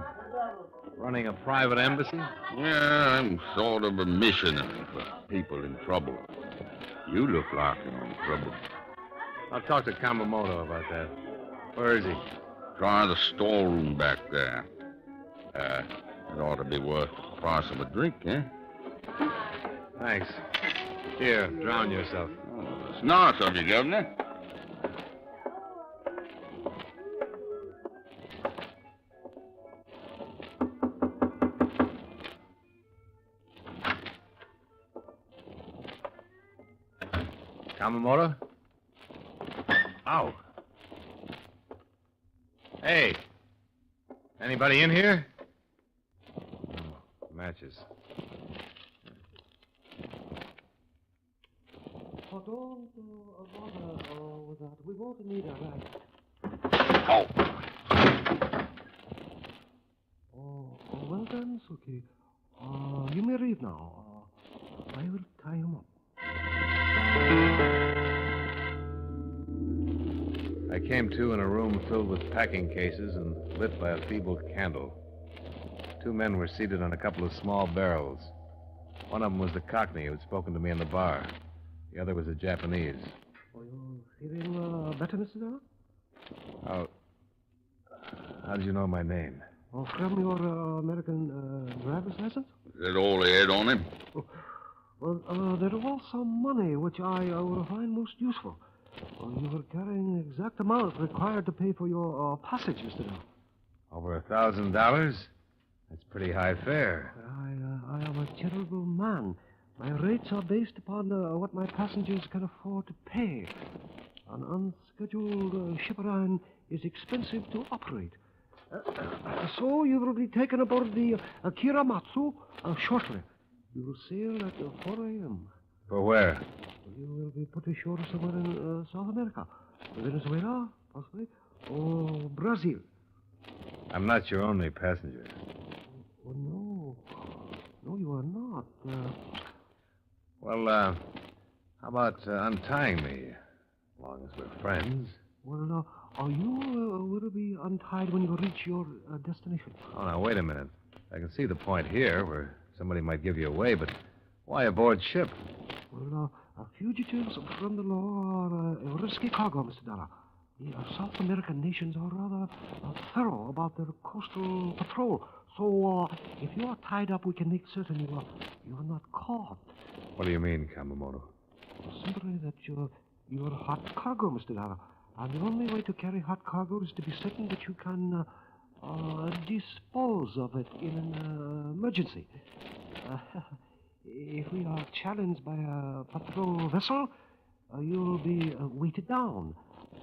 Running a private embassy? Yeah, I'm sort of a missionary for people in trouble. You look like you're in trouble. I'll talk to Kamamoto about that. Where is he? Try the storeroom back there. It ought to be worth the price of a drink, eh? Thanks. Here, drown yourself. Oh, it's nice of you, Governor. Kamamoto? Ow. Hey. Anybody in here? Matches. Oh, don't bother with that. We won't need a rag. Oh. Oh, well then, it's okay. You may leave now. I will tie him up. I came to in a room filled with packing cases and lit by a feeble candle. Two men were seated on a couple of small barrels. One of them was the Cockney who had spoken to me in the bar. The other was a Japanese. Are you feeling better, Mr. Dara? How did you know my name? Oh, from your American driver's license? Is that all he had on him? Oh, well, there was some money which I would find most useful. You were carrying the exact amount required to pay for your passage, Mr. Dara. Over $1,000? That's pretty high fare. I am a charitable man. My rates are based upon what my passengers can afford to pay. An unscheduled ship line is expensive to operate. So you will be taken aboard the Kiramatsu shortly. You will sail at 4 a.m. For where? You will be put ashore somewhere in South America. Venezuela, possibly, or Brazil. I'm not your only passenger. Oh, no. No, you are not. Well, how about untying me? As long as we're friends. Well, you will be untied when you reach your destination. Oh, now, wait a minute. I can see the point here where somebody might give you away, but why aboard ship? Well, fugitives from the law are a risky cargo, Mr. Dara. The South American nations are rather thorough about their coastal patrol. So, if you are tied up, we can make certain you are not caught. What do you mean, Kamamoto? Simply that you're hot cargo, Mr. Dara. And the only way to carry hot cargo is to be certain that you can dispose of it in an emergency. If we are challenged by a patrol vessel, you'll be weighted down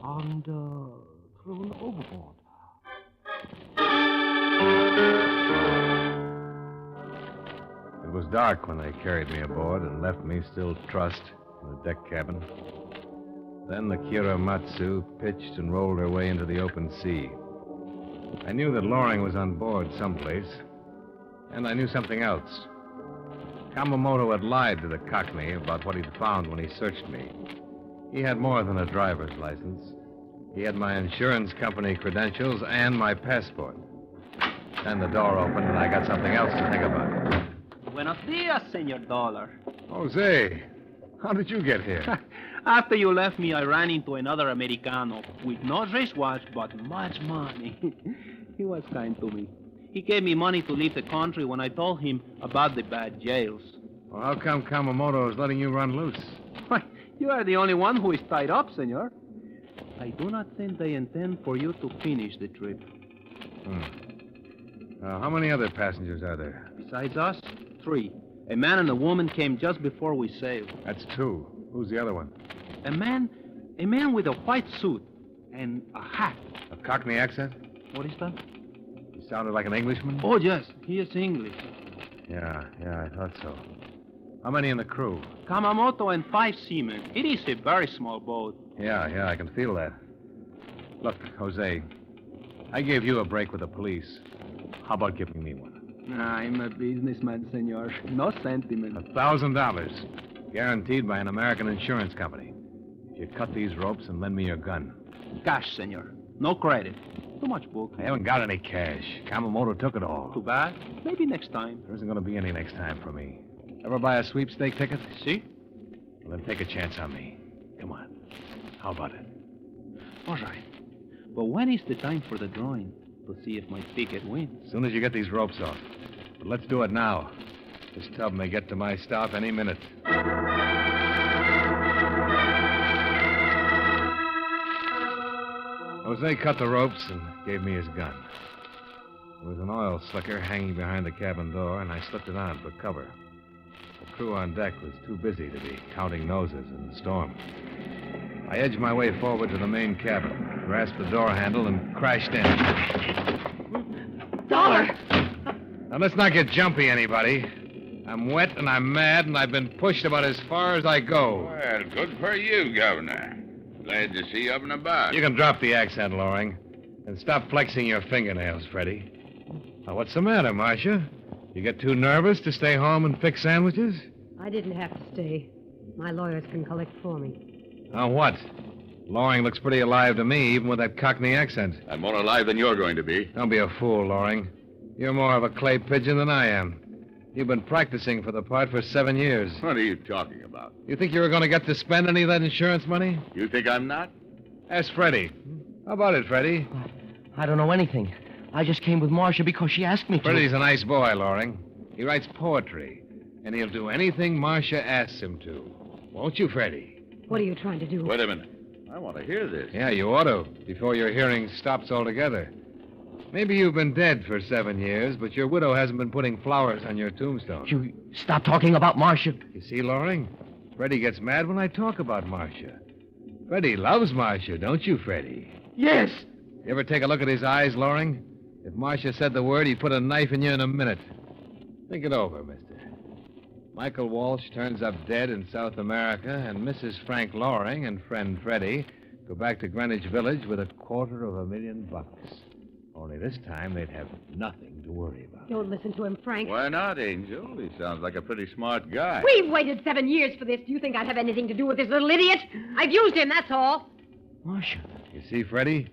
and thrown overboard. It was dark when they carried me aboard and left me still trussed in the deck cabin. Then the Kiramatsu pitched and rolled her way into the open sea. I knew that Loring was on board someplace, and I knew something else. Kamamoto had lied to the Cockney about what he'd found when he searched me. He had more than a driver's license. He had my insurance company credentials and my passport. Then the door opened, and I got something else to think about. Buenos dias, Senor Dollar. Jose, how did you get here? After you left me, I ran into another Americano with no wristwatch, but much money. He was kind to me. He gave me money to leave the country when I told him about the bad jails. Well, how come Kamamoto is letting you run loose? Why, you are the only one who is tied up, senor. I do not think they intend for you to finish the trip. How many other passengers are there? Besides us, 3. A man and a woman came just before we sailed. That's 2. Who's the other one? A man with a white suit and a hat. A Cockney accent? What is that? He sounded like an Englishman? Oh, yes, he is English. Yeah, I thought so. How many in the crew? Kamamoto and 5 seamen. It is a very small boat. Yeah, I can feel that. Look, Jose, I gave you a break with the police. How about giving me one? I'm a businessman, senor. No sentiment. $1,000. Guaranteed by an American insurance company. If you cut these ropes and lend me your gun. Cash, senor. No credit. too much, Book. I haven't got any cash. Kamamoto took it all. Too bad. Maybe next time. There isn't going to be any next time for me. Ever buy a sweepstake ticket? See? Well, then take a chance on me. Come on. How about it? All right. But when is the time for the drawing to see if my ticket wins? As soon as you get these ropes off. But let's do it now. This tub may get to my stop any minute. Jose cut the ropes and gave me his gun. There was an oil slicker hanging behind the cabin door, and I slipped it on for cover. The crew on deck was too busy to be counting noses in the storm. I edged my way forward to the main cabin, grasped the door handle, and crashed in. Dollar! Now, let's not get jumpy, anybody. I'm wet and I'm mad, and I've been pushed about as far as I go. Well, good for you, Governor. Glad to see you up and about. You can drop the accent, Loring, and stop flexing your fingernails, Freddie. Now, what's the matter, Marcia? You get too nervous to stay home and fix sandwiches? I didn't have to stay. My lawyers can collect for me. On what? Loring looks pretty alive to me, even with that Cockney accent. I'm more alive than you're going to be. Don't be a fool, Loring. You're more of a clay pigeon than I am. You've been practicing for the part for 7 years. What are you talking about? You think you were going to get to spend any of that insurance money? You think I'm not? Ask Freddie. How about it, Freddie? I don't know anything. I just came with Marcia because she asked me to. Freddie's a nice boy, Loring. He writes poetry, and he'll do anything Marcia asks him to. Won't you, Freddie? What are you trying to do? Wait a minute. I want to hear this. Yeah, you ought to, before your hearing stops altogether. Maybe you've been dead for 7 years, but your widow hasn't been putting flowers on your tombstone. You stop talking about Marcia. You see, Loring? Freddie gets mad when I talk about Marcia. Freddie loves Marcia, don't you, Freddie? Yes. You ever take a look at his eyes, Loring? If Marcia said the word, he'd put a knife in you in a minute. Think it over, mister. Michael Walsh turns up dead in South America, and Mrs. Frank Loring and friend Freddie go back to Greenwich Village with $250,000. Only this time they'd have nothing to worry about. Don't listen to him, Frank. Why not, Angel? He sounds like a pretty smart guy. We've waited 7 years for this. Do you think I'd have anything to do with this little idiot? I've used him, that's all. Marcia. You see, Freddie?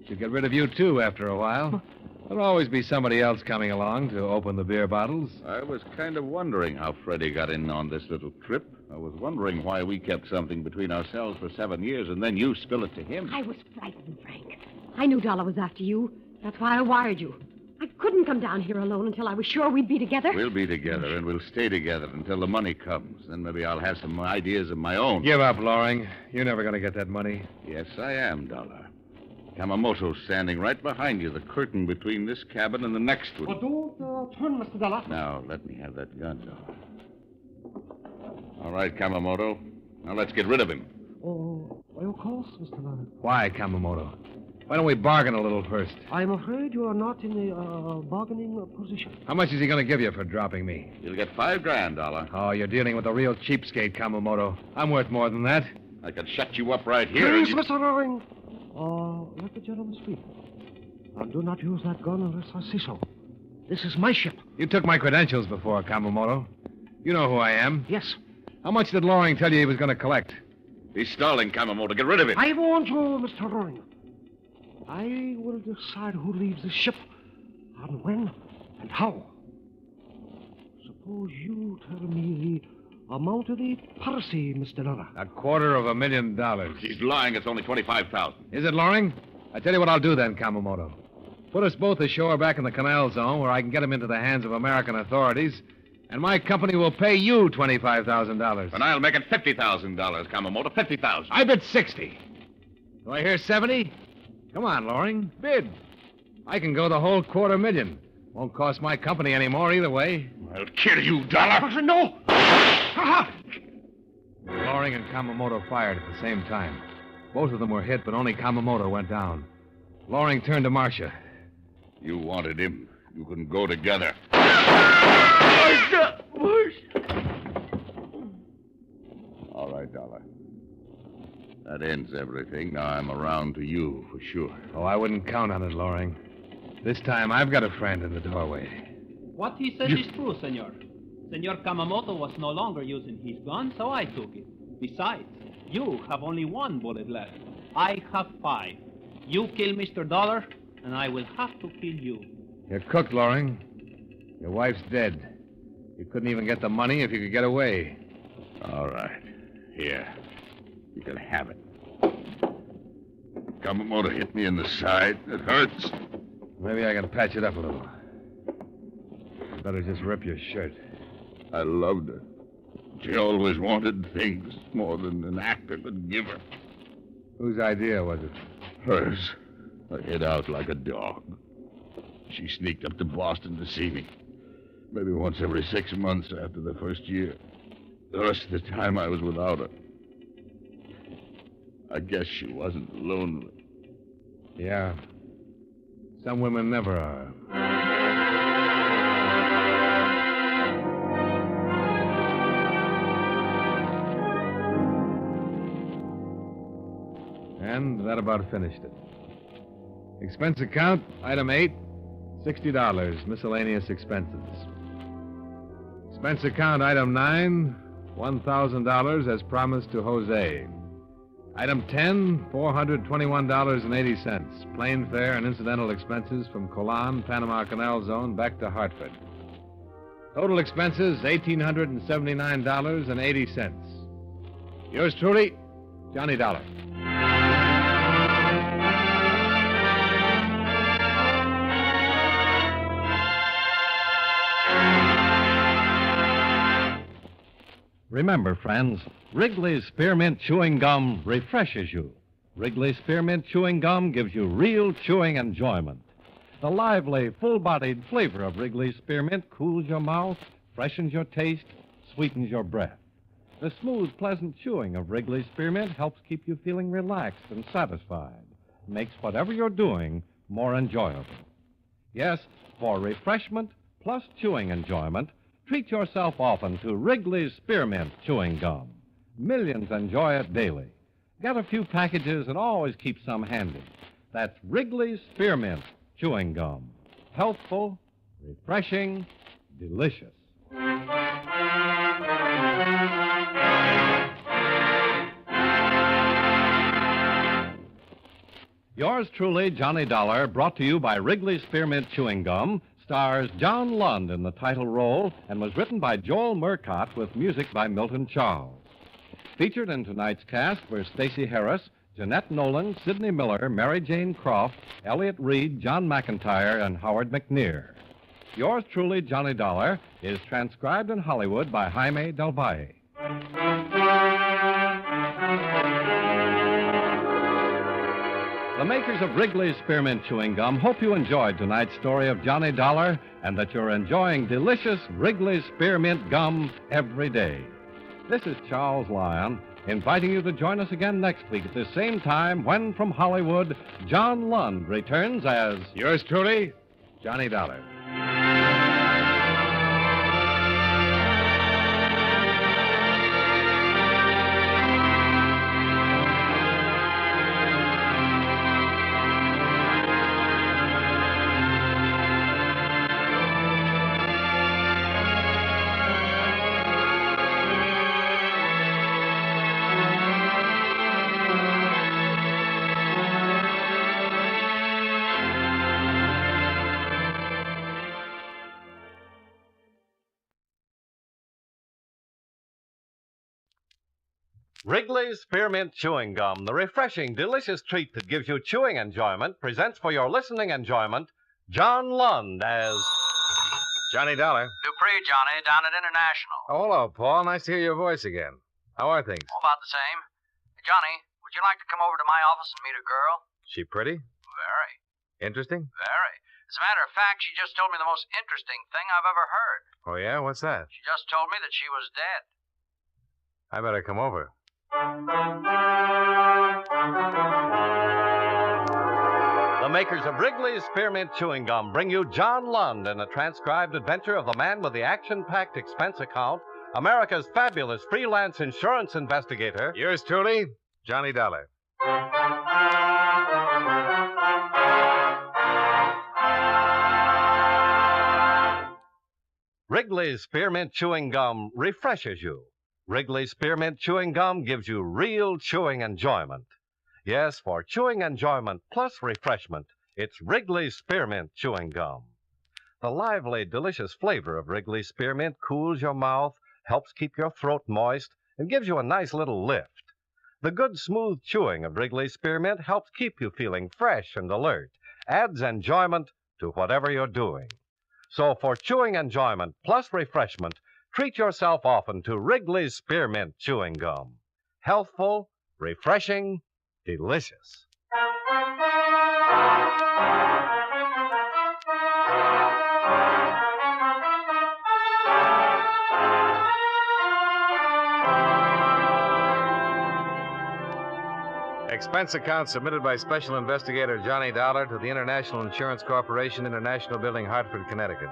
She'll get rid of you, too, after a while. There'll always be somebody else coming along to open the beer bottles. I was kind of wondering how Freddie got in on this little trip. I was wondering why we kept something between ourselves for 7 years, and then you spill it to him. I was frightened, Frank. I knew Dollar was after you. That's why I wired you. I couldn't come down here alone until I was sure we'd be together. We'll be together, and we'll stay together until the money comes. Then maybe I'll have some ideas of my own. Give up, Loring. You're never going to get that money. Yes, I am, Dollar. Kamamoto's standing right behind you, the curtain between this cabin and the next one. Don't turn, Mr. Dollar. Now, let me have that gun, Dollar. All right, Kamamoto. Now let's get rid of him. Oh, of course, Mr. Dollar. Why, Kamamoto? Why don't we bargain a little first? I'm afraid you are not in a bargaining position. How much is he going to give you for dropping me? You'll get $5,000, Dollar. Oh, you're dealing with a real cheapskate, Kamamoto. I'm worth more than that. I could shut you up right here. Please, Mr. Loring. Let the gentleman speak. Do not use that gun unless I say so. This is my ship. You took my credentials before, Kamamoto. You know who I am. Yes. How much did Loring tell you he was going to collect? He's stalling, Kamamoto. Get rid of him. I warned you, Mr. Loring. I will decide who leaves the ship, and when, and how. Suppose you tell me the amount of the piracy, Mr. Dollar. $250,000. He's lying. It's only $25,000. Is it, Loring? I tell you what I'll do then, Kamamoto. Put us both ashore back in the canal zone where I can get him into the hands of American authorities, and my company will pay you $25,000. And I'll make it $50,000, Kamamoto. $50,000. I bid 60. Do I hear 70? Come on, Loring. Bid. I can go the whole $250,000. Won't cost my company any more either way. I'll kill you, Dollar. No! Loring and Kamamoto fired at the same time. Both of them were hit, but only Kamamoto went down. Loring turned to Marcia. You wanted him. You can go together. All right, Dollar. That ends everything. Now I'm around to you for sure. Oh, I wouldn't count on it, Loring. This time I've got a friend in the doorway. What he says is true, senor. Senor Kamamoto was no longer using his gun, so I took it. Besides, you have only 1 bullet left. I have 5. You kill Mr. Dollar, and I will have to kill you. You're cooked, Loring. Your wife's dead. You couldn't even get the money if you could get away. All right. Here. You can have it. Yamamoto hit me in the side. It hurts. Maybe I can patch it up a little. You better just rip your shirt. I loved her. She always wanted things more than an actor could give her. Whose idea was it? Hers. I hid out like a dog. She sneaked up to Boston to see me. Maybe once every 6 months after the first year. The rest of the time I was without her. I guess she wasn't lonely. Yeah. Some women never are. And that about finished it. Expense account, item 8, $60, miscellaneous expenses. Expense account, item 9, $1,000 as promised to Jose. Item 10, $421.80, plane fare and incidental expenses from Colan, Panama Canal Zone, back to Hartford. Total expenses, $1,879.80. Yours truly, Johnny Dollar. Remember, friends, Wrigley's Spearmint Chewing Gum refreshes you. Wrigley's Spearmint Chewing Gum gives you real chewing enjoyment. The lively, full-bodied flavor of Wrigley's Spearmint cools your mouth, freshens your taste, sweetens your breath. The smooth, pleasant chewing of Wrigley's Spearmint helps keep you feeling relaxed and satisfied. Makes whatever you're doing more enjoyable. Yes, for refreshment plus chewing enjoyment, treat yourself often to Wrigley's Spearmint Chewing Gum. Millions enjoy it daily. Get a few packages and always keep some handy. That's Wrigley's Spearmint Chewing Gum. Healthful, refreshing, delicious. Yours truly, Johnny Dollar, brought to you by Wrigley's Spearmint Chewing Gum, stars John Lund in the title role and was written by Joel Murcott with music by Milton Charles. Featured in tonight's cast were Stacey Harris, Jeanette Nolan, Sidney Miller, Mary Jane Croft, Elliott Reed, John McIntyre, and Howard McNear. Yours truly, Johnny Dollar, is transcribed in Hollywood by Jaime Del Valle. The makers of Wrigley's Spearmint Chewing Gum hope you enjoyed tonight's story of Johnny Dollar and that you're enjoying delicious Wrigley's Spearmint Gum every day. This is Charles Lyon, inviting you to join us again next week at the same time when, from Hollywood, John Lund returns as... Yours truly, Johnny Dollar. Wrigley's Spearmint Chewing Gum, the refreshing, delicious treat that gives you chewing enjoyment, presents for your listening enjoyment John Lund as... Johnny Dollar. Dupree, Johnny, down at International. Oh, hello, Paul. Nice to hear your voice again. How are things? Oh, about the same. Hey, Johnny, would you like to come over to my office and meet a girl? She pretty? Very. Interesting? Very. As a matter of fact, she just told me the most interesting thing I've ever heard. Oh, yeah? What's that? She just told me that she was dead. I better come over. The makers of Wrigley's Spearmint Chewing Gum bring you John Lund in a transcribed adventure of the man with the action-packed expense account, America's fabulous freelance insurance investigator. Yours truly, Johnny Dollar. Wrigley's Spearmint Chewing Gum refreshes you. Wrigley's Spearmint Chewing Gum gives you real chewing enjoyment. Yes, for chewing enjoyment plus refreshment, It's Wrigley's Spearmint Chewing Gum. The lively, delicious flavor of Wrigley's Spearmint cools your mouth, helps keep your throat moist, and gives you a nice little lift. The good, smooth chewing of Wrigley's Spearmint helps keep you feeling fresh and alert, adds enjoyment to whatever you're doing. So for chewing enjoyment plus refreshment, treat yourself often to Wrigley's Spearmint Chewing Gum. Healthful, refreshing, delicious. Expense account submitted by Special Investigator Johnny Dollar to the International Insurance Corporation, International Building, Hartford, Connecticut.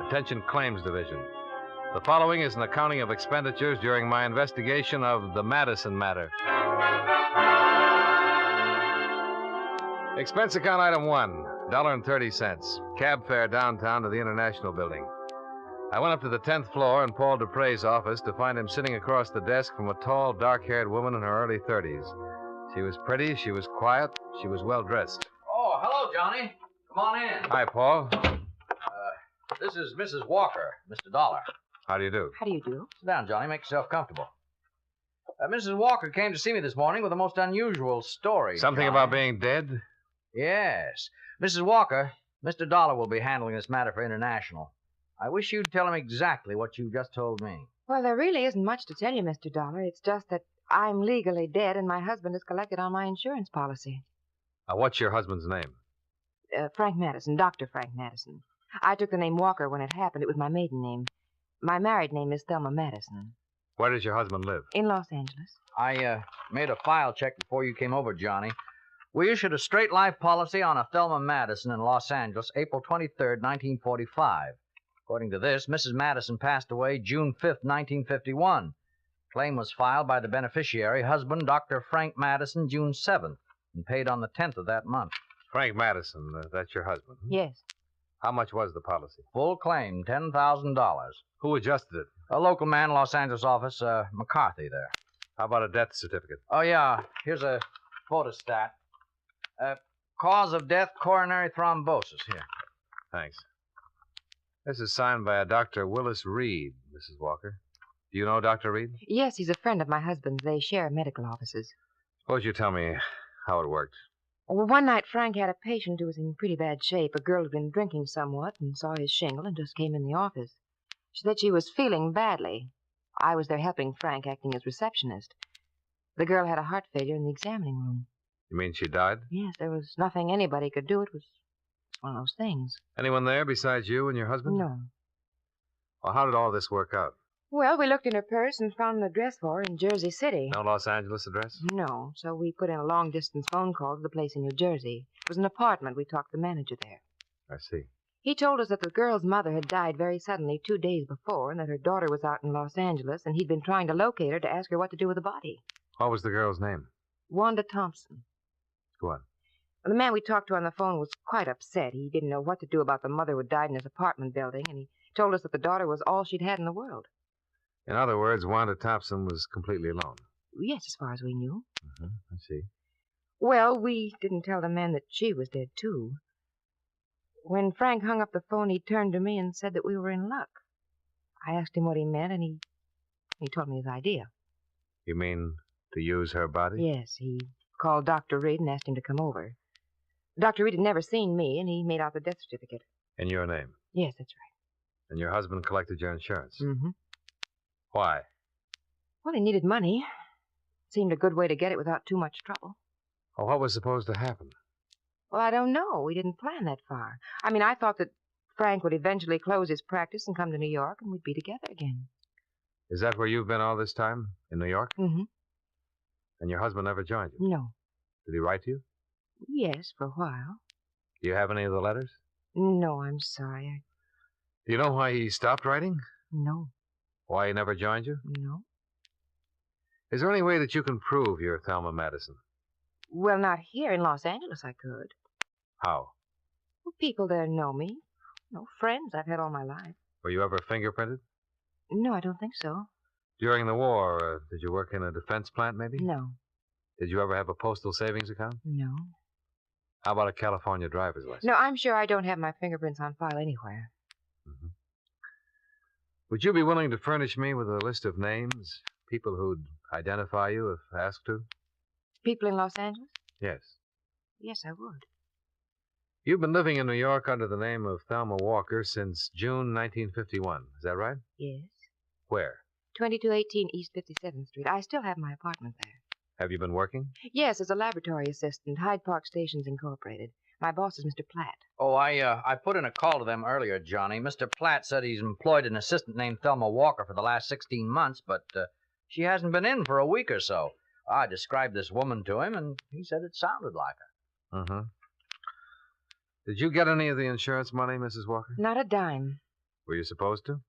Attention Claims Division. The following is an accounting of expenditures during my investigation of the Madison matter. Expense account item 1, $1.30. Cab fare downtown to the International Building. I went up to the 10th floor in Paul Dupre's office to find him sitting across the desk from a tall, dark-haired woman in her early 30s. She was pretty, she was quiet, she was well-dressed. Oh, hello, Johnny. Come on in. Hi, Paul. This is Mrs. Walker, Mr. Dollar. How do you do? How do you do? Sit down, Johnny. Make yourself comfortable. Mrs. Walker came to see me this morning with a most unusual story. Something Johnny. about being dead? Yes. Mrs. Walker, Mr. Dollar will be handling this matter for International. I wish you'd tell him exactly what you just told me. Well, there really isn't much to tell you, Mr. Dollar. It's just that I'm legally dead and my husband is collected on my insurance policy. What's your husband's name? Frank Madison, Dr. Frank Madison. I took the name Walker when it happened. It was my maiden name. My married name is Thelma Madison. Where does your husband live? In Los Angeles. I made a file check before you came over, Johnny. We issued a straight life policy on a Thelma Madison in Los Angeles, April 23rd, 1945. According to this, Mrs. Madison passed away June 5th, 1951. Claim was filed by the beneficiary, husband, Dr. Frank Madison, June 7th, and paid on the 10th of that month. Frank Madison, that's your husband? Yes. How much was the policy? Full claim, $10,000. Who adjusted it? A local man, Los Angeles office, McCarthy there. How about a death certificate? Oh, yeah. Here's a photostat. Cause of death, coronary thrombosis. Here. Thanks. This is signed by a Dr. Willis Reed, Mrs. Walker. Do you know Dr. Reed? Yes, he's a friend of my husband's. They share medical offices. Suppose you tell me how it worked. Well, one night Frank had a patient who was in pretty bad shape. A girl had been drinking somewhat and saw his shingle and just came in the office. She said she was feeling badly. I was there helping Frank, acting as receptionist. The girl had a heart failure in the examining room. You mean she died? Yes, there was nothing anybody could do. It was one of those things. Anyone there besides you and your husband? No. Well, how did all this work out? Well, we looked in her purse and found an address for her in Jersey City. No Los Angeles address? No, so we put in a long-distance phone call to the place in New Jersey. It was an apartment. We talked to the manager there. I see. He told us that the girl's mother had died very suddenly 2 days before and that her daughter was out in Los Angeles and he'd been trying to locate her to ask her what to do with the body. What was the girl's name? Wanda Thompson. Go on. The man we talked to on the phone was quite upset. He didn't know what to do about the mother who died in his apartment building, and he told us that the daughter was all she'd had in the world. In other words, Wanda Thompson was completely alone. Yes, as far as we knew. I see. Well, we didn't tell the man that she was dead, too. When Frank hung up the phone, he turned to me and said that we were in luck. I asked him what he meant, and he told me his idea. You mean to use her body? Yes, he called Dr. Reed and asked him to come over. Dr. Reed had never seen me, and he made out the death certificate. In your name? Yes, that's right. And your husband collected your insurance? Mm-hmm. Why? Well, he needed money. Seemed a good way to get it without too much trouble. Well, what was supposed to happen? Well, I don't know. We didn't plan that far. I mean, I thought that Frank would eventually close his practice and come to New York, and we'd be together again. Is that where you've been all this time? In New York? Mm-hmm. And your husband never joined you? No. Did he write to you? Yes, for a while. Do you have any of the letters? No, I'm sorry. Do you know why he stopped writing? No. Why he never joined you? No. Is there any way that you can prove you're Thelma Madison? Well, not here in Los Angeles, I could. How? Well, people there know me. No friends I've had all my life. Were you ever fingerprinted? No, I don't think so. During the war, did you work in a defense plant, maybe? No. Did you ever have a postal savings account? No. How about a California driver's license? No, I'm sure I don't have my fingerprints on file anywhere. Mm-hmm. Would you be willing to furnish me with a list of names, people who'd identify you if asked to? People in Los Angeles? Yes. Yes, I would. You've been living in New York under the name of Thelma Walker since June 1951. Is that right? Yes. Where? 2218 East 57th Street. I still have my apartment there. Have you been working? Yes, as a laboratory assistant, Hyde Park Stations Incorporated. My boss is Mr. Platt. Oh, I put in a call to them earlier, Johnny. Mr. Platt said he's employed an assistant named Thelma Walker for the last 16 months, but she hasn't been in for a week or so. I described this woman to him, and he said it sounded like her. Mm-hmm. Did you get any of the insurance money, Mrs. Walker? Not a dime. Were you supposed to?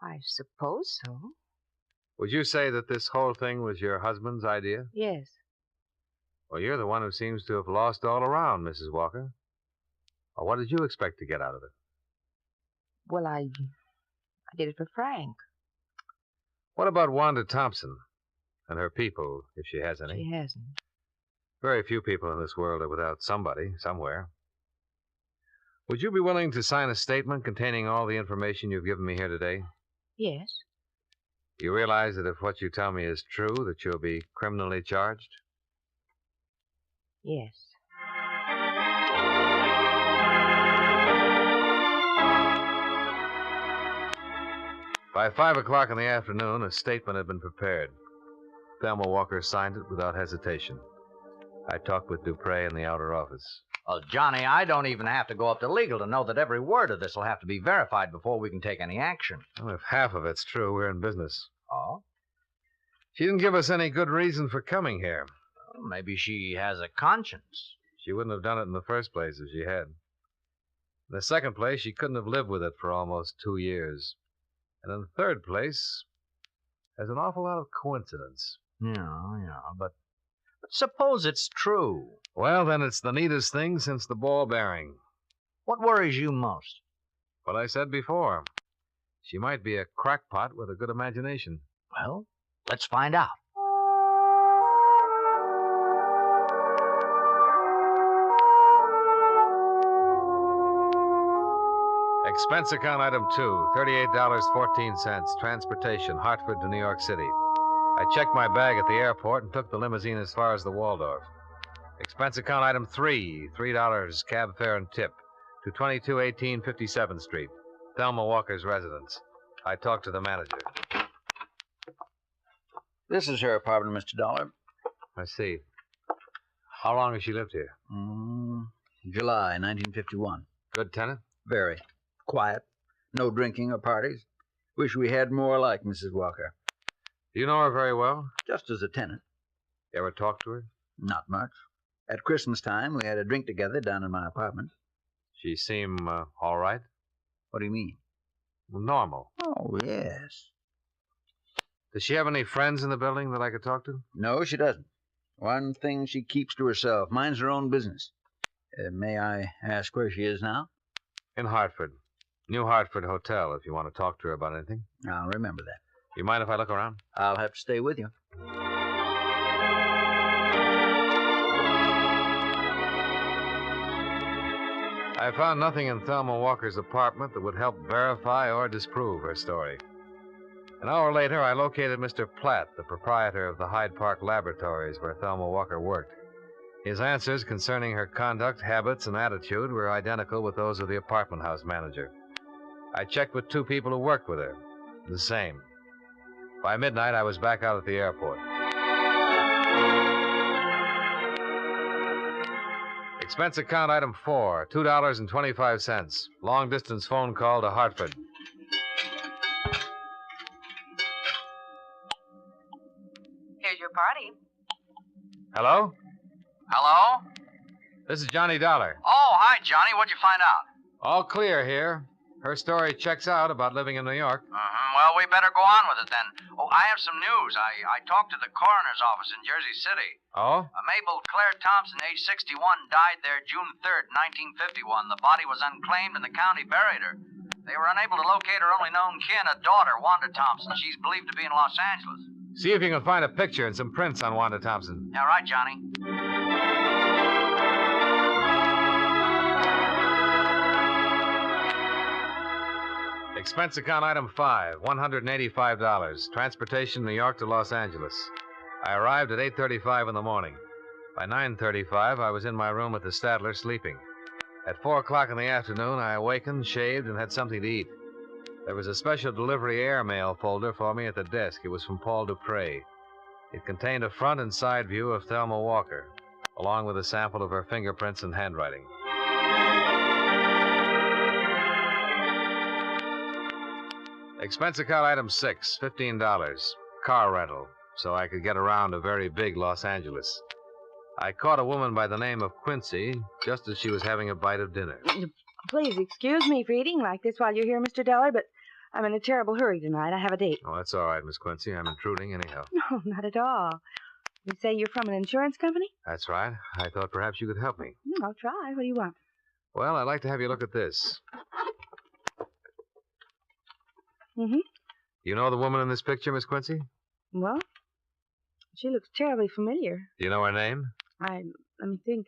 I suppose so. Would you say that this whole thing was your husband's idea? Yes. Well, you're the one who seems to have lost all around, Mrs. Walker. Well, what did you expect to get out of it? Well, I did it for Frank. What about Wanda Thompson and her people, if she has any? She hasn't. Very few people in this world are without somebody, somewhere. Would you be willing to sign a statement containing all the information you've given me here today? Yes. You realize that if what you tell me is true, that you'll be criminally charged? Yes. By 5 o'clock in the afternoon, a statement had been prepared. Thelma Walker signed it without hesitation. I talked with Dupre in the outer office. Well, Johnny, I don't even have to go up to legal to know that every word of this will have to be verified before we can take any action. Well, if half of it's true, we're in business. Oh? She didn't give us any good reason for coming here. Well, maybe she has a conscience. She wouldn't have done it in the first place if she had. In the second place, she couldn't have lived with it for almost 2 years. And in the third place, there's an awful lot of coincidence. Yeah, but suppose it's true. Well, then it's the neatest thing since the ball bearing. What worries you most? What I said before. She might be a crackpot with a good imagination. Well, let's find out. Expense account item 2, $38.14, transportation, Hartford to New York City. I checked my bag at the airport and took the limousine as far as the Waldorf. Expense account item 3, $3, cab fare and tip, to 2218 57th Street, Thelma Walker's residence. I talked to the manager. This is her apartment, Mr. Dollar. I see. How long has she lived here? July 1951. Good tenant? Very. Quiet. No drinking or parties. Wish we had more like Mrs. Walker. Do you know her very well? Just as a tenant. You ever talked to her? Not much. At Christmas time, we had a drink together down in my apartment. She seem all right? What do you mean? Well, normal. Oh, yes. Does she have any friends in the building that I could talk to? No, she doesn't. One thing she keeps to herself. Minds her own business. May I ask where she is now? In Hartford. New Hartford Hotel, if you want to talk to her about anything. I'll remember that. You mind if I look around? I'll have to stay with you. I found nothing in Thelma Walker's apartment that would help verify or disprove her story. An hour later, I located Mr. Platt, the proprietor of the Hyde Park Laboratories where Thelma Walker worked. His answers concerning her conduct, habits, and attitude were identical with those of the apartment house manager. I checked with 2 people who worked with her. The same. By midnight, I was back out at the airport. Expense account item 4, $2.25. Long-distance phone call to Hartford. Here's your party. Hello? Hello? This is Johnny Dollar. Oh, hi, Johnny. What'd you find out? All clear here. Her story checks out about living in New York. Well, we better go on with it then. Oh, I have some news. I talked to the coroner's office in Jersey City. Oh? Mabel Claire Thompson, age 61, died there June 3rd, 1951. The body was unclaimed and the county buried her. They were unable to locate her only known kin, a daughter, Wanda Thompson. She's believed to be in Los Angeles. See if you can find a picture and some prints on Wanda Thompson. All right, Johnny. Expense account item 5, $185. Transportation New York to Los Angeles. I arrived at 8:35 in the morning. By 9:35, I was in my room at the Statler sleeping. At 4 o'clock in the afternoon, I awakened, shaved, and had something to eat. There was a special delivery airmail folder for me at the desk. It was from Paul Dupre. It contained a front and side view of Thelma Walker, along with a sample of her fingerprints and handwriting. Expense account item 6, $15. Car rental, so I could get around to very big Los Angeles. I caught a woman by the name of Quincy just as she was having a bite of dinner. Please excuse me for eating like this while you're here, Mr. Dollar, but I'm in a terrible hurry tonight. I have a date. Oh, that's all right, Miss Quincy. I'm intruding anyhow. No, not at all. You say you're from an insurance company? That's right. I thought perhaps you could help me. I'll try. What do you want? Well, I'd like to have you look at this. Mm-hmm. You know the woman in this picture, Miss Quincy? Well, she looks terribly familiar. Do you know her name? Let me think.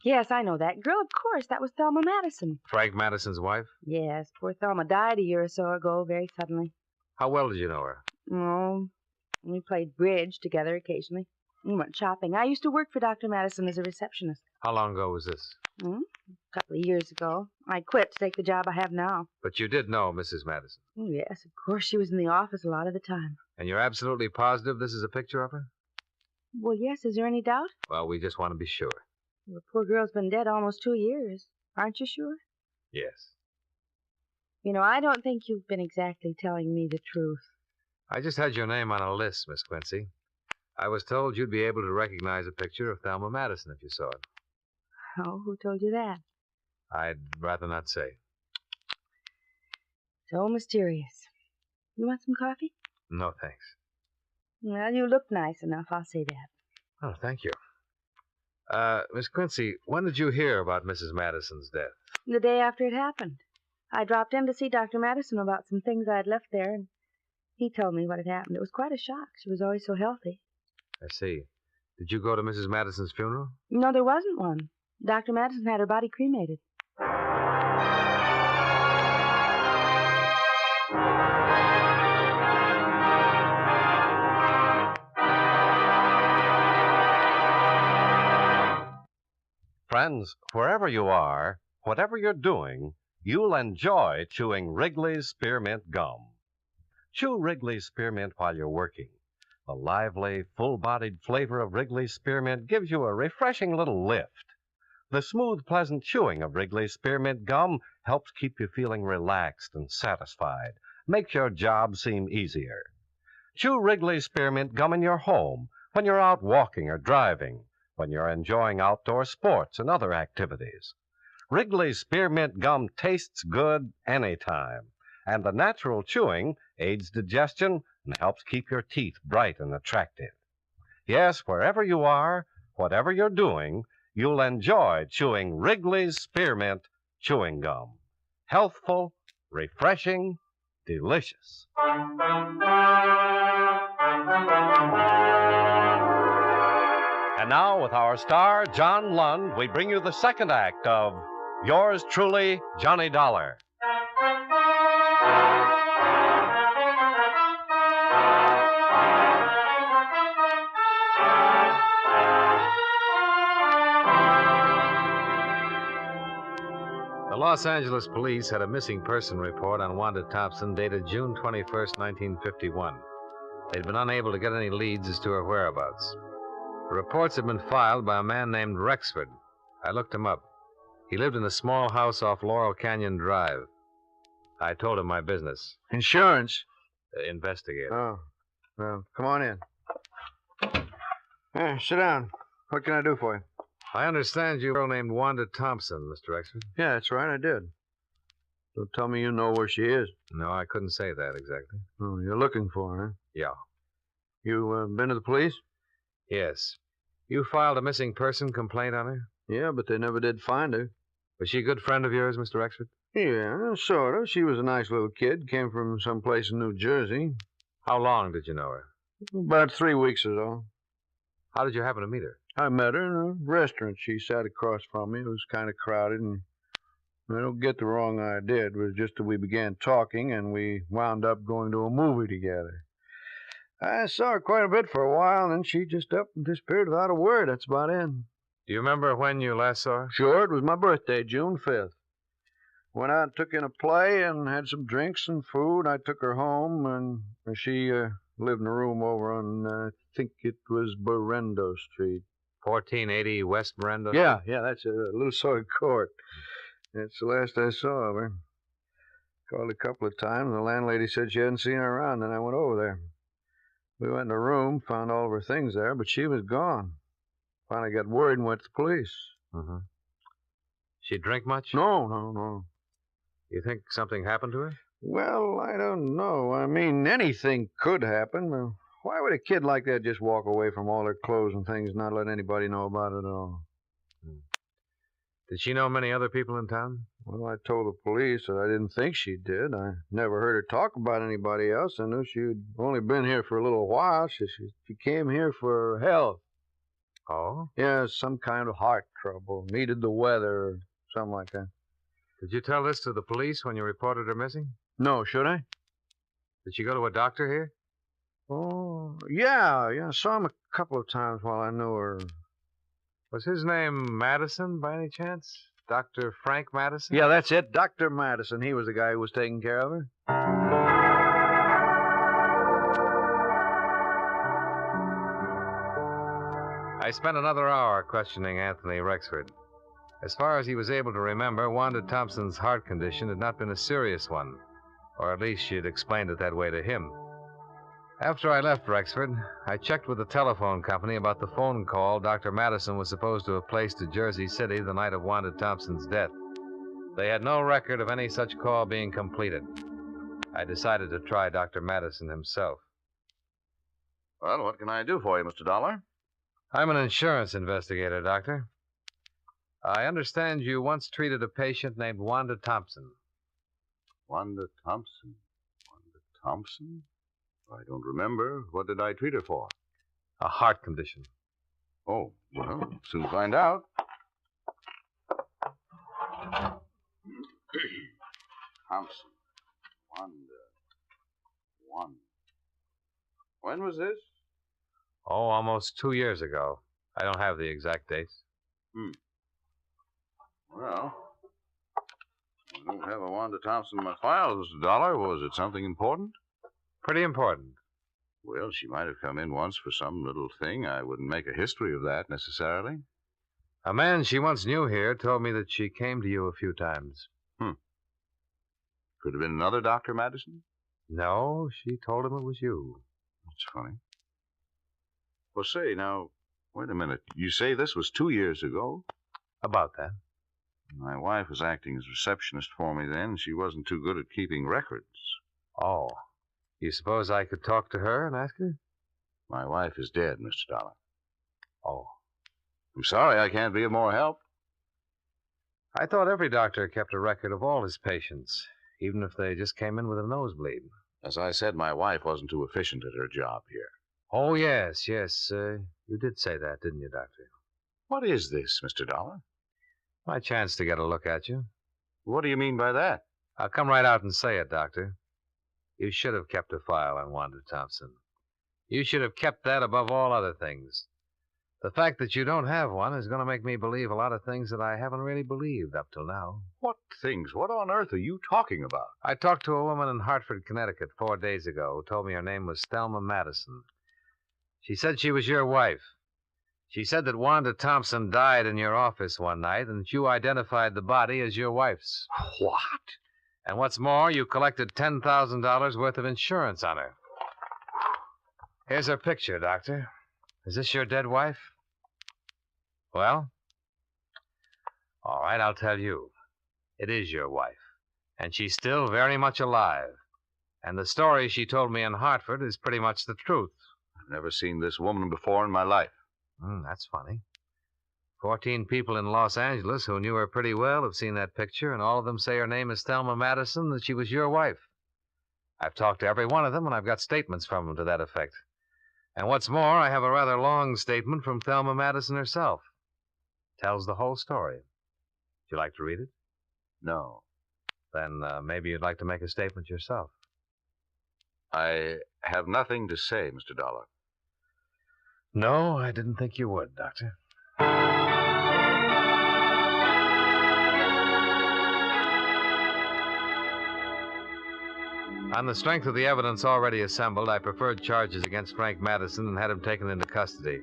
Yes, I know that girl. Of course, that was Thelma Madison. Frank Madison's wife? Yes, poor Thelma died a year or so ago, very suddenly. How well did you know her? Oh, we played bridge together occasionally. We went shopping. I used to work for Dr. Madison as a receptionist. How long ago was this? A couple of years ago. I quit to take the job I have now. But you did know Mrs. Madison? Oh, yes, of course. She was in the office a lot of the time. And you're absolutely positive this is a picture of her? Well, yes. Is there any doubt? Well, we just want to be sure. The poor girl's been dead almost 2 years. Aren't you sure? Yes. You know, I don't think you've been exactly telling me the truth. I just had your name on a list, Miss Quincy. I was told you'd be able to recognize a picture of Thelma Madison if you saw it. Oh, who told you that? I'd rather not say. So mysterious. You want some coffee? No, thanks. Well, you look nice enough, I'll say that. Oh, thank you. Miss Quincy, when did you hear about Mrs. Madison's death? The day after it happened. I dropped in to see Dr. Madison about some things I'd left there, and he told me what had happened. It was quite a shock. She was always so healthy. I see. Did you go to Mrs. Madison's funeral? No, there wasn't one. Dr. Madison had her body cremated. Friends, wherever you are, whatever you're doing, you'll enjoy chewing Wrigley's Spearmint Gum. Chew Wrigley's Spearmint while you're working. The lively, full-bodied flavor of Wrigley's Spearmint gives you a refreshing little lift. The smooth, pleasant chewing of Wrigley's Spearmint Gum helps keep you feeling relaxed and satisfied, makes your job seem easier. Chew Wrigley's Spearmint Gum in your home, when you're out walking or driving, when you're enjoying outdoor sports and other activities. Wrigley's Spearmint Gum tastes good anytime, and the natural chewing aids digestion and helps keep your teeth bright and attractive. Yes, wherever you are, whatever you're doing, you'll enjoy chewing Wrigley's Spearmint Chewing Gum. Healthful, refreshing, delicious. And now, with our star, John Lund, we bring you the second act of Yours Truly, Johnny Dollar. The Los Angeles police had a missing person report on Wanda Thompson dated June 21st, 1951. They'd been unable to get any leads as to her whereabouts. The reports had been filed by a man named Rexford. I looked him up. He lived in a small house off Laurel Canyon Drive. I told him my business. Insurance? Investigator. Oh, well, come on in. Here, sit down. What can I do for you? I understand you're a girl named Wanda Thompson, Mr. Rexford. Yeah, that's right, I did. Don't tell me you know where she is. No, I couldn't say that exactly. Oh, you're looking for her, huh? Yeah. You been to the police? Yes. You filed a missing person complaint on her? Yeah, but they never did find her. Was she a good friend of yours, Mr. Rexford? Yeah, sort of. She was a nice little kid. Came from someplace in New Jersey. How long did you know her? About 3 weeks or so. How did you happen to meet her? I met her in a restaurant. She sat across from me. It was kind of crowded, and Now, don't get the wrong idea. It was just that we began talking, and we wound up going to a movie together. I saw her quite a bit for a while, and then she just up and disappeared without a word. That's about it. Do you remember when you last saw her? Sure, it was my birthday, June 5th. Went out and took in a play and had some drinks and food. I took her home, and she lived in a room over on, I think it was Berendo Street. 1480 West Miranda? Yeah, that's a little sort of court. That's the last I saw of her. Called a couple of times, and the landlady said she hadn't seen her around, and I went over there. We went in the room, found all of her things there, but she was gone. Finally got worried and went to the police. Mm-hmm. She drink much? No. You think something happened to her? Well, I don't know. I mean, anything could happen. Why would a kid like that just walk away from all her clothes and things and not let anybody know about it at all? Did she know many other people in town? Well, I told the police that I didn't think she did. I never heard her talk about anybody else. I knew she'd only been here for a little while. She came here for health. Oh? Yeah, some kind of heart trouble. Needed the weather or something like that. Did you tell this to the police when you reported her missing? No, should I? Did she go to a doctor here? Oh, yeah. I saw him a couple of times while I knew her. Was his name Madison, by any chance? Dr. Frank Madison? Yeah, that's it. Dr. Madison. He was the guy who was taking care of her. I spent another hour questioning Anthony Rexford. As far as he was able to remember, Wanda Thompson's heart condition had not been a serious one, or at least she had explained it that way to him. After I left Rexford, I checked with the telephone company about the phone call Dr. Madison was supposed to have placed to Jersey City the night of Wanda Thompson's death. They had no record of any such call being completed. I decided to try Dr. Madison himself. Well, what can I do for you, Mr. Dollar? I'm an insurance investigator, Doctor. I understand you once treated a patient named Wanda Thompson. Wanda Thompson? Wanda Thompson? I don't remember. What did I treat her for? A heart condition. Oh, well, soon find out. Thompson. Wanda. When was this? Oh, almost 2 years ago. I don't have the exact dates. Well, I don't have a Wanda Thompson in my files, Mr. Dollar. Was it something important? Pretty important. Well, she might have come in once for some little thing. I wouldn't make a history of that necessarily. A man she once knew here told me that she came to you a few times. Could have been another Dr. Madison? No, she told him it was you. That's funny. Well, say, now, wait a minute. You say this was 2 years ago? About that. My wife was acting as receptionist for me then. She wasn't too good at keeping records. Oh. You suppose I could talk to her and ask her? My wife is dead, Mr. Dollar. Oh. I'm sorry I can't be of more help. I thought every doctor kept a record of all his patients, even if they just came in with a nosebleed. As I said, my wife wasn't too efficient at her job here. Oh, yes. You did say that, didn't you, Doctor? What is this, Mr. Dollar? My chance to get a look at you. What do you mean by that? I'll come right out and say it, Doctor. You should have kept a file on Wanda Thompson. You should have kept that above all other things. The fact that you don't have one is going to make me believe a lot of things that I haven't really believed up till now. What things? What on earth are you talking about? I talked to a woman in Hartford, Connecticut 4 days ago who told me her name was Thelma Madison. She said she was your wife. She said that Wanda Thompson died in your office one night and that you identified the body as your wife's. What? And what's more, you collected $10,000 worth of insurance on her. Here's her picture, Doctor. Is this your dead wife? Well? All right, I'll tell you. It is your wife. And she's still very much alive. And the story she told me in Hartford is pretty much the truth. I've never seen this woman before in my life. That's funny. 14 people in Los Angeles who knew her pretty well have seen that picture, and all of them say her name is Thelma Madison, that she was your wife. I've talked to every one of them, and I've got statements from them to that effect. And what's more, I have a rather long statement from Thelma Madison herself. Tells the whole story. Would you like to read it? No. Then maybe you'd like to make a statement yourself. I have nothing to say, Mr. Dollar. No, I didn't think you would, Doctor. On the strength of the evidence already assembled, I preferred charges against Frank Madison and had him taken into custody.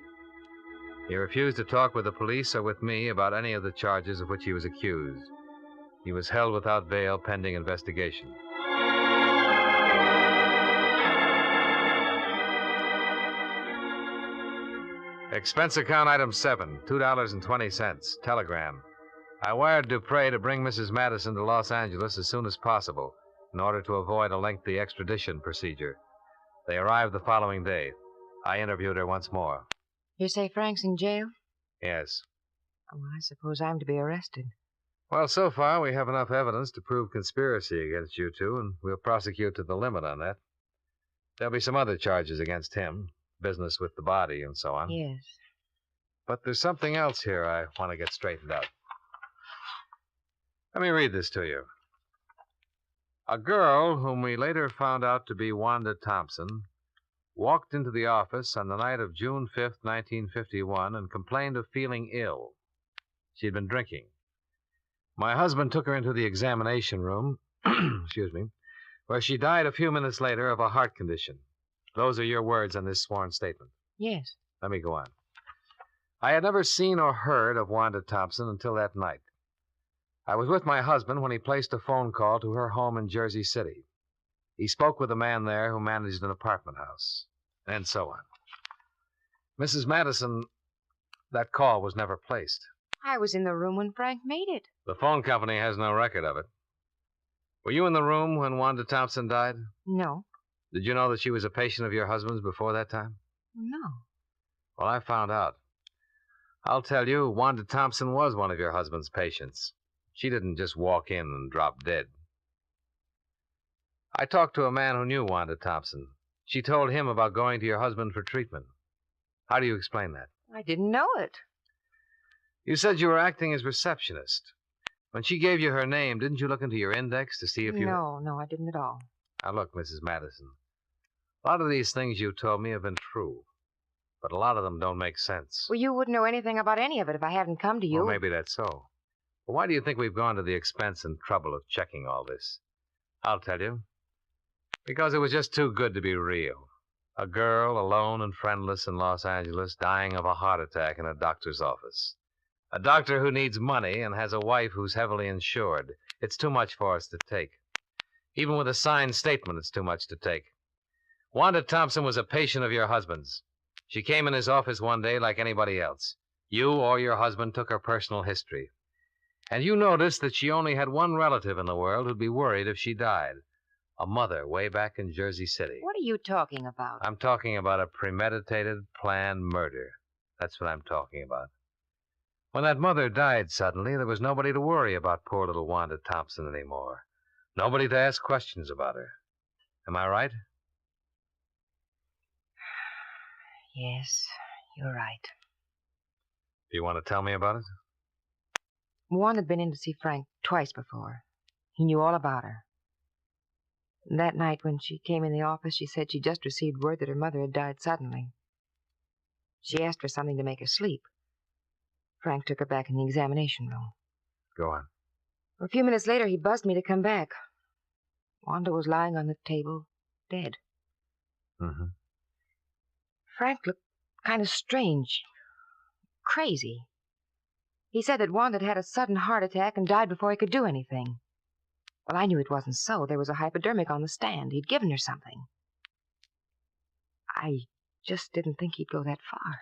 He refused to talk with the police or with me about any of the charges of which he was accused. He was held without bail pending investigation. Expense account item 7, $2.20. Telegram. I wired Dupre to bring Mrs. Madison to Los Angeles as soon as possible in order to avoid a lengthy extradition procedure. They arrived the following day. I interviewed her once more. You say Frank's in jail? Yes. Oh, I suppose I'm to be arrested. Well, so far we have enough evidence to prove conspiracy against you two, and we'll prosecute to the limit on that. There'll be some other charges against him, business with the body and so on. Yes. But there's something else here I want to get straightened out. Let me read this to you. A girl, whom we later found out to be Wanda Thompson, walked into the office on the night of June 5th, 1951, and complained of feeling ill. She'd been drinking. My husband took her into the examination room, where she died a few minutes later of a heart condition. Those are your words on this sworn statement. Yes. Let me go on. I had never seen or heard of Wanda Thompson until that night. I was with my husband when he placed a phone call to her home in Jersey City. He spoke with a man there who managed an apartment house, and so on. Mrs. Madison, that call was never placed. I was in the room when Frank made it. The phone company has no record of it. Were you in the room when Wanda Thompson died? No. Did you know that she was a patient of your husband's before that time? No. Well, I found out. I'll tell you, Wanda Thompson was one of your husband's patients. She didn't just walk in and drop dead. I talked to a man who knew Wanda Thompson. She told him about going to your husband for treatment. How do you explain that? I didn't know it. You said you were acting as receptionist. When she gave you her name, didn't you look into your index to see if you... No, I didn't at all. Now, look, Mrs. Madison. A lot of these things you told me have been true, but a lot of them don't make sense. Well, you wouldn't know anything about any of it if I hadn't come to you. Well, maybe that's so. But why do you think we've gone to the expense and trouble of checking all this? I'll tell you. Because it was just too good to be real. A girl, alone and friendless in Los Angeles, dying of a heart attack in a doctor's office. A doctor who needs money and has a wife who's heavily insured. It's too much for us to take. Even with a signed statement, it's too much to take. Wanda Thompson was a patient of your husband's. She came in his office one day like anybody else. You or your husband took her personal history. And you noticed that she only had one relative in the world who'd be worried if she died. A mother way back in Jersey City. What are you talking about? I'm talking about a premeditated, planned murder. That's what I'm talking about. When that mother died suddenly, there was nobody to worry about poor little Wanda Thompson anymore. Nobody to ask questions about her. Am I right? Yes, you're right. Do you want to tell me about it? Juan had been in to see Frank twice before. He knew all about her. And that night when she came in the office, she said she'd just received word that her mother had died suddenly. She asked for something to make her sleep. Frank took her back in the examination room. Go on. A few minutes later, he buzzed me to come back. Wanda was lying on the table, dead. Mm-hmm. Frank looked kind of strange, crazy. He said that Wanda had had a sudden heart attack and died before he could do anything. Well, I knew it wasn't so. There was a hypodermic on the stand. He'd given her something. I just didn't think he'd go that far.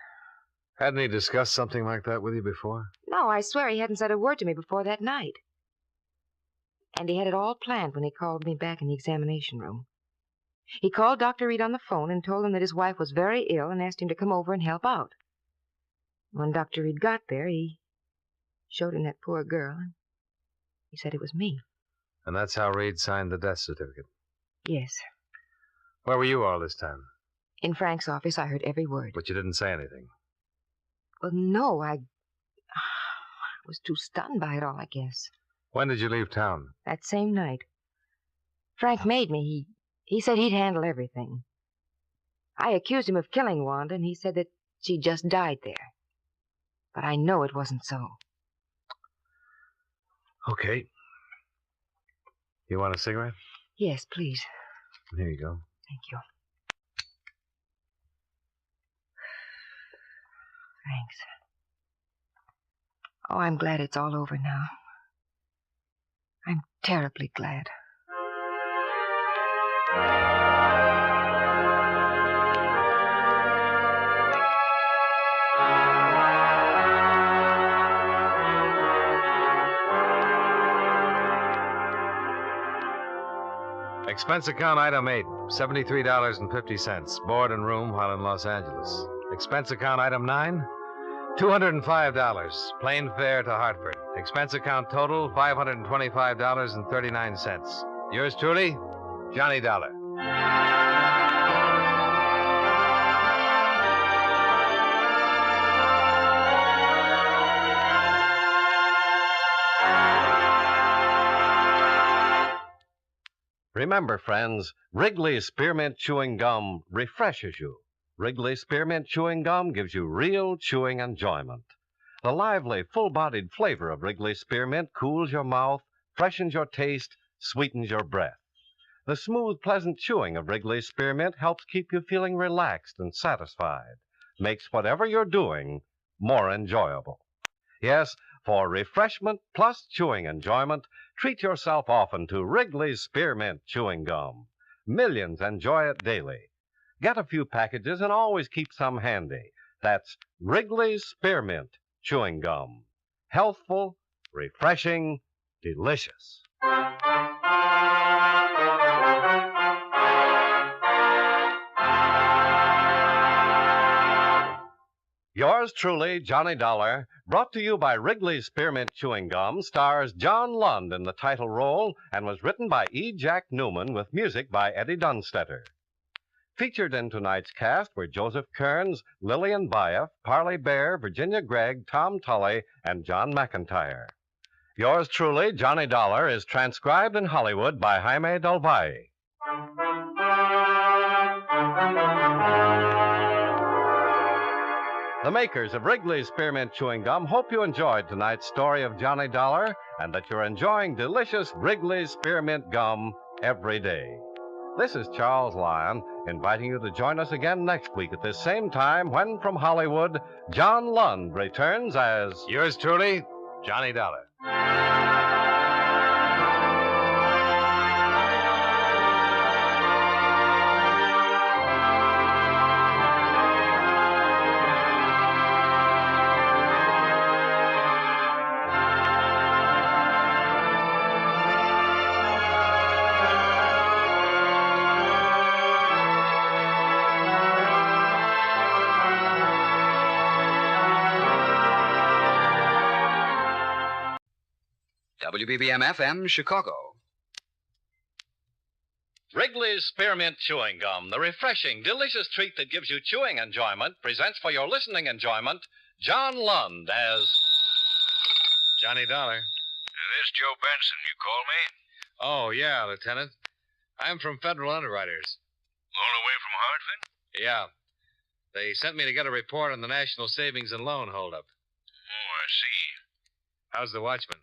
Hadn't he discussed something like that with you before? No, I swear he hadn't said a word to me before that night. And he had it all planned when he called me back in the examination room. He called Dr. Reed on the phone and told him that his wife was very ill and asked him to come over and help out. When Dr. Reed got there, he showed him that poor girl, and he said it was me. And that's how Reed signed the death certificate? Yes. Where were you all this time? In Frank's office. I heard every word. But you didn't say anything? Well, no, I was too stunned by it all, I guess. When did you leave town? That same night. Frank made me. He said he'd handle everything. I accused him of killing Wanda, and he said that she just died there. But I know it wasn't so. Okay. You want a cigarette? Yes, please. Here you go. Thank you. Thanks. Oh, I'm glad it's all over now. I'm terribly glad. Expense account item 8, $73.50. Board and room while in Los Angeles. Expense account item 9, $205. Plane fare to Hartford. Expense account total, $525.39. Yours truly, Johnny Dollar. Remember, friends, Wrigley's Spearmint Chewing Gum refreshes you. Wrigley's Spearmint Chewing Gum gives you real chewing enjoyment. The lively, full-bodied flavor of Wrigley's Spearmint cools your mouth, freshens your taste, sweetens your breath. The smooth, pleasant chewing of Wrigley's Spearmint helps keep you feeling relaxed and satisfied, makes whatever you're doing more enjoyable. Yes, for refreshment plus chewing enjoyment, treat yourself often to Wrigley's Spearmint Chewing Gum. Millions enjoy it daily. Get a few packages and always keep some handy. That's Wrigley's Spearmint Chewing Gum. Healthful, refreshing, delicious. Yours truly, Johnny Dollar, brought to you by Wrigley's Spearmint Chewing Gum, stars John Lund in the title role and was written by E. Jack Newman with music by Eddie Dunstetter. Featured in tonight's cast were Joseph Kearns, Lillian Baeff, Parley Bear, Virginia Gregg, Tom Tully, and John McIntyre. Yours truly, Johnny Dollar, is transcribed in Hollywood by Jaime Del Valle. The makers of Wrigley's Spearmint Chewing Gum hope you enjoyed tonight's story of Johnny Dollar and that you're enjoying delicious Wrigley's Spearmint Gum every day. This is Charles Lyon, inviting you to join us again next week at this same time when, from Hollywood, John Lund returns as... Yours truly, Johnny Dollar. WBBM-FM, Chicago. Wrigley's Spearmint Chewing Gum, the refreshing, delicious treat that gives you chewing enjoyment, presents for your listening enjoyment John Lund as... Johnny Dollar. This is Joe Benson. You call me? Oh, yeah, Lieutenant. I'm from Federal Underwriters. All the way from Hartford? Yeah. They sent me to get a report on the National Savings and Loan holdup. Oh, I see. How's the watchman?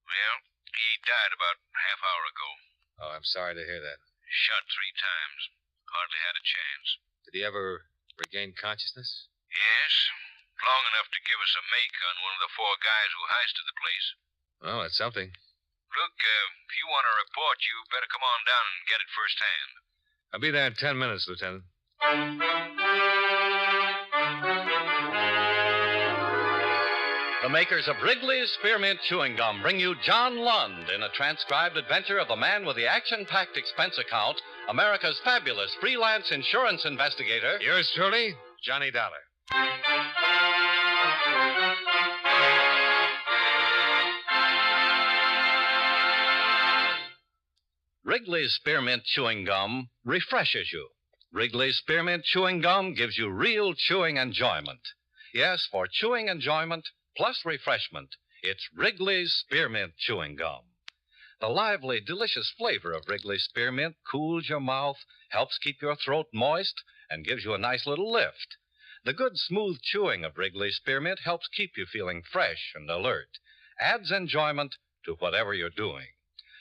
Well, he died about a half hour ago. Oh, I'm sorry to hear that. Shot 3 times. Hardly had a chance. Did he ever regain consciousness? Yes. Long enough to give us a make on one of the 4 guys who heisted the place. Oh, that's something. Look, if you want a report, you better come on down and get it firsthand. I'll be there in 10 minutes, Lieutenant. The makers of Wrigley's Spearmint Chewing Gum bring you John Lund in a transcribed adventure of the man with the action-packed expense account, America's fabulous freelance insurance investigator. Yours truly, Johnny Dollar. Wrigley's Spearmint Chewing Gum refreshes you. Wrigley's Spearmint Chewing Gum gives you real chewing enjoyment. Yes, for chewing enjoyment plus refreshment, it's Wrigley's Spearmint Chewing Gum. The lively, delicious flavor of Wrigley's Spearmint cools your mouth, helps keep your throat moist, and gives you a nice little lift. The good, smooth chewing of Wrigley's Spearmint helps keep you feeling fresh and alert, adds enjoyment to whatever you're doing.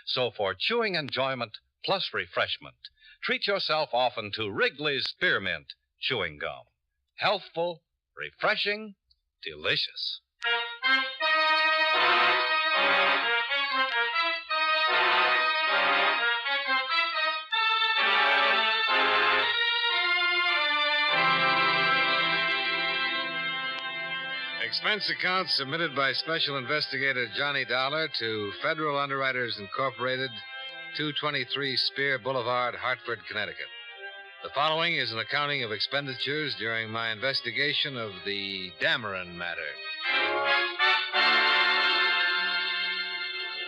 So for chewing enjoyment plus refreshment, treat yourself often to Wrigley's Spearmint chewing gum. Healthful, refreshing, delicious. Expense account submitted by Special Investigator Johnny Dollar to Federal Underwriters Incorporated, 223 Spear Boulevard, Hartford, Connecticut. The following is an accounting of expenditures during my investigation of the Dameron matter.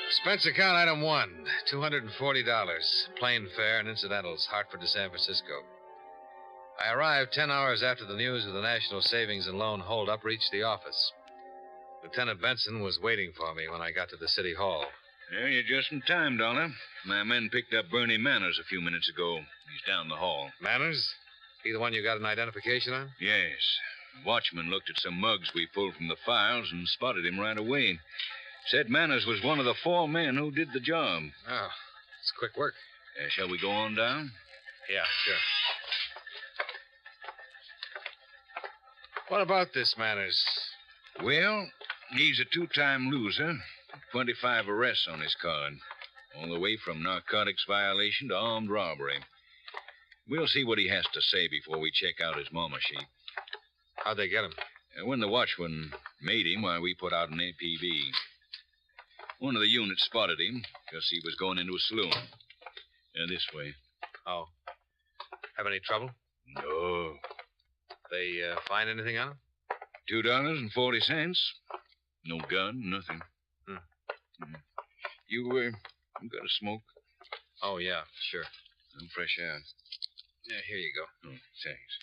Expense account item 1, $240, plane fare and incidentals, Hartford to San Francisco. I arrived 10 hours after the news of the National Savings and Loan holdup reached the office. Lieutenant Benson was waiting for me when I got to the city hall. Yeah, you're just in time, Dollar. My men picked up Bernie Manners a few minutes ago. He's down the hall. Manners? He the one you got an identification on? Yes. The watchman looked at some mugs we pulled from the files and spotted him right away. Said Manners was one of the 4 men who did the job. Oh, it's quick work. Shall we go on down? Yeah, sure. What about this Manners? Well, he's a 2-time loser. 25 arrests on his card. All the way from narcotics violation to armed robbery. We'll see what he has to say before we check out his mama sheet. How'd they get him? When the watchman made him, we put out an APB. One of the units spotted him because he was going into a saloon. This way. Oh. Have any trouble? No. They find anything on him? $2.40. No gun, nothing. You got a smoke? Oh, yeah, sure. Some fresh air. Yeah, here you go. Oh, thanks.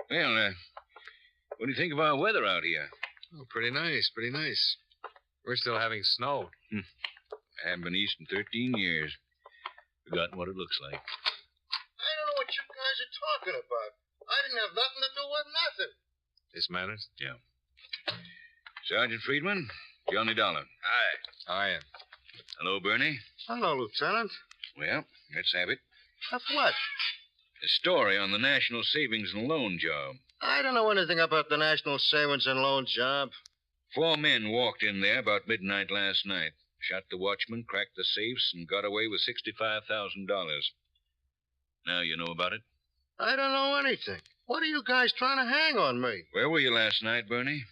Well, what do you think of our weather out here? Oh, pretty nice, pretty nice. We're still having snow. I haven't been east in 13 years. Forgotten what it looks like. I don't know what you guys are talking about. I didn't have nothing to do with nothing. This Manners? Yeah. Sergeant Friedman, Johnny Dollar. Aye. How are you? Hello, Bernie. Hello, Lieutenant. Well, let's have it. Of what? A story on the National Savings and Loan job. I don't know anything about the National Savings and Loan job. 4 men walked in there about midnight last night. Shot the watchman, cracked the safes, and got away with $65,000. Now you know about it? I don't know anything. What are you guys trying to hang on me? Where were you last night, Bernie?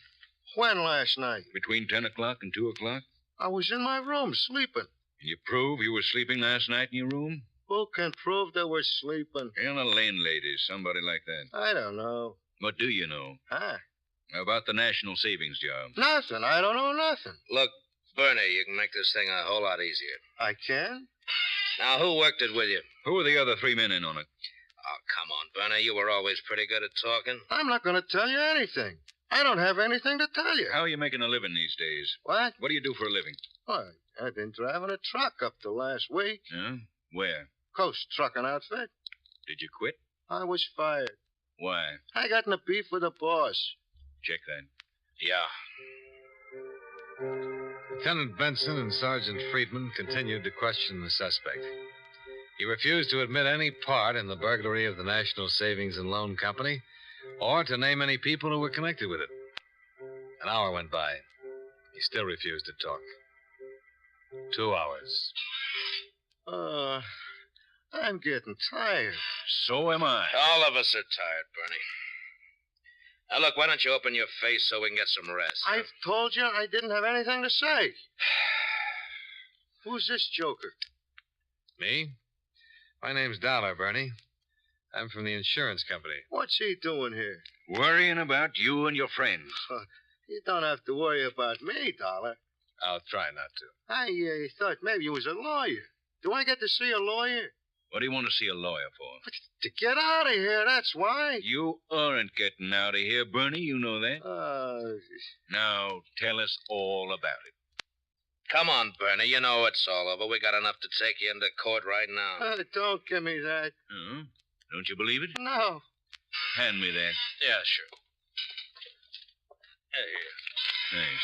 When last night? Between 10 o'clock and 2 o'clock. I was in my room sleeping. Can you prove you were sleeping last night in your room? Who can prove they were sleeping? Well, a landlady, somebody like that. I don't know. What do you know? Huh? About the National Savings job. Nothing. I don't know nothing. Look, Bernie, you can make this thing a whole lot easier. I can? Now, who worked it with you? Who were the other 3 men in on it? Oh, come on, Bernie. You were always pretty good at talking. I'm not going to tell you anything. I don't have anything to tell you. How are you making a living these days? What? What do you do for a living? Why, I've been driving a truck up to last week. Yeah? Where? Coast Trucking Outfit. Did you quit? I was fired. Why? I got in a beef with the boss. Check that. Yeah. Lieutenant Benson and Sergeant Friedman continued to question the suspect. He refused to admit any part in the burglary of the National Savings and Loan Company or to name any people who were connected with it. An hour went by. He still refused to talk. 2 hours. I'm getting tired. So am I. All of us are tired, Bernie. Now, look, why don't you open your face so we can get some rest? I've told you I didn't have anything to say. Who's this joker? Me? My name's Dollar, Bernie. I'm from the insurance company. What's he doing here? Worrying about you and your friends. You don't have to worry about me, Dollar. I'll try not to. I thought maybe you was a lawyer. Do I get to see a lawyer? What do you want to see a lawyer for? To get out of here, that's why. You aren't getting out of here, Bernie. You know that. Now, tell us all about it. Come on, Bernie. You know it's all over. We got enough to take you into court right now. Don't give me that. Oh? Don't you believe it? No. Hand me that. Yeah, sure. Here. Thanks.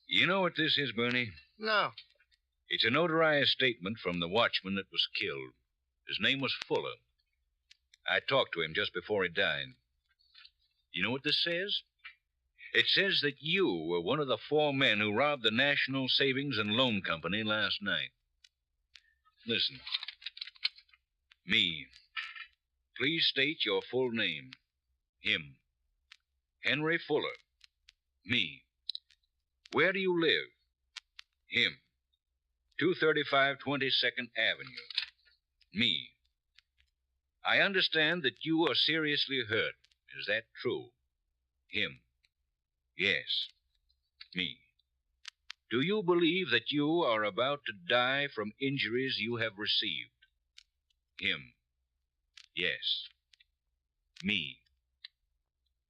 You know what this is, Bernie? No. It's a notarized statement from the watchman that was killed. His name was Fuller. I talked to him just before he died. You know what this says? It says that you were one of the 4 men who robbed the National Savings and Loan Company last night. Listen. Me. Please state your full name. Him. Henry Fuller. Me. Where do you live? Him. 235 22nd Avenue. Me. I understand that you are seriously hurt. Is that true? Him. Yes. Me. Do you believe that you are about to die from injuries you have received? Him. Yes. Me.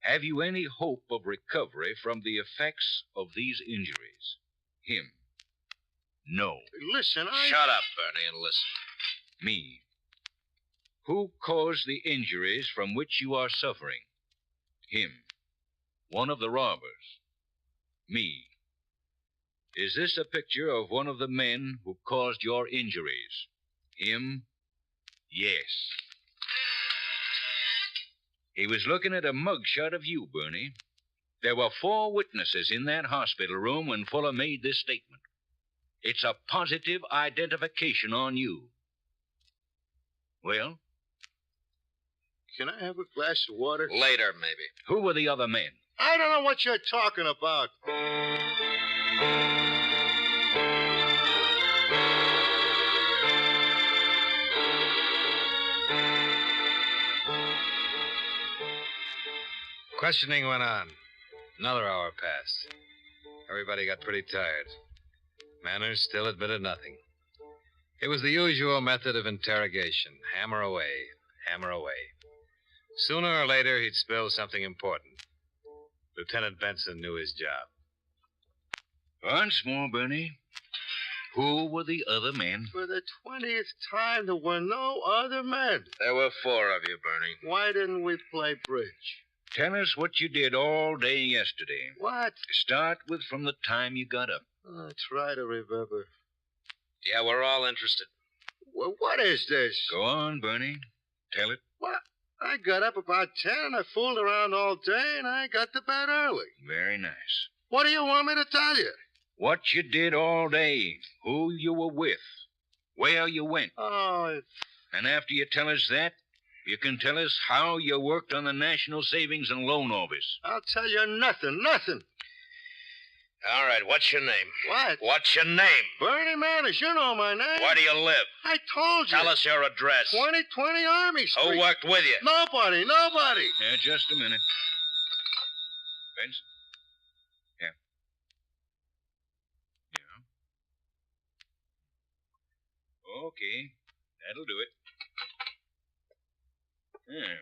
Have you any hope of recovery from the effects of these injuries? Him. No. Listen, Shut up, Bernie, and listen. Me. Who caused the injuries from which you are suffering? Him. One of the robbers. Me. Is this a picture of one of the men who caused your injuries? Him? Yes. He was looking at a mugshot of you, Bernie. There were 4 witnesses in that hospital room when Fuller made this statement. It's a positive identification on you. Well? Can I have a glass of water? Later, maybe. Who were the other men? I don't know what you're talking about. Questioning went on. Another hour passed. Everybody got pretty tired. Manners still admitted nothing. It was the usual method of interrogation. Hammer away, hammer away. Sooner or later, he'd spill something important. Lieutenant Benson knew his job. Once more, Bernie. Who were the other men? For the 20th time, there were no other men. There were 4 of you, Bernie. Why didn't we play bridge? Tell us what you did all day yesterday. What? Start with from the time you got up. Try to remember. Yeah, we're all interested. Well, what is this? Go on, Bernie. Tell it. What? I got up about 10 and I fooled around all day and I got to bed early. Very nice. What do you want me to tell you? What you did all day, who you were with, where you went. Oh. And after you tell us that, you can tell us how you worked on the National Savings and Loan Office. I'll tell you nothing. All right, what's your name? What? What's your name? Bernie Manners, you know my name. Where do you live? I told you. Tell us your address. 2020 Army Street. Who worked with you? Nobody. Yeah, just a minute. Benson? Yeah. Okay, that'll do it. Yeah.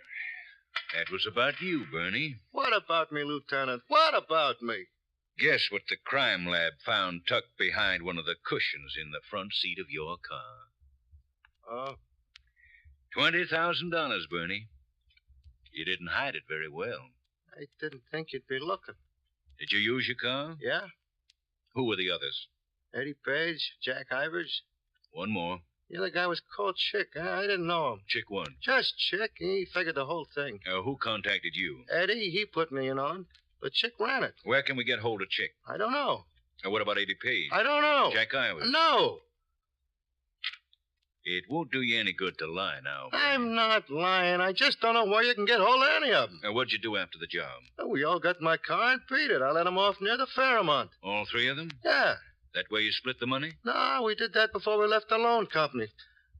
That was about you, Bernie. What about me, Lieutenant? What about me? Guess what the crime lab found tucked behind one of the cushions in the front seat of your car? Oh? $20,000, Bernie. You didn't hide it very well. I didn't think you'd be looking. Did you use your car? Yeah. Who were the others? Eddie Page, Jack Ivers. One more. The other guy was called Chick. I didn't know him. Chick one. Just Chick. He figured the whole thing. Who contacted you? Eddie, he put me in on. But Chick ran it. Where can we get hold of Chick? I don't know. What about Eddie Page? I don't know. Jack Ivers? No. It won't do you any good to lie now. I'm not lying. I just don't know where you can get hold of any of them. What'd you do after the job? We all got in my car and beat it. I let them off near the Fairmont. All 3 of them? Yeah. That way you split the money? No, we did that before we left the loan company.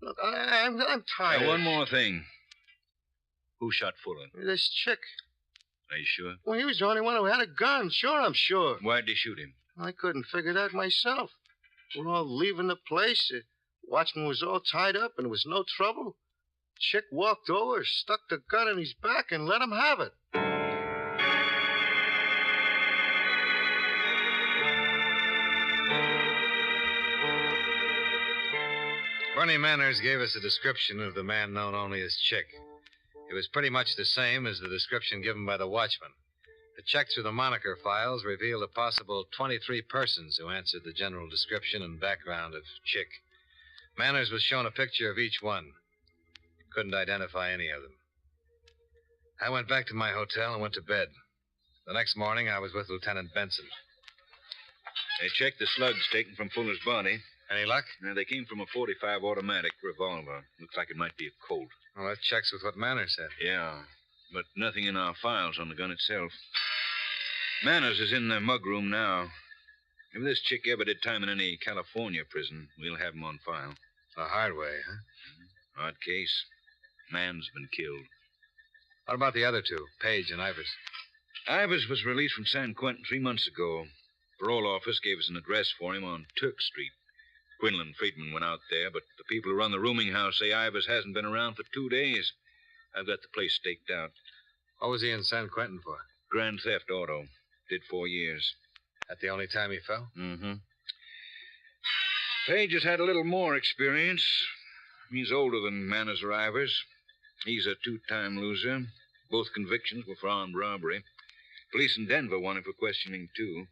Look, I'm tired. One more thing. Who shot Fuller? This Chick. Are you sure? Well, he was the only one who had a gun. Sure, I'm sure. Why'd they shoot him? I couldn't figure that myself. We're all leaving the place. Watchman was all tied up and there was no trouble. Chick walked over, stuck the gun in his back, and let him have it. Bernie Manners gave us a description of the man known only as Chick. It was pretty much the same as the description given by the watchman. A check through the moniker files revealed a possible 23 persons who answered the general description and background of Chick. Manners was shown a picture of each one. Couldn't identify any of them. I went back to my hotel and went to bed. The next morning, I was with Lieutenant Benson. They checked the slugs taken from Fuller's body. Any luck? They came from a .45 automatic revolver. Looks like it might be a Colt. Well, that checks with what Manners said. Yeah, but nothing in our files on the gun itself. Manners is in the mug room now. If this chick ever did time in any California prison, we'll have him on file. The hard way, huh? Odd case. Man's been killed. What about the other two, Page and Ivers? Ivers was released from San Quentin 3 months ago. Parole office gave us an address for him on Turk Street. Quinlan Friedman went out there, but the people who run the rooming house say Ivers hasn't been around for 2 days. I've got the place staked out. What was he in San Quentin for? Grand theft auto. Did 4 years. That the only time he fell? Mm-hmm. Page has had a little more experience. He's older than Manners or Ivers. He's a 2-time loser. Both convictions were for armed robbery. Police in Denver want him for questioning, too.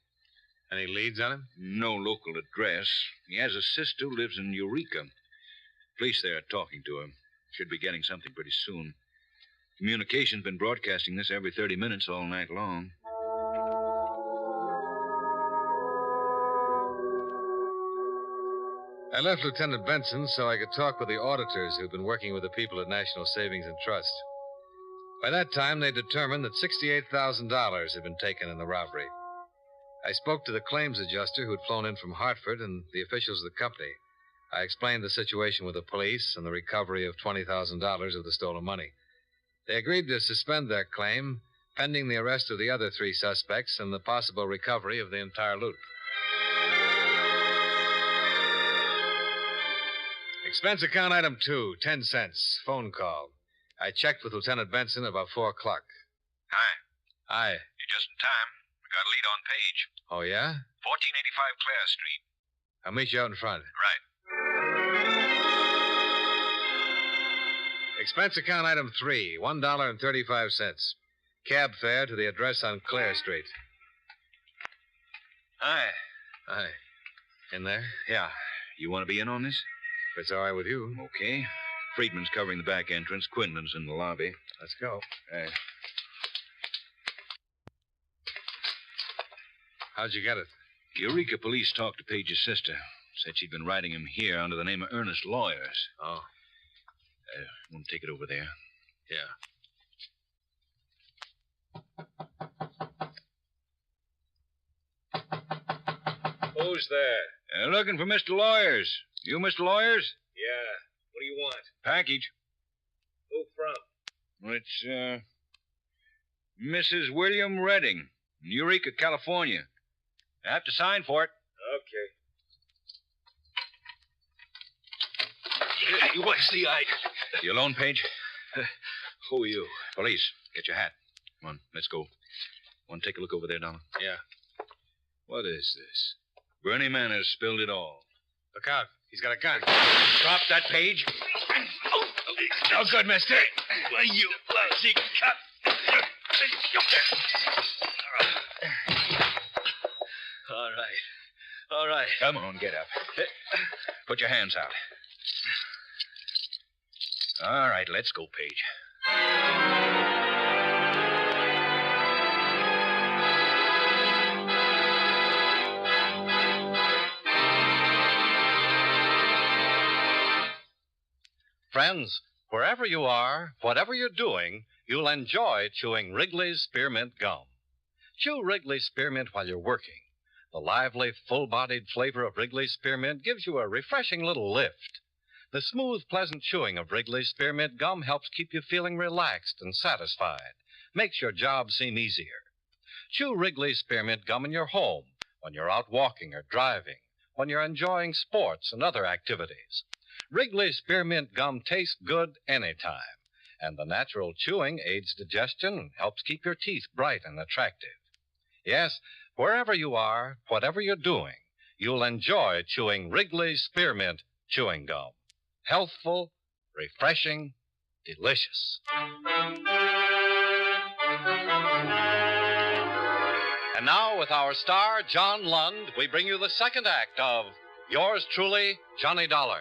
Any leads on him? No local address. He has a sister who lives in Eureka. Police there are talking to him. Should be getting something pretty soon. Communication's been broadcasting this every 30 minutes all night long. I left Lieutenant Benson so I could talk with the auditors who'd been working with the people at National Savings and Trust. By that time, they determined that $68,000 had been taken in the robbery. I spoke to the claims adjuster who'd flown in from Hartford and the officials of the company. I explained the situation with the police and the recovery of $20,000 of the stolen money. They agreed to suspend their claim, pending the arrest of the other 3 suspects and the possible recovery of the entire loot. Expense account item 2, 10 cents. Phone call. I checked with Lieutenant Benson about 4 o'clock. Hi. Hi. You're just in time. We got a lead on Page. Oh, yeah? 1485 Clare Street. I'll meet you out in front. Right. Expense account item 3, $1.35. Cab fare to the address on Clare Street. Hi. Hi. In there? Yeah. You want to be in on this? If it's all right with you. Okay. Friedman's covering the back entrance. Quinlan's in the lobby. Let's go. Right. How'd you get it? Eureka police talked to Page's sister. Said she'd been writing him here under the name of Ernest Lawyers. Oh. Want to take it over there? Yeah. Who's there? Looking for Mr. Lawyers. You Mr. Lawyers? Yeah. What do you want? Package. Who from? It's, Mrs. William Redding, Eureka, California. I have to sign for it. Okay. You what's-the-eyed? You alone, Page? Who are you? Police. Get your hat. Come on, let's go. Want to take a look over there, Donald? Yeah. What is this? Bernie Manners spilled it all. Look out. He's got a gun. Drop that, Page. No good, mister. You lousy cut. All right. Come on, get up. Put your hands out. All right, let's go, Page. Friends, wherever you are, whatever you're doing, you'll enjoy chewing Wrigley's Spearmint Gum. Chew Wrigley's Spearmint while you're working. The lively, full-bodied flavor of Wrigley's Spearmint gives you a refreshing little lift. The smooth, pleasant chewing of Wrigley's Spearmint Gum helps keep you feeling relaxed and satisfied, makes your job seem easier. Chew Wrigley's Spearmint Gum in your home, when you're out walking or driving, when you're enjoying sports and other activities. Wrigley's Spearmint Gum tastes good anytime, and the natural chewing aids digestion and helps keep your teeth bright and attractive. Yes, wherever you are, whatever you're doing, you'll enjoy chewing Wrigley's Spearmint Chewing Gum. Healthful, refreshing, delicious. And now, with our star, John Lund, we bring you the second act of Yours Truly, Johnny Dollar.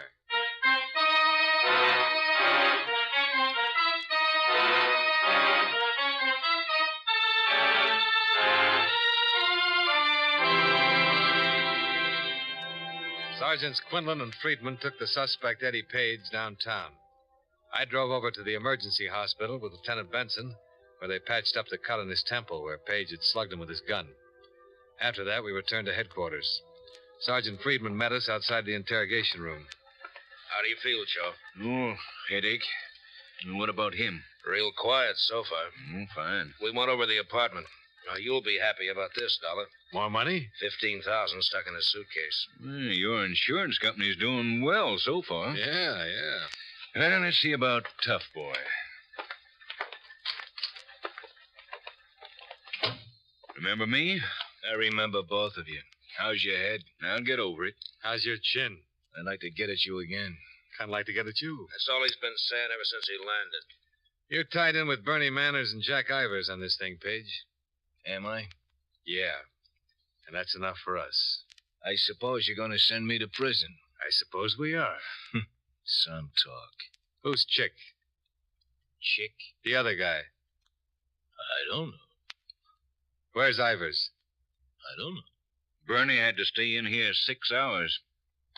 Sergeants Quinlan and Friedman took the suspect, Eddie Page, downtown. I drove over to the emergency hospital with Lieutenant Benson, where they patched up the cut on his temple where Page had slugged him with his gun. After that, we returned to headquarters. Sergeant Friedman met us outside the interrogation room. How do you feel, Joe? Oh, headache. And what about him? Real quiet so far. Fine. We went over the apartment. Now, you'll be happy about this, Dollar. More money? $15,000 stuck in his suitcase. Your insurance company's doing well so far. Yeah. Well, let's see about Tough Boy. Remember me? I remember both of you. How's your head? I'll get over it. How's your chin? I'd like to get at you again. Kind of like to get at you. That's all he's been saying ever since he landed. You're tied in with Bernie Manners and Jack Ivers on this thing, Page. Am I? Yeah. And that's enough for us. I suppose you're going to send me to prison. I suppose we are. Some talk. Who's Chick? Chick? The other guy. I don't know. Where's Ivers? I don't know. Bernie had to stay in here 6 hours.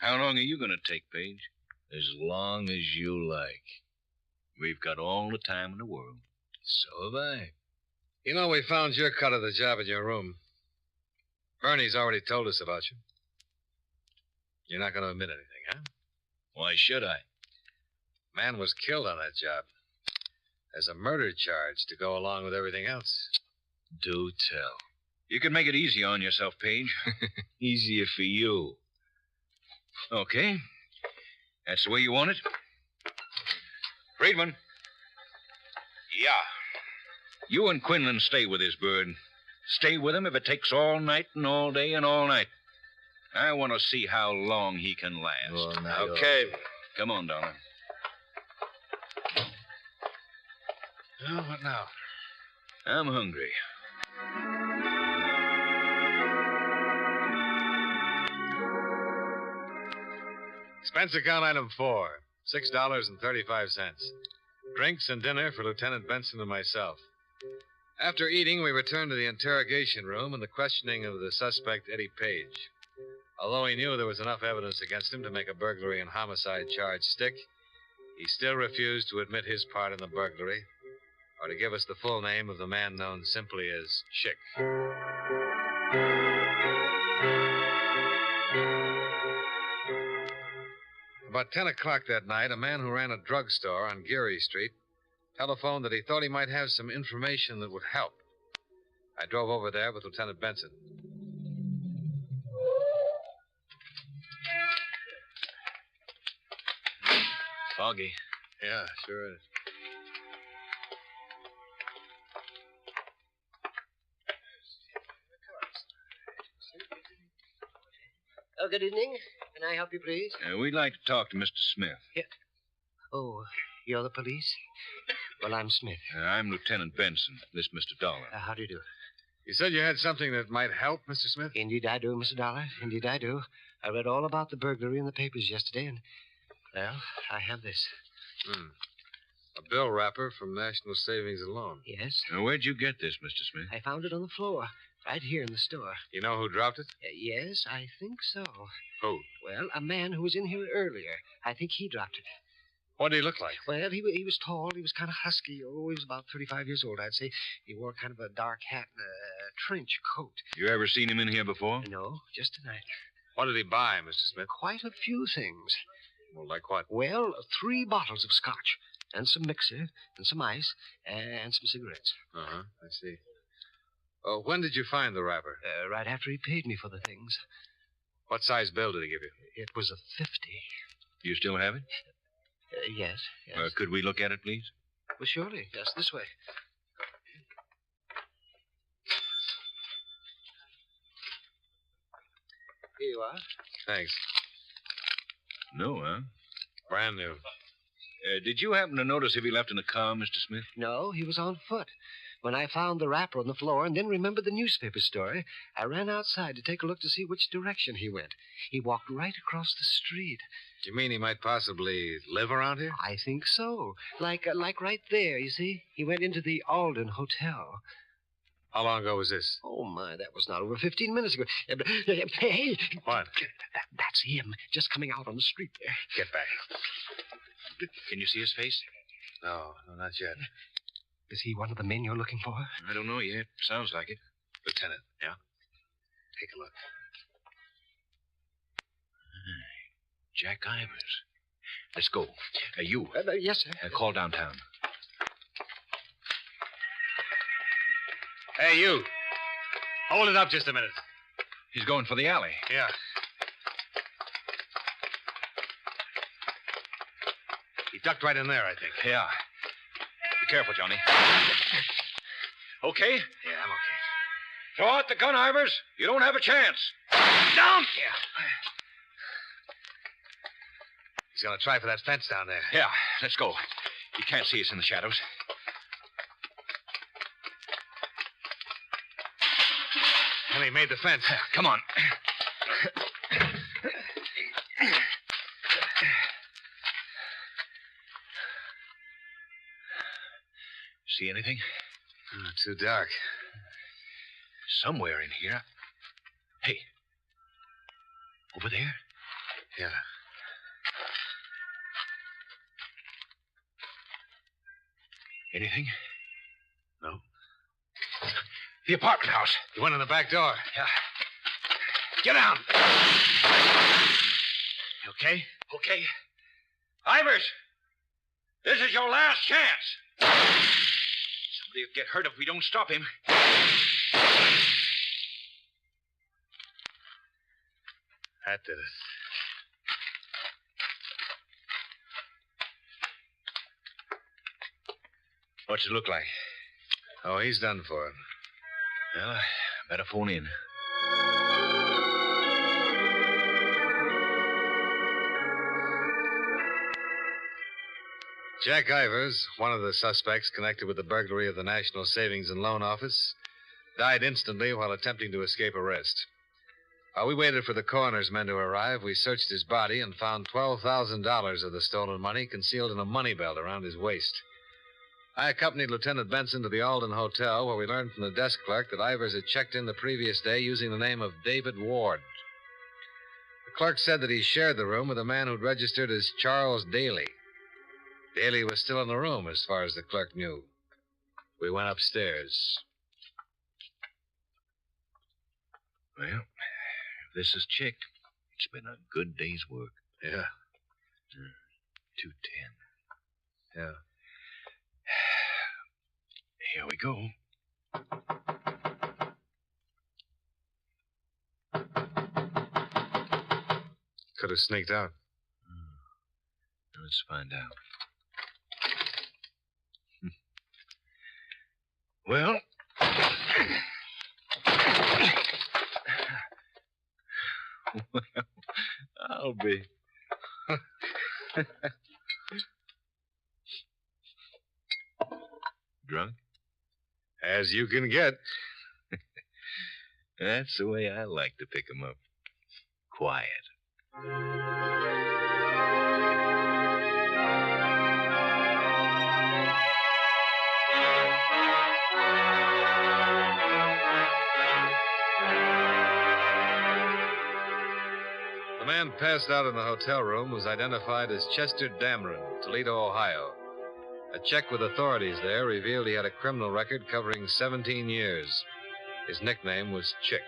How long are you going to take, Page? As long as you like. We've got all the time in the world. So have I. You know, we found your cut of the job in your room. Bernie's already told us about you. You're not going to admit anything, huh? Why should I? Man was killed on that job. There's a murder charge to go along with everything else. Do tell. You can make it easy on yourself, Page. Easier for you. Okay. That's the way you want it? Friedman. Yeah. You and Quinlan stay with this bird. Stay with him if it takes all night and all day and all night. I want to see how long he can last. Well, now Okay. Come on, Dollar. Oh, what now? I'm hungry. Expense account item 4, $6.35. Drinks and dinner for Lieutenant Benson and myself. After eating, we returned to the interrogation room and the questioning of the suspect, Eddie Page. Although he knew there was enough evidence against him to make a burglary and homicide charge stick, he still refused to admit his part in the burglary or to give us the full name of the man known simply as Chick. About 10 o'clock that night, a man who ran a drugstore on Geary Street telephoned that he thought he might have some information that would help. I drove over there with Lieutenant Benson. Foggy. Yeah, sure is. Oh, good evening. Can I help you, please? We'd like to talk to Mr. Smith. Yeah. Oh, you're the police? Well, I'm Smith. I'm Lieutenant Benson. This Mr. Dollar. How do you do? You said you had something that might help, Mr. Smith? Indeed I do, Mr. Dollar. Indeed I do. I read all about the burglary in the papers yesterday, and, well, I have this. A bill wrapper from National Savings and Loan. Yes? Where'd you get this, Mr. Smith? I found it on the floor, right here in the store. You know who dropped it? Yes, I think so. Who? Well, a man who was in here earlier. I think he dropped it. What did he look like? Well, he was tall. He was kind of husky. Oh, he was about 35 years old, I'd say. He wore kind of a dark hat and a trench coat. You ever seen him in here before? No, just tonight. What did he buy, Mr. Smith? Quite a few things. Well, like what? Well, 3 bottles of scotch, and some mixer, and some ice, and some cigarettes. Uh-huh, I see. When did you find the wrapper? Right after he paid me for the things. What size bill did he give you? It was a 50. You still have it? Yes. Could we look at it, please? Well, surely. Yes, this way. Here you are. Thanks. No, huh? Brand new. Did you happen to notice if he left in a car, Mr. Smith? No, he was on foot. When I found the wrapper on the floor and then remembered the newspaper story, I ran outside to take a look to see which direction he went. He walked right across the street. Do you mean he might possibly live around here? I think so. Like right there, you see? He went into the Alden Hotel. How long ago was this? Oh, my, that was not over 15 minutes ago. Hey! What? That's him, just coming out on the street there. Get back. Can you see his face? No, not yet. Is he one of the men you're looking for? I don't know yet. Sounds like it. Lieutenant. Yeah? Take a look. Jack Ivers. Let's go. You. Yes, sir. Call downtown. Hey, you. Hold it up just a minute. He's going for the alley. Yeah. He ducked right in there, I think. Yeah. Be careful, Johnny. Okay? Yeah, I'm okay. Throw out the gun, Ivers. You don't have a chance. Down! Yeah. He's going to try for that fence down there. Yeah, let's go. He can't see us in the shadows. And he made the fence. Come on. See anything? Oh, too dark. Somewhere in here. Hey. Over there? Yeah. Anything? No. The apartment house. He went in the back door. Yeah. Get down. You okay? Okay. Ivers, this is your last chance. Somebody will get hurt if we don't stop him. That did it. What's it look like? Oh, he's done for. Well, I better phone in. Jack Ivers, one of the suspects connected with the burglary of the National Savings and Loan Office, died instantly while attempting to escape arrest. While we waited for the coroner's men to arrive, we searched his body and found $12,000 of the stolen money concealed in a money belt around his waist. I accompanied Lieutenant Benson to the Alden Hotel, where we learned from the desk clerk that Ivers had checked in the previous day using the name of David Ward. The clerk said that he shared the room with a man who'd registered as Charles Daly. Daly was still in the room, as far as the clerk knew. We went upstairs. Well, if this is Chick, it's been a good day's work. Yeah. 210. Yeah. Here we go. Could have sneaked out. Let's find out. Well, I'll be. Drunk? As you can get. That's the way I like to pick 'em up. Quiet. The man passed out in the hotel room was identified as Chester Dameron, Toledo, Ohio. A check with authorities there revealed he had a criminal record covering 17 years. His nickname was Chick.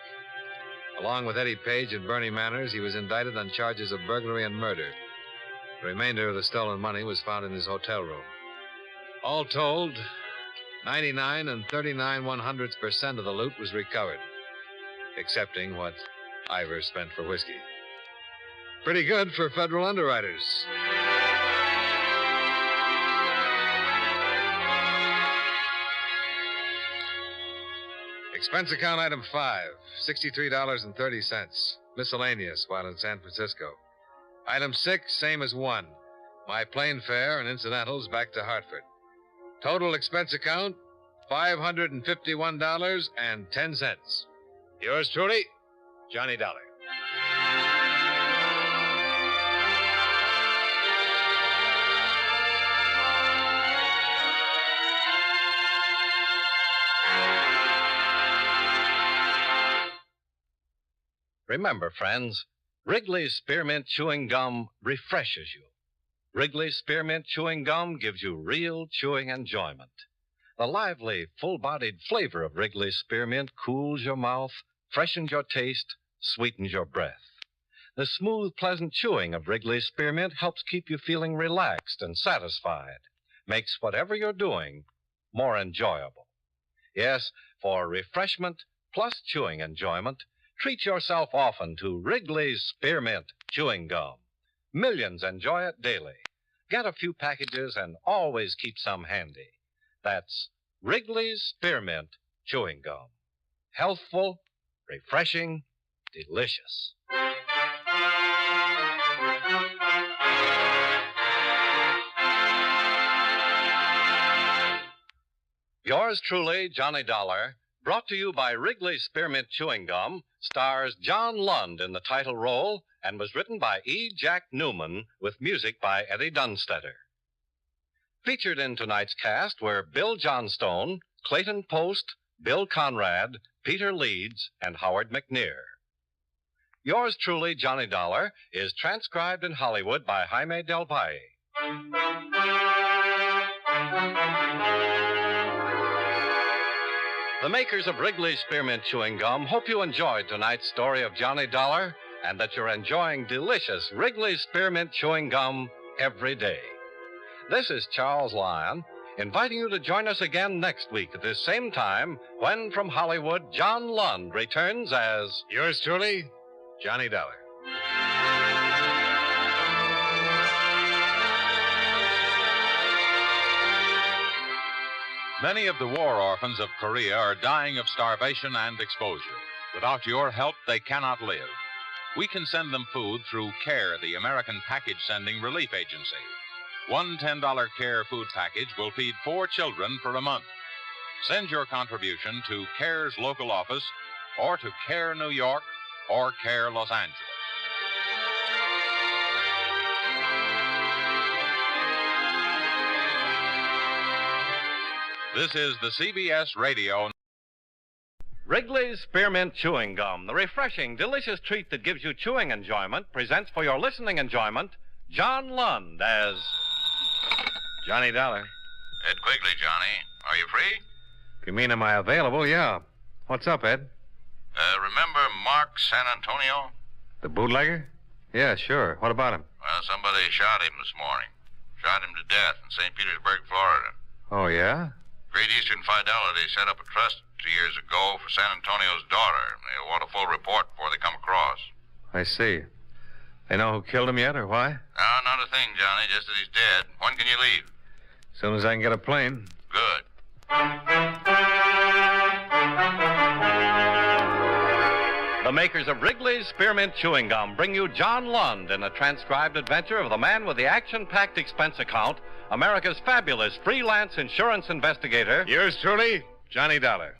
Along with Eddie Page and Bernie Manners, he was indicted on charges of burglary and murder. The remainder of the stolen money was found in his hotel room. All told, 99 and 39/100% of the loot was recovered, excepting what Ivers spent for whiskey. Pretty good for federal underwriters. Expense account item 5, $63.30. Miscellaneous while in San Francisco. Item 6, same as 1. My plane fare and incidentals back to Hartford. Total expense account, $551.10. Yours truly, Johnny Dollar. Remember, friends, Wrigley's Spearmint Chewing Gum refreshes you. Wrigley's Spearmint Chewing Gum gives you real chewing enjoyment. The lively, full-bodied flavor of Wrigley's Spearmint cools your mouth, freshens your taste, sweetens your breath. The smooth, pleasant chewing of Wrigley's Spearmint helps keep you feeling relaxed and satisfied, makes whatever you're doing more enjoyable. Yes, for refreshment plus chewing enjoyment, treat yourself often to Wrigley's Spearmint Chewing Gum. Millions enjoy it daily. Get a few packages and always keep some handy. That's Wrigley's Spearmint Chewing Gum. Healthful, refreshing, delicious. Yours truly, Johnny Dollar, brought to you by Wrigley's Spearmint Chewing Gum, stars John Lund in the title role and was written by E. Jack Newman with music by Eddie Dunstetter. Featured in tonight's cast were Bill Johnstone, Clayton Post, Bill Conrad, Peter Leeds, and Howard McNear. Yours truly, Johnny Dollar, is transcribed in Hollywood by Jaime Del Valle. The makers of Wrigley's Spearmint Chewing Gum hope you enjoyed tonight's story of Johnny Dollar and that you're enjoying delicious Wrigley's Spearmint Chewing Gum every day. This is Charles Lyon, inviting you to join us again next week at this same time when, from Hollywood, John Lund returns as... Yours truly, Johnny Dollar. Many of the war orphans of Korea are dying of starvation and exposure. Without your help, they cannot live. We can send them food through CARE, the American Package Sending Relief Agency. One $10 CARE food package will feed 4 children for a month. Send your contribution to CARE's local office or to CARE New York or CARE Los Angeles. This is the CBS Radio. Wrigley's Spearmint Chewing Gum, the refreshing, delicious treat that gives you chewing enjoyment, presents for your listening enjoyment John Lund as Johnny Dollar. Ed Quigley, Johnny. Are you free? If you mean am I available, yeah. What's up, Ed? Remember Mark San Antonio? The bootlegger? Yeah, sure. What about him? Well, somebody shot him this morning. Shot him to death in St. Petersburg, Florida. Oh, yeah? Great Eastern Fidelity set up a trust 2 years ago for San Antonio's daughter. They'll want a full report before they come across. I see. They know who killed him yet, or why? No, not a thing, Johnny, just that he's dead. When can you leave? As soon as I can get a plane. Good. The makers of Wrigley's Spearmint Chewing Gum bring you John Lund in a transcribed adventure of the man with the action-packed expense account, America's fabulous freelance insurance investigator. Yours truly, Johnny Dollar.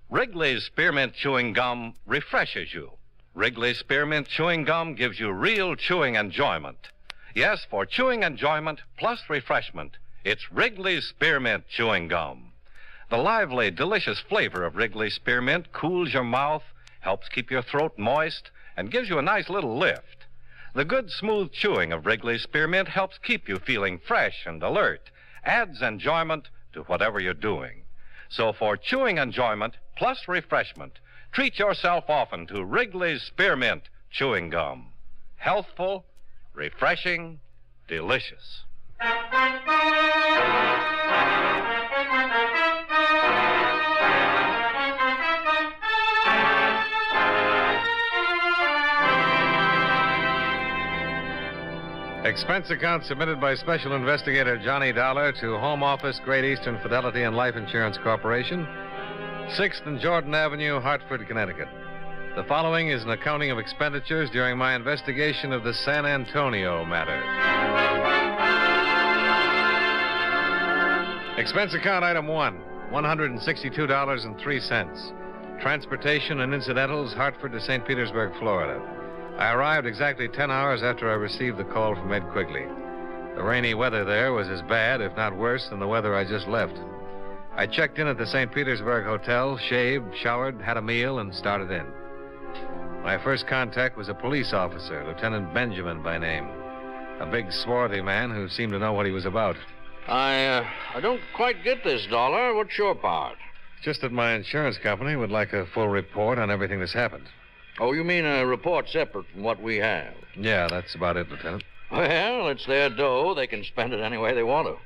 Wrigley's Spearmint Chewing Gum refreshes you. Wrigley's Spearmint Chewing Gum gives you real chewing enjoyment. Yes, for chewing enjoyment plus refreshment, it's Wrigley's Spearmint Chewing Gum. The lively, delicious flavor of Wrigley's Spearmint cools your mouth, helps keep your throat moist, and gives you a nice little lift. The good, smooth chewing of Wrigley's Spearmint helps keep you feeling fresh and alert, adds enjoyment to whatever you're doing. So for chewing enjoyment plus refreshment, treat yourself often to Wrigley's Spearmint Chewing Gum. Healthful, refreshing, delicious. Expense account submitted by Special Investigator Johnny Dollar to Home Office, Great Eastern Fidelity and Life Insurance Corporation, 6th and Jordan Avenue, Hartford, Connecticut. The following is an accounting of expenditures during my investigation of the San Antonio matter. Expense account item 1, $162.03. Transportation and incidentals, Hartford to St. Petersburg, Florida. I arrived exactly 10 hours after I received the call from Ed Quigley. The rainy weather there was as bad, if not worse, than the weather I just left. I checked in at the St. Petersburg Hotel, shaved, showered, had a meal, and started in. My first contact was a police officer, Lieutenant Benjamin by name. A big, swarthy man who seemed to know what he was about. I don't quite get this, Dollar. What's your part? Just that my insurance company would like a full report on everything that's happened. Oh, you mean a report separate from what we have? Yeah, that's about it, Lieutenant. Well, it's their dough. They can spend it any way they want to.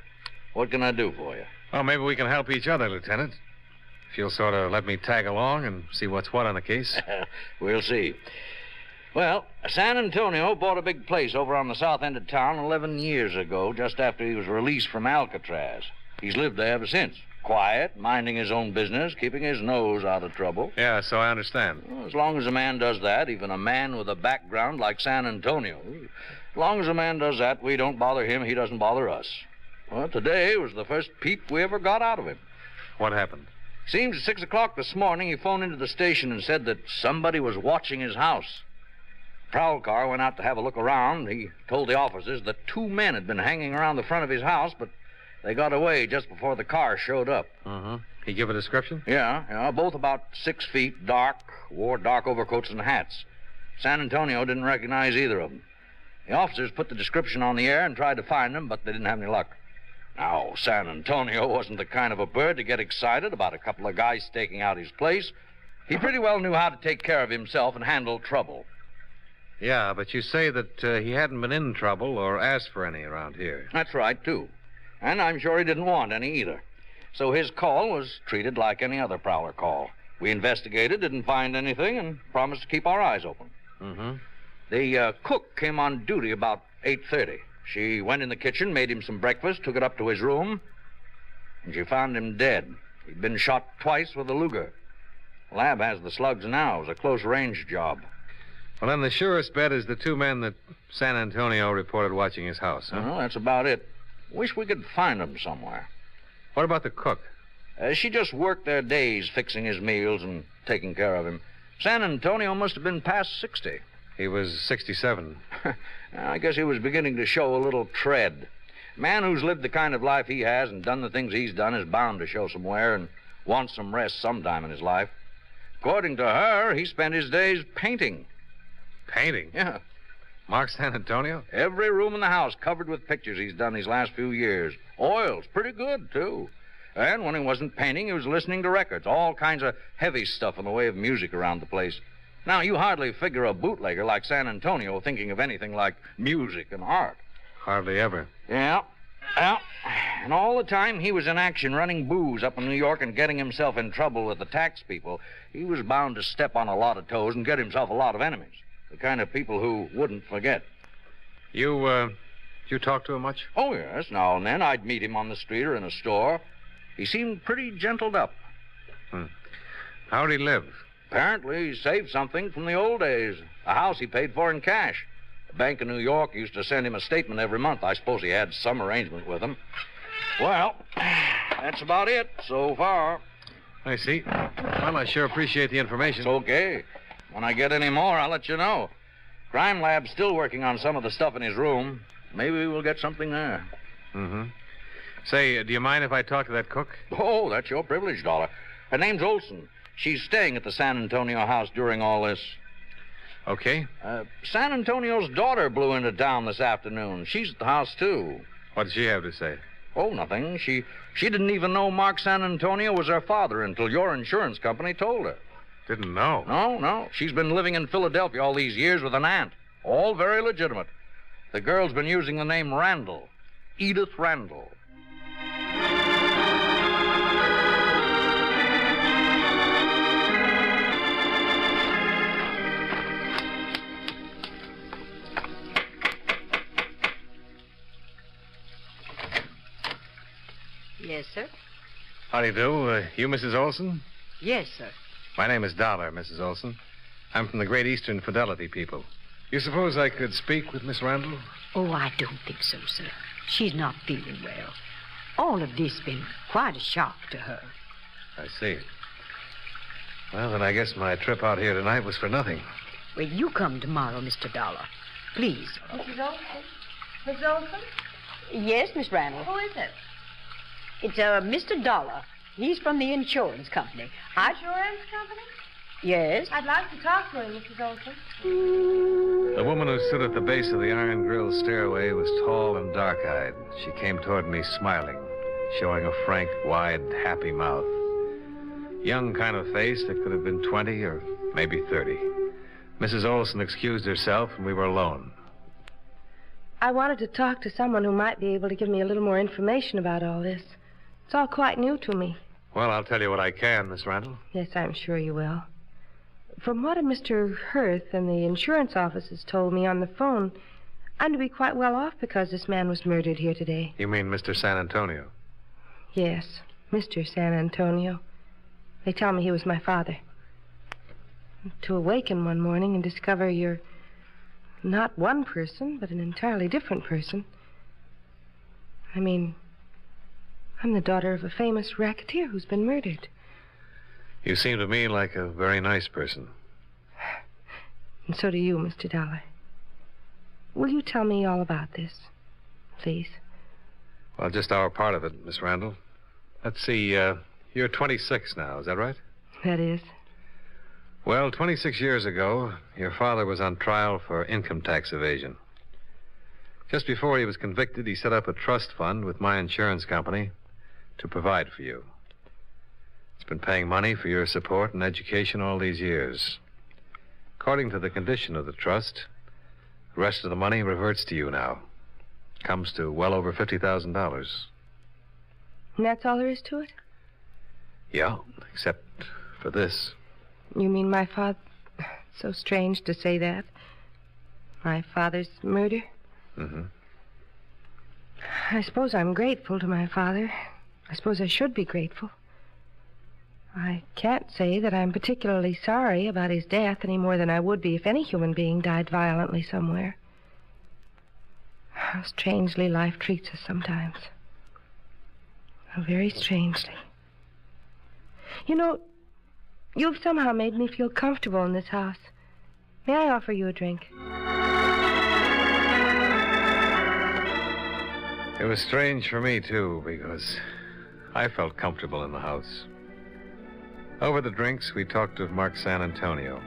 What can I do for you? Well, maybe we can help each other, Lieutenant. If you'll sort of let me tag along and see what's what on the case. We'll see. Well, San Antonio bought a big place over on the south end of town 11 years ago, just after he was released from Alcatraz. He's lived there ever since. Quiet, minding his own business, keeping his nose out of trouble. Yeah, so I understand. Well, as long as a man does that, even a man with a background like San Antonio, as long as a man does that, we don't bother him, he doesn't bother us. Well, today was the first peep we ever got out of him. What happened? Seems at 6 o'clock this morning he phoned into the station and said that somebody was watching his house. The prowl car went out to have a look around. He told the officers that 2 men had been hanging around the front of his house, but they got away just before the car showed up. Uh-huh. He give a description? Yeah, both about 6 feet, dark, wore dark overcoats and hats. San Antonio didn't recognize either of them. The officers put the description on the air and tried to find them, but they didn't have any luck. Now, San Antonio wasn't the kind of a bird to get excited about a couple of guys staking out his place. He pretty well knew how to take care of himself and handle trouble. Yeah, but you say that he hadn't been in trouble or asked for any around here. That's right, too. And I'm sure he didn't want any either. So his call was treated like any other prowler call. We investigated, didn't find anything, and promised to keep our eyes open. Mm-hmm. The cook came on duty about 8:30. She went in the kitchen, made him some breakfast, took it up to his room, and she found him dead. He'd been shot twice with a Luger. The lab has the slugs now. It was a close-range job. Well, then the surest bet is the 2 men that San Antonio reported watching his house, huh? Well, that's about it. Wish we could find them somewhere. What about the cook? She just worked their days fixing his meals and taking care of him. San Antonio must have been past 60. He was 67. I guess he was beginning to show a little tread. A man who's lived the kind of life he has and done the things he's done is bound to show some wear and wants some rest sometime in his life. According to her, he spent his days painting. Painting? Yeah. Mark San Antonio? Every room in the house covered with pictures he's done these last few years. Oils, pretty good, too. And when he wasn't painting, he was listening to records, all kinds of heavy stuff in the way of music around the place. Now, you hardly figure a bootlegger like San Antonio thinking of anything like music and art. Hardly ever. Yeah. And all the time he was in action running booze up in New York and getting himself in trouble with the tax people, he was bound to step on a lot of toes and get himself a lot of enemies. The kind of people who wouldn't forget. You talk to him much? Oh, yes. Now and then I'd meet him on the street or in a store. He seemed pretty gentled up. How'd he live? Apparently he saved something from the old days. A house he paid for in cash. The Bank of New York used to send him a statement every month. I suppose he had some arrangement with them. Well, that's about it so far. I see. Well, I sure appreciate the information. It's okay. When I get any more, I'll let you know. Crime Lab's still working on some of the stuff in his room. Maybe we'll get something there. Mm-hmm. Say, do you mind if I talk to that cook? Oh, that's your privilege, Dollar. Her name's Olson. She's staying at the San Antonio house during all this. Okay. San Antonio's daughter blew into town this afternoon. She's at the house, too. What did she have to say? Oh, nothing. She didn't even know Mark San Antonio was her father until your insurance company told her. Didn't know? No. She's been living in Philadelphia all these years with an aunt. All very legitimate. The girl's been using the name Randall. Edith Randall. Yes, sir. How do you do? You Mrs. Olson? Yes, sir. My name is Dollar, Mrs. Olson. I'm from the Great Eastern Fidelity people. You suppose I could speak with Miss Randall? Oh, I don't think so, sir. She's not feeling well. All of this has been quite a shock to her. I see. Well, then I guess my trip out here tonight was for nothing. Well, you come tomorrow, Mr. Dollar. Please. Mrs. Olson? Mrs. Olson? Yes, Miss Randall. Who is it? It's Mr. Dollar. He's from the insurance company. Insurance company? Yes. I'd like to talk to him, Mrs. Olson. The woman who stood at the base of the iron grille stairway was tall and dark-eyed. She came toward me smiling, showing a frank, wide, happy mouth. Young kind of face that could have been 20 or maybe 30. Mrs. Olson excused herself, and we were alone. I wanted to talk to someone who might be able to give me a little more information about all this. It's all quite new to me. Well, I'll tell you what I can, Miss Randall. Yes, I'm sure you will. From what Mr. Hurth and the insurance offices told me on the phone, I'm to be quite well off because this man was murdered here today. You mean Mr. San Antonio? Yes, Mr. San Antonio. They tell me he was my father. To awaken one morning and discover you're not one person, but an entirely different person. I mean, I'm the daughter of a famous racketeer who's been murdered. You seem to me like a very nice person. And so do you, Mr. Dollar. Will you tell me all about this, please? Well, just our part of it, Miss Randall. Let's see, you're 26 now, is that right? That is. Well, 26 years ago, your father was on trial for income tax evasion. Just before he was convicted, he set up a trust fund with my insurance company to provide for you. It's been paying money for your support and education all these years. According to the condition of the trust, the rest of the money reverts to you now. Comes to well over $50,000. And that's all there is to it? Yeah, except for this. You mean my father... So strange to say that. My father's murder? Mm-hmm. I suppose I'm grateful to my father. I suppose I should be grateful. I can't say that I'm particularly sorry about his death any more than I would be if any human being died violently somewhere. How strangely life treats us sometimes. How very strangely. You know, you've somehow made me feel comfortable in this house. May I offer you a drink? It was strange for me, too, because I felt comfortable in the house. Over the drinks, we talked of Mark San Antonio.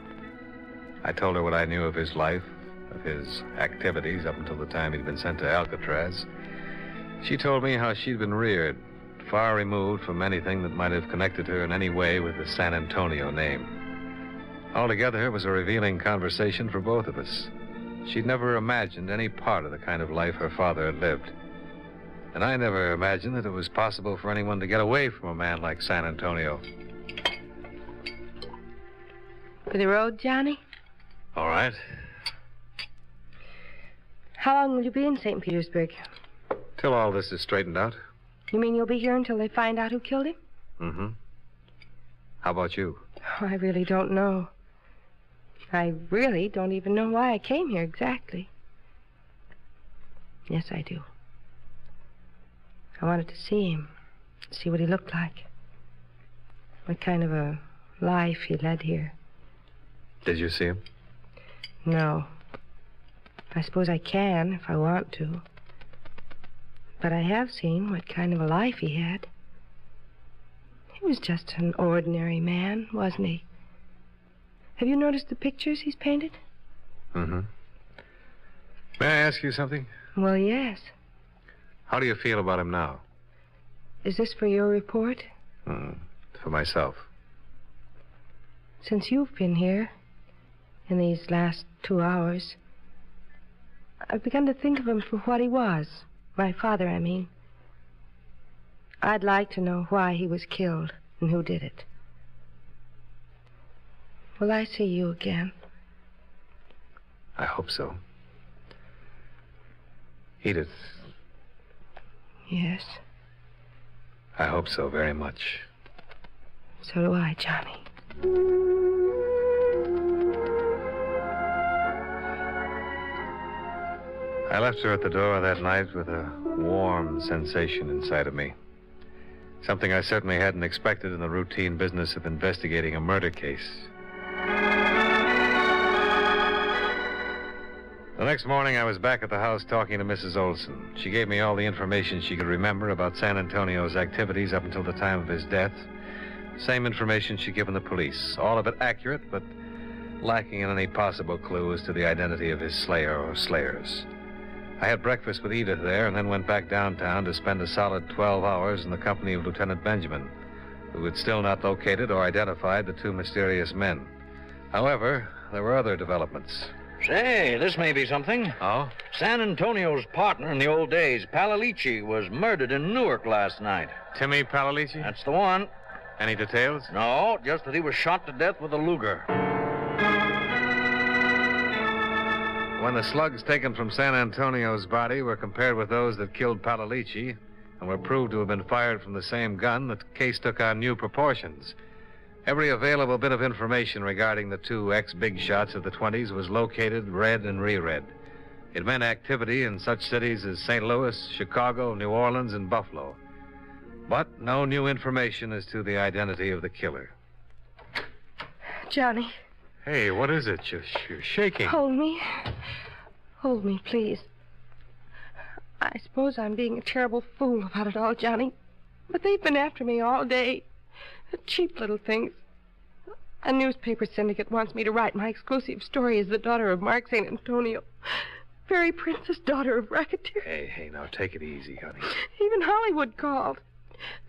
I told her what I knew of his life, of his activities up until the time he'd been sent to Alcatraz. She told me how she'd been reared, far removed from anything that might have connected her in any way with the San Antonio name. Altogether, it was a revealing conversation for both of us. She'd never imagined any part of the kind of life her father had lived. And I never imagined that it was possible for anyone to get away from a man like San Antonio. For the road, Johnny? All right. How long will you be in St. Petersburg? Till all this is straightened out. You mean you'll be here until they find out who killed him? Mm-hmm. How about you? Oh, I really don't know. I really don't even know why I came here exactly. Yes, I do. I wanted to see him, see what he looked like. What kind of a life he led here. Did you see him? No. I suppose I can if I want to. But I have seen what kind of a life he had. He was just an ordinary man, wasn't he? Have you noticed the pictures he's painted? Mm-hmm. May I ask you something? Well, yes. How do you feel about him now? Is this for your report? For myself. Since you've been here, in these last 2 hours, I've begun to think of him for what he was. My father, I mean. I'd like to know why he was killed and who did it. Will I see you again? I hope so. Edith. Yes? I hope so very much. So do I, Johnny. I left her at the door that night with a warm sensation inside of me. Something I certainly hadn't expected in the routine business of investigating a murder case. The next morning, I was back at the house talking to Mrs. Olson. She gave me all the information she could remember about San Antonio's activities up until the time of his death. Same information she'd given the police. All of it accurate, but lacking in any possible clue as to the identity of his slayer or slayers. I had breakfast with Edith there and then went back downtown to spend a solid 12 hours in the company of Lieutenant Benjamin, who had still not located or identified the two mysterious men. However, there were other developments. Say, this may be something. Oh? San Antonio's partner in the old days, Palalici, was murdered in Newark last night. Timmy Palalici? That's the one. Any details? No, just that he was shot to death with a Luger. When the slugs taken from San Antonio's body were compared with those that killed Palalici and were proved to have been fired from the same gun, the case took on new proportions. Every available bit of information regarding the two ex-big shots of the 20s was located, read, and reread. It meant activity in such cities as St. Louis, Chicago, New Orleans, and Buffalo. But no new information as to the identity of the killer. Johnny. Hey, what is it? You're shaking. Hold me. Hold me, please. I suppose I'm being a terrible fool about it all, Johnny. But they've been after me all day. Cheap little things. A newspaper syndicate wants me to write my exclusive story as the daughter of Mark St. Antonio. Fairy princess, daughter of racketeer. Hey, now take it easy, honey. Even Hollywood called.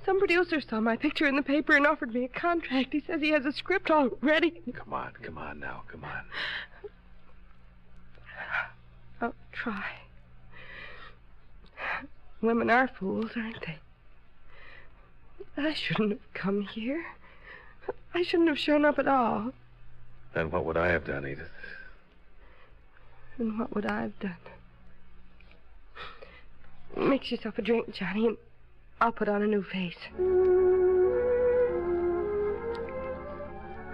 Some producer saw my picture in the paper and offered me a contract. He says he has a script all ready. Come on now, come on. I'll try. Women are fools, aren't they? I shouldn't have come here. I shouldn't have shown up at all. Then what would I have done, Edith? And what would I have done? Mix yourself a drink, Johnny, and I'll put on a new face.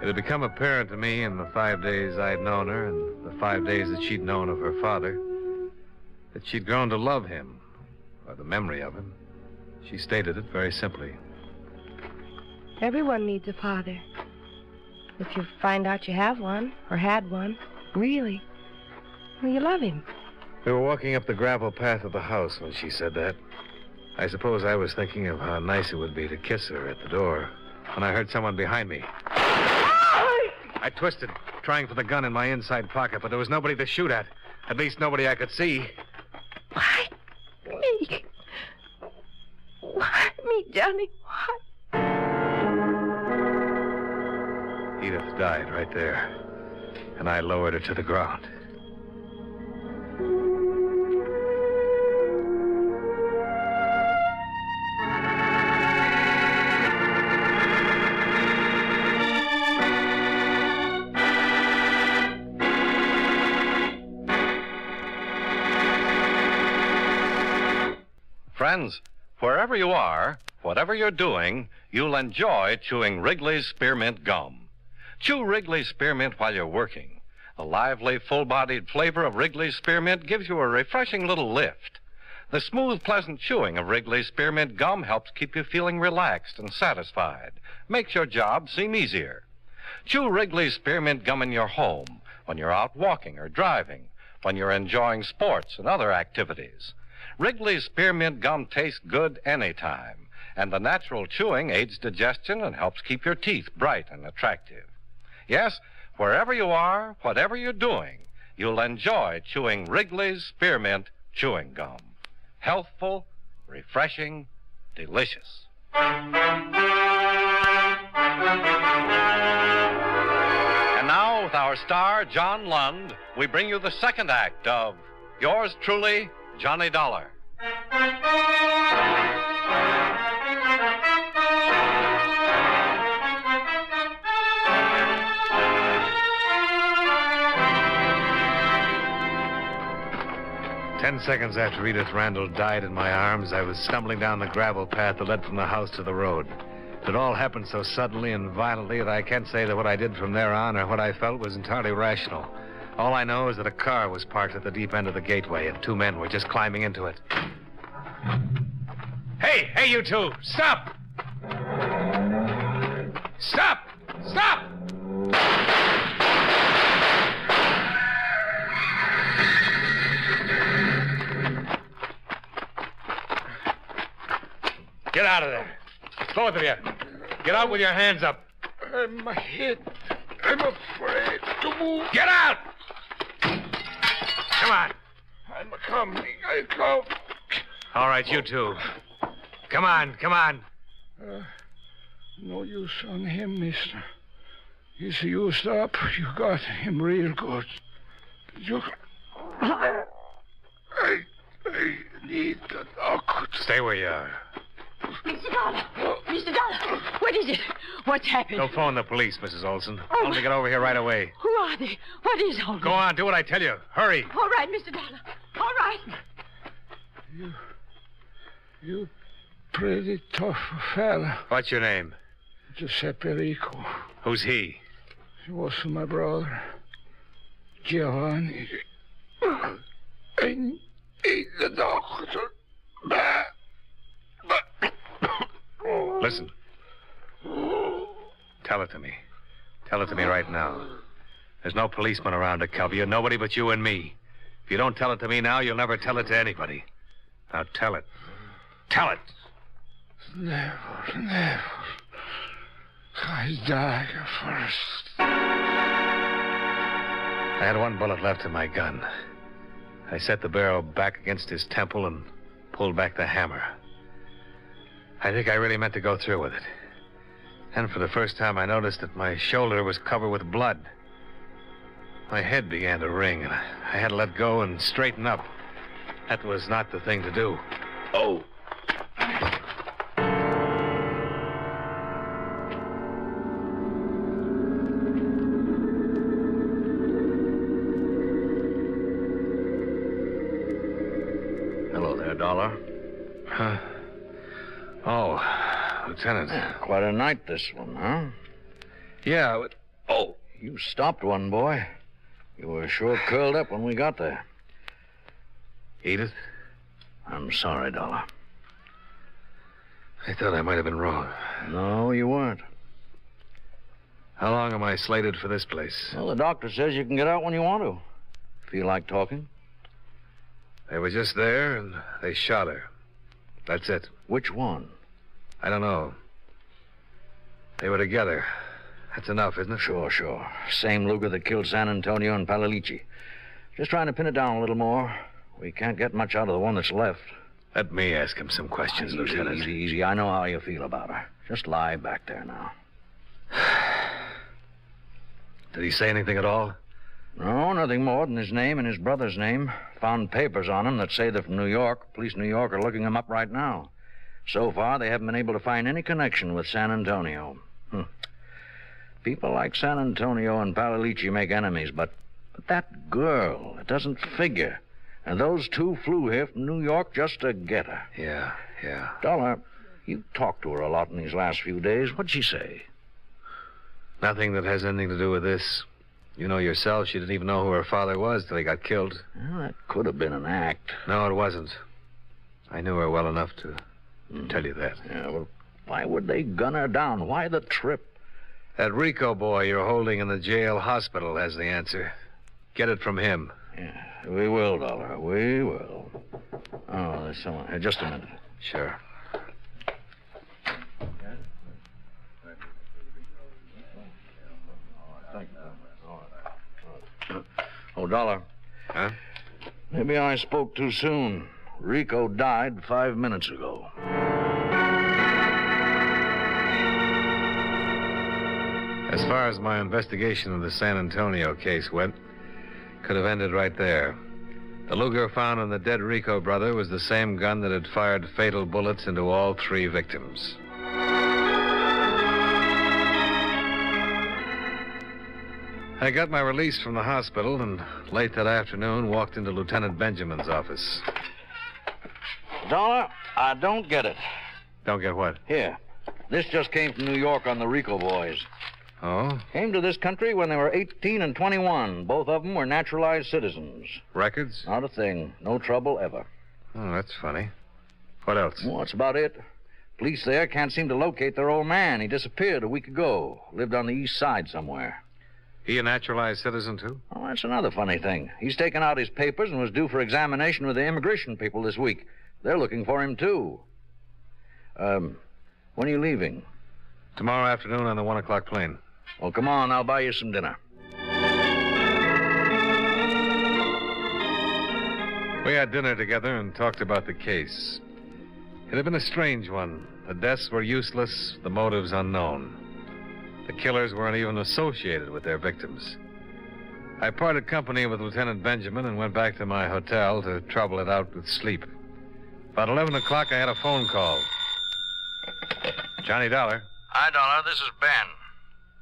It had become apparent to me in the 5 days I'd known her and the 5 days that she'd known of her father that she'd grown to love him, or the memory of him. She stated it very simply. Everyone needs a father. If you find out you have one, or had one, really, well, you love him. We were walking up the gravel path of the house when she said that. I suppose I was thinking of how nice it would be to kiss her at the door when I heard someone behind me. I twisted, trying for the gun in my inside pocket, but there was nobody to shoot at. At least nobody I could see. Why? Me? Why me, Johnny? Why? Edith died right there, and I lowered her to the ground. Friends, wherever you are, whatever you're doing, you'll enjoy chewing Wrigley's Spearmint Gum. Chew Wrigley's Spearmint while you're working. The lively, full-bodied flavor of Wrigley's Spearmint gives you a refreshing little lift. The smooth, pleasant chewing of Wrigley's Spearmint Gum helps keep you feeling relaxed and satisfied. Makes your job seem easier. Chew Wrigley's Spearmint Gum in your home, when you're out walking or driving, when you're enjoying sports and other activities. Wrigley's Spearmint Gum tastes good anytime, and the natural chewing aids digestion and helps keep your teeth bright and attractive. Yes, wherever you are, whatever you're doing, you'll enjoy chewing Wrigley's Spearmint Chewing Gum. Healthful, refreshing, delicious. And now, with our star, John Lund, we bring you the second act of Yours Truly, Johnny Dollar. 10 seconds after Edith Randall died in my arms, I was stumbling down the gravel path that led from the house to the road. It all happened so suddenly and violently that I can't say that what I did from there on or what I felt was entirely rational. All I know is that a car was parked at the deep end of the gateway, and 2 men were just climbing into it. Hey, you two! Stop! Stop! Stop! Get out of there. Both of you. Get out with your hands up. I'm hit. I'm afraid to move. Get out! Come on. I'm coming. I come. All right, you two. Come on. No use on him, mister. He's used up. You got him real good. I need the doctor. Stay where you are. Mr. Dollar! Mr. Dollar! What is it? What's happened? Go phone the police, Mrs. Olson. Tell them to get over here right away. Who are they? What is all this? Go on, do what I tell you. Hurry. All right, Mr. Dollar. All right. You pretty tough fella. What's your name? Giuseppe Rico. Who's he? He was my brother. Giovanni. I need the doctor. Listen. Tell it to me. Tell it to me right now. There's no policeman around to cover you. Nobody but you and me. If you don't tell it to me now, you'll never tell it to anybody. Now tell it. Tell it. Never. I die first. I had 1 bullet left in my gun. I set the barrel back against his temple and pulled back the hammer. I think I really meant to go through with it. And for the first time, I noticed that my shoulder was covered with blood. My head began to ring, and I had to let go and straighten up. That was not the thing to do. Oh. Hello there, Dollar. Huh? Oh, Lieutenant. Quite a night, this one, huh? Yeah, but... Oh, you stopped one, boy. You were sure curled up when we got there. Edith? I'm sorry, Dollar. I thought I might have been wrong. No, you weren't. How long am I slated for this place? Well, the doctor says you can get out when you want to. Feel like talking? They were just there, and they shot her. That's it. Which one? I don't know. They were together. That's enough, isn't it? Sure. Same Luger that killed San Antonio and Palalici. Just trying to pin it down a little more. We can't get much out of the one that's left. Let me ask him some questions, Lieutenant. Easy. I know how you feel about her. Just lie back there now. Did he say anything at all? No, nothing more than his name and his brother's name. Found papers on him that say they're from New York. Police in New York are looking him up right now. So far, they haven't been able to find any connection with San Antonio. People like San Antonio and Palalici make enemies, but that girl, it doesn't figure. And those 2 flew here from New York just to get her. Yeah. Dollar, you talked to her a lot in these last few days. What'd she say? Nothing that has anything to do with this. You know yourself, she didn't even know who her father was till he got killed. Well, that could have been an act. No, it wasn't. I knew her well enough to tell you that. Yeah, well, why would they gun her down? Why the trip? That Rico boy you're holding in the jail hospital has the answer. Get it from him. Yeah, we will, Dollar. We will. Oh, there's someone here. Just a minute. Sure. Oh, Dollar. Huh? Maybe I spoke too soon. Rico died 5 minutes ago. As far as my investigation of the San Antonio case went, could have ended right there. The Luger found on the dead Rico brother was the same gun that had fired fatal bullets into all 3 victims. I got my release from the hospital and late that afternoon walked into Lieutenant Benjamin's office. Dollar, I don't get it. Don't get what? Here. This just came from New York on the Rico boys. Oh? Came to this country when they were 18 and 21. Both of them were naturalized citizens. Records? Not a thing. No trouble ever. Oh, that's funny. What else? Well, that's about it. Police there can't seem to locate their old man. He disappeared a week ago. Lived on the east side somewhere. He a naturalized citizen, too? Oh, that's another funny thing. He's taken out his papers and was due for examination with the immigration people this week. They're looking for him, too. When are you leaving? Tomorrow afternoon on the 1 o'clock plane. Well, come on. I'll buy you some dinner. We had dinner together and talked about the case. It had been a strange one. The deaths were useless, the motives unknown. The killers weren't even associated with their victims. I parted company with Lieutenant Benjamin and went back to my hotel to trouble it out with sleep. About 11 o'clock, I had a phone call. Johnny Dollar. Hi, Dollar. This is Ben.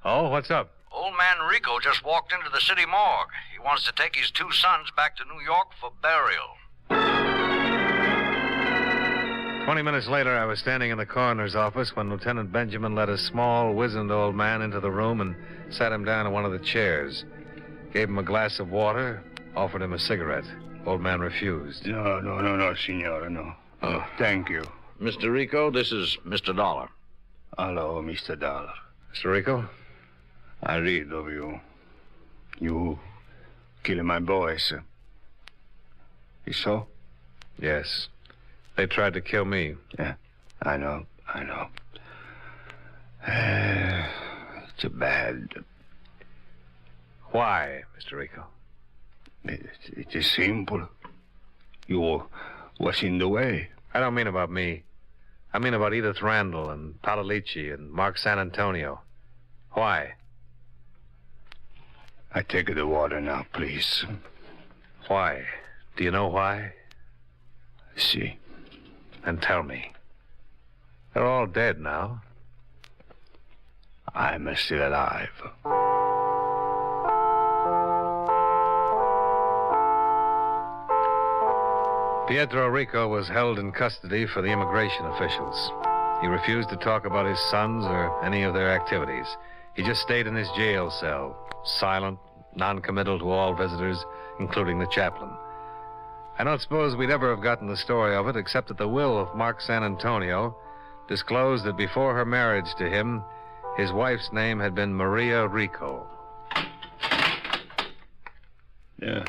Oh, what's up? Old man Rico just walked into the city morgue. He wants to take his 2 sons back to New York for burial. 20 minutes later, I was standing in the coroner's office when Lieutenant Benjamin led a small, wizened old man into the room and sat him down in one of the chairs. Gave him a glass of water, offered him a cigarette. Old man refused. No, senora, no. Oh, thank you. Mr. Rico, this is Mr. Dollar. Hello, Mr. Dollar. Mr. Rico? I read of you. You killing my boys. You so? Yes. They tried to kill me. Yeah, I know. It's bad. Why, Mr. Rico? It is simple. You was in the way. I don't mean about me. I mean about Edith Randall and Padalici and Mark San Antonio. Why? I take the water now, please. Why? Do you know why? See. Then tell me. They're all dead now. I'm still alive. Pietro Rico was held in custody for the immigration officials. He refused to talk about his sons or any of their activities. He just stayed in his jail cell, silent, non-committal to all visitors, including the chaplain. I don't suppose we'd ever have gotten the story of it, except that the will of Mark San Antonio disclosed that before her marriage to him, his wife's name had been Maria Rico. Yeah.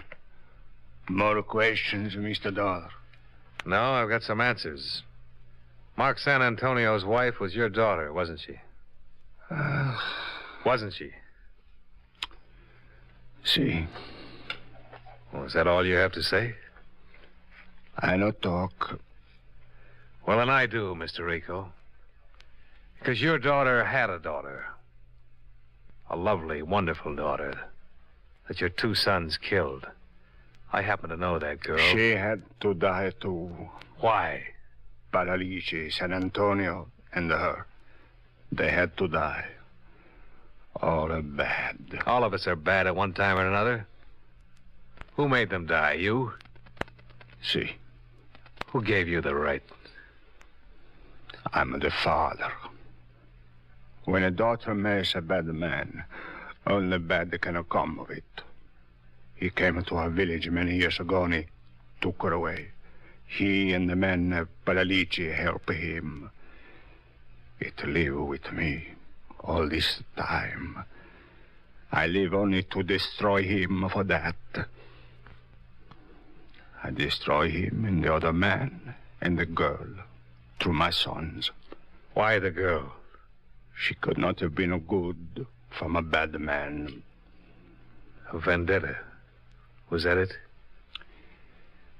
More questions, Mr. Dollar? No, I've got some answers. Mark San Antonio's wife was your daughter, wasn't she? Wasn't she? See. Well, is that all you have to say? I no talk. Well, then I do, Mr. Rico. Because your daughter had a daughter. A lovely, wonderful daughter that your 2 sons killed. I happen to know that girl. She had to die, too. Why? Padalici, San Antonio, and her. They had to die. All are bad. All of us are bad at one time or another. Who made them die? You? See. Who gave you the right? I'm the father. When a daughter marries a bad man, only bad can come of it. He came to our village many years ago and he took her away. He and the men of Padalici helped him. It live with me all this time. I live only to destroy him for that. I destroy him and the other man and the girl through my sons. Why the girl? She could not have been good from a bad man. A vendetta. Was that it?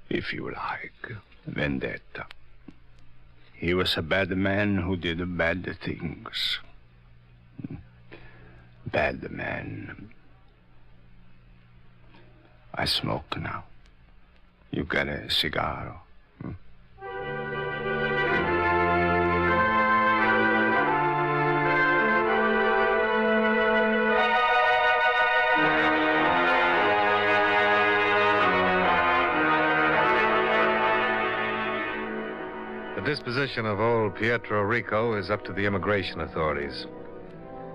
If you like, vendetta. He was a bad man who did bad things. Bad man. I smoke now. You got a cigar? The disposition of old Pietro Rico is up to the immigration authorities.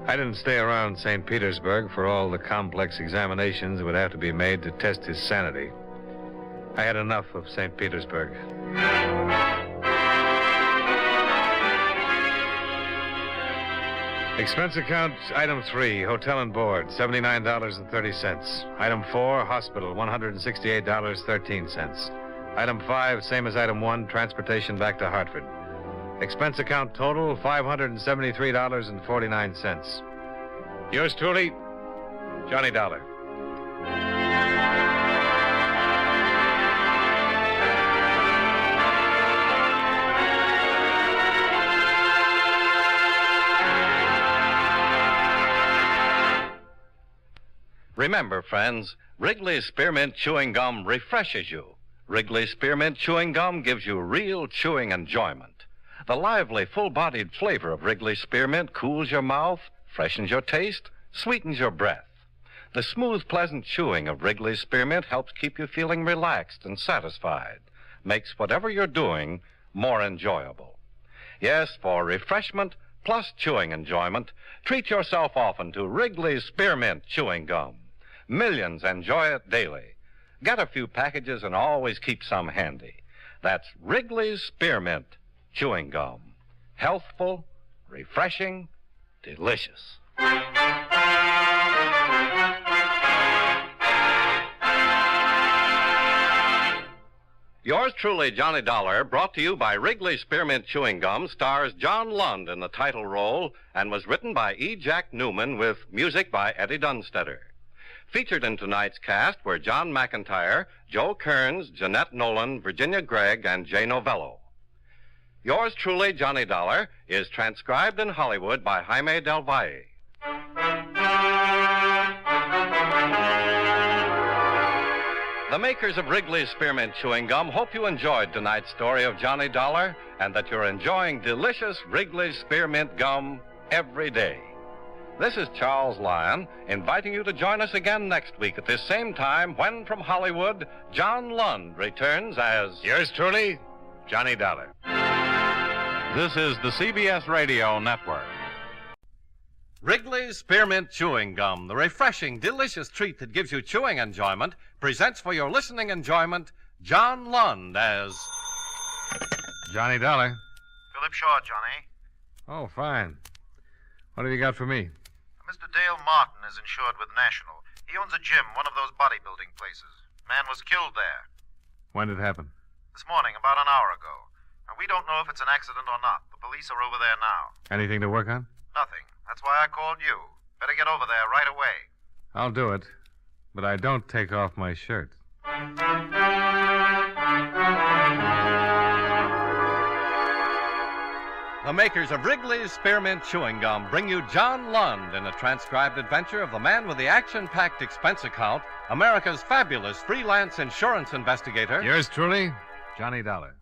I didn't stay around St. Petersburg for all the complex examinations that would have to be made to test his sanity. I had enough of St. Petersburg. Expense account, item 3, hotel and board, $79.30. Item 4, hospital, $168.13. Item 5, same as item 1, transportation back to Hartford. Expense account total, $573.49. Yours truly, Johnny Dollar. Remember, friends, Wrigley's Spearmint Chewing Gum refreshes you. Wrigley's Spearmint Chewing Gum gives you real chewing enjoyment. The lively, full-bodied flavor of Wrigley's Spearmint cools your mouth, freshens your taste, sweetens your breath. The smooth, pleasant chewing of Wrigley's Spearmint helps keep you feeling relaxed and satisfied, makes whatever you're doing more enjoyable. Yes, for refreshment plus chewing enjoyment, treat yourself often to Wrigley's Spearmint Chewing Gum. Millions enjoy it daily. Get a few packages and always keep some handy. That's Wrigley's Spearmint Chewing Gum. Healthful, refreshing, delicious. Yours truly, Johnny Dollar, brought to you by Wrigley's Spearmint Chewing Gum, stars John Lund in the title role and was written by E. Jack Newman with music by Eddie Dunstetter. Featured in tonight's cast were John McIntyre, Joe Kearns, Jeanette Nolan, Virginia Gregg, and Jay Novello. Yours truly, Johnny Dollar, is transcribed in Hollywood by Jaime Del Valle. The makers of Wrigley's Spearmint Chewing Gum hope you enjoyed tonight's story of Johnny Dollar and that you're enjoying delicious Wrigley's Spearmint Gum every day. This is Charles Lyon, inviting you to join us again next week at this same time when, from Hollywood, John Lund returns as... Yours truly, Johnny Dollar. This is the CBS Radio Network. Wrigley's Spearmint Chewing Gum, the refreshing, delicious treat that gives you chewing enjoyment, presents for your listening enjoyment John Lund as... Johnny Dollar. Philip Shaw, Johnny. Oh, fine. What have you got for me? Mr. Dale Martin is insured with National. He owns a gym, one of those bodybuilding places. Man was killed there. When did it happen? This morning, about an hour ago. And we don't know if it's an accident or not. The police are over there now. Anything to work on? Nothing. That's why I called you. Better get over there right away. I'll do it, but I don't take off my shirt. The makers of Wrigley's Spearmint Chewing Gum bring you John Lund in a transcribed adventure of the man with the action-packed expense account, America's fabulous freelance insurance investigator. Yours truly, Johnny Dollar.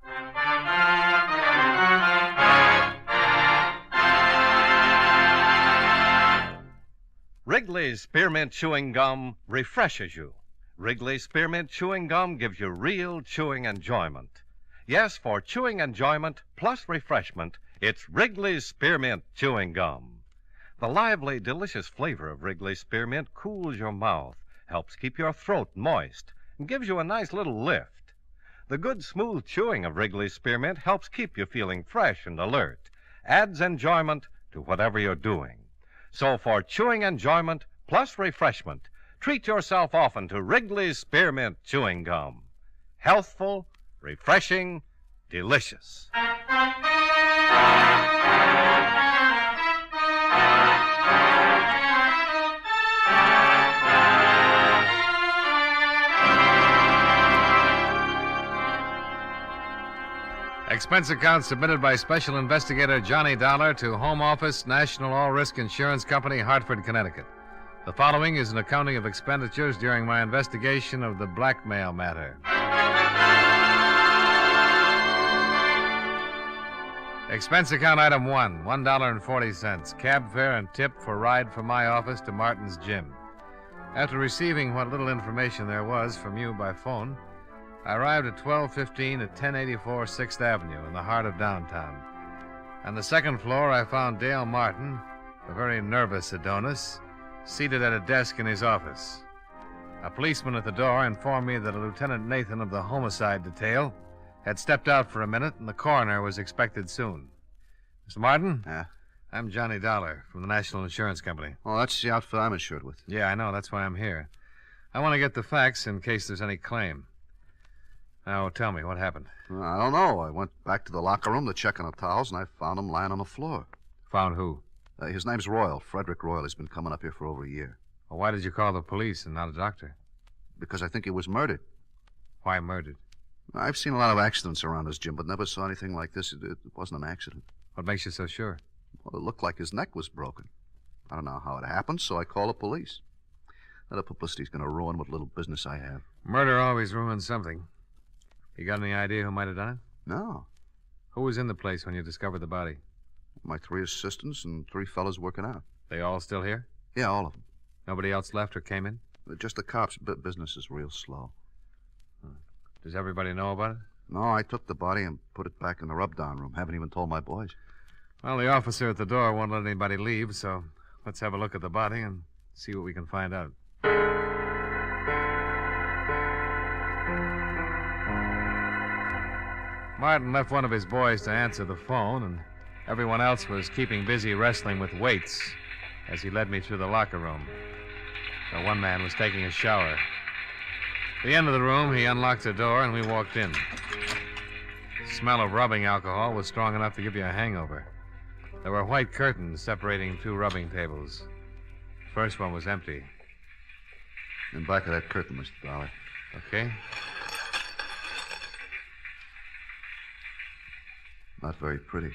Wrigley's Spearmint Chewing Gum refreshes you. Wrigley's Spearmint Chewing Gum gives you real chewing enjoyment. Yes, for chewing enjoyment plus refreshment, it's Wrigley's Spearmint Chewing Gum. The lively, delicious flavor of Wrigley's Spearmint cools your mouth, helps keep your throat moist, and gives you a nice little lift. The good, smooth chewing of Wrigley's Spearmint helps keep you feeling fresh and alert, adds enjoyment to whatever you're doing. So for chewing enjoyment plus refreshment, treat yourself often to Wrigley's Spearmint Chewing Gum. Healthful, refreshing, delicious. Expense account submitted by Special Investigator Johnny Dollar to Home Office, National All-Risk Insurance Company, Hartford, Connecticut. The following is an accounting of expenditures during my investigation of the blackmail matter. Expense account item 1, $1.40. Cab fare and tip for ride from my office to Martin's gym. After receiving what little information there was from you by phone, I arrived at 12:15 at 1084 6th Avenue in the heart of downtown. On the second floor, I found Dale Martin, a very nervous Adonis, seated at a desk in his office. A policeman at the door informed me that a Lieutenant Nathan of the homicide detail had stepped out for a minute and the coroner was expected soon. Mr. Martin? Yeah? I'm Johnny Dollar from the National Insurance Company. Oh, that's the outfit I'm insured with. Yeah, I know. That's why I'm here. I want to get the facts in case there's any claim. Now, tell me, what happened? I don't know. I went back to the locker room to check on the towels, and I found him lying on the floor. Found who? His name's Royal, Frederick Royal. He's been coming up here for over a year. Well, why did you call the police and not a doctor? Because I think he was murdered. Why murdered? I've seen a lot of accidents around this gym, but never saw anything like this. It wasn't an accident. What makes you so sure? Well, it looked like his neck was broken. I don't know how it happened, so I called the police. Now, the publicity's going to ruin what little business I have. Murder always ruins something. You got any idea who might have done it? No. Who was in the place when you discovered the body? My 3 assistants and 3 fellas working out. They all still here? Yeah, all of them. Nobody else left or came in? Just the cops. Business is real slow. Does everybody know about it? No, I took the body and put it back in the rub-down room. Haven't even told my boys. Well, the officer at the door won't let anybody leave, so let's have a look at the body and see what we can find out. Martin left one of his boys to answer the phone, and everyone else was keeping busy wrestling with weights as he led me through the locker room. So one man was taking a shower. At the end of the room, he unlocked the door, and we walked in. The smell of rubbing alcohol was strong enough to give you a hangover. There were white curtains separating 2 rubbing tables. The first one was empty. In back of that curtain, Mr. Dollar. Okay. Not very pretty.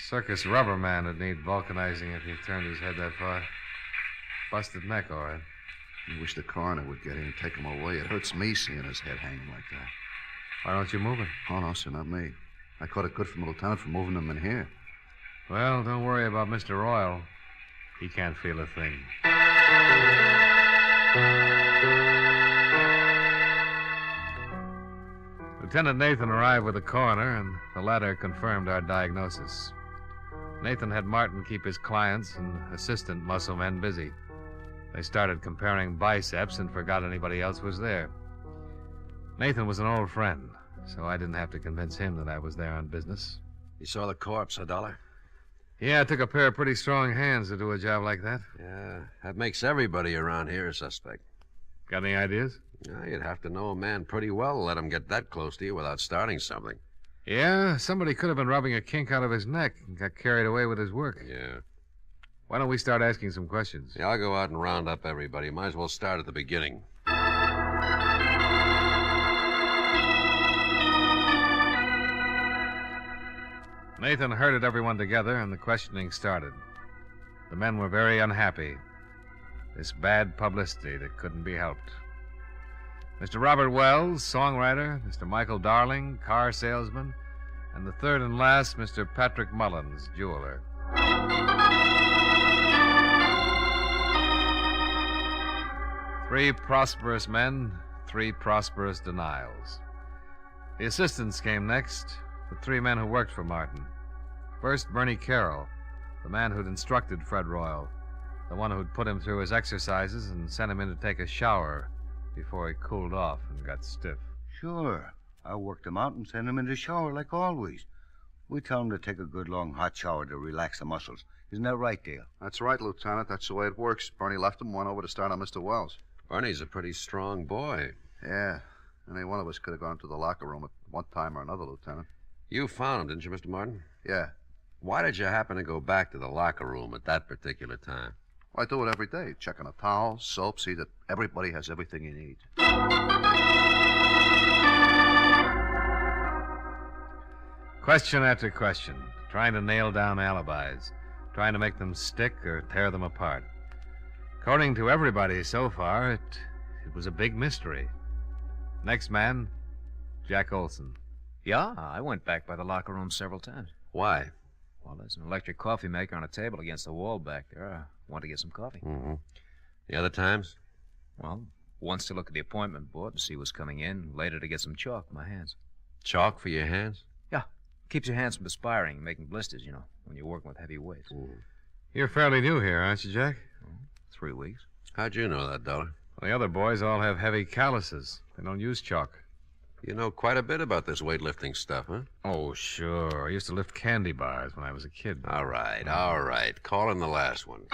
Circus rubber man would need vulcanizing if he turned his head that far. Busted neck, all right. I wish the coroner would get in and take him away. It hurts me seeing his head hanging like that. Why don't you move it? Oh, no, sir, not me. I caught it good from the lieutenant for moving him in here. Well, don't worry about Mr. Royal. He can't feel a thing. Lieutenant Nathan arrived with the coroner, and the latter confirmed our diagnosis. Nathan had Martin keep his clients and assistant muscle men busy. They started comparing biceps and forgot anybody else was there. Nathan was an old friend, so I didn't have to convince him that I was there on business. You saw the corpse, huh, Dollar? Yeah, it took a pair of pretty strong hands to do a job like that. Yeah, that makes everybody around here a suspect. Got any ideas? You'd have to know a man pretty well to let him get that close to you without starting something. Yeah, somebody could have been rubbing a kink out of his neck and got carried away with his work. Yeah. Why don't we start asking some questions? Yeah, I'll go out and round up everybody. Might as well start at the beginning. Nathan herded everyone together, and the questioning started. The men were very unhappy. This bad publicity that couldn't be helped. Mr. Robert Wells, songwriter, Mr. Michael Darling, car salesman, and the third and last, Mr. Patrick Mullins, jeweler. 3 prosperous men, 3 prosperous denials. The assistants came next, the 3 men who worked for Martin. First, Bernie Carroll, the man who'd instructed Fred Royal, the one who'd put him through his exercises and sent him in to take a shower before he cooled off and got stiff. Sure. I worked him out and sent him in the shower like always. We tell him to take a good long hot shower to relax the muscles. Isn't that right, Dale? That's right, Lieutenant. That's the way it works. Bernie left him, went over to start on Mr. Wells. Bernie's a pretty strong boy. Yeah. Any one of us could have gone to the locker room at one time or another, Lieutenant. You found him, didn't you, Mr. Martin? Yeah. Why did you happen to go back to the locker room at that particular time? Well, I do it every day. Check on the towels, soap, see that everybody has everything he needs. Question after question, trying to nail down alibis, trying to make them stick or tear them apart. According to everybody so far, it was a big mystery. Next man, Jack Olson. Yeah, I went back by the locker room several times. Why? Well, there's an electric coffee maker on a table against the wall back there. I want to get some coffee. Mm-hmm. The other times? Well, Once to look at the appointment board to see what's coming in, later to get some chalk for my hands. Chalk for your hands? Yeah. Keeps your hands from perspiring and making blisters, you know, when you're working with heavy weights. You're fairly new here, aren't you, Jack? 3 weeks. How'd you know that, Dollar? Well, the other boys all have heavy calluses. They don't use chalk. You know quite a bit about this weightlifting stuff, huh? Oh, sure. I used to lift candy bars when I was a kid. All right, all right. Call in the last one.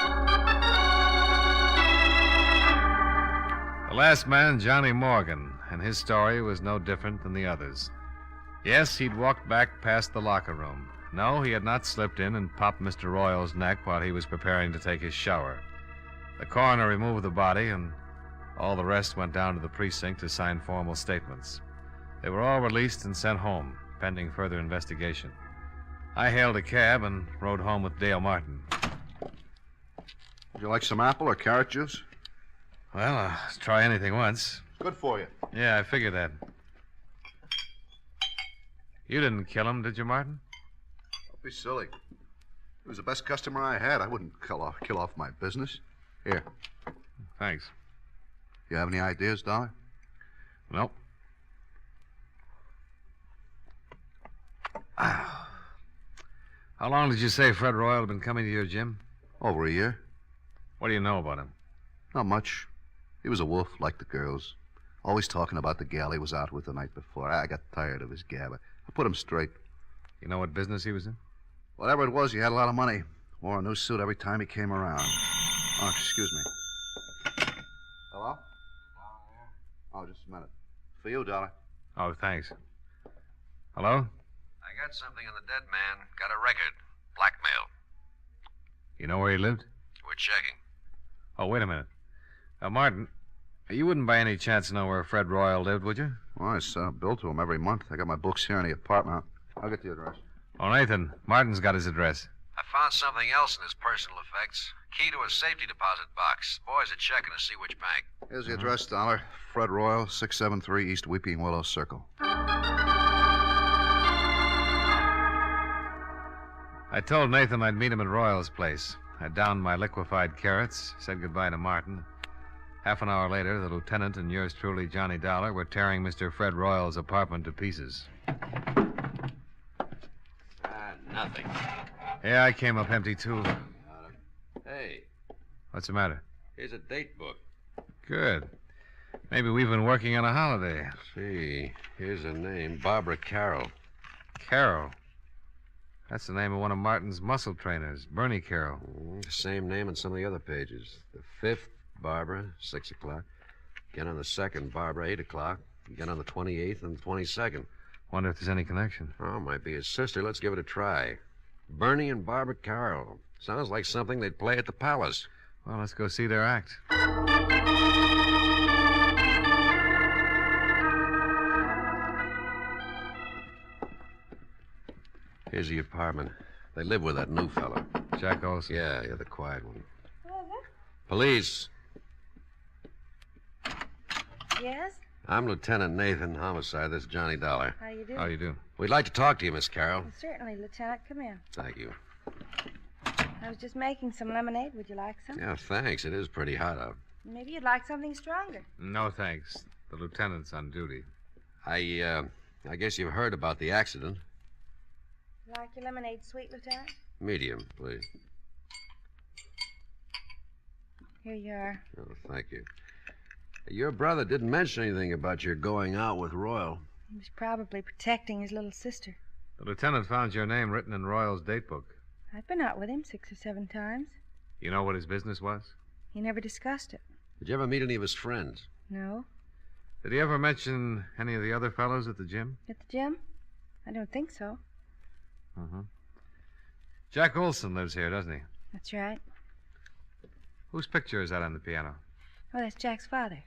The last man, Johnny Morgan, and his story was no different than the others. Yes, he'd walked back past the locker room. No, he had not slipped in and popped Mr. Royal's neck while he was preparing to take his shower. The coroner removed the body, and all the rest went down to the precinct to sign formal statements. They were all released and sent home, pending further investigation. I hailed a cab and rode home with Dale Martin. Would you like some apple or carrot juice? Well, I'll try anything once. Good for you. Yeah, I figured that. You didn't kill him, did you, Martin? Don't be silly. He was the best customer I had. I wouldn't kill off my business. Here. Thanks. You have any ideas, Dollar? Nope. How long did you say Fred Royal had been coming to your gym? Over a year. What do you know about him? Not much. He was a wolf, like the girls. Always talking about the gal he was out with the night before. I got tired of his gab. I put him straight. You know what business he was in? Whatever it was, he had a lot of money. Wore a new suit every time he came around. Oh, excuse me. Hello? Oh, just a minute. For you, Dollar. Oh, thanks. Hello? I got something on the dead man. Got a record. Blackmail. You know where he lived? We're checking. Oh, wait a minute. Martin, you wouldn't by any chance know where Fred Royal lived, would you? Well, I send a bill to him every month. I got my books here in the apartment. I'll get the address. Oh, Nathan, Martin's got his address. I found something else in his personal effects. Key to a safety deposit box. Boys are checking to see which bank. Here's the address, Dollar. Fred Royal, 673 East Weeping Willow Circle. I told Nathan I'd meet him at Royal's place. I downed my liquefied carrots, said goodbye to Martin. Half an hour later, the lieutenant and yours truly, Johnny Dollar, were tearing Mr. Fred Royal's apartment to pieces. Nothing. Yeah, I came up empty, too. Hey, What's the matter? here's a date book. Good. Maybe we've been working on a holiday. See, here's a name. Barbara Carroll. Carroll. That's the name of one of Martin's muscle trainers, Bernie Carroll. Same name on some of the other pages. The 5th, Barbara, 6 o'clock. Again on the 2nd, Barbara, 8 o'clock. Again on the 28th and the 22nd. Wonder if there's any connection. Oh, might be his sister. Let's give it a try. Bernie and Barbara Carroll. Sounds like something they'd play at the Palace. Well, let's go see their act. Here's the apartment. They live with that new fella. Jack Olson? Yeah, the quiet one. Police. Yes? I'm Lieutenant Nathan, homicide. This is Johnny Dollar. How do you do? How do you do? We'd like to talk to you, Miss Carroll. Well, certainly, Lieutenant. Come in. Thank you. I was just making some lemonade. Would you like some? Yeah, thanks. It is pretty hot out. Maybe you'd like something stronger. No, thanks. The lieutenant's on duty. I guess you've heard about the accident. Like your lemonade sweet, Lieutenant? Medium, please. Here you are. Oh, thank you. Your brother didn't mention anything about your going out with Royal. He was probably protecting his little sister. The lieutenant found your name written in Royal's date book. I've been out with him 6 or 7 times. You know what his business was? He never discussed it. Did you ever meet any of his friends? No. Did he ever mention any of the other fellows at the gym? At the gym? I don't think so. Mm-hmm. Jack Olson lives here, doesn't he? That's right. Whose picture is that on the piano? Oh, that's Jack's father.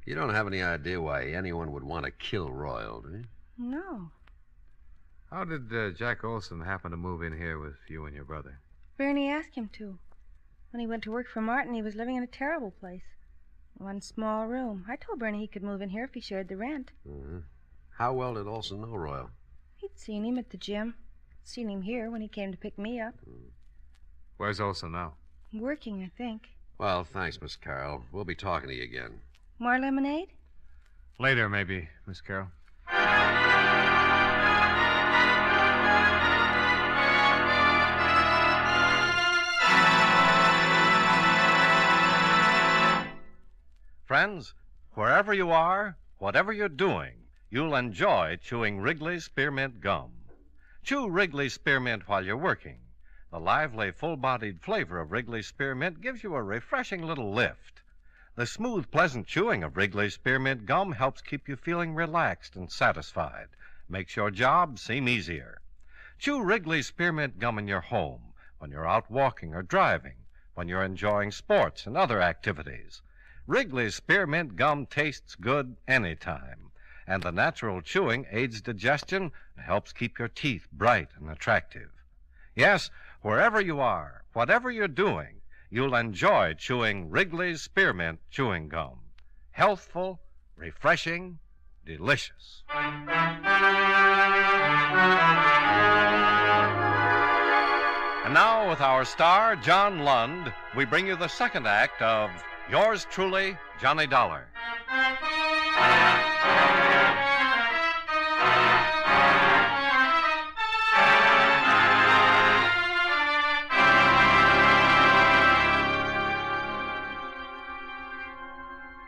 You don't have any idea why anyone would want to kill Royal, do you? No. How did Jack Olson happen to move in here with you and your brother? Bernie asked him to. When he went to work for Martin, he was living in a terrible place. One small room. I told Bernie he could move in here if he shared the rent. Mm-hmm. How well did Olson know Royal? He'd seen him at the gym. Seen him here when he came to pick me up. Where's Olson now? Working, I think. Well, thanks, Miss Carroll. We'll be talking to you again. More lemonade? Later, maybe, Miss Carroll. Friends, wherever you are, whatever you're doing, you'll enjoy chewing Wrigley's Spearmint Gum. Chew Wrigley's Spearmint while you're working. The lively, full-bodied flavor of Wrigley's Spearmint gives you a refreshing little lift. The smooth, pleasant chewing of Wrigley's Spearmint Gum helps keep you feeling relaxed and satisfied, makes your job seem easier. Chew Wrigley's Spearmint Gum in your home, when you're out walking or driving, when you're enjoying sports and other activities. Wrigley's Spearmint Gum tastes good anytime, and the natural chewing aids digestion and helps keep your teeth bright and attractive. Yes, wherever you are, whatever you're doing, you'll enjoy chewing Wrigley's Spearmint Chewing Gum. Healthful, refreshing, delicious. And now, with our star, John Lund, we bring you the second act of Yours truly, Johnny Dollar.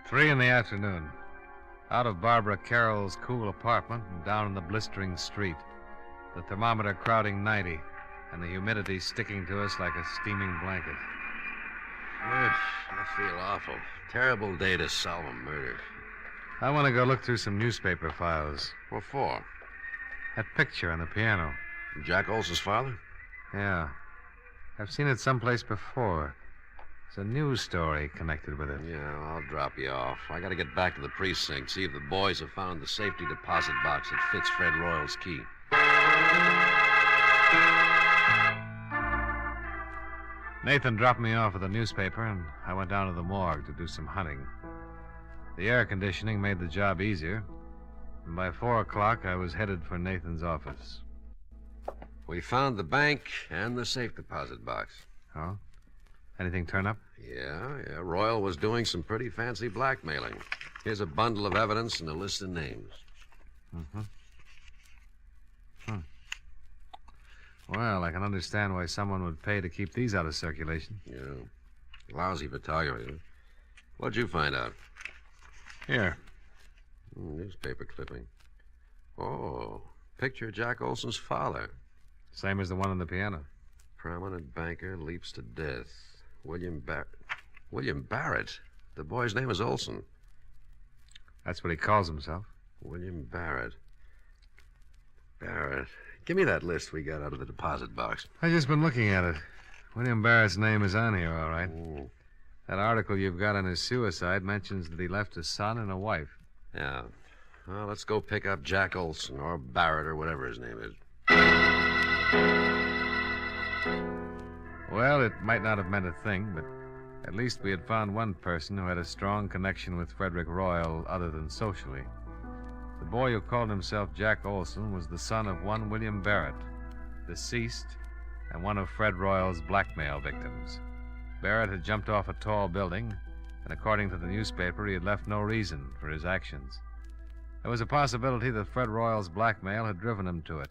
Three in the afternoon. Out of Barbara Carroll's cool apartment and down in the blistering street. The thermometer crowding 90 and the humidity sticking to us like a steaming blanket. I feel awful. Terrible day to solve a murder. I want to go look through some newspaper files. What for? That picture on the piano. Jack Olson's father? Yeah. I've seen it someplace before. There's a news story connected with it. Yeah, I'll drop you off. I got to get back to the precinct, see if the boys have found the safety deposit box that fits Fred Royal's key. Nathan dropped me off at the newspaper, and I went down to the morgue to do some hunting. The air conditioning made the job easier, and by 4 o'clock I was headed for Nathan's office. We found the bank and the safe deposit box. Oh? Anything turn up? Yeah. Royal was doing some pretty fancy blackmailing. Here's a bundle of evidence and a list of names. Mm-hmm. Well, I can understand why someone would pay to keep these out of circulation. Yeah. Lousy photography. What'd you find out? Here. Newspaper clipping. Oh, picture of Jack Olson's father. Same as the one on the piano. Prominent banker leaps to death. William Barrett. The boy's name is Olson. That's what he calls himself. William Barrett. Give me that list we got out of the deposit box. I've just been looking at it. William Barrett's name is on here, all right. Ooh. That article you've got on his suicide mentions that he left a son and a wife. Yeah. Well, let's go pick up Jack Olson, or Barrett, or whatever his name is. Well, it might not have meant a thing, but at least we had found one person who had a strong connection with Frederick Royal other than socially. The boy who called himself Jack Olson was the son of one William Barrett, deceased, and one of Fred Royal's blackmail victims. Barrett had jumped off a tall building, and according to the newspaper, he had left no reason for his actions. There was a possibility that Fred Royal's blackmail had driven him to it.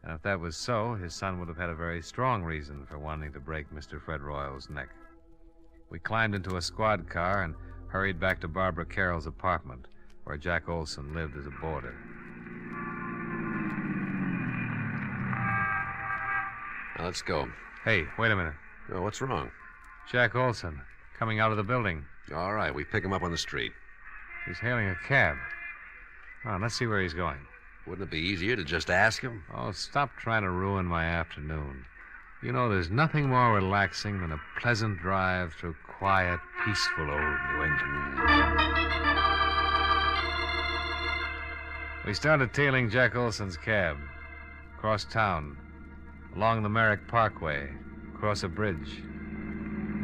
And if that was so, his son would have had a very strong reason for wanting to break Mr. Fred Royal's neck. We climbed into a squad car and hurried back to Barbara Carroll's apartment, where Jack Olson lived as a boarder. Now, let's go. Hey, wait a minute. Oh, what's wrong? Jack Olson, coming out of the building. All right, we pick him up on the street. He's hailing a cab. Oh, let's see where he's going. Wouldn't it be easier to just ask him? Oh, stop trying to ruin my afternoon. You know, there's nothing more relaxing than a pleasant drive through quiet, peaceful old New England. We started tailing Jack Olson's cab. Across town. Along the Merrick Parkway. Across a bridge.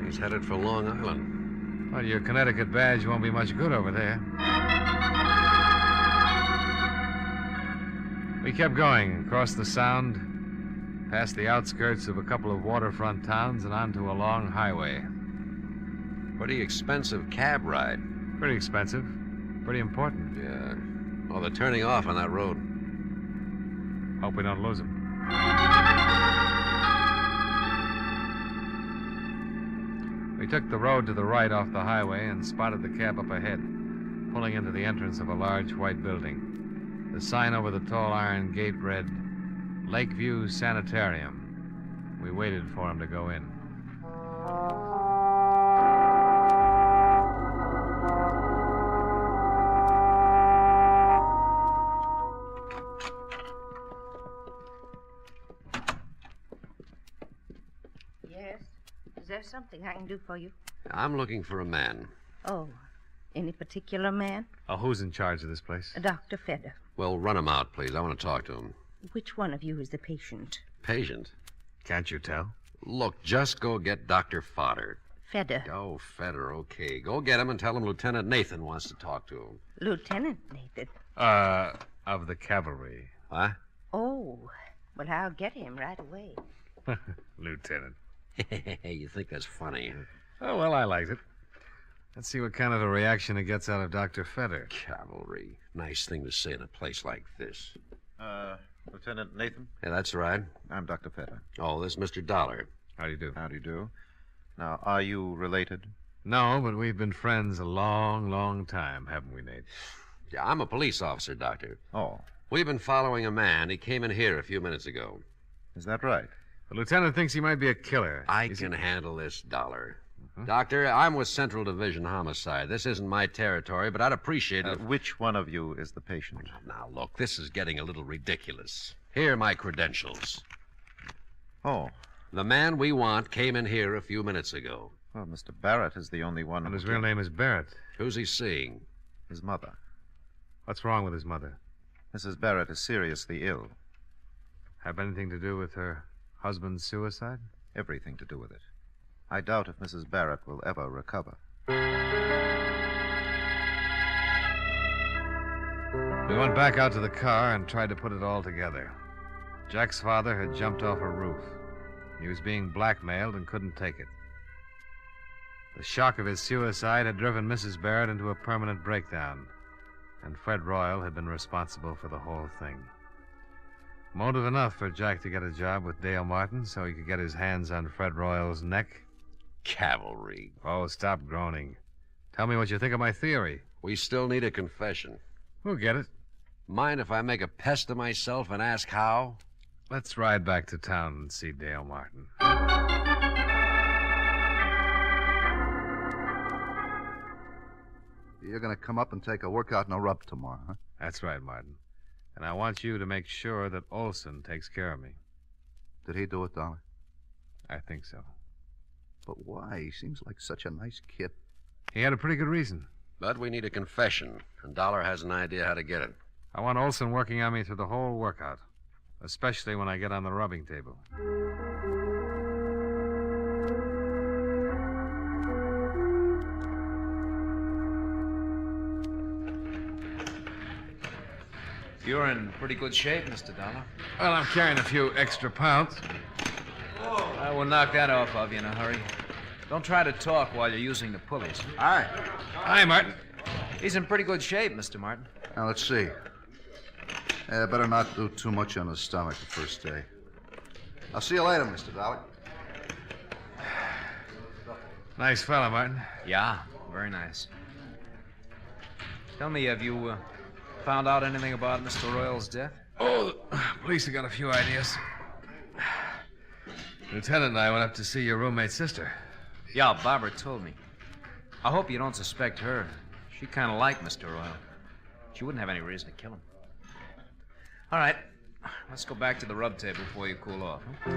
He's headed for Long Island. Well, your Connecticut badge won't be much good over there. We kept going across the Sound, past the outskirts of a couple of waterfront towns and onto a long highway. Pretty expensive cab ride. Pretty expensive. Pretty important. Yeah. Oh, they're turning off on that road. Hope we don't lose them. We took the road to the right off the highway and spotted the cab up ahead, pulling into the entrance of a large white building. The sign over the tall iron gate read, Lakeview Sanitarium. We waited for him to go in. Yes? Is there something I can do for you? I'm looking for a man. Oh, any particular man? Oh, who's in charge of this place? Dr. Feder. Well, run him out, please. I want to talk to him. Which one of you is the patient? Patient? Can't you tell? Look, just go get Dr. Fodder. Feder. Oh, Feder, okay. Go get him and tell him Lieutenant Nathan wants to talk to him. Lieutenant Nathan. Of the cavalry. Huh? Oh, well, I'll get him right away. Lieutenant. You think that's funny? Oh, well, I liked it. Let's see what kind of a reaction it gets out of Dr. Feder. Cavalry. Nice thing to say in a place like this. Lieutenant Nathan? Yeah, that's right. I'm Dr. Feder. Oh, this is Mr. Dollar. How do you do? How do you do? Now, are you related? No, but we've been friends a long, long time, haven't we, Nate? Yeah, I'm a police officer, Doctor. Oh. We've been following a man. He came in here a few minutes ago. Is that right? The lieutenant thinks he might be a killer. I can handle this, Dollar. Doctor, I'm with Central Division Homicide. This isn't my territory, but I'd appreciate it. Which one of you is the patient? Now, look, this is getting a little ridiculous. Here are my credentials. Oh. The man we want came in here a few minutes ago. Well, Mr. Barrett is the only one. And his real name is Barrett. Who's he seeing? His mother. What's wrong with his mother? Mrs. Barrett is seriously ill. Have anything to do with her husband's suicide? Everything to do with it. I doubt if Mrs. Barrett will ever recover. We went back out to the car and tried to put it all together. Jack's father had jumped off a roof. He was being blackmailed and couldn't take it. The shock of his suicide had driven Mrs. Barrett into a permanent breakdown, and Fred Royal had been responsible for the whole thing. Motive enough for Jack to get a job with Dale Martin so he could get his hands on Fred Royal's neck. Cavalry. Oh, stop groaning. Tell me what you think of my theory. We still need a confession. We'll get it. Mind if I make a pest of myself and ask how? Let's ride back to town and see Dale Martin. You're going to come up and take a workout in a rub tomorrow, huh? That's right, Martin. And I want you to make sure that Olson takes care of me. Did he do it, Dollar? I think so. But why? He seems like such a nice kid. He had a pretty good reason. But we need a confession, and Dollar has an idea how to get it. I want Olson working on me through the whole workout, especially when I get on the rubbing table. You're in pretty good shape, Mr. Dollar. Well, I'm carrying a few extra pounds. I will knock that off of you in a hurry. Don't try to talk while you're using the pulleys. Hi. Hi, Martin. He's in pretty good shape, Mr. Martin. Now, let's see. Better not do too much on the stomach the first day. I'll see you later, Mr. Dollar. Nice fella, Martin. Yeah, very nice. Tell me, have you found out anything about Mr. Royal's death? Oh, the police have got a few ideas. Lieutenant and I went up to see your roommate's sister. Yeah, Barbara told me. I hope you don't suspect her. She kind of liked Mr. Royal. She wouldn't have any reason to kill him. All right, let's go back to the rub table before you cool off. Huh?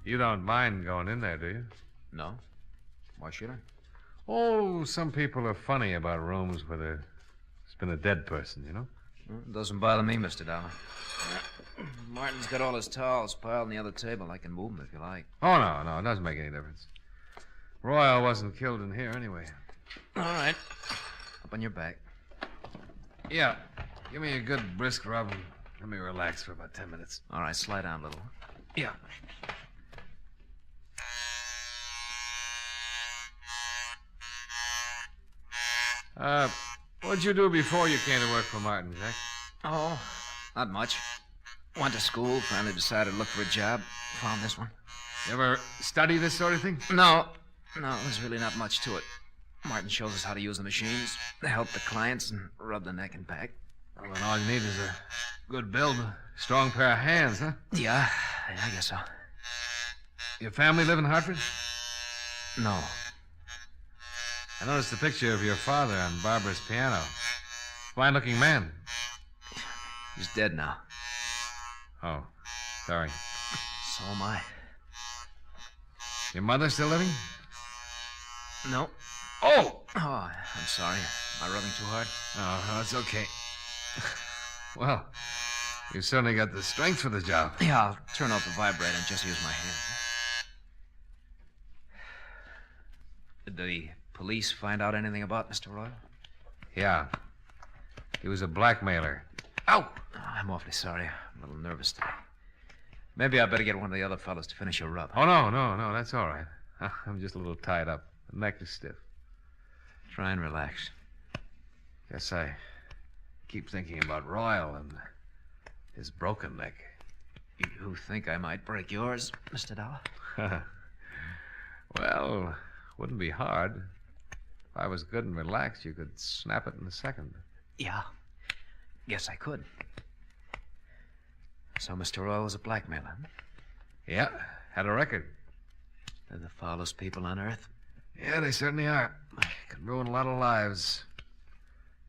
You don't mind going in there, do you? No. Why should I? Oh, some people are funny about rooms where there's been a dead person, you know? It doesn't bother me, Mr. Dollar. Martin's got all his towels piled on the other table. I can move them if you like. Oh, no, it doesn't make any difference. Royal wasn't killed in here anyway. All right. Up on your back. Yeah. Give me a good brisk rub. Let me relax for about 10 minutes. All right, slide down a little. Yeah. What'd you do before you came to work for Martin, Jack? Oh, not much. Went to school, finally decided to look for a job. Found this one. You ever study this sort of thing? No, there's really not much to it. Martin shows us how to use the machines, help the clients, and rub the neck and back. Well, then all you need is a good build, a strong pair of hands, huh? Yeah, I guess so. Your family live in Hartford? No. I noticed a picture of your father on Barbara's piano. Fine-looking man. He's dead now. Oh, sorry. So am I. Your mother still living? No. Oh! Oh, I'm sorry. Am I rubbing too hard? Oh, that's okay. Well, you certainly got the strength for the job. Yeah, I'll turn off the vibrator and just use my hands. Did the police find out anything about Mr. Royal? Yeah. He was a blackmailer. Ow! I'm awfully sorry. I'm a little nervous today. Maybe I better get one of the other fellows to finish your rub. Oh, no, that's all right. I'm just a little tied up. The neck is stiff. Try and relax. Guess I keep thinking about Royal and his broken neck. You think I might break yours, Mr. Dollar? Well, wouldn't be hard. If I was good and relaxed, you could snap it in a second. Yeah. Guess I could. So Mr. Royal was a blackmailer, huh? Yeah, had a record. They're the foulest people on earth. Yeah, they certainly are. Could ruin a lot of lives.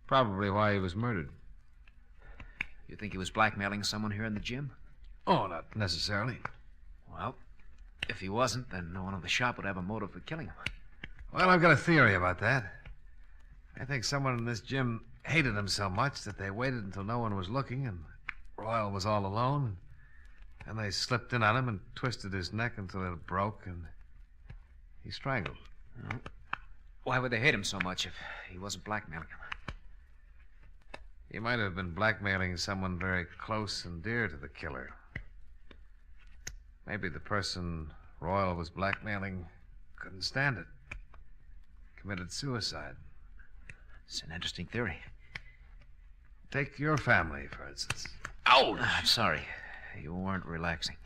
Probably why he was murdered. You think he was blackmailing someone here in the gym? Oh, not necessarily. Well, if he wasn't, then no one in the shop would have a motive for killing him. Well, I've got a theory about that. I think someone in this gym hated him so much that they waited until no one was looking and Royal was all alone. And they slipped in on him and twisted his neck until it broke and he strangled. Well, why would they hate him so much if he wasn't blackmailing him? He might have been blackmailing someone very close and dear to the killer. Maybe the person Royal was blackmailing couldn't stand it. Committed suicide. It's an interesting theory. Take your family, for instance. Ouch! I'm sorry. You weren't relaxing.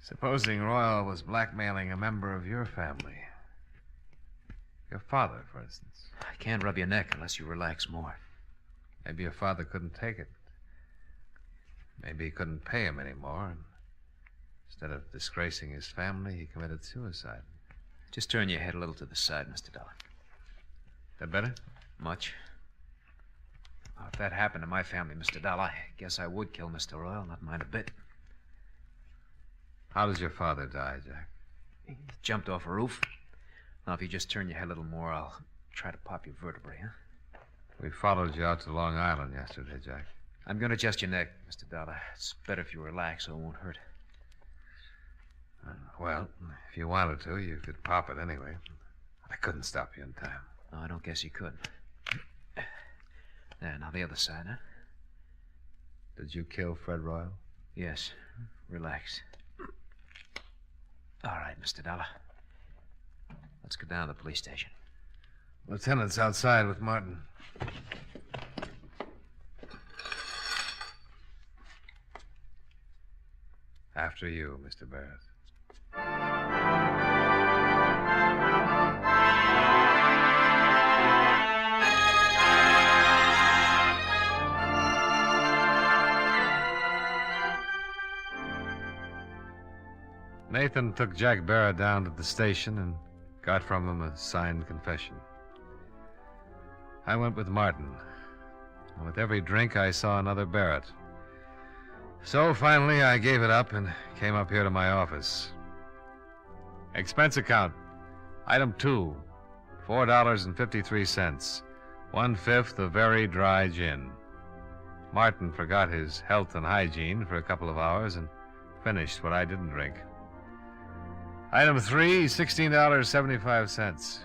Supposing Royal was blackmailing a member of your family. Your father, for instance. I can't rub your neck unless you relax more. Maybe your father couldn't take it. Maybe he couldn't pay him anymore. And instead of disgracing his family, he committed suicide. Just turn your head a little to the side, Mr. Dollar. That better? Much. Well, if that happened to my family, Mr. Dollar, I guess I would kill Mr. Royal, not mind a bit. How does your father die, Jack? He jumped off a roof. Now, if you just turn your head a little more, I'll try to pop your vertebrae, huh? We followed you out to Long Island yesterday, Jack. I'm going to adjust your neck, Mr. Dollar. It's better if you relax so it won't hurt. Well, if you wanted to, you could pop it anyway. I couldn't stop you in time. No, I don't guess you could. There, now the other side, huh? Did you kill Fred Royal? Yes. Relax. All right, Mr. Dollar. Let's go down to the police station. Lieutenant's outside with Martin. After you, Mr. Barrett. Nathan took Jack Barrett down to the station and got from him a signed confession. I went with Martin, and with every drink I saw another Barrett. So finally I gave it up and came up here to my office. Expense account. Item 2, $4.53. 1/5 of very dry gin. Martin forgot his health and hygiene for a couple of hours and finished what I didn't drink. Item 3, $16.75.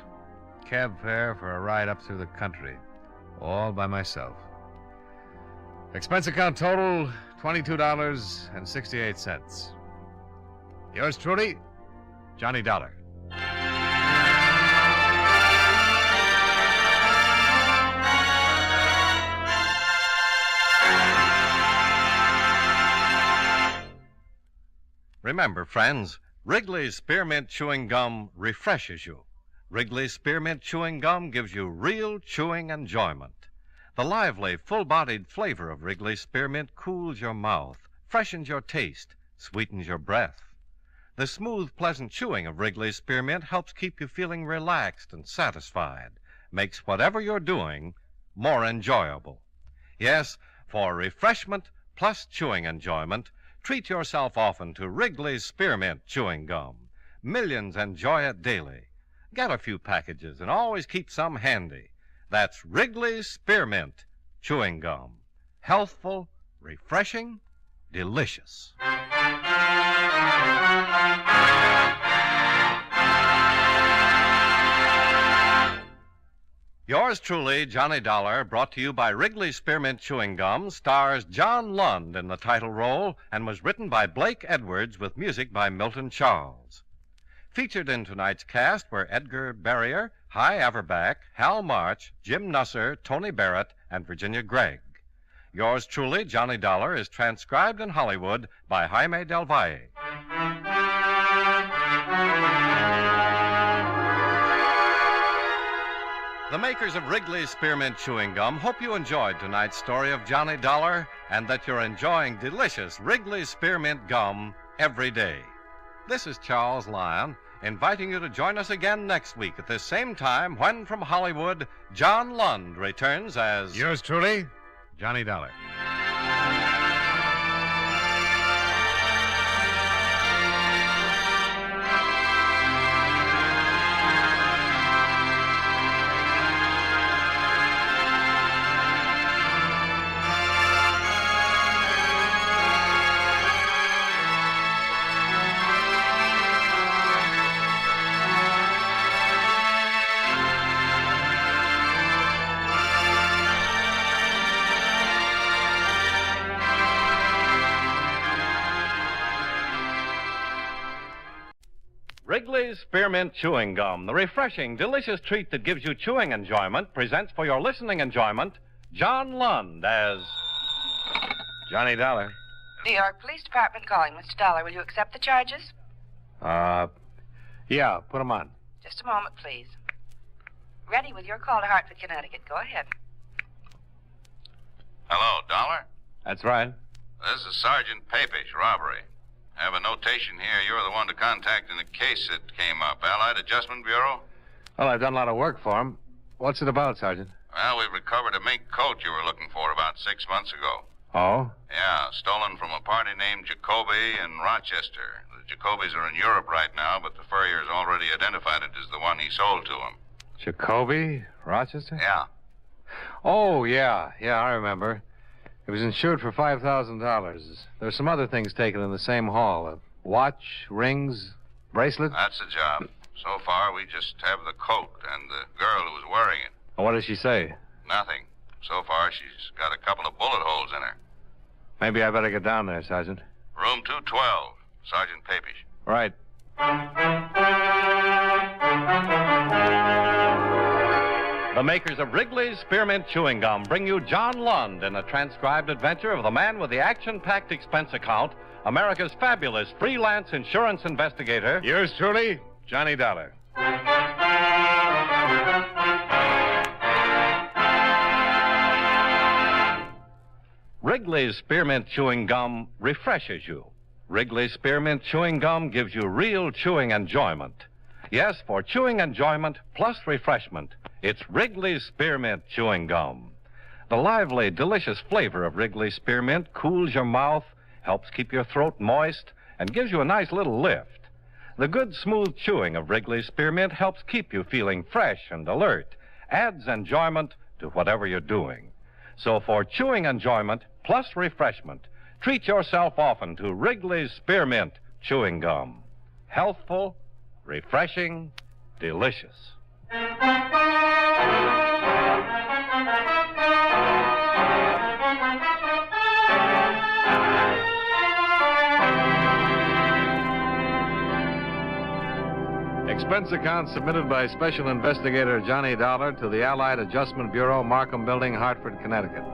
Cab fare for a ride up through the country, all by myself. Expense account total, $22.68. Yours truly, Johnny Dollar. Remember, friends, Wrigley's Spearmint Chewing Gum refreshes you. Wrigley's Spearmint Chewing Gum gives you real chewing enjoyment. The lively, full-bodied flavor of Wrigley's Spearmint cools your mouth, freshens your taste, sweetens your breath. The smooth, pleasant chewing of Wrigley's Spearmint helps keep you feeling relaxed and satisfied, makes whatever you're doing more enjoyable. Yes, for refreshment plus chewing enjoyment, treat yourself often to Wrigley's Spearmint Chewing Gum. Millions enjoy it daily. Get a few packages and always keep some handy. That's Wrigley's Spearmint Chewing Gum. Healthful, refreshing, delicious. Yours truly, Johnny Dollar, brought to you by Wrigley's Spearmint Chewing Gum, stars John Lund in the title role and was written by Blake Edwards with music by Milton Charles. Featured in tonight's cast were Edgar Barrier, Hy Averback, Hal March, Jim Nusser, Tony Barrett, and Virginia Gregg. Yours truly, Johnny Dollar, is transcribed in Hollywood by Jaime Del Valle. The makers of Wrigley's Spearmint Chewing Gum hope you enjoyed tonight's story of Johnny Dollar and that you're enjoying delicious Wrigley's Spearmint Gum every day. This is Charles Lyon, inviting you to join us again next week at this same time when, from Hollywood, John Lund returns as... Yours truly, Johnny Dollar. Wrigley's Spearmint Chewing Gum, the refreshing, delicious treat that gives you chewing enjoyment, presents for your listening enjoyment John Lund as Johnny Dollar. New York Police Department calling. Mr. Dollar, will you accept the charges? Yeah, put him on. Just a moment, please. Ready with your call to Hartford, Connecticut. Go ahead. Hello, Dollar? That's right. This is Sergeant Papish, robbery. I have a notation here. You're the one to contact in the case that came up. Allied Adjustment Bureau? Well, I've done a lot of work for him. What's it about, Sergeant? Well, we've recovered a mink coat you were looking for about 6 months ago. Oh? Yeah, stolen from a party named Jacoby in Rochester. The Jacobys are in Europe right now, but the furrier's already identified it as the one he sold to him. Jacoby? Rochester? Yeah. Oh, yeah, I remember. It was insured for $5,000. There were some other things taken in the same haul. A watch, rings, bracelet. That's the job. So far, we just have the coat and the girl who was wearing it. What does she say? Nothing. So far, she's got a couple of bullet holes in her. Maybe I better get down there, Sergeant. Room 212, Sergeant Papish. Right. The makers of Wrigley's Spearmint Chewing Gum bring you John Lund in a transcribed adventure of the man with the action-packed expense account, America's fabulous freelance insurance investigator. Yours truly, Johnny Dollar. Wrigley's Spearmint Chewing Gum refreshes you. Wrigley's Spearmint Chewing Gum gives you real chewing enjoyment. Yes, for chewing enjoyment plus refreshment, it's Wrigley's Spearmint Chewing Gum. The lively, delicious flavor of Wrigley's Spearmint cools your mouth, helps keep your throat moist, and gives you a nice little lift. The good, smooth chewing of Wrigley's Spearmint helps keep you feeling fresh and alert, adds enjoyment to whatever you're doing. So for chewing enjoyment plus refreshment, treat yourself often to Wrigley's Spearmint Chewing Gum. Healthful, refreshing, delicious. Expense account submitted by Special Investigator Johnny Dollar to the Allied Adjustment Bureau, Markham Building, Hartford, Connecticut.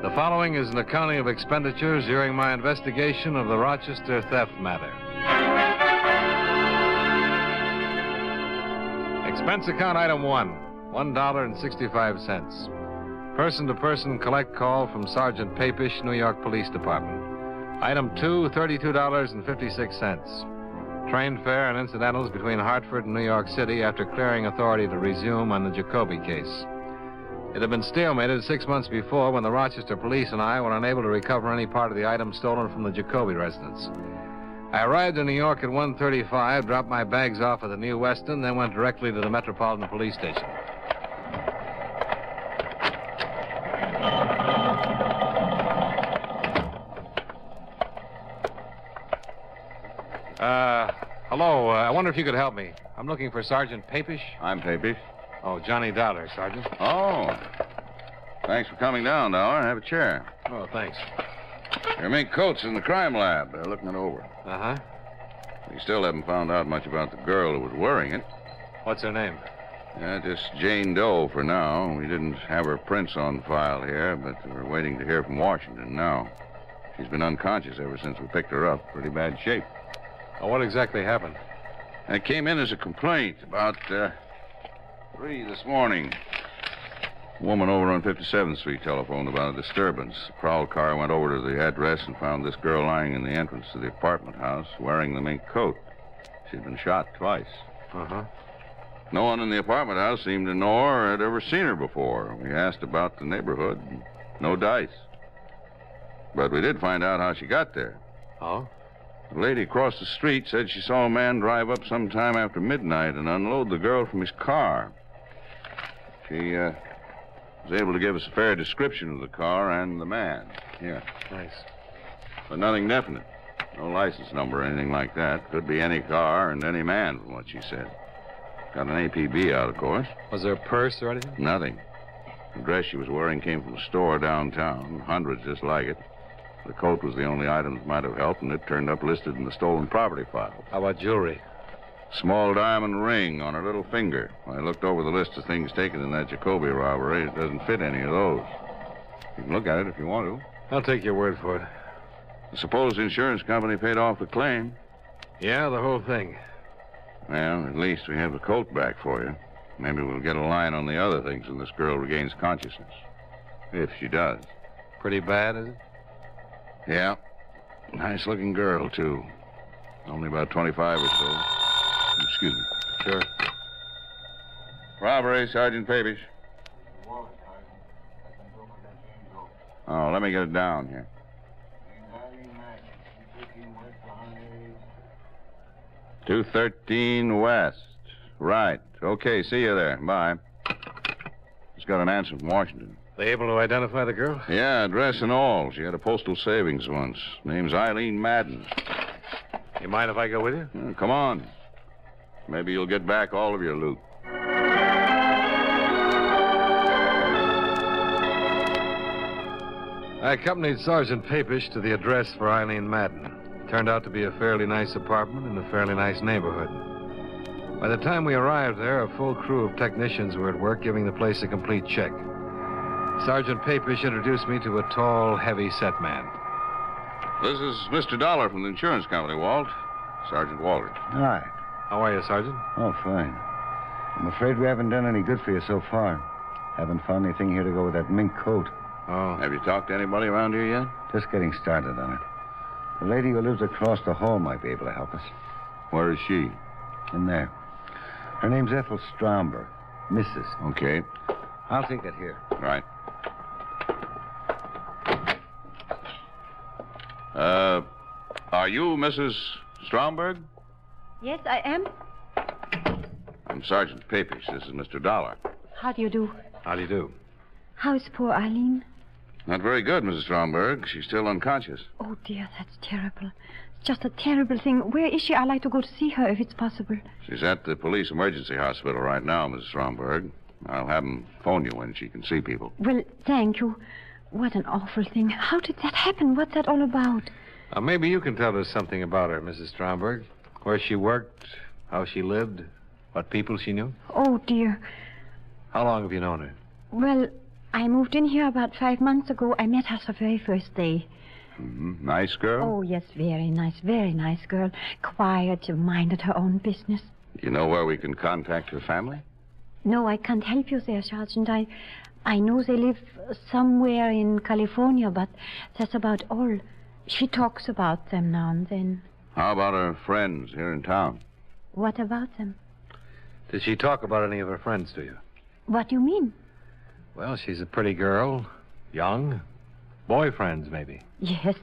The following is an accounting of expenditures during my investigation of the Rochester theft matter. Expense account item 1, $1.65. Person-to-person collect call from Sergeant Papish, New York Police Department. Item 2, $32.56. Train fare and incidentals between Hartford and New York City after clearing authority to resume on the Jacoby case. It had been stalemated 6 months before when the Rochester police and I were unable to recover any part of the items stolen from the Jacoby residence. I arrived in New York at 1:35, dropped my bags off at the New Weston, then went directly to the Metropolitan Police Station. Hello. I wonder if you could help me. I'm looking for Sergeant Papish. I'm Papish. Oh, Johnny Dollar, Sergeant. Oh. Thanks for coming down, Dollar. Have a chair. Oh, thanks. Your mink coat's in the crime lab. They're looking it over. Uh-huh. We still haven't found out much about the girl who was wearing it. What's her name? Yeah, just Jane Doe for now. We didn't have her prints on file here, but we're waiting to hear from Washington now. She's been unconscious ever since we picked her up. Pretty bad shape. Oh, what exactly happened? It came in as a complaint about 3 this morning. A woman over on 57th Street telephoned about a disturbance. The prowl car went over to the address and found this girl lying in the entrance to the apartment house wearing the mink coat. She'd been shot twice. Uh-huh. No one in the apartment house seemed to know her or had ever seen her before. We asked about the neighborhood. No dice. But we did find out how she got there. Oh? The lady across the street said she saw a man drive up sometime after midnight and unload the girl from his car. She was able to give us a fair description of the car and the man. Here. Nice. But nothing definite. No license number or anything like that. Could be any car and any man, from what she said. Got an APB out, of course. Was there a purse or anything? Nothing. The dress she was wearing came from a store downtown. Hundreds just like it. The coat was the only item that might have helped, and it turned up listed in the stolen property file. How about jewelry? Small diamond ring on her little finger. I looked over the list of things taken in that Jacoby robbery. It doesn't fit any of those. You can look at it if you want to. I'll take your word for it. I suppose the insurance company paid off the claim. Yeah, the whole thing. Well, at least we have the coat back for you. Maybe we'll get a line on the other things when this girl regains consciousness. If she does. Pretty bad, is it? Yeah. Nice-looking girl, too. Only about 25 or so. Excuse me. Sure. Robbery, Sergeant Papish. Oh, let me get it down here. 213 West. Right. Okay, see you there. Bye. Just got an answer from Washington. They able to identify the girl? Yeah, address and all. She had a postal savings once. Name's Eileen Madden. You mind if I go with you? Come on. Maybe you'll get back all of your loot. I accompanied Sergeant Papish to the address for Eileen Madden. It turned out to be a fairly nice apartment in a fairly nice neighborhood. By the time we arrived there, a full crew of technicians were at work giving the place a complete check. Sergeant Papish introduced me to a tall, heavy-set man. This is Mr. Dollar from the insurance company, Walt. Sergeant Walter. Hi. How are you, Sergeant? Oh, fine. I'm afraid we haven't done any good for you so far. Haven't found anything here to go with that mink coat. Oh. Have you talked to anybody around here yet? Just getting started on it. The lady who lives across the hall might be able to help us. Where is she? In there. Her name's Ethel Stromberg. Mrs. Okay. I'll take it here. Right. Are you Mrs. Stromberg? Yes, I am. I'm Sergeant Papish. This is Mr. Dollar. How do you do? How do you do? How's poor Eileen? Not very good, Mrs. Stromberg. She's still unconscious. Oh, dear, that's terrible. It's just a terrible thing. Where is she? I'd like to go to see her if it's possible. She's at the police emergency hospital right now, Mrs. Stromberg. I'll have them phone you when she can see people. Well, thank you. What an awful thing. How did that happen? What's that all about? Maybe you can tell us something about her, Mrs. Stromberg. Where she worked, How she lived? What people she knew? Oh, dear. How long have you known her? Well, I moved in here about 5 months ago. I met her the very first day. Mm-hmm. Nice girl? Oh, yes, very nice girl. Quiet, minded her own business. Do you know where we can contact her family? No, I can't help you there, Sergeant. I know they live somewhere in California, but that's about all. She talks about them now and then. How about her friends here in town? What about them? Did she talk about any of her friends to you? What do you mean? Well, she's a pretty girl. Young. Boyfriends, maybe. Yes,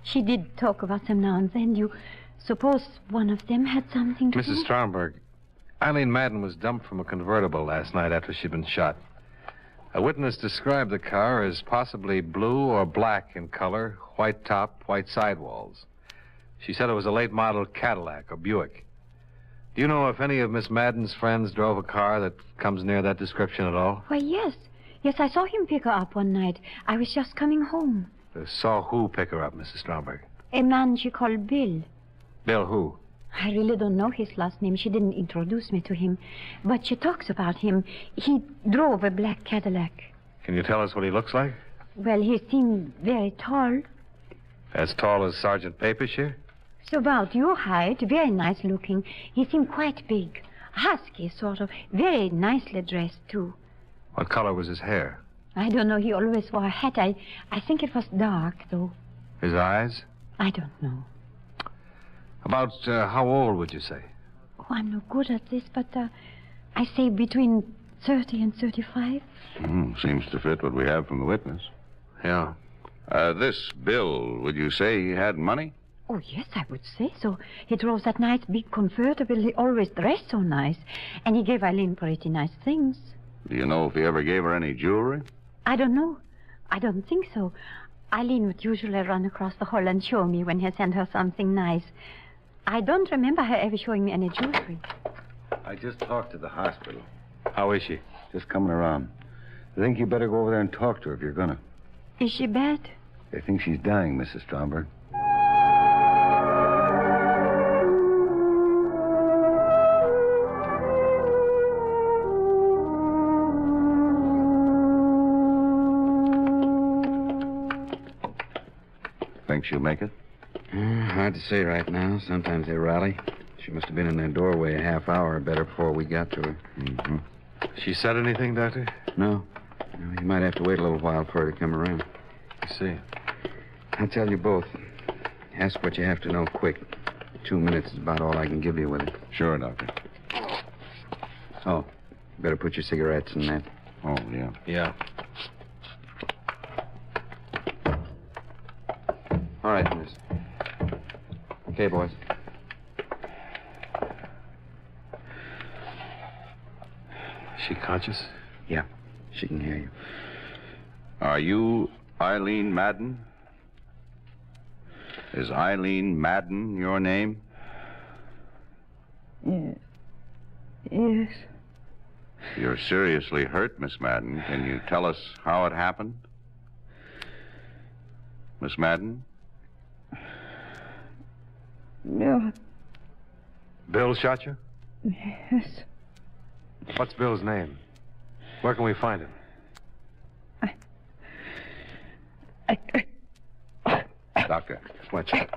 she did talk about them now and then. You suppose one of them had something to do? Mrs. Stromberg, Eileen Madden was dumped from a convertible last night after she'd been shot. A witness described the car as possibly blue or black in color, white top, white sidewalls. She said it was a late model Cadillac or Buick. Do you know if any of Miss Madden's friends drove a car that comes near that description at all? Why, yes. Yes, I saw him pick her up one night. I was just coming home. Saw who pick her up, Mrs. Stromberg? A man she called Bill. Bill who? I really don't know his last name. She didn't introduce me to him. But she talks about him. He drove a black Cadillac. Can you tell us what he looks like? Well, he seemed very tall. As tall as Sergeant Papish here? So about your height, very nice looking. He seemed quite big. Husky, sort of. Very nicely dressed, too. What color was his hair? I don't know. He always wore a hat. I think it was dark, though. His eyes? I don't know. About how old would you say? Oh, I'm no good at this, but I say between 30 and 35. Seems to fit what we have from the witness. Yeah. This Bill, would you say he had money? Oh, yes, I would say so. He drove that nice big convertible. He always dressed so nice. And he gave Eileen pretty nice things. Do you know if he ever gave her any jewelry? I don't know. I don't think so. Eileen would usually run across the hall and show me when he sent her something nice. I don't remember her ever showing me any jewelry. I just talked to the hospital. How is she? Just coming around. I think you better go over there and talk to her if you're gonna. Is she bad? They think she's dying, Mrs. Stromberg. Think she'll make it? Hard to say right now. Sometimes they rally. She must have been in their doorway a half hour or better before we got to her. Mm-hmm. She said anything, Doctor? No. You might have to wait a little while for her to come around. I see. I'll tell you both. Ask what you have to know quick. 2 minutes is about all I can give you with it. Sure, Doctor. Oh, better put your cigarettes in that. Oh, yeah. Yeah. All right, miss. Okay, boys. Is she conscious? Yeah, she can hear you. Are you Eileen Madden? Is Eileen Madden your name? Yes. You're seriously hurt, Miss Madden. Can you tell us how it happened? Miss Madden? No. Bill shot you? Yes. What's Bill's name? Where can we find him? Doctor, watch it.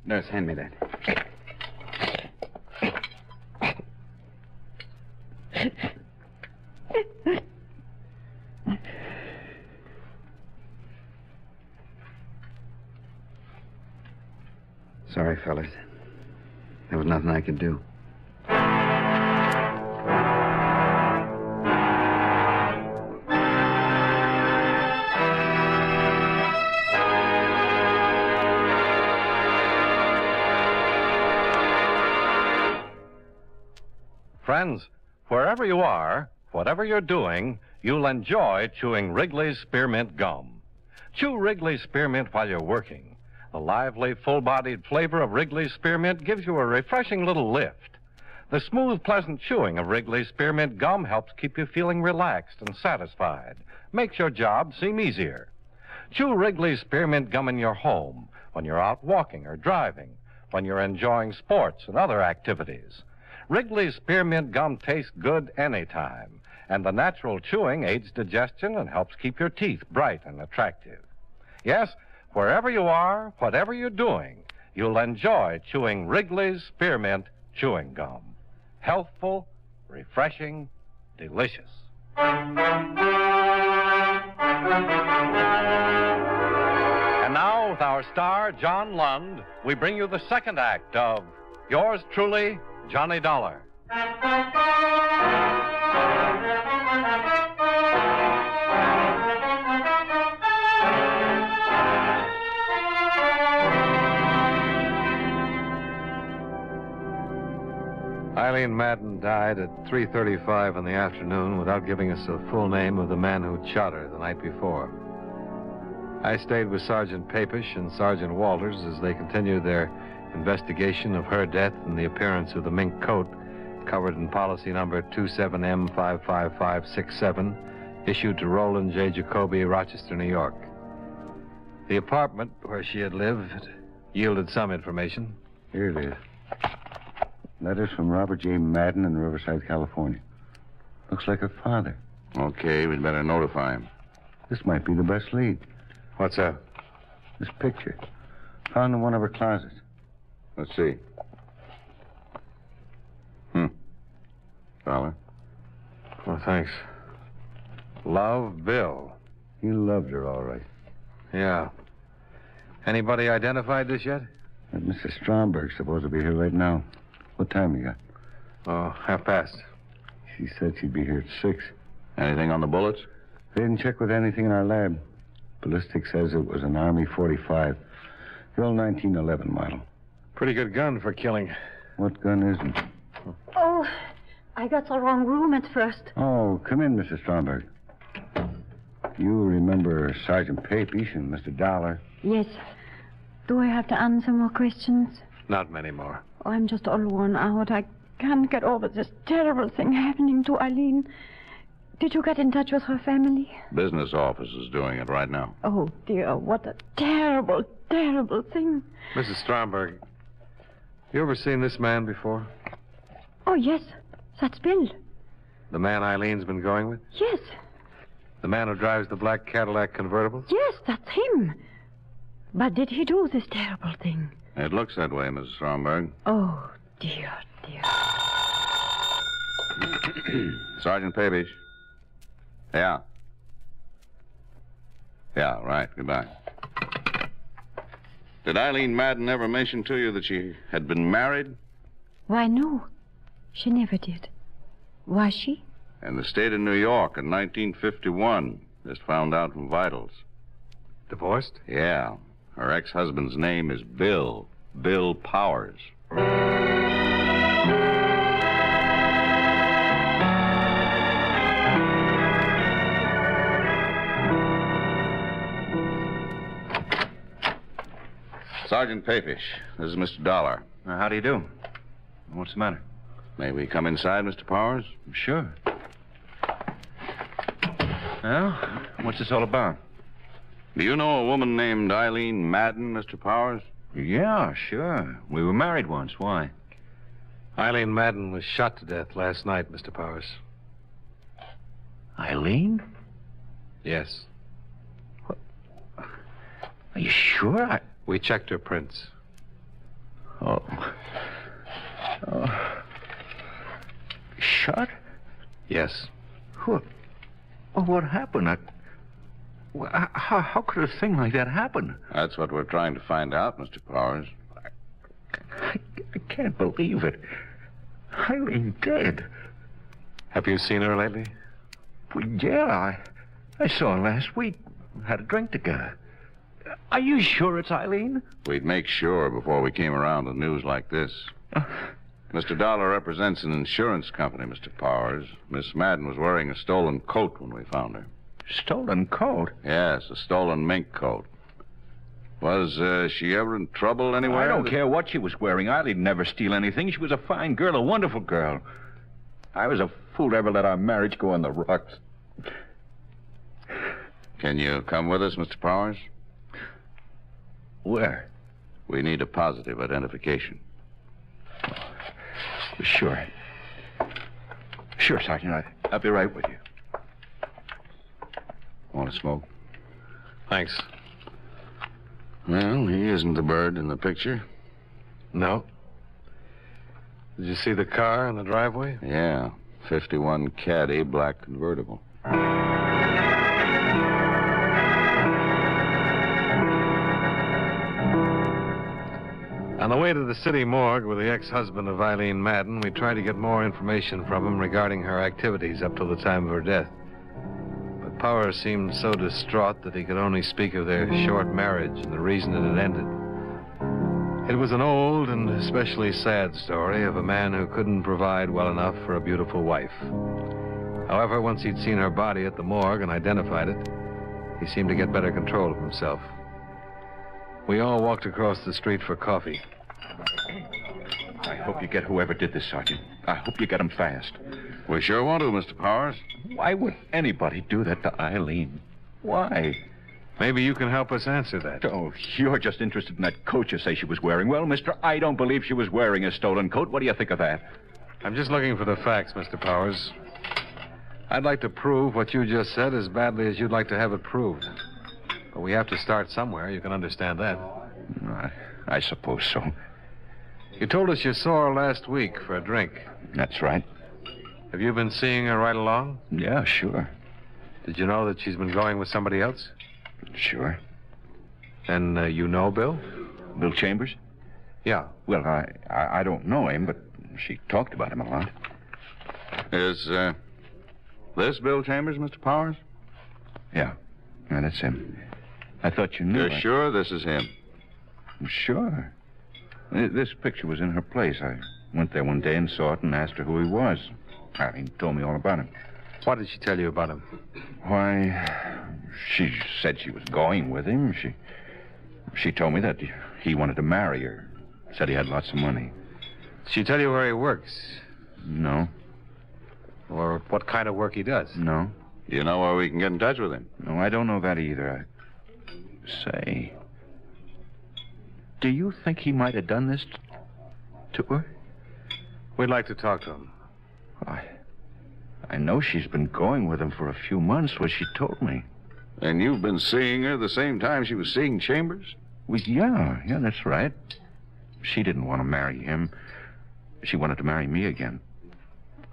Nurse, hand me that. Sorry, fellas. There was nothing I could do. Friends, wherever you are, whatever you're doing, you'll enjoy chewing Wrigley's Spearmint Gum. Chew Wrigley's Spearmint while you're working. The lively, full-bodied flavor of Wrigley's Spearmint gives you a refreshing little lift. The smooth, pleasant chewing of Wrigley's Spearmint Gum helps keep you feeling relaxed and satisfied. Makes your job seem easier. Chew Wrigley's Spearmint Gum in your home, when you're out walking or driving, when you're enjoying sports and other activities. Wrigley's Spearmint Gum tastes good anytime, and the natural chewing aids digestion and helps keep your teeth bright and attractive. Yes, wherever you are, whatever you're doing, you'll enjoy chewing Wrigley's Spearmint Chewing Gum. Healthful, refreshing, delicious. And now, with our star, John Lund, we bring you the second act of Yours Truly, Johnny Dollar. Eileen Madden died at 3:35 in the afternoon without giving us a full name of the man who'd shot her the night before. I stayed with Sergeant Papish and Sergeant Walters as they continued their investigation of her death and the appearance of the mink coat covered in policy number 27M55567, issued to Roland J. Jacoby, Rochester, New York. The apartment where she had lived yielded some information. Here it is. Letters from Robert J. Madden in Riverside, California. Looks like her father. Okay, we'd better notify him. This might be the best lead. What's that? This picture. Found in one of her closets. Let's see. $1. Oh, thanks. Love, Bill. He loved her, all right. Yeah. Anybody identified this yet? That Mrs. Stromberg's supposed to be here right now. What time you got? Oh, 5:30. She said she'd be here at 6. Anything on the bullets? They didn't check with anything in our lab. Ballistics says it was an Army 45. The old 1911 model. Pretty good gun for killing. What gun is it? Oh, I got the wrong room at first. Oh, come in, Mrs. Stromberg. You remember Sergeant Papish and Mr. Dollar? Yes. Do I have to answer more questions? Not many more. Oh, I'm just all worn out. I can't get over this terrible thing happening to Eileen. Did you get in touch with her family? Business office is doing it right now. Oh, dear, what a terrible, terrible thing. Mrs. Stromberg, you ever seen this man before? Oh, yes. That's Bill. The man Eileen's been going with? Yes. The man who drives the black Cadillac convertible? Yes, that's him. But did he do this terrible thing? It looks that way, Mrs. Stromberg. Oh, dear, dear. Sergeant Papish. Yeah. Yeah, right. Goodbye. Did Eileen Madden ever mention to you that she had been married? Why, no. She never did. Was she? In the state of New York in 1951. Just found out from vitals. Divorced? Yeah. Her ex-husband's name is Bill. Bill Powers. Sergeant Papish, this is Mr. Dollar. How do you do? What's the matter? May we come inside, Mr. Powers? Sure. Well, what's this all about? Do you know a woman named Eileen Madden, Mr. Powers? Yeah, sure. We were married once. Why? Eileen Madden was shot to death last night, Mr. Powers. Eileen? Yes. What? Are you sure? We checked her prints. Oh. Shot? Yes. What? Oh, what happened? How could a thing like that happen? That's what we're trying to find out, Mr. Powers. I can't believe it. Eileen dead. Have you seen her lately? Well, yeah, I saw her last week. Had a drink together. Are you sure it's Eileen? We'd make sure before we came around with news like this. Mr. Dollar represents an insurance company, Mr. Powers. Miss Madden was wearing a stolen coat when we found her. Stolen coat? Yes, a stolen mink coat. Was she ever in trouble anywhere? I don't care what she was wearing. Eileen never steal anything. She was a fine girl, a wonderful girl. I was a fool to ever let our marriage go on the rocks. Can you come with us, Mr. Powers? Where? We need a positive identification. Sure. Sure, Sergeant. I'll be right with you. Want to smoke? Thanks. Well, he isn't the bird in the picture. No. Did you see the car in the driveway? Yeah. 51 Caddy, black convertible. On the way to the city morgue with the ex-husband of Eileen Madden, we tried to get more information from him regarding her activities up till the time of her death. But Powers seemed so distraught that he could only speak of their short marriage and the reason it had ended. It was an old and especially sad story of a man who couldn't provide well enough for a beautiful wife. However, once he'd seen her body at the morgue and identified it, he seemed to get better control of himself. We all walked across the street for coffee. I hope you get whoever did this, Sergeant. I hope you get him fast. We sure want to, Mr. Powers. Why would anybody do that to Eileen? Why? Maybe you can help us answer that. Oh, you're just interested in that coat you say she was wearing. Well, mister, I don't believe she was wearing a stolen coat. What do you think of that? I'm just looking for the facts, Mr. Powers. I'd like to prove what you just said as badly as you'd like to have it proved. But we have to start somewhere. You can understand that. I suppose so. You told us you saw her last week for a drink. That's right. Have you been seeing her right along? Yeah, sure. Did you know that she's been going with somebody else? Sure. And you know Bill? Bill Chambers? Yeah. Well, I don't know him, but she talked about him a lot. Is this Bill Chambers, Mr. Powers? Yeah, that's him. I thought you knew. You're sure this is him? Sure. This picture was in her place. I went there one day and saw it and asked her who he was. Eileen told me all about him. What did she tell you about him? Why, she said she was going with him. She told me that he wanted to marry her. Said he had lots of money. Did she tell you where he works? No. Or what kind of work he does? No. You know where we can get in touch with him? No, I don't know that either. Say, do you think he might have done this to her? We'd like to talk to him. I know she's been going with him for a few months, what she told me. And you've been seeing her the same time she was seeing Chambers? Well, yeah, that's right. She didn't want to marry him. She wanted to marry me again.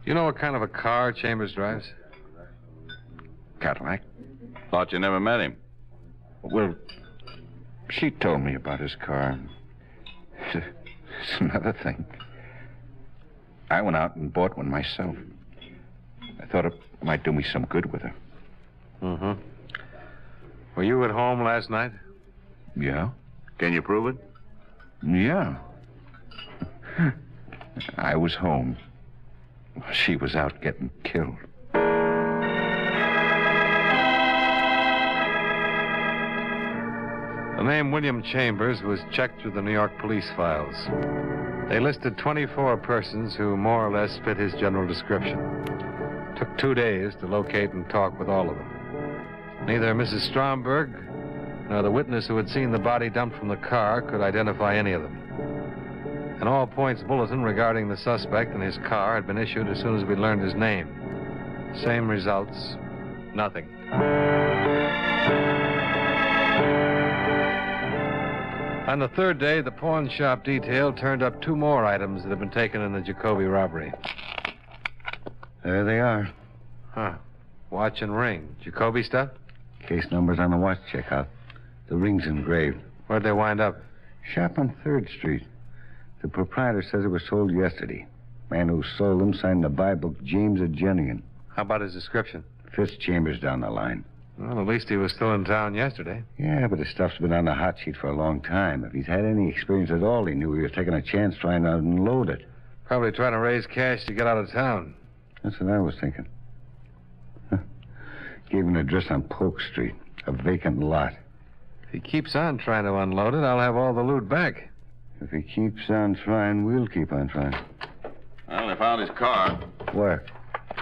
You know what kind of a car Chambers drives? Cadillac. Thought you never met him. Well, she told me about his car. It's another thing. I went out and bought one myself. I thought it might do me some good with her. Mm-hmm. Were you at home last night? Yeah. Can you prove it? Yeah. I was home. She was out getting killed. The name William Chambers was checked through the New York police files. They listed 24 persons who more or less fit his general description. It took 2 days to locate and talk with all of them. Neither Mrs. Stromberg nor the witness who had seen the body dumped from the car could identify any of them. An all-points bulletin regarding the suspect and his car had been issued as soon as we learned his name. Same results, nothing. On the third day, the pawn shop detail turned up 2 more items that had been taken in the Jacoby robbery. There they are. Huh. Watch and ring. Jacoby stuff? Case numbers on the watch checkout. The ring's engraved. Where'd they wind up? Shop on 3rd Street. The proprietor says it was sold yesterday. Man who sold them signed the buy book James Clayton. How about his description? 5th Chambers down the line. Well, at least he was still in town yesterday. Yeah, but his stuff's been on the hot sheet for a long time. If he's had any experience at all, he knew he was taking a chance trying to unload it. Probably trying to raise cash to get out of town. That's what I was thinking. Gave an address on Polk Street, a vacant lot. If he keeps on trying to unload it, I'll have all the loot back. If he keeps on trying, we'll keep on trying. Well, they found his car. Where?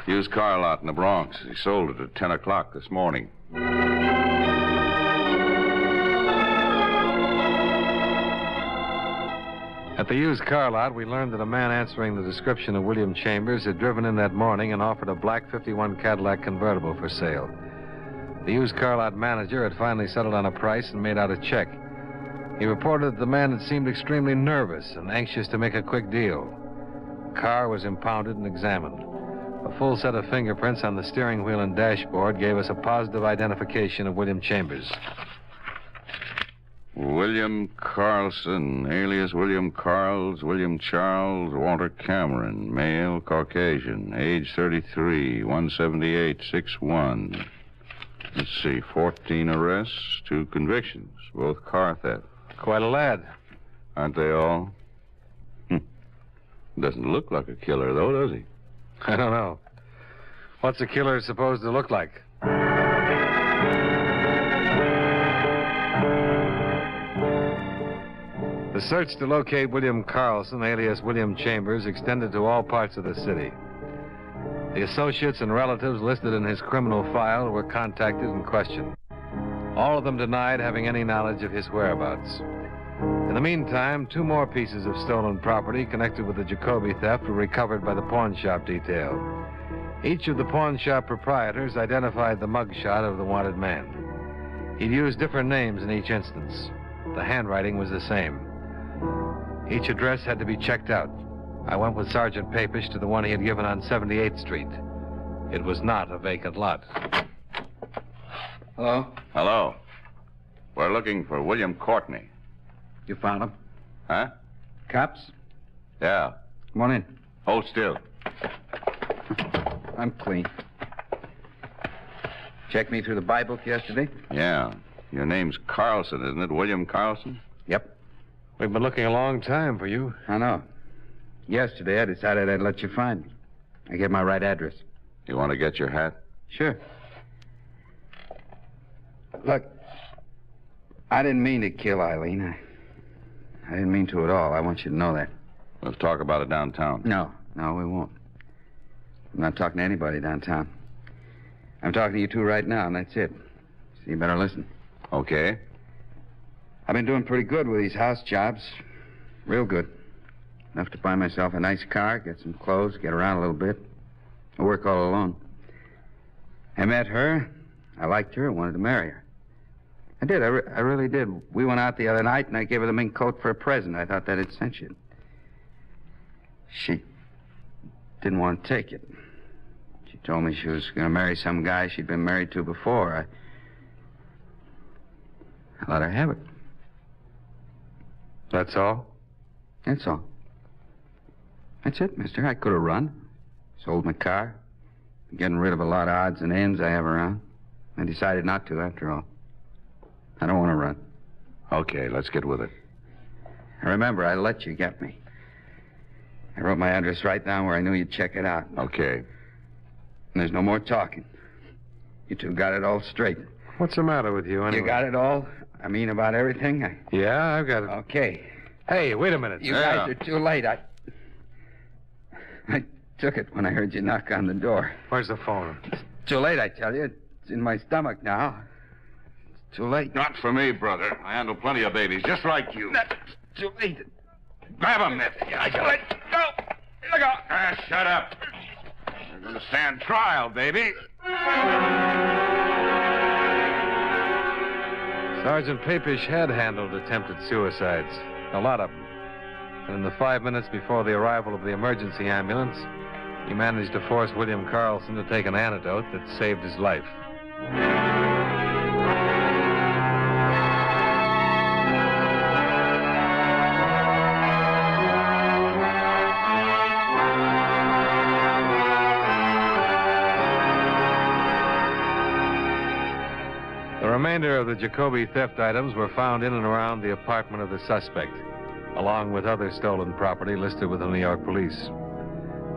Used car lot in the Bronx. He sold it at 10 o'clock this morning. At the used car lot, we learned that a man answering the description of William Chambers had driven in that morning and offered a black 51 Cadillac convertible for sale. The used car lot manager had finally settled on a price and made out a check. He reported that the man had seemed extremely nervous and anxious to make a quick deal. The car was impounded and examined. A full set of fingerprints on the steering wheel and dashboard gave us a positive identification of William Chambers. William Carlson, alias William Carls, William Charles, Walter Cameron, male, Caucasian, age 33, 178, 6'1". Let's see, 14 arrests, 2 convictions, both car theft. Quite a lad. Aren't they all? Doesn't look like a killer, though, does he? I don't know. What's a killer supposed to look like? The search to locate William Carlson, alias William Chambers, extended to all parts of the city. The associates and relatives listed in his criminal file were contacted and questioned. All of them denied having any knowledge of his whereabouts. In the meantime, 2 more pieces of stolen property connected with the Jacoby theft were recovered by the pawn shop detail. Each of the pawn shop proprietors identified the mugshot of the wanted man. He'd used different names in each instance. The handwriting was the same. Each address had to be checked out. I went with Sergeant Papish to the one he had given on 78th Street. It was not a vacant lot. Hello? Hello. We're looking for William Courtney. You found him? Huh? Cops? Yeah. Come on in. Hold still. I'm clean. Checked me through the buy book yesterday? Yeah. Your name's Carlson, isn't it? William Carlson? Yep. We've been looking a long time for you. I know. Yesterday, I decided I'd let you find me. I gave my right address. You want to get your hat? Sure. Look, I didn't mean to kill Eileen. I didn't mean to at all. I want you to know that. Let's talk about it downtown. No, we won't. I'm not talking to anybody downtown. I'm talking to you two right now, and that's it. So you better listen. Okay. I've been doing pretty good with these house jobs. Real good. Enough to buy myself a nice car, get some clothes, get around a little bit. I work all alone. I met her. I liked her. I wanted to marry her. I did. I really did. We went out the other night, and I gave her the mink coat for a present. I thought that'd cinch it. She didn't want to take it. She told me she was going to marry some guy she'd been married to before. I let her have it. That's all? That's all. That's it, mister. I could have run. Sold my car. Getting rid of a lot of odds and ends I have around. I decided not to, after all. I don't want to run. Okay, let's get with it. Remember, I let you get me. I wrote my address right down where I knew you'd check it out. Okay. And there's no more talking. You two got it all straight. What's the matter with you, anyway? You got it all? I mean, about everything? Yeah, I've got it. Okay. Hey, wait a minute. You guys are too late. I took it when I heard you knock on the door. Where's the phone? It's too late, I tell you. It's in my stomach now. It's too late. Not for me, brother. I handle plenty of babies, just like you. That's too late. Grab him, Nip. I got it. Go. Look out. Shut up. You're going to stand trial, baby. Sergeant Papish had handled attempted suicides. A lot of them. And in the 5 minutes before the arrival of the emergency ambulance, he managed to force William Carlson to take an antidote that saved his life. The remainder of the Jacoby theft items were found in and around the apartment of the suspect, along with other stolen property listed with the New York police.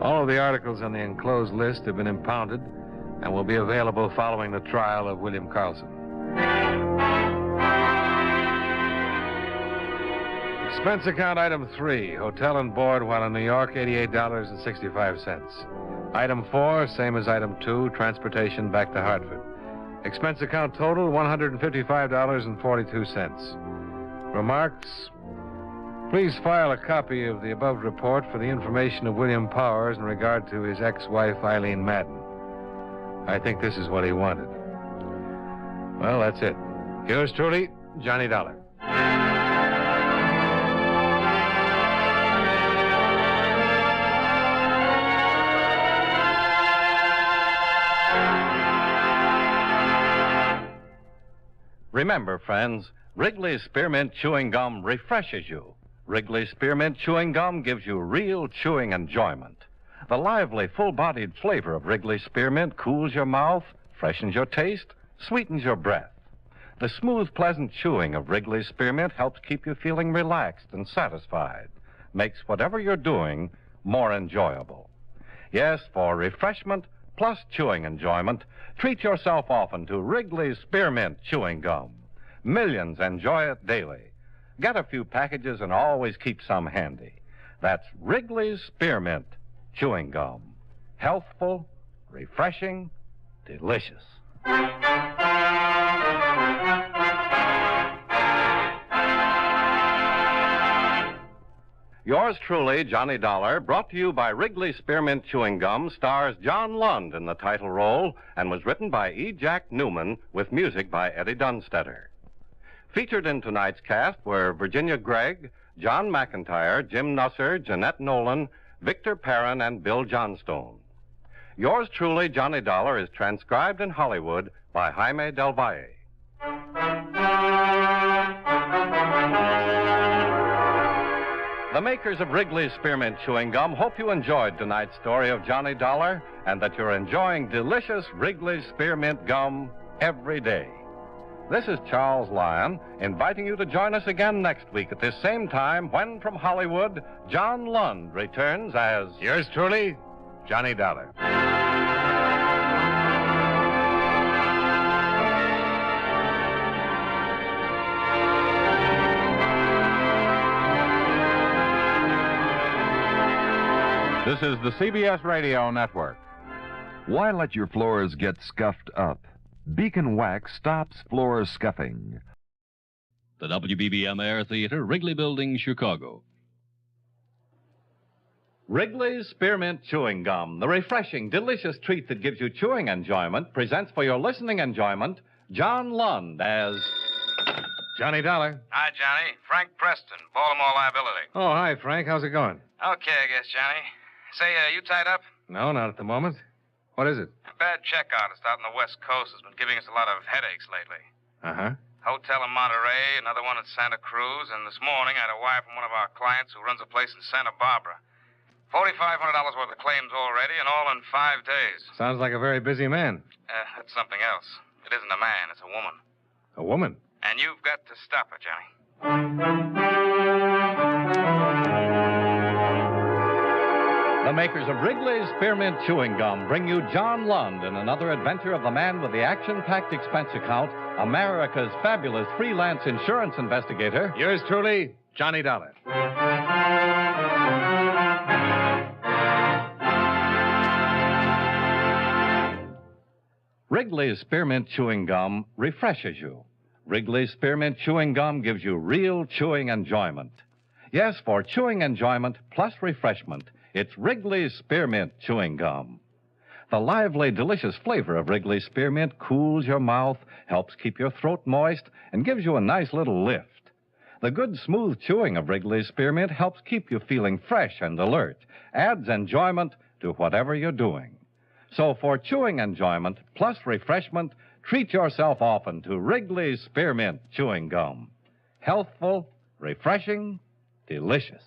All of the articles on the enclosed list have been impounded and will be available following the trial of William Carlson. Expense account item 3, hotel and board while in New York, $88.65. Item 4, same as item 2, transportation back to Hartford. Expense account total, $155.42. Remarks? Please file a copy of the above report for the information of William Powers in regard to his ex-wife, Eileen Madden. I think this is what he wanted. Well, that's it. Yours truly, Johnny Dollar. Remember, friends, Wrigley's Spearmint Chewing Gum refreshes you. Wrigley's Spearmint Chewing Gum gives you real chewing enjoyment. The lively, full-bodied flavor of Wrigley's Spearmint cools your mouth, freshens your taste, sweetens your breath. The smooth, pleasant chewing of Wrigley's Spearmint helps keep you feeling relaxed and satisfied, makes whatever you're doing more enjoyable. Yes, for refreshment plus chewing enjoyment, treat yourself often to Wrigley's Spearmint Chewing Gum. Millions enjoy it daily. Get a few packages and always keep some handy. That's Wrigley's Spearmint Chewing Gum. Healthful, refreshing, delicious. Yours truly, Johnny Dollar, brought to you by Wrigley Spearmint Chewing Gum, stars John Lund in the title role and was written by E. Jack Newman with music by Eddie Dunstetter. Featured in tonight's cast were Virginia Gregg, John McIntyre, Jim Nusser, Jeanette Nolan, Victor Perrin, and Bill Johnstone. Yours truly, Johnny Dollar, is transcribed in Hollywood by Jaime Del Valle. The makers of Wrigley's Spearmint Chewing Gum hope you enjoyed tonight's story of Johnny Dollar and that you're enjoying delicious Wrigley's Spearmint Gum every day. This is Charles Lyon, inviting you to join us again next week at this same time when, from Hollywood, John Lund returns as... Yours truly, Johnny Dollar. This is the CBS Radio Network. Why let your floors get scuffed up? Beacon Wax stops floor scuffing. The WBBM Air Theater, Wrigley Building, Chicago. Wrigley's Spearmint Chewing Gum, the refreshing, delicious treat that gives you chewing enjoyment, presents for your listening enjoyment John Lund as... Johnny Dollar. Hi, Johnny. Frank Preston, Baltimore Liability. Oh, hi, Frank. How's it going? Okay, I guess, Johnny. Say, you tied up? No, not at the moment. What is it? A bad check artist out on the West Coast has been giving us a lot of headaches lately. Uh-huh. Hotel in Monterey, another one in Santa Cruz, and this morning I had a wire from one of our clients who runs a place in Santa Barbara. $4,500 worth of claims already, and all in 5 days. Sounds like a very busy man. That's something else. It isn't a man, it's a woman. A woman? And you've got to stop her, Johnny. The makers of Wrigley's Spearmint Chewing Gum bring you John Lund in another adventure of the man with the action-packed expense account, America's fabulous freelance insurance investigator. Yours truly, Johnny Dollar. Wrigley's Spearmint Chewing Gum refreshes you. Wrigley's Spearmint Chewing Gum gives you real chewing enjoyment. Yes, for chewing enjoyment plus refreshment, it's Wrigley's Spearmint Chewing Gum. The lively, delicious flavor of Wrigley's Spearmint cools your mouth, helps keep your throat moist, and gives you a nice little lift. The good, smooth chewing of Wrigley's Spearmint helps keep you feeling fresh and alert, adds enjoyment to whatever you're doing. So for chewing enjoyment plus refreshment, treat yourself often to Wrigley's Spearmint Chewing Gum. Healthful, refreshing, delicious.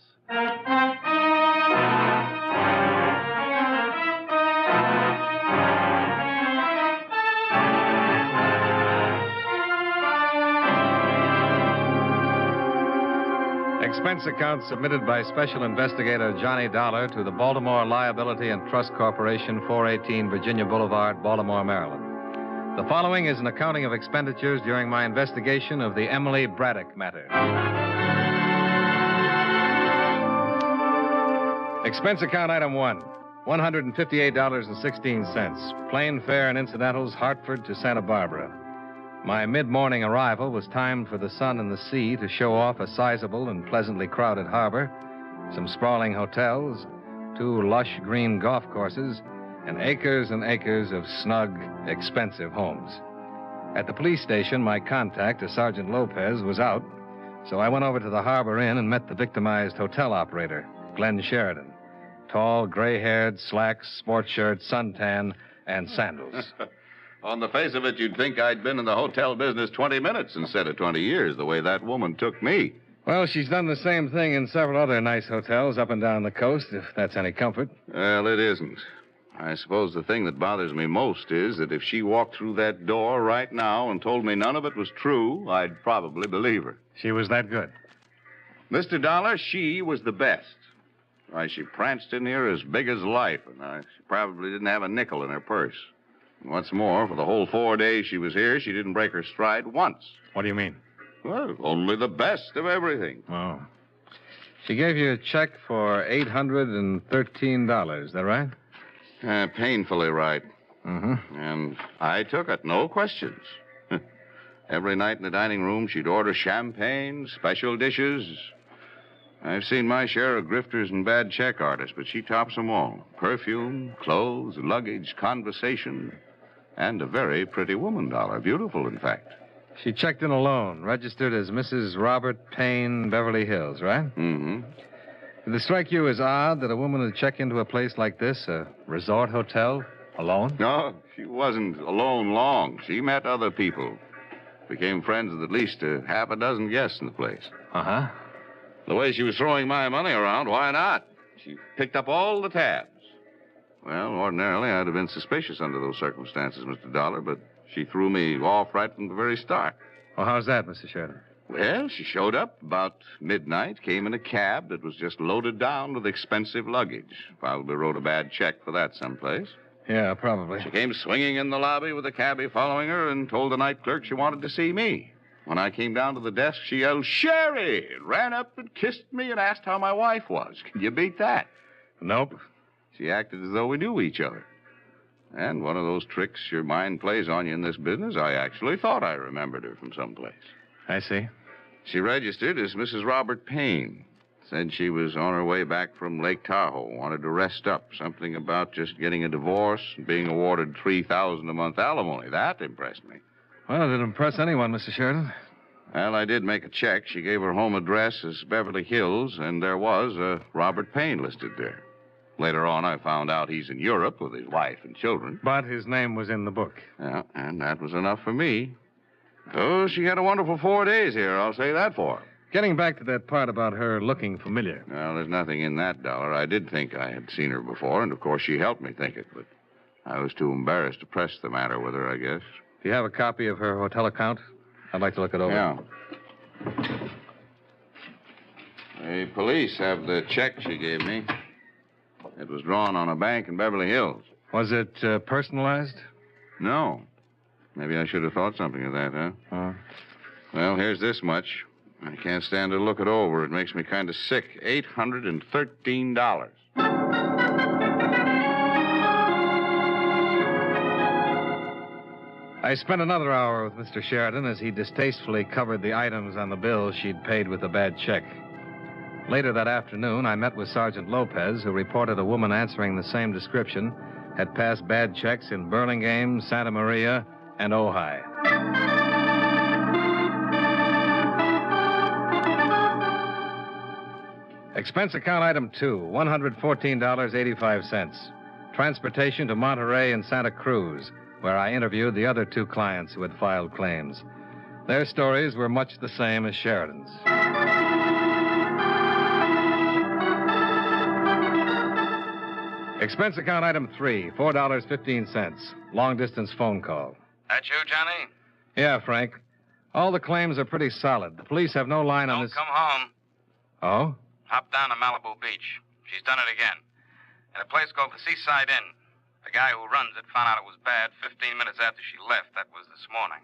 Expense account submitted by Special Investigator Johnny Dollar to the Baltimore Liability and Trust Corporation, 418 Virginia Boulevard, Baltimore, Maryland. The following is an accounting of expenditures during my investigation of the Emily Bradock matter. Expense account item 1, $158.16. Plane fare and incidentals, Hartford to Santa Barbara. My mid-morning arrival was timed for the sun and the sea to show off a sizable and pleasantly crowded harbor, some sprawling hotels, 2 lush green golf courses, and acres of snug, expensive homes. At the police station, my contact, a Sergeant Lopez, was out, so I went over to the Harbor Inn and met the victimized hotel operator, Glenn Sheridan. Tall, gray-haired, slacks, sports shirt, suntan, and sandals. On the face of it, you'd think I'd been in the hotel business 20 minutes instead of 20 years, the way that woman took me. Well, she's done the same thing in several other nice hotels up and down the coast, if that's any comfort. Well, it isn't. I suppose the thing that bothers me most is that if she walked through that door right now and told me none of it was true, I'd probably believe her. She was that good? Mr. Dollar, she was the best. Why, she pranced in here as big as life, and she probably didn't have a nickel in her purse. And what's more, for the whole 4 days she was here, she didn't break her stride once. What do you mean? Well, only the best of everything. Oh. She gave you a check for $813, is that right? Painfully right. Mm-hmm. And I took it, no questions. Every night in the dining room, she'd order champagne, special dishes. I've seen my share of grifters and bad check artists, but she tops them all. Perfume, clothes, luggage, conversation, and a very pretty woman, Dollar. Beautiful, in fact. She checked in alone, registered as Mrs. Robert Payne, Beverly Hills, right? Mm-hmm. Did it strike you as odd that a woman would check into a place like this, a resort hotel, alone? No, she wasn't alone long. She met other people. Became friends with at least half a dozen guests in the place. Uh-huh. The way she was throwing my money around, why not? She picked up all the tabs. Well, ordinarily, I'd have been suspicious under those circumstances, Mr. Dollar, but she threw me off right from the very start. Well, how's that, Mr. Sheridan? Well, she showed up about midnight, came in a cab that was just loaded down with expensive luggage. Probably wrote a bad check for that someplace. Yeah, probably. She came swinging in the lobby with a cabbie following her and told the night clerk she wanted to see me. When I came down to the desk, she yelled, "Sherry!" Ran up and kissed me and asked how my wife was. Can you beat that? Nope. She acted as though we knew each other. And one of those tricks your mind plays on you in this business, I actually thought I remembered her from someplace. I see. She registered as Mrs. Robert Payne. Said she was on her way back from Lake Tahoe, wanted to rest up. Something about just getting a divorce and being awarded $3,000 a month alimony. That impressed me. Well, it didn't impress anyone, Mr. Sheridan. Well, I did make a check. She gave her home address as Beverly Hills, and there was a Robert Payne listed there. Later on, I found out he's in Europe with his wife and children. But his name was in the book. Yeah, and that was enough for me. Oh, she had a wonderful 4 days here, I'll say that for her. Getting back to that part about her looking familiar. Well, there's nothing in that, Dollar. I did think I had seen her before, and of course she helped me think it, but I was too embarrassed to press the matter with her, I guess. Do you have a copy of her hotel account? I'd like to look it over. Yeah. The police have the check she gave me. It was drawn on a bank in Beverly Hills. Was it personalized? No. Maybe I should have thought something of that, huh? Well, here's this much. I can't stand to look it over. It makes me kind of sick. $813. I spent another hour with Mr. Sheridan as he distastefully covered the items on the bill she'd paid with a bad check. Later that afternoon, I met with Sergeant Lopez, who reported a woman answering the same description had passed bad checks in Burlingame, Santa Maria, and Ojai. Expense account item 2, $114.85. Transportation to Monterey and Santa Cruz, where I interviewed the other 2 clients who had filed claims. Their stories were much the same as Sheridan's. Expense account item 3, $4.15. Long-distance phone call. That you, Johnny? Yeah, Frank. All the claims are pretty solid. The police have no line on Don't this... come home. Oh? Hop down to Malibu Beach. She's done it again. At a place called the Seaside Inn. The guy who runs it found out it was bad 15 minutes after she left. That was this morning.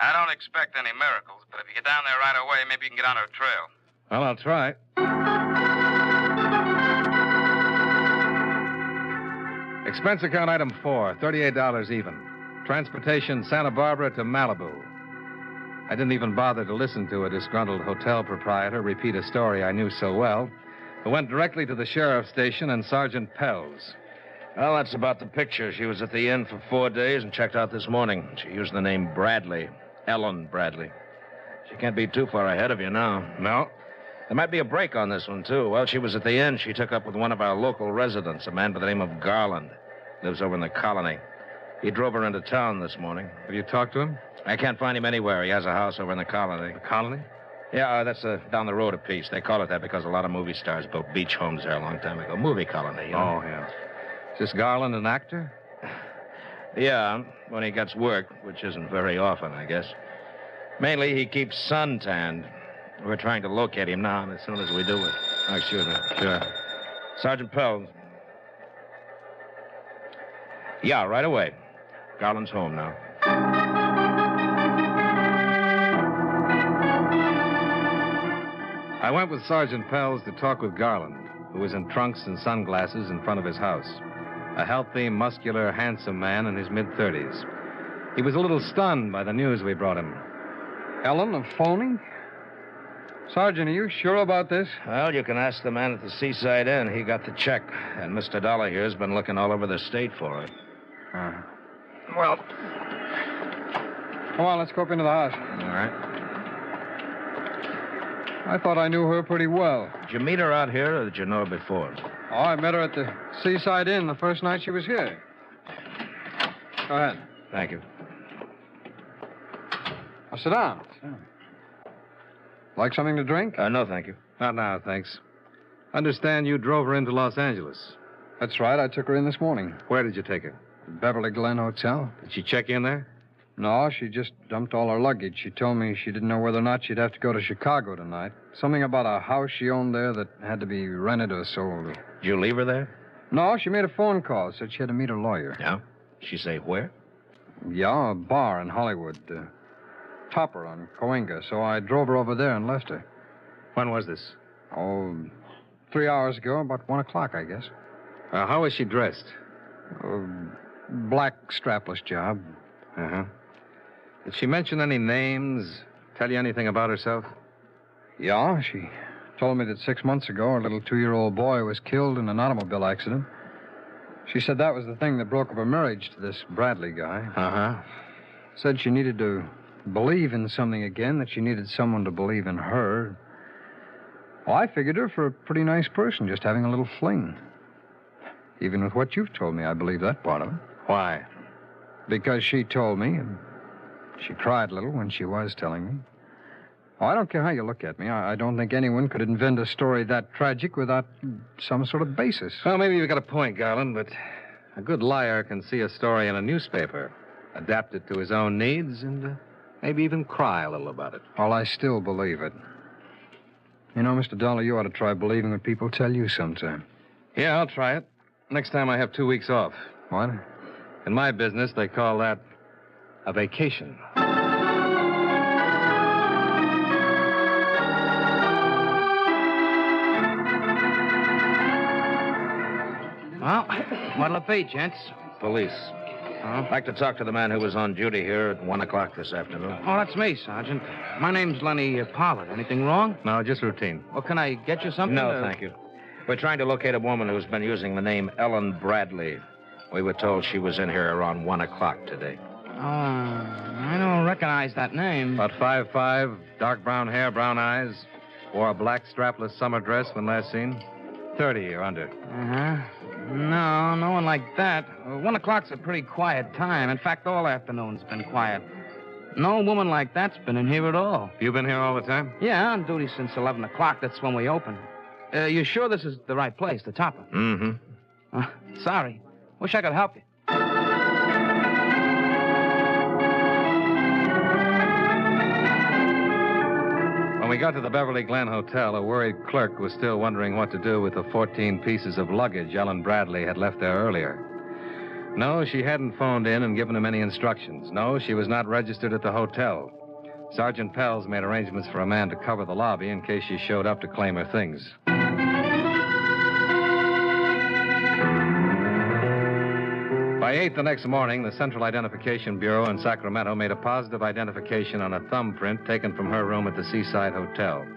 I don't expect any miracles, but if you get down there right away, maybe you can get on her trail. Well, I'll try. Expense account item 4, $38 even. Transportation Santa Barbara to Malibu. I didn't even bother to listen to a disgruntled hotel proprietor repeat a story I knew so well. I went directly to the sheriff's station and Sergeant Pell's. Well, that's about the picture. She was at the inn for 4 days and checked out this morning. She used the name Bradley. Ellen Bradley. She can't be too far ahead of you now. No. There might be a break on this one, too. While she was at the inn, she took up with one of our local residents, a man by the name of Garland. Lives over in the colony. He drove her into town this morning. Have you talked to him? I can't find him anywhere. He has a house over in the colony. The colony? Yeah, that's down the road a piece. They call it that because a lot of movie stars built beach homes there a long time ago. Movie colony, you know? Oh, yeah. Is this Garland an actor? Yeah, when he gets work, which isn't very often, I guess. Mainly, he keeps suntanned. We're trying to locate him now, and as soon as we do it... Oh, excuse me. Sure. Sergeant Pell. Yeah, right away. Garland's home now. I went with Sergeant Pell's to talk with Garland, who was in trunks and sunglasses in front of his house. A healthy, muscular, handsome man in his mid-30s. He was a little stunned by the news we brought him. Ellen, a phony? Sergeant, are you sure about this? Well, you can ask the man at the Seaside Inn. He got the check, and Mr. Dollar here's been looking all over the state for it. Well, come on, let's go up into the house. All right. I thought I knew her pretty well. Did you meet her out here, or did you know her before? Oh, I met her at the Seaside Inn the first night she was here. Go ahead. Thank you. Now, sit down. Like something to drink? No, thank you. Not now, thanks. Understand you drove her into Los Angeles. That's right. I took her in this morning. Where did you take her? Beverly Glen Hotel. Did she check in there? No, she just dumped all her luggage. She told me she didn't know whether or not she'd have to go to Chicago tonight. Something about a house she owned there that had to be rented or sold. Did you leave her there? No, she made a phone call. Said she had to meet her lawyer. Yeah? She say where? Yeah, a bar in Hollywood. Topper on Coenga. So I drove her over there and left her. When was this? Oh, 3 hours ago, about 1 o'clock, I guess. How was she dressed? Black strapless job. Uh-huh. Did she mention any names? Tell you anything about herself? Yeah, she told me that 6 months ago her little 2-year-old boy was killed in an automobile accident. She said that was the thing that broke up her marriage to this Bradley guy. Uh-huh. Said she needed to believe in something again, that she needed someone to believe in her. Well, I figured her for a pretty nice person, just having a little fling. Even with what you've told me, I believe that part of it. Why? Because she told me, and she cried a little when she was telling me. Oh, I don't care how you look at me. I don't think anyone could invent a story that tragic without some sort of basis. Well, maybe you've got a point, Garland, but a good liar can see a story in a newspaper, adapt it to his own needs, and maybe even cry a little about it. Well, I still believe it. You know, Mr. Dollar, you ought to try believing what people tell you sometime. Yeah, I'll try it. Next time I have 2 weeks off. What? In my business, they call that a vacation. Well, what'll it be, gents? Police. I'd like to talk to the man who was on duty here at 1 o'clock this afternoon. Oh, that's me, Sergeant. My name's Lenny Pollard. Anything wrong? No, just routine. Well, can I get you something? No, thank you. We're trying to locate a woman who's been using the name Ellen Bradley. We were told she was in here around 1 o'clock today. I don't recognize that name. About 5'5", dark brown hair, brown eyes. Wore a black strapless summer dress when last seen. 30 or under. Uh-huh. No, no one like that. 1 o'clock's a pretty quiet time. In fact, all afternoon's been quiet. No woman like that's been in here at all. You been here all the time? Yeah, on duty since 11 o'clock. That's when we open. You sure this is the right place, the Topper? Mm-hmm. Sorry. Wish I could help you. When we got to the Beverly Glen Hotel, a worried clerk was still wondering what to do with the 14 pieces of luggage Ellen Bradley had left there earlier. No, she hadn't phoned in and given him any instructions. No, she was not registered at the hotel. Sergeant Pell's made arrangements for a man to cover the lobby in case she showed up to claim her things. By By 8 the next morning, the Central Identification Bureau in Sacramento made a positive identification on a thumbprint taken from her room at the Seaside Hotel.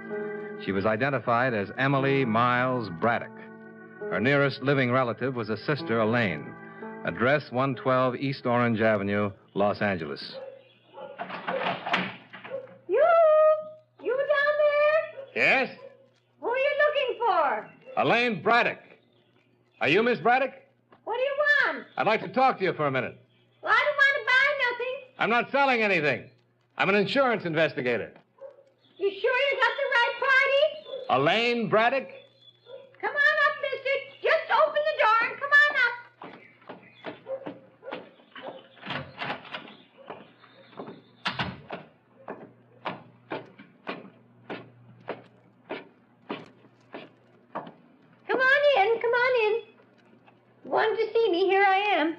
She was identified as Emily Miles Bradock. Her nearest living relative was a sister, Elaine. Address 112 East Orange Avenue, Los Angeles. You down there? Yes? Who are you looking for? Elaine Bradock. Are you Miss Bradock? What do you want? I'd like to talk to you for a minute. Well, I don't want to buy nothing. I'm not selling anything. I'm an insurance investigator. You sure you got the right party? Elaine Bradock? Come on up, mister. Just open the door and come on up. Come on in. Wanted to see me, here I am.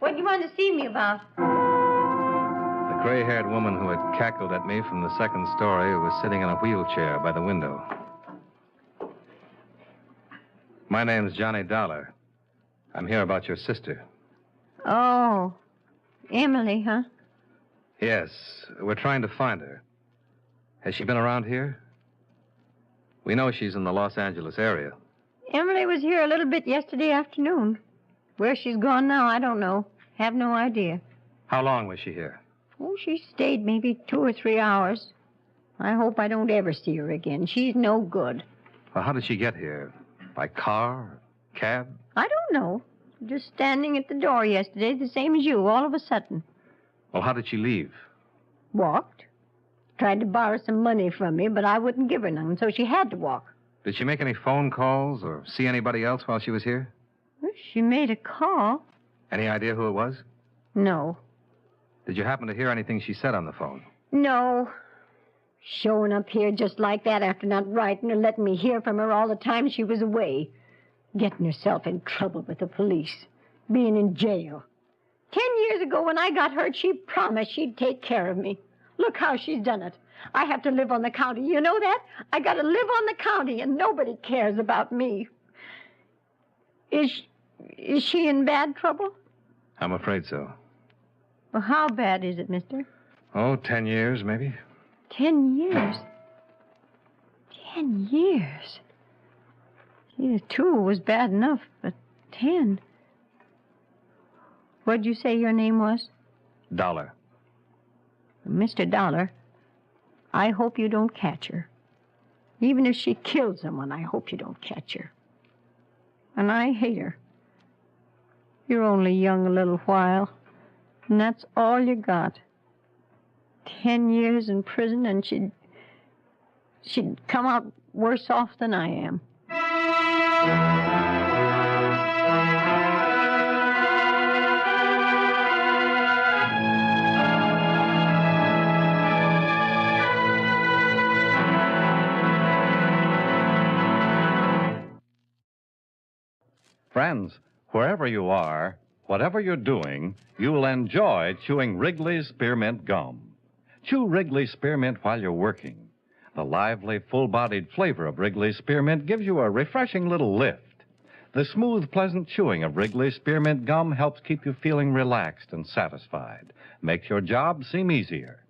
What do you want to see me about? The gray-haired woman who had cackled at me from the second story was sitting in a wheelchair by the window. My name's Johnny Dollar. I'm here about your sister. Oh, Emily, huh? Yes, we're trying to find her. Has she been around here? We know she's in the Los Angeles area. Emily was here a little bit yesterday afternoon. Where she's gone now, I don't know. Have no idea. How long was she here? Oh, she stayed maybe 2 or 3 hours. I hope I don't ever see her again. She's no good. Well, how did she get here? By car? Cab? I don't know. Just standing at the door yesterday, the same as you, all of a sudden. Well, how did she leave? Walked. Tried to borrow some money from me, but I wouldn't give her none, so she had to walk. Did she make any phone calls or see anybody else while she was here? Well, she made a call. Any idea who it was? No. Did you happen to hear anything she said on the phone? No. Showing up here just like that after not writing or letting me hear from her all the time she was away. Getting herself in trouble with the police. Being in jail. 10 years ago when I got hurt, she promised she'd take care of me. Look how she's done it. I have to live on the county. You know that? I got to live on the county, and nobody cares about me. Is she in bad trouble? I'm afraid so. Well, how bad is it, mister? Oh, 10 years, maybe. 10 years? 10 years? See, 2 was bad enough, but 10... What'd you say your name was? Dollar. Mr. Dollar, I hope you don't catch her. Even if she killed someone, I hope you don't catch her. And I hate her. You're only young a little while, and that's all you got. 10 years in prison, and she'd come out worse off than I am. Friends, wherever you are, whatever you're doing, you'll enjoy chewing Wrigley's Spearmint Gum. Chew Wrigley's Spearmint while you're working. The lively, full-bodied flavor of Wrigley's Spearmint gives you a refreshing little lift. The smooth, pleasant chewing of Wrigley's Spearmint Gum helps keep you feeling relaxed and satisfied, makes your job seem easier.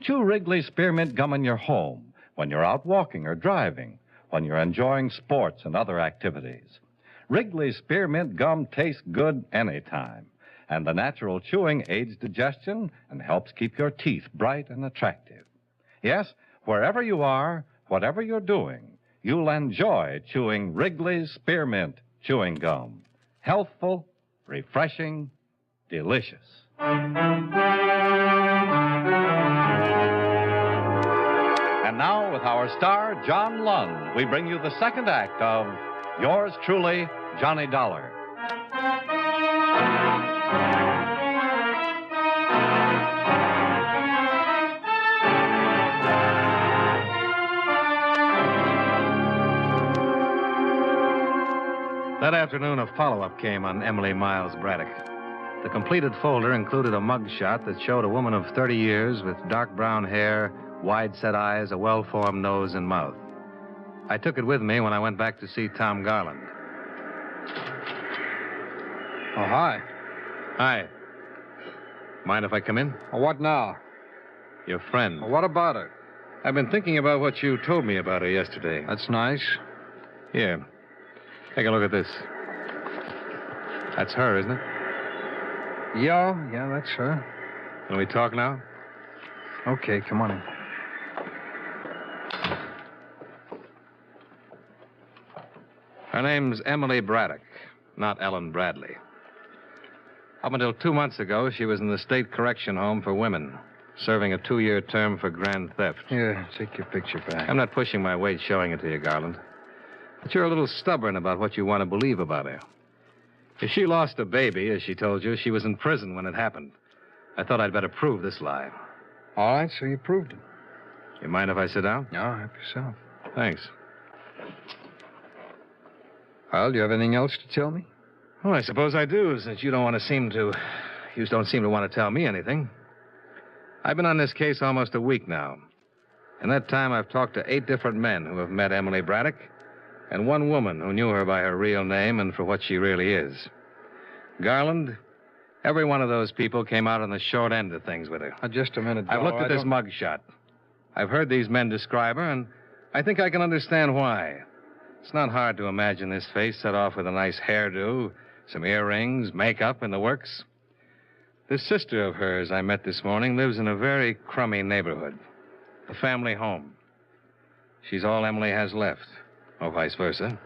Chew Wrigley's Spearmint Gum in your home, when you're out walking or driving, when you're enjoying sports and other activities. Wrigley's Spearmint Gum tastes good anytime, and the natural chewing aids digestion and helps keep your teeth bright and attractive. Yes, wherever you are, whatever you're doing, you'll enjoy chewing Wrigley's Spearmint Chewing Gum. Healthful, refreshing, delicious. And now, with our star, John Lund, we bring you the second act of Yours truly, Johnny Dollar. That afternoon, a follow-up came on Emily Miles Bradock. The completed folder included a mug shot that showed a woman of 30 years with dark brown hair, wide-set eyes, a well-formed nose and mouth. I took it with me when I went back to see Tom Garland. Oh, hi. Hi. Mind if I come in? What now? Your friend. What about her? I've been thinking about what you told me about her yesterday. That's nice. Here. Take a look at this. That's her, isn't it? Yeah, that's her. Can we talk now? Okay, come on in. Her name's Emily Bradock, not Ellen Bradley. Up until 2 months ago, she was in the state correction home for women, serving a 2-year term for grand theft. Here, take your picture back. I'm not pushing my weight showing it to you, Garland. But you're a little stubborn about what you want to believe about her. If she lost a baby, as she told you, she was in prison when it happened. I thought I'd better prove this lie. All right, so you proved it. You mind if I sit down? No, help yourself. Thanks. Well, do you have anything else to tell me? Well, I suppose I do, since you don't seem to want to tell me anything. I've been on this case almost a week now. In that time, I've talked to 8 different men who have met Emily Bradock, and 1 woman who knew her by her real name and for what she really is. Garland, every one of those people came out on the short end of things with her. Just a minute, I've looked at this mug shot. I've heard these men describe her, and I think I can understand why. It's not hard to imagine this face set off with a nice hairdo, some earrings, makeup, and the works. This sister of hers I met this morning lives in a very crummy neighborhood, a family home. She's all Emily has left, or vice versa.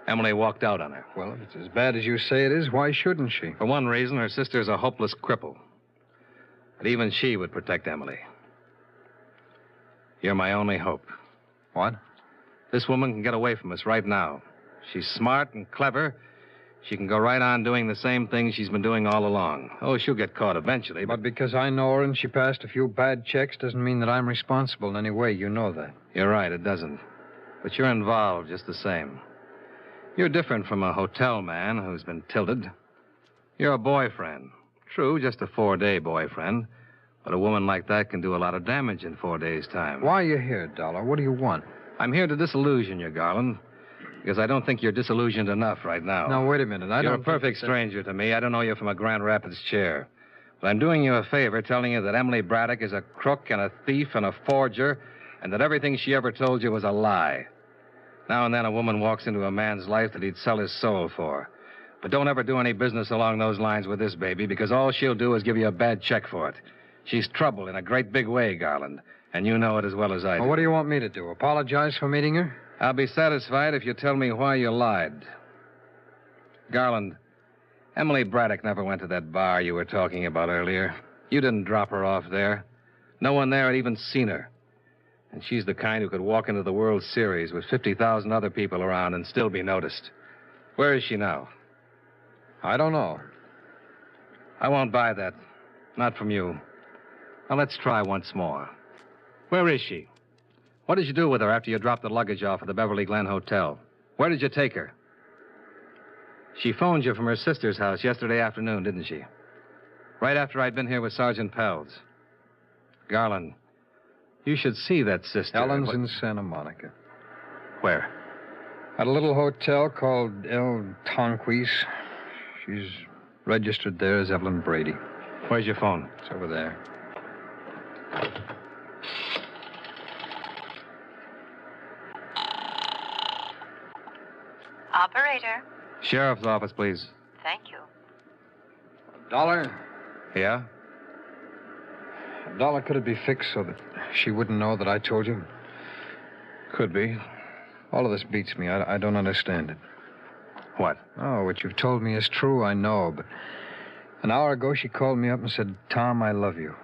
Emily walked out on her. Well, if it's as bad as you say it is, why shouldn't she? For one reason, her sister's a hopeless cripple. But even she would protect Emily. You're my only hope. What? This woman can get away from us right now. She's smart and clever. She can go right on doing the same thing she's been doing all along. Oh, she'll get caught eventually, But because I know her and she passed a few bad checks doesn't mean that I'm responsible in any way. You know that. You're right, it doesn't. But you're involved just the same. You're different from a hotel man who's been tilted. You're a boyfriend. True, just a 4-day boyfriend. But a woman like that can do a lot of damage in 4 days' time. Why are you here, Dollar? What do you want? I'm here to disillusion you, Garland. Because I don't think you're disillusioned enough right now. Now, wait a minute. You're a perfect stranger to me. I don't know you from a Grand Rapids chair. But I'm doing you a favor telling you that Emily Bradock is a crook and a thief and a forger, and that everything she ever told you was a lie. Now and then a woman walks into a man's life that he'd sell his soul for. But don't ever do any business along those lines with this baby, because all she'll do is give you a bad check for it. She's trouble in a great big way, Garland, and you know it as well as I do. Well, what do you want me to do? Apologize for meeting her? I'll be satisfied if you tell me why you lied. Garland, Emily Bradock never went to that bar you were talking about earlier. You didn't drop her off there. No one there had even seen her. And she's the kind who could walk into the World Series with 50,000 other people around and still be noticed. Where is she now? I don't know. I won't buy that. Not from you. Now, let's try once more. Where is she? What did you do with her after you dropped the luggage off at the Beverly Glen Hotel? Where did you take her? She phoned you from her sister's house yesterday afternoon, didn't she? Right after I'd been here with Sergeant Pells. Garland, you should see that sister. Ellen's in Santa Monica. Where? At a little hotel called El Tonquis. She's registered there as Evelyn Brady. Where's your phone? It's over there. Operator. Sheriff's office, please. Thank you. Dollar? Yeah? Dollar, could it be fixed so that she wouldn't know that I told you? Could be. All of this beats me. I don't understand it. What? Oh, what you've told me is true, I know, but an hour ago she called me up and said, Tom, I love you.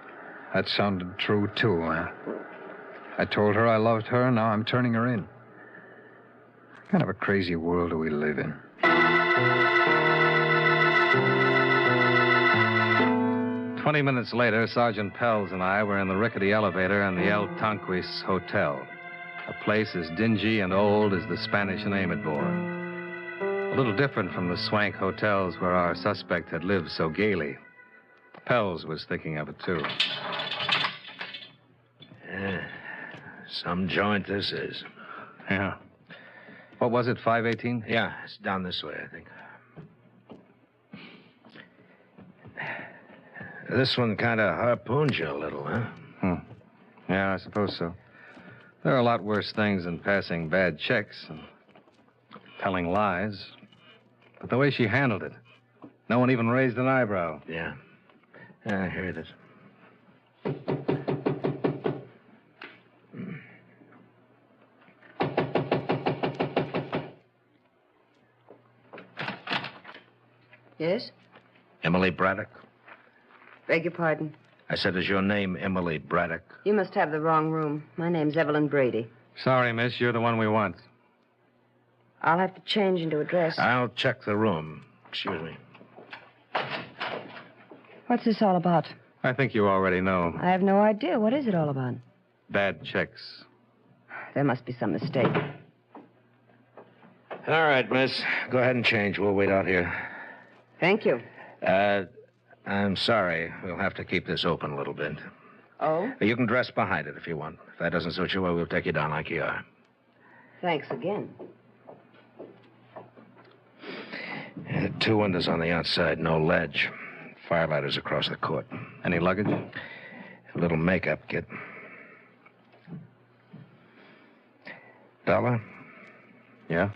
That sounded true, too, huh? I told her I loved her, and now I'm turning her in. What kind of a crazy world do we live in? 20 minutes later, Sergeant Pells and I were in the rickety elevator in the El Tonquis Hotel, a place as dingy and old as the Spanish name it bore. A little different from the swank hotels where our suspect had lived so gaily. Pells was thinking of it, too. Yeah, some joint this is. Yeah. What was it, 518? Yeah, it's down this way, I think. This one kind of harpoons you a little, huh? Yeah, I suppose so. There are a lot worse things than passing bad checks and telling lies. But the way she handled it, no one even raised an eyebrow. Yeah. I heard it. Yes? Emily Bradock? Beg your pardon. I said, is your name Emily Bradock? You must have the wrong room. My name's Evelyn Brady. Sorry, miss. You're the one we want. I'll have to change into a dress. I'll check the room. Excuse me. What's this all about? I think you already know. I have no idea. What is it all about? Bad checks. There must be some mistake. All right, miss. Go ahead and change. We'll wait out here. Thank you. I'm sorry. We'll have to keep this open a little bit. Oh? You can dress behind it if you want. If that doesn't suit you, well, we'll take you down like you are. Thanks again. Two windows on the outside, no ledge. Firelighters across the court. Any luggage? A little makeup kit. Bella? Yeah?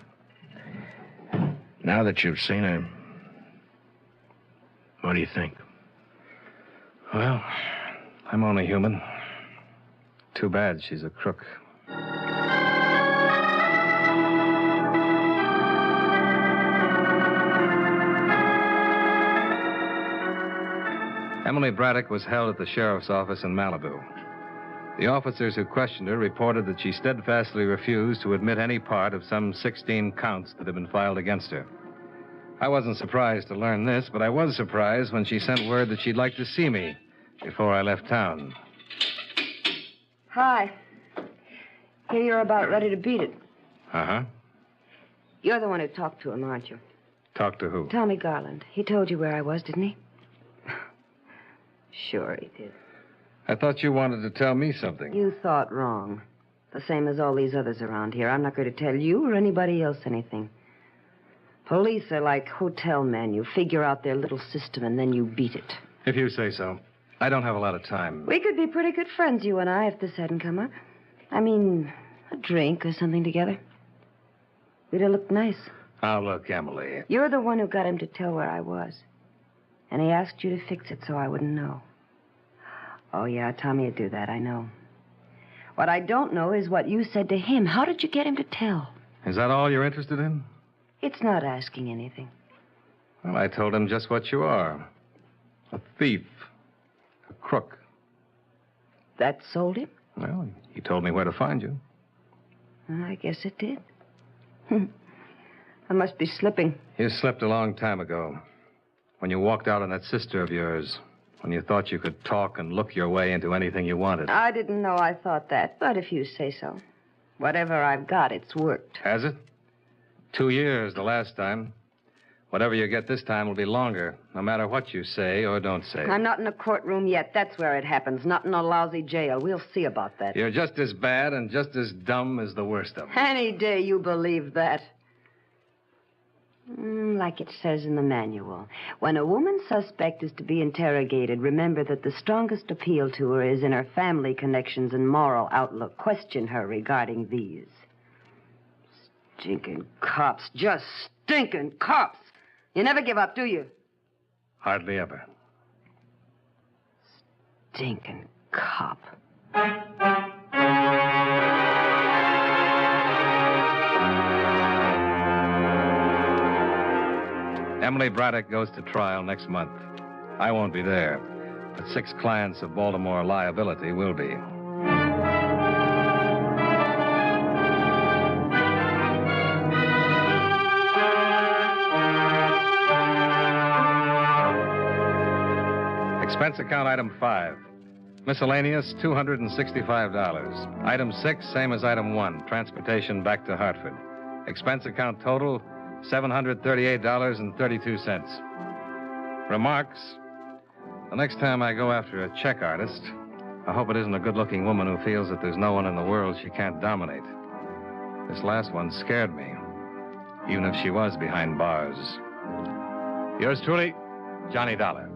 Now that you've seen her, what do you think? Well, I'm only human. Too bad she's a crook. Emily Bradock was held at the sheriff's office in Malibu. The officers who questioned her reported that she steadfastly refused to admit any part of some 16 counts that had been filed against her. I wasn't surprised to learn this, but I was surprised when she sent word that she'd like to see me before I left town. Hi. Here you're about ready to beat it. Uh-huh. You're the one who talked to him, aren't you? Talk to who? Tommy Garland. He told you where I was, didn't he? Sure he did. I thought you wanted to tell me something. You thought wrong. The same as all these others around here. I'm not going to tell you or anybody else anything. Police are like hotel men. You figure out their little system and then you beat it. If you say so. I don't have a lot of time. We could be pretty good friends, you and I, if this hadn't come up. I mean, a drink or something together. We'd have looked nice. Now, look, Emily. You're the one who got him to tell where I was. And he asked you to fix it so I wouldn't know. Oh, yeah, Tommy would do that, I know. What I don't know is what you said to him. How did you get him to tell? Is that all you're interested in? It's not asking anything. Well, I told him just what you are. A thief. A crook. That sold him? Well, he told me where to find you. I guess it did. I must be slipping. You slipped a long time ago. When you walked out on that sister of yours. When you thought you could talk and look your way into anything you wanted. I didn't know I thought that, but if you say so. Whatever I've got, it's worked. Has it? 2 years the last time. Whatever you get this time will be longer, no matter what you say or don't say. I'm not in a courtroom yet. That's where it happens, not in a lousy jail. We'll see about that. You're just as bad and just as dumb as the worst of them. Any day you believe that. Like it says in the manual. When a woman suspect is to be interrogated, remember that the strongest appeal to her is in her family connections and moral outlook. Question her regarding these. Stinking cops. Just stinking cops. You never give up, do you? Hardly ever. Stinking cop. Emily Bradock goes to trial next month. I won't be there, but 6 clients of Baltimore liability will be. Expense account item 5. Miscellaneous, $265. Item 6, same as item 1, transportation back to Hartford. Expense account total, $738.32. Remarks. The next time I go after a check artist, I hope it isn't a good-looking woman who feels that there's no one in the world she can't dominate. This last one scared me, even if she was behind bars. Yours truly, Johnny Dollar.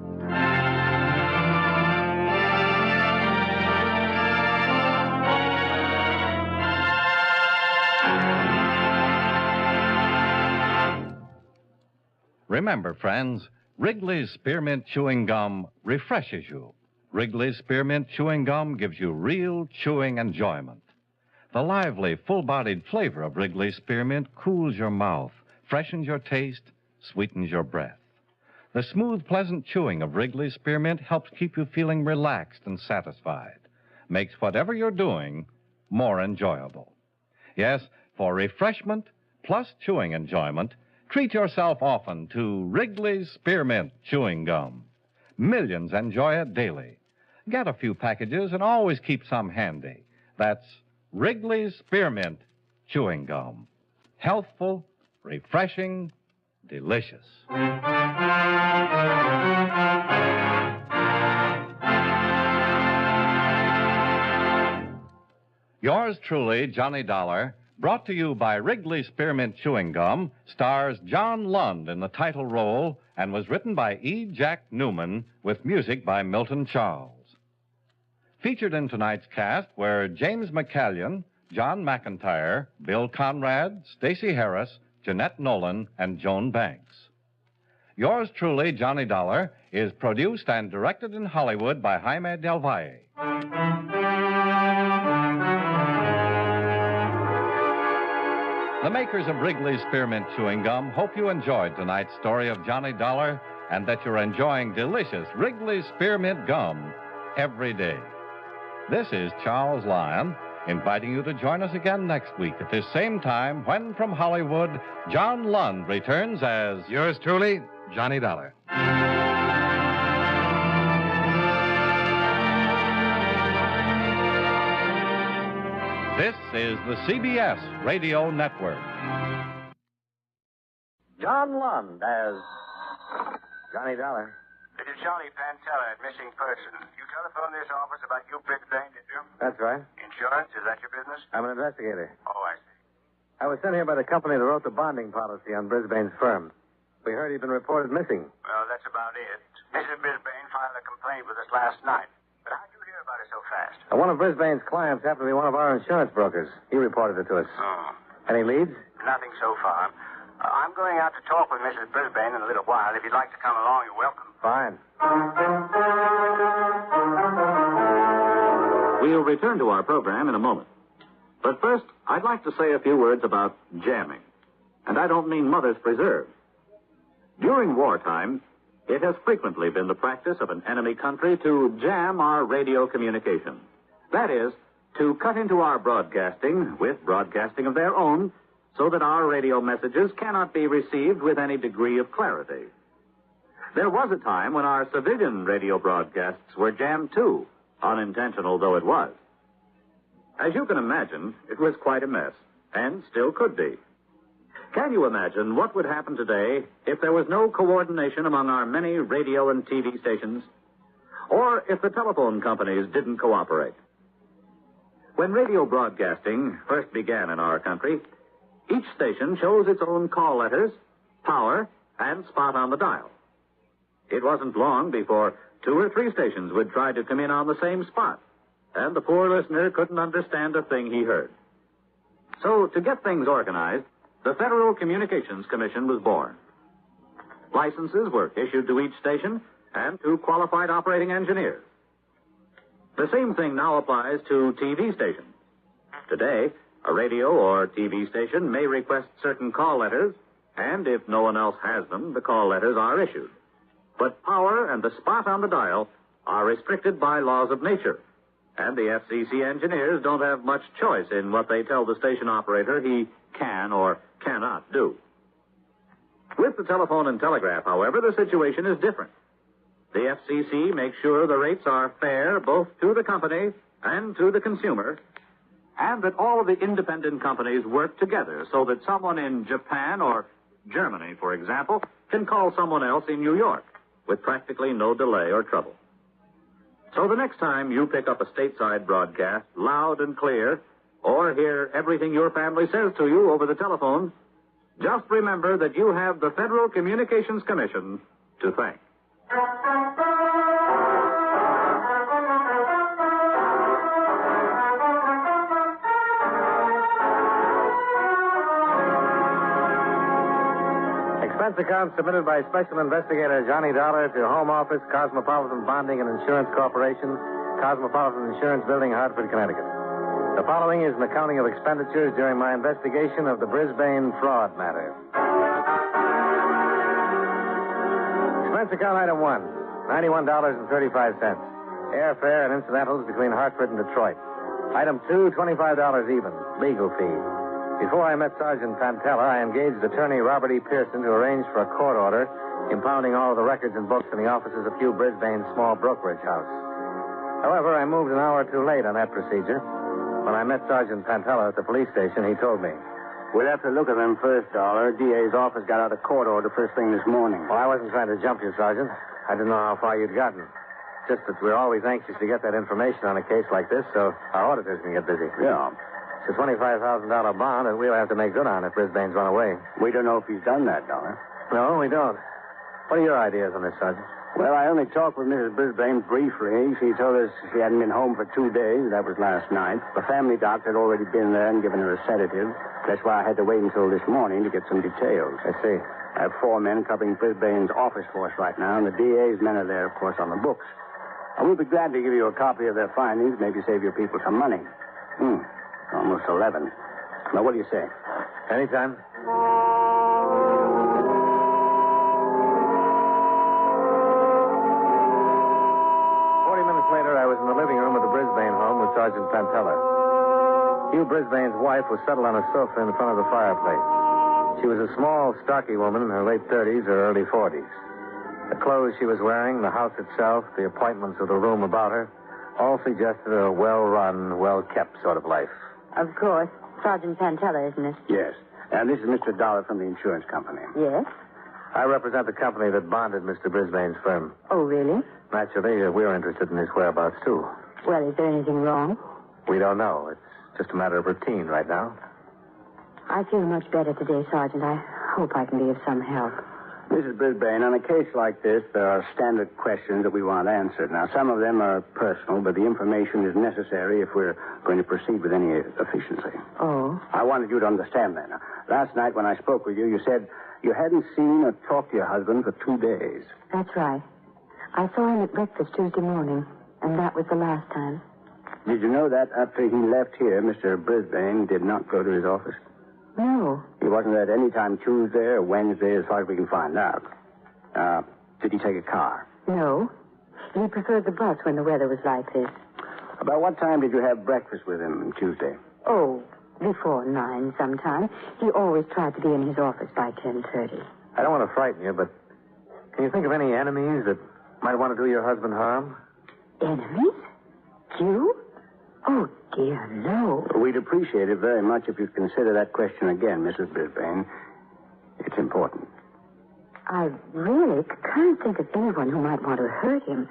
Remember, friends, Wrigley's Spearmint Chewing Gum refreshes you. Wrigley's Spearmint Chewing Gum gives you real chewing enjoyment. The lively, full-bodied flavor of Wrigley's Spearmint cools your mouth, freshens your taste, sweetens your breath. The smooth, pleasant chewing of Wrigley's Spearmint helps keep you feeling relaxed and satisfied. Makes whatever you're doing more enjoyable. Yes, for refreshment plus chewing enjoyment, treat yourself often to Wrigley's Spearmint Chewing Gum. Millions enjoy it daily. Get a few packages and always keep some handy. That's Wrigley's Spearmint Chewing Gum. Healthful, refreshing, delicious. Yours truly, Johnny Dollar, brought to you by Wrigley Spearmint Chewing Gum, stars John Lund in the title role and was written by E. Jack Newman with music by Milton Charles. Featured in tonight's cast were James McCallion, John McIntyre, Bill Conrad, Stacey Harris, Jeanette Nolan, and Joan Banks. Yours truly, Johnny Dollar, is produced and directed in Hollywood by Jaime Del Valle. The makers of Wrigley's Spearmint Chewing Gum hope you enjoyed tonight's story of Johnny Dollar and that you're enjoying delicious Wrigley's Spearmint Gum every day. This is Charles Lyon, inviting you to join us again next week at this same time when, from Hollywood, John Lund returns as Yours truly, Johnny Dollar. This is the CBS Radio Network. John Lund as Johnny Dollar. It is Johnny Pantella at Missing Person. You telephoned this office about you Brisbane, did you? That's right. Insurance, is that your business? I'm an investigator. Oh, I see. I was sent here by the company that wrote the bonding policy on Brisbane's firm. We heard he'd been reported missing. Well, that's about it. Mrs. Brisbane filed a complaint with us last night. But how'd you hear about it so fast? One of Brisbane's clients happened to be one of our insurance brokers. He reported it to us. Oh. Any leads? Nothing so far. I'm going out to talk with Mrs. Brisbane in a little while. If you'd like to come along, you're welcome. Fine. We'll return to our program in a moment. But first, I'd like to say a few words about jamming. And I don't mean Mother's Preserve. During wartime, it has frequently been the practice of an enemy country to jam our radio communication. That is, to cut into our broadcasting with broadcasting of their own so that our radio messages cannot be received with any degree of clarity. There was a time when our civilian radio broadcasts were jammed too, unintentional though it was. As you can imagine, it was quite a mess, and still could be. Can you imagine what would happen today if there was no coordination among our many radio and TV stations? Or if the telephone companies didn't cooperate? When radio broadcasting first began in our country, each station chose its own call letters, power, and spot on the dial. It wasn't long before 2 or 3 stations would try to come in on the same spot, and the poor listener couldn't understand a thing he heard. So, to get things organized, the Federal Communications Commission was born. Licenses were issued to each station and to qualified operating engineers. The same thing now applies to TV stations. Today, a radio or TV station may request certain call letters, and if no one else has them, the call letters are issued. But power and the spot on the dial are restricted by laws of nature, and the FCC engineers don't have much choice in what they tell the station operator he can or cannot do. With the telephone and telegraph, however, the situation is different. The FCC makes sure the rates are fair both to the company and to the consumer, and that all of the independent companies work together so that someone in Japan or Germany, for example, can call someone else in New York with practically no delay or trouble. So the next time you pick up a stateside broadcast loud and clear, or hear everything your family says to you over the telephone, just remember that you have the Federal Communications Commission to thank. Expense account submitted by Special Investigator Johnny Dollar to Home Office, Cosmopolitan Bonding and Insurance Corporation, Cosmopolitan Insurance Building, Hartford, Connecticut. The following is an accounting of expenditures during my investigation of the Brisbane fraud matter. Expense account item 1, $91.35. Airfare and incidentals between Hartford and Detroit. Item 2, $25 even. Legal fee. Before I met Sergeant Pantella, I engaged attorney Robert E. Pearson to arrange for a court order impounding all of the records and books in the offices of Hugh Brisbane's small brokerage house. However, I moved an hour too late on that procedure. When I met Sergeant Pantella at the police station, he told me, We'll have to look at them first, Dollar. DA's office got out a court order first thing this morning. Well, I wasn't trying to jump you, Sergeant. I didn't know how far you'd gotten. Just that we're always anxious to get that information on a case like this, so our auditors can get busy. Yeah. It's a $25,000 bond that we'll have to make good on if Brisbane's run away. We don't know if he's done that, Dollar. No, we don't. What are your ideas on this, Sergeant? Well, I only talked with Mrs. Brisbane briefly. She told us she hadn't been home for 2 days. That was last night. The family doctor had already been there and given her a sedative. That's why I had to wait until this morning to get some details. I see. I have 4 men covering Brisbane's office force right now, and the DA's men are there, of course, on the books. I will be glad to give you a copy of their findings, maybe save your people some money. Almost 11. Now, what do you say? Anytime. 40 minutes later, I was in the living room of the Brisbane home with Sergeant Pantella. Hugh Brisbane's wife was settled on a sofa in front of the fireplace. She was a small, stocky woman in her late 30s or early 40s. The clothes she was wearing, the house itself, the appointments of the room about her, all suggested a well-run, well-kept sort of life. Of course. Sergeant Pantella, isn't it? Yes. And this is Mr. Dollar from the insurance company. Yes? I represent the company that bonded Mr. Brisbane's firm. Oh, really? Naturally, we're interested in his whereabouts, too. Well, is there anything wrong? We don't know. It's just a matter of routine right now. I feel much better today, Sergeant. I hope I can be of some help. Mrs. Brisbane, on a case like this, there are standard questions that we want answered. Now, some of them are personal, but the information is necessary if we're going to proceed with any efficiency. Oh? I wanted you to understand that. Now, last night when I spoke with you, you said you hadn't seen or talked to your husband for 2 days. That's right. I saw him at breakfast Tuesday morning, and that was the last time. Did you know that after he left here, Mr. Brisbane did not go to his office? No. He wasn't there at any time Tuesday or Wednesday, as far as we can find out. Did he take a car? No. He preferred the bus when the weather was like this. About what time did you have breakfast with him on Tuesday? Oh, before 9 sometime. He always tried to be in his office by 10:30. I don't want to frighten you, but can you think of any enemies that might want to do your husband harm? Enemies? You? Oh, dear, no. We'd appreciate it very much if you'd consider that question again, Mrs. Brisbane. It's important. I really can't think of anyone who might want to hurt him.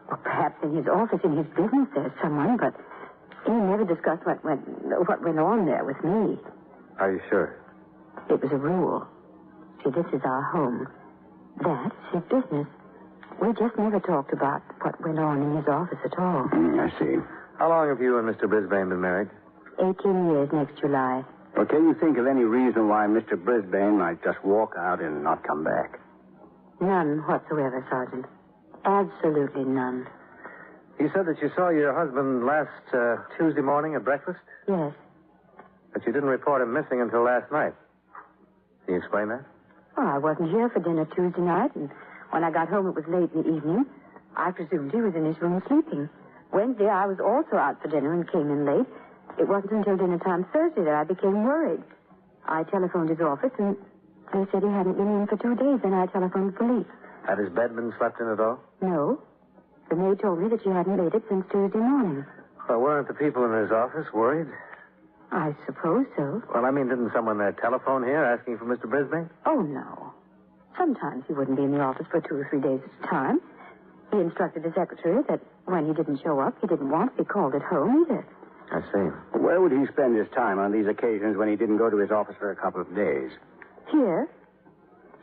Or perhaps in his office, in his business, there's someone, but he never discussed what went on there with me. Are you sure? It was a rule. See, this is our home. That's his business. We just never talked about what went on in his office at all. I see. How long have you and Mr. Brisbane been married? 18 years next July. Well, can you think of any reason why Mr. Brisbane might just walk out and not come back? None whatsoever, Sergeant. Absolutely none. You said that you saw your husband last Tuesday morning at breakfast? Yes. But you didn't report him missing until last night. Can you explain that? Well, I wasn't here for dinner Tuesday night, and when I got home it was late in the evening. I presumed he was in his room sleeping. Wednesday, I was also out for dinner and came in late. It wasn't until dinner time Thursday that I became worried. I telephoned his office, and they said he hadn't been in for 2 days, and I telephoned the police. Had his bed been slept in at all? No. The maid told me that she hadn't made it since Tuesday morning. Well, weren't the people in his office worried? I suppose so. Well, I mean, didn't someone telephone here asking for Mr. Brisbane? Oh, no. Sometimes he wouldn't be in the office for 2 or 3 days at a time. He instructed the secretary that when he didn't show up, he didn't want to be called at home either. I see. Where would he spend his time on these occasions when he didn't go to his office for a couple of days? Here.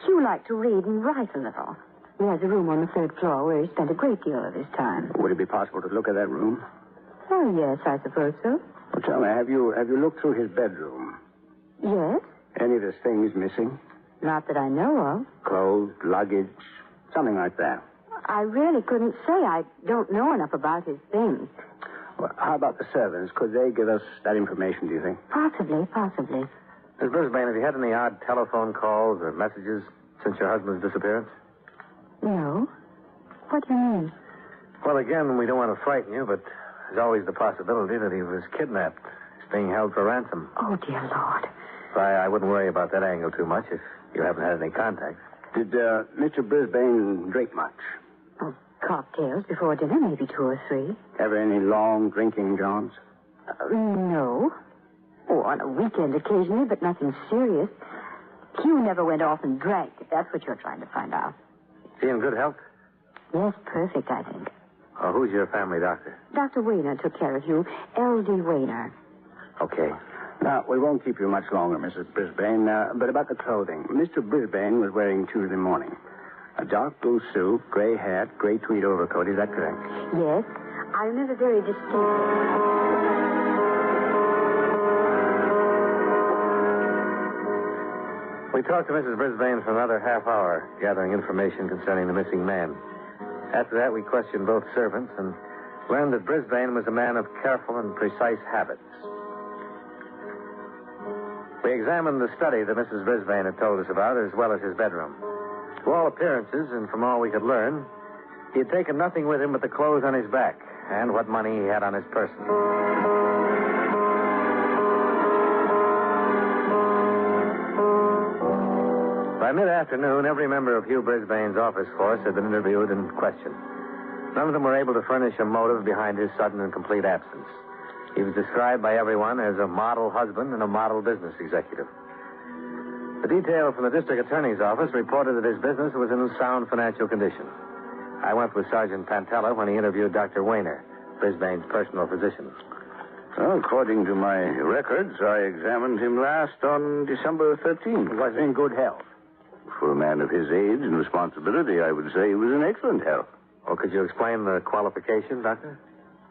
Hugh liked to read and write a little. He has a room on the 3rd floor where he spent a great deal of his time. Would it be possible to look at that room? Oh, yes, I suppose so. Well, tell me, have you looked through his bedroom? Yes. Any of his things missing? Not that I know of. Clothes, luggage, something like that. I really couldn't say. I don't know enough about his things. Well, how about the servants? Could they give us that information, do you think? Possibly. Miss Brisbane, have you had any odd telephone calls or messages since your husband's disappearance? No. What do you mean? Well, again, we don't want to frighten you, but there's always the possibility that he was kidnapped. He's being held for ransom. Oh, dear Lord. I wouldn't worry about that angle too much if you haven't had any contact. Did Mr. Brisbane drink much? Oh, cocktails before dinner, maybe 2 or 3. Ever any long drinking jaunts? No. Oh, on a weekend occasionally, but nothing serious. Hugh never went off and drank, if that's what you're trying to find out. Is he in good health? Yes, perfect, I think. Who's your family doctor? Dr. Wayner took care of you. L.D. Wayner. Okay. Now, we won't keep you much longer, Mrs. Brisbane, but about the clothing. Mr. Brisbane was wearing Tuesday morning a dark blue suit, gray hat, gray tweed overcoat. Is that correct? Yes. I remember very distinctly. We talked to Mrs. Brisbane for another half hour, gathering information concerning the missing man. After that, we questioned both servants and learned that Brisbane was a man of careful and precise habits. We examined the study that Mrs. Brisbane had told us about, as well as his bedroom. To all appearances, and from all we could learn, he had taken nothing with him but the clothes on his back and what money he had on his person. By mid-afternoon, every member of Hugh Brisbane's office force had been interviewed and questioned. None of them were able to furnish a motive behind his sudden and complete absence. He was described by everyone as a model husband and a model business executive. The detail from the district attorney's office reported that his business was in sound financial condition. I went with Sergeant Pantella when he interviewed Dr. Wayner, Brisbane's personal physician. Well, according to my records, I examined him last on December 13th. He was in good health. For a man of his age and responsibility, I would say he was in excellent health. Oh, could you explain the qualification, Doctor?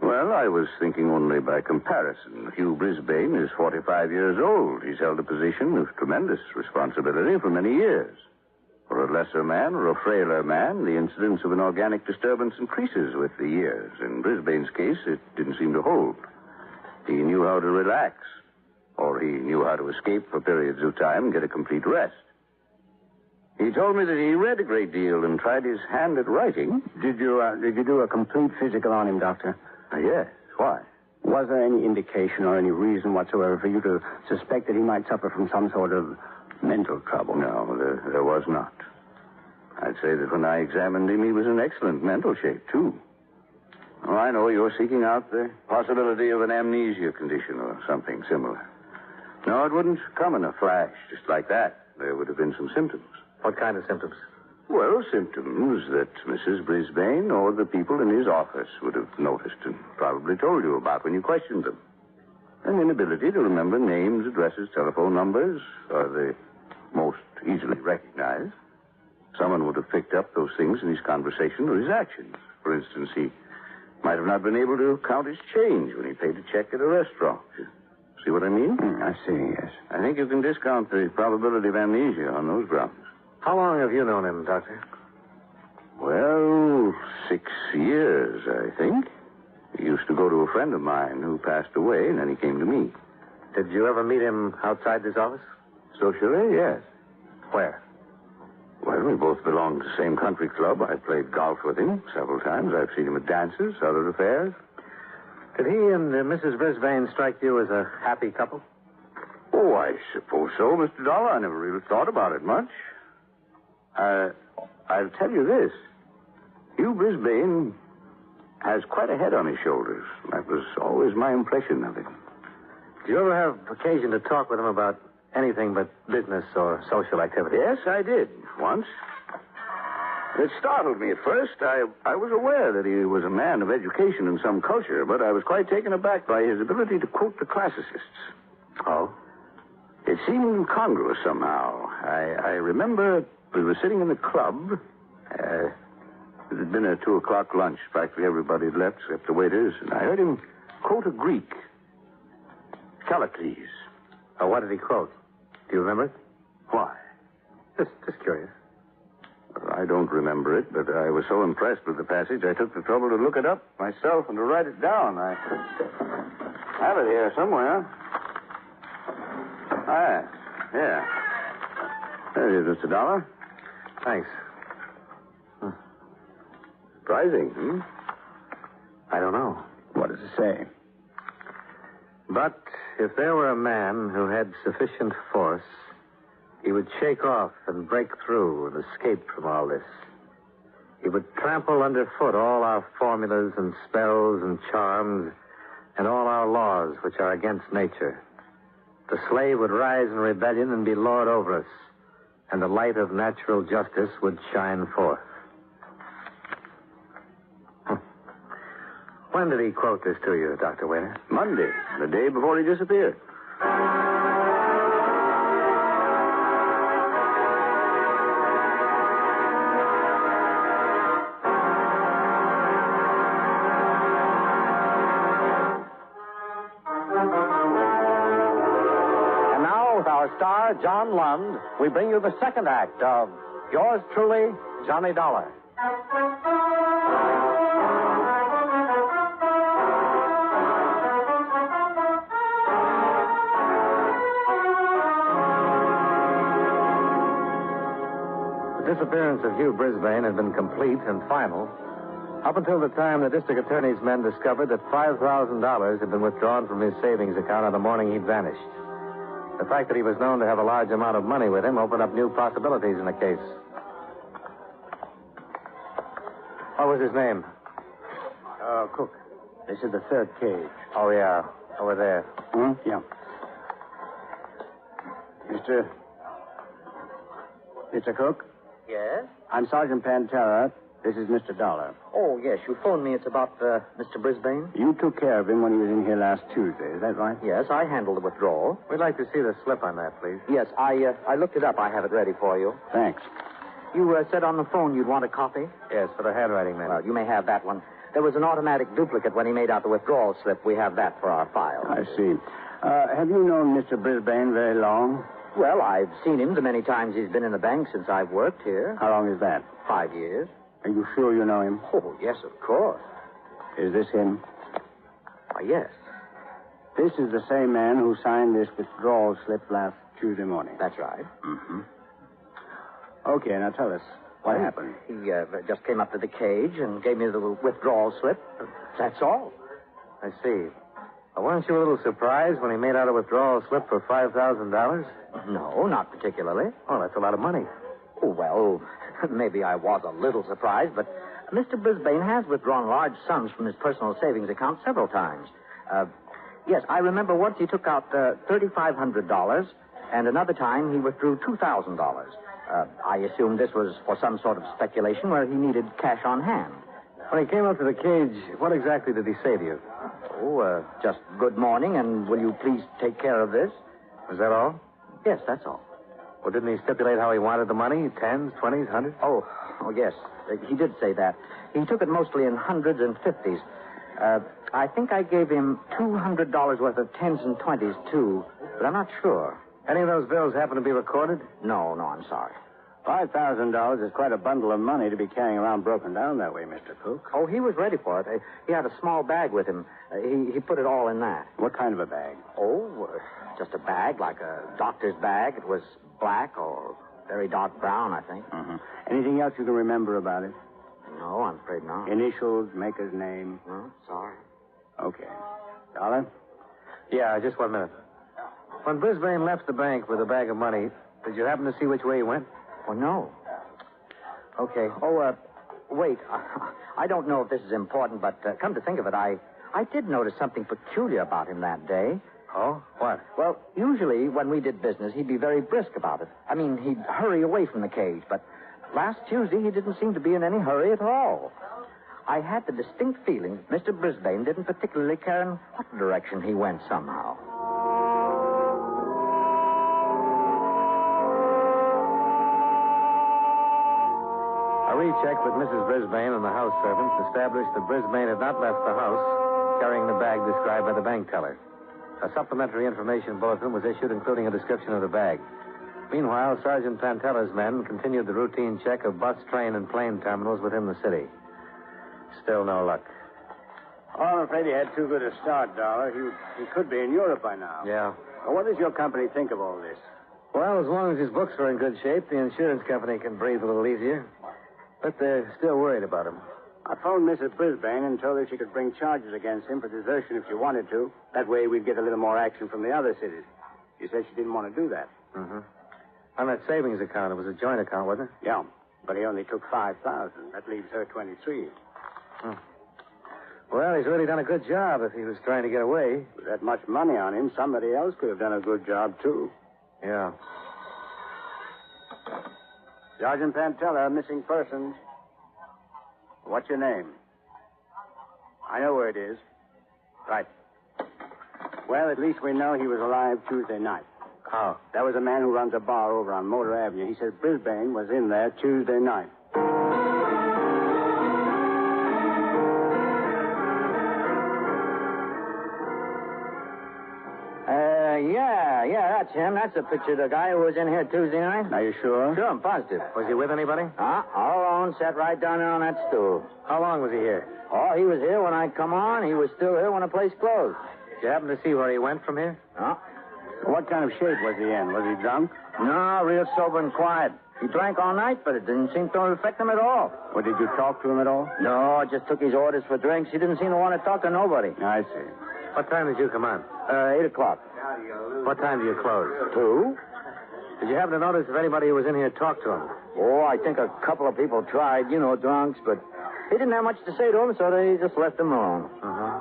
Well, I was thinking only by comparison. Hugh Brisbane is 45 years old. He's held a position of tremendous responsibility for many years. For a lesser man or a frailer man, the incidence of an organic disturbance increases with the years. In Brisbane's case, it didn't seem to hold. He knew how to relax, or he knew how to escape for periods of time and get a complete rest. He told me that he read a great deal and tried his hand at writing. Did you do a complete physical on him, Doctor? Yes. Why? Was there any indication or any reason whatsoever for you to suspect that he might suffer from some sort of mental trouble? No, there was not. I'd say that when I examined him, he was in excellent mental shape, too. Oh, I know you're seeking out the possibility of an amnesia condition or something similar. No, it wouldn't come in a flash just like that. There would have been some symptoms. What kind of symptoms? Well, symptoms that Mrs. Brisbane or the people in his office would have noticed and probably told you about when you questioned them. An inability to remember names, addresses, telephone numbers are the most easily recognized. Someone would have picked up those things in his conversation or his actions. For instance, he might have not been able to count his change when he paid a check at a restaurant. See what I mean? I see, yes. I think you can discount the probability of amnesia on those grounds. How long have you known him, Doctor? Well, 6 years, I think. He used to go to a friend of mine who passed away, and then he came to me. Did you ever meet him outside this office? Socially, yes. Where? Well, we both belonged to the same country club. I played golf with him several times. I've seen him at dances, other affairs. Did he and Mrs. Brisbane strike you as a happy couple? Oh, I suppose so, Mr. Dollar. I never really thought about it much. I'll tell you this. Hugh Brisbane has quite a head on his shoulders. That was always my impression of him. Did you ever have occasion to talk with him about anything but business or social activity? Yes, I did, once. It startled me at first. I was aware that he was a man of education and some culture, but I was quite taken aback by his ability to quote the classicists. Oh? It seemed incongruous somehow. I remember we were sitting in the club. It had been a 2:00 lunch. Practically everybody had left except the waiters, and I heard him quote a Greek. Callicles. Oh, what did he quote? Do you remember it? Why? Just curious. I don't remember it, but I was so impressed with the passage, I took the trouble to look it up myself and to write it down. I have it here somewhere. Ah, yeah. There it is, Mr. Dollar. Thanks. Surprising, I don't know. What does it say? But if there were a man who had sufficient force, he would shake off and break through and escape from all this. He would trample underfoot all our formulas and spells and charms and all our laws which are against nature. The slave would rise in rebellion and be lord over us, and the light of natural justice would shine forth. When did he quote this to you, Dr. Waiter? Monday, the day before he disappeared. And now, with our star, John Lund, we bring you the second act of Yours Truly, Johnny Dollar. The disappearance of Hugh Brisbane had been complete and final up until the time the district attorney's men discovered that $5,000 had been withdrawn from his savings account on the morning he'd vanished. The fact that he was known to have a large amount of money with him opened up new possibilities in the case. What was his name? Cook. This is the third cage. Oh, yeah. Over there. Yeah. Mr. Cook? Yes? I'm Sergeant Pantera. This is Mr. Dollar. Oh, yes. You phoned me. It's about Mr. Brisbane? You took care of him when he was in here last Tuesday. Is that right? Yes, I handled the withdrawal. We'd like to see the slip on that, please. Yes, I looked it up. I have it ready for you. Thanks. You said on the phone you'd want a copy? Yes, for the handwriting man. Well, you may have that one. There was an automatic duplicate when he made out the withdrawal slip. We have that for our file. I see. Have you known Mr. Brisbane very long? Well, I've seen him the many times he's been in the bank since I've worked here. How long is that? 5 years. Are you sure you know him? Oh, yes, of course. Is this him? Yes. This is the same man who signed this withdrawal slip last Tuesday morning. That's right. Mm-hmm. Okay, now tell us, what happened? He just came up to the cage and gave me the withdrawal slip. That's all. I see. Weren't you a little surprised when he made out a withdrawal slip for $5,000? No, not particularly. Oh, that's a lot of money. Oh, well, maybe I was a little surprised, but Mr. Brisbane has withdrawn large sums from his personal savings account several times. Yes, I remember once he took out $3,500, and another time he withdrew $2,000. I assumed this was for some sort of speculation where he needed cash on hand. When he came up to the cage, what exactly did he say to you? Oh, just good morning, and will you please take care of this? Was that all? Yes, that's all. Well, didn't he stipulate how he wanted the money? Tens, 20s, hundreds? Oh, yes. He did say that. He took it mostly in hundreds and 50s. I think I gave him $200 worth of 10s and 20s, too, but I'm not sure. Any of those bills happen to be recorded? No, I'm sorry. $5,000 is quite a bundle of money to be carrying around broken down that way, Mr. Cook. Oh, he was ready for it. He had a small bag with him. He put it all in that. What kind of a bag? Oh, just a bag, like a doctor's bag. It was black or very dark brown, I think. Mm-hmm. Anything else you can remember about it? No, I'm afraid not. Initials, maker's name? No, sorry. Okay. Dollar? Yeah, just 1 minute. When Brisbane left the bank with a bag of money, did you happen to see which way he went? Oh, no. Okay. Oh, wait. I don't know if this is important, but come to think of it, I did notice something peculiar about him that day. Oh? What? Well, usually when we did business, he'd be very brisk about it. I mean, he'd hurry away from the cage, but last Tuesday he didn't seem to be in any hurry at all. I had the distinct feeling that Mr. Brisbane didn't particularly care in what direction he went somehow. A recheck with Mrs. Brisbane and the house servants established that Brisbane had not left the house carrying the bag described by the bank teller. A supplementary information bulletin was issued, including a description of the bag. Meanwhile, Sergeant Pantella's men continued the routine check of bus, train, and plane terminals within the city. Still no luck. Oh, I'm afraid he had too good a start, Dollar. He could be in Europe by now. Yeah. Well, what does your company think of all this? Well, as long as his books are in good shape, the insurance company can breathe a little easier. But they're still worried about him. I phoned Mrs. Brisbane and told her she could bring charges against him for desertion if she wanted to. That way we'd get a little more action from the other cities. She said she didn't want to do that. Mm-hmm. On that savings account, it was a joint account, wasn't it? Yeah, but he only took $5,000. That leaves her $23,000. Hmm. Well, he's really done a good job if he was trying to get away. With that much money on him, somebody else could have done a good job, too. Yeah. Sergeant Pantella, missing persons. What's your name? I know where it is. Right. Well, at least we know he was alive Tuesday night. How? That was a man who runs a bar over on Motor Avenue. He said Brisbane was in there Tuesday night. Yeah, that's him. That's the picture of the guy who was in here Tuesday night. Are you sure? Sure, I'm positive. Was he with anybody? All alone, sat right down there on that stool. How long was he here? Oh, he was here when I come on. He was still here when the place closed. Did you happen to see where he went from here? Huh? What kind of shape was he in? Was he drunk? No, real sober and quiet. He drank all night, but it didn't seem to affect him at all. Well, did you talk to him at all? No, I just took his orders for drinks. He didn't seem to want to talk to nobody. I see. What time did you come on? 8 o'clock. What time do you close? 2. Did you happen to notice if anybody who was in here talked to him? Oh, I think a couple of people tried, drunks, but he didn't have much to say to him, so they just left him alone. Uh-huh.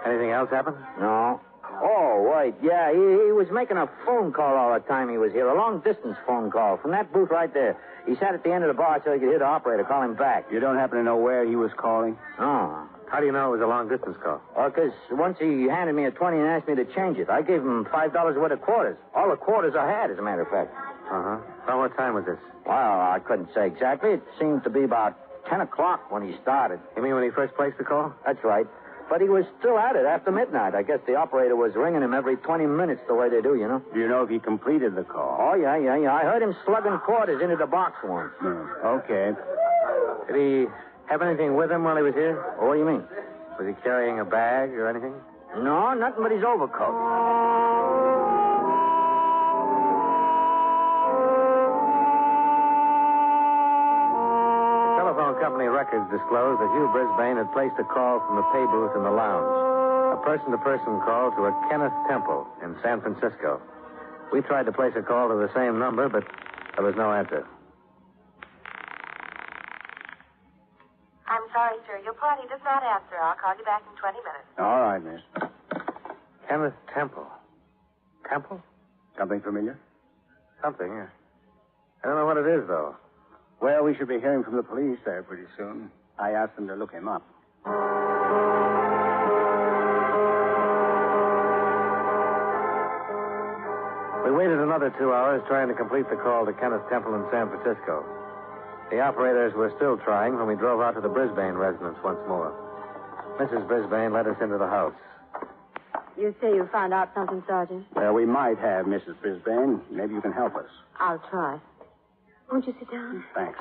Anything else happen? No. Oh, wait, yeah, he was making a phone call all the time he was here, a long-distance phone call from that booth right there. He sat at the end of the bar so he could hear the operator call him back. You don't happen to know where he was calling? No. How do you know it was a long-distance call? Oh, because once he handed me a 20 and asked me to change it. I gave him $5 worth of quarters. All the quarters I had, as a matter of fact. Uh-huh. Well, what time was this? Well, I couldn't say exactly. It seemed to be about 10 o'clock when he started. You mean when he first placed the call? That's right. But he was still at it after midnight. I guess the operator was ringing him every 20 minutes the way they do, Do you know if he completed the call? Oh, yeah. I heard him slugging quarters into the box once. Okay. Did he have anything with him while he was here? What do you mean? Was he carrying a bag or anything? No, nothing but his overcoat. Telephone company records disclosed that Hugh Brisbane had placed a call from the pay booth in the lounge. A person-to-person call to a Kenneth Temple in San Francisco. We tried to place a call to the same number, but there was no answer. I'm sorry, sir. Your party does not answer. I'll call you back in 20 minutes. All right, miss. Kenneth Temple. Temple? Something familiar? Something, yeah. I don't know what it is, though. Well, we should be hearing from the police there pretty soon. I asked them to look him up. We waited another 2 hours trying to complete the call to Kenneth Temple in San Francisco. The operators were still trying when we drove out to the Brisbane residence once more. Mrs. Brisbane led us into the house. You say you found out something, Sergeant? Well, we might have, Mrs. Brisbane. Maybe you can help us. I'll try. Won't you sit down? Thanks.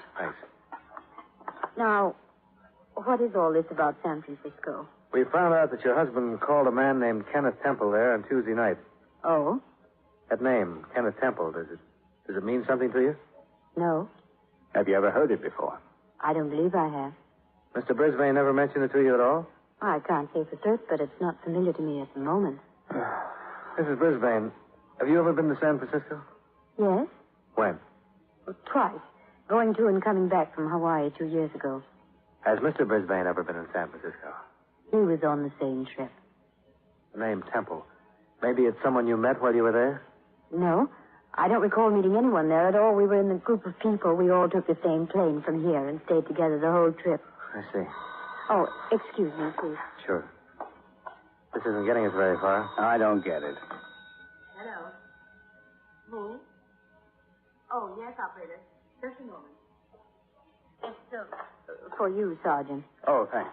Now, what is all this about San Francisco? We found out that your husband called a man named Kenneth Temple there on Tuesday night. Oh? That name, Kenneth Temple, does it mean something to you? No. Have you ever heard it before? I don't believe I have. Mr. Brisbane never mentioned it to you at all? I can't say for certain, but it's not familiar to me at the moment. Mrs. Brisbane, have you ever been to San Francisco? Yes? When? Twice. Going to and coming back from Hawaii 2 years ago. Has Mr. Brisbane ever been in San Francisco? He was on the same trip. The name Temple. Maybe it's someone you met while you were there? No. I don't recall meeting anyone there at all. We were in a group of people. We all took the same plane from here and stayed together the whole trip. I see. Oh, excuse me, please. Sure. This isn't getting us very far. I don't get it. Hello. Me? Oh, yes, operator. Just a moment. It's for you, Sergeant. Oh, thanks.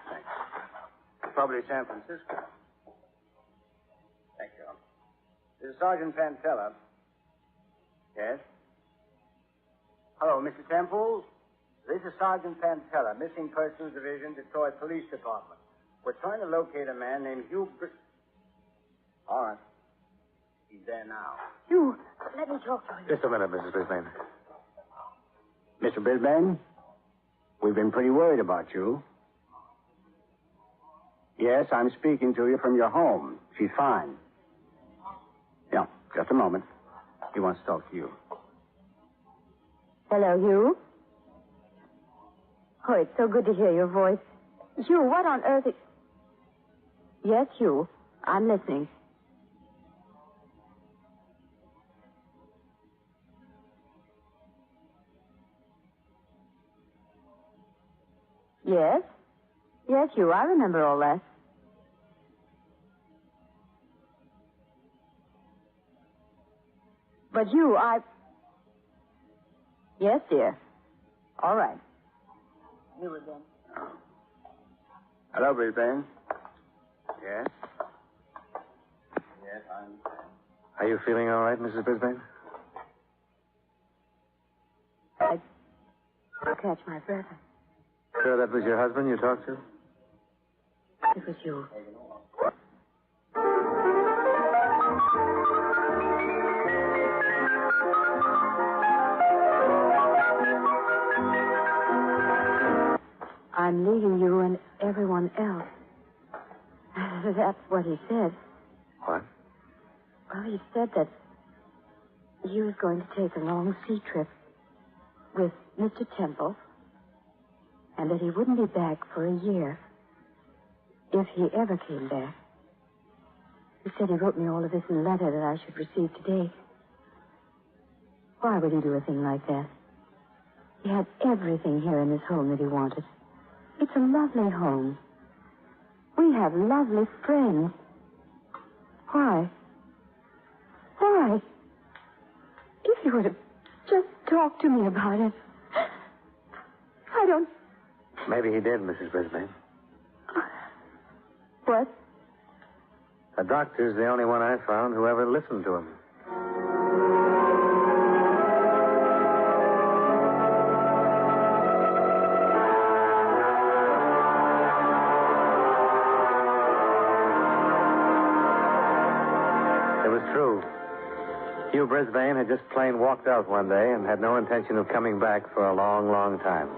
Probably San Francisco. Thank you. This is Sergeant Pantella. Yes? Hello, Mr. Temple. This is Sergeant Pantella, Missing Persons Division, Detroit Police Department. We're trying to locate a man named Hugh All right. He's there now. Hugh, let me talk to him. Just a minute, Mrs. Brisbane. Mr. Brisbane, we've been pretty worried about you. Yes, I'm speaking to you from your home. She's fine. Yeah, just a moment. He wants to talk to you. Hello, Hugh. Oh, it's so good to hear your voice. Hugh, what on earth is... Yes, Hugh. I'm listening. Yes? Yes, Hugh, I remember all that. But Hugh, Yes, dear. All right. You again. Hello, Brisbane. Yes? Yes, I'm... Are you feeling all right, Mrs. Brisbane? I catch my breath. Sure that was your husband you talked to? It was you. I'm leaving you and everyone else. That's what he said. What? Well, he said that he was going to take a long sea trip with Mr. Temple, and that he wouldn't be back for a year, if he ever came back. He said he wrote me all of this in a letter that I should receive today. Why would he do a thing like that? He had everything here in this home that he wanted. It's a lovely home. We have lovely friends. Why? Why? If you would have just talked to me about it. I don't... Maybe he did, Mrs. Brisbane. What? The doctor's the only one I found who ever listened to him. It was true. Hugh Brisbane had just plain walked out one day and had no intention of coming back for a long, long time.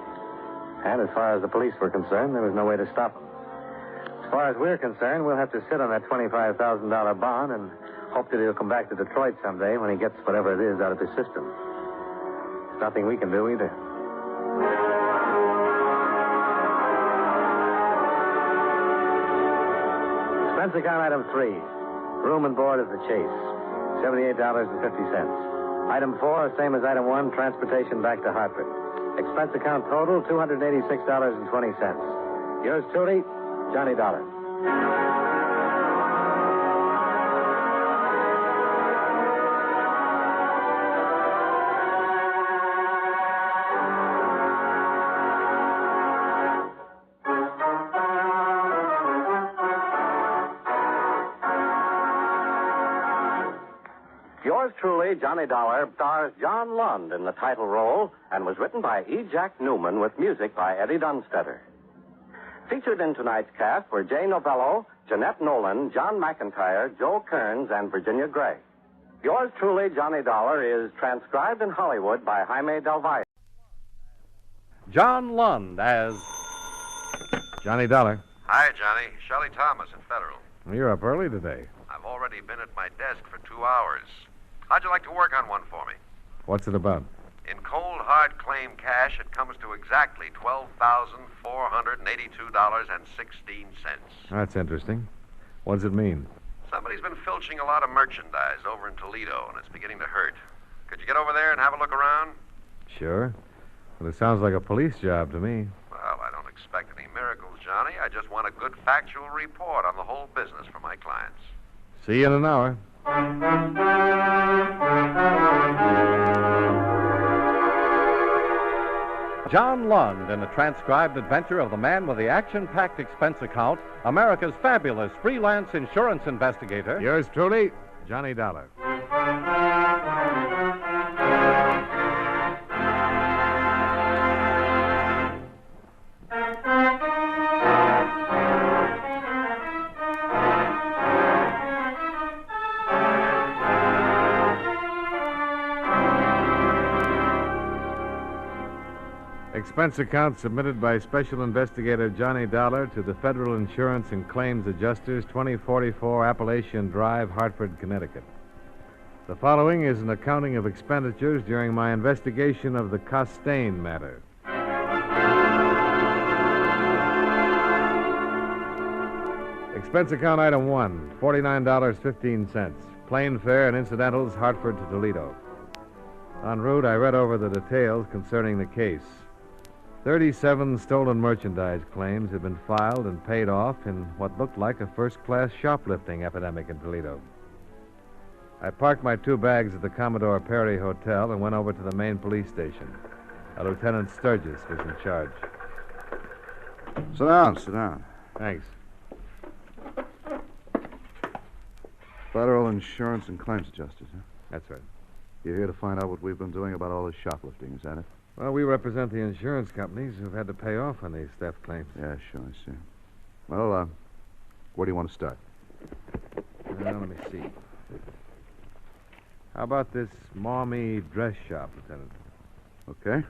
And as far as the police were concerned, there was no way to stop him. As far as we're concerned, we'll have to sit on that $25,000 bond and hope that he'll come back to Detroit someday when he gets whatever it is out of his system. There's nothing we can do either. Expense account item 3. Room and board of the Chase. $78.50. Item 4, same as item 1, transportation back to Hartford. Expense account total, $286.20. Yours truly, Johnny Dollar. Yours truly, Johnny Dollar, stars John Lund in the title role and was written by E. Jack Newman with music by Eddie Dunstetter. Featured in tonight's cast were Jay Novello, Jeanette Nolan, John McIntyre, Joe Kearns, and Virginia Gray. Yours truly, Johnny Dollar, is transcribed in Hollywood by Jaime Del Valle. John Lund as Johnny Dollar. Hi, Johnny. Shelley Thomas at Federal. Well, you're up early today. I've already been at my desk for 2 hours. How'd you like to work on one for me? What's it about? In cold, hard claim cash, it comes to exactly $12,482.16. That's interesting. What does it mean? Somebody's been filching a lot of merchandise over in Toledo, and it's beginning to hurt. Could you get over there and have a look around? Sure. Well, it sounds like a police job to me. Well, I don't expect any miracles, Johnny. I just want a good factual report on the whole business for my clients. See you in an hour. John Lund in a transcribed adventure of the man with the action-packed expense account, America's fabulous freelance insurance investigator. Yours truly, Johnny Dollar. expense account submitted by Special Investigator Johnny Dollar to the Federal Insurance and Claims Adjusters, 2044 Appalachian Drive, Hartford, Connecticut. The following is an accounting of expenditures during my investigation of the Costain matter. Expense account item 1, $49.15. Plane fare and incidentals, Hartford to Toledo. En route, I read over the details concerning the case. 37 stolen merchandise claims had been filed and paid off in what looked like a first-class shoplifting epidemic in Toledo. I parked my 2 bags at the Commodore Perry Hotel and went over to the main police station. Lieutenant Sturgis was in charge. Sit down, sit down. Thanks. Federal Insurance and Claims Adjusters, huh? That's right. You're here to find out what we've been doing about all this shoplifting, is that it? Well, we represent the insurance companies who've had to pay off on these theft claims. Yeah, sure, I see. Well, where do you want to start? Let me see. How about this Mommy dress shop, Lieutenant? Okay.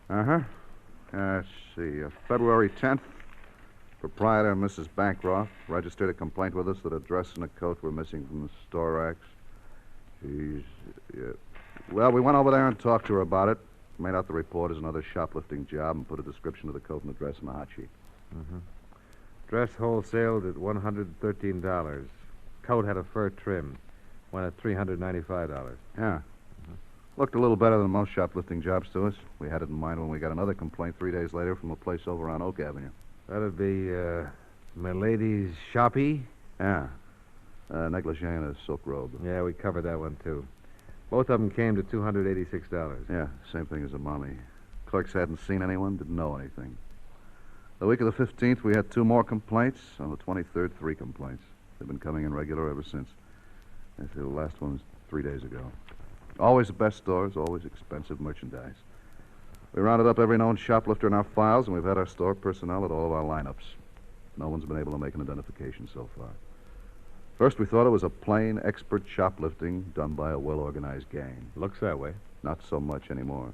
Uh-huh. Let's see. February 10th, proprietor Mrs. Bancroft registered a complaint with us that a dress and a coat were missing from the store racks. Well, we went over there and talked to her about it, made out the report as another shoplifting job, and put a description of the coat and the dress in the hot sheet. Mm-hmm. Dress wholesaled at $113. Coat had a fur trim. Went at $395. Yeah. Looked a little better than most shoplifting jobs to us. We had it in mind when we got another complaint 3 days later from a place over on Oak Avenue. That'd be, Milady's Shoppy? Yeah. Negligee and a silk robe. Yeah, we covered that one, too. Both of them came to $286. Yeah, same thing as the Mommy. Clerks hadn't seen anyone, didn't know anything. The week of the 15th, we had 2 more complaints. On the 23rd, 3 complaints. They've been coming in regular ever since. I see the last one was 3 days ago. Always the best stores, always expensive merchandise. We rounded up every known shoplifter in our files, and we've had our store personnel at all of our lineups. No one's been able to make an identification so far. First, we thought it was a plain, expert shoplifting done by a well-organized gang. Looks that way. Not so much anymore.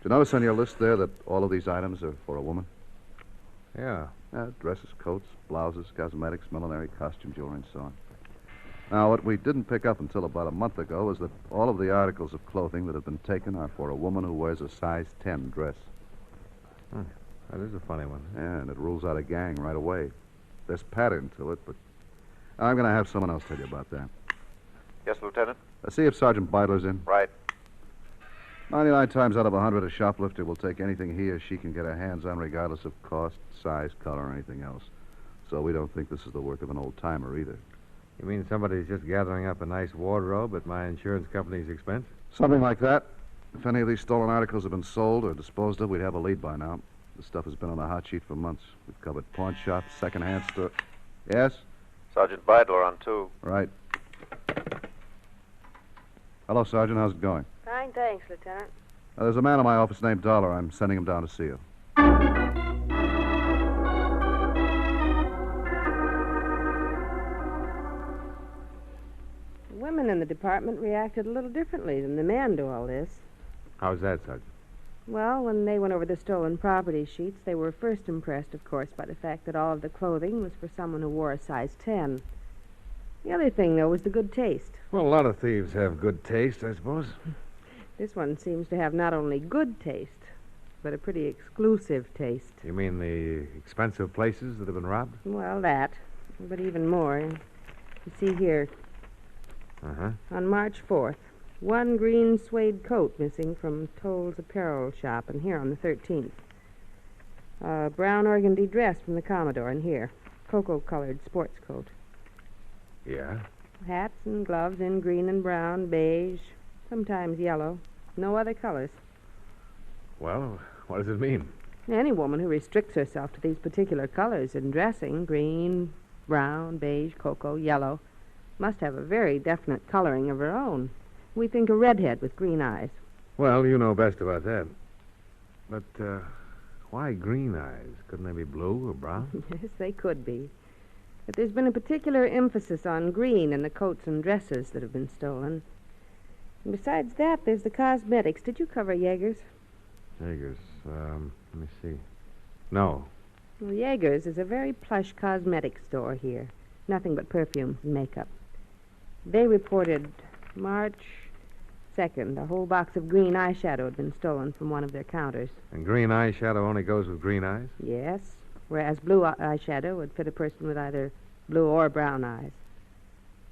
Did you notice on your list there that all of these items are for a woman? Yeah. Dresses, coats, blouses, cosmetics, millinery, costume jewelry, and so on. Now, what we didn't pick up until about a month ago was that all of the articles of clothing that have been taken are for a woman who wears a size 10 dress. That is a funny one. Yeah, and it rules out a gang right away. There's pattern to it, but I'm going to have someone else tell you about that. Yes, Lieutenant? See if Sergeant Beidler's in. Right. 99 times out of 100, a shoplifter will take anything he or she can get her hands on, regardless of cost, size, color, or anything else. So we don't think this is the work of an old-timer either. You mean somebody's just gathering up a nice wardrobe at my insurance company's expense? Something like that. If any of these stolen articles have been sold or disposed of, we'd have a lead by now. The stuff has been on the hot sheet for months. We've covered pawn shops, second-hand store... Yes? Sergeant Beidler on 2. Right. Hello, Sergeant. How's it going? Fine, thanks, Lieutenant. There's a man in my office named Dollar. I'm sending him down to see you. Women in the department reacted a little differently than the men to all this. How's that, Sergeant? Well, when they went over the stolen property sheets, they were first impressed, of course, by the fact that all of the clothing was for someone who wore a size 10. The other thing, though, was the good taste. Well, a lot of thieves have good taste, I suppose. This one seems to have not only good taste, but a pretty exclusive taste. You mean the expensive places that have been robbed? Well, that, but even more. You see here, on March 4th, 1 green suede coat missing from Toll's apparel shop, and here on the 13th. A brown organdy dress from the Commodore, and here, cocoa-colored sports coat. Yeah? Hats and gloves in green and brown, beige, sometimes yellow. No other colors. Well, what does it mean? Any woman who restricts herself to these particular colors in dressing, green, brown, beige, cocoa, yellow, must have a very definite coloring of her own. We think a redhead with green eyes. Well, you know best about that. But, why green eyes? Couldn't they be blue or brown? Yes, they could be. But there's been a particular emphasis on green in the coats and dresses that have been stolen. And besides that, there's the cosmetics. Did you cover Jaeger's? Jaeger's. Let me see. No. Well, Jaeger's is a very plush cosmetic store here. Nothing but perfumes and makeup. They reported March 2nd, a whole box of green eyeshadow had been stolen from one of their counters. And green eyeshadow only goes with green eyes? Yes, whereas blue eyeshadow would fit a person with either blue or brown eyes.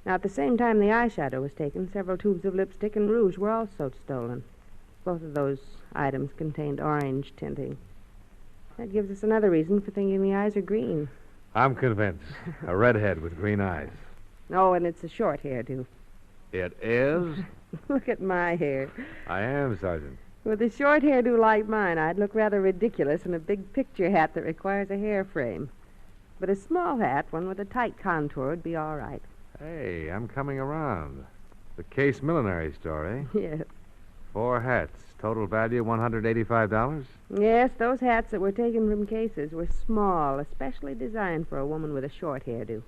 Now, at the same time the eyeshadow was taken, several tubes of lipstick and rouge were also stolen. Both of those items contained orange tinting. That gives us another reason for thinking the eyes are green. I'm convinced. A redhead with green eyes. Oh, and it's a short hairdo. It is? Look at my hair. I am, Sergeant. With a short hairdo like mine, I'd look rather ridiculous in a big picture hat that requires a hair frame. But a small hat, one with a tight contour, would be all right. Hey, I'm coming around. The Case Millinery store, eh? Yes. 4 hats. Total value $185? Yes, those hats that were taken from cases were small, especially designed for a woman with a short hairdo.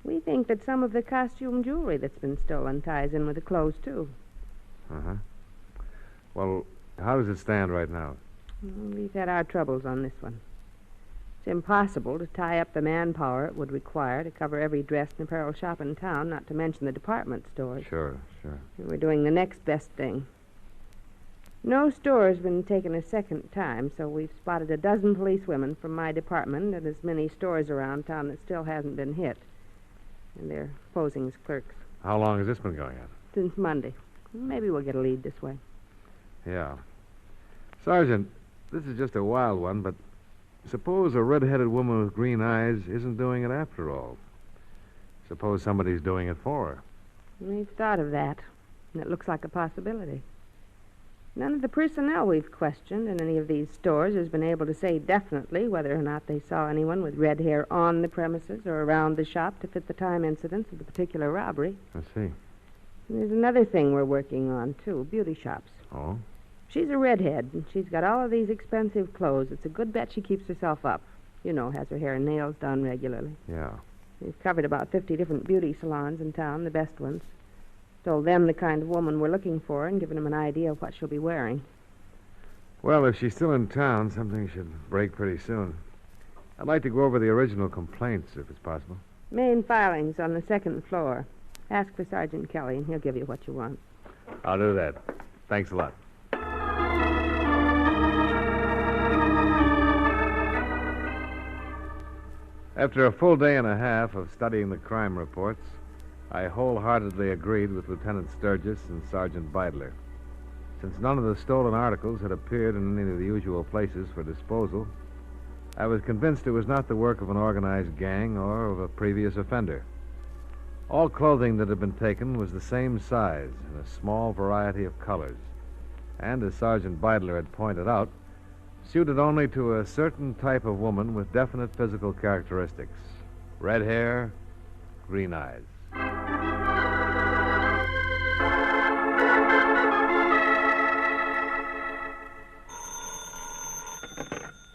We think that some of the costume jewelry that's been stolen ties in with the clothes, too. Uh-huh. Well, how does it stand right now? Well, we've had our troubles on this one. It's impossible to tie up the manpower it would require to cover every dress and apparel shop in town, not to mention the department stores. Sure. We're doing the next best thing. No store has been taken a second time, so we've spotted a dozen policewomen from my department and as many stores around town that still hasn't been hit. And they're posing as clerks. How long has this been going on? Since Monday. Maybe we'll get a lead this way. Yeah. Sergeant, this is just a wild one, but suppose a red-headed woman with green eyes isn't doing it after all. Suppose somebody's doing it for her. We've thought of that, and it looks like a possibility. None of the personnel we've questioned in any of these stores has been able to say definitely whether or not they saw anyone with red hair on the premises or around the shop to fit the time incidents of the particular robbery. I see. And there's another thing we're working on, too, beauty shops. Oh? She's a redhead, and she's got all of these expensive clothes. It's a good bet she keeps herself up. You know, has her hair and nails done regularly. Yeah. We've covered about 50 different beauty salons in town, the best ones. Told them the kind of woman we're looking for and given them an idea of what she'll be wearing. Well, if she's still in town, something should break pretty soon. I'd like to go over the original complaints, if it's possible. Main filings on the 2nd floor. Ask for Sergeant Kelly, and he'll give you what you want. I'll do that. Thanks a lot. After a full day and a half of studying the crime reports, I wholeheartedly agreed with Lieutenant Sturgis and Sergeant Beidler. Since none of the stolen articles had appeared in any of the usual places for disposal, I was convinced it was not the work of an organized gang or of a previous offender. All clothing that had been taken was the same size in a small variety of colors, and, as Sergeant Beidler had pointed out, suited only to a certain type of woman with definite physical characteristics: red hair, green eyes.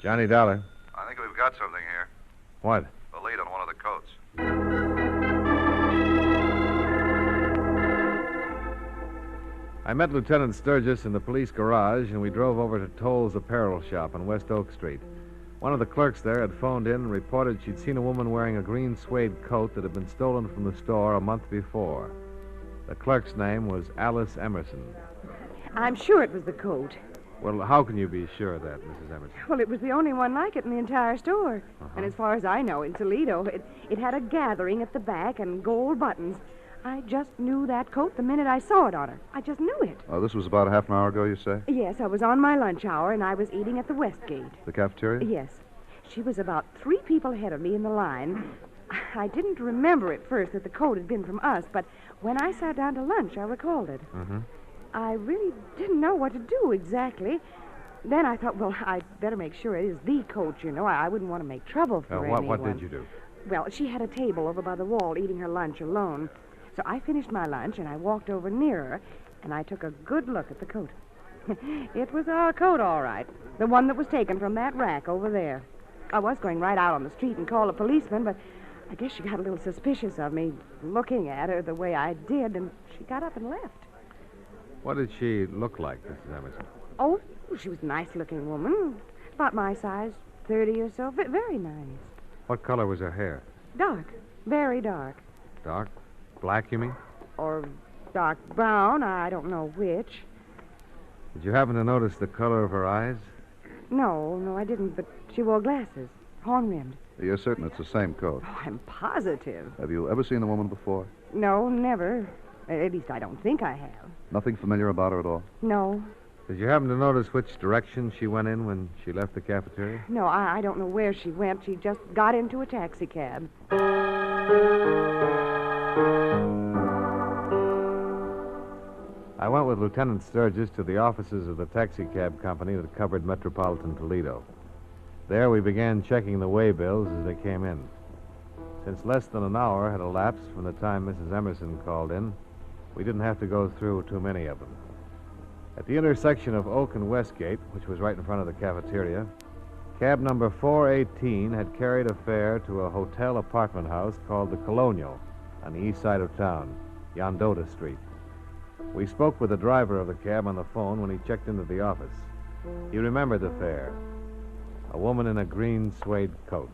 Johnny Dollar. I think we've got something here. What? A lead on one of the coats. I met Lieutenant Sturgis in the police garage, and we drove over to Toll's apparel shop on West Oak Street. One of the clerks there had phoned in and reported she'd seen a woman wearing a green suede coat that had been stolen from the store a month before. The clerk's name was Alice Emerson. I'm sure it was the coat. Well, how can you be sure of that, Mrs. Emerson? Well, it was the only one like it in the entire store. And as far as I know, in Toledo, it had a gathering at the back and gold buttons. I just knew that coat the minute I saw it on her. I just knew it. Oh, this was about half an hour ago, you say? Yes, I was on my lunch hour, and I was eating at the Westgate. The cafeteria? Yes. She was about 3 people ahead of me in the line. I didn't remember at first that the coat had been from us, but when I sat down to lunch, I recalled it. Mm-hmm. I really didn't know what to do exactly. Then I thought, well, I'd better make sure it is the coat, you know. I wouldn't want to make trouble for anyone. What did you do? Well, she had a table over by the wall eating her lunch alone. So I finished my lunch, and I walked over near her, and I took a good look at the coat. It was our coat, all right. The one that was taken from that rack over there. I was going right out on the street and call a policeman, but I guess she got a little suspicious of me looking at her the way I did, and she got up and left. What did she look like, Mrs. Emerson? Oh, she was a nice-looking woman. About my size, 30 or so. Very nice. What color was her hair? Dark. Very dark. Dark? Black, you mean? Or dark brown. I don't know which. Did you happen to notice the color of her eyes? No, I didn't, but she wore glasses. Horn-rimmed. You're certain it's the same coat? Oh, I'm positive. Have you ever seen the woman before? No, never. At least I don't think I have. Nothing familiar about her at all? No. Did you happen to notice which direction she went in when she left the cafeteria? No, I don't know where she went. She just got into a taxi cab. I went with Lieutenant Sturgis to the offices of the taxi cab company that covered metropolitan Toledo. There we began checking the way bills as they came in. Since less than an hour had elapsed from the time Mrs. Emerson called in, we didn't have to go through too many of them. At the intersection of Oak and Westgate, which was right in front of the cafeteria, cab number 418 had carried a fare to a hotel apartment house called the Colonial on the east side of town, Yondota Street. We spoke with the driver of the cab on the phone when he checked into the office. He remembered the fare. A woman in a green suede coat.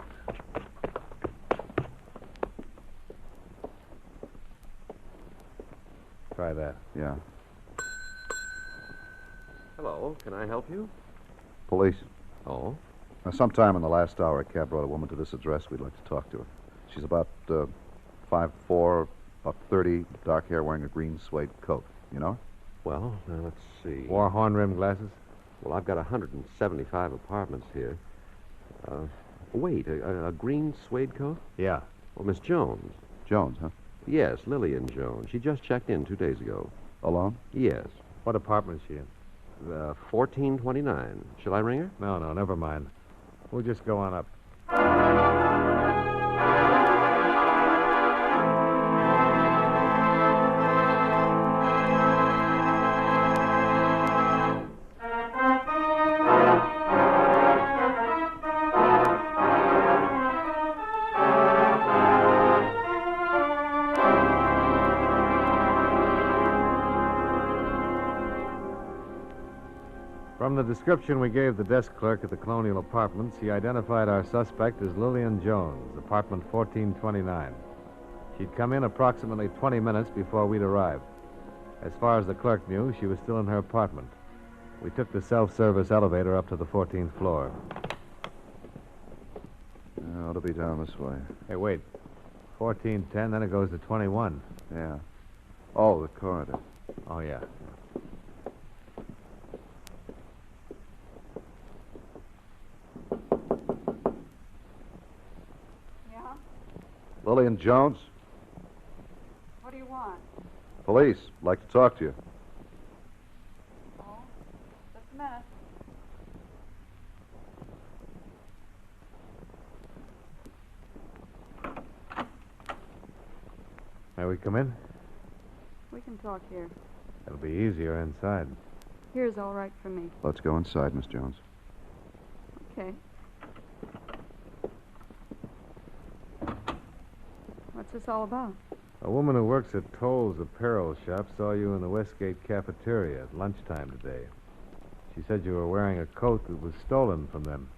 Try that. Yeah. Hello, can I help you? Police. Oh? Sometime in the last hour, a cab brought a woman to this address. We'd like to talk to her. She's about 5'4", about 30, dark hair, wearing a green suede coat. You know her? Well, now let's see. Wore horn-rimmed glasses? Well, I've got 175 apartments here. Wait, a green suede coat? Yeah. Well, Miss Jones. Jones, huh? Yes, Lillian Jones. She just checked in 2 days ago. Alone? Yes. What apartment is she in? 1429. Shall I ring her? No, never mind. We'll just go on up. From the description we gave the desk clerk at the Colonial Apartments, he identified our suspect as Lillian Jones, apartment 1429. She'd come in approximately 20 minutes before we'd arrived. As far as the clerk knew, she was still in her apartment. We took the self-service elevator up to the 14th floor. Ought to be down this way. Hey, wait. 1410, then it goes to 21. Yeah. Oh, the corridor. Oh, yeah. Lillian Jones? What do you want? Police. Like to talk to you. Oh, just a minute. May we come in? We can talk here. It'll be easier inside. Here's all right for me. Let's go inside, Miss Jones. Okay. What's this all about? A woman who works at Toll's apparel shop saw you in the Westgate cafeteria at lunchtime today. She said you were wearing a coat that was stolen from them.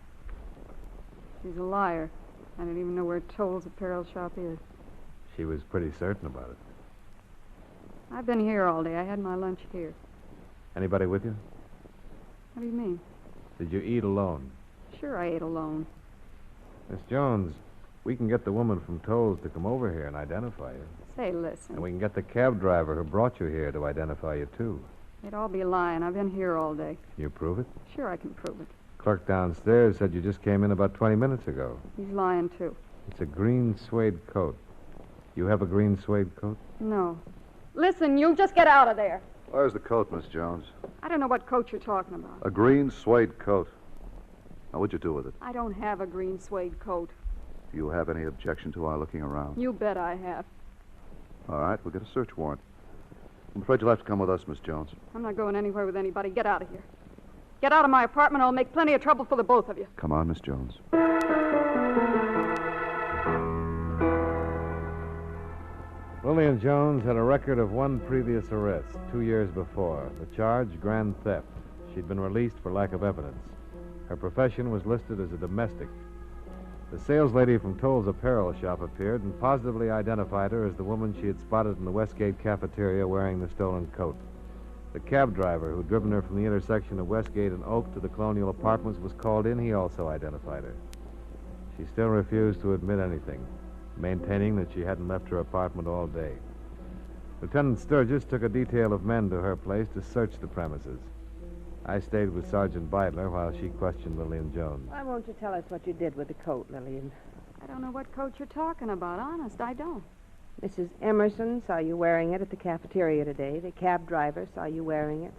She's a liar. I don't even know where Toll's apparel shop is. She was pretty certain about it. I've been here all day. I had my lunch here. Anybody with you? What do you mean? Did you eat alone? Sure, I ate alone. Miss Jones, we can get the woman from Toll's to come over here and identify you. Say, listen. And we can get the cab driver who brought you here to identify you, too. They'd all be lying. I've been here all day. Can you prove it? Sure, I can prove it. Clerk downstairs said you just came in about 20 minutes ago. He's lying, too. It's a green suede coat. You have a green suede coat? No. Listen, you just get out of there. Where's the coat, Miss Jones? I don't know what coat you're talking about. A green suede coat. Now, what'd you do with it? I don't have a green suede coat. Do you have any objection to our looking around? You bet I have. All right, we'll get a search warrant. I'm afraid you'll have to come with us, Miss Jones. I'm not going anywhere with anybody. Get out of here. Get out of my apartment. I'll make plenty of trouble for the both of you. Come on, Miss Jones. Lillian Jones had a record of one previous arrest 2 years before. The charge, grand theft. She'd been released for lack of evidence. Her profession was listed as a domestic. The saleslady from Toll's apparel shop appeared and positively identified her as the woman she had spotted in the Westgate cafeteria wearing the stolen coat. The cab driver who'd driven her from the intersection of Westgate and Oak to the Colonial Apartments was called in. He also identified her. She still refused to admit anything, maintaining that she hadn't left her apartment all day. Lieutenant Sturgis took a detail of men to her place to search the premises. I stayed with Sergeant Beidler while she questioned Lillian Jones. Why won't you tell us what you did with the coat, Lillian? I don't know what coat you're talking about. Honest, I don't. Mrs. Emerson saw you wearing it at the cafeteria today. The cab driver saw you wearing it.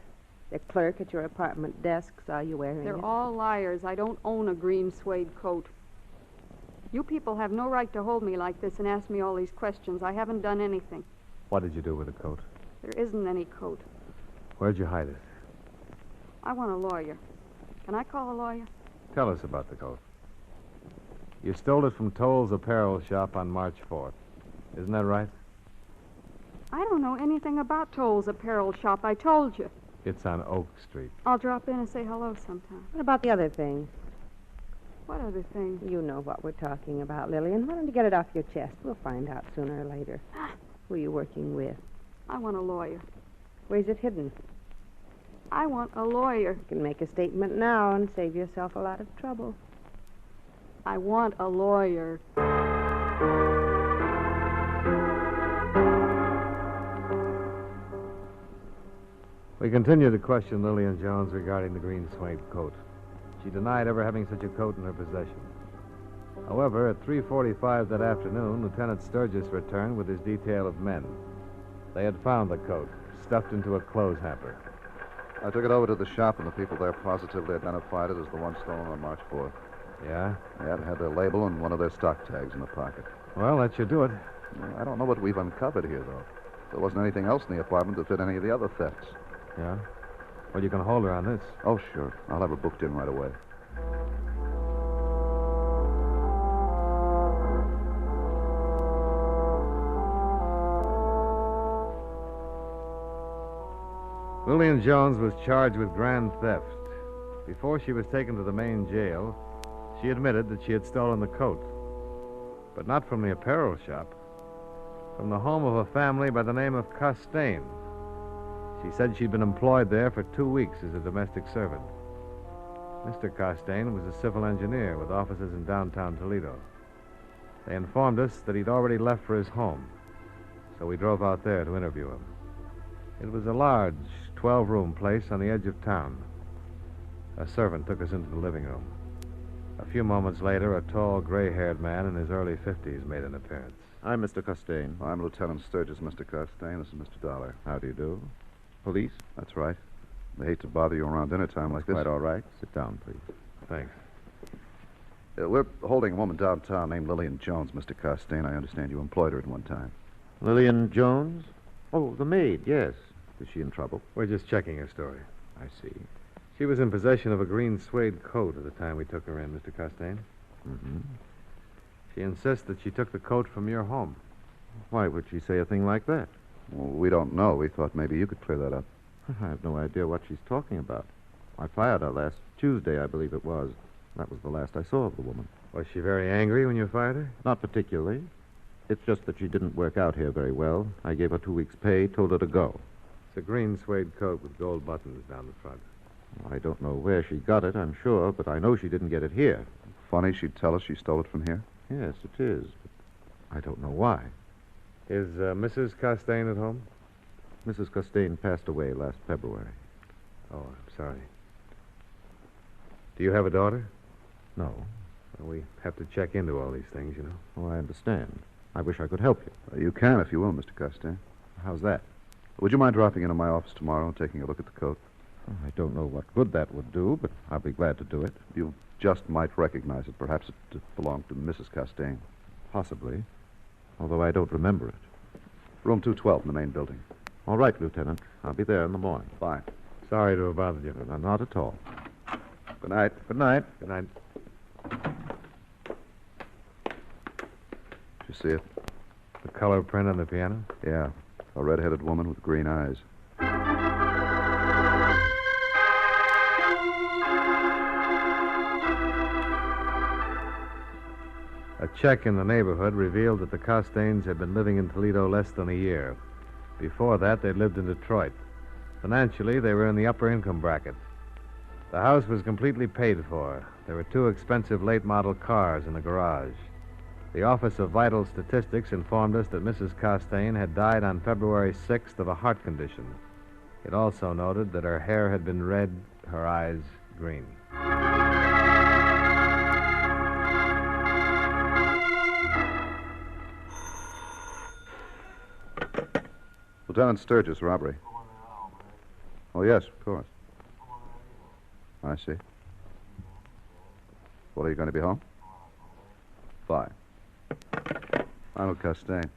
The clerk at your apartment desk saw you wearing it. They're all liars. I don't own a green suede coat. You people have no right to hold me like this and ask me all these questions. I haven't done anything. What did you do with the coat? There isn't any coat. Where'd you hide it? I want a lawyer. Can I call a lawyer? Tell us about the coat. You stole it from Toll's apparel shop on March 4th. Isn't that right? I don't know anything about Toll's apparel shop. I told you. It's on Oak Street. I'll drop in and say hello sometime. What about the other thing? What other thing? You know what we're talking about, Lillian. Why don't you get it off your chest? We'll find out sooner or later. Who are you working with? I want a lawyer. Where's it hidden? I want a lawyer. You can make a statement now and save yourself a lot of trouble. I want a lawyer. We continued to question Lillian Jones regarding the green suede coat. She denied ever having such a coat in her possession. However, at 3:45 that afternoon, Lieutenant Sturgis returned with his detail of men. They had found the coat, stuffed into a clothes hamper. I took it over to the shop, and the people there positively identified it as the one stolen on March 4th. Yeah? Yeah, it had their label and one of their stock tags in the pocket. Well, that should do it. I don't know what we've uncovered here, though. There wasn't anything else in the apartment that fit any of the other thefts. Yeah? Well, you can hold her on this. Oh, sure. I'll have her booked in right away. Lillian Jones was charged with grand theft. Before she was taken to the main jail, she admitted that she had stolen the coat. But not from the apparel shop. From the home of a family by the name of Costain. She said she'd been employed there for 2 weeks as a domestic servant. Mr. Costain was a civil engineer with offices in downtown Toledo. They informed us that he'd already left for his home, so we drove out there to interview him. It was a large, 12-room place on the edge of town. A servant took us into the living room. A few moments later, a tall, gray-haired man in his early 50s made an appearance. I'm Mr. Costain. I'm Lieutenant Sturgis, Mr. Costain. This is Mr. Dollar. How do you do? Police? That's right. They hate to bother you around dinner time like this. Quite all right. Sit down, please. Thanks. We're holding a woman downtown named Lillian Jones, Mr. Costain. I understand you employed her at one time. Lillian Jones? Oh, the maid, yes. Is she in trouble? We're just checking her story. I see. She was in possession of a green suede coat at the time we took her in, Mr. Costain. Mm-hmm. She insists that she took the coat from your home. Why would she say a thing like that? Well, we don't know. We thought maybe you could clear that up. I have no idea what she's talking about. I fired her last Tuesday, I believe it was. That was the last I saw of the woman. Was she very angry when you fired her? Not particularly. It's just that she didn't work out here very well. I gave her 2 weeks' pay, told her to go. It's a green suede coat with gold buttons down the front. I don't know where she got it, I'm sure, but I know she didn't get it here. Funny she'd tell us she stole it from here? Yes, it is. But I don't know why. Is Mrs. Costain at home? Mrs. Costain passed away last February. Oh, I'm sorry. Do you have a daughter? No. Well, we have to check into all these things, you know. Oh, I understand. I wish I could help you. You can, if you will, Mr. Costain. How's that? Would you mind dropping into my office tomorrow and taking a look at the coat? I don't know what good that would do, but I'll be glad to do it. You just might recognize it. Perhaps it belonged to Mrs. Costain. Possibly, although I don't remember it. Room 212 in the main building. All right, Lieutenant. I'll be there in the morning. Fine. Sorry to have bothered you. No, not at all. Good night. Good night. Good night. Did you see it? The color print on the piano? Yeah, a red-headed woman with green eyes. A check in the neighborhood revealed that the Costains had been living in Toledo less than a year. Before that, they'd lived in Detroit. Financially, they were in the upper income bracket. The house was completely paid for. There were 2 expensive late-model cars in the garage. The Office of Vital Statistics informed us that Mrs. Costain had died on February 6th of a heart condition. It also noted that her hair had been red, her eyes green. Lieutenant Sturgis, robbery. Oh, yes, of course. I see. What, are you going to be home? Fine. Arnold Costain.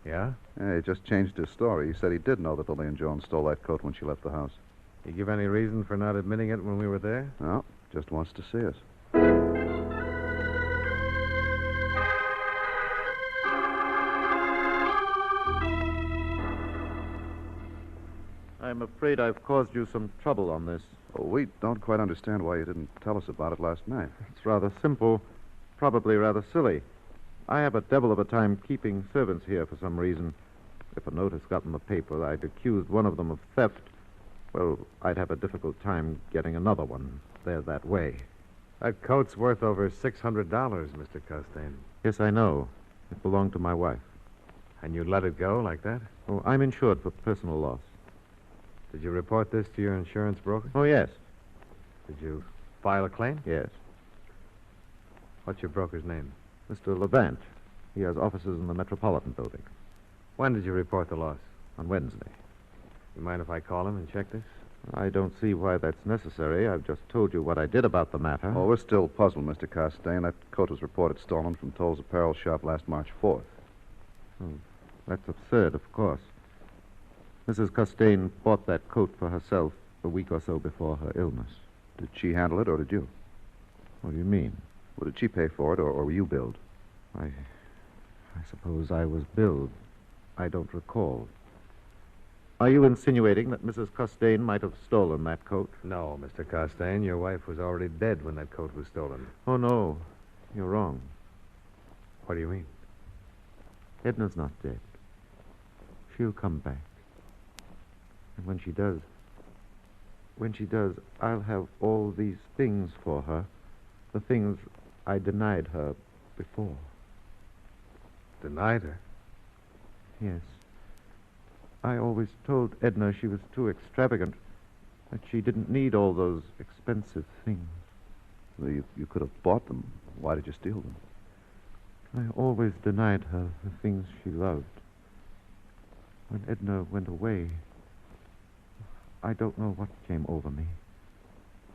Yeah? Yeah, he just changed his story. He said he did know that Lillian Jones stole that coat when she left the house. You give any reason for not admitting it when we were there? No, just wants to see us. I'm afraid I've caused you some trouble on this. Oh, we don't quite understand why you didn't tell us about it last night. It's rather simple, probably rather silly. I have a devil of a time keeping servants here for some reason. If a notice got in the paper I'd accused one of them of theft, well, I'd have a difficult time getting another one there that way. That coat's worth over $600, Mr. Costain. Yes, I know. It belonged to my wife. And you let it go like that? Oh, I'm insured for personal loss. Did you report this to your insurance broker? Oh, yes. Did you file a claim? Yes. What's your broker's name? Mr. Levant. He has offices in the Metropolitan Building. When did you report the loss? On Wednesday. You mind if I call him and check this? I don't see why that's necessary. I've just told you what I did about the matter. Oh, we're still puzzled, Mr. Costain. That coat was reported stolen from Toll's apparel shop last March 4th. Oh, that's absurd, of course. Mrs. Costain bought that coat for herself a week or so before her illness. Did she handle it, or did you? What do you mean? Well, did she pay for it, or were you billed? I suppose I was billed. I don't recall. Are you insinuating that Mrs. Costain might have stolen that coat? No, Mr. Costain. Your wife was already dead when that coat was stolen. Oh, no. You're wrong. What do you mean? Edna's not dead. She'll come back. And when she does, I'll have all these things for her. The things I denied her before. Denied her? Yes. I always told Edna she was too extravagant, that she didn't need all those expensive things. Well, you could have bought them. Why did you steal them? I always denied her the things she loved. When Edna went away, I don't know what came over me.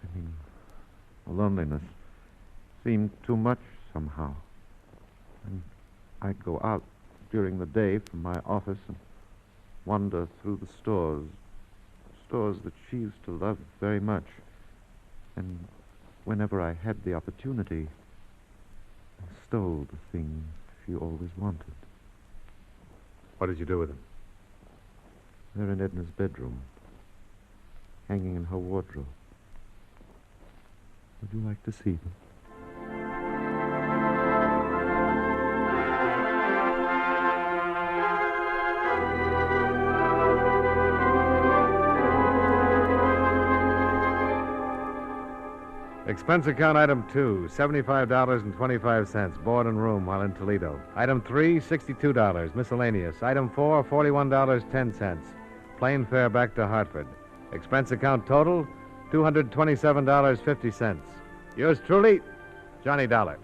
I mean, the loneliness seemed too much somehow. And I'd go out during the day from my office and wander through the stores that she used to love very much. And whenever I had the opportunity, I stole the things she always wanted. What did you do with them? They're in Edna's bedroom, hanging in her wardrobe. Would you like to see them? Expense account item 2, $75.25, board and room while in Toledo. Item 3, $62, miscellaneous. Item 4, $41.10, plane fare back to Hartford. Expense account total, $227.50. Yours truly, Johnny Dollar.